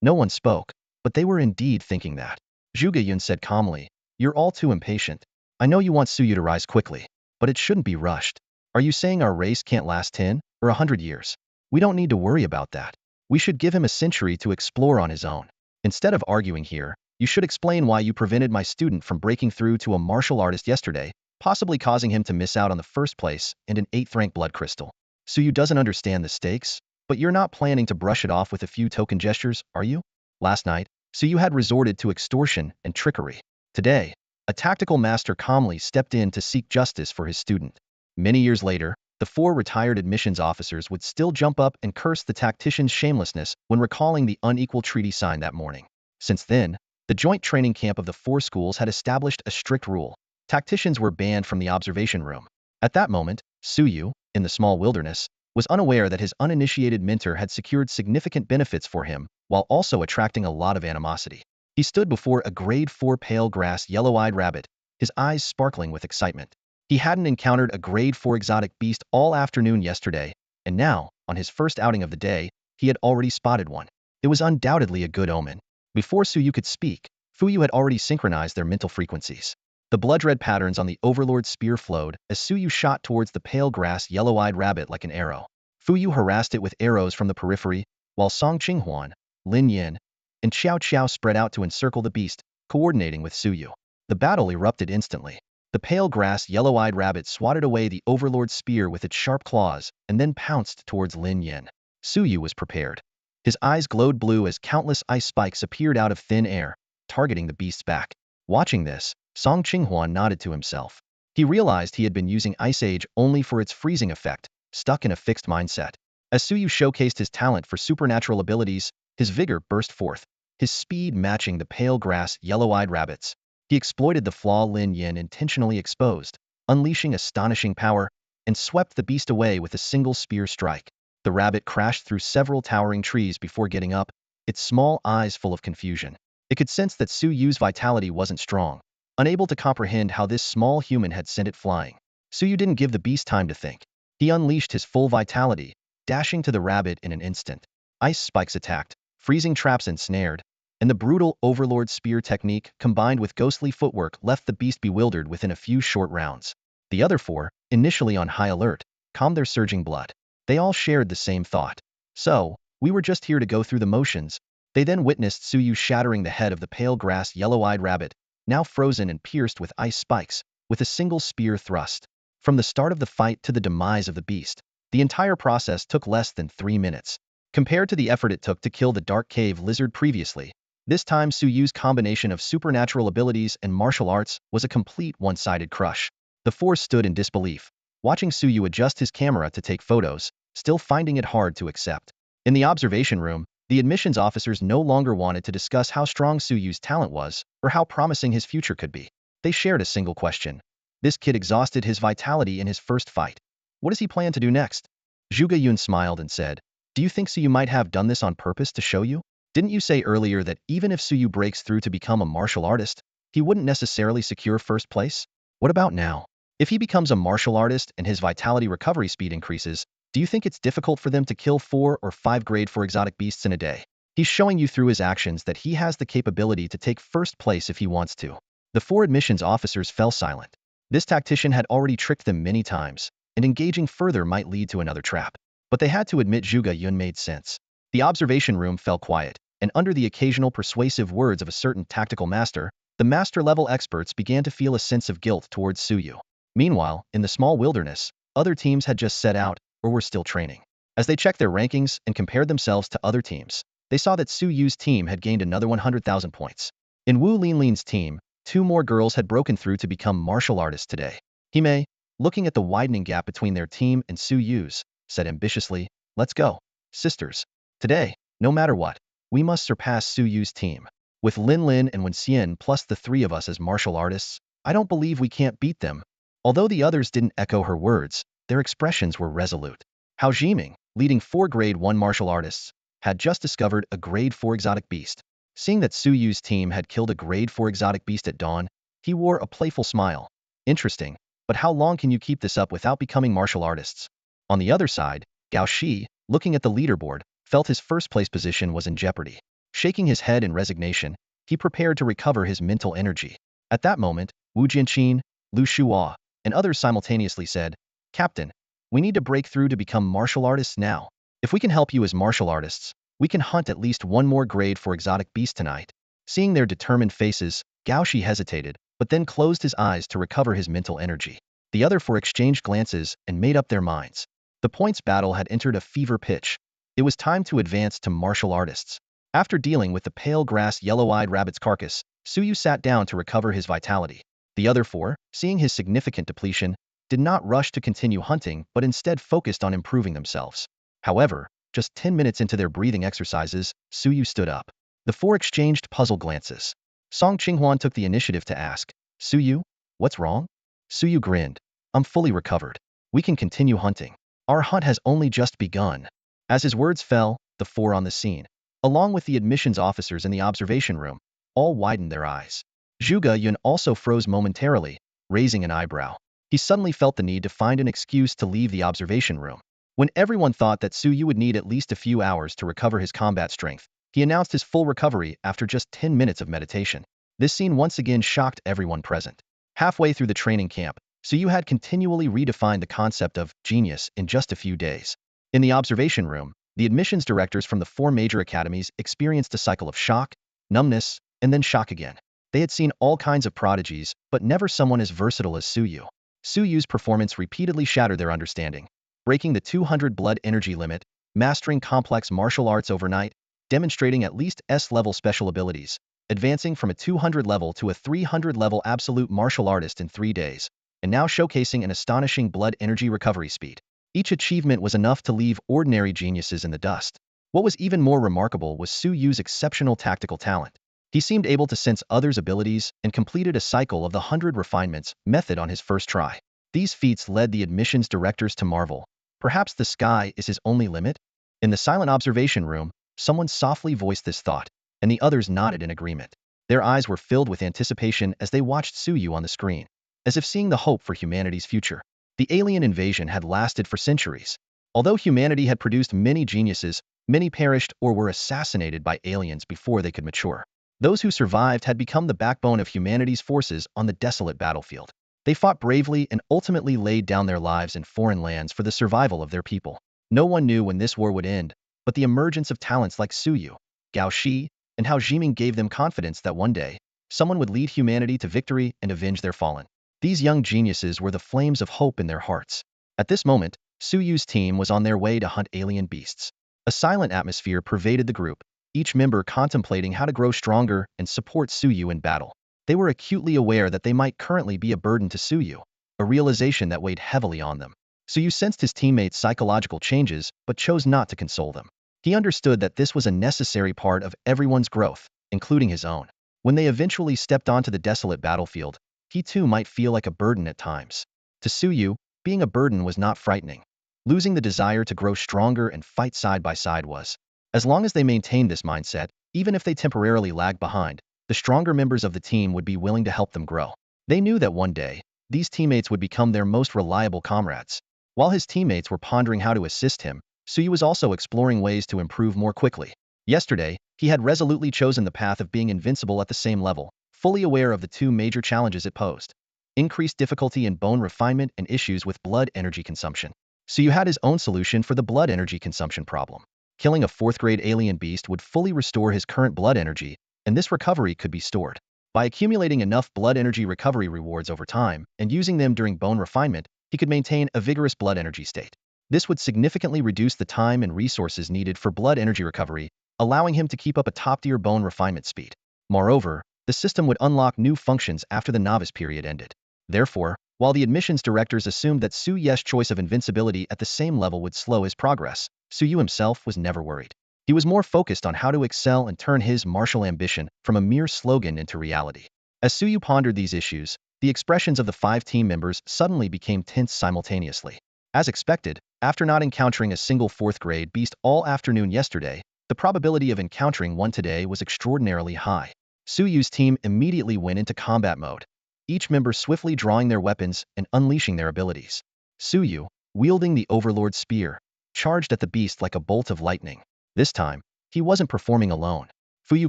No one spoke, but they were indeed thinking that. Zhuge Yun said calmly, "You're all too impatient. I know you want Suyu to rise quickly, but it shouldn't be rushed. Are you saying our race can't last 10 or 100 years? We don't need to worry about that. We should give him a century to explore on his own. Instead of arguing here, you should explain why you prevented my student from breaking through to a martial artist yesterday, possibly causing him to miss out on the first place and an 8th-rank blood crystal. Suyu doesn't understand the stakes, but you're not planning to brush it off with a few token gestures, are you? Last night, Suyu had resorted to extortion and trickery. Today, a tactical master calmly stepped in to seek justice for his student. Many years later, the 4 retired admissions officers would still jump up and curse the tactician's shamelessness when recalling the unequal treaty signed that morning. Since then, the joint training camp of the 4 schools had established a strict rule. Tacticians were banned from the observation room. At that moment, Suyu, in the small wilderness, was unaware that his uninitiated mentor had secured significant benefits for him, while also attracting a lot of animosity. He stood before a grade 4 pale grass yellow-eyed rabbit, his eyes sparkling with excitement. He hadn't encountered a grade 4 exotic beast all afternoon yesterday, and now, on his first outing of the day, he had already spotted one. It was undoubtedly a good omen. Before Suyu could speak, Fuyu had already synchronized their mental frequencies. The blood-red patterns on the Overlord's spear flowed as Suyu shot towards the pale grass yellow-eyed rabbit like an arrow. Fuyu harassed it with arrows from the periphery, while Song Qinghuan, Lin Yin, and Xiao Xiao spread out to encircle the beast, coordinating with Suyu. The battle erupted instantly. The pale grass yellow-eyed rabbit swatted away the Overlord's spear with its sharp claws and then pounced towards Lin Yin. Suyu was prepared. His eyes glowed blue as countless ice spikes appeared out of thin air, targeting the beast's back. Watching this, Song Qinghuan nodded to himself. He realized he had been using Ice Age only for its freezing effect, stuck in a fixed mindset. As Suyu showcased his talent for supernatural abilities, his vigor burst forth, his speed matching the pale grass yellow-eyed rabbits. He exploited the flaw Lin Yin intentionally exposed, unleashing astonishing power, and swept the beast away with a single spear strike. The rabbit crashed through several towering trees before getting up, its small eyes full of confusion. It could sense that Su Yu's vitality wasn't strong, unable to comprehend how this small human had sent it flying. Su Yu didn't give the beast time to think. He unleashed his full vitality, dashing to the rabbit in an instant. Ice spikes attacked, freezing traps ensnared, and the brutal overlord spear technique combined with ghostly footwork left the beast bewildered within a few short rounds. The other four, initially on high alert, calmed their surging blood. They all shared the same thought. So, we were just here to go through the motions. They then witnessed Suyu shattering the head of the pale grass yellow-eyed rabbit, now frozen and pierced with ice spikes, with a single spear thrust. From the start of the fight to the demise of the beast, the entire process took less than 3 minutes. Compared to the effort it took to kill the dark cave lizard previously, this time Suyu's combination of supernatural abilities and martial arts was a complete one-sided crush. The four stood in disbelief, watching Suyu adjust his camera to take photos, still finding it hard to accept. In the observation room, the admissions officers no longer wanted to discuss how strong Suyu's talent was or how promising his future could be. They shared a single question. This kid exhausted his vitality in his first fight. What does he plan to do next? Zhuge Yun smiled and said, "Do you think Suyu might have done this on purpose to show you? Didn't you say earlier that even if Suyu breaks through to become a martial artist, he wouldn't necessarily secure first place? What about now? If he becomes a martial artist and his vitality recovery speed increases, do you think it's difficult for them to kill 4 or 5 grade 4 exotic beasts in a day? He's showing you through his actions that he has the capability to take first place if he wants to." The 4 admissions officers fell silent. This tactician had already tricked them many times, and engaging further might lead to another trap. But they had to admit Zhuge Yun made sense. The observation room fell quiet, and under the occasional persuasive words of a certain tactical master, the master-level experts began to feel a sense of guilt towards Suyu. Meanwhile, in the small wilderness, other teams had just set out, or were still training. As they checked their rankings and compared themselves to other teams, they saw that Su Yu's team had gained another 100,000 points. In Wu Linlin's team, 2 more girls had broken through to become martial artists today. Hime, looking at the widening gap between their team and Su Yu's, said ambitiously, "Let's go, sisters. Today, no matter what, we must surpass Su Yu's team. With Lin Lin and Wen Xian plus the 3 of us as martial artists, I don't believe we can't beat them." Although the others didn't echo her words, their expressions were resolute. Hao Jiming, leading 4 grade 1 martial artists, had just discovered a grade 4 exotic beast. Seeing that Su Yu's team had killed a grade 4 exotic beast at dawn, he wore a playful smile. "Interesting, but how long can you keep this up without becoming martial artists?" On the other side, Gao Shi, looking at the leaderboard, felt his first place position was in jeopardy. Shaking his head in resignation, he prepared to recover his mental energy. At that moment, Wu Jianqin, Lu Shuhua, and others simultaneously said, "Captain, we need to break through to become martial artists now. If we can help you as martial artists, we can hunt at least 1 more grade for exotic beast tonight." Seeing their determined faces, Gao Shi hesitated, but then closed his eyes to recover his mental energy. The other 4 exchanged glances and made up their minds. The points battle had entered a fever pitch. It was time to advance to martial artists. After dealing with the pale grass yellow-eyed rabbit's carcass, Suyu sat down to recover his vitality. The other 4, seeing his significant depletion, did not rush to continue hunting but instead focused on improving themselves. However, just 10 minutes into their breathing exercises, Suyu stood up. The 4 exchanged puzzled glances. Song Qinghuan took the initiative to ask, "Suyu, what's wrong?" Suyu grinned. "I'm fully recovered. We can continue hunting. Our hunt has only just begun." As his words fell, the 4 on the scene, along with the admissions officers in the observation room, all widened their eyes. Zhuge Yun also froze momentarily, raising an eyebrow. He suddenly felt the need to find an excuse to leave the observation room. When everyone thought that Suyu would need at least a few hours to recover his combat strength, he announced his full recovery after just 10 minutes of meditation. This scene once again shocked everyone present. Halfway through the training camp, Suyu had continually redefined the concept of genius in just a few days. In the observation room, the admissions directors from the 4 major academies experienced a cycle of shock, numbness, and then shock again. They had seen all kinds of prodigies, but never someone as versatile as Suyu. Suyu's performance repeatedly shattered their understanding. Breaking the 200 blood energy limit, mastering complex martial arts overnight, demonstrating at least S-level special abilities, advancing from a 200 level to a 300 level absolute martial artist in 3 days, and now showcasing an astonishing blood energy recovery speed. Each achievement was enough to leave ordinary geniuses in the dust. What was even more remarkable was Su Yu's exceptional tactical talent. He seemed able to sense others' abilities and completed a cycle of the 100 refinements method on his first try. These feats led the admissions directors to marvel. Perhaps the sky is his only limit? In the silent observation room, someone softly voiced this thought, and the others nodded in agreement. Their eyes were filled with anticipation as they watched Su Yu on the screen, as if seeing the hope for humanity's future. The alien invasion had lasted for centuries. Although humanity had produced many geniuses, many perished or were assassinated by aliens before they could mature. Those who survived had become the backbone of humanity's forces on the desolate battlefield. They fought bravely and ultimately laid down their lives in foreign lands for the survival of their people. No one knew when this war would end, but the emergence of talents like Su Yu, Gao Shi, and Hao Jiming gave them confidence that one day, someone would lead humanity to victory and avenge their fallen. These young geniuses were the flames of hope in their hearts. At this moment, Su Yu's team was on their way to hunt alien beasts. A silent atmosphere pervaded the group, each member contemplating how to grow stronger and support Su Yu in battle. They were acutely aware that they might currently be a burden to Su Yu, a realization that weighed heavily on them. Su Yu sensed his teammates' psychological changes but chose not to console them. He understood that this was a necessary part of everyone's growth, including his own. When they eventually stepped onto the desolate battlefield, he too might feel like a burden at times. To Su Yu, being a burden was not frightening. Losing the desire to grow stronger and fight side by side was. As long as they maintained this mindset, even if they temporarily lagged behind, the stronger members of the team would be willing to help them grow. They knew that one day, these teammates would become their most reliable comrades. While his teammates were pondering how to assist him, Su Yu was also exploring ways to improve more quickly. Yesterday, he had resolutely chosen the path of being invincible at the same level, fully aware of the two major challenges it posed: increased difficulty in bone refinement and issues with blood energy consumption. Su Yu had his own solution for the blood energy consumption problem. Killing a 4th-grade alien beast would fully restore his current blood energy, and this recovery could be stored. By accumulating enough blood energy recovery rewards over time and using them during bone refinement, he could maintain a vigorous blood energy state. This would significantly reduce the time and resources needed for blood energy recovery, allowing him to keep up a top-tier bone refinement speed. Moreover, the system would unlock new functions after the novice period ended. Therefore, while the admissions directors assumed that Su Yu's choice of invincibility at the same level would slow his progress, Su Yu himself was never worried. He was more focused on how to excel and turn his martial ambition from a mere slogan into reality. As Su Yu pondered these issues, the expressions of the 5 team members suddenly became tense simultaneously. As expected, after not encountering a single 4th-grade beast all afternoon yesterday, the probability of encountering one today was extraordinarily high. Su Yu's team immediately went into combat mode, each member swiftly drawing their weapons and unleashing their abilities. Su Yu, wielding the Overlord Spear, charged at the beast like a bolt of lightning. This time, he wasn't performing alone. Fu Yu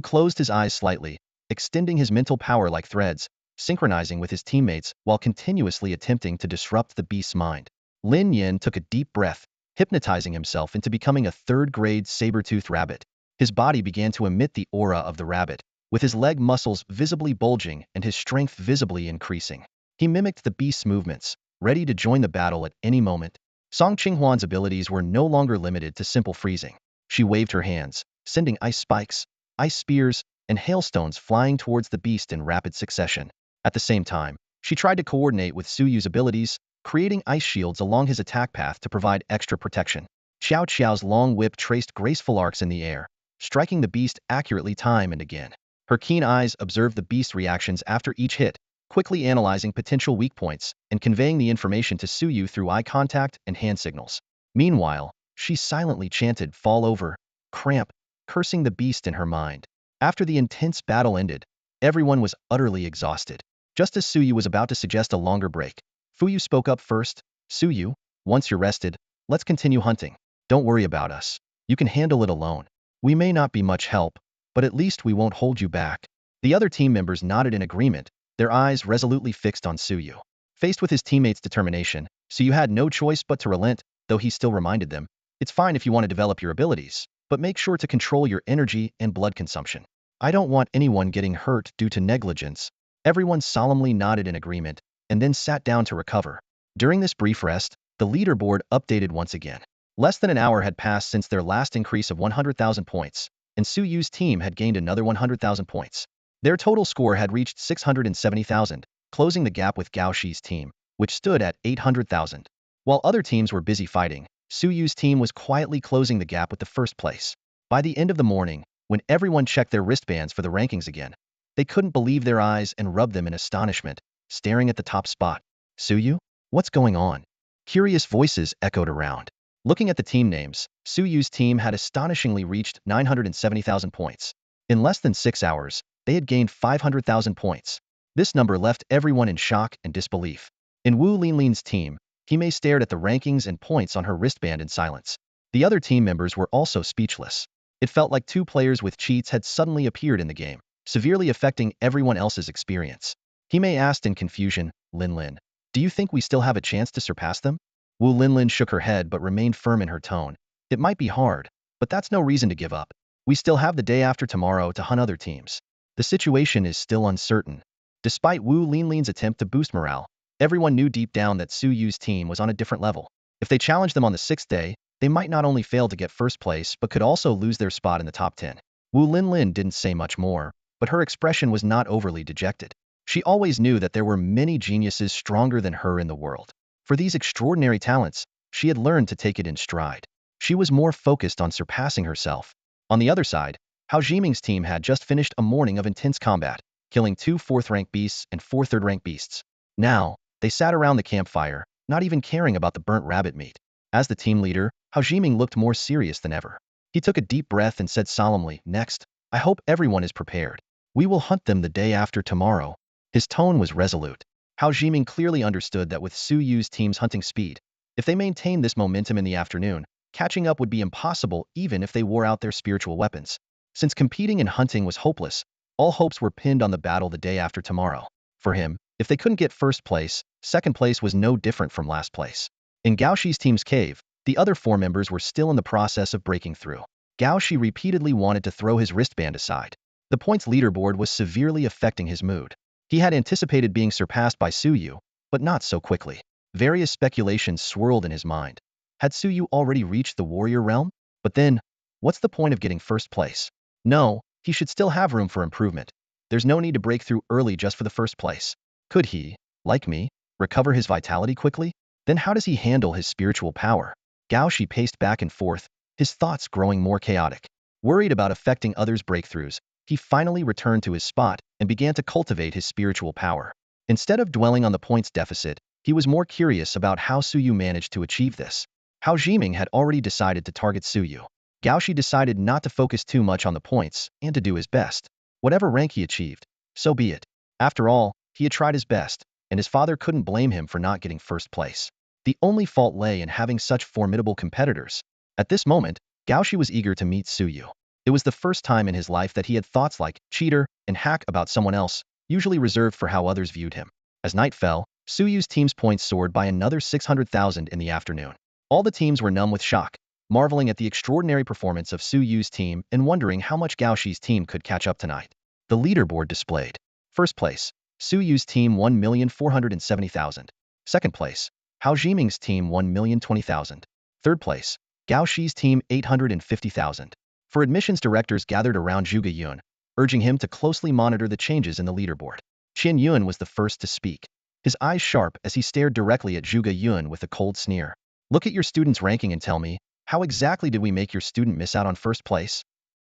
closed his eyes slightly, extending his mental power like threads, synchronizing with his teammates while continuously attempting to disrupt the beast's mind. Lin Yin took a deep breath, hypnotizing himself into becoming a 3rd-grade saber-toothed rabbit. His body began to emit the aura of the rabbit, with his leg muscles visibly bulging and his strength visibly increasing. He mimicked the beast's movements, ready to join the battle at any moment. Song Qinghuan's abilities were no longer limited to simple freezing. She waved her hands, sending ice spikes, ice spears, and hailstones flying towards the beast in rapid succession. At the same time, she tried to coordinate with Su Yu's abilities, creating ice shields along his attack path to provide extra protection. Xiao Qiao's long whip traced graceful arcs in the air, striking the beast accurately time and again. Her keen eyes observed the beast's reactions after each hit, quickly analyzing potential weak points and conveying the information to Su Yu through eye contact and hand signals. Meanwhile, she silently chanted "fall over, cramp," cursing the beast in her mind. After the intense battle ended, everyone was utterly exhausted. Just as Su Yu was about to suggest a longer break, Fu Yu spoke up first. "Su Yu, once you're rested, let's continue hunting. Don't worry about us. You can handle it alone. We may not be much help, but at least we won't hold you back." The other team members nodded in agreement, their eyes resolutely fixed on Su Yu. Faced with his teammates' determination, Su Yu had no choice but to relent, though he still reminded them, "It's fine if you want to develop your abilities, but make sure to control your energy and blood consumption. I don't want anyone getting hurt due to negligence." Everyone solemnly nodded in agreement, and then sat down to recover. During this brief rest, the leaderboard updated once again. Less than an hour had passed since their last increase of 100,000 points, and Su Yu's team had gained another 100,000 points. Their total score had reached 670,000, closing the gap with Gao Shi's team, which stood at 800,000. While other teams were busy fighting, Su Yu's team was quietly closing the gap with the first place. By the end of the morning, when everyone checked their wristbands for the rankings again, they couldn't believe their eyes and rubbed them in astonishment, staring at the top spot. Su Yu? What's going on? Curious voices echoed around. Looking at the team names, Su Yu's team had astonishingly reached 970,000 points. In less than 6 hours, they had gained 500,000 points. This number left everyone in shock and disbelief. In Wu Linlin's team, Hime stared at the rankings and points on her wristband in silence. The other team members were also speechless. It felt like two players with cheats had suddenly appeared in the game, severely affecting everyone else's experience. Hime asked in confusion, Linlin, do you think we still have a chance to surpass them? Wu Linlin shook her head but remained firm in her tone. It might be hard, but that's no reason to give up. We still have the day after tomorrow to hunt other teams. The situation is still uncertain. Despite Wu Linlin's attempt to boost morale, everyone knew deep down that Su Yu's team was on a different level. If they challenged them on the 6th day, they might not only fail to get first place but could also lose their spot in the top 10. Wu Linlin didn't say much more, but her expression was not overly dejected. She always knew that there were many geniuses stronger than her in the world. For these extraordinary talents, she had learned to take it in stride. She was more focused on surpassing herself. On the other side, Hao Jiming's team had just finished a morning of intense combat, killing 2 4th-rank beasts and 4 3rd-rank beasts. Now, they sat around the campfire, not even caring about the burnt rabbit meat. As the team leader, Hao Jiming looked more serious than ever. He took a deep breath and said solemnly, Next, I hope everyone is prepared. We will hunt them the day after tomorrow. His tone was resolute. Hao Jiming clearly understood that with Su Yu's team's hunting speed, if they maintained this momentum in the afternoon, catching up would be impossible even if they wore out their spiritual weapons. Since competing in hunting was hopeless, all hopes were pinned on the battle the day after tomorrow. For him, if they couldn't get first place, second place was no different from last place. In Gao Shi's team's cave, the other 4 members were still in the process of breaking through. Gao Shi repeatedly wanted to throw his wristband aside. The points leaderboard was severely affecting his mood. He had anticipated being surpassed by Su Yu, but not so quickly. Various speculations swirled in his mind. Had Su Yu already reached the warrior realm? But then, what's the point of getting first place? No, he should still have room for improvement. There's no need to break through early just for the first place. Could he, like me, recover his vitality quickly? Then how does he handle his spiritual power? Gao Shi paced back and forth, his thoughts growing more chaotic. Worried about affecting others' breakthroughs, he finally returned to his spot and began to cultivate his spiritual power. Instead of dwelling on the points deficit, he was more curious about how Su Yu managed to achieve this. Hao Jiming had already decided to target Su Yu. Gao Shi decided not to focus too much on the points and to do his best. Whatever rank he achieved, so be it. After all, he had tried his best, and his father couldn't blame him for not getting first place. The only fault lay in having such formidable competitors. At this moment, Gao Shi was eager to meet Su Yu. It was the first time in his life that he had thoughts like cheater and hack about someone else, usually reserved for how others viewed him. As night fell, Su Yu's team's points soared by another 600,000 in the afternoon. All the teams were numb with shock, marveling at the extraordinary performance of Su Yu's team and wondering how much Gao Shi's team could catch up tonight. The leaderboard displayed. First place, Su Yu's team 1,470,000. Second place, Hao Jiming's team 1,020,000. Third place, Gao Shi's team 850,000. For admissions directors gathered around Zhuge Yun, urging him to closely monitor the changes in the leaderboard. Qian Yun was the first to speak, his eyes sharp as he stared directly at Zhuge Yun with a cold sneer. Look at your student's ranking and tell me, how exactly did we make your student miss out on first place?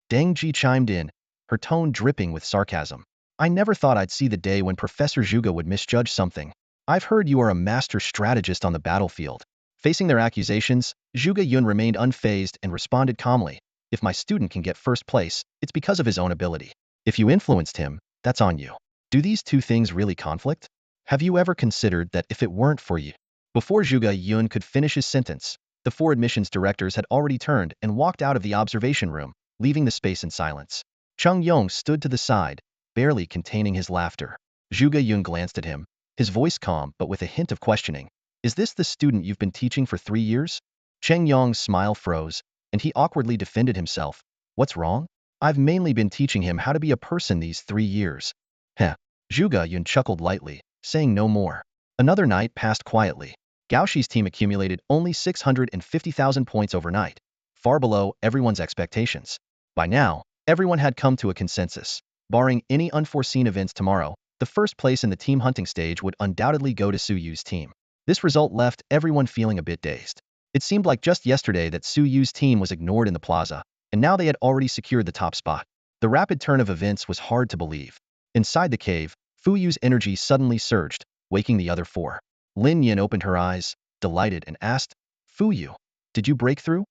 Deng Ji chimed in, her tone dripping with sarcasm. I never thought I'd see the day when Professor Zhuge would misjudge something. I've heard you are a master strategist on the battlefield. Facing their accusations, Zhuge Yun remained unfazed and responded calmly. If my student can get first place, it's because of his own ability. If you influenced him, that's on you. Do these two things really conflict? Have you ever considered that if it weren't for you? Before Zhuge Yun could finish his sentence, the 4 admissions directors had already turned and walked out of the observation room, leaving the space in silence. Cheng Yong stood to the side, barely containing his laughter. Zhuge Yun glanced at him, his voice calm but with a hint of questioning. Is this the student you've been teaching for 3 years? Cheng Yong's smile froze, and he awkwardly defended himself. What's wrong? I've mainly been teaching him how to be a person these 3 years. Heh. Zhuge Yun chuckled lightly, saying no more. Another night passed quietly. Gao Shi's team accumulated only 650,000 points overnight, far below everyone's expectations. By now, everyone had come to a consensus. Barring any unforeseen events tomorrow, the first place in the team hunting stage would undoubtedly go to Suyu's team. This result left everyone feeling a bit dazed. It seemed like just yesterday that Suyu's team was ignored in the plaza, and now they had already secured the top spot. The rapid turn of events was hard to believe. Inside the cave, Fuyu's energy suddenly surged, waking the other four. Lin Yin opened her eyes, delighted, and asked, Fuyu, did you break through?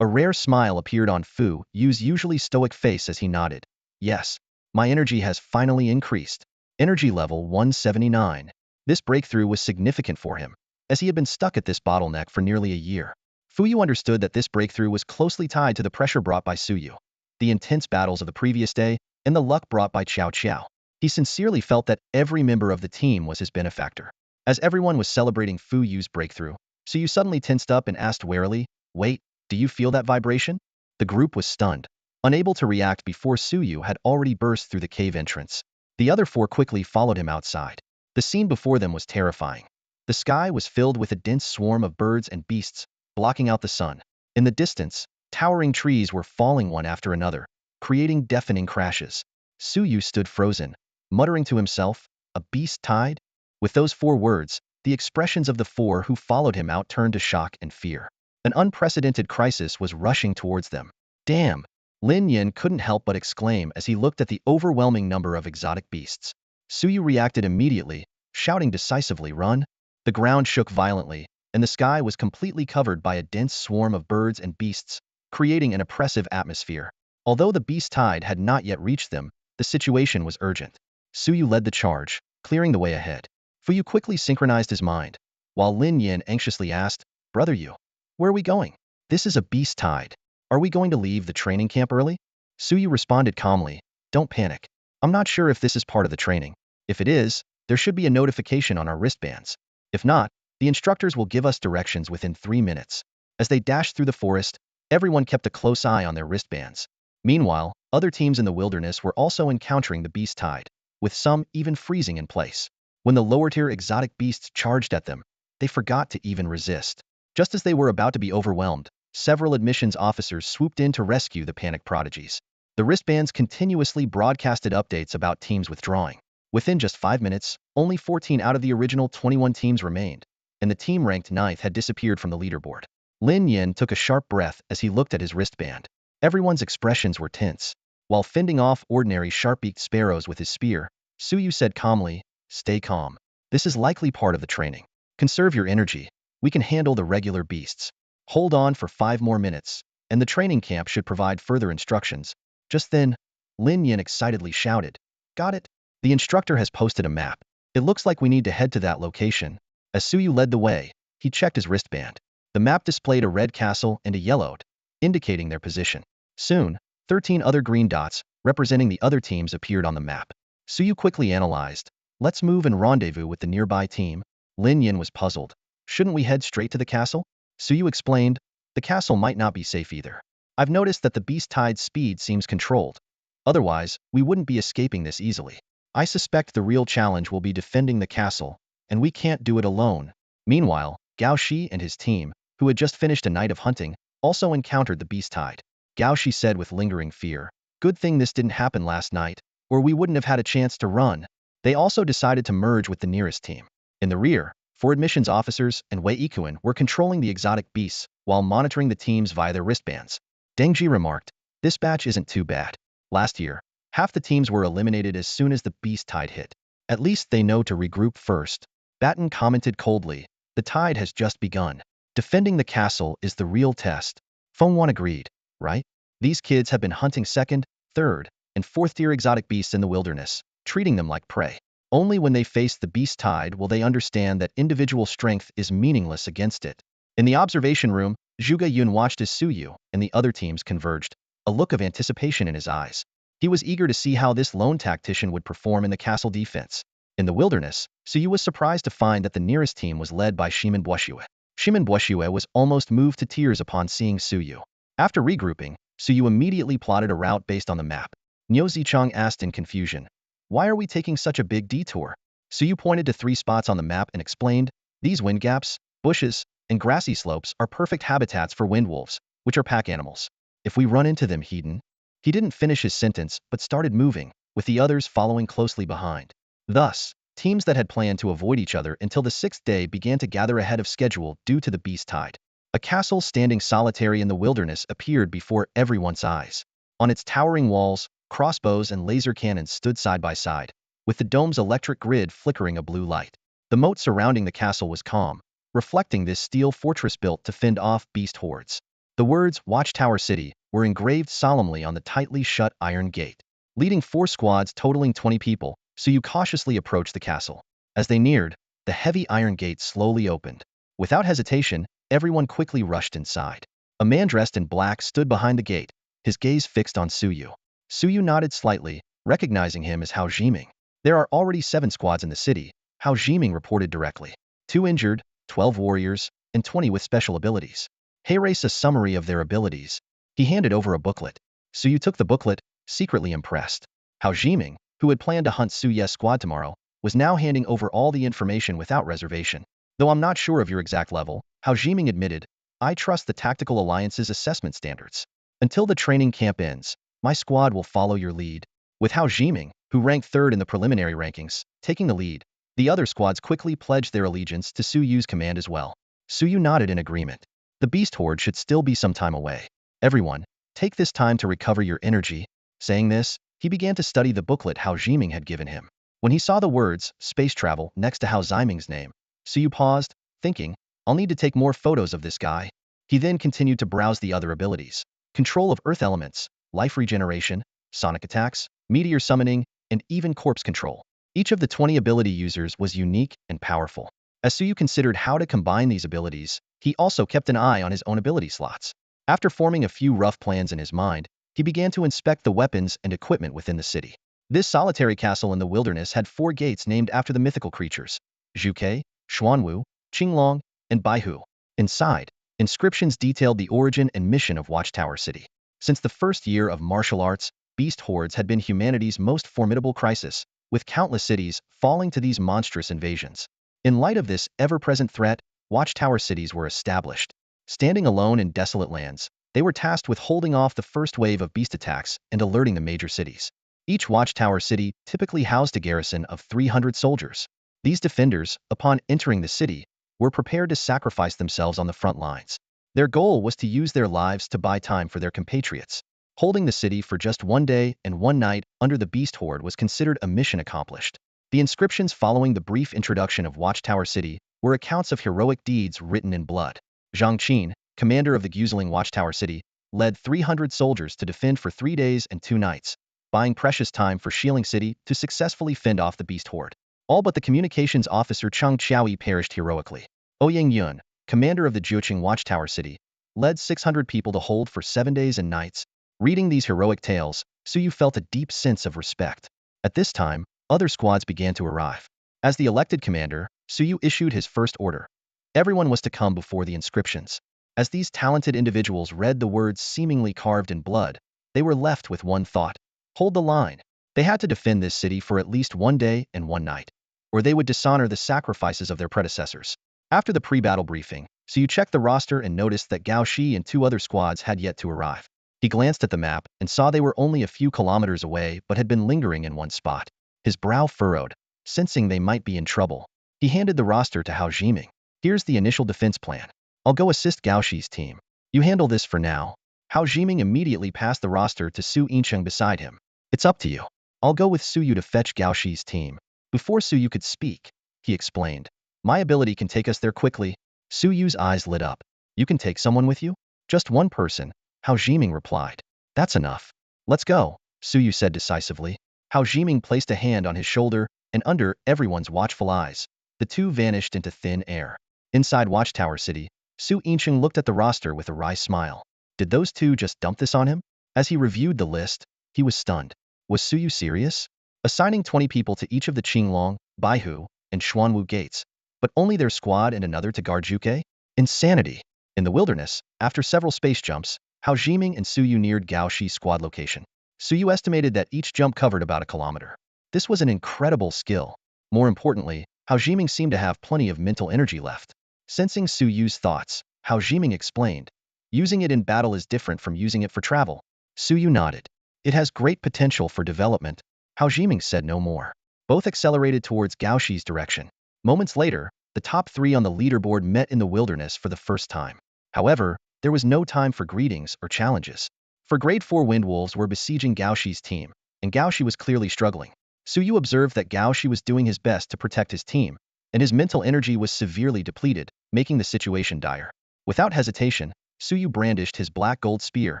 A rare smile appeared on Fuyu's usually stoic face as he nodded. Yes, my energy has finally increased. Energy level 179. This breakthrough was significant for him, as he had been stuck at this bottleneck for nearly a year. Fuyu understood that this breakthrough was closely tied to the pressure brought by Suyu, the intense battles of the previous day, and the luck brought by Qiao Qiao. He sincerely felt that every member of the team was his benefactor. As everyone was celebrating Fuyu's breakthrough, Suyu suddenly tensed up and asked warily, Wait, do you feel that vibration? The group was stunned, unable to react before Suyu had already burst through the cave entrance. The other four quickly followed him outside. The scene before them was terrifying. The sky was filled with a dense swarm of birds and beasts, blocking out the sun. In the distance, towering trees were falling one after another, creating deafening crashes. Suyu stood frozen, muttering to himself, a beast tide? With those four words, the expressions of the four who followed him out turned to shock and fear. An unprecedented crisis was rushing towards them. Damn! Lin Yin couldn't help but exclaim as he looked at the overwhelming number of exotic beasts. Suyu reacted immediately, shouting decisively, Run! The ground shook violently, and the sky was completely covered by a dense swarm of birds and beasts, creating an oppressive atmosphere. Although the beast tide had not yet reached them, the situation was urgent. Suyu led the charge, clearing the way ahead. Fuyu quickly synchronized his mind, while Lin Yin anxiously asked, Brother Yu, where are we going? This is a beast tide. Are we going to leave the training camp early? Suyu responded calmly, Don't panic. I'm not sure if this is part of the training. If it is, there should be a notification on our wristbands. If not, the instructors will give us directions within 3 minutes. As they dashed through the forest, everyone kept a close eye on their wristbands. Meanwhile, other teams in the wilderness were also encountering the beast tide, with some even freezing in place. When the lower-tier exotic beasts charged at them, they forgot to even resist. Just as they were about to be overwhelmed, several admissions officers swooped in to rescue the panicked prodigies. The wristbands continuously broadcasted updates about teams withdrawing. Within just 5 minutes, only 14 out of the original 21 teams remained, and the team ranked 9th had disappeared from the leaderboard. Lin Yin took a sharp breath as he looked at his wristband. Everyone's expressions were tense. While fending off ordinary sharp-beaked sparrows with his spear, Suyu said calmly, Stay calm. This is likely part of the training. Conserve your energy. We can handle the regular beasts. Hold on for 5 more minutes, and the training camp should provide further instructions. Just then, Lin Yin excitedly shouted, Got it? The instructor has posted a map. It looks like we need to head to that location. As Suyu led the way, he checked his wristband. The map displayed a red castle and a yellowed, indicating their position. Soon, 13 other green dots, representing the other teams, appeared on the map. Suyu quickly analyzed, Let's move and rendezvous with the nearby team. Lin Yin was puzzled. Shouldn't we head straight to the castle? Suyu explained, The castle might not be safe either. I've noticed that the beast tide's speed seems controlled. Otherwise, we wouldn't be escaping this easily. I suspect the real challenge will be defending the castle, and we can't do it alone. Meanwhile, Gao Shi and his team, who had just finished a night of hunting, also encountered the beast tide. Gao Shi said with lingering fear, Good thing this didn't happen last night, or we wouldn't have had a chance to run. They also decided to merge with the nearest team. In the rear, 4 admissions officers and Wei Ikuan were controlling the exotic beasts while monitoring the teams via their wristbands. Deng Ji remarked, This batch isn't too bad. Last year, half the teams were eliminated as soon as the beast tide hit. At least they know to regroup first. Batten commented coldly, The tide has just begun. Defending the castle is the real test. Feng Wan agreed, right? These kids have been hunting 2nd, 3rd, and 4th-tier exotic beasts in the wilderness, treating them like prey. Only when they face the beast tide will they understand that individual strength is meaningless against it. In the observation room, Zhuge Yun watched as Suyu and the other teams converged, a look of anticipation in his eyes. He was eager to see how this lone tactician would perform in the castle defense. In the wilderness, Suyu was surprised to find that the nearest team was led by Shimen Buoshue. Shimen Buoshue was almost moved to tears upon seeing Suyu. After regrouping, Suyu immediately plotted a route based on the map. Niu Zichang asked in confusion, Why are we taking such a big detour? Suyu pointed to 3 spots on the map and explained, These wind gaps, bushes, and grassy slopes are perfect habitats for wind wolves, which are pack animals. If we run into them, He didn't finish his sentence but started moving, with the others following closely behind. Thus, teams that had planned to avoid each other until the sixth day began to gather ahead of schedule due to the beast tide. A castle standing solitary in the wilderness appeared before everyone's eyes. On its towering walls, crossbows and laser cannons stood side by side, with the dome's electric grid flickering a blue light. The moat surrounding the castle was calm, reflecting this steel fortress built to fend off beast hordes. The words Watchtower City were engraved solemnly on the tightly shut iron gate. Leading 4 squads totaling 20 people, Suyu cautiously approached the castle. As they neared, the heavy iron gate slowly opened. Without hesitation, everyone quickly rushed inside. A man dressed in black stood behind the gate, his gaze fixed on Suyu. Suyu nodded slightly, recognizing him as Hao Jiming. There are already 7 squads in the city, Hao Jiming reported directly. 2 injured, 12 warriors, and 20 with special abilities. He erased a summary of their abilities. He handed over a booklet. Suyu took the booklet, secretly impressed. Hao Jiming, who had planned to hunt Suyu's squad tomorrow, was now handing over all the information without reservation. Though I'm not sure of your exact level, Hao Jiming admitted, I trust the Tactical Alliance's assessment standards. Until the training camp ends, my squad will follow your lead. With Hao Jiming, who ranked 3rd in the preliminary rankings, taking the lead, the other squads quickly pledged their allegiance to Suyu's command as well. Suyu nodded in agreement. The beast horde should still be some time away. Everyone, take this time to recover your energy. Saying this, he began to study the booklet Hao Jiming had given him. When he saw the words, space travel, next to Hao Jiming's name, Suyu paused, thinking, I'll need to take more photos of this guy. He then continued to browse the other abilities. Control of earth elements, life regeneration, sonic attacks, meteor summoning, and even corpse control. Each of the 20 ability users was unique and powerful. As Suyu considered how to combine these abilities, he also kept an eye on his own ability slots. After forming a few rough plans in his mind, he began to inspect the weapons and equipment within the city. This solitary castle in the wilderness had 4 gates named after the mythical creatures, Zhuke, Xuanwu, Qinglong, and Baihu. Inside, inscriptions detailed the origin and mission of Watchtower City. Since the first year of martial arts, beast hordes had been humanity's most formidable crisis, with countless cities falling to these monstrous invasions. In light of this ever-present threat, Watchtower cities were established. Standing alone in desolate lands, they were tasked with holding off the first wave of beast attacks and alerting the major cities. Each Watchtower city typically housed a garrison of 300 soldiers. These defenders, upon entering the city, were prepared to sacrifice themselves on the front lines. Their goal was to use their lives to buy time for their compatriots. Holding the city for just 1 day and 1 night under the beast horde was considered a mission accomplished. The inscriptions following the brief introduction of Watchtower City were accounts of heroic deeds written in blood. Zhang Qin, commander of the Guseling Watchtower City, led 300 soldiers to defend for 3 days and 2 nights, buying precious time for Shieling City to successfully fend off the beast horde. All but the communications officer Cheng Qiaoyi perished heroically. Ouyang Yun, commander of the Jiuqing Watchtower City, led 600 people to hold for 7 days and nights. Reading these heroic tales, Suyu felt a deep sense of respect. At this time, other squads began to arrive. As the elected commander, Suyu issued his first order. Everyone was to come before the inscriptions. As these talented individuals read the words seemingly carved in blood, they were left with one thought. Hold the line. They had to defend this city for at least 1 day and 1 night, or they would dishonor the sacrifices of their predecessors. After the pre-battle briefing, Suyu checked the roster and noticed that Gao Shi and 2 other squads had yet to arrive. He glanced at the map and saw they were only a few kilometers away but had been lingering in one spot. His brow furrowed, sensing they might be in trouble. He handed the roster to Hao Jiming. Here's the initial defense plan. I'll go assist Gao Shi's team. You handle this for now. Hao Jiming immediately passed the roster to Su Yincheng beside him. It's up to you. I'll go with Suyu to fetch Gao Shi's team. Before Suyu could speak, he explained. My ability can take us there quickly. Suyu's eyes lit up. You can take someone with you? Just 1 person, Hao Jiming replied. That's enough. Let's go, Suyu said decisively. Hao Jiming placed a hand on his shoulder, and under everyone's watchful eyes, the 2 vanished into thin air. Inside Watchtower City, Su Yincheng looked at the roster with a wry smile. Did those 2 just dump this on him? As he reviewed the list, he was stunned. Was Suyu serious? Assigning 20 people to each of the Qinglong, Baihu, and Xuanwu gates, but only their squad and another to guard Zhuke? Insanity. In the wilderness, after several space jumps, Hao Jiming and Suyu neared Gao Shi's squad location. Suyu estimated that each jump covered about a kilometer. This was an incredible skill. More importantly, Hao Jiming seemed to have plenty of mental energy left. Sensing Suyu's thoughts, Hao Jiming explained. Using it in battle is different from using it for travel. Suyu nodded. It has great potential for development, Hao Jiming said no more. Both accelerated towards Gao Shi's direction. Moments later, the top three on the leaderboard met in the wilderness for the first time. However, there was no time for greetings or challenges. For grade 4 wind wolves were besieging Gao Shi's team, and Gao Shi was clearly struggling. Su Yu observed that Gao Shi was doing his best to protect his team, and his mental energy was severely depleted, making the situation dire. Without hesitation, Su Yu brandished his black gold spear,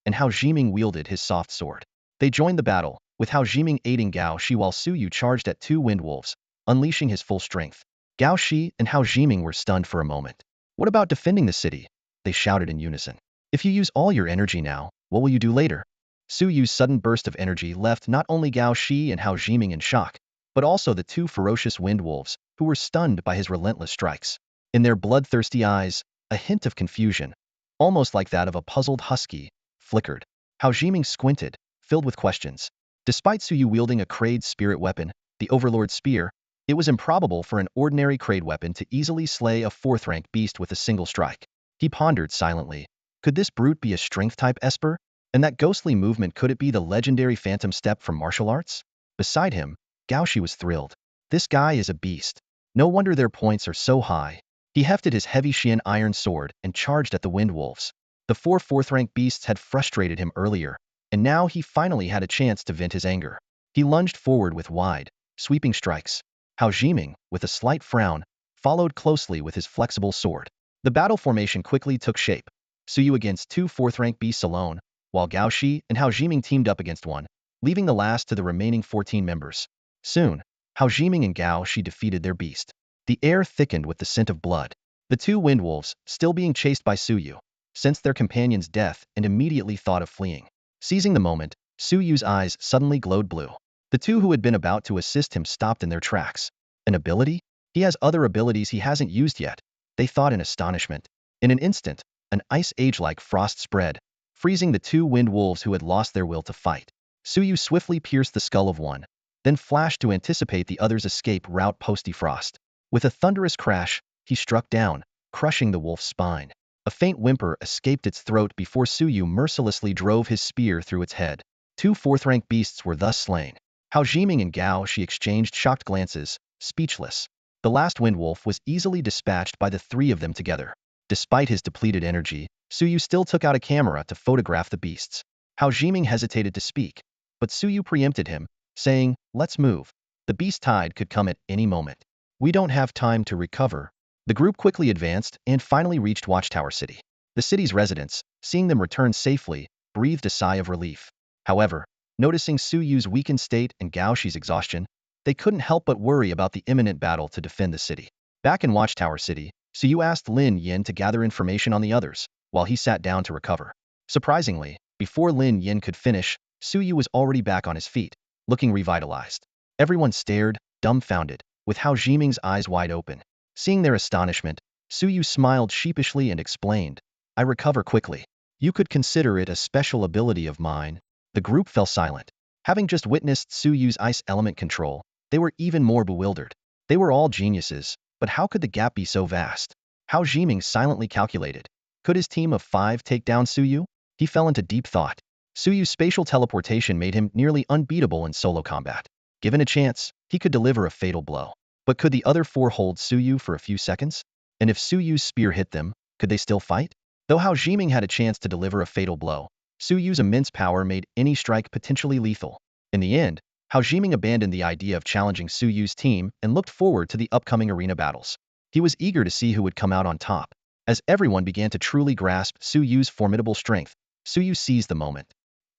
and Hao Jiming wielded his soft sword. They joined the battle, with Hao Jiming aiding Gao Shi while Su Yu charged at two wind wolves, unleashing his full strength. Gao Shi and Hao Jiming were stunned for a moment. What about defending the city? They shouted in unison. If you use all your energy now, what will you do later? Su Yu's sudden burst of energy left not only Gao Shi and Hao Jiming in shock, but also the two ferocious wind wolves, who were stunned by his relentless strikes. In their bloodthirsty eyes, a hint of confusion, almost like that of a puzzled husky, flickered. Hao Jiming squinted, filled with questions. Despite Su Yu wielding a Krade's spirit weapon, the Overlord Spear, it was improbable for an ordinary Krade weapon to easily slay a 4th-rank beast with a single strike. He pondered silently. Could this brute be a strength-type Esper? And that ghostly movement, could it be the legendary Phantom Step from martial arts? Beside him, Gao Shi was thrilled. This guy is a beast. No wonder their points are so high. He hefted his heavy Xian iron sword and charged at the wind wolves. The 4 4th-rank beasts had frustrated him earlier, and now he finally had a chance to vent his anger. He lunged forward with wide, sweeping strikes. Hao Jiming, with a slight frown, followed closely with his flexible sword. The battle formation quickly took shape. Su Yu against two 4th-rank beasts alone, while Gao Shi and Hao Jiming teamed up against one, leaving the last to the remaining 14 members. Soon, Hao Jiming and Gao Shi defeated their beast. The air thickened with the scent of blood. The two wind wolves, still being chased by Su Yu, sensed their companion's death and immediately thought of fleeing. Seizing the moment, Su Yu's eyes suddenly glowed blue. The two who had been about to assist him stopped in their tracks. An ability? He has other abilities he hasn't used yet, they thought in astonishment. In an instant, an ice age-like frost spread, freezing the two wind wolves who had lost their will to fight. Su Yu swiftly pierced the skull of one, then flashed to anticipate the other's escape route post-defrost. With a thunderous crash, he struck down, crushing the wolf's spine. A faint whimper escaped its throat before Su Yu mercilessly drove his spear through its head. Two 4th-rank beasts were thus slain. Hao Jiming and Gao Shi exchanged shocked glances, speechless. The last wind wolf was easily dispatched by the three of them together. Despite his depleted energy, Su Yu still took out a camera to photograph the beasts. Hao Jiming hesitated to speak, but Su Yu preempted him, saying, "Let's move. The beast tide could come at any moment. We don't have time to recover." The group quickly advanced and finally reached Watchtower City. The city's residents, seeing them return safely, breathed a sigh of relief. However, noticing Su Yu's weakened state and Gao Shi's exhaustion, they couldn't help but worry about the imminent battle to defend the city. Back in Watchtower City, Su Yu asked Lin Yin to gather information on the others, while he sat down to recover. Surprisingly, before Lin Yin could finish, Su Yu was already back on his feet, looking revitalized. Everyone stared, dumbfounded, with Hao Jiming's eyes wide open. Seeing their astonishment, Su Yu smiled sheepishly and explained, "I recover quickly. You could consider it a special ability of mine." The group fell silent. Having just witnessed Su Yu's ice element control, they were even more bewildered. They were all geniuses, but how could the gap be so vast? Hao Jiming silently calculated. Could his team of 5 take down Su Yu? He fell into deep thought. Su Yu's spatial teleportation made him nearly unbeatable in solo combat. Given a chance, he could deliver a fatal blow. But could the other 4 hold Su Yu for a few seconds? And if Su Yu's spear hit them, could they still fight? Though Hao Jiming had a chance to deliver a fatal blow, Su Yu's immense power made any strike potentially lethal. In the end, Hao Jiming abandoned the idea of challenging Su Yu's team and looked forward to the upcoming arena battles. He was eager to see who would come out on top. As everyone began to truly grasp Su Yu's formidable strength, Su Yu seized the moment.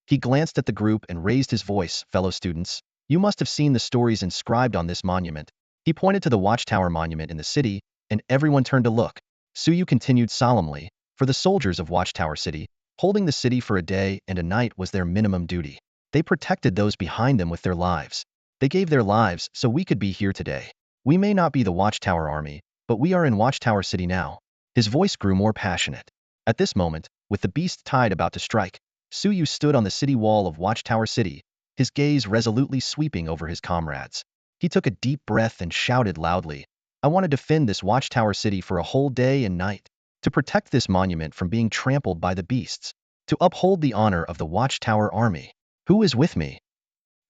He glanced at the group and raised his voice, "Fellow students, you must have seen the stories inscribed on this monument." He pointed to the Watchtower monument in the city, and everyone turned to look. Su Yu continued solemnly, "For the soldiers of Watchtower City, holding the city for a day and a night was their minimum duty. They protected those behind them with their lives. They gave their lives so we could be here today. We may not be the Watchtower army, but we are in Watchtower City now." His voice grew more passionate. At this moment, with the beast tide about to strike, Su Yu stood on the city wall of Watchtower City, his gaze resolutely sweeping over his comrades. He took a deep breath and shouted loudly, "I want to defend this Watchtower City for a whole day and night. To protect this monument from being trampled by the beasts. To uphold the honor of the Watchtower army. Who is with me?"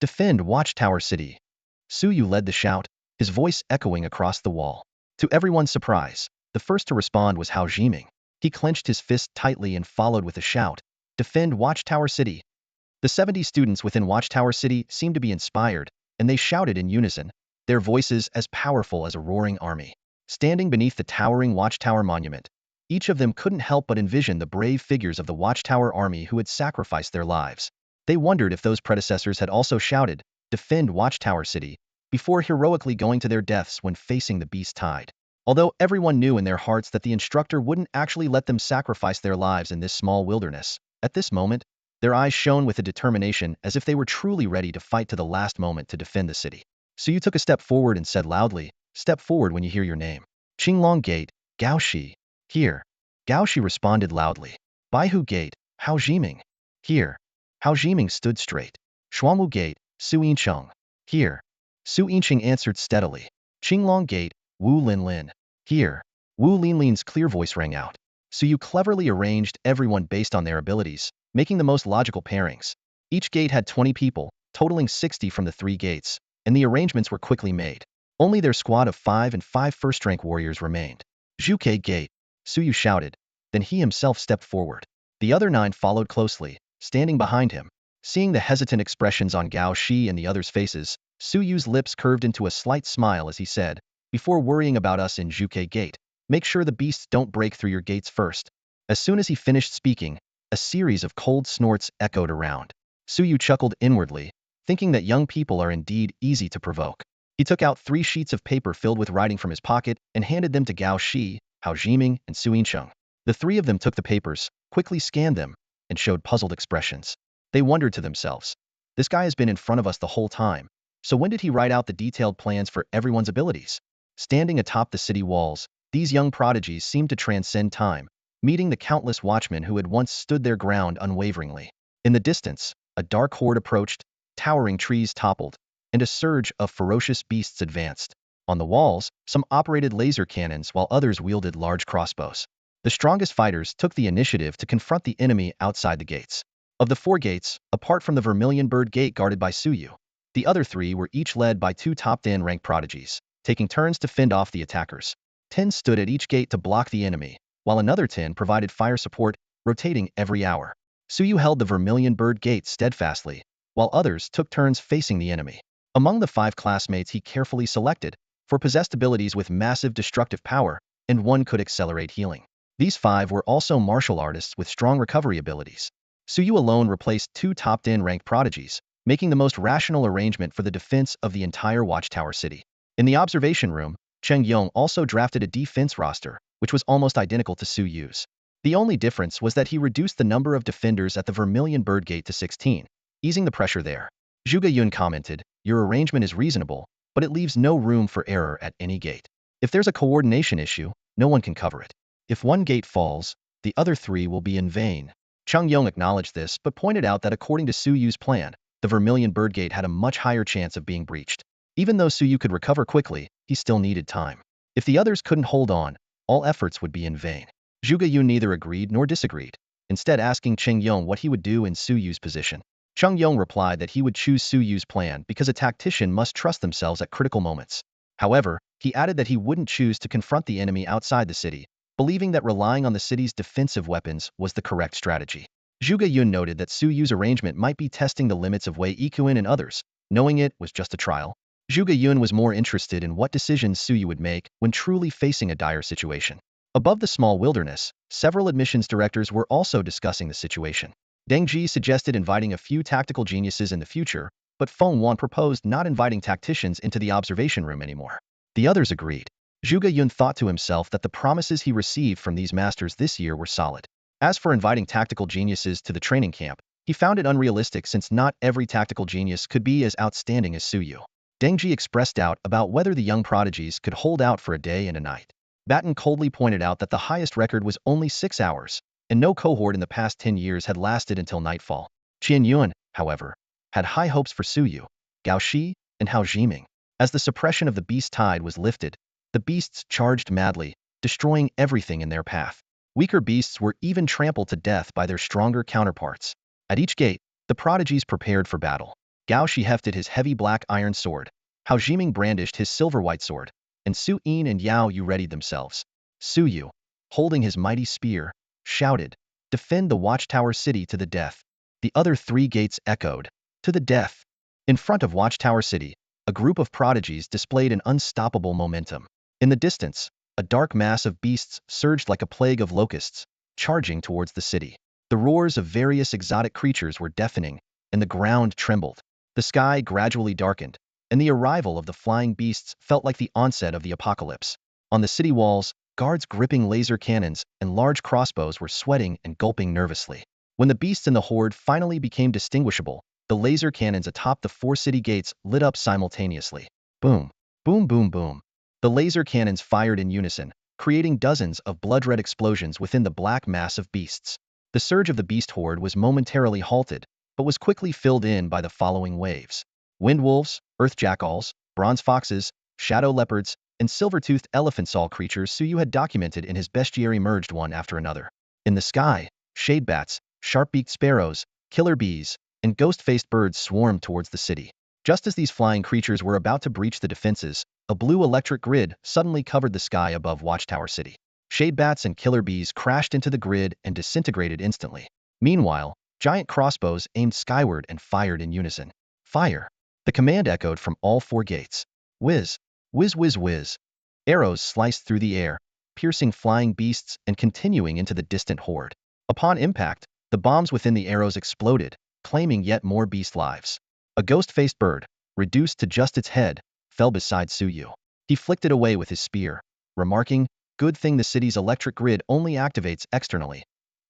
Defend Watchtower City. Su Yu led the shout, his voice echoing across the wall. To everyone's surprise, the first to respond was Hao Jiming. He clenched his fist tightly and followed with a shout, Defend Watchtower City. The 70 students within Watchtower City seemed to be inspired, and they shouted in unison, their voices as powerful as a roaring army. Standing beneath the towering Watchtower monument, each of them couldn't help but envision the brave figures of the Watchtower army who had sacrificed their lives. They wondered if those predecessors had also shouted, Defend Watchtower City, before heroically going to their deaths when facing the beast tide. Although everyone knew in their hearts that the instructor wouldn't actually let them sacrifice their lives in this small wilderness, at this moment, their eyes shone with a determination as if they were truly ready to fight to the last moment to defend the city. Su Yu took a step forward and said loudly, Step forward when you hear your name. Qinglong Gate, Gao Shi. Here. Gao Shi responded loudly. Baihu Gate, Hao Jiming. Here. Hao Jiming stood straight. Shuamu Gate, Su Yincheng. Here. Su Yincheng answered steadily. Qinglong Gate, Wu Linlin. Here. Wu Linlin's clear voice rang out. Su Yu cleverly arranged everyone based on their abilities, making the most logical pairings. Each gate had 20 people, totaling 60 from the 3 gates, and the arrangements were quickly made. Only their squad of 5 and 5 first-rank warriors remained. Zhuke Gate, Su Yu shouted. Then he himself stepped forward. The other 9 followed closely, standing behind him. Seeing the hesitant expressions on Gao Shi and the others' faces, Su Yu's lips curved into a slight smile as he said, Before worrying about us in Zhuke Gate, make sure the beasts don't break through your gates first. As soon as he finished speaking, a series of cold snorts echoed around. Su Yu chuckled inwardly, thinking that young people are indeed easy to provoke. He took out 3 sheets of paper filled with writing from his pocket and handed them to Gao Shi, Hao Jiming, and Su Yincheng. The 3 of them took the papers, quickly scanned them, and showed puzzled expressions. They wondered to themselves, this guy has been in front of us the whole time, so when did he write out the detailed plans for everyone's abilities? Standing atop the city walls, these young prodigies seemed to transcend time, meeting the countless watchmen who had once stood their ground unwaveringly. In the distance, a dark horde approached, towering trees toppled, and a surge of ferocious beasts advanced. On the walls, some operated laser cannons while others wielded large crossbows. The strongest fighters took the initiative to confront the enemy outside the gates. Of the 4 gates, apart from the Vermilion Bird Gate guarded by Su Yu, the other 3 were each led by 2 top-10 rank prodigies, taking turns to fend off the attackers. 10 stood at each gate to block the enemy, while another 10 provided fire support, rotating every hour. Su Yu held the Vermilion Bird Gate steadfastly, while others took turns facing the enemy. Among the 5 classmates he carefully selected, 4 possessed abilities with massive destructive power, and 1 could accelerate healing. These 5 were also martial artists with strong recovery abilities. Su Yu alone replaced 2 top-10 ranked prodigies, making the most rational arrangement for the defense of the entire Watchtower City. In the observation room, Cheng Yong also drafted a defense roster, which was almost identical to Su Yu's. The only difference was that he reduced the number of defenders at the Vermilion Bird Gate to 16, easing the pressure there. Zhuge Yun commented, Your arrangement is reasonable, but it leaves no room for error at any gate. If there's a coordination issue, no one can cover it. If one gate falls, the other 3 will be in vain. Cheng Yong acknowledged this but pointed out that according to Su Yu's plan, the Vermilion Bird Gate had a much higher chance of being breached. Even though Su Yu could recover quickly, he still needed time. If the others couldn't hold on, all efforts would be in vain. Zhuge Yun neither agreed nor disagreed, instead asking Cheng Yong what he would do in Su Yu's position. Cheng Yong replied that he would choose Su Yu's plan because a tactician must trust themselves at critical moments. However, he added that he wouldn't choose to confront the enemy outside the city, believing that relying on the city's defensive weapons was the correct strategy. Zhuge Yun noted that Su Yu's arrangement might be testing the limits of Wei Yikuan and others, knowing it was just a trial. Zhuge Yun was more interested in what decisions Su Yu would make when truly facing a dire situation. Above the small wilderness, several admissions directors were also discussing the situation. Deng Ji suggested inviting a few tactical geniuses in the future, but Feng Wan proposed not inviting tacticians into the observation room anymore. The others agreed. Zhuge Yun thought to himself that the promises he received from these masters this year were solid. As for inviting tactical geniuses to the training camp, he found it unrealistic since not every tactical genius could be as outstanding as Su Yu. Deng Ji expressed doubt about whether the young prodigies could hold out for a day and a night. Batten coldly pointed out that the highest record was only 6 hours, and no cohort in the past 10 years had lasted until nightfall. Qian Yuan, however, had high hopes for Su Yu, Gao Shi, and Hao Jiming. As the suppression of the beast tide was lifted, the beasts charged madly, destroying everything in their path. Weaker beasts were even trampled to death by their stronger counterparts. At each gate, the prodigies prepared for battle. Gao Shi hefted his heavy black iron sword, Hao Jiming brandished his silver-white sword, and Su Yin and Yao Yu readied themselves. Su Yu, holding his mighty spear, shouted, "Defend the Watchtower City to the death." The other three gates echoed, "To the death." In front of Watchtower City, a group of prodigies displayed an unstoppable momentum. In the distance, a dark mass of beasts surged like a plague of locusts, charging towards the city. The roars of various exotic creatures were deafening, and the ground trembled. The sky gradually darkened, and the arrival of the flying beasts felt like the onset of the apocalypse. On the city walls, guards gripping laser cannons and large crossbows were sweating and gulping nervously. When the beasts in the horde finally became distinguishable, the laser cannons atop the four city gates lit up simultaneously. Boom, boom, boom, boom. The laser cannons fired in unison, creating dozens of blood-red explosions within the black mass of beasts. The surge of the beast horde was momentarily halted, but was quickly filled in by the following waves. Wind wolves, earth jackals, bronze foxes, shadow leopards, and silver-toothed elephant-saw creatures Suyu had documented in his bestiary merged one after another. In the sky, shade bats, sharp-beaked sparrows, killer bees, and ghost-faced birds swarmed towards the city. Just as these flying creatures were about to breach the defenses, a blue electric grid suddenly covered the sky above Watchtower City. Shade bats and killer bees crashed into the grid and disintegrated instantly. Meanwhile, giant crossbows aimed skyward and fired in unison. Fire! The command echoed from all four gates. Whiz! Whiz, whiz, whiz! Arrows sliced through the air, piercing flying beasts and continuing into the distant horde. Upon impact, the bombs within the arrows exploded, claiming yet more beast lives. A ghost-faced bird, reduced to just its head, fell beside Suyu. He flicked it away with his spear, remarking, "Good thing the city's electric grid only activates externally.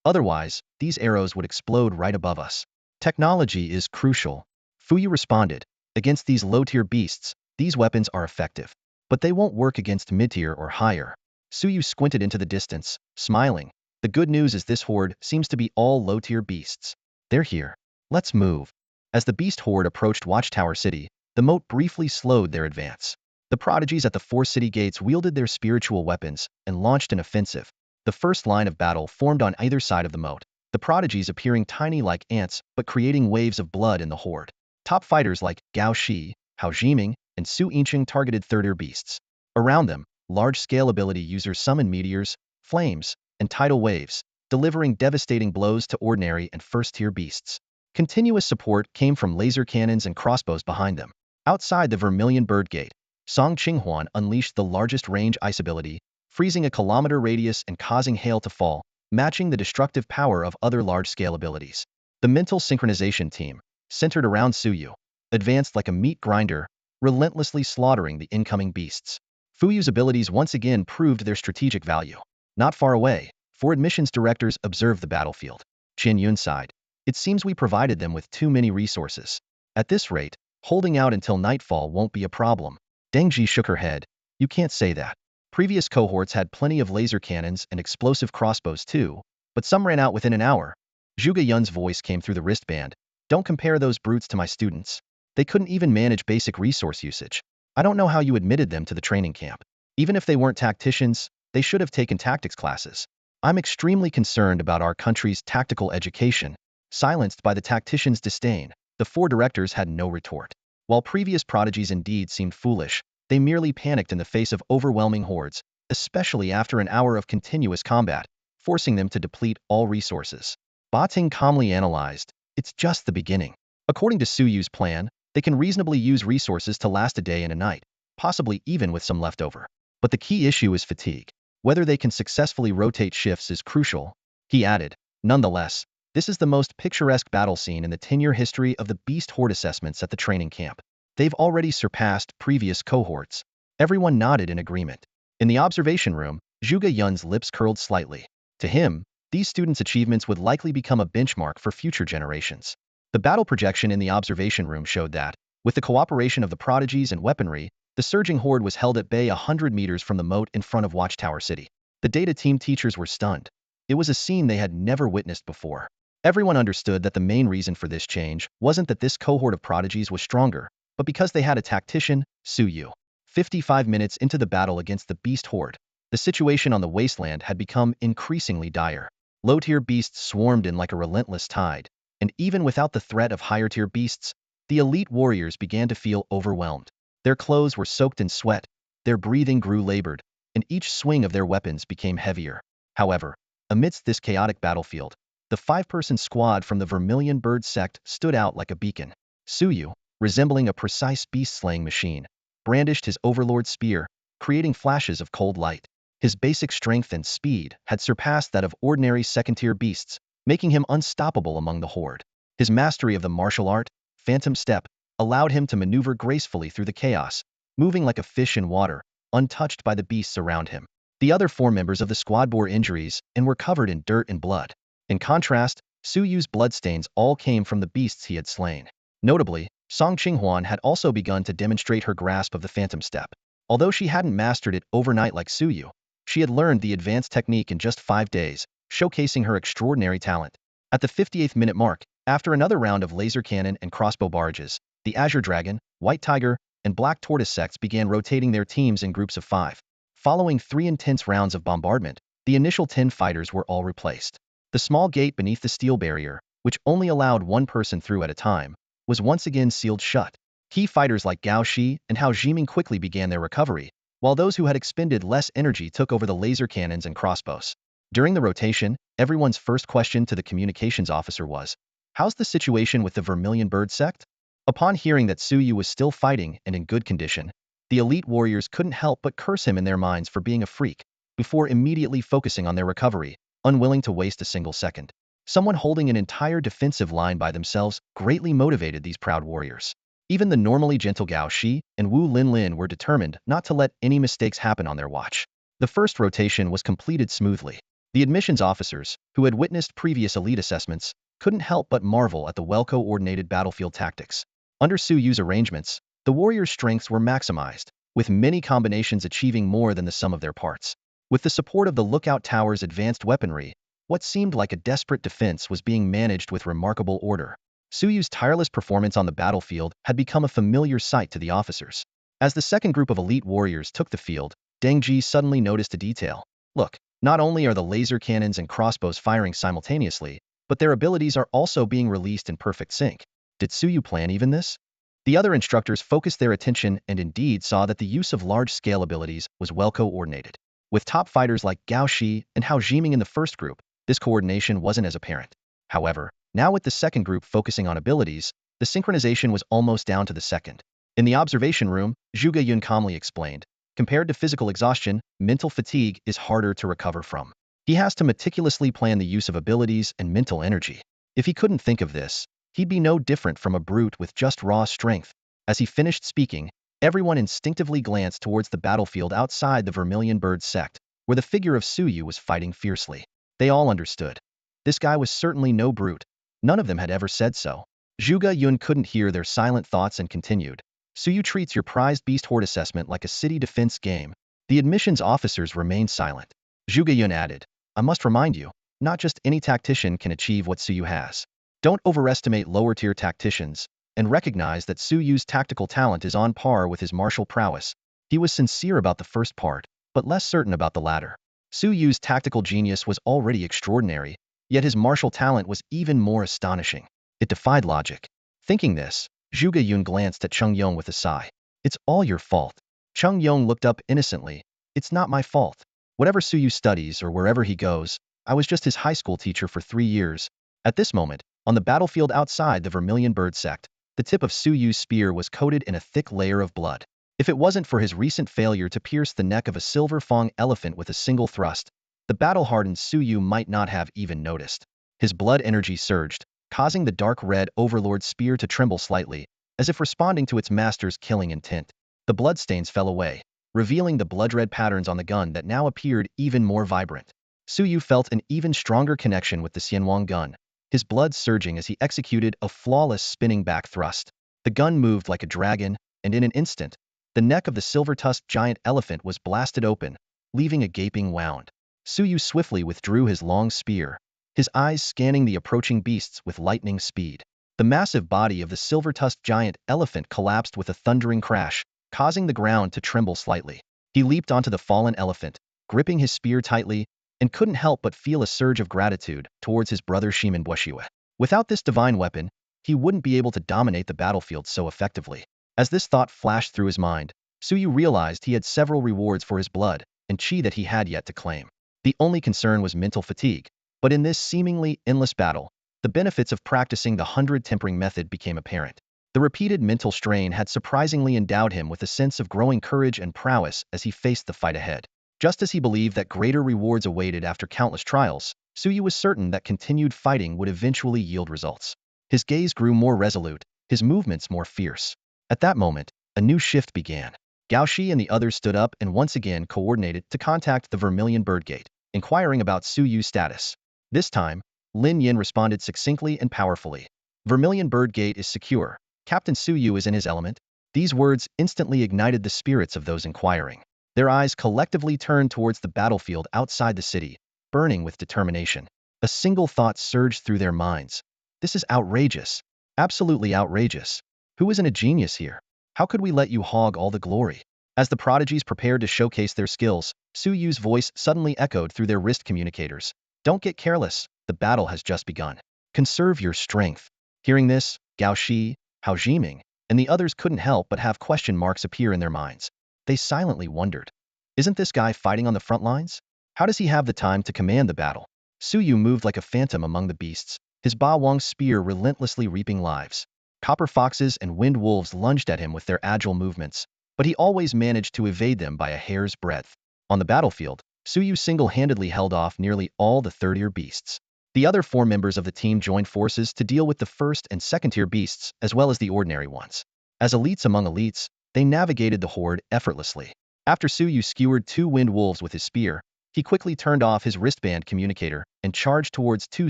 Otherwise, these arrows would explode right above us." Technology is crucial, Fuyu responded. Against these low-tier beasts, these weapons are effective, but they won't work against mid-tier or higher. Suyu squinted into the distance, smiling. The good news is this horde seems to be all low-tier beasts. They're here. Let's move. As the beast horde approached Watchtower City, the moat briefly slowed their advance. The prodigies at the four city gates wielded their spiritual weapons and launched an offensive. The first line of battle formed on either side of the moat, the prodigies appearing tiny like ants but creating waves of blood in the horde. Top fighters like Gao Shi, Hao Jiming, and Su Yincheng targeted third-tier beasts. Around them, large-scale ability users summoned meteors, flames, and tidal waves, delivering devastating blows to ordinary and first-tier beasts. Continuous support came from laser cannons and crossbows behind them. Outside the Vermilion Bird Gate, Song Qinghuan unleashed the largest range ice ability, freezing a kilometer radius and causing hail to fall, matching the destructive power of other large-scale abilities. The mental synchronization team, centered around Suyu, advanced like a meat grinder, relentlessly slaughtering the incoming beasts. Fuyu's abilities once again proved their strategic value. Not far away, four admissions directors observed the battlefield. Qin Yun sighed. "It seems we provided them with too many resources. At this rate, holding out until nightfall won't be a problem." Deng Ji shook her head. "You can't say that. Previous cohorts had plenty of laser cannons and explosive crossbows too, but some ran out within an hour." Zhuge Yun's voice came through the wristband. "Don't compare those brutes to my students. They couldn't even manage basic resource usage. I don't know how you admitted them to the training camp. Even if they weren't tacticians, they should have taken tactics classes. I'm extremely concerned about our country's tactical education." Silenced by the tactician's disdain, the four directors had no retort. While previous prodigies indeed seemed foolish, they merely panicked in the face of overwhelming hordes, especially after an hour of continuous combat, forcing them to deplete all resources. Ba Ting calmly analyzed, "It's just the beginning. According to Suyu's plan, they can reasonably use resources to last a day and a night, possibly even with some leftover. But the key issue is fatigue. Whether they can successfully rotate shifts is crucial." He added, "Nonetheless, this is the most picturesque battle scene in the 10-year history of the Beast Horde assessments at the training camp. They've already surpassed previous cohorts." Everyone nodded in agreement. In the observation room, Zhuge Yun's lips curled slightly. To him, these students' achievements would likely become a benchmark for future generations. The battle projection in the observation room showed that, with the cooperation of the prodigies and weaponry, the surging horde was held at bay 100 meters from the moat in front of Watchtower City. The data team teachers were stunned. It was a scene they had never witnessed before. Everyone understood that the main reason for this change wasn't that this cohort of prodigies was stronger, but because they had a tactician, Suyu. 55 minutes into the battle against the beast horde, the situation on the wasteland had become increasingly dire. Low-tier beasts swarmed in like a relentless tide, and even without the threat of higher-tier beasts, the elite warriors began to feel overwhelmed. Their clothes were soaked in sweat, their breathing grew labored, and each swing of their weapons became heavier. However, amidst this chaotic battlefield, the five-person squad from the Vermilion Bird sect stood out like a beacon. Suyu, resembling a precise beast-slaying machine, brandished his overlord spear, creating flashes of cold light. His basic strength and speed had surpassed that of ordinary second-tier beasts, making him unstoppable among the horde. His mastery of the martial art, Phantom Step, allowed him to maneuver gracefully through the chaos, moving like a fish in water, untouched by the beasts around him. The other four members of the squad bore injuries and were covered in dirt and blood. In contrast, Suyu's bloodstains all came from the beasts he had slain. Notably, Song Qinghuan had also begun to demonstrate her grasp of the Phantom Step. Although she hadn't mastered it overnight like Suyu, she had learned the advanced technique in just 5 days, showcasing her extraordinary talent. At the 58th minute mark, after another round of laser cannon and crossbow barrages, the Azure Dragon, White Tiger, and Black Tortoise sects began rotating their teams in groups of 5. Following 3 intense rounds of bombardment, the initial 10 fighters were all replaced. The small gate beneath the steel barrier, which only allowed one person through at a time, was once again sealed shut. Key fighters like Gao Shi and Hao Jiming quickly began their recovery, while those who had expended less energy took over the laser cannons and crossbows. During the rotation, everyone's first question to the communications officer was, "How's the situation with the Vermilion Bird sect?" Upon hearing that Suyu was still fighting and in good condition, the elite warriors couldn't help but curse him in their minds for being a freak, before immediately focusing on their recovery, unwilling to waste a single second. Someone holding an entire defensive line by themselves greatly motivated these proud warriors. Even the normally gentle Gao Shi and Wu Linlin were determined not to let any mistakes happen on their watch. The first rotation was completed smoothly. The admissions officers, who had witnessed previous elite assessments, couldn't help but marvel at the well-coordinated battlefield tactics. Under Suyu's arrangements, the warriors' strengths were maximized, with many combinations achieving more than the sum of their parts. With the support of the lookout tower's advanced weaponry, what seemed like a desperate defense was being managed with remarkable order. Suyu's tireless performance on the battlefield had become a familiar sight to the officers. As the second group of elite warriors took the field, Deng Ji suddenly noticed a detail. Look, not only are the laser cannons and crossbows firing simultaneously, but their abilities are also being released in perfect sync. Did Suyu plan even this? The other instructors focused their attention and indeed saw that the use of large-scale abilities was well coordinated. With top fighters like Gao Shi and Hao Jiming in the first group, this coordination wasn't as apparent. However, now with the second group focusing on abilities, the synchronization was almost down to the second. In the observation room, Zhuge Yun calmly explained, compared to physical exhaustion, mental fatigue is harder to recover from. He has to meticulously plan the use of abilities and mental energy. If he couldn't think of this, he'd be no different from a brute with just raw strength. As he finished speaking, everyone instinctively glanced towards the battlefield outside the Vermilion Bird sect, where the figure of Suyu was fighting fiercely. They all understood. This guy was certainly no brute. None of them had ever said so. Zhuge Yun couldn't hear their silent thoughts and continued. Suyu treats your prized beast horde assessment like a city defense game. The admissions officers remained silent. Zhuge Yun added, I must remind you, not just any tactician can achieve what Suyu has. Don't overestimate lower-tier tacticians, and recognize that Suyu's tactical talent is on par with his martial prowess. He was sincere about the first part, but less certain about the latter. Suyu's tactical genius was already extraordinary, yet his martial talent was even more astonishing. It defied logic. Thinking this, Zhuge Yun glanced at Cheng Yong with a sigh. It's all your fault. Cheng Yong looked up innocently. It's not my fault. Whatever Suyu studies or wherever he goes, I was just his high school teacher for 3 years. At this moment, on the battlefield outside the Vermilion Bird sect, the tip of Suyu's spear was coated in a thick layer of blood. If it wasn't for his recent failure to pierce the neck of a silver fang elephant with a single thrust, the battle-hardened Suyu might not have even noticed. His blood energy surged, causing the dark red overlord spear to tremble slightly, as if responding to its master's killing intent. The bloodstains fell away, revealing the blood-red patterns on the gun that now appeared even more vibrant. Suyu felt an even stronger connection with the Xianwang gun, his blood surging as he executed a flawless spinning back thrust. The gun moved like a dragon, and in an instant, the neck of the silver-tusked giant elephant was blasted open, leaving a gaping wound. Suyu swiftly withdrew his long spear, his eyes scanning the approaching beasts with lightning speed. The massive body of the silver-tusked giant elephant collapsed with a thundering crash, causing the ground to tremble slightly. He leaped onto the fallen elephant, gripping his spear tightly, and couldn't help but feel a surge of gratitude towards his brother Shimen Buoshue. Without this divine weapon, he wouldn't be able to dominate the battlefield so effectively. As this thought flashed through his mind, Suyu realized he had several rewards for his blood and chi that he had yet to claim. The only concern was mental fatigue, but in this seemingly endless battle, the benefits of practicing the 100 tempering method became apparent. The repeated mental strain had surprisingly endowed him with a sense of growing courage and prowess as he faced the fight ahead. Just as he believed that greater rewards awaited after countless trials, Suyu was certain that continued fighting would eventually yield results. His gaze grew more resolute, his movements more fierce. At that moment, a new shift began. Gao Shi and the others stood up and once again coordinated to contact the Vermilion Bird Gate, inquiring about Suyu's status. This time, Lin Yin responded succinctly and powerfully. Vermilion Bird Gate is secure. Captain Suyu is in his element. These words instantly ignited the spirits of those inquiring. Their eyes collectively turned towards the battlefield outside the city, burning with determination. A single thought surged through their minds. This is outrageous. Absolutely outrageous. Who isn't a genius here? How could we let you hog all the glory? As the prodigies prepared to showcase their skills, Suyu's voice suddenly echoed through their wrist communicators. Don't get careless. The battle has just begun. Conserve your strength. Hearing this, Gao Shi, Hao Jiming, and the others couldn't help but have question marks appear in their minds. They silently wondered. Isn't this guy fighting on the front lines? How does he have the time to command the battle? Suyu moved like a phantom among the beasts, his Ba Wang spear relentlessly reaping lives. Copper foxes and wind wolves lunged at him with their agile movements, but he always managed to evade them by a hair's breadth. On the battlefield, Suyu single-handedly held off nearly all the third-tier beasts. The other 4 members of the team joined forces to deal with the first and second-tier beasts as well as the ordinary ones. As elites among elites, they navigated the horde effortlessly. After Suyu skewered 2 wind wolves with his spear, he quickly turned off his wristband communicator and charged towards 2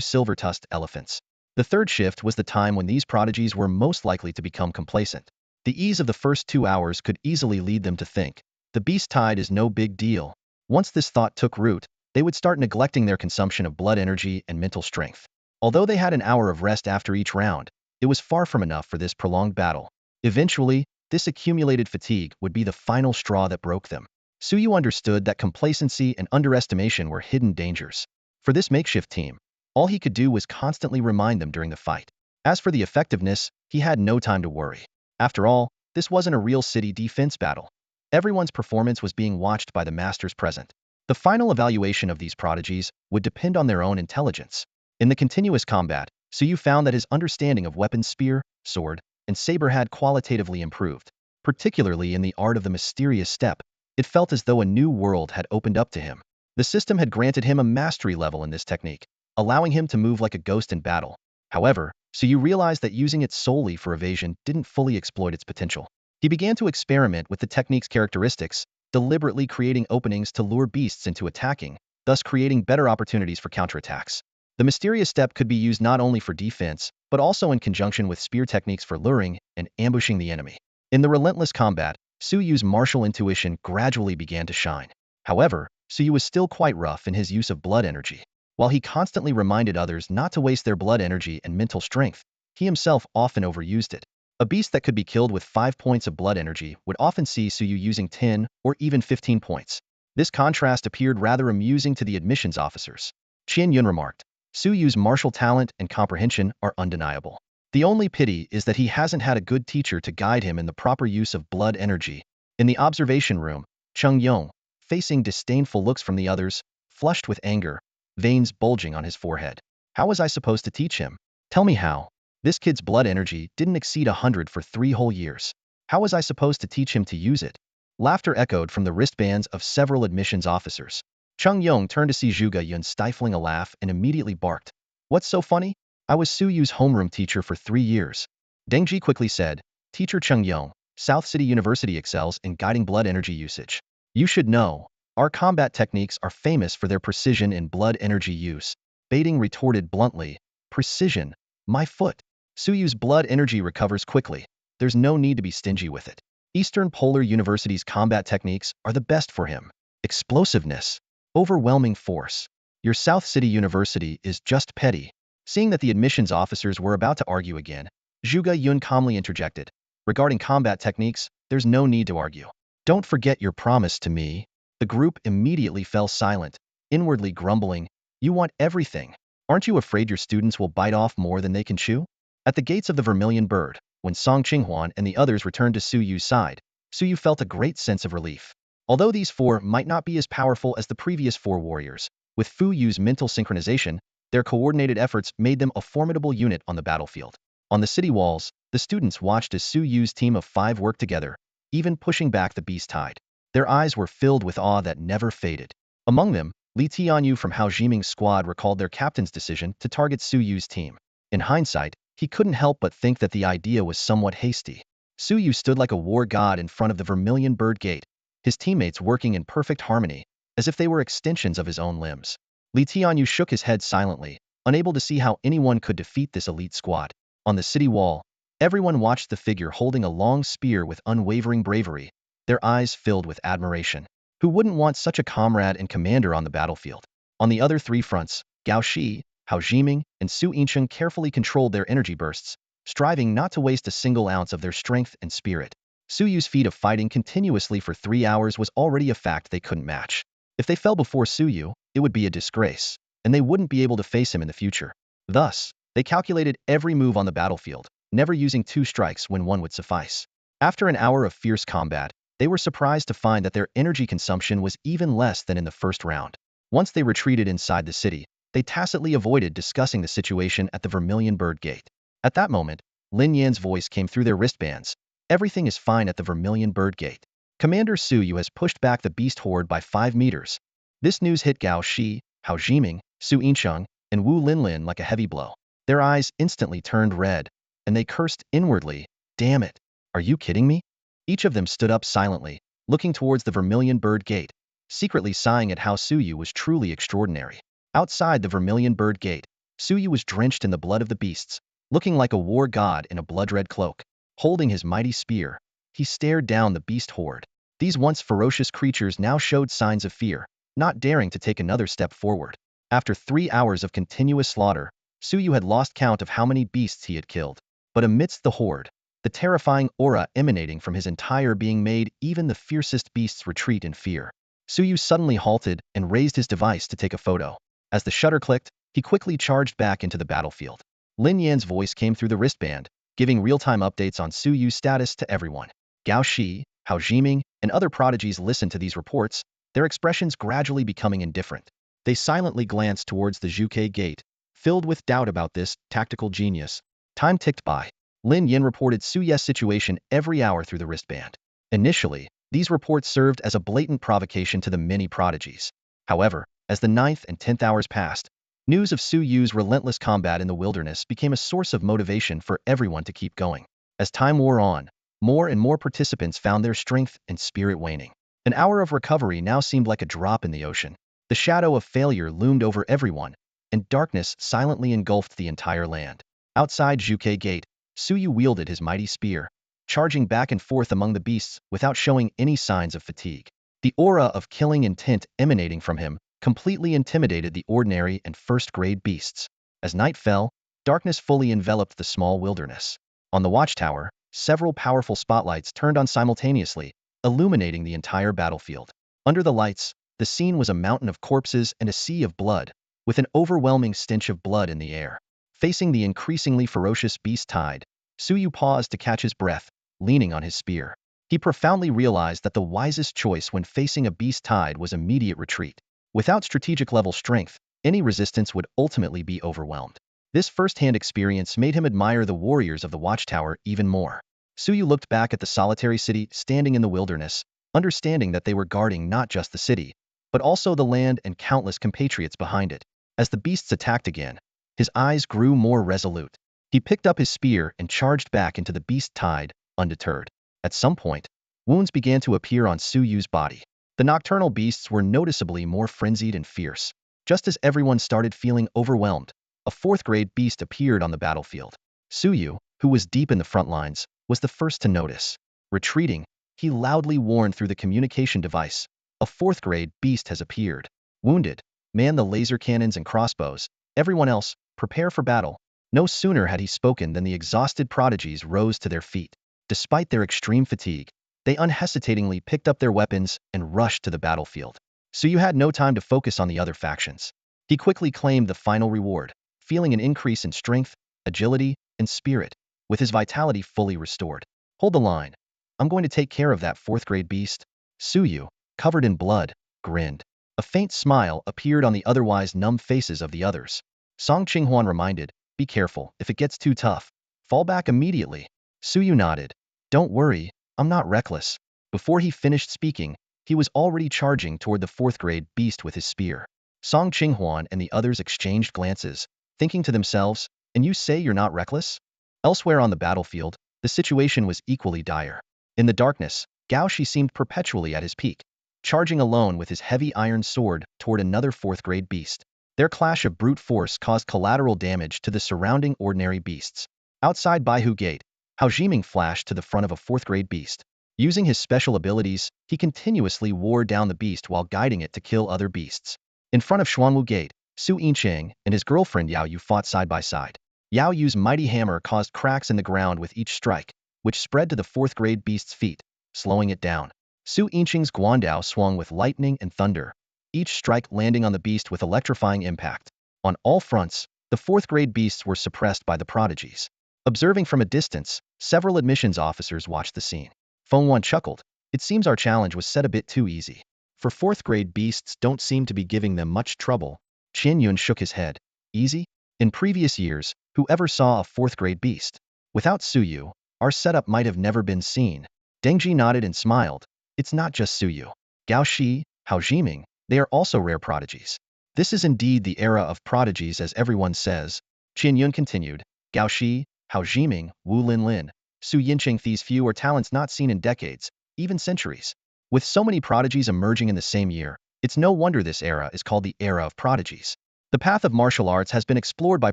silver-tusked elephants. The third shift was the time when these prodigies were most likely to become complacent. The ease of the first 2 hours could easily lead them to think, the beast tide is no big deal. Once this thought took root, they would start neglecting their consumption of blood energy and mental strength. Although they had an hour of rest after each round, it was far from enough for this prolonged battle. Eventually, this accumulated fatigue would be the final straw that broke them. Suyu understood that complacency and underestimation were hidden dangers. For this makeshift team, all he could do was constantly remind them during the fight. As for the effectiveness, he had no time to worry. After all, this wasn't a real city defense battle. Everyone's performance was being watched by the masters present. The final evaluation of these prodigies would depend on their own intelligence. In the continuous combat, Suyu found that his understanding of weapons spear, sword, and saber had qualitatively improved. Particularly in the art of the mysterious step, it felt as though a new world had opened up to him. The system had granted him a mastery level in this technique, allowing him to move like a ghost in battle. However, Suyu realized that using it solely for evasion didn't fully exploit its potential. He began to experiment with the technique's characteristics, deliberately creating openings to lure beasts into attacking, thus creating better opportunities for counterattacks. The mysterious step could be used not only for defense, but also in conjunction with spear techniques for luring and ambushing the enemy. In the relentless combat, Suyu's martial intuition gradually began to shine. However, Suyu was still quite rough in his use of blood energy. While he constantly reminded others not to waste their blood energy and mental strength, he himself often overused it. A beast that could be killed with 5 points of blood energy would often see Suyu using 10 or even 15 points. This contrast appeared rather amusing to the admissions officers. Qian Yun remarked, Suyu's martial talent and comprehension are undeniable. The only pity is that he hasn't had a good teacher to guide him in the proper use of blood energy. In the observation room, Cheng Yong, facing disdainful looks from the others, flushed with anger, veins bulging on his forehead. How was I supposed to teach him? Tell me how. This kid's blood energy didn't exceed 100 for 3 whole years. How was I supposed to teach him to use it? Laughter echoed from the wristbands of several admissions officers. Cheng Yong turned to see Zhuge Yun stifling a laugh and immediately barked. What's so funny? I was Suyu's homeroom teacher for 3 years. Deng Ji quickly said, Teacher Cheng Yong, South City University excels in guiding blood energy usage. You should know, our combat techniques are famous for their precision in blood energy use. Baiting retorted bluntly, precision, my foot. Suyu's blood energy recovers quickly. There's no need to be stingy with it. Eastern Polar University's combat techniques are the best for him. Explosiveness, overwhelming force. Your South City University is just petty. Seeing that the admissions officers were about to argue again, Zhuge Yun calmly interjected. Regarding combat techniques, there's no need to argue. Don't forget your promise to me. The group immediately fell silent, inwardly grumbling, you want everything. Aren't you afraid your students will bite off more than they can chew? At the gates of the Vermilion Bird, when Song Qinghuan and the others returned to Su Yu's side, Su Yu felt a great sense of relief. Although these four might not be as powerful as the previous four warriors, with Fu Yu's mental synchronization, their coordinated efforts made them a formidable unit on the battlefield. On the city walls, the students watched as Su Yu's team of 5 worked together, even pushing back the beast tide. Their eyes were filled with awe that never faded. Among them, Li Tianyu from Hao Jiming's squad recalled their captain's decision to target Su Yu's team. In hindsight, he couldn't help but think that the idea was somewhat hasty. Su Yu stood like a war god in front of the Vermilion Bird Gate, his teammates working in perfect harmony, as if they were extensions of his own limbs. Li Tianyu shook his head silently, unable to see how anyone could defeat this elite squad. On the city wall, everyone watched the figure holding a long spear with unwavering bravery, their eyes filled with admiration. Who wouldn't want such a comrade and commander on the battlefield? On the other 3 fronts, Gao Shi, Hao Jiming, and Su Yincheng carefully controlled their energy bursts, striving not to waste a single ounce of their strength and spirit. Su Yu's feat of fighting continuously for 3 hours was already a fact they couldn't match. If they fell before Su Yu, it would be a disgrace, and they wouldn't be able to face him in the future. Thus, they calculated every move on the battlefield, never using 2 strikes when 1 would suffice. After an hour of fierce combat, they were surprised to find that their energy consumption was even less than in the first round. Once they retreated inside the city, they tacitly avoided discussing the situation at the Vermilion Bird Gate. At that moment, Lin Yan's voice came through their wristbands. Everything is fine at the Vermilion Bird Gate. Commander Su Yu has pushed back the beast horde by 5 meters. This news hit Gao Shi, Hao Jiming, Su Yincheng, and Wu Linlin like a heavy blow. Their eyes instantly turned red, and they cursed inwardly, "Damn it! Are you kidding me?" Each of them stood up silently, looking towards the Vermilion Bird Gate, secretly sighing at how Su Yu was truly extraordinary. Outside the Vermilion Bird Gate, Su Yu was drenched in the blood of the beasts, looking like a war god in a blood-red cloak. Holding his mighty spear, he stared down the beast horde. These once ferocious creatures now showed signs of fear, not daring to take another step forward. After 3 hours of continuous slaughter, Su Yu had lost count of how many beasts he had killed. But amidst the horde, the terrifying aura emanating from his entire being made even the fiercest beasts retreat in fear. Su Yu suddenly halted and raised his device to take a photo. As the shutter clicked, he quickly charged back into the battlefield. Lin Yan's voice came through the wristband, giving real-time updates on Su Yu's status to everyone. Gao Shi, Hao Jiming, and other prodigies listened to these reports, their expressions gradually becoming indifferent. They silently glanced towards the Zhuke Gate, filled with doubt about this tactical genius. Time ticked by. Lin Yan reported Su Yu's situation every hour through the wristband. Initially, these reports served as a blatant provocation to the many prodigies. However, as the 9th and 10th hours passed, news of Su Yu's relentless combat in the wilderness became a source of motivation for everyone to keep going. As time wore on, more and more participants found their strength and spirit waning. An hour of recovery now seemed like a drop in the ocean. The shadow of failure loomed over everyone, and darkness silently engulfed the entire land. Outside Zhuke Gate, Su Yu wielded his mighty spear, charging back and forth among the beasts without showing any signs of fatigue. The aura of killing intent emanating from him completely intimidated the ordinary and first-grade beasts. As night fell, darkness fully enveloped the small wilderness. On the watchtower, several powerful spotlights turned on simultaneously, illuminating the entire battlefield. Under the lights, the scene was a mountain of corpses and a sea of blood, with an overwhelming stench of blood in the air. Facing the increasingly ferocious beast tide, Su Yu paused to catch his breath, leaning on his spear. He profoundly realized that the wisest choice when facing a beast tide was immediate retreat. Without strategic-level strength, any resistance would ultimately be overwhelmed. This first-hand experience made him admire the warriors of the watchtower even more. Su Yu looked back at the solitary city standing in the wilderness, understanding that they were guarding not just the city, but also the land and countless compatriots behind it. As the beasts attacked again, his eyes grew more resolute. He picked up his spear and charged back into the beast tide, undeterred. At some point, wounds began to appear on Su Yu's body. The nocturnal beasts were noticeably more frenzied and fierce. Just as everyone started feeling overwhelmed, a 4th-grade beast appeared on the battlefield. Su Yu, who was deep in the front lines, was the first to notice. Retreating, he loudly warned through the communication device, "A 4th-grade beast has appeared. Wounded, man the laser cannons and crossbows. Everyone else, prepare for battle." No sooner had he spoken than the exhausted prodigies rose to their feet. Despite their extreme fatigue, they unhesitatingly picked up their weapons and rushed to the battlefield. Su Yu had no time to focus on the other factions. He quickly claimed the final reward, feeling an increase in strength, agility, and spirit, with his vitality fully restored. Hold the line. I'm going to take care of that fourth-grade beast. Suyu, covered in blood, grinned. A faint smile appeared on the otherwise numb faces of the others. Song Qinghuan reminded, be careful, if it gets too tough, fall back immediately. Suyu nodded. Don't worry, I'm not reckless. Before he finished speaking, he was already charging toward the fourth-grade beast with his spear. Song Qinghuan and the others exchanged glances, thinking to themselves, and you say you're not reckless? Elsewhere on the battlefield, the situation was equally dire. In the darkness, Gao Shi seemed perpetually at his peak, charging alone with his heavy iron sword toward another fourth-grade beast. Their clash of brute force caused collateral damage to the surrounding ordinary beasts. Outside Baihu Gate, Hao Jiming flashed to the front of a fourth-grade beast. Using his special abilities, he continuously wore down the beast while guiding it to kill other beasts. In front of Xuanwu Gate, Su Yincheng and his girlfriend Yao Yu fought side by side. Yao Yu's mighty hammer caused cracks in the ground with each strike, which spread to the fourth-grade beast's feet, slowing it down. Su Yincheng's Guandao swung with lightning and thunder, each strike landing on the beast with electrifying impact. On all fronts, the fourth-grade beasts were suppressed by the prodigies. Observing from a distance, several admissions officers watched the scene. Feng Wan chuckled. It seems our challenge was set a bit too easy. For fourth-grade beasts don't seem to be giving them much trouble. Qian Yun shook his head. Easy? In previous years, whoever saw a fourth-grade beast? Without Suyu, our setup might have never been seen. Dengji nodded and smiled. It's not just Suyu. Gao Shi, Hao Jiming, they are also rare prodigies. This is indeed the era of prodigies as everyone says. Qian Yun continued. Gao Shi, Hao Jiming, Wu Linlin, Su Yincheng, these few are talents not seen in decades, even centuries. With so many prodigies emerging in the same year, it's no wonder this era is called the era of prodigies. The path of martial arts has been explored by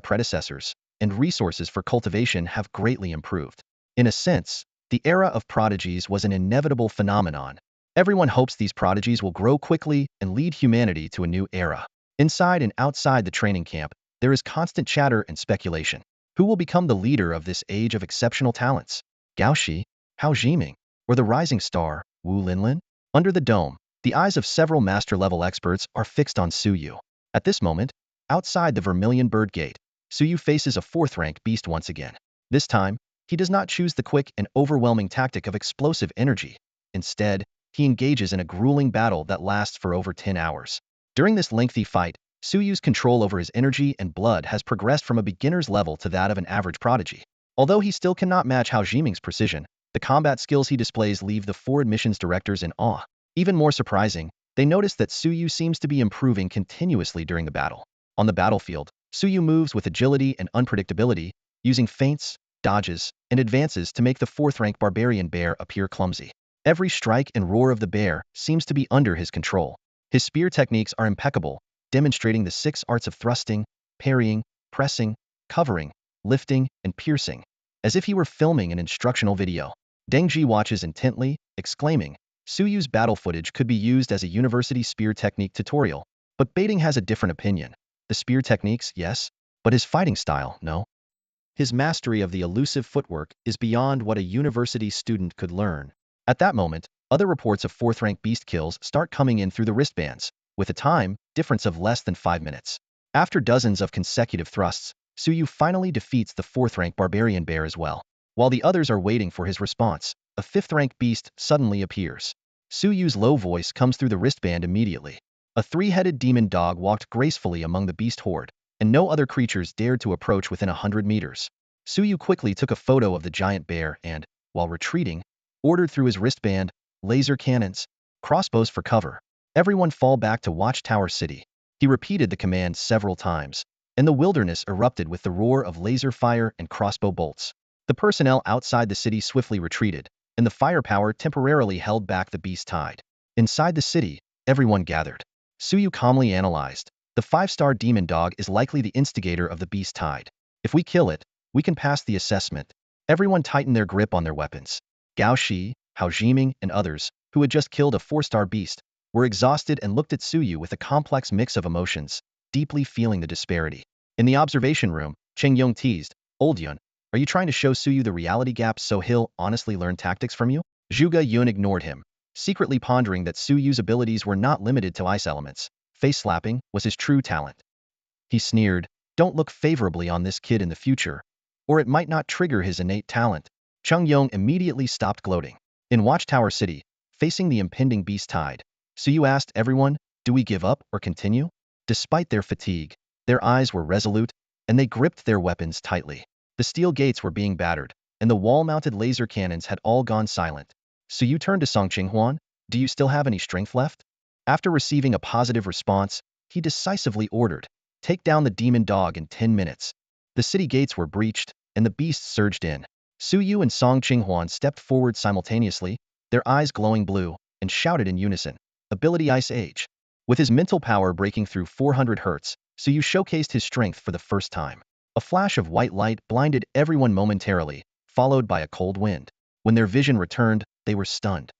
predecessors, and resources for cultivation have greatly improved. In a sense, the era of prodigies was an inevitable phenomenon. Everyone hopes these prodigies will grow quickly and lead humanity to a new era. Inside and outside the training camp, there is constant chatter and speculation. Who will become the leader of this age of exceptional talents? Gao Shi, Hao Jiming, or the rising star, Wu Linlin? Under the dome, the eyes of several master-level experts are fixed on Suyu. At this moment, outside the Vermilion Bird Gate, Suyu faces a fourth-rank beast once again. This time, he does not choose the quick and overwhelming tactic of explosive energy. Instead, he engages in a grueling battle that lasts for over 10 hours. During this lengthy fight, Suyu's control over his energy and blood has progressed from a beginner's level to that of an average prodigy. Although he still cannot match Hao Jiming's precision, the combat skills he displays leave the 4 admissions directors in awe. Even more surprising, they notice that Suyu seems to be improving continuously during the battle. On the battlefield, Suyu moves with agility and unpredictability, using feints, dodges, and advances to make the 4th-rank barbarian bear appear clumsy. Every strike and roar of the bear seems to be under his control. His spear techniques are impeccable, demonstrating the 6 arts of thrusting, parrying, pressing, covering, lifting, and piercing, as if he were filming an instructional video. Dengji watches intently, exclaiming, Suyu's battle footage could be used as a university spear technique tutorial, but Baiting has a different opinion. The spear techniques, yes, but his fighting style, no. His mastery of the elusive footwork is beyond what a university student could learn. At that moment, other reports of 4th-rank beast kills start coming in through the wristbands, with a time difference of less than 5 minutes. After dozens of consecutive thrusts, Suyu finally defeats the 4th-rank barbarian bear as well. While the others are waiting for his response, a 5th-rank beast suddenly appears. Suyu's low voice comes through the wristband immediately. A 3-headed demon dog walked gracefully among the beast horde, and no other creatures dared to approach within 100 meters. Suyu quickly took a photo of the giant bear and, while retreating, ordered through his wristband, laser cannons, crossbows for cover. Everyone fall back to Watchtower City. He repeated the command several times, and the wilderness erupted with the roar of laser fire and crossbow bolts. The personnel outside the city swiftly retreated, and the firepower temporarily held back the beast tide. Inside the city, everyone gathered. Suyu calmly analyzed. The 5-star demon dog is likely the instigator of the beast tide. If we kill it, we can pass the assessment. Everyone tightened their grip on their weapons. Gao Shi, Hao Jiming, and others, who had just killed a 4-star beast, were exhausted and looked at Suyu with a complex mix of emotions, deeply feeling the disparity. In the observation room, Cheng Yong teased, Old Yun, are you trying to show Suyu the reality gap so he'll honestly learn tactics from you? Zhuge Yun ignored him, secretly pondering that Suyu's abilities were not limited to ice elements. Face-slapping was his true talent. He sneered, don't look favorably on this kid in the future, or it might not trigger his innate talent. Chung Yong immediately stopped gloating. In Watchtower City, facing the impending beast tide, Suyu asked everyone, "Do we give up or continue?" Despite their fatigue, their eyes were resolute, and they gripped their weapons tightly. The steel gates were being battered, and the wall-mounted laser cannons had all gone silent. Suyu turned to Song Qinghuan. "Do you still have any strength left?" After receiving a positive response, he decisively ordered, "Take down the demon dog in 10 minutes." The city gates were breached, and the beasts surged in. Suyu and Song Qinghuan stepped forward simultaneously, their eyes glowing blue, and shouted in unison, "Ability Ice Age." With his mental power breaking through 400 Hz, Suyu showcased his strength for the first time. A flash of white light blinded everyone momentarily, followed by a cold wind. When their vision returned, they were stunned.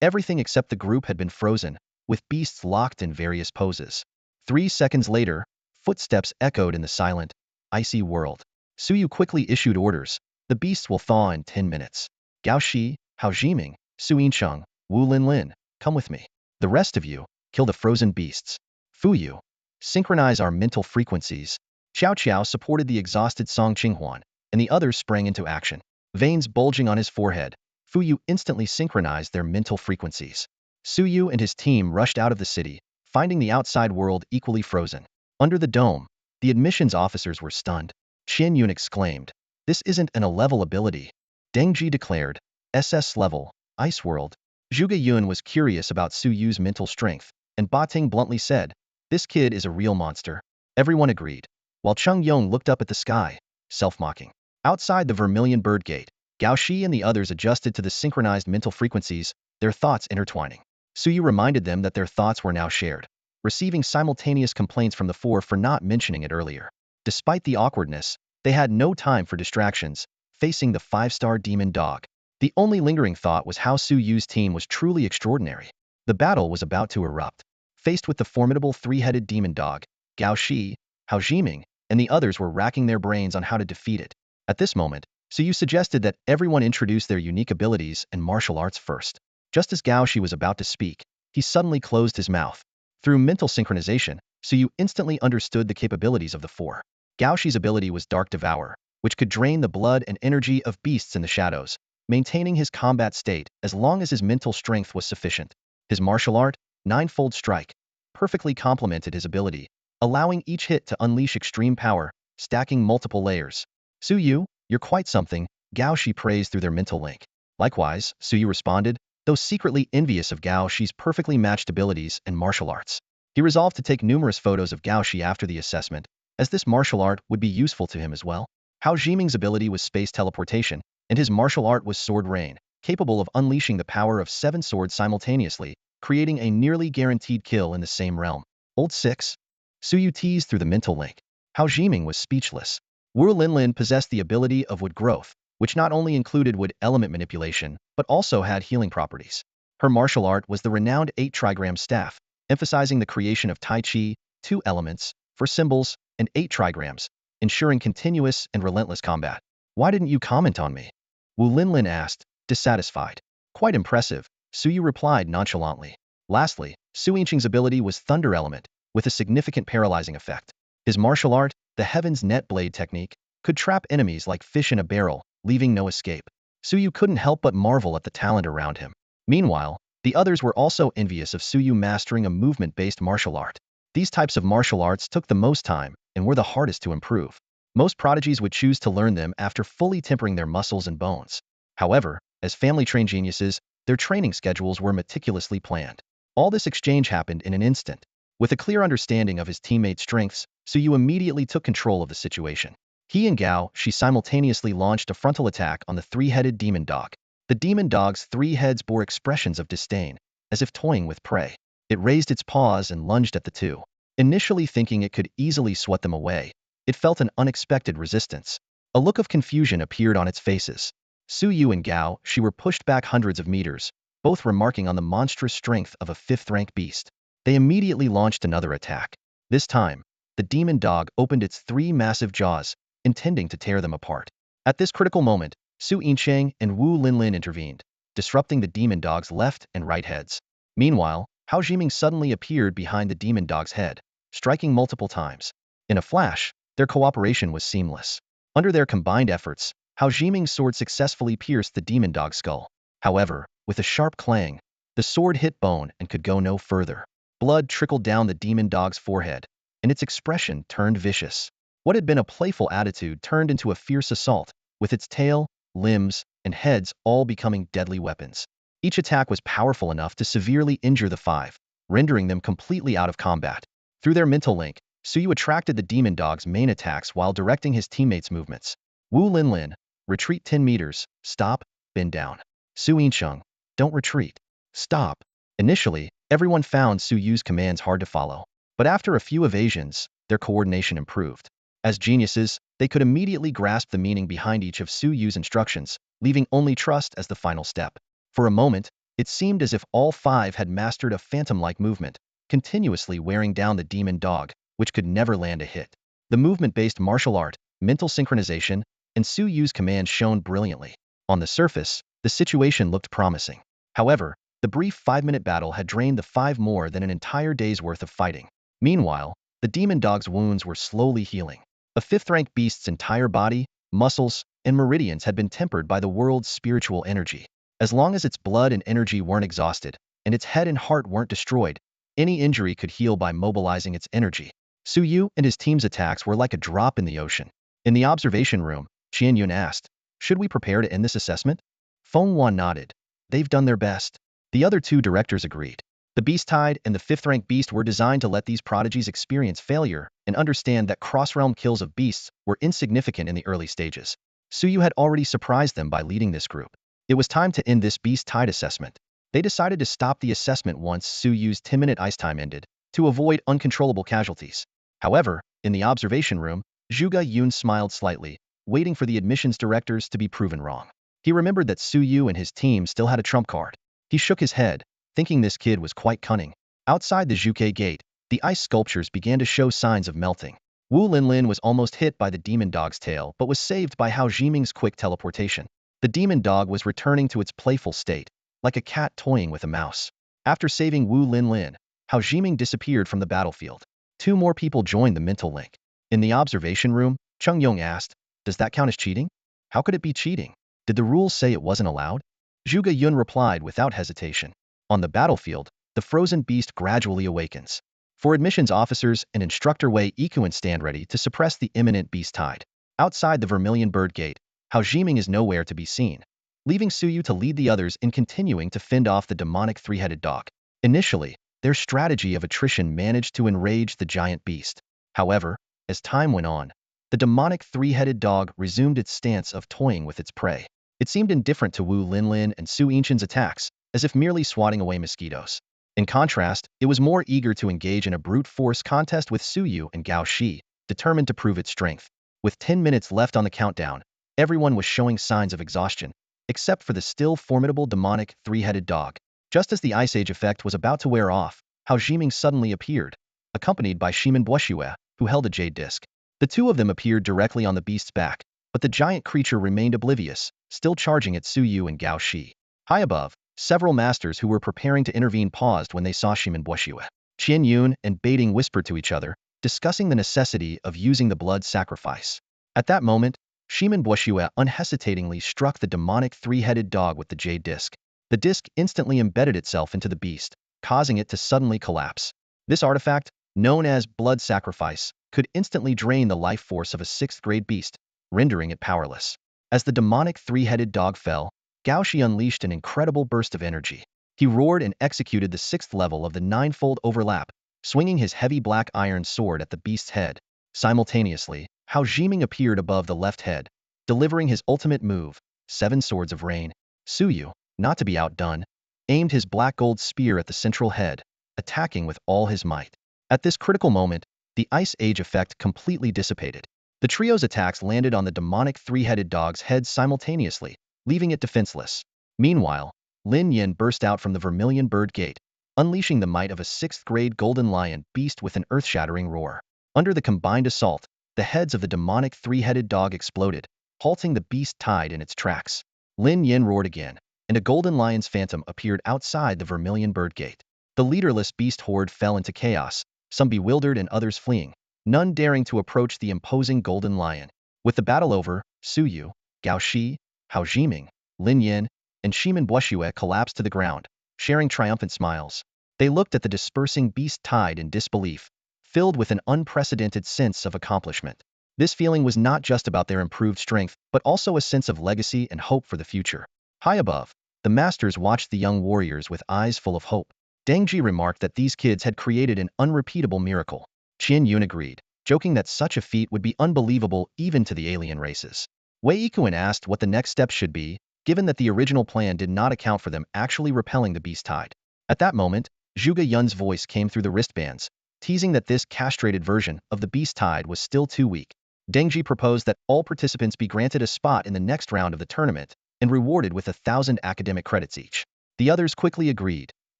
Everything except the group had been frozen, with beasts locked in various poses. 3 seconds later, footsteps echoed in the silent, icy world. Suyu quickly issued orders. "The beasts will thaw in 10 minutes. Gao Shi, Hao Jiming, Su Yincheng, Wu Linlin, come with me. The rest of you, kill the frozen beasts. Fu Yu, synchronize our mental frequencies." Xiao Qiao supported the exhausted Song Qinghuan, and the others sprang into action. Veins bulging on his forehead, Fu Yu instantly synchronized their mental frequencies. Su Yu and his team rushed out of the city, finding the outside world equally frozen. Under the dome, the admissions officers were stunned. Qian Yun exclaimed, "This isn't an A-level ability." Deng Ji declared, "SS level, Ice World." Zhuge Yun was curious about Su Yu's mental strength, and Ba Ting bluntly said, "This kid is a real monster." Everyone agreed, while Chung Yong looked up at the sky, self-mocking. Outside the Vermilion Bird Gate, Gao Shi and the others adjusted to the synchronized mental frequencies, their thoughts intertwining. Suyu reminded them that their thoughts were now shared, receiving simultaneous complaints from the four for not mentioning it earlier. Despite the awkwardness, they had no time for distractions, facing the 5-star demon dog. The only lingering thought was how Su Yu's team was truly extraordinary. The battle was about to erupt. Faced with the formidable 3-headed demon dog, Gao Shi, Hao Jiming, and the others were racking their brains on how to defeat it. At this moment, Su Yu suggested that everyone introduce their unique abilities and martial arts first. Just as Gao Shi was about to speak, he suddenly closed his mouth. Through mental synchronization, Su Yu instantly understood the capabilities of the four. Gao Shi's ability was Dark Devour, which could drain the blood and energy of beasts in the shadows, maintaining his combat state as long as his mental strength was sufficient. His martial art, Ninefold Strike, perfectly complemented his ability, allowing each hit to unleash extreme power, stacking multiple layers. "Su Yu, you're quite something," Gao Shi praised through their mental link. Likewise, Su Yu responded, though secretly envious of Gao Shi's perfectly matched abilities and martial arts. He resolved to take numerous photos of Gao Shi after the assessment, as this martial art would be useful to him as well. Hao Jiming's ability was space teleportation, and his martial art was Sword Rain, capable of unleashing the power of 7 swords simultaneously, creating a nearly guaranteed kill in the same realm. Old 6. Su Yu teased through the mental link. Hao Jiming was speechless. Wu Linlin possessed the ability of wood growth, which not only included wood element manipulation, but also had healing properties. Her martial art was the renowned 8-trigram staff, emphasizing the creation of Tai Chi, 2 elements, for symbols, and 8 trigrams, ensuring continuous and relentless combat. "Why didn't you comment on me?" Wu Linlin asked, dissatisfied. "Quite impressive," Su Yu replied nonchalantly. Lastly, Su Yincheng's ability was Thunder Element, with a significant paralyzing effect. His martial art, the Heaven's Net Blade technique, could trap enemies like fish in a barrel, leaving no escape. Su Yu couldn't help but marvel at the talent around him. Meanwhile, the others were also envious of Su Yu mastering a movement-based martial art. These types of martial arts took the most time and were the hardest to improve. Most prodigies would choose to learn them after fully tempering their muscles and bones. However, as family-trained geniuses, their training schedules were meticulously planned. All this exchange happened in an instant. With a clear understanding of his teammates' strengths, Su Yu immediately took control of the situation. He and Gao Shi simultaneously launched a frontal attack on the 3-headed demon dog. The demon dog's 3 heads bore expressions of disdain, as if toying with prey. It raised its paws and lunged at the two. Initially thinking it could easily swat them away, it felt an unexpected resistance. A look of confusion appeared on its faces. Su Yu and Gao Shi were pushed back hundreds of meters, both remarking on the monstrous strength of a 5th-rank beast. They immediately launched another attack. This time, the demon dog opened its 3 massive jaws, intending to tear them apart. At this critical moment, Su Yincheng and Wu Linlin intervened, disrupting the demon dog's left and right heads. Meanwhile, Hao Jiming suddenly appeared behind the demon dog's head, striking multiple times. In a flash, their cooperation was seamless. Under their combined efforts, Hao Jiming's sword successfully pierced the demon dog's skull. However, with a sharp clang, the sword hit bone and could go no further. Blood trickled down the demon dog's forehead, and its expression turned vicious. What had been a playful attitude turned into a fierce assault, with its tail, limbs, and heads all becoming deadly weapons. Each attack was powerful enough to severely injure the five, rendering them completely out of combat. Through their mental link, Suyu attracted the demon dog's main attacks while directing his teammates' movements. Wu Linlin, retreat 10 meters, stop, bend down. Su Yincheng, don't retreat. Stop. Initially, everyone found Su Yu's commands hard to follow, but after a few evasions, their coordination improved. As geniuses, they could immediately grasp the meaning behind each of Su Yu's instructions, leaving only trust as the final step. For a moment, it seemed as if all five had mastered a phantom-like movement, continuously wearing down the demon dog, which could never land a hit. The movement-based martial art, mental synchronization, and Su Yu's commands shone brilliantly. On the surface, the situation looked promising. However, the brief 5-minute battle had drained the five more than an entire day's worth of fighting. Meanwhile, the demon dog's wounds were slowly healing. A fifth-rank beast's entire body, muscles, and meridians had been tempered by the world's spiritual energy. As long as its blood and energy weren't exhausted, and its head and heart weren't destroyed, any injury could heal by mobilizing its energy. Su Yu and his team's attacks were like a drop in the ocean. In the observation room, Qian Yun asked, "Should we prepare to end this assessment?" Feng Wan nodded. "They've done their best." The other two directors agreed. The Beast Tide and the fifth-rank beast were designed to let these prodigies experience failure and understand that cross-realm kills of beasts were insignificant in the early stages. Su Yu had already surprised them by leading this group. It was time to end this Beast Tide assessment. They decided to stop the assessment once Su Yu's 10-minute ice time ended, to avoid uncontrollable casualties. However, in the observation room, Zhuge Yun smiled slightly, waiting for the admissions directors to be proven wrong. He remembered that Su Yu and his team still had a trump card. He shook his head, thinking this kid was quite cunning. Outside the Zhuge gate, the ice sculptures began to show signs of melting. Wu Linlin was almost hit by the demon dog's tail but was saved by Hao Jiming's quick teleportation. The demon dog was returning to its playful state, like a cat toying with a mouse. After saving Wu Linlin, Hao Jiming disappeared from the battlefield. Two more people joined the mental link. In the observation room, Cheng Yong asked, "Does that count as cheating? How could it be cheating? Did the rules say it wasn't allowed?" Zhuge Yun replied without hesitation. On the battlefield, the frozen beast gradually awakens. For admissions officers and instructor Wei Ikuan stand ready to suppress the imminent beast tide. Outside the Vermilion Bird Gate, Hao Jiming is nowhere to be seen, leaving Su Yu to lead the others in continuing to fend off the demonic three-headed dog. Initially, their strategy of attrition managed to enrage the giant beast. However, as time went on, the demonic three-headed dog resumed its stance of toying with its prey. It seemed indifferent to Wu Linlin and Su Yinchen's attacks, as if merely swatting away mosquitoes. In contrast, it was more eager to engage in a brute force contest with Su Yu and Gao Shi, determined to prove its strength. With 10 minutes left on the countdown, everyone was showing signs of exhaustion, except for the still formidable demonic three-headed dog. Just as the Ice Age effect was about to wear off, Hao Jiming suddenly appeared, accompanied by Shimen Buoshue, who held a jade disc. The two of them appeared directly on the beast's back, but the giant creature remained oblivious, still charging at Su Yu and Gao Shi. High above, several masters who were preparing to intervene paused when they saw Shimen Buoshue. Qian Yun and Baiting whispered to each other, discussing the necessity of using the blood sacrifice. At that moment, Shimen Buoshue unhesitatingly struck the demonic three-headed dog with the jade disc. The disc instantly embedded itself into the beast, causing it to suddenly collapse. This artifact, known as blood sacrifice, could instantly drain the life force of a 6th-grade beast, rendering it powerless. As the demonic three-headed dog fell, Gao Shi unleashed an incredible burst of energy. He roared and executed the 6th level of the 9-fold overlap, swinging his heavy black iron sword at the beast's head. Simultaneously, Hao Jiming appeared above the left head, delivering his ultimate move, 7 Swords of Rain. Su Yu, not to be outdone, aimed his black gold spear at the central head, attacking with all his might. At this critical moment, the Ice Age effect completely dissipated. The trio's attacks landed on the demonic three-headed dog's head simultaneously, leaving it defenseless. Meanwhile, Lin Yin burst out from the Vermilion Bird Gate, unleashing the might of a 6th-grade golden lion beast with an earth-shattering roar. Under the combined assault, the heads of the demonic three-headed dog exploded, halting the beast tide in its tracks. Lin Yin roared again, and a golden lion's phantom appeared outside the Vermilion Bird Gate. The leaderless beast horde fell into chaos, some bewildered and others fleeing, none daring to approach the imposing golden lion. With the battle over, Su Yu, Gao Shi, Hao Jiming, Lin Yin, and Shimin Buoxue collapsed to the ground, sharing triumphant smiles. They looked at the dispersing beast tide in disbelief, filled with an unprecedented sense of accomplishment. This feeling was not just about their improved strength, but also a sense of legacy and hope for the future. High above, the masters watched the young warriors with eyes full of hope. Deng Ji remarked that these kids had created an unrepeatable miracle. Qian Yun agreed, joking that such a feat would be unbelievable even to the alien races. Wei Yikuan asked what the next steps should be, given that the original plan did not account for them actually repelling the beast tide. At that moment, Zhuge Yun's voice came through the wristbands, teasing that this castrated version of the beast tide was still too weak. Deng Ji proposed that all participants be granted a spot in the next round of the tournament and rewarded with 1,000 academic credits each. The others quickly agreed,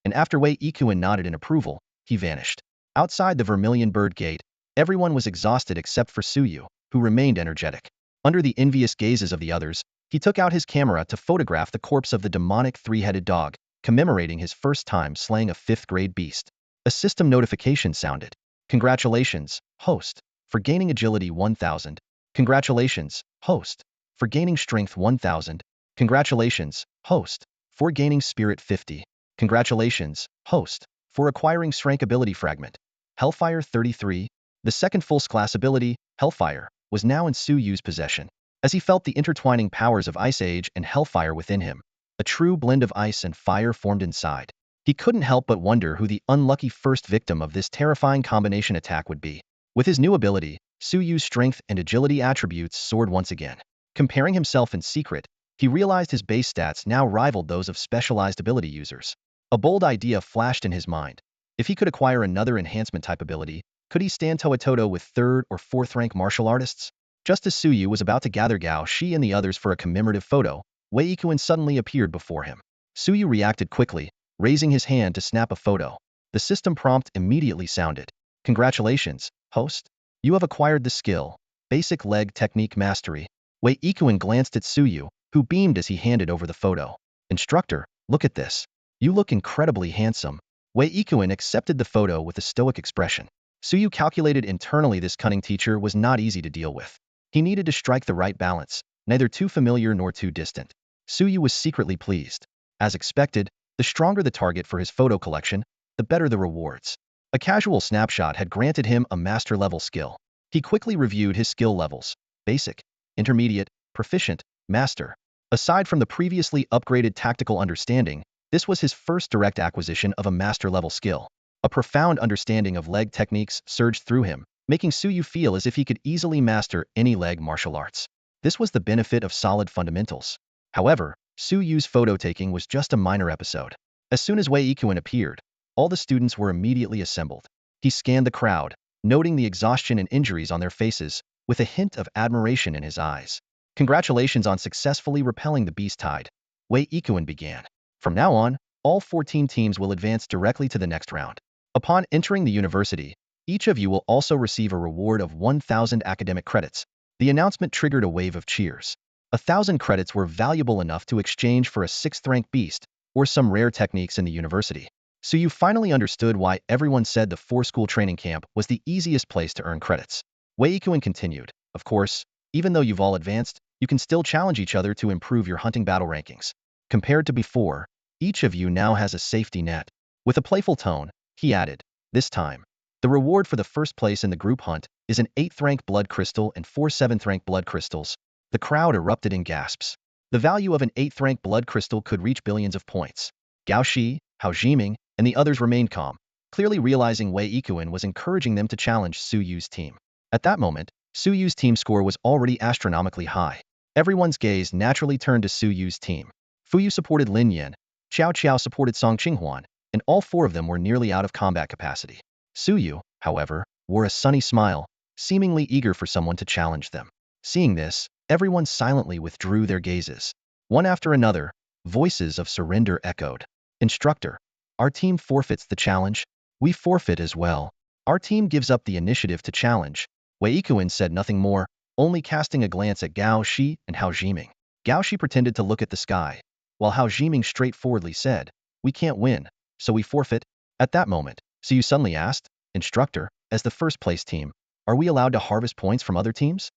and after Wei Yikuan nodded in approval, he vanished. Outside the Vermilion Bird Gate, everyone was exhausted except for Su Yu, who remained energetic. Under the envious gazes of the others, he took out his camera to photograph the corpse of the demonic three-headed dog, commemorating his first time slaying a 5th-grade beast. A system notification sounded. Congratulations, host, for gaining agility 1000. Congratulations, host, for gaining strength 1000. Congratulations, host, for gaining spirit 50. Congratulations, host, for acquiring strength ability fragment. Hellfire 33. The second class ability, Hellfire, was now in Su Yu's possession. As he felt the intertwining powers of Ice Age and Hellfire within him, a true blend of ice and fire formed inside. He couldn't help but wonder who the unlucky first victim of this terrifying combination attack would be. With his new ability, Su Yu's strength and agility attributes soared once again. Comparing himself in secret, he realized his base stats now rivaled those of specialized ability users. A bold idea flashed in his mind. If he could acquire another enhancement type ability, could he stand toe-to-toe with 3rd or 4th rank martial artists? Just as Su Yu was about to gather Gao Shi and the others for a commemorative photo, Wei Yikuan suddenly appeared before him. Su Yu reacted quickly, raising his hand to snap a photo. The system prompt immediately sounded. Congratulations, host. You have acquired the skill, Basic Leg Technique Mastery. Wei Yikuan glanced at Su Yu, who beamed as he handed over the photo. Instructor, look at this. You look incredibly handsome. Wei Yikuan accepted the photo with a stoic expression. Su Yu calculated internally this cunning teacher was not easy to deal with. He needed to strike the right balance, neither too familiar nor too distant. Su Yu was secretly pleased. As expected, the stronger the target for his photo collection, the better the rewards. A casual snapshot had granted him a master-level skill. He quickly reviewed his skill levels: basic, intermediate, proficient, master. Aside from the previously upgraded tactical understanding, this was his first direct acquisition of a master-level skill. A profound understanding of leg techniques surged through him, making Su Yu feel as if he could easily master any leg martial arts. This was the benefit of solid fundamentals. However, Su Yu's photo-taking was just a minor episode. As soon as Wei Yikuan appeared, all the students were immediately assembled. He scanned the crowd, noting the exhaustion and injuries on their faces, with a hint of admiration in his eyes. Congratulations on successfully repelling the beast tide, Wei Yikuan began. From now on, all 14 teams will advance directly to the next round. Upon entering the university, each of you will also receive a reward of 1,000 academic credits. The announcement triggered a wave of cheers. 1,000 credits were valuable enough to exchange for a 6th-rank beast or some rare techniques in the university. So you finally understood why everyone said the 4-school training camp was the easiest place to earn credits. Wei Yikuan continued, of course, even though you've all advanced, you can still challenge each other to improve your hunting battle rankings. Compared to before, each of you now has a safety net. With a playful tone, he added, this time, the reward for the first place in the group hunt is an 8th-rank blood crystal and 4 7th-rank blood crystals. The crowd erupted in gasps. The value of an 8th-rank blood crystal could reach billions of points. Gao Shi, Hao Jiming, and the others remained calm, clearly realizing Wei Yikuan was encouraging them to challenge Su Yu's team. At that moment, Su Yu's team score was already astronomically high. Everyone's gaze naturally turned to Su Yu's team. Fu Yu supported Lin Yan, Qiao Qiao supported Song Qinghuan, and all 4 of them were nearly out of combat capacity. Su Yu, however, wore a sunny smile, seemingly eager for someone to challenge them. Seeing this, everyone silently withdrew their gazes. One after another, voices of surrender echoed. Instructor, our team forfeits the challenge. We forfeit as well. Our team gives up the initiative to challenge. Wei Yikuan said nothing more, only casting a glance at Gao Shi and Hao Jiming. Gao Shi pretended to look at the sky, while Hao Jiming straightforwardly said, we can't win, so we forfeit. At that moment, Su Yu suddenly asked, Instructor, as the first-place team, are we allowed to harvest points from other teams?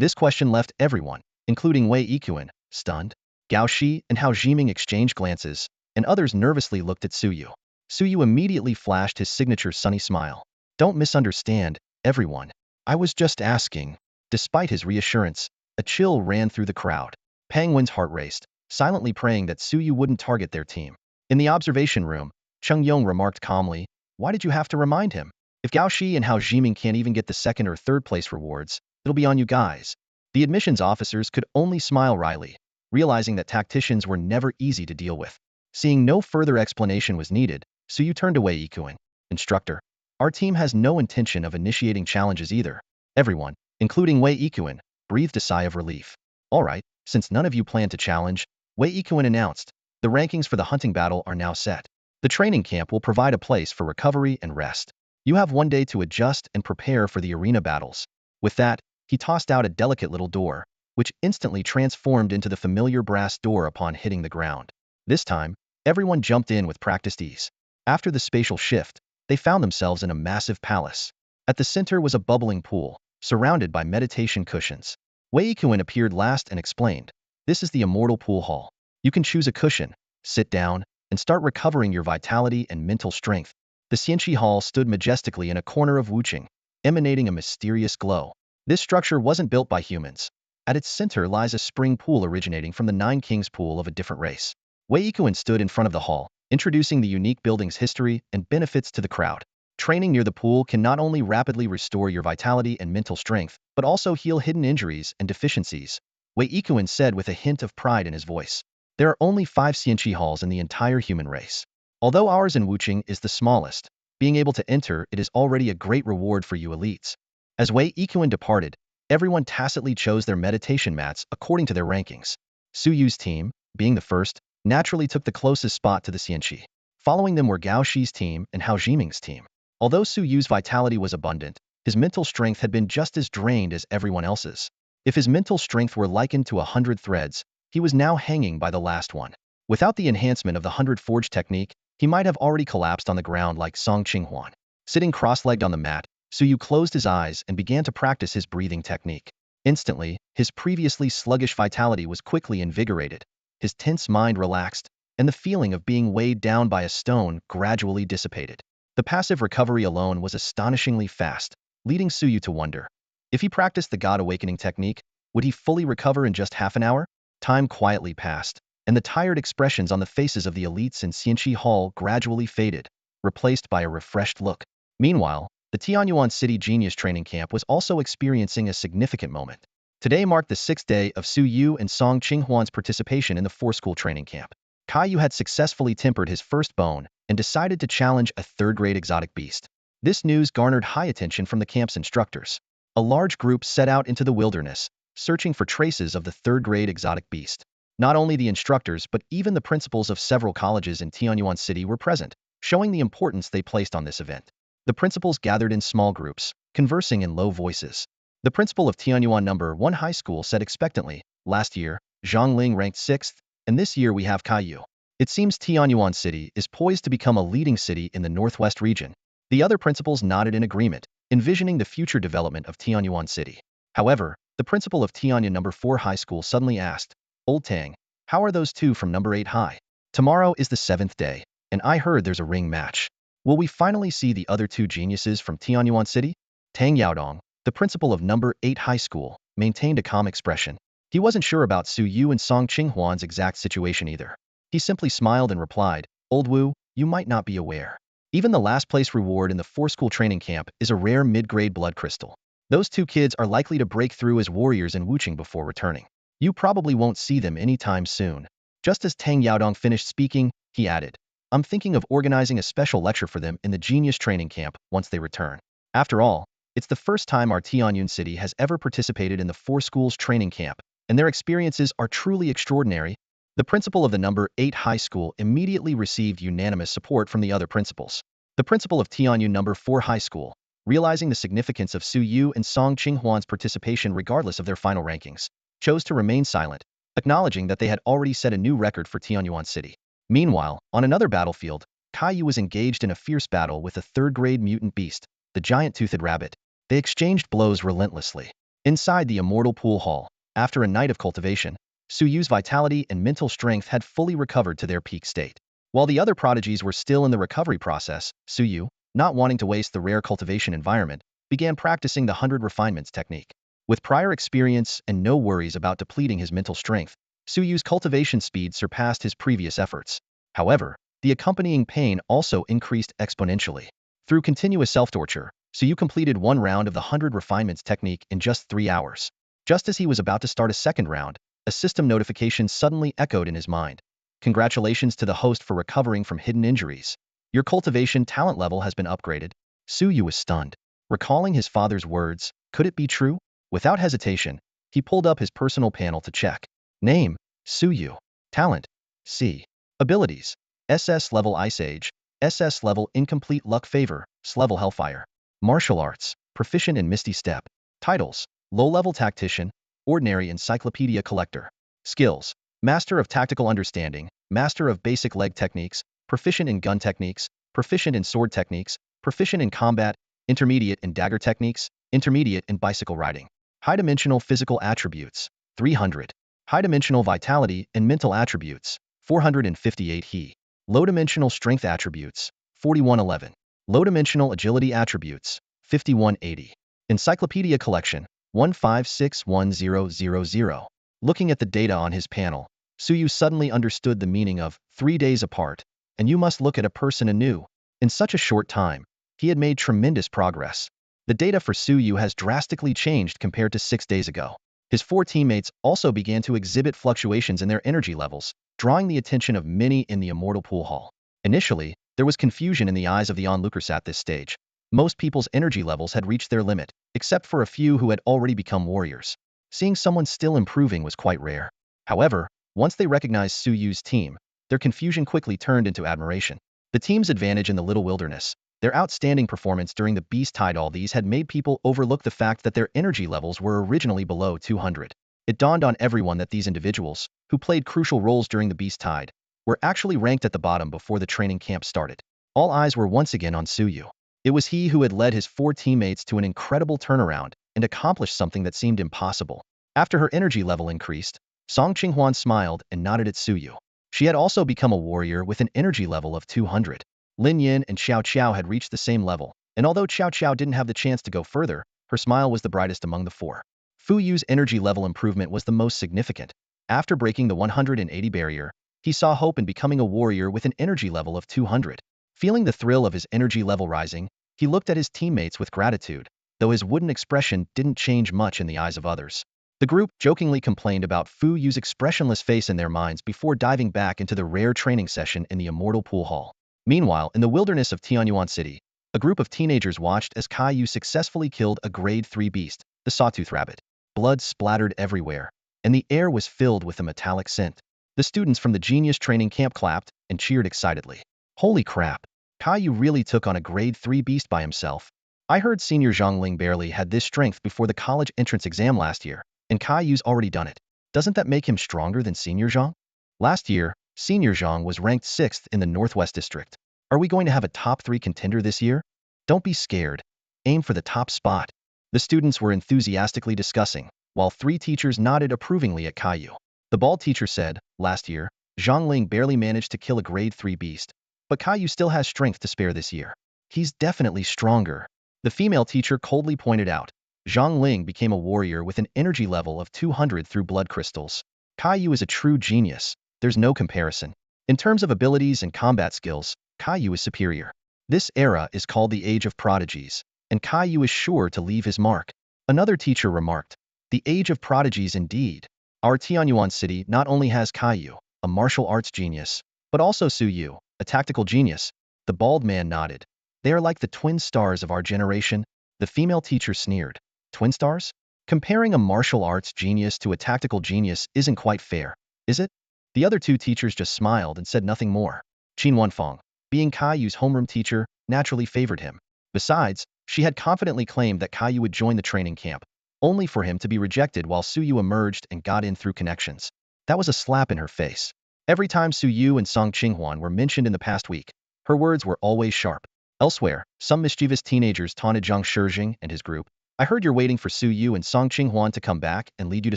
This question left everyone, including Wei Yiquan, stunned. Gao Shi and Hao Jiming exchanged glances, and others nervously looked at Su Yu. Su Yu immediately flashed his signature sunny smile. Don't misunderstand, everyone. I was just asking. Despite his reassurance, a chill ran through the crowd. Penguin's heart raced, silently praying that Su Yu wouldn't target their team. In the observation room, Cheng Yong remarked calmly, why did you have to remind him? If Gao Shi and Hao Jiming can't even get the second or third place rewards, it'll be on you guys. The admissions officers could only smile wryly, realizing that tacticians were never easy to deal with. Seeing no further explanation was needed, Su Yu turned to Wei Yiquan. Instructor, our team has no intention of initiating challenges either. Everyone, including Wei Yiquan, breathed a sigh of relief. All right, since none of you plan to challenge, Wei Yiquan announced, the rankings for the hunting battle are now set. The training camp will provide a place for recovery and rest. You have 1 day to adjust and prepare for the arena battles. With that, he tossed out a delicate little door, which instantly transformed into the familiar brass door upon hitting the ground. This time, everyone jumped in with practiced ease. After the spatial shift, they found themselves in a massive palace. At the center was a bubbling pool, surrounded by meditation cushions. Wei Yiquan appeared last and explained, this is the immortal pool hall. You can choose a cushion, sit down, and start recovering your vitality and mental strength. The Xianqi Hall stood majestically in a corner of Wuqing, emanating a mysterious glow. This structure wasn't built by humans. At its center lies a spring pool originating from the Nine Kings pool of a different race. Wei Yiquan stood in front of the hall, introducing the unique building's history and benefits to the crowd. Training near the pool can not only rapidly restore your vitality and mental strength, but also heal hidden injuries and deficiencies, Wei Yiquan said with a hint of pride in his voice. There are only 5 Xianqi halls in the entire human race. Although ours in Wuqing is the smallest, being able to enter it is already a great reward for you elites. As Wei Yiquan departed, everyone tacitly chose their meditation mats according to their rankings. Su Yu's team, being the first, naturally took the closest spot to the Xianqi. Following them were Gao Shi's team and Hao Jiming's team. Although Su Yu's vitality was abundant, his mental strength had been just as drained as everyone else's. If his mental strength were likened to 100 threads, he was now hanging by the last one. Without the enhancement of the 100 forge technique, he might have already collapsed on the ground like Song Qinghuan. Sitting cross-legged on the mat, Su Yu closed his eyes and began to practice his breathing technique. Instantly, his previously sluggish vitality was quickly invigorated. His tense mind relaxed, and the feeling of being weighed down by a stone gradually dissipated. The passive recovery alone was astonishingly fast, leading Su Yu to wonder. If he practiced the God Awakening technique, would he fully recover in just half an hour? Time quietly passed, and the tired expressions on the faces of the elites in Xianqi Hall gradually faded, replaced by a refreshed look. Meanwhile, the Tianyuan City Genius Training Camp was also experiencing a significant moment. Today marked the 6th day of Su Yu and Song Qinghuan's participation in the 4-school training camp. Kai had successfully tempered his first bone and decided to challenge a 3rd-grade exotic beast. This news garnered high attention from the camp's instructors. A large group set out into the wilderness, searching for traces of the 3rd-grade exotic beast. Not only the instructors but even the principals of several colleges in Tianyuan City were present, showing the importance they placed on this event. The principals gathered in small groups, conversing in low voices. The principal of Tianyuan No. 1 High School said expectantly, last year, Zhang Ling ranked 6th, and this year we have Caillou. It seems Tianyuan City is poised to become a leading city in the northwest region. The other principals nodded in agreement, envisioning the future development of Tianyuan City. However, the principal of Tianya No. 4 High School suddenly asked, Old Tang, how are those two from No. 8 High? Tomorrow is the 7th day, and I heard there's a ring match. Will we finally see the other 2 geniuses from Tianyuan City? Tang Yaodong, the principal of No. 8 High School, maintained a calm expression. He wasn't sure about Su Yu and Song Qinghuan's exact situation either. He simply smiled and replied, Old Wu, you might not be aware. Even the last place reward in the 4-school training camp is a rare mid-grade blood crystal. Those 2 kids are likely to break through as warriors in Wuqing before returning. You probably won't see them anytime soon. Just as Tang Yaodong finished speaking, he added, I'm thinking of organizing a special lecture for them in the Genius Training Camp once they return. After all, it's the first time our Tianyuan City has ever participated in the 4 schools training camp, and their experiences are truly extraordinary. The principal of the No. 8 High School immediately received unanimous support from the other principals. The principal of Tianyuan No. 4 High School, realizing the significance of Su Yu and Song Qinghuan's participation regardless of their final rankings, chose to remain silent, acknowledging that they had already set a new record for Tianyuan City. Meanwhile, on another battlefield, Caillou was engaged in a fierce battle with a 3rd-grade mutant beast, the giant-toothed rabbit. They exchanged blows relentlessly. Inside the immortal pool hall, after a night of cultivation, Su Yu's vitality and mental strength had fully recovered to their peak state. While the other prodigies were still in the recovery process, Su Yu, not wanting to waste the rare cultivation environment, began practicing the 100 refinements technique. With prior experience and no worries about depleting his mental strength, Su Yu's cultivation speed surpassed his previous efforts. However, the accompanying pain also increased exponentially. Through continuous self-torture, Su Yu completed one round of the 100 refinements technique in just 3 hours. Just as he was about to start a second round, a system notification suddenly echoed in his mind. Congratulations to the host for recovering from hidden injuries. Your cultivation talent level has been upgraded. Su Yu was stunned. Recalling his father's words, could it be true? Without hesitation, he pulled up his personal panel to check. Name, Su Yu. Talent, C. Abilities, SS level Ice Age, SS level Incomplete Luck Favor, S level Hellfire. Martial Arts, proficient in Misty Step. Titles, low-level Tactician, Ordinary Encyclopedia Collector. Skills, Master of Tactical Understanding, Master of Basic Leg Techniques, Proficient in Gun Techniques, Proficient in Sword Techniques, Proficient in Combat, Intermediate in Dagger Techniques, Intermediate in Bicycle Riding. High-dimensional Physical Attributes, 300. High-dimensional Vitality and Mental Attributes, 458 He. Low-dimensional Strength Attributes, 4111. Low-dimensional Agility Attributes, 5180. Encyclopedia Collection, 1561000. Looking at the data on his panel, Su Yu suddenly understood the meaning of 3 days apart, and you must look at a person anew. In such a short time, he had made tremendous progress. The data for Su Yu has drastically changed compared to 6 days ago. His 4 teammates also began to exhibit fluctuations in their energy levels, drawing the attention of many in the immortal pool hall. Initially, there was confusion in the eyes of the onlookers at this stage. Most people's energy levels had reached their limit, except for a few who had already become warriors. Seeing someone still improving was quite rare. However, once they recognized Su Yu's team, their confusion quickly turned into admiration. The team's advantage in the Little Wilderness, their outstanding performance during the Beast Tide, all these had made people overlook the fact that their energy levels were originally below 200. It dawned on everyone that these individuals, who played crucial roles during the Beast Tide, were actually ranked at the bottom before the training camp started. All eyes were once again on Su Yu. It was he who had led his 4 teammates to an incredible turnaround and accomplished something that seemed impossible. After her energy level increased, Song Qinghuan smiled and nodded at Su Yu. She had also become a warrior with an energy level of 200. Lin Yin and Xiao Qiao had reached the same level, and although Xiao Qiao didn't have the chance to go further, her smile was the brightest among the 4. Fu Yu's energy level improvement was the most significant. After breaking the 180 barrier, he saw hope in becoming a warrior with an energy level of 200. Feeling the thrill of his energy level rising, he looked at his teammates with gratitude, though his wooden expression didn't change much in the eyes of others. The group jokingly complained about Fu Yu's expressionless face in their minds before diving back into the rare training session in the immortal pool hall. Meanwhile, in the wilderness of Tianyuan City, a group of teenagers watched as Kai Yu successfully killed a grade 3 beast, the sawtooth rabbit. Blood splattered everywhere, and the air was filled with a metallic scent. The students from the Genius Training Camp clapped and cheered excitedly. Holy crap! Kai Yu really took on a grade 3 beast by himself. I heard Senior Zhongling barely had this strength before the college entrance exam last year, and Kai Yu's already done it. Doesn't that make him stronger than Senior Zhong? Last year, Senior Zhong was ranked 6th in the Northwest District. Are we going to have a top 3 contender this year? Don't be scared. Aim for the top spot. The students were enthusiastically discussing, while 3 teachers nodded approvingly at Kai Yu. The bald teacher said, last year, Zhongling barely managed to kill a grade 3 beast, but Kai Yu still has strength to spare this year. He's definitely stronger. The female teacher coldly pointed out. Zhang Ling became a warrior with an energy level of 200 through blood crystals. Kai Yu is a true genius. There's no comparison. In terms of abilities and combat skills, Kai Yu is superior. This era is called the Age of Prodigies, and Kai Yu is sure to leave his mark. Another teacher remarked, the Age of Prodigies indeed. Our Tianyuan city not only has Kai Yu, a martial arts genius, but also Su Yu, a tactical genius. The bald man nodded. They are like the twin stars of our generation. The female teacher sneered. Twin stars? Comparing a martial arts genius to a tactical genius isn't quite fair, is it? The other 2 teachers just smiled and said nothing more. Qin Wanfang, being Kai Yu's homeroom teacher, naturally favored him. Besides, she had confidently claimed that Kai Yu would join the training camp, only for him to be rejected while Su Yu emerged and got in through connections. That was a slap in her face. Every time Su Yu and Song Qinghuan were mentioned in the past week, her words were always sharp. Elsewhere, some mischievous teenagers taunted Zhang Shijing and his group. I heard you're waiting for Su Yu and Song Qinghuan to come back and lead you to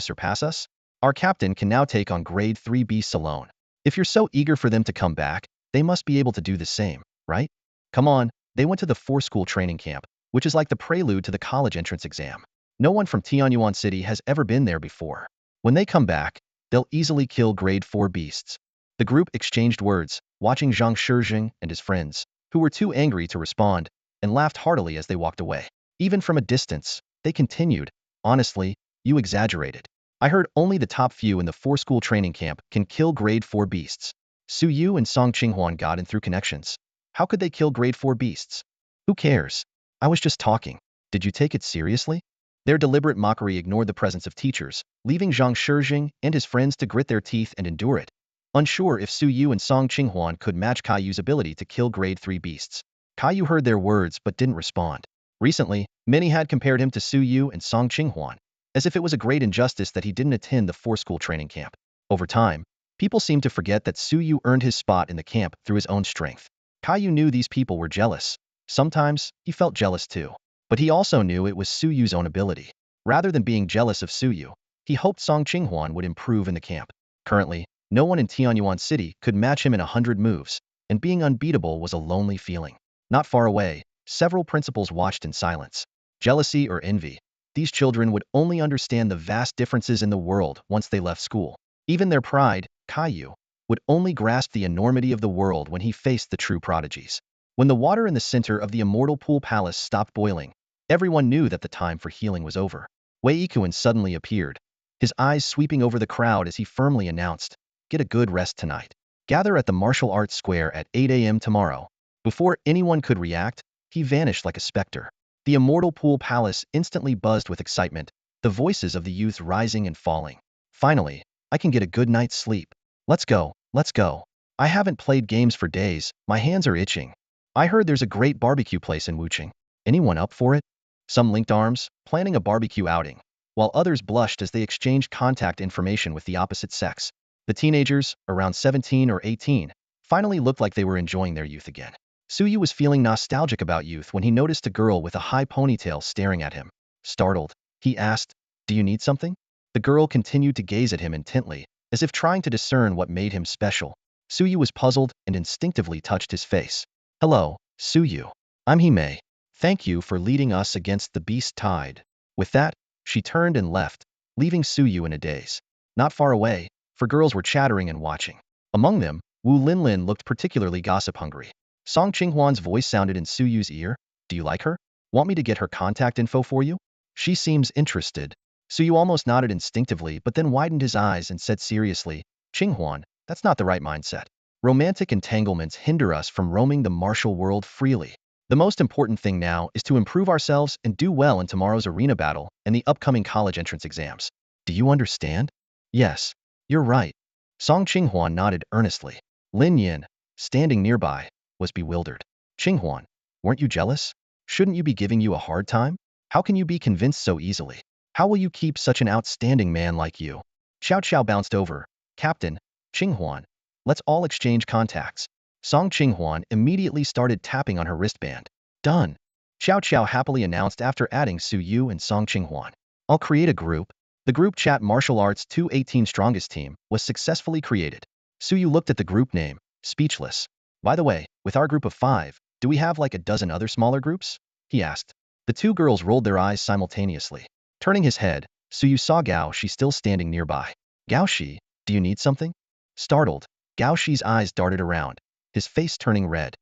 surpass us? Our captain can now take on grade 3 beasts alone. If you're so eager for them to come back, they must be able to do the same, right? Come on, they went to the 4-school training camp, which is like the prelude to the college entrance exam. No one from Tianyuan City has ever been there before. When they come back, they'll easily kill grade 4 beasts. The group exchanged words, watching Zhang Shijing and his friends, who were too angry to respond, and laughed heartily as they walked away. Even from a distance, they continued, honestly, you exaggerated. I heard only the top few in the 4-school training camp can kill grade 4 beasts. Su Yu and Song Qinghuan got in through connections. How could they kill grade 4 beasts? Who cares? I was just talking. Did you take it seriously? Their deliberate mockery ignored the presence of teachers, leaving Zhang Shijing and his friends to grit their teeth and endure it. Unsure if Su Yu and Song Qinghuan could match Caillou's ability to kill grade 3 beasts. Caillou heard their words but didn't respond. Recently, many had compared him to Su Yu and Song Qinghuan, as if it was a great injustice that he didn't attend the 4-school training camp. Over time, people seemed to forget that Su Yu earned his spot in the camp through his own strength. Caillou knew these people were jealous. Sometimes, he felt jealous too. But he also knew it was Su Yu's own ability. Rather than being jealous of Su Yu, he hoped Song Qinghuan would improve in the camp. Currently, no one in Tianyuan City could match him in 100 moves, and being unbeatable was a lonely feeling. Not far away, several principals watched in silence. Jealousy or envy. These children would only understand the vast differences in the world once they left school. Even their pride, Caillou, would only grasp the enormity of the world when he faced the true prodigies. When the water in the center of the immortal pool palace stopped boiling, everyone knew that the time for healing was over. Wei Yikuan suddenly appeared, his eyes sweeping over the crowd as he firmly announced, "Get a good rest tonight. Gather at the martial arts square at 8 a.m. tomorrow." Before anyone could react, he vanished like a specter. The immortal pool palace instantly buzzed with excitement, the voices of the youth rising and falling. Finally, I can get a good night's sleep. Let's go, let's go. I haven't played games for days, my hands are itching. I heard there's a great barbecue place in Wuching. Anyone up for it? Some linked arms, planning a barbecue outing, while others blushed as they exchanged contact information with the opposite sex. The teenagers, around 17 or 18, finally looked like they were enjoying their youth again. Su Yu was feeling nostalgic about youth when he noticed a girl with a high ponytail staring at him. Startled, he asked, "Do you need something?" The girl continued to gaze at him intently, as if trying to discern what made him special. Su Yu was puzzled and instinctively touched his face. "Hello, Su Yu. I'm Hime. Thank you for leading us against the beast tide." With that, she turned and left, leaving Su Yu in a daze. Not far away, for girls were chattering and watching. Among them, Wu Linlin looked particularly gossip-hungry. Song Qinghuan's voice sounded in Su Yu's ear. "Do you like her? Want me to get her contact info for you? She seems interested." Su Yu almost nodded instinctively but then widened his eyes and said seriously, "Qinghuan, that's not the right mindset. Romantic entanglements hinder us from roaming the martial world freely. The most important thing now is to improve ourselves and do well in tomorrow's arena battle and the upcoming college entrance exams. Do you understand?" "Yes, you're right." Song Qinghuan nodded earnestly. Lin Yin, standing nearby, was bewildered. "Qinghuan, weren't you jealous? Shouldn't you be giving you a hard time? How can you be convinced so easily? How will you keep such an outstanding man like you?" Xiao Qiao bounced over. "Captain, Qinghuan, let's all exchange contacts." Song Qinghuan immediately started tapping on her wristband. "Done," Xiao Qiao happily announced after adding Su Yu and Song Qinghuan. "I'll create a group." The group chat Martial Arts 218 Strongest Team was successfully created. Su Yu looked at the group name, speechless. "By the way, with our group of 5, do we have like a dozen other smaller groups?" he asked. The two girls rolled their eyes simultaneously. Turning his head, Su Yu saw Gao Shi still standing nearby. "Gao Shi, do you need something?" Startled, Gao Shi's eyes darted around, his face turning red.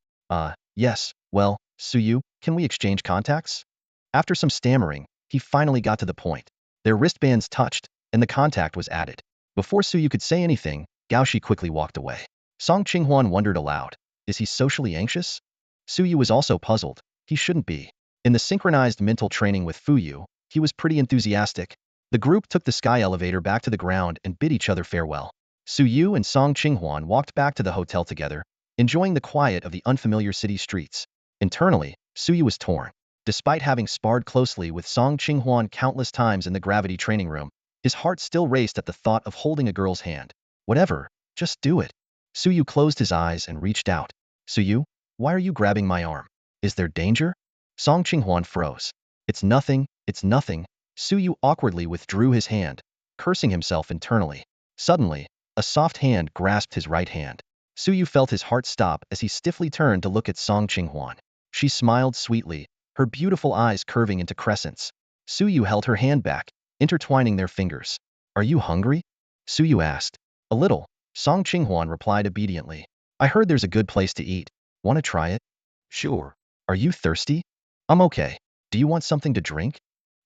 Yes, well, Su Yu, can we exchange contacts?" After some stammering, he finally got to the point. Their wristbands touched, and the contact was added. Before Su Yu could say anything, Gao Shi quickly walked away. Song Qinghuan wondered aloud, is he socially anxious? Su Yu was also puzzled. He shouldn't be. In the synchronized mental training with Fu Yu, he was pretty enthusiastic. The group took the sky elevator back to the ground and bid each other farewell. Su Yu and Song Qinghuan walked back to the hotel together, enjoying the quiet of the unfamiliar city streets. Internally, Su Yu was torn. Despite having sparred closely with Song Qinghuan countless times in the gravity training room, his heart still raced at the thought of holding a girl's hand. Whatever, just do it. Su Yu closed his eyes and reached out. "Su Yu, why are you grabbing my arm? Is there danger?" Song Qinghuan froze. "It's nothing, It's nothing. Suyu awkwardly withdrew his hand, cursing himself internally. Suddenly, a soft hand grasped his right hand. Suyu felt his heart stop as he stiffly turned to look at Song Qinghwan. She smiled sweetly, her beautiful eyes curving into crescents. Suyu held her hand back, intertwining their fingers. Are you hungry? Suyu asked. A little. Song Qinghwan replied obediently. I heard there's a good place to eat. Want to try it? Sure. Are you thirsty? I'm okay. Do you want something to drink?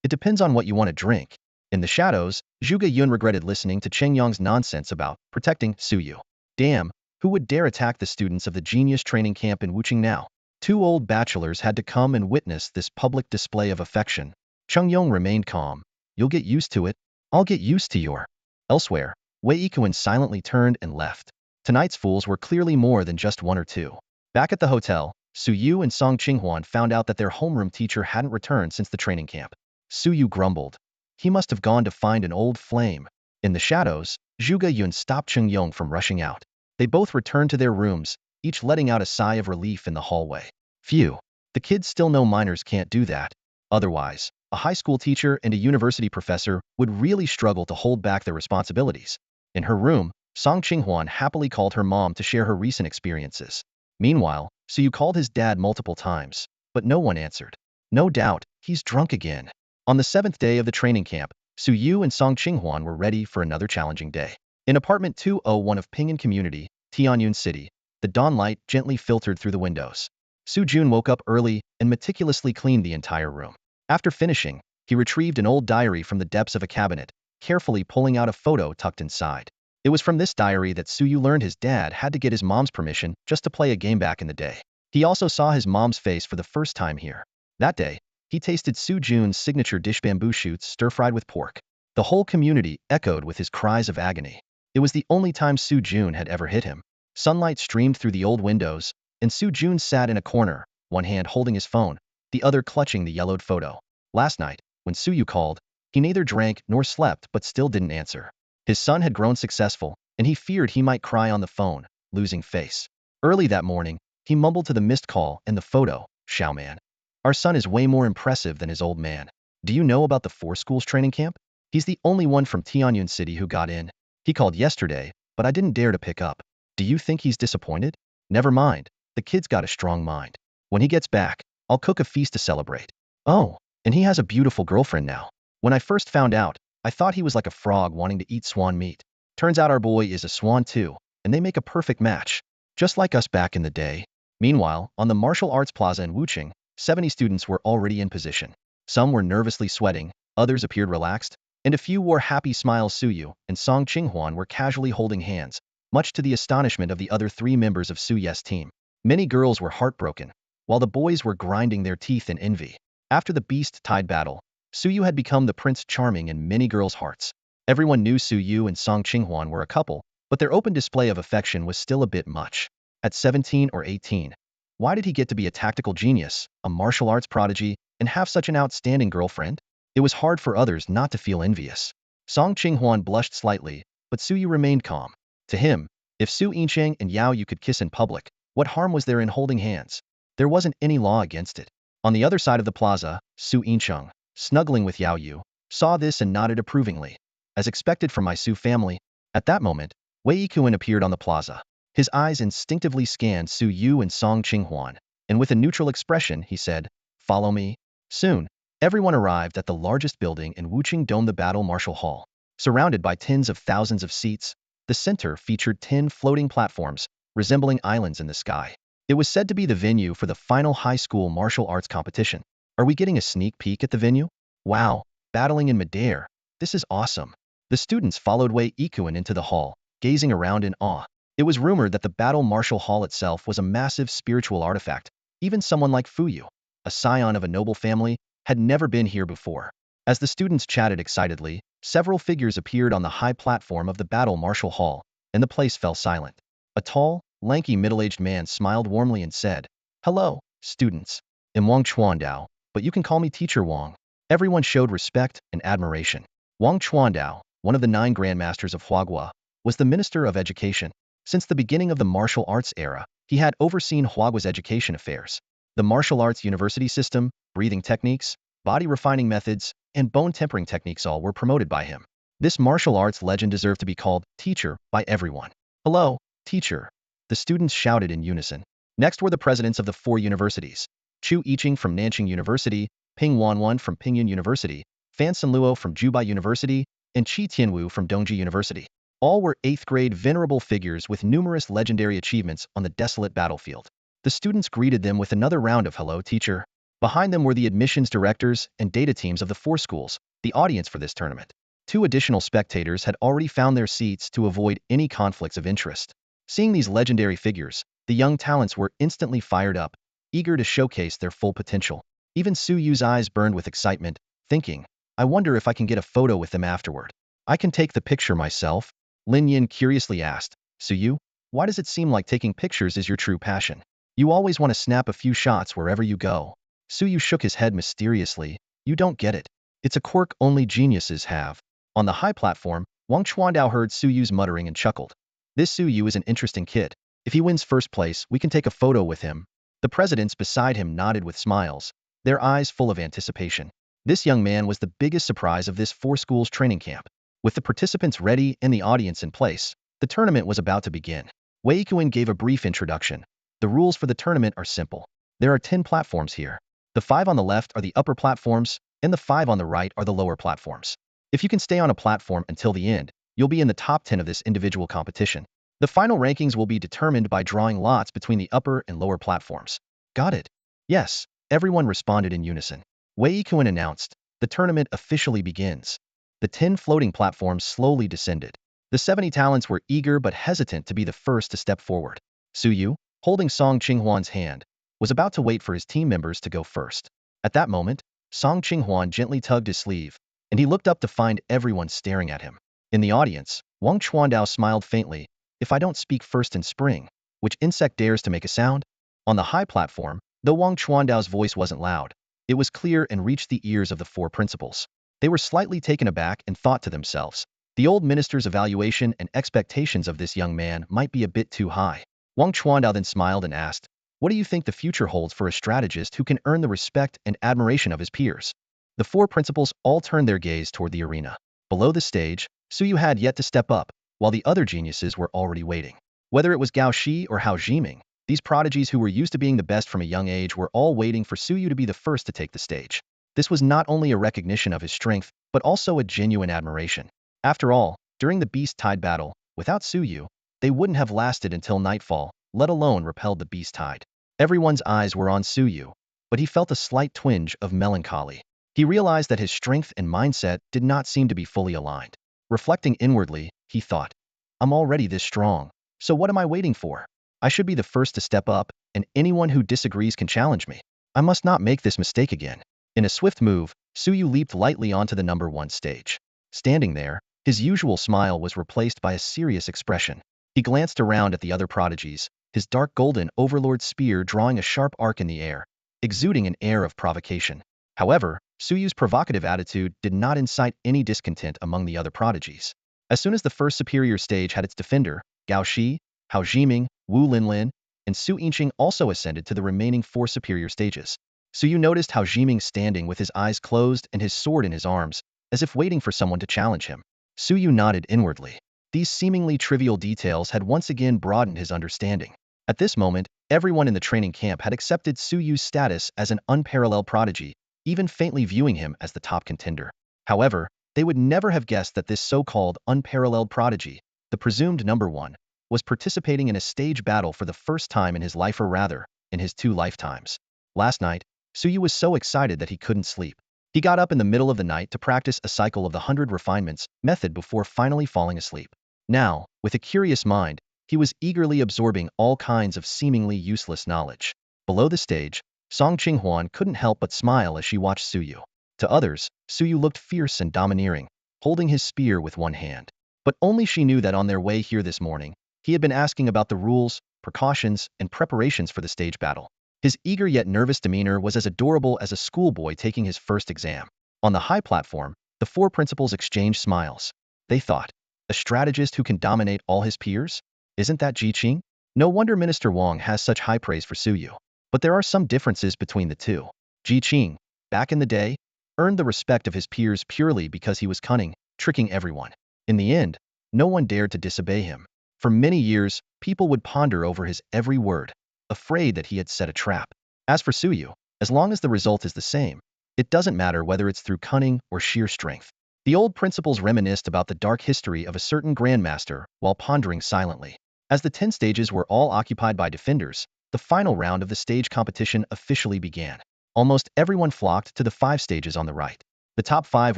It depends on what you want to drink. In the shadows, Zhuge Yun regretted listening to Cheng Yong's nonsense about protecting Suyu. Damn, who would dare attack the students of the genius training camp in Wuching now? Two old bachelors had to come and witness this public display of affection. Cheng Yong remained calm. You'll get used to it. I'll get used to your. Elsewhere, Wei Yikuan silently turned and left. Tonight's fools were clearly more than just one or two. Back at the hotel, Suyu and Song Qinghwan found out that their homeroom teacher hadn't returned since the training camp. Suyu grumbled. He must have gone to find an old flame. In the shadows, Zhuge Yun stopped Cheng Yong from rushing out. They both returned to their rooms, each letting out a sigh of relief in the hallway. Phew. The kids still know minors can't do that. Otherwise, a high school teacher and a university professor would really struggle to hold back their responsibilities. In her room, Song Qinghwan happily called her mom to share her recent experiences. Meanwhile, Suyu called his dad multiple times, but no one answered. No doubt, he's drunk again. On the 7th day of the training camp, Suyu and Song Qinghwan were ready for another challenging day. In apartment 201 of Pingyang Community, Tianyun City, the dawn light gently filtered through the windows. Su Jun woke up early and meticulously cleaned the entire room. After finishing, he retrieved an old diary from the depths of a cabinet, carefully pulling out a photo tucked inside. It was from this diary that Suyu learned his dad had to get his mom's permission just to play a game back in the day. He also saw his mom's face for the first time here. That day, he tasted Su Jun's signature dish bamboo shoots stir-fried with pork. The whole community echoed with his cries of agony. It was the only time Su Jun had ever hit him. Sunlight streamed through the old windows, and Su Jun sat in a corner, one hand holding his phone, the other clutching the yellowed photo. Last night, when Suyu called, he neither drank nor slept but still didn't answer. His son had grown successful, and he feared he might cry on the phone, losing face. Early that morning, he mumbled to the missed call and the photo, Xiaoman. Our son is way more impressive than his old man. Do you know about the 4 schools training camp? He's the only one from Tianyun City who got in. He called yesterday, but I didn't dare to pick up. Do you think he's disappointed? Never mind. The kid's got a strong mind. When he gets back, I'll cook a feast to celebrate. Oh, and he has a beautiful girlfriend now. When I first found out, I thought he was like a frog wanting to eat swan meat. Turns out our boy is a swan too, and they make a perfect match. Just like us back in the day. Meanwhile, on the martial arts plaza in Wuching, 70 students were already in position. Some were nervously sweating, others appeared relaxed, and a few wore happy smiles. Suyu and Song Qinghwan were casually holding hands, much to the astonishment of the other 3 members of Su Ye's team. Many girls were heartbroken, while the boys were grinding their teeth in envy. After the beast-tied battle, Suyu had become the Prince Charming in many girls' hearts. Everyone knew Suyu and Song Qinghwan were a couple, but their open display of affection was still a bit much. At 17 or 18, why did he get to be a tactical genius, a martial arts prodigy, and have such an outstanding girlfriend? It was hard for others not to feel envious. Song Qinghwan blushed slightly, but Suyu remained calm. To him, if Su Yincheng and Yao Yu could kiss in public, what harm was there in holding hands? There wasn't any law against it. On the other side of the plaza, Su Yincheng, snuggling with Yao Yu, saw this and nodded approvingly. As expected from my Su family. At that moment, Wei Yikuan appeared on the plaza. His eyes instinctively scanned Su Yu and Song Qinghwan, and with a neutral expression, he said, "Follow me." Soon, everyone arrived at the largest building in Wuching Dome, the Battle Martial Hall. Surrounded by tens of thousands of seats, the center featured 10 floating platforms, resembling islands in the sky. It was said to be the venue for the final high school martial arts competition. Are we getting a sneak peek at the venue? Wow, battling in midair. This is awesome. The students followed Wei Yikuan into the hall, gazing around in awe. It was rumored that the Battle Martial Hall itself was a massive spiritual artifact. Even someone like Fuyu, a scion of a noble family, had never been here before. As the students chatted excitedly, several figures appeared on the high platform of the Battle Martial Hall, and the place fell silent. A tall, lanky middle-aged man smiled warmly and said, "Hello, students. I'm Wang Chuandao, but you can call me Teacher Wang." Everyone showed respect and admiration. Wang Chuandao, one of the 9 grandmasters of Huagua, was the Minister of Education. Since the beginning of the martial arts era, he had overseen Huagua's education affairs. The martial arts university system, breathing techniques, body refining methods, and bone tempering techniques all were promoted by him. This martial arts legend deserved to be called teacher by everyone. Hello, teacher, the students shouted in unison. Next were the presidents of the 4 universities. Chu Yiqing from Nanjing University, Ping Wanwan from Pingyun University, Fan Sanluo from Juba University, and Qi Tianwu from Dongji University. All were 8th grade venerable figures with numerous legendary achievements on the desolate battlefield. The students greeted them with another round of hello, teacher. Behind them were the admissions directors and data teams of the 4 schools, the audience for this tournament. 2 additional spectators had already found their seats to avoid any conflicts of interest. Seeing these legendary figures, the young talents were instantly fired up, eager to showcase their full potential. Even Su Yu's eyes burned with excitement, thinking, I wonder if I can get a photo with them afterward. I can take the picture myself? Lin Yin curiously asked. Su Yu, why does it seem like taking pictures is your true passion? You always want to snap a few shots wherever you go. Su Yu shook his head mysteriously. You don't get it. It's a quirk only geniuses have. On the high platform, Wang Chuandao heard Su Yu's muttering and chuckled. This Su Yu is an interesting kid. If he wins first place, we can take a photo with him. The presidents beside him nodded with smiles, their eyes full of anticipation. This young man was the biggest surprise of this 4 schools training camp. With the participants ready and the audience in place, the tournament was about to begin. Wei Kuan gave a brief introduction. The rules for the tournament are simple. There are 10 platforms here. The 5 on the left are the upper platforms, and the 5 on the right are the lower platforms. If you can stay on a platform until the end, you'll be in the top 10 of this individual competition. The final rankings will be determined by drawing lots between the upper and lower platforms. Got it? Yes, everyone responded in unison. Wei Kuan announced, the tournament officially begins. The 10 floating platforms slowly descended. The 70 talents were eager but hesitant to be the first to step forward. Su Yu, holding Song Qinghuan's hand, was about to wait for his team members to go first. At that moment, Song Qinghuan gently tugged his sleeve, and he looked up to find everyone staring at him. In the audience, Wang Chuandao smiled faintly. If I don't speak first in spring, which insect dares to make a sound? On the high platform, though Wang Chuandao's voice wasn't loud, it was clear and reached the ears of the 4 principals. They were slightly taken aback and thought to themselves, the old minister's evaluation and expectations of this young man might be a bit too high. Wang Chuandao then smiled and asked, what do you think the future holds for a strategist who can earn the respect and admiration of his peers? The 4 principals all turned their gaze toward the arena. Below the stage, Su Yu had yet to step up, while the other geniuses were already waiting. Whether it was Gao Shi or Hao Jiming, these prodigies who were used to being the best from a young age were all waiting for Su Yu to be the first to take the stage. This was not only a recognition of his strength, but also a genuine admiration. After all, during the Beast Tide battle, without Su Yu, they wouldn't have lasted until nightfall, let alone repelled the Beast Tide. Everyone's eyes were on Su Yu, but he felt a slight twinge of melancholy. He realized that his strength and mindset did not seem to be fully aligned. Reflecting inwardly, he thought, I'm already this strong, so what am I waiting for? I should be the first to step up, and anyone who disagrees can challenge me. I must not make this mistake again. In a swift move, Su Yu leaped lightly onto the number 1 stage. Standing there, his usual smile was replaced by a serious expression. He glanced around at the other prodigies, his dark golden overlord spear drawing a sharp arc in the air, exuding an air of provocation. However, Su Yu's provocative attitude did not incite any discontent among the other prodigies. As soon as the first superior stage had its defender, Gao Shi, Hao Jiming, Wu Linlin, and Su Yiqing also ascended to the remaining 4 superior stages. Su Yu noticed Hao Jiming standing with his eyes closed and his sword in his arms, as if waiting for someone to challenge him. Su Yu nodded inwardly. These seemingly trivial details had once again broadened his understanding. At this moment, everyone in the training camp had accepted Su Yu's status as an unparalleled prodigy, even faintly viewing him as the top contender. However, they would never have guessed that this so-called unparalleled prodigy, the presumed number 1, was participating in a stage battle for the first time in his life, or rather, in his 2 lifetimes. Last night, Su Yu was so excited that he couldn't sleep. He got up in the middle of the night to practice a cycle of the 100 refinements method before finally falling asleep. Now, with a curious mind, he was eagerly absorbing all kinds of seemingly useless knowledge. Below the stage, Song Qinghuan couldn't help but smile as she watched Su Yu. To others, Su Yu looked fierce and domineering, holding his spear with one hand. But only she knew that on their way here this morning, he had been asking about the rules, precautions, and preparations for the stage battle. His eager yet nervous demeanor was as adorable as a schoolboy taking his first exam. On the high platform, the 4 principals exchanged smiles. They thought, a strategist who can dominate all his peers? Isn't that Ji-Qing? No wonder Minister Wang has such high praise for Su Yu. But there are some differences between the two. Ji-Qing, back in the day, earned the respect of his peers purely because he was cunning, tricking everyone. In the end, no one dared to disobey him. For many years, people would ponder over his every word, afraid that he had set a trap. As for Suyu, as long as the result is the same, it doesn't matter whether it's through cunning or sheer strength. The old principals reminisced about the dark history of a certain grandmaster while pondering silently. As the 10 stages were all occupied by defenders, the final round of the stage competition officially began. Almost everyone flocked to the 5 stages on the right. The top 5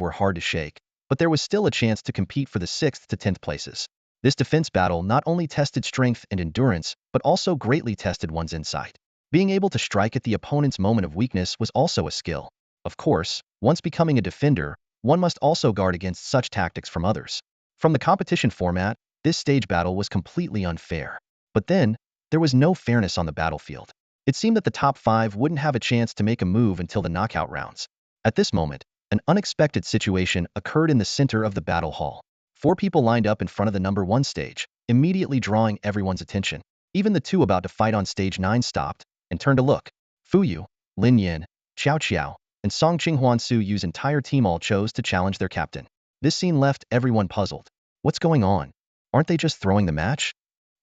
were hard to shake, but there was still a chance to compete for the 6th to 10th places. This defense battle not only tested strength and endurance, but also greatly tested one's insight. Being able to strike at the opponent's moment of weakness was also a skill. Of course, once becoming a defender, one must also guard against such tactics from others. From the competition format, this stage battle was completely unfair. But then, there was no fairness on the battlefield. It seemed that the top 5 wouldn't have a chance to make a move until the knockout rounds. At this moment, an unexpected situation occurred in the center of the battle hall. 4 people lined up in front of the number 1 stage, immediately drawing everyone's attention. Even the 2 about to fight on stage 9 stopped and turned to look. Fuyu, Lin Yin, Xiao Qiao, and Song Qinghuan Suyu's entire team all chose to challenge their captain. This scene left everyone puzzled. What's going on? Aren't they just throwing the match?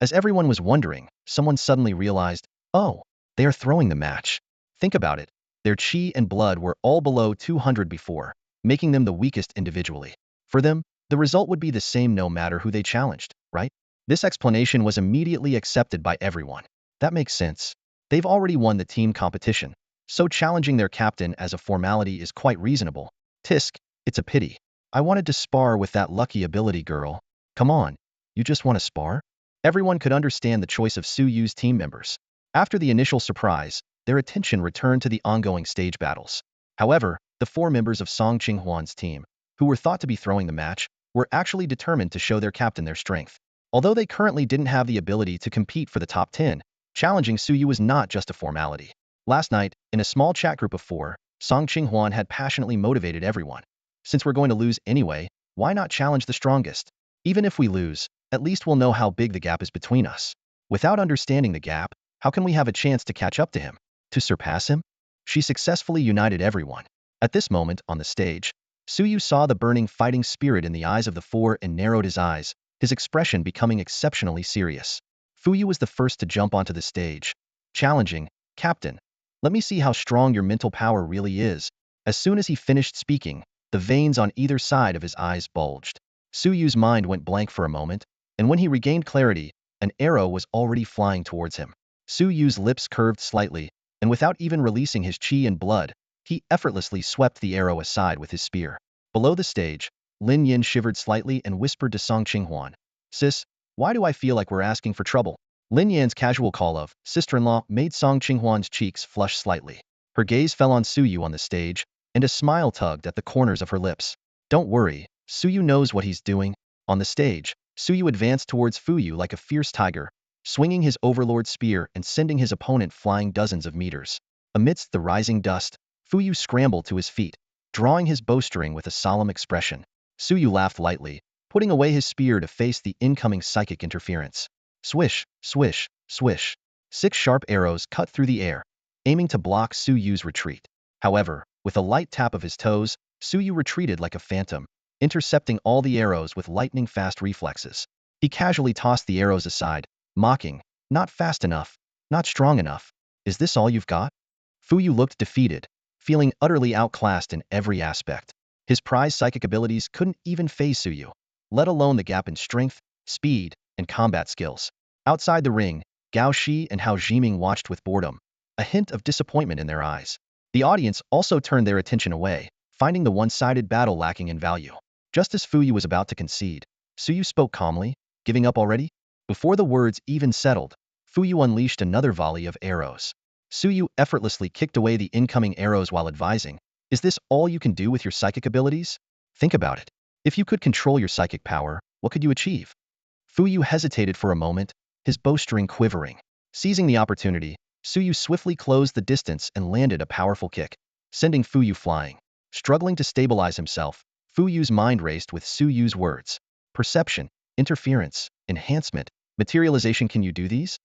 As everyone was wondering, someone suddenly realized, oh, they are throwing the match. Think about it. Their chi and blood were all below 200 before, making them the weakest individually. For them, the result would be the same no matter who they challenged, right? This explanation was immediately accepted by everyone. That makes sense. They've already won the team competition, so challenging their captain as a formality is quite reasonable. Tisk, it's a pity. I wanted to spar with that lucky ability girl. Come on, you just want to spar? Everyone could understand the choice of Suyu's team members. After the initial surprise, their attention returned to the ongoing stage battles. However, the 4 members of Song Qinghuan's team, who were thought to be throwing the match, were actually determined to show their captain their strength. Although they currently didn't have the ability to compete for the top 10, challenging Suyu was not just a formality. Last night, in a small chat group of 4, Song Qinghuan had passionately motivated everyone. Since we're going to lose anyway, why not challenge the strongest? Even if we lose, at least we'll know how big the gap is between us. Without understanding the gap, how can we have a chance to catch up to him? To surpass him? She successfully united everyone. At this moment, on the stage, Suyu saw the burning fighting spirit in the eyes of the 4 and narrowed his eyes, his expression becoming exceptionally serious. Fuyu was the first to jump onto the stage, challenging, Captain, let me see how strong your mental power really is. As soon as he finished speaking, the veins on either side of his eyes bulged. Suyu's mind went blank for a moment, and when he regained clarity, an arrow was already flying towards him. Suyu's lips curved slightly, and without even releasing his chi and blood, he effortlessly swept the arrow aside with his spear. Below the stage, Lin Yin shivered slightly and whispered to Song Qinghuan, Sis, why do I feel like we're asking for trouble? Lin Yan's casual call of sister-in-law made Song Qinghuan's cheeks flush slightly. Her gaze fell on Suyu on the stage, and a smile tugged at the corners of her lips. Don't worry, Suyu knows what he's doing. On the stage, Suyu advanced towards Fuyu like a fierce tiger, swinging his overlord spear and sending his opponent flying dozens of meters. Amidst the rising dust, Fuyu scrambled to his feet, drawing his bowstring with a solemn expression. Suyu laughed lightly, putting away his spear to face the incoming psychic interference. Swish, swish, swish. 6 sharp arrows cut through the air, aiming to block Suyu's retreat. However, with a light tap of his toes, Suyu retreated like a phantom, intercepting all the arrows with lightning-fast reflexes. He casually tossed the arrows aside, mocking, not fast enough, not strong enough. Is this all you've got? Fuyu looked defeated, feeling utterly outclassed in every aspect. His prized psychic abilities couldn't even phase Suyu, let alone the gap in strength, speed, and combat skills. Outside the ring, Gao Shi and Hao Jiming watched with boredom, a hint of disappointment in their eyes. The audience also turned their attention away, finding the one-sided battle lacking in value. Just as Fuyu was about to concede, Suyu spoke calmly, giving up already? Before the words even settled, Fuyu unleashed another volley of arrows. Suyu effortlessly kicked away the incoming arrows while advising, is this all you can do with your psychic abilities? Think about it. If you could control your psychic power, what could you achieve? Fuyu hesitated for a moment, his bowstring quivering. Seizing the opportunity, Suyu swiftly closed the distance and landed a powerful kick, sending Fuyu flying. Struggling to stabilize himself, Fuyu's mind raced with Suyu's words. Perception, interference, enhancement, materialization, can you do these?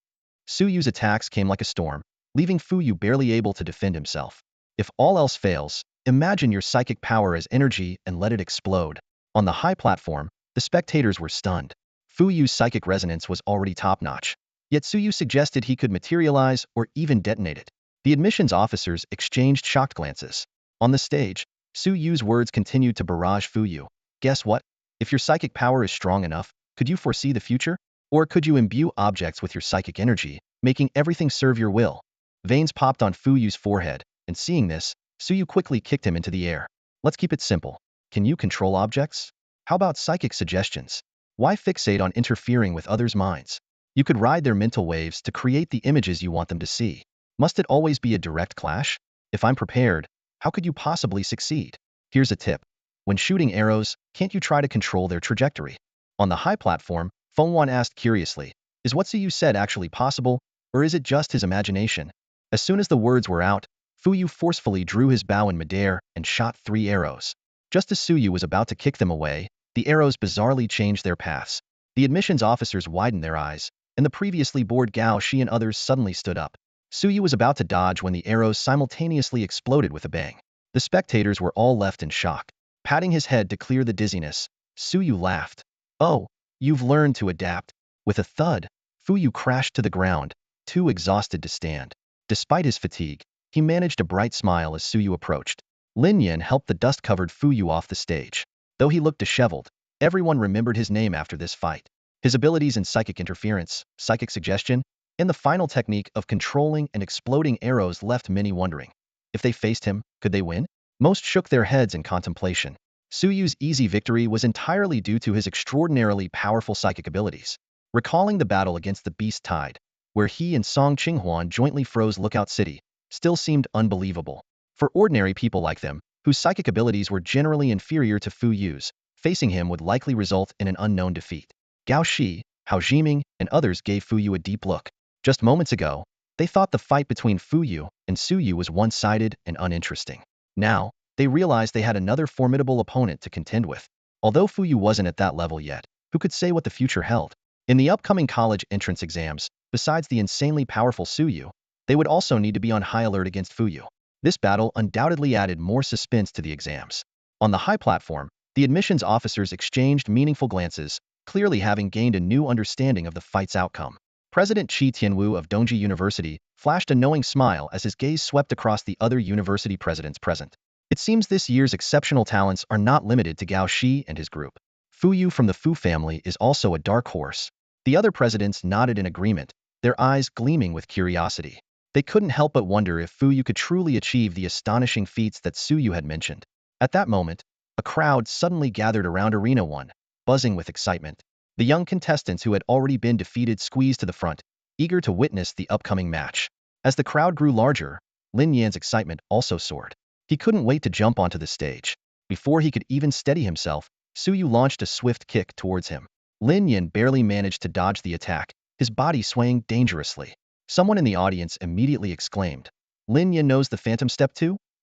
Suyu's attacks came like a storm, leaving Fuyu barely able to defend himself. If all else fails, Imagine your psychic power as energy and let it explode. On the high platform, the spectators were stunned. Fu Yu's psychic resonance was already top-notch. Yet Su Yu suggested he could materialize or even detonate it. The admissions officers exchanged shocked glances. On the stage, Su Yu's words continued to barrage Fu Yu. Guess what? If your psychic power is strong enough, could you foresee the future? Or could you imbue objects with your psychic energy, making everything serve your will? Veins popped on Fu Yu's forehead, and seeing this, Su Yu quickly kicked him into the air. Let's keep it simple. Can you control objects? How about psychic suggestions? Why fixate on interfering with others' minds? You could ride their mental waves to create the images you want them to see. Must it always be a direct clash? If I'm prepared, how could you possibly succeed? Here's a tip. When shooting arrows, can't you try to control their trajectory? On the high platform, Fengwan asked curiously, is what Su Yu said actually possible, or is it just his imagination? As soon as the words were out, Fu Yu forcefully drew his bow in midair and shot 3 arrows. Just as Su Yu was about to kick them away, the arrows bizarrely changed their paths. The admissions officers widened their eyes, and the previously bored Gao Shi and others suddenly stood up. Su Yu was about to dodge when the arrows simultaneously exploded with a bang. The spectators were all left in shock. Patting his head to clear the dizziness, Su Yu laughed. Oh, you've learned to adapt. With a thud, Fu Yu crashed to the ground, too exhausted to stand. Despite his fatigue, he managed a bright smile as Su Yu approached. Lin Yan helped the dust-covered Fu Yu off the stage. Though he looked disheveled, everyone remembered his name after this fight. His abilities in psychic interference, psychic suggestion, and the final technique of controlling and exploding arrows left many wondering. If they faced him, could they win? Most shook their heads in contemplation. Su Yu's easy victory was entirely due to his extraordinarily powerful psychic abilities. Recalling the battle against the Beast Tide, where he and Song Qinghuan jointly froze Lookout City, still seemed unbelievable. For ordinary people like them, whose psychic abilities were generally inferior to Fu Yu's, facing him would likely result in an unknown defeat. Gao Shi, Hao Jiming, and others gave Fu Yu a deep look. Just moments ago, they thought the fight between Fu Yu and Su Yu was one-sided and uninteresting. Now, they realized they had another formidable opponent to contend with. Although Fu Yu wasn't at that level yet, who could say what the future held? In the upcoming college entrance exams, besides the insanely powerful Su Yu, they would also need to be on high alert against Fu Yu. This battle undoubtedly added more suspense to the exams. On the high platform, the admissions officers exchanged meaningful glances, clearly having gained a new understanding of the fight's outcome. President Qi Tianwu of Dongji University flashed a knowing smile as his gaze swept across the other university presidents present. It seems this year's exceptional talents are not limited to Gao Shi and his group. Fu Yu from the Fu family is also a dark horse. The other presidents nodded in agreement, their eyes gleaming with curiosity. They couldn't help but wonder if Fu Yu could truly achieve the astonishing feats that Su Yu had mentioned. At that moment, a crowd suddenly gathered around Arena 1, buzzing with excitement. The young contestants who had already been defeated squeezed to the front, eager to witness the upcoming match. As the crowd grew larger, Lin Yan's excitement also soared. He couldn't wait to jump onto the stage. Before he could even steady himself, Su Yu launched a swift kick towards him. Lin Yan barely managed to dodge the attack, his body swaying dangerously. Someone in the audience immediately exclaimed, Lin Yan knows the phantom step too?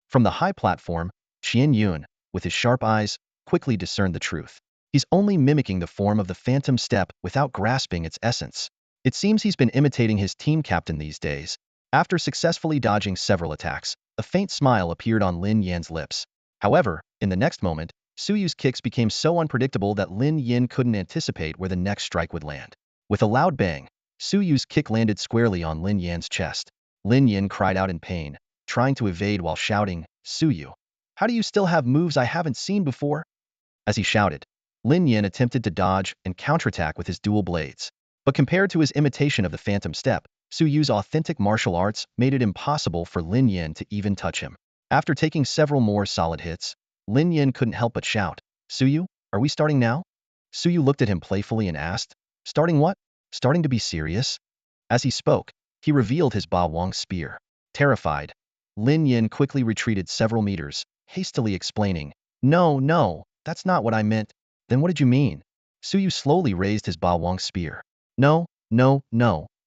From the high platform, Qian Yun, with his sharp eyes, quickly discerned the truth. He's only mimicking the form of the phantom step without grasping its essence. It seems he's been imitating his team captain these days. After successfully dodging several attacks, a faint smile appeared on Lin Yan's lips. However, in the next moment, Su Yu's kicks became so unpredictable that Lin Yan couldn't anticipate where the next strike would land. With a loud bang, Su Yu's kick landed squarely on Lin Yan's chest. Lin Yan cried out in pain, trying to evade while shouting, Su Yu, how do you still have moves I haven't seen before? As he shouted, Lin Yan attempted to dodge and counterattack with his dual blades. But compared to his imitation of the phantom step, Su Yu's authentic martial arts made it impossible for Lin Yan to even touch him. After taking several more solid hits, Lin Yan couldn't help but shout, Su Yu, are we starting now? Su Yu looked at him playfully and asked, starting what? Starting to be serious? As he spoke, he revealed his Ba Wang spear. Terrified, Lin Yan quickly retreated several meters, hastily explaining, no, that's not what I meant. Then what did you mean? Su Yu slowly raised his Ba Wang spear. No,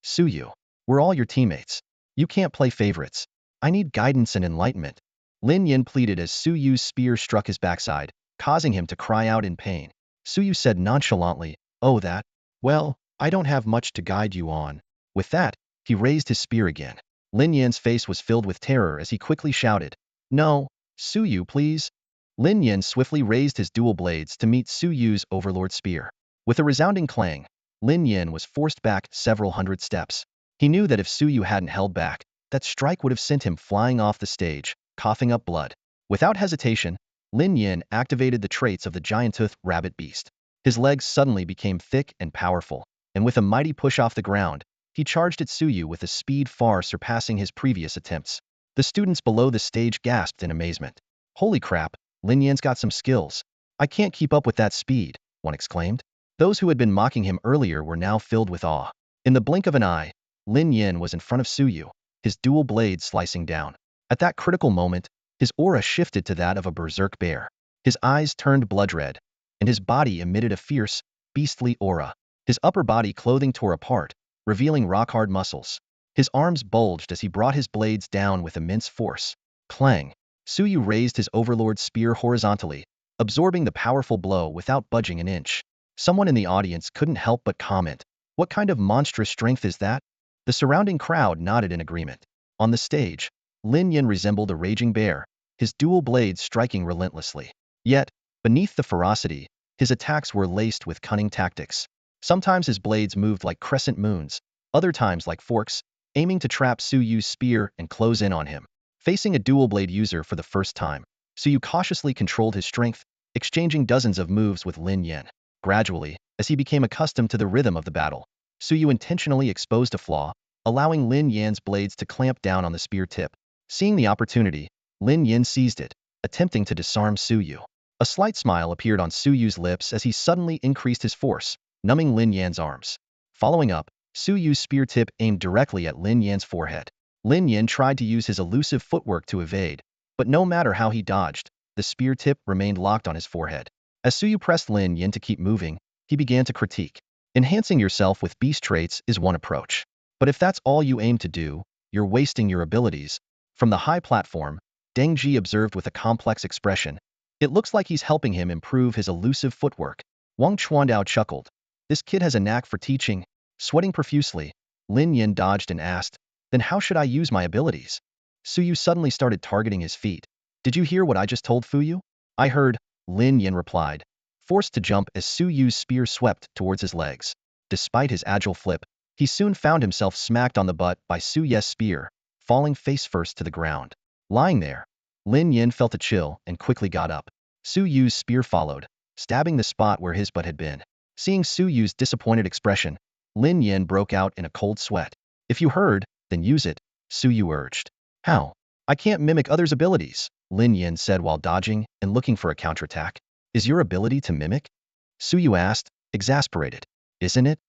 Su Yu. We're all your teammates. You can't play favorites. I need guidance and enlightenment. Lin Yan pleaded as Su Yu's spear struck his backside, causing him to cry out in pain. Su Yu said nonchalantly, oh that? Well, I don't have much to guide you on. With that, he raised his spear again. Lin Yan's face was filled with terror as he quickly shouted, no, Suyu, please. Lin Yin swiftly raised his dual blades to meet Suyu's overlord spear. With a resounding clang, Lin Yin was forced back several hundred steps. He knew that if Suyu hadn't held back, that strike would have sent him flying off the stage, coughing up blood. Without hesitation, Lin Yin activated the traits of the giant-toothed rabbit beast. His legs suddenly became thick and powerful, and with a mighty push off the ground, he charged at Suyu with a speed far surpassing his previous attempts. The students below the stage gasped in amazement. Holy crap, Lin Yan's got some skills. I can't keep up with that speed, one exclaimed. Those who had been mocking him earlier were now filled with awe. In the blink of an eye, Lin Yin was in front of Suyu, his dual blades slicing down. At that critical moment, his aura shifted to that of a berserk bear. His eyes turned blood red, and his body emitted a fierce, beastly aura. His upper body clothing tore apart, revealing rock-hard muscles. His arms bulged as he brought his blades down with immense force. Clang! Suyu raised his overlord spear horizontally, absorbing the powerful blow without budging an inch. Someone in the audience couldn't help but comment, "What kind of monstrous strength is that?" The surrounding crowd nodded in agreement. On the stage, Lin Yin resembled a raging bear, his dual blades striking relentlessly. Yet, beneath the ferocity, his attacks were laced with cunning tactics. Sometimes his blades moved like crescent moons, other times like forks, aiming to trap Suyu's spear and close in on him. Facing a dual-blade user for the first time, Suyu cautiously controlled his strength, exchanging dozens of moves with Lin Yin. Gradually, as he became accustomed to the rhythm of the battle, Suyu intentionally exposed a flaw, allowing Lin Yan's blades to clamp down on the spear tip. Seeing the opportunity, Lin Yin seized it, attempting to disarm Suyu. A slight smile appeared on Suyu's lips as he suddenly increased his force, numbing Lin Yan's arms. Following up, Suyu's spear tip aimed directly at Lin Yan's forehead. Lin Yin tried to use his elusive footwork to evade, but no matter how he dodged, the spear tip remained locked on his forehead. As Suyu pressed Lin Yin to keep moving, he began to critique. Enhancing yourself with beast traits is one approach. But if that's all you aim to do, you're wasting your abilities. From the high platform, Deng Ji observed with a complex expression. It looks like he's helping him improve his elusive footwork. Wang Chuandao chuckled. This kid has a knack for teaching. Sweating profusely, Lin Yin dodged and asked, "Then how should I use my abilities?" Suyu suddenly started targeting his feet. "Did you hear what I just told Fuyu?" "I heard," Lin Yin replied, forced to jump as Suyu's spear swept towards his legs. Despite his agile flip, he soon found himself smacked on the butt by Suyu's spear, falling face first to the ground. Lying there, Lin Yin felt a chill and quickly got up. Suyu's spear followed, stabbing the spot where his butt had been. Seeing Suyu's disappointed expression, Lin Yin broke out in a cold sweat. "If you heard, then use it," Suyu urged. "How? I can't mimic others' abilities," Lin Yin said while dodging and looking for a counterattack. "Is your ability to mimic?" Suyu asked, exasperated. "Isn't it?"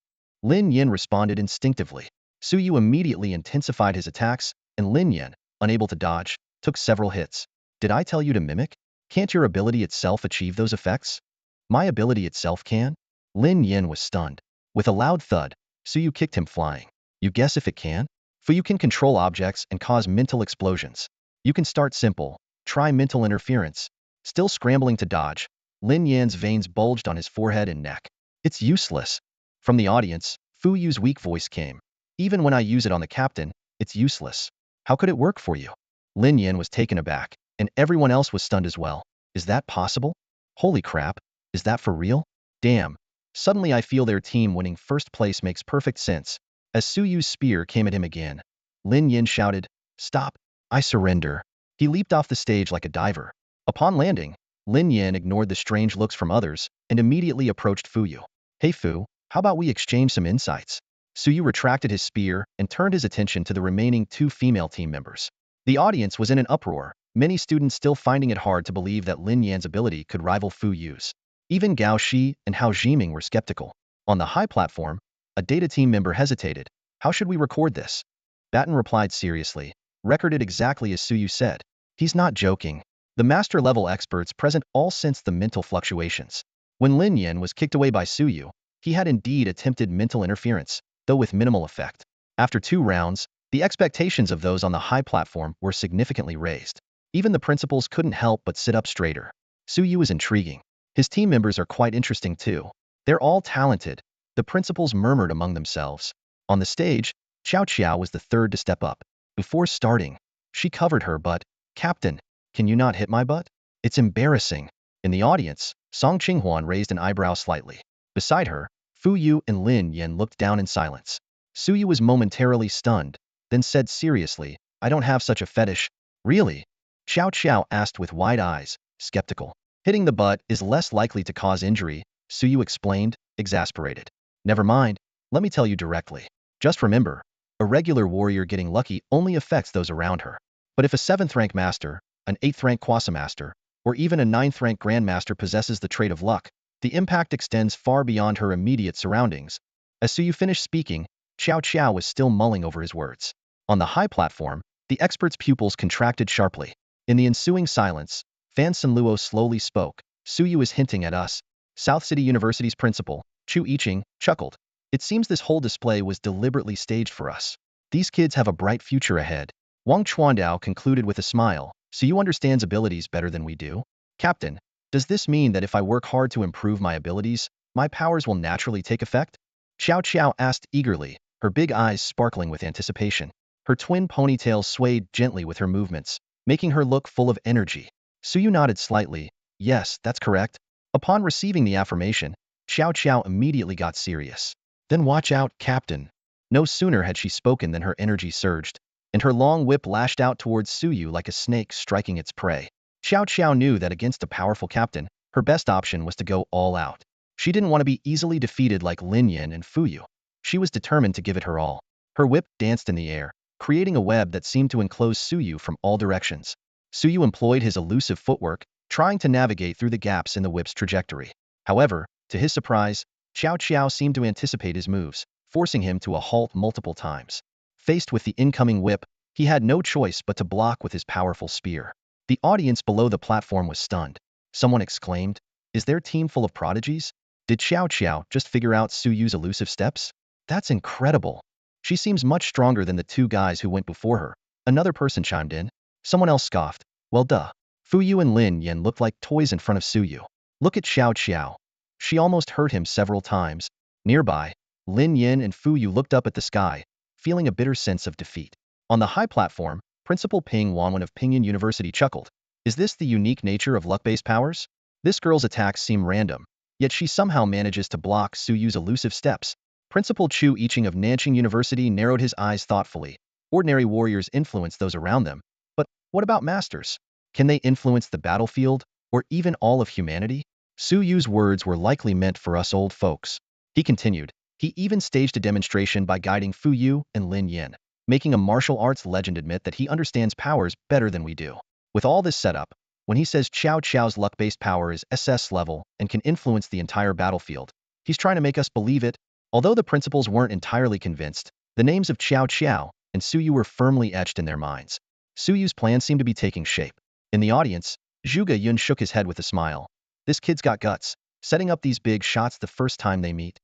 Lin Yin responded instinctively. Suyu immediately intensified his attacks, and Lin Yin, unable to dodge, took several hits. "Did I tell you to mimic? Can't your ability itself achieve those effects?" "My ability itself can?" Lin Yin was stunned. With a loud thud, Suyu kicked him flying. "You guess if it can? For you can control objects and cause mental explosions. You can start simple, try mental interference." Still scrambling to dodge, Lin Yan's veins bulged on his forehead and neck. "It's useless." From the audience, Fu Yu's weak voice came. "Even when I use it on the captain, it's useless. How could it work for you?" Lin Yan was taken aback, and everyone else was stunned as well. "Is that possible? Holy crap, is that for real? Damn. Suddenly I feel their team winning first place makes perfect sense." As Suyu's spear came at him again, Lin Yin shouted, "Stop, I surrender." He leaped off the stage like a diver. Upon landing, Lin Yin ignored the strange looks from others and immediately approached Fuyu. "Hey Fu, how about we exchange some insights?" Suyu retracted his spear and turned his attention to the remaining two female team members. The audience was in an uproar, many students still finding it hard to believe that Lin Yan's ability could rival Fu Yu's. Even Gao Shi and Hao Jiming were skeptical. On the high platform, a data team member hesitated. "How should we record this?" Batten replied seriously, "Record it exactly as Suyu said. He's not joking." The master-level experts present all sensed the mental fluctuations. When Lin Yin was kicked away by Suyu, he had indeed attempted mental interference, though with minimal effect. After 2 rounds, the expectations of those on the high platform were significantly raised. Even the principals couldn't help but sit up straighter. Suyu is intriguing. His team members are quite interesting too. They're all talented, the principals murmured among themselves. On the stage, Xiao Qiao was the third to step up. Before starting, she covered her butt. "Captain, Can you not hit my butt? It's embarrassing. In the audience, Song Qinghuan raised an eyebrow slightly. Beside her, Fu Yu and Lin Yan looked down in silence. Su Yu was momentarily stunned, then said seriously, I don't have such a fetish. Really? Xiao Xiao asked with wide eyes, skeptical. Hitting the butt is less likely to cause injury, Su Yu explained, exasperated. Never mind, let me tell you directly. Just remember, a regular warrior getting lucky only affects those around her. But if a 7th rank master, an 8th rank quasi-master, or even a 9th rank grandmaster possesses the trait of luck, the impact extends far beyond her immediate surroundings. As Su Yu finished speaking, Xiao Qiao was still mulling over his words. On the high platform, the expert's pupils contracted sharply. In the ensuing silence, Fan Senluo slowly spoke. Su Yu is hinting at us. South City University's principal, Chu Yiqing, chuckled. It seems this whole display was deliberately staged for us. These kids have a bright future ahead. Wang Chuandao concluded with a smile. So you understands abilities better than we do? Captain, does this mean that if I work hard to improve my abilities, my powers will naturally take effect? Xiao Qiao asked eagerly, her big eyes sparkling with anticipation. Her twin ponytails swayed gently with her movements, making her look full of energy. Su Yu nodded slightly. Yes, that's correct. Upon receiving the affirmation, Xiao Qiao immediately got serious. Then watch out, Captain. No sooner had she spoken than her energy surged, and her long whip lashed out towards Su Yu like a snake striking its prey. Xiao Qiao knew that against a powerful captain, her best option was to go all out. She didn't want to be easily defeated like Lin Yan and Fu Yu. She was determined to give it her all. Her whip danced in the air, creating a web that seemed to enclose Su Yu from all directions. Su Yu employed his elusive footwork, trying to navigate through the gaps in the whip's trajectory. However, to his surprise, Xiao Qiao seemed to anticipate his moves, forcing him to a halt multiple times. Faced with the incoming whip, he had no choice but to block with his powerful spear. The audience below the platform was stunned. Someone exclaimed, is their team full of prodigies? Did Xiao Qiao just figure out Su Yu's elusive steps? That's incredible. She seems much stronger than the two guys who went before her. Another person chimed in. Someone else scoffed. Well duh. Fu Yu and Lin Yan looked like toys in front of Su Yu. Look at Xiao Qiao. She almost hurt him several times. Nearby, Lin Yan and Fu Yu looked up at the sky, feeling a bitter sense of defeat. On the high platform, Principal Ping Wanwen of Pingyang University chuckled. Is this the unique nature of luck-based powers? This girl's attacks seem random, yet she somehow manages to block Su Yu's elusive steps. Principal Chu Yiqing of Nanqing University narrowed his eyes thoughtfully. Ordinary warriors influence those around them. But what about masters? Can they influence the battlefield, or even all of humanity? Su Yu's words were likely meant for us old folks. He continued. He even staged a demonstration by guiding Fu Yu and Lin Yan, making a martial arts legend admit that he understands powers better than we do. With all this set up, when he says Xiao Qiao's luck-based power is SS level and can influence the entire battlefield, he's trying to make us believe it. Although the principals weren't entirely convinced, the names of Xiao Qiao and Su Yu were firmly etched in their minds. Su Yu's plan seemed to be taking shape. In the audience, Zhuge Yun shook his head with a smile. This kid's got guts, setting up these big shots the first time they meet.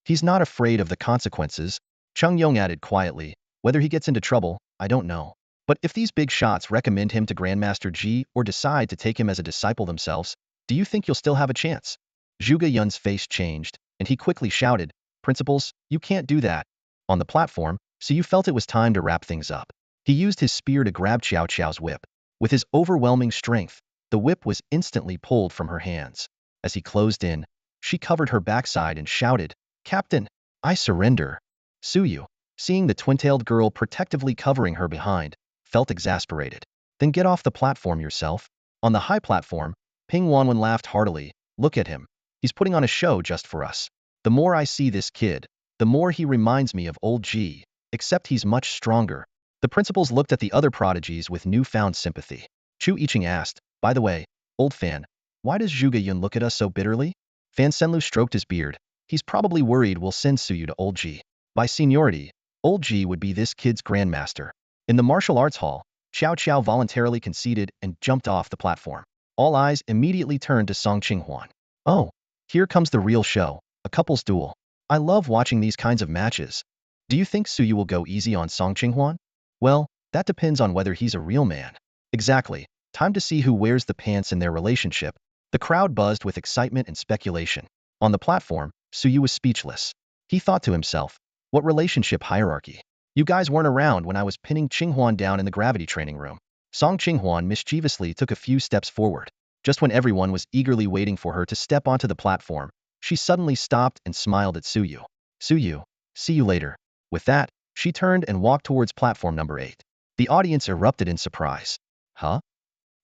He's not afraid of the consequences, Cheng Yong added quietly. Whether he gets into trouble, I don't know. But if these big shots recommend him to Grandmaster Ji or decide to take him as a disciple themselves, do you think you'll still have a chance? Zhuge Yun's face changed, and he quickly shouted, Principals, you can't do that. On the platform, so you felt it was time to wrap things up. He used his spear to grab Xiao Qiao's whip. With his overwhelming strength, the whip was instantly pulled from her hands. As he closed in, she covered her backside and shouted, Captain, I surrender. Su Yu, seeing the twin-tailed girl protectively covering her behind, felt exasperated. Then get off the platform yourself. On the high platform, Ping Wanwen laughed heartily. Look at him. He's putting on a show just for us. The more I see this kid, the more he reminds me of old Ji, except he's much stronger. The principals looked at the other prodigies with newfound sympathy. Chu Yiqing asked, by the way, old Fan, why does Zhuge Yun look at us so bitterly? Fan Senlu stroked his beard. He's probably worried we'll send Su Yu to old Ji. By seniority, old Ji would be this kid's grandmaster. In the martial arts hall, Xiao Qiao voluntarily conceded and jumped off the platform. All eyes immediately turned to Song Qinghuan. Oh, here comes the real show, a couples duel. I love watching these kinds of matches. Do you think Su Yu will go easy on Song Qinghuan? Well, that depends on whether he's a real man. Exactly. Time to see who wears the pants in their relationship. The crowd buzzed with excitement and speculation. On the platform, Su Yu was speechless. He thought to himself, what relationship hierarchy? You guys weren't around when I was pinning Qinghuan down in the gravity training room. Song Qinghuan mischievously took a few steps forward. Just when everyone was eagerly waiting for her to step onto the platform, she suddenly stopped and smiled at Suyu. Suyu, see you later. With that, she turned and walked towards platform number 8. The audience erupted in surprise. Huh?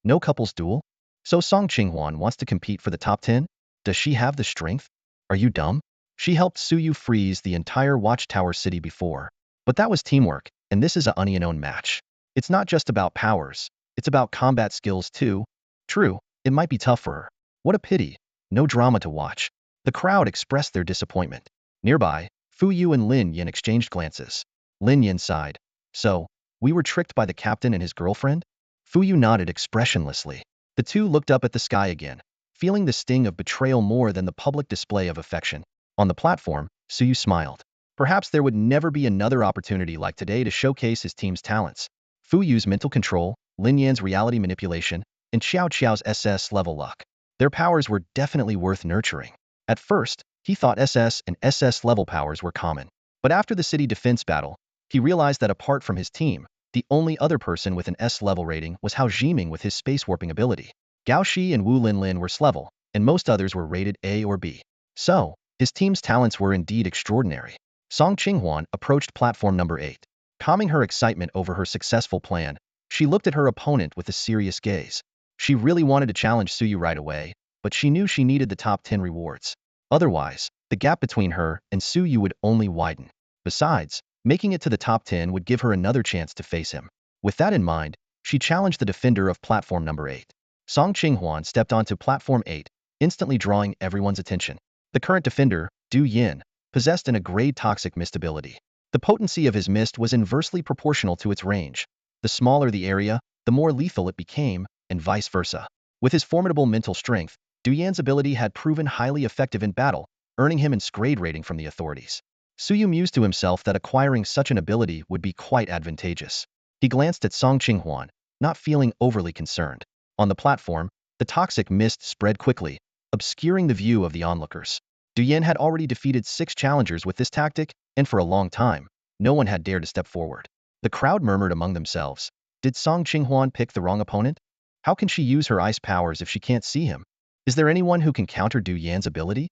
No couples duel? So Song Qinghuan wants to compete for the top 10? Does she have the strength? Are you dumb? She helped Suyu freeze the entire Watchtower city before. But that was teamwork, and this is a onion-own match. It's not just about powers, it's about combat skills too. True, it might be tough for her. What a pity. No drama to watch. The crowd expressed their disappointment. Nearby, Fu Yu and Lin Yin exchanged glances. Lin Yin sighed. So, we were tricked by the captain and his girlfriend? Fu Yu nodded expressionlessly. The two looked up at the sky again, feeling the sting of betrayal more than the public display of affection. On the platform, Suyu smiled. Perhaps there would never be another opportunity like today to showcase his team's talents. Fu Yu's mental control, Lin Yan's reality manipulation, and Xiao Qiao's SS level luck. Their powers were definitely worth nurturing. At first, he thought SS and SS level powers were common. But after the city defense battle, he realized that apart from his team, the only other person with an S-level rating was Hao Jiming with his space warping ability. Gao Shi and Wu Linlin were S-level, and most others were rated A or B. So, his team's talents were indeed extraordinary. Song Qinghuan approached platform number 8. Calming her excitement over her successful plan, she looked at her opponent with a serious gaze. She really wanted to challenge Suyu right away, but she knew she needed the top 10 rewards. Otherwise, the gap between her and Suyu would only widen. Besides, making it to the top 10 would give her another chance to face him. With that in mind, she challenged the defender of platform number 8. Song Qinghuan stepped onto platform 8, instantly drawing everyone's attention. The current defender, Du Yin, possessed a grade toxic mist ability. The potency of his mist was inversely proportional to its range. The smaller the area, the more lethal it became, and vice versa. With his formidable mental strength, Du Yan's ability had proven highly effective in battle, earning him an S-grade rating from the authorities. Suyu mused to himself that acquiring such an ability would be quite advantageous. He glanced at Song Qinghuan, not feeling overly concerned. On the platform, the toxic mist spread quickly, obscuring the view of the onlookers. Du Yan had already defeated 6 challengers with this tactic, and for a long time, no one had dared to step forward. The crowd murmured among themselves. Did Song Qinghuan pick the wrong opponent? How can she use her ice powers if she can't see him? Is there anyone who can counter Du Yan's ability?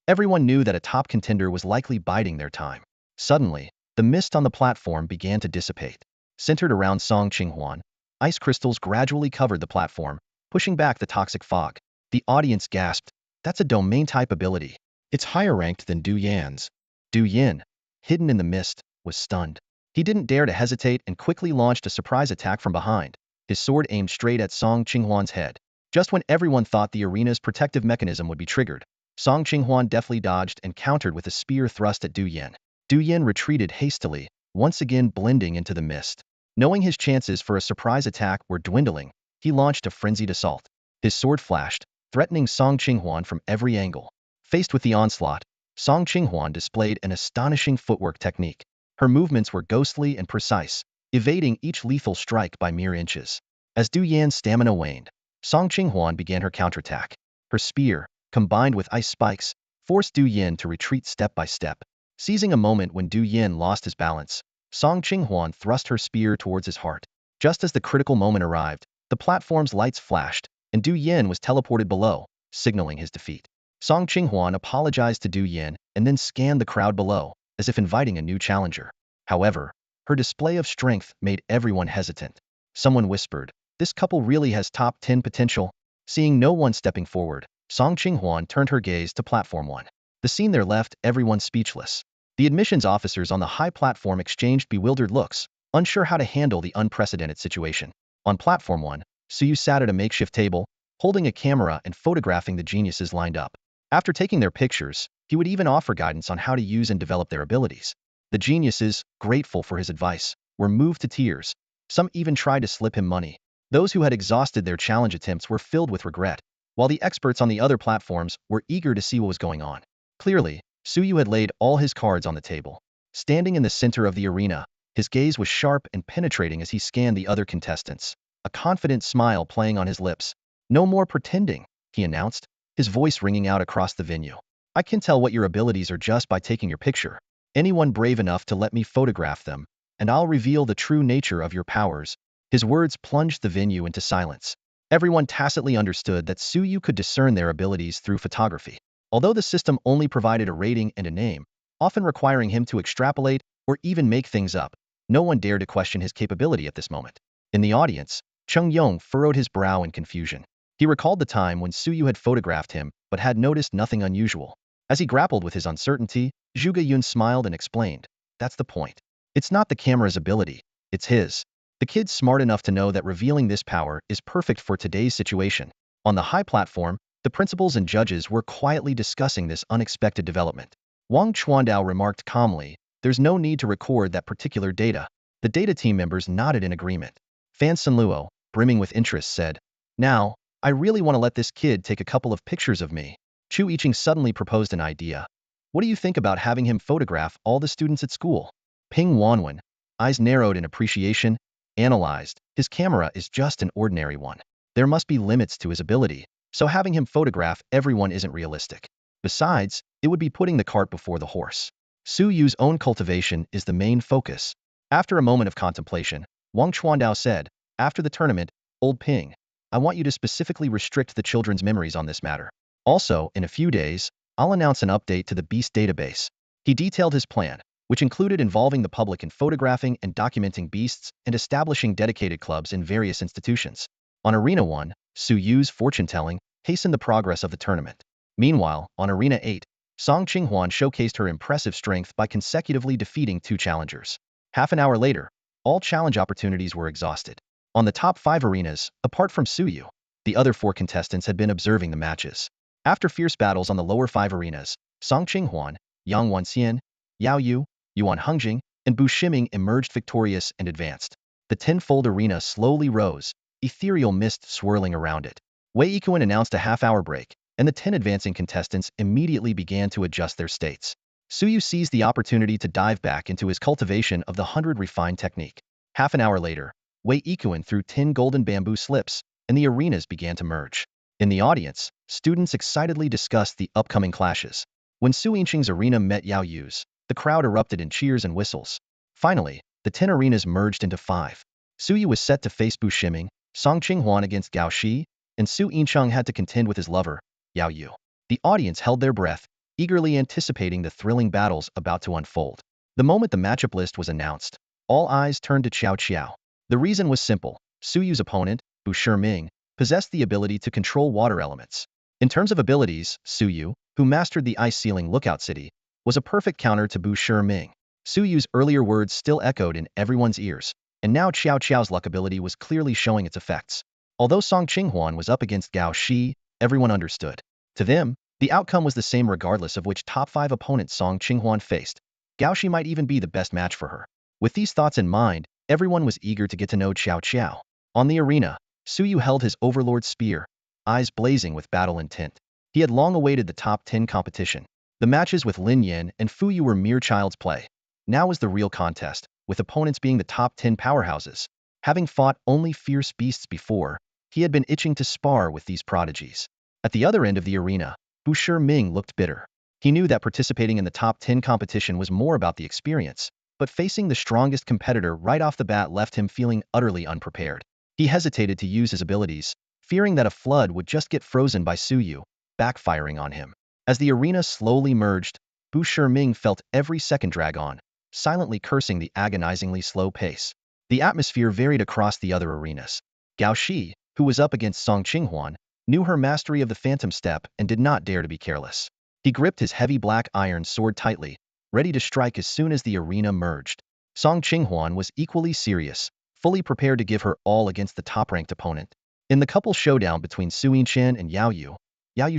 Everyone knew that a top contender was likely biding their time. Suddenly, the mist on the platform began to dissipate. Centered around Song Qinghuan, ice crystals gradually covered the platform, pushing back the toxic fog. The audience gasped. That's a domain-type ability. It's higher ranked than Du Yan's. Du Yin, hidden in the mist, was stunned. He didn't dare to hesitate and quickly launched a surprise attack from behind, his sword aimed straight at Song Qinghuan's head. Just when everyone thought the arena's protective mechanism would be triggered, Song Qinghuan deftly dodged and countered with a spear thrust at Du Yin. Du Yin retreated hastily, once again blending into the mist. Knowing his chances for a surprise attack were dwindling, he launched a frenzied assault. His sword flashed, threatening Song Qinghuan from every angle. Faced with the onslaught, Song Qinghuan displayed an astonishing footwork technique. Her movements were ghostly and precise, evading each lethal strike by mere inches. As Du Yan's stamina waned, Song Qinghuan began her counterattack. Her spear, combined with ice spikes, forced Du Yin to retreat step by step. Seizing a moment when Du Yin lost his balance, Song Qinghuan thrust her spear towards his heart. Just as the critical moment arrived, the platform's lights flashed, and Du Yin was teleported below, signaling his defeat. Song Qinghuan apologized to Du Yin and then scanned the crowd below, as if inviting a new challenger. However, her display of strength made everyone hesitant. Someone whispered, "This couple really has top 10 potential." Seeing no one stepping forward, Song Qinghuan turned her gaze to platform 1. The scene there left everyone speechless. The admissions officers on the high platform exchanged bewildered looks, unsure how to handle the unprecedented situation. On platform 1, Suyu sat at a makeshift table, holding a camera and photographing the geniuses lined up. After taking their pictures, he would even offer guidance on how to use and develop their abilities. The geniuses, grateful for his advice, were moved to tears. Some even tried to slip him money. Those who had exhausted their challenge attempts were filled with regret, while the experts on the other platforms were eager to see what was going on. Clearly, Suyu had laid all his cards on the table. Standing in the center of the arena, his gaze was sharp and penetrating as he scanned the other contestants, a confident smile playing on his lips. "No more pretending," he announced, his voice ringing out across the venue. "I can tell what your abilities are just by taking your picture. Anyone brave enough to let me photograph them, and I'll reveal the true nature of your powers." His words plunged the venue into silence. Everyone tacitly understood that Su Yu could discern their abilities through photography. Although the system only provided a rating and a name, often requiring him to extrapolate or even make things up, no one dared to question his capability at this moment. In the audience, Chung Yong furrowed his brow in confusion. He recalled the time when Su Yu had photographed him but had noticed nothing unusual. As he grappled with his uncertainty, Zhuge Yun smiled and explained, "That's the point. It's not the camera's ability, it's his." The kid's smart enough to know that revealing this power is perfect for today's situation. On the high platform, the principals and judges were quietly discussing this unexpected development. Wang Chuandao remarked calmly, "There's no need to record that particular data." The data team members nodded in agreement. Fan Sanluo, brimming with interest, said, "Now, I really want to let this kid take a couple of pictures of me." Chu Yiqing suddenly proposed an idea. "What do you think about having him photograph all the students at school?" Ping Wanwen, eyes narrowed in appreciation, analyzed, "His camera is just an ordinary one. There must be limits to his ability, so having him photograph everyone isn't realistic. Besides, it would be putting the cart before the horse. Su Yu's own cultivation is the main focus." After a moment of contemplation, Wang Chuandao said, "After the tournament, Old Ping, I want you to specifically restrict the children's memories on this matter. Also, in a few days, I'll announce an update to the Beast database." He detailed his plan, which included involving the public in photographing and documenting beasts and establishing dedicated clubs in various institutions. On Arena 1, Su Yu's fortune-telling hastened the progress of the tournament. Meanwhile, on Arena 8, Song Qinghuan showcased her impressive strength by consecutively defeating 2 challengers. Half an hour later, all challenge opportunities were exhausted. On the top 5 arenas, apart from Su Yu, the other 4 contestants had been observing the matches. After fierce battles on the lower 5 arenas, Song Qinghuan, Yang Wanxian, Yao Yu, Yuan Hengjing, and Bu Shiming emerged victorious and advanced. The 10-fold arena slowly rose, ethereal mist swirling around it. Wei Yikuan announced a half-hour break, and the 10 advancing contestants immediately began to adjust their states. Su Yu seized the opportunity to dive back into his cultivation of the 100 refined technique. Half an hour later, Wei Yikuan threw 10 golden bamboo slips, and the arenas began to merge. In the audience, students excitedly discussed the upcoming clashes. When Su Yinqing's arena met Yao Yu's, the crowd erupted in cheers and whistles. Finally, the 10 arenas merged into 5. Su Yu was set to face Bu Shiming, Song Qinghuan against Gao Shi, and Su Yincheng had to contend with his lover, Yao Yu. The audience held their breath, eagerly anticipating the thrilling battles about to unfold. The moment the matchup list was announced, all eyes turned to Qiao Qiao. The reason was simple. Su Yu's opponent, Bu Shiming, possessed the ability to control water elements. In terms of abilities, Su Yu, who mastered the ice ceiling lookout city, was a perfect counter to Bu Shiming. Su Yu's earlier words still echoed in everyone's ears, and now Qiao Qiao's luck ability was clearly showing its effects. Although Song Qinghuan was up against Gao Shi, everyone understood. To them, the outcome was the same regardless of which top 5 opponent Song Qinghuan faced. Gao Shi might even be the best match for her. With these thoughts in mind, everyone was eager to get to know Qiao Qiao. On the arena, Su Yu held his Overlord spear, eyes blazing with battle intent. He had long awaited the top 10 competition. The matches with Lin Yan and Fu Yu were mere child's play. Now was the real contest, with opponents being the top 10 powerhouses. Having fought only fierce beasts before, he had been itching to spar with these prodigies. At the other end of the arena, Bu Shiming looked bitter. He knew that participating in the top 10 competition was more about the experience, but facing the strongest competitor right off the bat left him feeling utterly unprepared. He hesitated to use his abilities, fearing that a flood would just get frozen by Su Yu, backfiring on him. As the arena slowly merged, Bu Shiming felt every second drag on, silently cursing the agonizingly slow pace. The atmosphere varied across the other arenas. Gao Shi, who was up against Song Qinghuan, knew her mastery of the phantom step and did not dare to be careless. He gripped his heavy black iron sword tightly, ready to strike as soon as the arena merged. Song Qinghuan was equally serious, fully prepared to give her all against the top-ranked opponent. In the couple showdown between Su Yinchen and Yao Yu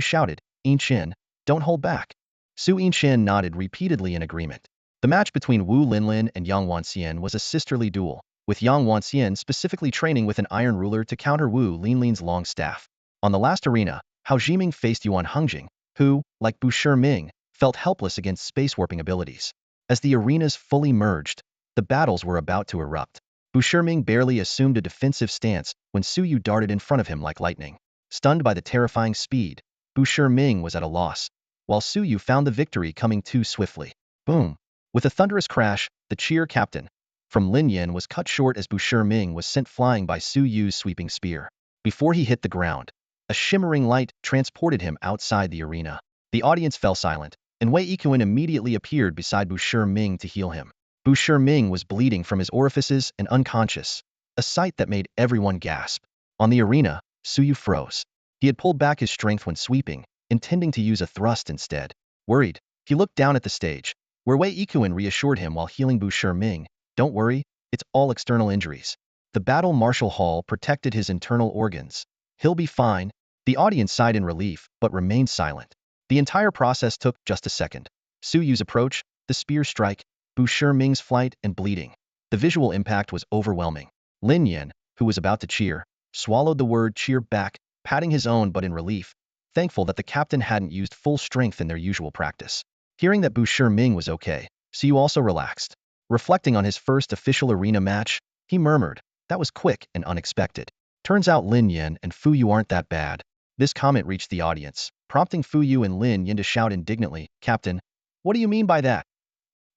shouted, "Yinchen, don't hold back." Su Yinchen nodded repeatedly in agreement. The match between Wu Linlin and Yang Wanxian was a sisterly duel, with Yang Wanxian specifically training with an iron ruler to counter Wu Linlin's long staff. On the last arena, Hao Jiming faced Yuan Hengjing, who, like Bu Shiming, felt helpless against space warping abilities. As the arenas fully merged, the battles were about to erupt. Bu Shiming barely assumed a defensive stance when Su Yu darted in front of him like lightning. Stunned by the terrifying speed, Bu Shiming was at a loss, while Su Yu found the victory coming too swiftly. Boom! With a thunderous crash, the cheer captain, from Lin Yan was cut short as Bu Ming was sent flying by Su Yu's sweeping spear. Before he hit the ground, a shimmering light transported him outside the arena. The audience fell silent, and Wei Yikuan immediately appeared beside Bu Ming to heal him. Bu Ming was bleeding from his orifices and unconscious, a sight that made everyone gasp. On the arena, Su Yu froze. He had pulled back his strength when sweeping, intending to use a thrust instead. Worried, he looked down at the stage, where Wei Yikuan reassured him while healing Bu Ming. Don't worry, it's all external injuries. The battle martial hall protected his internal organs. He'll be fine. The audience sighed in relief, but remained silent. The entire process took just a second. Su Yu's approach, the spear strike, Bu Ming's flight and bleeding. The visual impact was overwhelming. Lin Yan, who was about to cheer, swallowed the word cheer back, patting his own but in relief, thankful that the captain hadn't used full strength in their usual practice. Hearing that Bu Ming was okay, Su Yu also relaxed. Reflecting on his first official arena match, he murmured, "That was quick and unexpected. Turns out Lin Yan and Fu Yu aren't that bad." This comment reached the audience, prompting Fu Yu and Lin Yan to shout indignantly, "Captain, what do you mean by that?"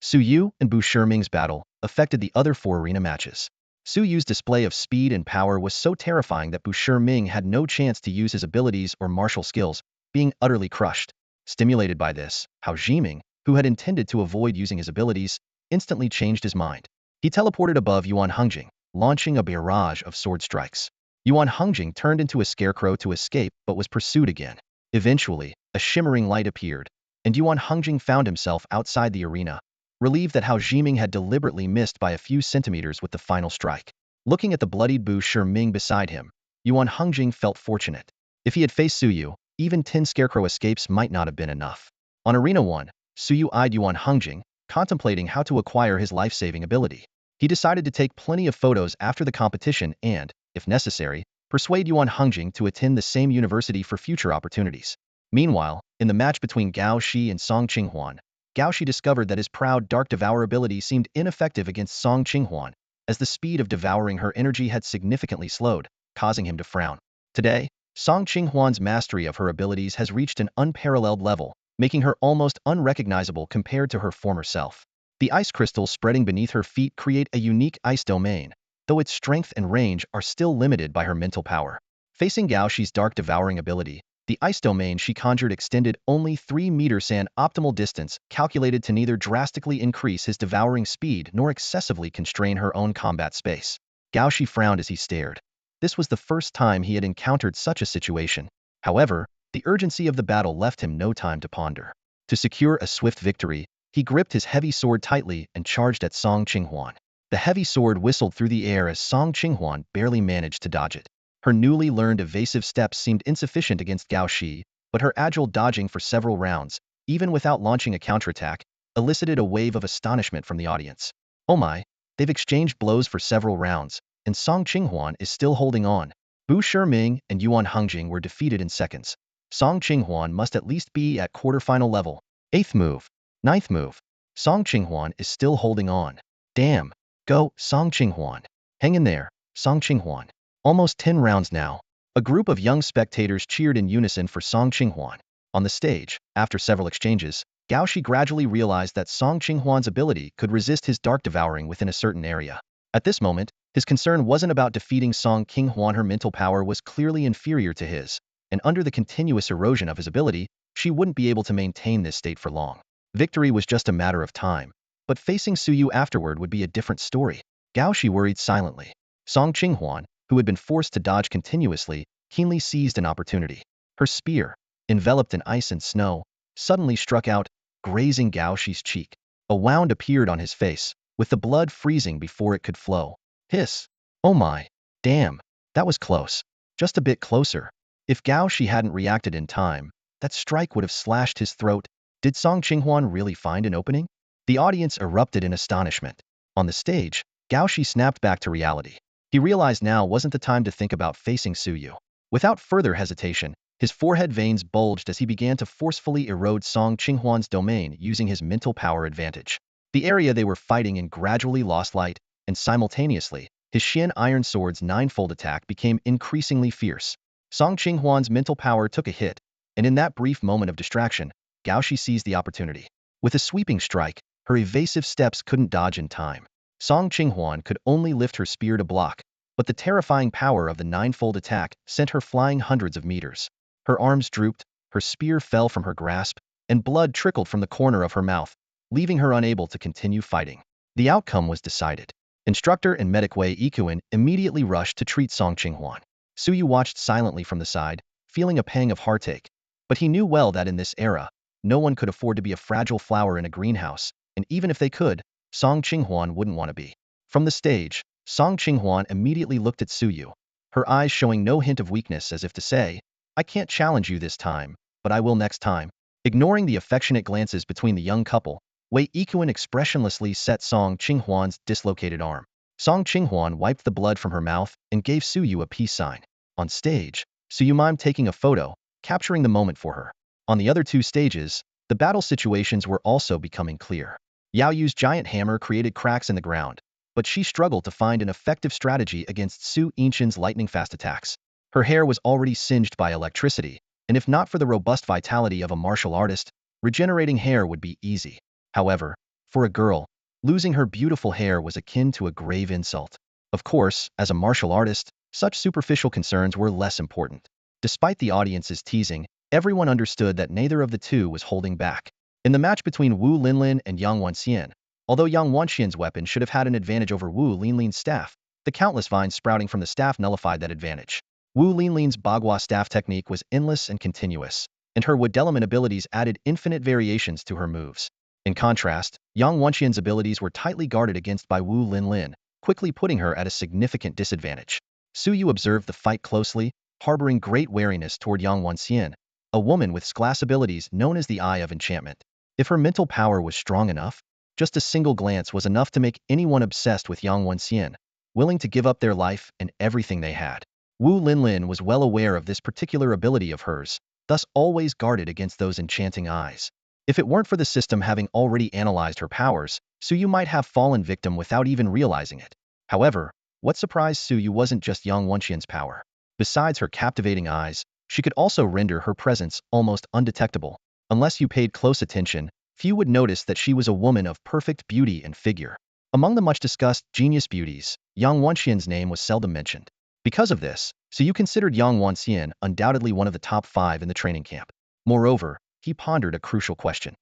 Su Yu and Bu Ming's battle affected the other 4 arena matches. Su Yu's display of speed and power was so terrifying that Bu Ming had no chance to use his abilities or martial skills, being utterly crushed. Stimulated by this, Hao Jiming, who had intended to avoid using his abilities, instantly changed his mind. He teleported above Yuan Hongjing, launching a barrage of sword strikes. Yuan Hongjing turned into a scarecrow to escape but was pursued again. Eventually, a shimmering light appeared, and Yuan Hongjing found himself outside the arena, relieved that Hao Jiming had deliberately missed by a few centimeters with the final strike. Looking at the bloodied Bu Ming beside him, Yuan Hongjing felt fortunate. If he had faced Su Yu, even 10 scarecrow escapes might not have been enough. On Arena 1, Su Yu eyed Yuan Hongjing, contemplating how to acquire his life-saving ability. He decided to take plenty of photos after the competition and, if necessary, persuade Yuan Hongjing to attend the same university for future opportunities. Meanwhile, in the match between Gao Shi and Song Qinghuan, Gao Shi discovered that his proud Dark Devour ability seemed ineffective against Song Qinghuan, as the speed of devouring her energy had significantly slowed, causing him to frown. Today, Song Qinghuan's mastery of her abilities has reached an unparalleled level, making her almost unrecognizable compared to her former self. The ice crystals spreading beneath her feet create a unique ice domain, though its strength and range are still limited by her mental power. Facing Gao Shi's Dark Devouring ability, the ice domain she conjured extended only 3 meters, an optimal distance calculated to neither drastically increase his devouring speed nor excessively constrain her own combat space. Gao Shi frowned as he stared. This was the first time he had encountered such a situation. However, the urgency of the battle left him no time to ponder. To secure a swift victory, he gripped his heavy sword tightly and charged at Song Qinghuan. The heavy sword whistled through the air as Song Qinghuan barely managed to dodge it. Her newly learned evasive steps seemed insufficient against Gao Shi, but her agile dodging for several rounds, even without launching a counterattack, elicited a wave of astonishment from the audience. Oh my, they've exchanged blows for several rounds, and Song Qinghuan is still holding on. Bu Ming and Yuan Hongjing were defeated in seconds. Song Qinghuan must at least be at quarterfinal level. 8th move. 9th move. Song Qinghuan is still holding on. Damn. Go, Song Qinghuan. Hang in there, Song Qinghuan. Almost 10 rounds now. A group of young spectators cheered in unison for Song Qinghuan. On the stage, after several exchanges, Gao Shi gradually realized that Song Qinghuan's ability could resist his Dark Devouring within a certain area. At this moment, his concern wasn't about defeating Song Qinghuan. Her mental power was clearly inferior to his, and under the continuous erosion of his ability, she wouldn't be able to maintain this state for long. Victory was just a matter of time, but facing Su Yu afterward would be a different story. Gao Shi worried silently. Song Qinghuan, who had been forced to dodge continuously, keenly seized an opportunity. Her spear, enveloped in ice and snow, suddenly struck out, grazing Gao Shi's cheek. A wound appeared on his face, with the blood freezing before it could flow. Hiss! Oh my! Damn! That was close. Just a bit closer. If Gao Shi hadn't reacted in time, that strike would have slashed his throat. Did Song Qinghuan really find an opening? The audience erupted in astonishment. On the stage, Gao Shi snapped back to reality. He realized now wasn't the time to think about facing Su Yu. Without further hesitation, his forehead veins bulged as he began to forcefully erode Song Qinghuan's domain using his mental power advantage. The area they were fighting in gradually lost light, and simultaneously, his Shin Iron Sword's 9-fold attack became increasingly fierce. Song Qinghuan's mental power took a hit, and in that brief moment of distraction, Gao Shi seized the opportunity. With a sweeping strike, her evasive steps couldn't dodge in time. Song Qinghuan could only lift her spear to block, but the terrifying power of the ninefold attack sent her flying hundreds of meters. Her arms drooped, her spear fell from her grasp, and blood trickled from the corner of her mouth, leaving her unable to continue fighting. The outcome was decided. Instructor and medic Wei Yikuan immediately rushed to treat Song Qinghuan. Suyu watched silently from the side, feeling a pang of heartache. But he knew well that in this era, no one could afford to be a fragile flower in a greenhouse, and even if they could, Song Qinghuan wouldn't want to be. From the stage, Song Qinghuan immediately looked at Suyu, her eyes showing no hint of weakness as if to say, "I can't challenge you this time, but I will next time." Ignoring the affectionate glances between the young couple, Wei Yikuan expressionlessly set Song Qinghuan's dislocated arm. Song Qinghuan wiped the blood from her mouth and gave Suyu a peace sign. On stage, Suyu mimed taking a photo, capturing the moment for her. On the other two stages, the battle situations were also becoming clear. Yao Yu's giant hammer created cracks in the ground, but she struggled to find an effective strategy against Su Yinshan's lightning-fast attacks. Her hair was already singed by electricity, and if not for the robust vitality of a martial artist, regenerating hair would be easy. However, for a girl, losing her beautiful hair was akin to a grave insult. Of course, as a martial artist, such superficial concerns were less important. Despite the audience's teasing, everyone understood that neither of the two was holding back. In the match between Wu Linlin and Yang Wanxian, although Yang Wanxian's weapon should have had an advantage over Wu Linlin's staff, the countless vines sprouting from the staff nullified that advantage. Wu Linlin's Bagua staff technique was endless and continuous, and her wood element abilities added infinite variations to her moves. In contrast, Yang Wanxian's abilities were tightly guarded against by Wu Linlin, quickly putting her at a significant disadvantage. Suyu observed the fight closely, harboring great wariness toward Yang Wanxian, a woman with class abilities known as the Eye of Enchantment. If her mental power was strong enough, just a single glance was enough to make anyone obsessed with Yang Wanxian, willing to give up their life and everything they had. Wu Linlin was well aware of this particular ability of hers, thus always guarded against those enchanting eyes. If it weren't for the system having already analyzed her powers, Suyu might have fallen victim without even realizing it. However, what surprised Suyu wasn't just Yang Wanxian's power. Besides her captivating eyes, she could also render her presence almost undetectable. Unless you paid close attention, few would notice that she was a woman of perfect beauty and figure. Among the much-discussed genius beauties, Yang Wanxian's name was seldom mentioned. Because of this, Suyu considered Yang Wanxian undoubtedly one of the top 5 in the training camp. Moreover, he pondered a crucial question.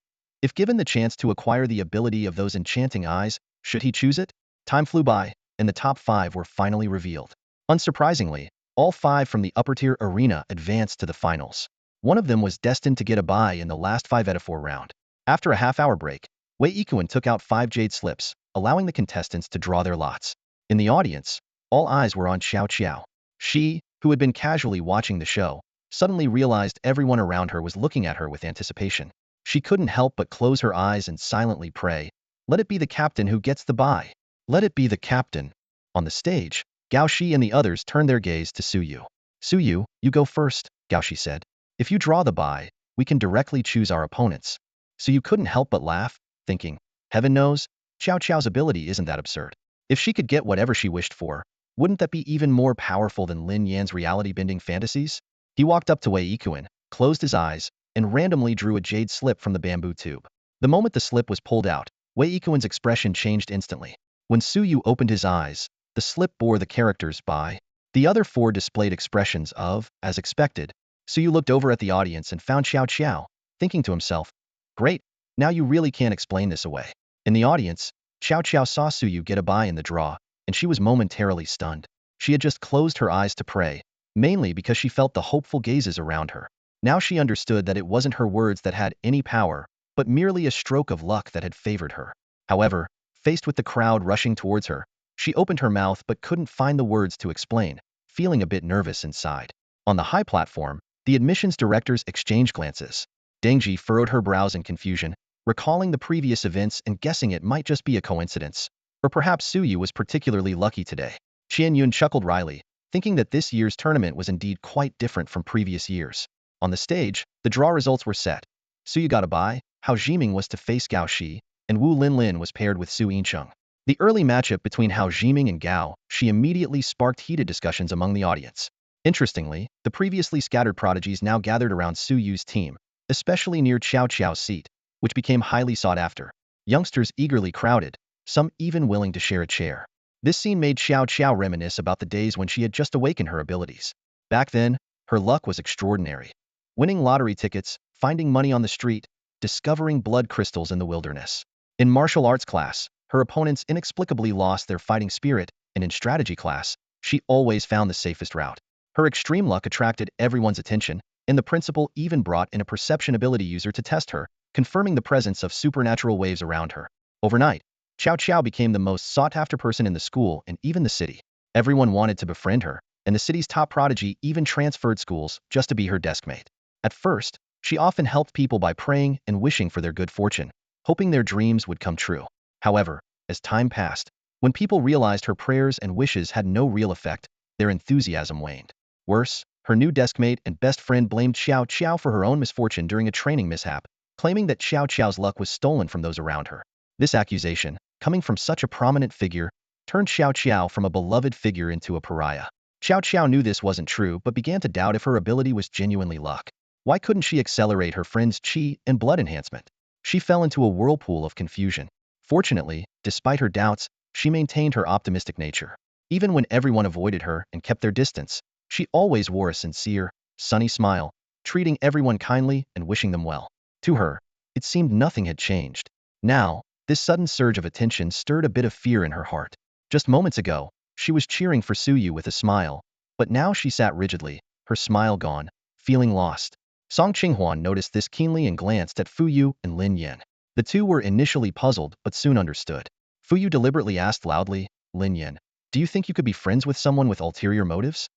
If given the chance to acquire the ability of those enchanting eyes, should he choose it? Time flew by, and the top 5 were finally revealed. Unsurprisingly, all 5 from the upper-tier arena advanced to the finals. One of them was destined to get a bye in the last 5/4 round. After a half-hour break, Wei Yikuan took out 5 jade slips, allowing the contestants to draw their lots. In the audience, all eyes were on Xiao Qiao. She, who had been casually watching the show, suddenly realized everyone around her was looking at her with anticipation. She couldn't help but close her eyes and silently pray, "Let it be the captain who gets the bye. Let it be the captain." On the stage, Gao Shi and the others turned their gaze to Suyu. "Suyu, you go first," Gao Shi said. "If you draw the bye, we can directly choose our opponents." Suyu couldn't help but laugh, thinking, heaven knows, Xiao Qiao's ability isn't that absurd. If she could get whatever she wished for, wouldn't that be even more powerful than Lin Yan's reality-bending fantasies? He walked up to Wei Yikuan, closed his eyes, and randomly drew a jade slip from the bamboo tube. The moment the slip was pulled out, Wei Yikuan's expression changed instantly. When Suyu opened his eyes, the slip bore the characters "bye." The other 4 displayed expressions of, as expected. Suyu looked over at the audience and found Xiao Qiao, thinking to himself, "Great, now you really can't explain this away." In the audience, Xiao Qiao saw Suyu get a bye in the draw, and she was momentarily stunned. She had just closed her eyes to pray, mainly because she felt the hopeful gazes around her. Now she understood that it wasn't her words that had any power, but merely a stroke of luck that had favored her. However, faced with the crowd rushing towards her, she opened her mouth but couldn't find the words to explain, feeling a bit nervous inside. On the high platform, the admissions directors exchanged glances. Dengji furrowed her brows in confusion, recalling the previous events and guessing it might just be a coincidence. Or perhaps Suyu was particularly lucky today. Qian Yun chuckled wryly, thinking that this year's tournament was indeed quite different from previous years. On the stage, the draw results were set. Suyu got a bye, Hao Jiming was to face Gao Shi, and Wu Linlin was paired with Su Yincheng. The early matchup between Hao Jiming and Gao Shi immediately sparked heated discussions among the audience. Interestingly, the previously scattered prodigies now gathered around Suyu's team, especially near Xiao Qiao's seat, which became highly sought after. Youngsters eagerly crowded, some even willing to share a chair. This scene made Xiao Xiao reminisce about the days when she had just awakened her abilities. Back then, her luck was extraordinary. Winning lottery tickets, finding money on the street, discovering blood crystals in the wilderness. In martial arts class, her opponents inexplicably lost their fighting spirit, and in strategy class, she always found the safest route. Her extreme luck attracted everyone's attention, and the principal even brought in a perception ability user to test her, confirming the presence of supernatural waves around her. Overnight, Xiao Xiao became the most sought-after person in the school and even the city. Everyone wanted to befriend her, and the city's top prodigy even transferred schools just to be her deskmate. At first, she often helped people by praying and wishing for their good fortune, hoping their dreams would come true. However, as time passed, when people realized her prayers and wishes had no real effect, their enthusiasm waned. Worse, her new deskmate and best friend blamed Xiao Xiao for her own misfortune during a training mishap, claiming that Xiao Xiao's luck was stolen from those around her. This accusation, coming from such a prominent figure, turned Xiao Xiao from a beloved figure into a pariah. Xiao Xiao knew this wasn't true but began to doubt if her ability was genuinely luck. Why couldn't she accelerate her friend's qi and blood enhancement? She fell into a whirlpool of confusion. Fortunately, despite her doubts, she maintained her optimistic nature. Even when everyone avoided her and kept their distance, she always wore a sincere, sunny smile, treating everyone kindly and wishing them well. To her, it seemed nothing had changed. Now, this sudden surge of attention stirred a bit of fear in her heart. Just moments ago, she was cheering for Suyu with a smile, but now she sat rigidly, her smile gone, feeling lost. Song Qinghuan noticed this keenly and glanced at Fuyu and Lin Yan. The two were initially puzzled but soon understood. Fuyu deliberately asked loudly, "Lin Yan, do you think you could be friends with someone with ulterior motives?"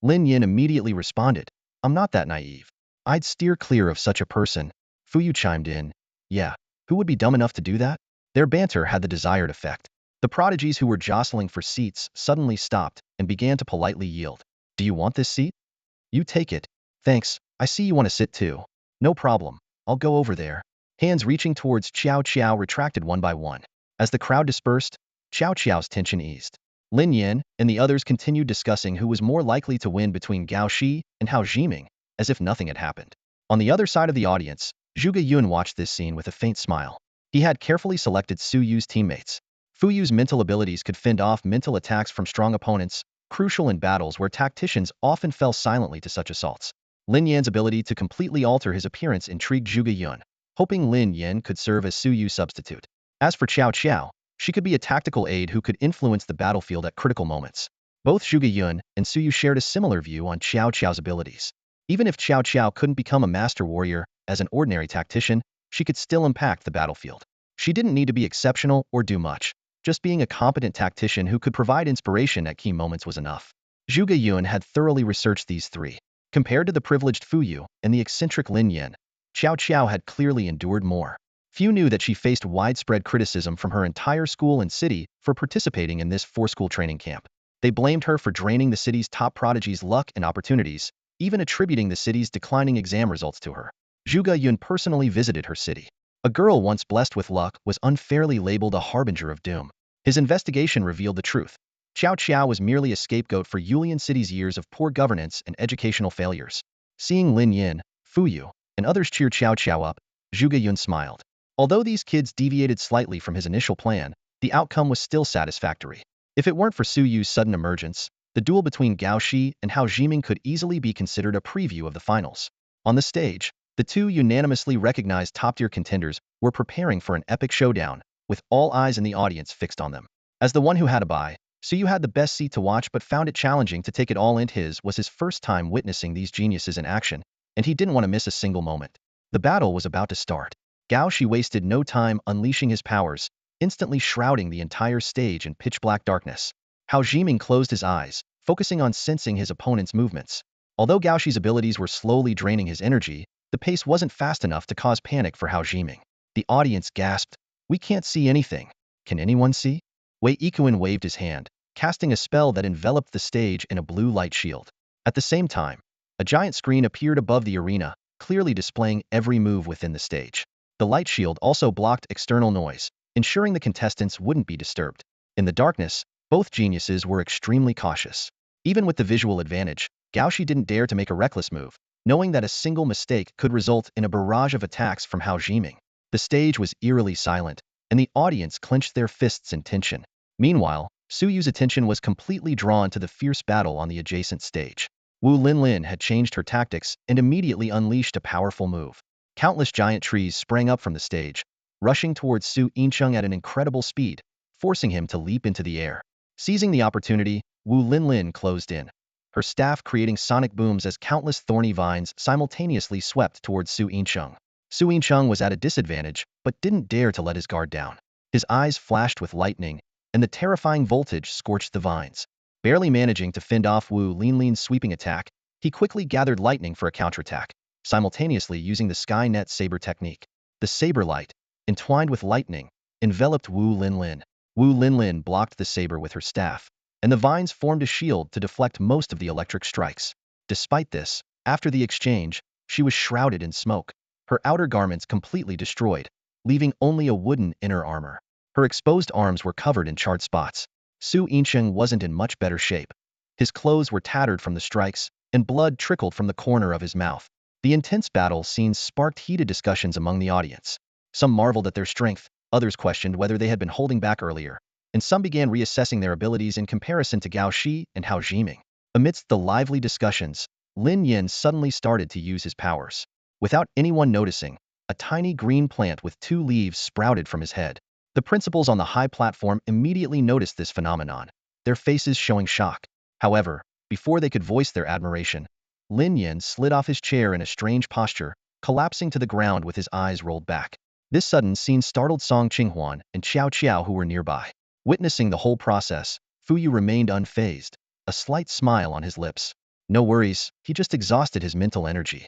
Lin Yan immediately responded, "I'm not that naive. I'd steer clear of such a person." Fuyu chimed in, "Yeah, who would be dumb enough to do that?" Their banter had the desired effect. The prodigies who were jostling for seats suddenly stopped and began to politely yield. "Do you want this seat?" "You take it." "Thanks, I see you want to sit too." "No problem, I'll go over there." Hands reaching towards Xiao Xiao retracted one by one. As the crowd dispersed, Xiao Xiao's tension eased. Lin Yan and the others continued discussing who was more likely to win between Gao Shi and Hao Jiming, as if nothing had happened. On the other side of the audience, Zhuge Yun watched this scene with a faint smile. He had carefully selected Su Yu's teammates. Fu Yu's mental abilities could fend off mental attacks from strong opponents, crucial in battles where tacticians often fell silently to such assaults. Lin Yan's ability to completely alter his appearance intrigued Zhuge Yun, hoping Lin Yan could serve as Su Yu's substitute. As for Qiao Qiao, she could be a tactical aide who could influence the battlefield at critical moments. Both Zhuge Yun and Su Yu shared a similar view on Qiao Qiao's abilities. Even if Qiao Qiao couldn't become a master warrior as an ordinary tactician, she could still impact the battlefield. She didn't need to be exceptional or do much. Just being a competent tactician who could provide inspiration at key moments was enough. Zhuge Yun had thoroughly researched these three. Compared to the privileged Fu Yu and the eccentric Lin Yan, Qiao Qiao had clearly endured more. Few knew that she faced widespread criticism from her entire school and city for participating in this four-school training camp. They blamed her for draining the city's top prodigies' luck and opportunities, even attributing the city's declining exam results to her. Zhuge Yun personally visited her city. A girl once blessed with luck was unfairly labeled a harbinger of doom. His investigation revealed the truth. Qiao Qiao was merely a scapegoat for Yulian City's years of poor governance and educational failures. Seeing Lin Yin, Fu Yu, and others cheer Qiao Qiao up, Zhuge Yun smiled. Although these kids deviated slightly from his initial plan, the outcome was still satisfactory. If it weren't for Su Yu's sudden emergence, the duel between Gao Shi and Hao Jiming could easily be considered a preview of the finals. On the stage, the two unanimously recognized top-tier contenders were preparing for an epic showdown, with all eyes in the audience fixed on them. As the one who had a bye, Su Yu had the best seat to watch but found it challenging to take it all in. His was his first time witnessing these geniuses in action, and he didn't want to miss a single moment. The battle was about to start. Gao Shi wasted no time unleashing his powers, instantly shrouding the entire stage in pitch-black darkness. Hao Jiming closed his eyes, focusing on sensing his opponent's movements. Although Gao Shi's abilities were slowly draining his energy, the pace wasn't fast enough to cause panic for Hao Jiming. The audience gasped, "We can't see anything. Can anyone see?" Wei Ikuin waved his hand, casting a spell that enveloped the stage in a blue light shield. At the same time, a giant screen appeared above the arena, clearly displaying every move within the stage. The light shield also blocked external noise, ensuring the contestants wouldn't be disturbed. In the darkness, both geniuses were extremely cautious. Even with the visual advantage, Gao Shi didn't dare to make a reckless move, knowing that a single mistake could result in a barrage of attacks from Hao Jiming. The stage was eerily silent, and the audience clenched their fists in tension. Meanwhile, Su Yu's attention was completely drawn to the fierce battle on the adjacent stage. Wu Linlin had changed her tactics and immediately unleashed a powerful move. Countless giant trees sprang up from the stage, rushing towards Su Yincheng at an incredible speed, forcing him to leap into the air. Seizing the opportunity, Wu Linlin closed in, her staff creating sonic booms as countless thorny vines simultaneously swept towards Su Yincheng. Su Yincheng was at a disadvantage, but didn't dare to let his guard down. His eyes flashed with lightning, and the terrifying voltage scorched the vines. Barely managing to fend off Wu Linlin's sweeping attack, he quickly gathered lightning for a counterattack, simultaneously using the Skynet Saber technique. The saber light, entwined with lightning, enveloped Wu Linlin. Wu Linlin blocked the saber with her staff, and the vines formed a shield to deflect most of the electric strikes. Despite this, after the exchange, she was shrouded in smoke, her outer garments completely destroyed, leaving only a wooden inner armor. Her exposed arms were covered in charred spots. Su Yincheng wasn't in much better shape. His clothes were tattered from the strikes, and blood trickled from the corner of his mouth. The intense battle scenes sparked heated discussions among the audience. Some marveled at their strength, others questioned whether they had been holding back earlier, and some began reassessing their abilities in comparison to Gao Shi and Hao Jiming. Amidst the lively discussions, Lin Yin suddenly started to use his powers. Without anyone noticing, a tiny green plant with 2 leaves sprouted from his head. The principals on the high platform immediately noticed this phenomenon, their faces showing shock. However, before they could voice their admiration, Lin Yin slid off his chair in a strange posture, collapsing to the ground with his eyes rolled back. This sudden scene startled Song Qinghuan and Xiao Qiao, who were nearby. Witnessing the whole process, Fu Yu remained unfazed, a slight smile on his lips. No worries, he just exhausted his mental energy.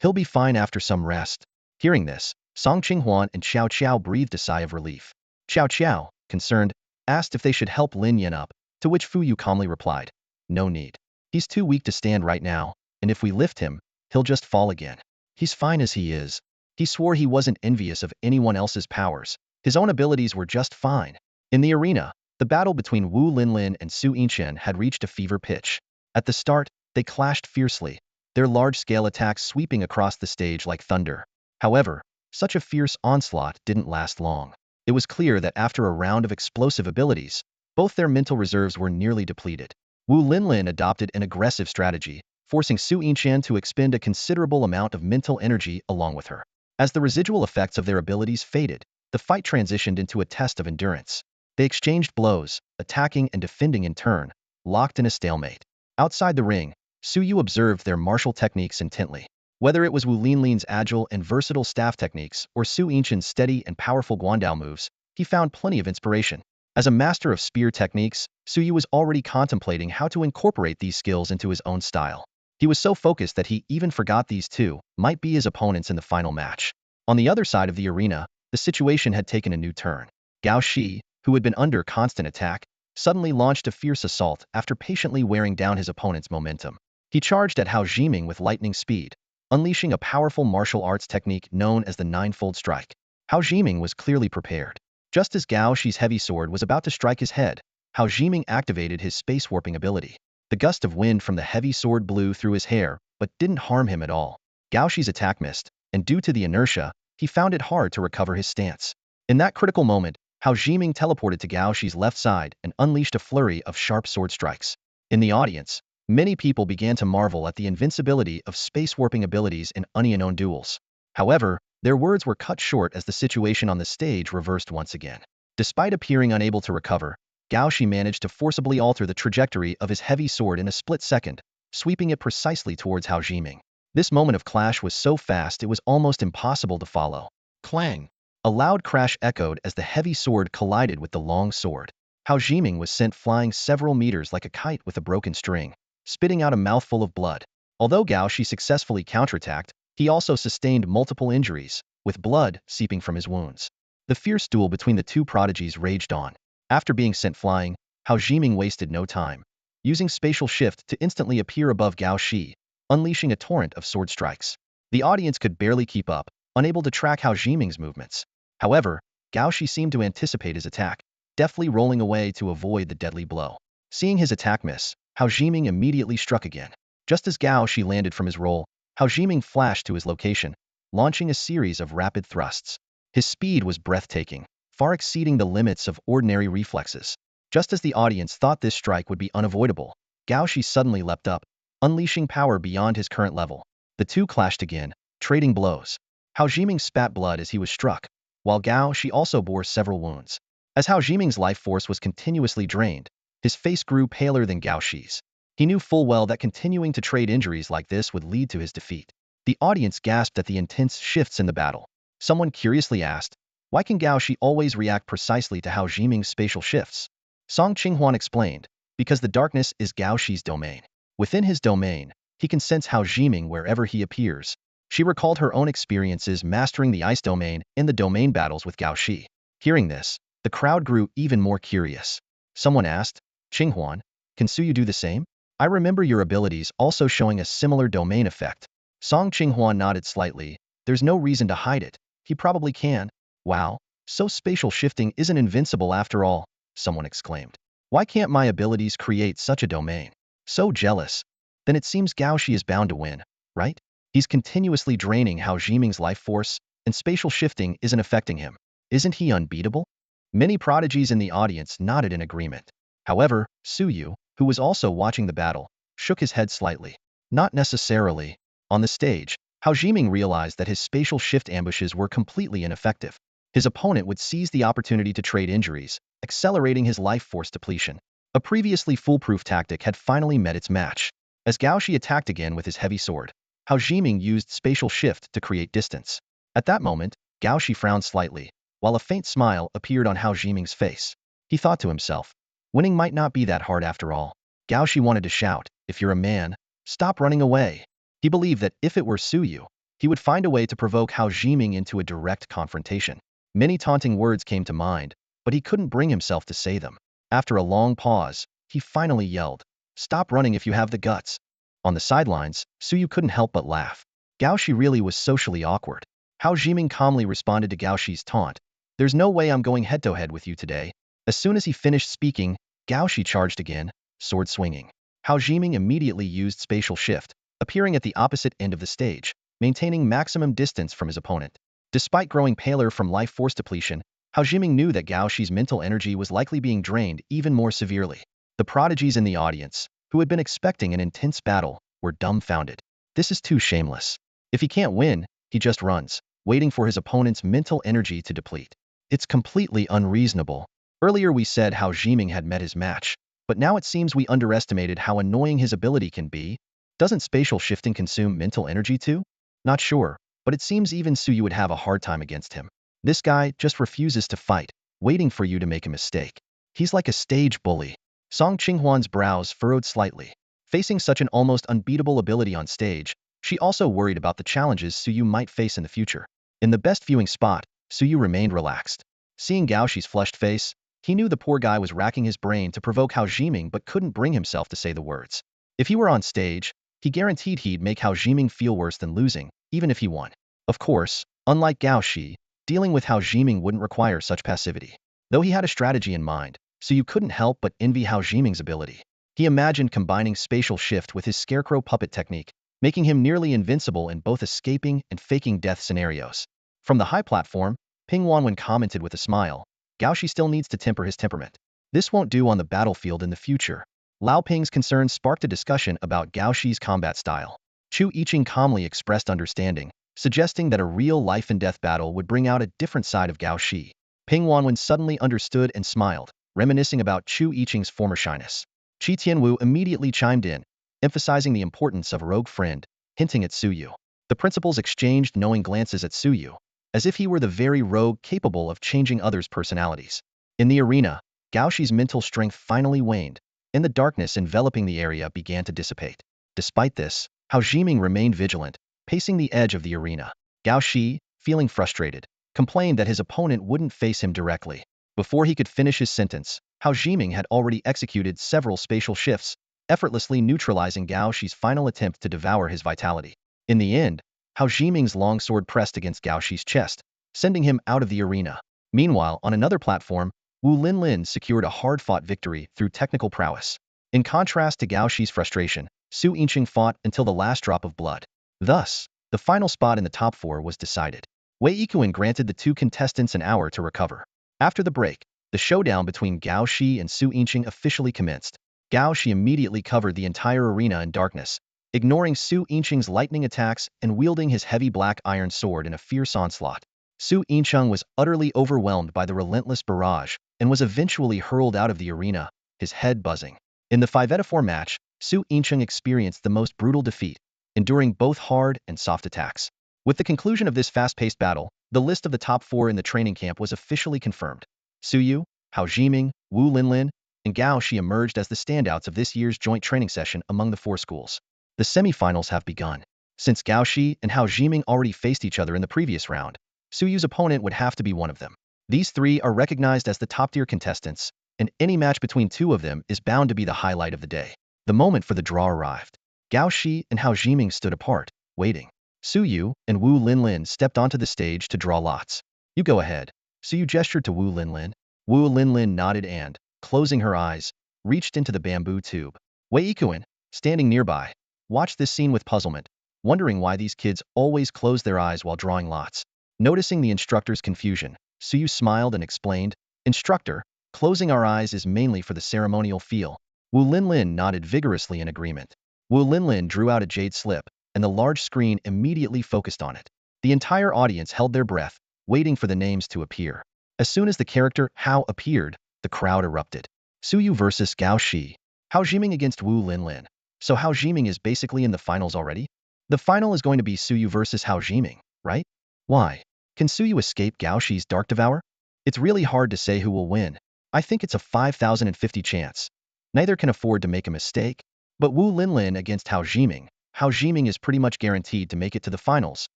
He'll be fine after some rest. Hearing this, Song Qinghuan and Xiao Qiao breathed a sigh of relief. Xiao Qiao, concerned, asked if they should help Lin Yin up, to which Fu Yu calmly replied, "No need. He's too weak to stand right now, and if we lift him, he'll just fall again. He's fine as he is." He swore he wasn't envious of anyone else's powers. His own abilities were just fine. In the arena, the battle between Wu Linlin and Su Yincheng had reached a fever pitch. At the start, they clashed fiercely, their large-scale attacks sweeping across the stage like thunder. However, such a fierce onslaught didn't last long. It was clear that after a round of explosive abilities, both their mental reserves were nearly depleted. Wu Linlin adopted an aggressive strategy, forcing Su Yincheng to expend a considerable amount of mental energy along with her. As the residual effects of their abilities faded, the fight transitioned into a test of endurance. They exchanged blows, attacking and defending in turn, locked in a stalemate. Outside the ring, Su Yu observed their martial techniques intently. Whether it was Wu Linlin's agile and versatile staff techniques or Su Yincheng's steady and powerful guandao moves, he found plenty of inspiration. As a master of spear techniques, Su Yu was already contemplating how to incorporate these skills into his own style. He was so focused that he even forgot these two might be his opponents in the final match. On the other side of the arena, the situation had taken a new turn. Gao Shi, who had been under constant attack, suddenly launched a fierce assault after patiently wearing down his opponent's momentum. He charged at Hao Jiming with lightning speed, unleashing a powerful martial arts technique known as the Ninefold Strike. Hao Jiming was clearly prepared. Just as Gao Shi's heavy sword was about to strike his head, Hao Jiming activated his space warping ability. The gust of wind from the heavy sword blew through his hair, but didn't harm him at all. Gao Shi's attack missed, and due to the inertia, he found it hard to recover his stance. In that critical moment, Hao Jiming teleported to Gao Shi's left side and unleashed a flurry of sharp sword strikes. In the audience, many people began to marvel at the invincibility of space warping abilities in unknown duels. However, their words were cut short as the situation on the stage reversed once again. Despite appearing unable to recover, Gao Shi managed to forcibly alter the trajectory of his heavy sword in a split second, sweeping it precisely towards Hao Jiming. This moment of clash was so fast it was almost impossible to follow. Clang! A loud crash echoed as the heavy sword collided with the long sword. Hao Jiming was sent flying several meters like a kite with a broken string, spitting out a mouthful of blood. Although Gao Shi successfully counterattacked, he also sustained multiple injuries, with blood seeping from his wounds. The fierce duel between the two prodigies raged on. After being sent flying, Hao Jiming wasted no time, using spatial shift to instantly appear above Gao Shi, unleashing a torrent of sword strikes. The audience could barely keep up, unable to track Hao Jiming's movements. However, Gao Shi seemed to anticipate his attack, deftly rolling away to avoid the deadly blow. Seeing his attack miss, Hao Jiming immediately struck again. Just as Gao Shi landed from his roll, Hao Jiming flashed to his location, launching a series of rapid thrusts. His speed was breathtaking, far exceeding the limits of ordinary reflexes. Just as the audience thought this strike would be unavoidable, Gao Shi suddenly leapt up, unleashing power beyond his current level. The two clashed again, trading blows. Hao Jiming spat blood as he was struck, while Gao Shi also bore several wounds. As Hao Jiming's life force was continuously drained, his face grew paler than Gao Shi's. He knew full well that continuing to trade injuries like this would lead to his defeat. The audience gasped at the intense shifts in the battle. Someone curiously asked, why can Gao Shi always react precisely to Hao Jiming's spatial shifts? Song Qinghuan explained, because the darkness is Gao Shi's domain. Within his domain, he can sense Hao Jiming wherever he appears. She recalled her own experiences mastering the ice domain in the domain battles with Gao Shi. Hearing this, the crowd grew even more curious. Someone asked, Qinghuan, can Suyu do the same? I remember your abilities also showing a similar domain effect. Song Qinghuan nodded slightly. There's no reason to hide it. He probably can. Wow, so spatial shifting isn't invincible after all, someone exclaimed. Why can't my abilities create such a domain? So jealous. Then it seems Gao Shi is bound to win, right? He's continuously draining Hao Jiming's life force, and spatial shifting isn't affecting him. Isn't he unbeatable? Many prodigies in the audience nodded in agreement. However, Suyu, who was also watching the battle, shook his head slightly. Not necessarily. On the stage, Hao Jiming realized that his spatial shift ambushes were completely ineffective. His opponent would seize the opportunity to trade injuries, accelerating his life force depletion. A previously foolproof tactic had finally met its match. As Gao Shi attacked again with his heavy sword, Hao Jiming used spatial shift to create distance. At that moment, Gao Shi frowned slightly, while a faint smile appeared on Hao Jiming's face. He thought to himself, winning might not be that hard after all. Gao Shi wanted to shout, if you're a man, stop running away. He believed that if it were Suyu, he would find a way to provoke Hao Jiming into a direct confrontation. Many taunting words came to mind, but he couldn't bring himself to say them. After a long pause, he finally yelled, stop running if you have the guts. On the sidelines, Suyu couldn't help but laugh. Gao Shi really was socially awkward. Hao Jiming calmly responded to Gao Shi's taunt. There's no way I'm going head-to-head with you today. As soon as he finished speaking, Gao Shi charged again, sword swinging. Hao Jiming immediately used spatial shift, appearing at the opposite end of the stage, maintaining maximum distance from his opponent. Despite growing paler from life force depletion, Hao Jiming knew that Gao Shi's mental energy was likely being drained even more severely. The prodigies in the audience, who had been expecting an intense battle, were dumbfounded. This is too shameless. If he can't win, he just runs, waiting for his opponent's mental energy to deplete. It's completely unreasonable. Earlier we said Hao Jiming had met his match, but now it seems we underestimated how annoying his ability can be. Doesn't spatial shifting consume mental energy too? Not sure, but it seems even Suyu would have a hard time against him. This guy just refuses to fight, waiting for you to make a mistake. He's like a stage bully. Song Qinghuan's brows furrowed slightly. Facing such an almost unbeatable ability on stage, she also worried about the challenges Suyu might face in the future. In the best viewing spot, Suyu remained relaxed. Seeing Gao Shi's flushed face, he knew the poor guy was racking his brain to provoke Hao Jiming but couldn't bring himself to say the words. If he were on stage, he guaranteed he'd make Hao Jiming feel worse than losing, even if he won. Of course, unlike Gao Shi, dealing with Hao Jiming wouldn't require such passivity. Though he had a strategy in mind, Suyu couldn't help but envy Hao Jiming's ability. He imagined combining spatial shift with his scarecrow puppet technique, making him nearly invincible in both escaping and faking death scenarios. From the high platform, Ping Wanwen commented with a smile, Gao Shi still needs to temper his temperament. This won't do on the battlefield in the future. Lao Ping's concerns sparked a discussion about Gao Shi's combat style. Chu Yiqing calmly expressed understanding, suggesting that a real life-and-death battle would bring out a different side of Gao Shi. Ping Wanwen suddenly understood and smiled, reminiscing about Chu Yiqing's former shyness. Qi Tianwu immediately chimed in, emphasizing the importance of a rogue friend, hinting at Suyu. The principals exchanged knowing glances at Suyu, as if he were the very rogue capable of changing others' personalities. In the arena, Gao Shi's mental strength finally waned, and the darkness enveloping the area began to dissipate. Despite this, Hao Jiming remained vigilant, pacing the edge of the arena. Gao Shi, feeling frustrated, complained that his opponent wouldn't face him directly. Before he could finish his sentence, Hao Jiming had already executed several spatial shifts, effortlessly neutralizing Gao Shi's final attempt to devour his vitality. In the end, Hao Jiming's longsword pressed against Gao Shi's chest, sending him out of the arena. Meanwhile, on another platform, Wu Linlin secured a hard-fought victory through technical prowess. In contrast to Gao Shi's frustration, Su Yinqing fought until the last drop of blood. Thus, the final spot in the top four was decided. Wei Yikuan granted the two contestants an hour to recover. After the break, the showdown between Gao Shi and Su Yinqing officially commenced. Gao Shi immediately covered the entire arena in darkness, ignoring Su Yinqing's lightning attacks and wielding his heavy black iron sword in a fierce onslaught. Su Yinqing was utterly overwhelmed by the relentless barrage and was eventually hurled out of the arena, his head buzzing. In the 5-4 match, Su Yinqing experienced the most brutal defeat, enduring both hard and soft attacks. With the conclusion of this fast-paced battle, the list of the top 4 in the training camp was officially confirmed. Su Yu, Hao Jiming, Wu Linlin, and Gao Shi emerged as the standouts of this year's joint training session among the 4 schools. The semifinals have begun. Since Gao Shi and Hao Jiming already faced each other in the previous round, Su Yu's opponent would have to be one of them. These 3 are recognized as the top-tier contestants, and any match between 2 of them is bound to be the highlight of the day. The moment for the draw arrived. Gao Shi and Hao Jiming stood apart, waiting. Su Yu and Wu Linlin stepped onto the stage to draw lots. "You go ahead." Su Yu gestured to Wu Linlin. Wu Linlin nodded and, closing her eyes, reached into the bamboo tube. Wei Yikuan, standing nearby, watched this scene with puzzlement, wondering why these kids always close their eyes while drawing lots. Noticing the instructor's confusion, Su Yu smiled and explained, "Instructor, closing our eyes is mainly for the ceremonial feel." Wu Linlin nodded vigorously in agreement. Wu Linlin drew out a jade slip, and the large screen immediately focused on it. The entire audience held their breath, waiting for the names to appear. As soon as the character Hao appeared, the crowd erupted. Su Yu versus Gao Shi. Hao Jiming against Wu Linlin. So Hao Jiming is basically in the finals already? The final is going to be Su Yu versus Hao Jiming, right? Why? Can Su Yu escape Gao Shi's Dark Devour? It's really hard to say who will win. I think it's a 5,050 chance. Neither can afford to make a mistake. But Wu Linlin against Hao Jiming. Hao Jiming is pretty much guaranteed to make it to the finals.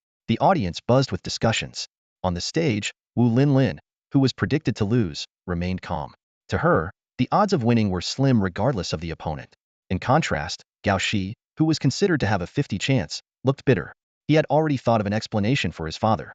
The audience buzzed with discussions. On the stage, Wu Linlin, who was predicted to lose, remained calm. To her, the odds of winning were slim regardless of the opponent. In contrast, Gao Shi, who was considered to have a 50 chance, looked bitter. He had already thought of an explanation for his father.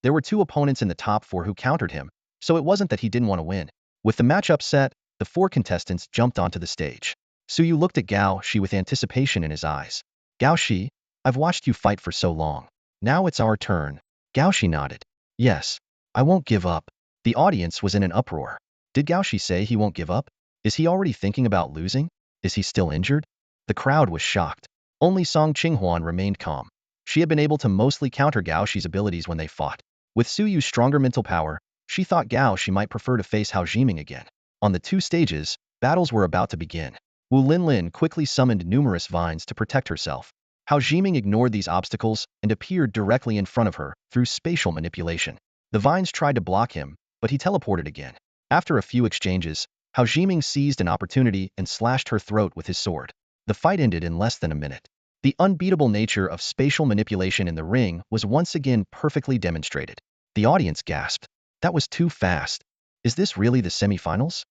There were 2 opponents in the top 4 who countered him, so it wasn't that he didn't want to win. With the matchup set, the 4 contestants jumped onto the stage. Su Yu looked at Gao Shi with anticipation in his eyes. "Gao Shi, I've watched you fight for so long. Now it's our turn." Gao Shi nodded. "Yes, I won't give up." The audience was in an uproar. Did Gao Shi say he won't give up? Is he already thinking about losing? Is he still injured? The crowd was shocked. Only Song Qinghuan remained calm. She had been able to mostly counter Gao Shi's abilities when they fought. With Su Yu's stronger mental power, she thought Gao Shi might prefer to face Hao Jiming again. On the 2 stages, battles were about to begin. Wu Linlin quickly summoned numerous vines to protect herself. Hao Jiming ignored these obstacles and appeared directly in front of her through spatial manipulation. The vines tried to block him, but he teleported again. After a few exchanges, Hao Jiming seized an opportunity and slashed her throat with his sword. The fight ended in less than a minute. The unbeatable nature of spatial manipulation in the ring was once again perfectly demonstrated. The audience gasped. That was too fast. Is this really the semifinals?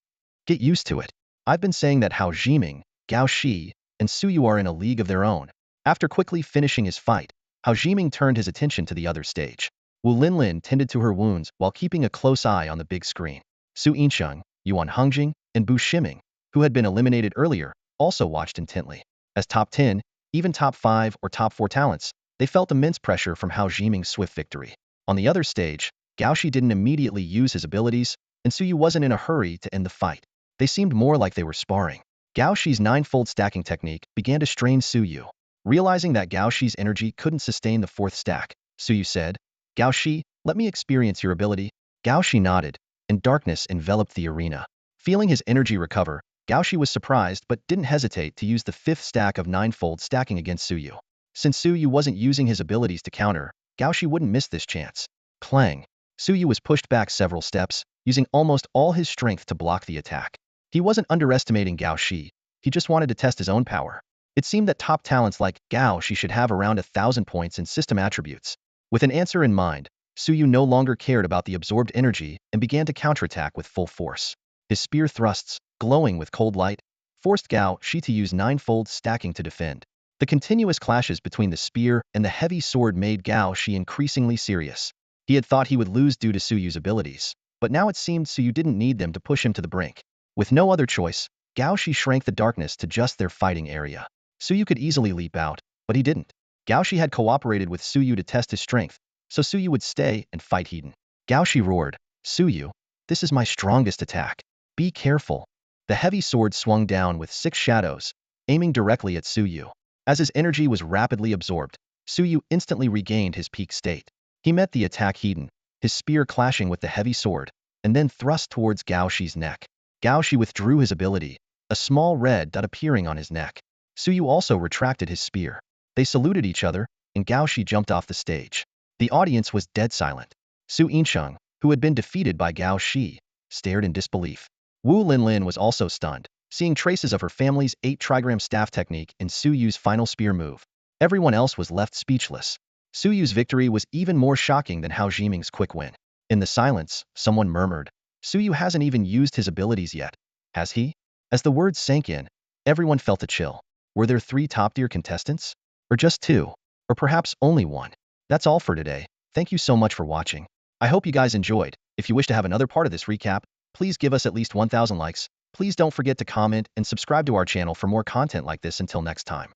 Get used to it. I've been saying that Hao Jiming, Gao Shi, and Su Yu are in a league of their own. After quickly finishing his fight, Hao Jiming turned his attention to the other stage. Wu Linlin tended to her wounds while keeping a close eye on the big screen. Su Yinqing, Yuan Hongjing, and Bu Shiming, who had been eliminated earlier, also watched intently. As top 10, even top 5 or top 4 talents, they felt immense pressure from Hao Jiming's swift victory. On the other stage, Gao Shi didn't immediately use his abilities, and Su Yu wasn't in a hurry to end the fight. They seemed more like they were sparring. Gao Shi's 9-fold stacking technique began to strain Su Yu. Realizing that Gao Shi's energy couldn't sustain the 4th stack, Su Yu said, "Gao Shi, let me experience your ability." Gao Shi nodded, and darkness enveloped the arena. Feeling his energy recover, Gao Shi was surprised but didn't hesitate to use the 5th stack of 9-fold stacking against Su Yu. Since Su Yu wasn't using his abilities to counter, Gao Shi wouldn't miss this chance. Clang! Su Yu was pushed back several steps, using almost all his strength to block the attack. He wasn't underestimating Gao Shi, he just wanted to test his own power. It seemed that top talents like Gao Shi should have around 1,000 points in system attributes. With an answer in mind, Su Yu no longer cared about the absorbed energy and began to counterattack with full force. His spear thrusts, glowing with cold light, forced Gao Shi to use 9-fold stacking to defend. The continuous clashes between the spear and the heavy sword made Gao Shi increasingly serious. He had thought he would lose due to Su Yu's abilities, but now it seemed Su Yu didn't need them to push him to the brink. With no other choice, Gao Shi shrank the darkness to just their fighting area. Su Yu could easily leap out, but he didn't. Gao Shi had cooperated with Su Yu to test his strength, so Su Yu would stay and fight Heaton. Gao Shi roared, "Su Yu, This is my strongest attack. Be careful. The heavy sword swung down with 6 shadows, aiming directly at Suyu. As his energy was rapidly absorbed, Suyu instantly regained his peak state. He met the attack head-on, his spear clashing with the heavy sword, and then thrust towards Gao Shi's neck. Gao Shi withdrew his ability, a small red dot appearing on his neck. Suyu also retracted his spear. They saluted each other, and Gao Shi jumped off the stage. The audience was dead silent. Su Yinsheng, who had been defeated by Gao Shi, stared in disbelief. Wu Linlin was also stunned, seeing traces of her family's 8 trigram staff technique in Suyu's final spear move. Everyone else was left speechless. Suyu's victory was even more shocking than Hao Jiming's quick win. In the silence, someone murmured, "Suyu hasn't even used his abilities yet, has he?" As the words sank in, everyone felt a chill. Were there 3 top-tier contestants? Or just 2? Or perhaps only 1? That's all for today. Thank you so much for watching. I hope you guys enjoyed. If you wish to have another part of this recap, please give us at least 1,000 likes. Please don't forget to comment and subscribe to our channel for more content like this. Until next time.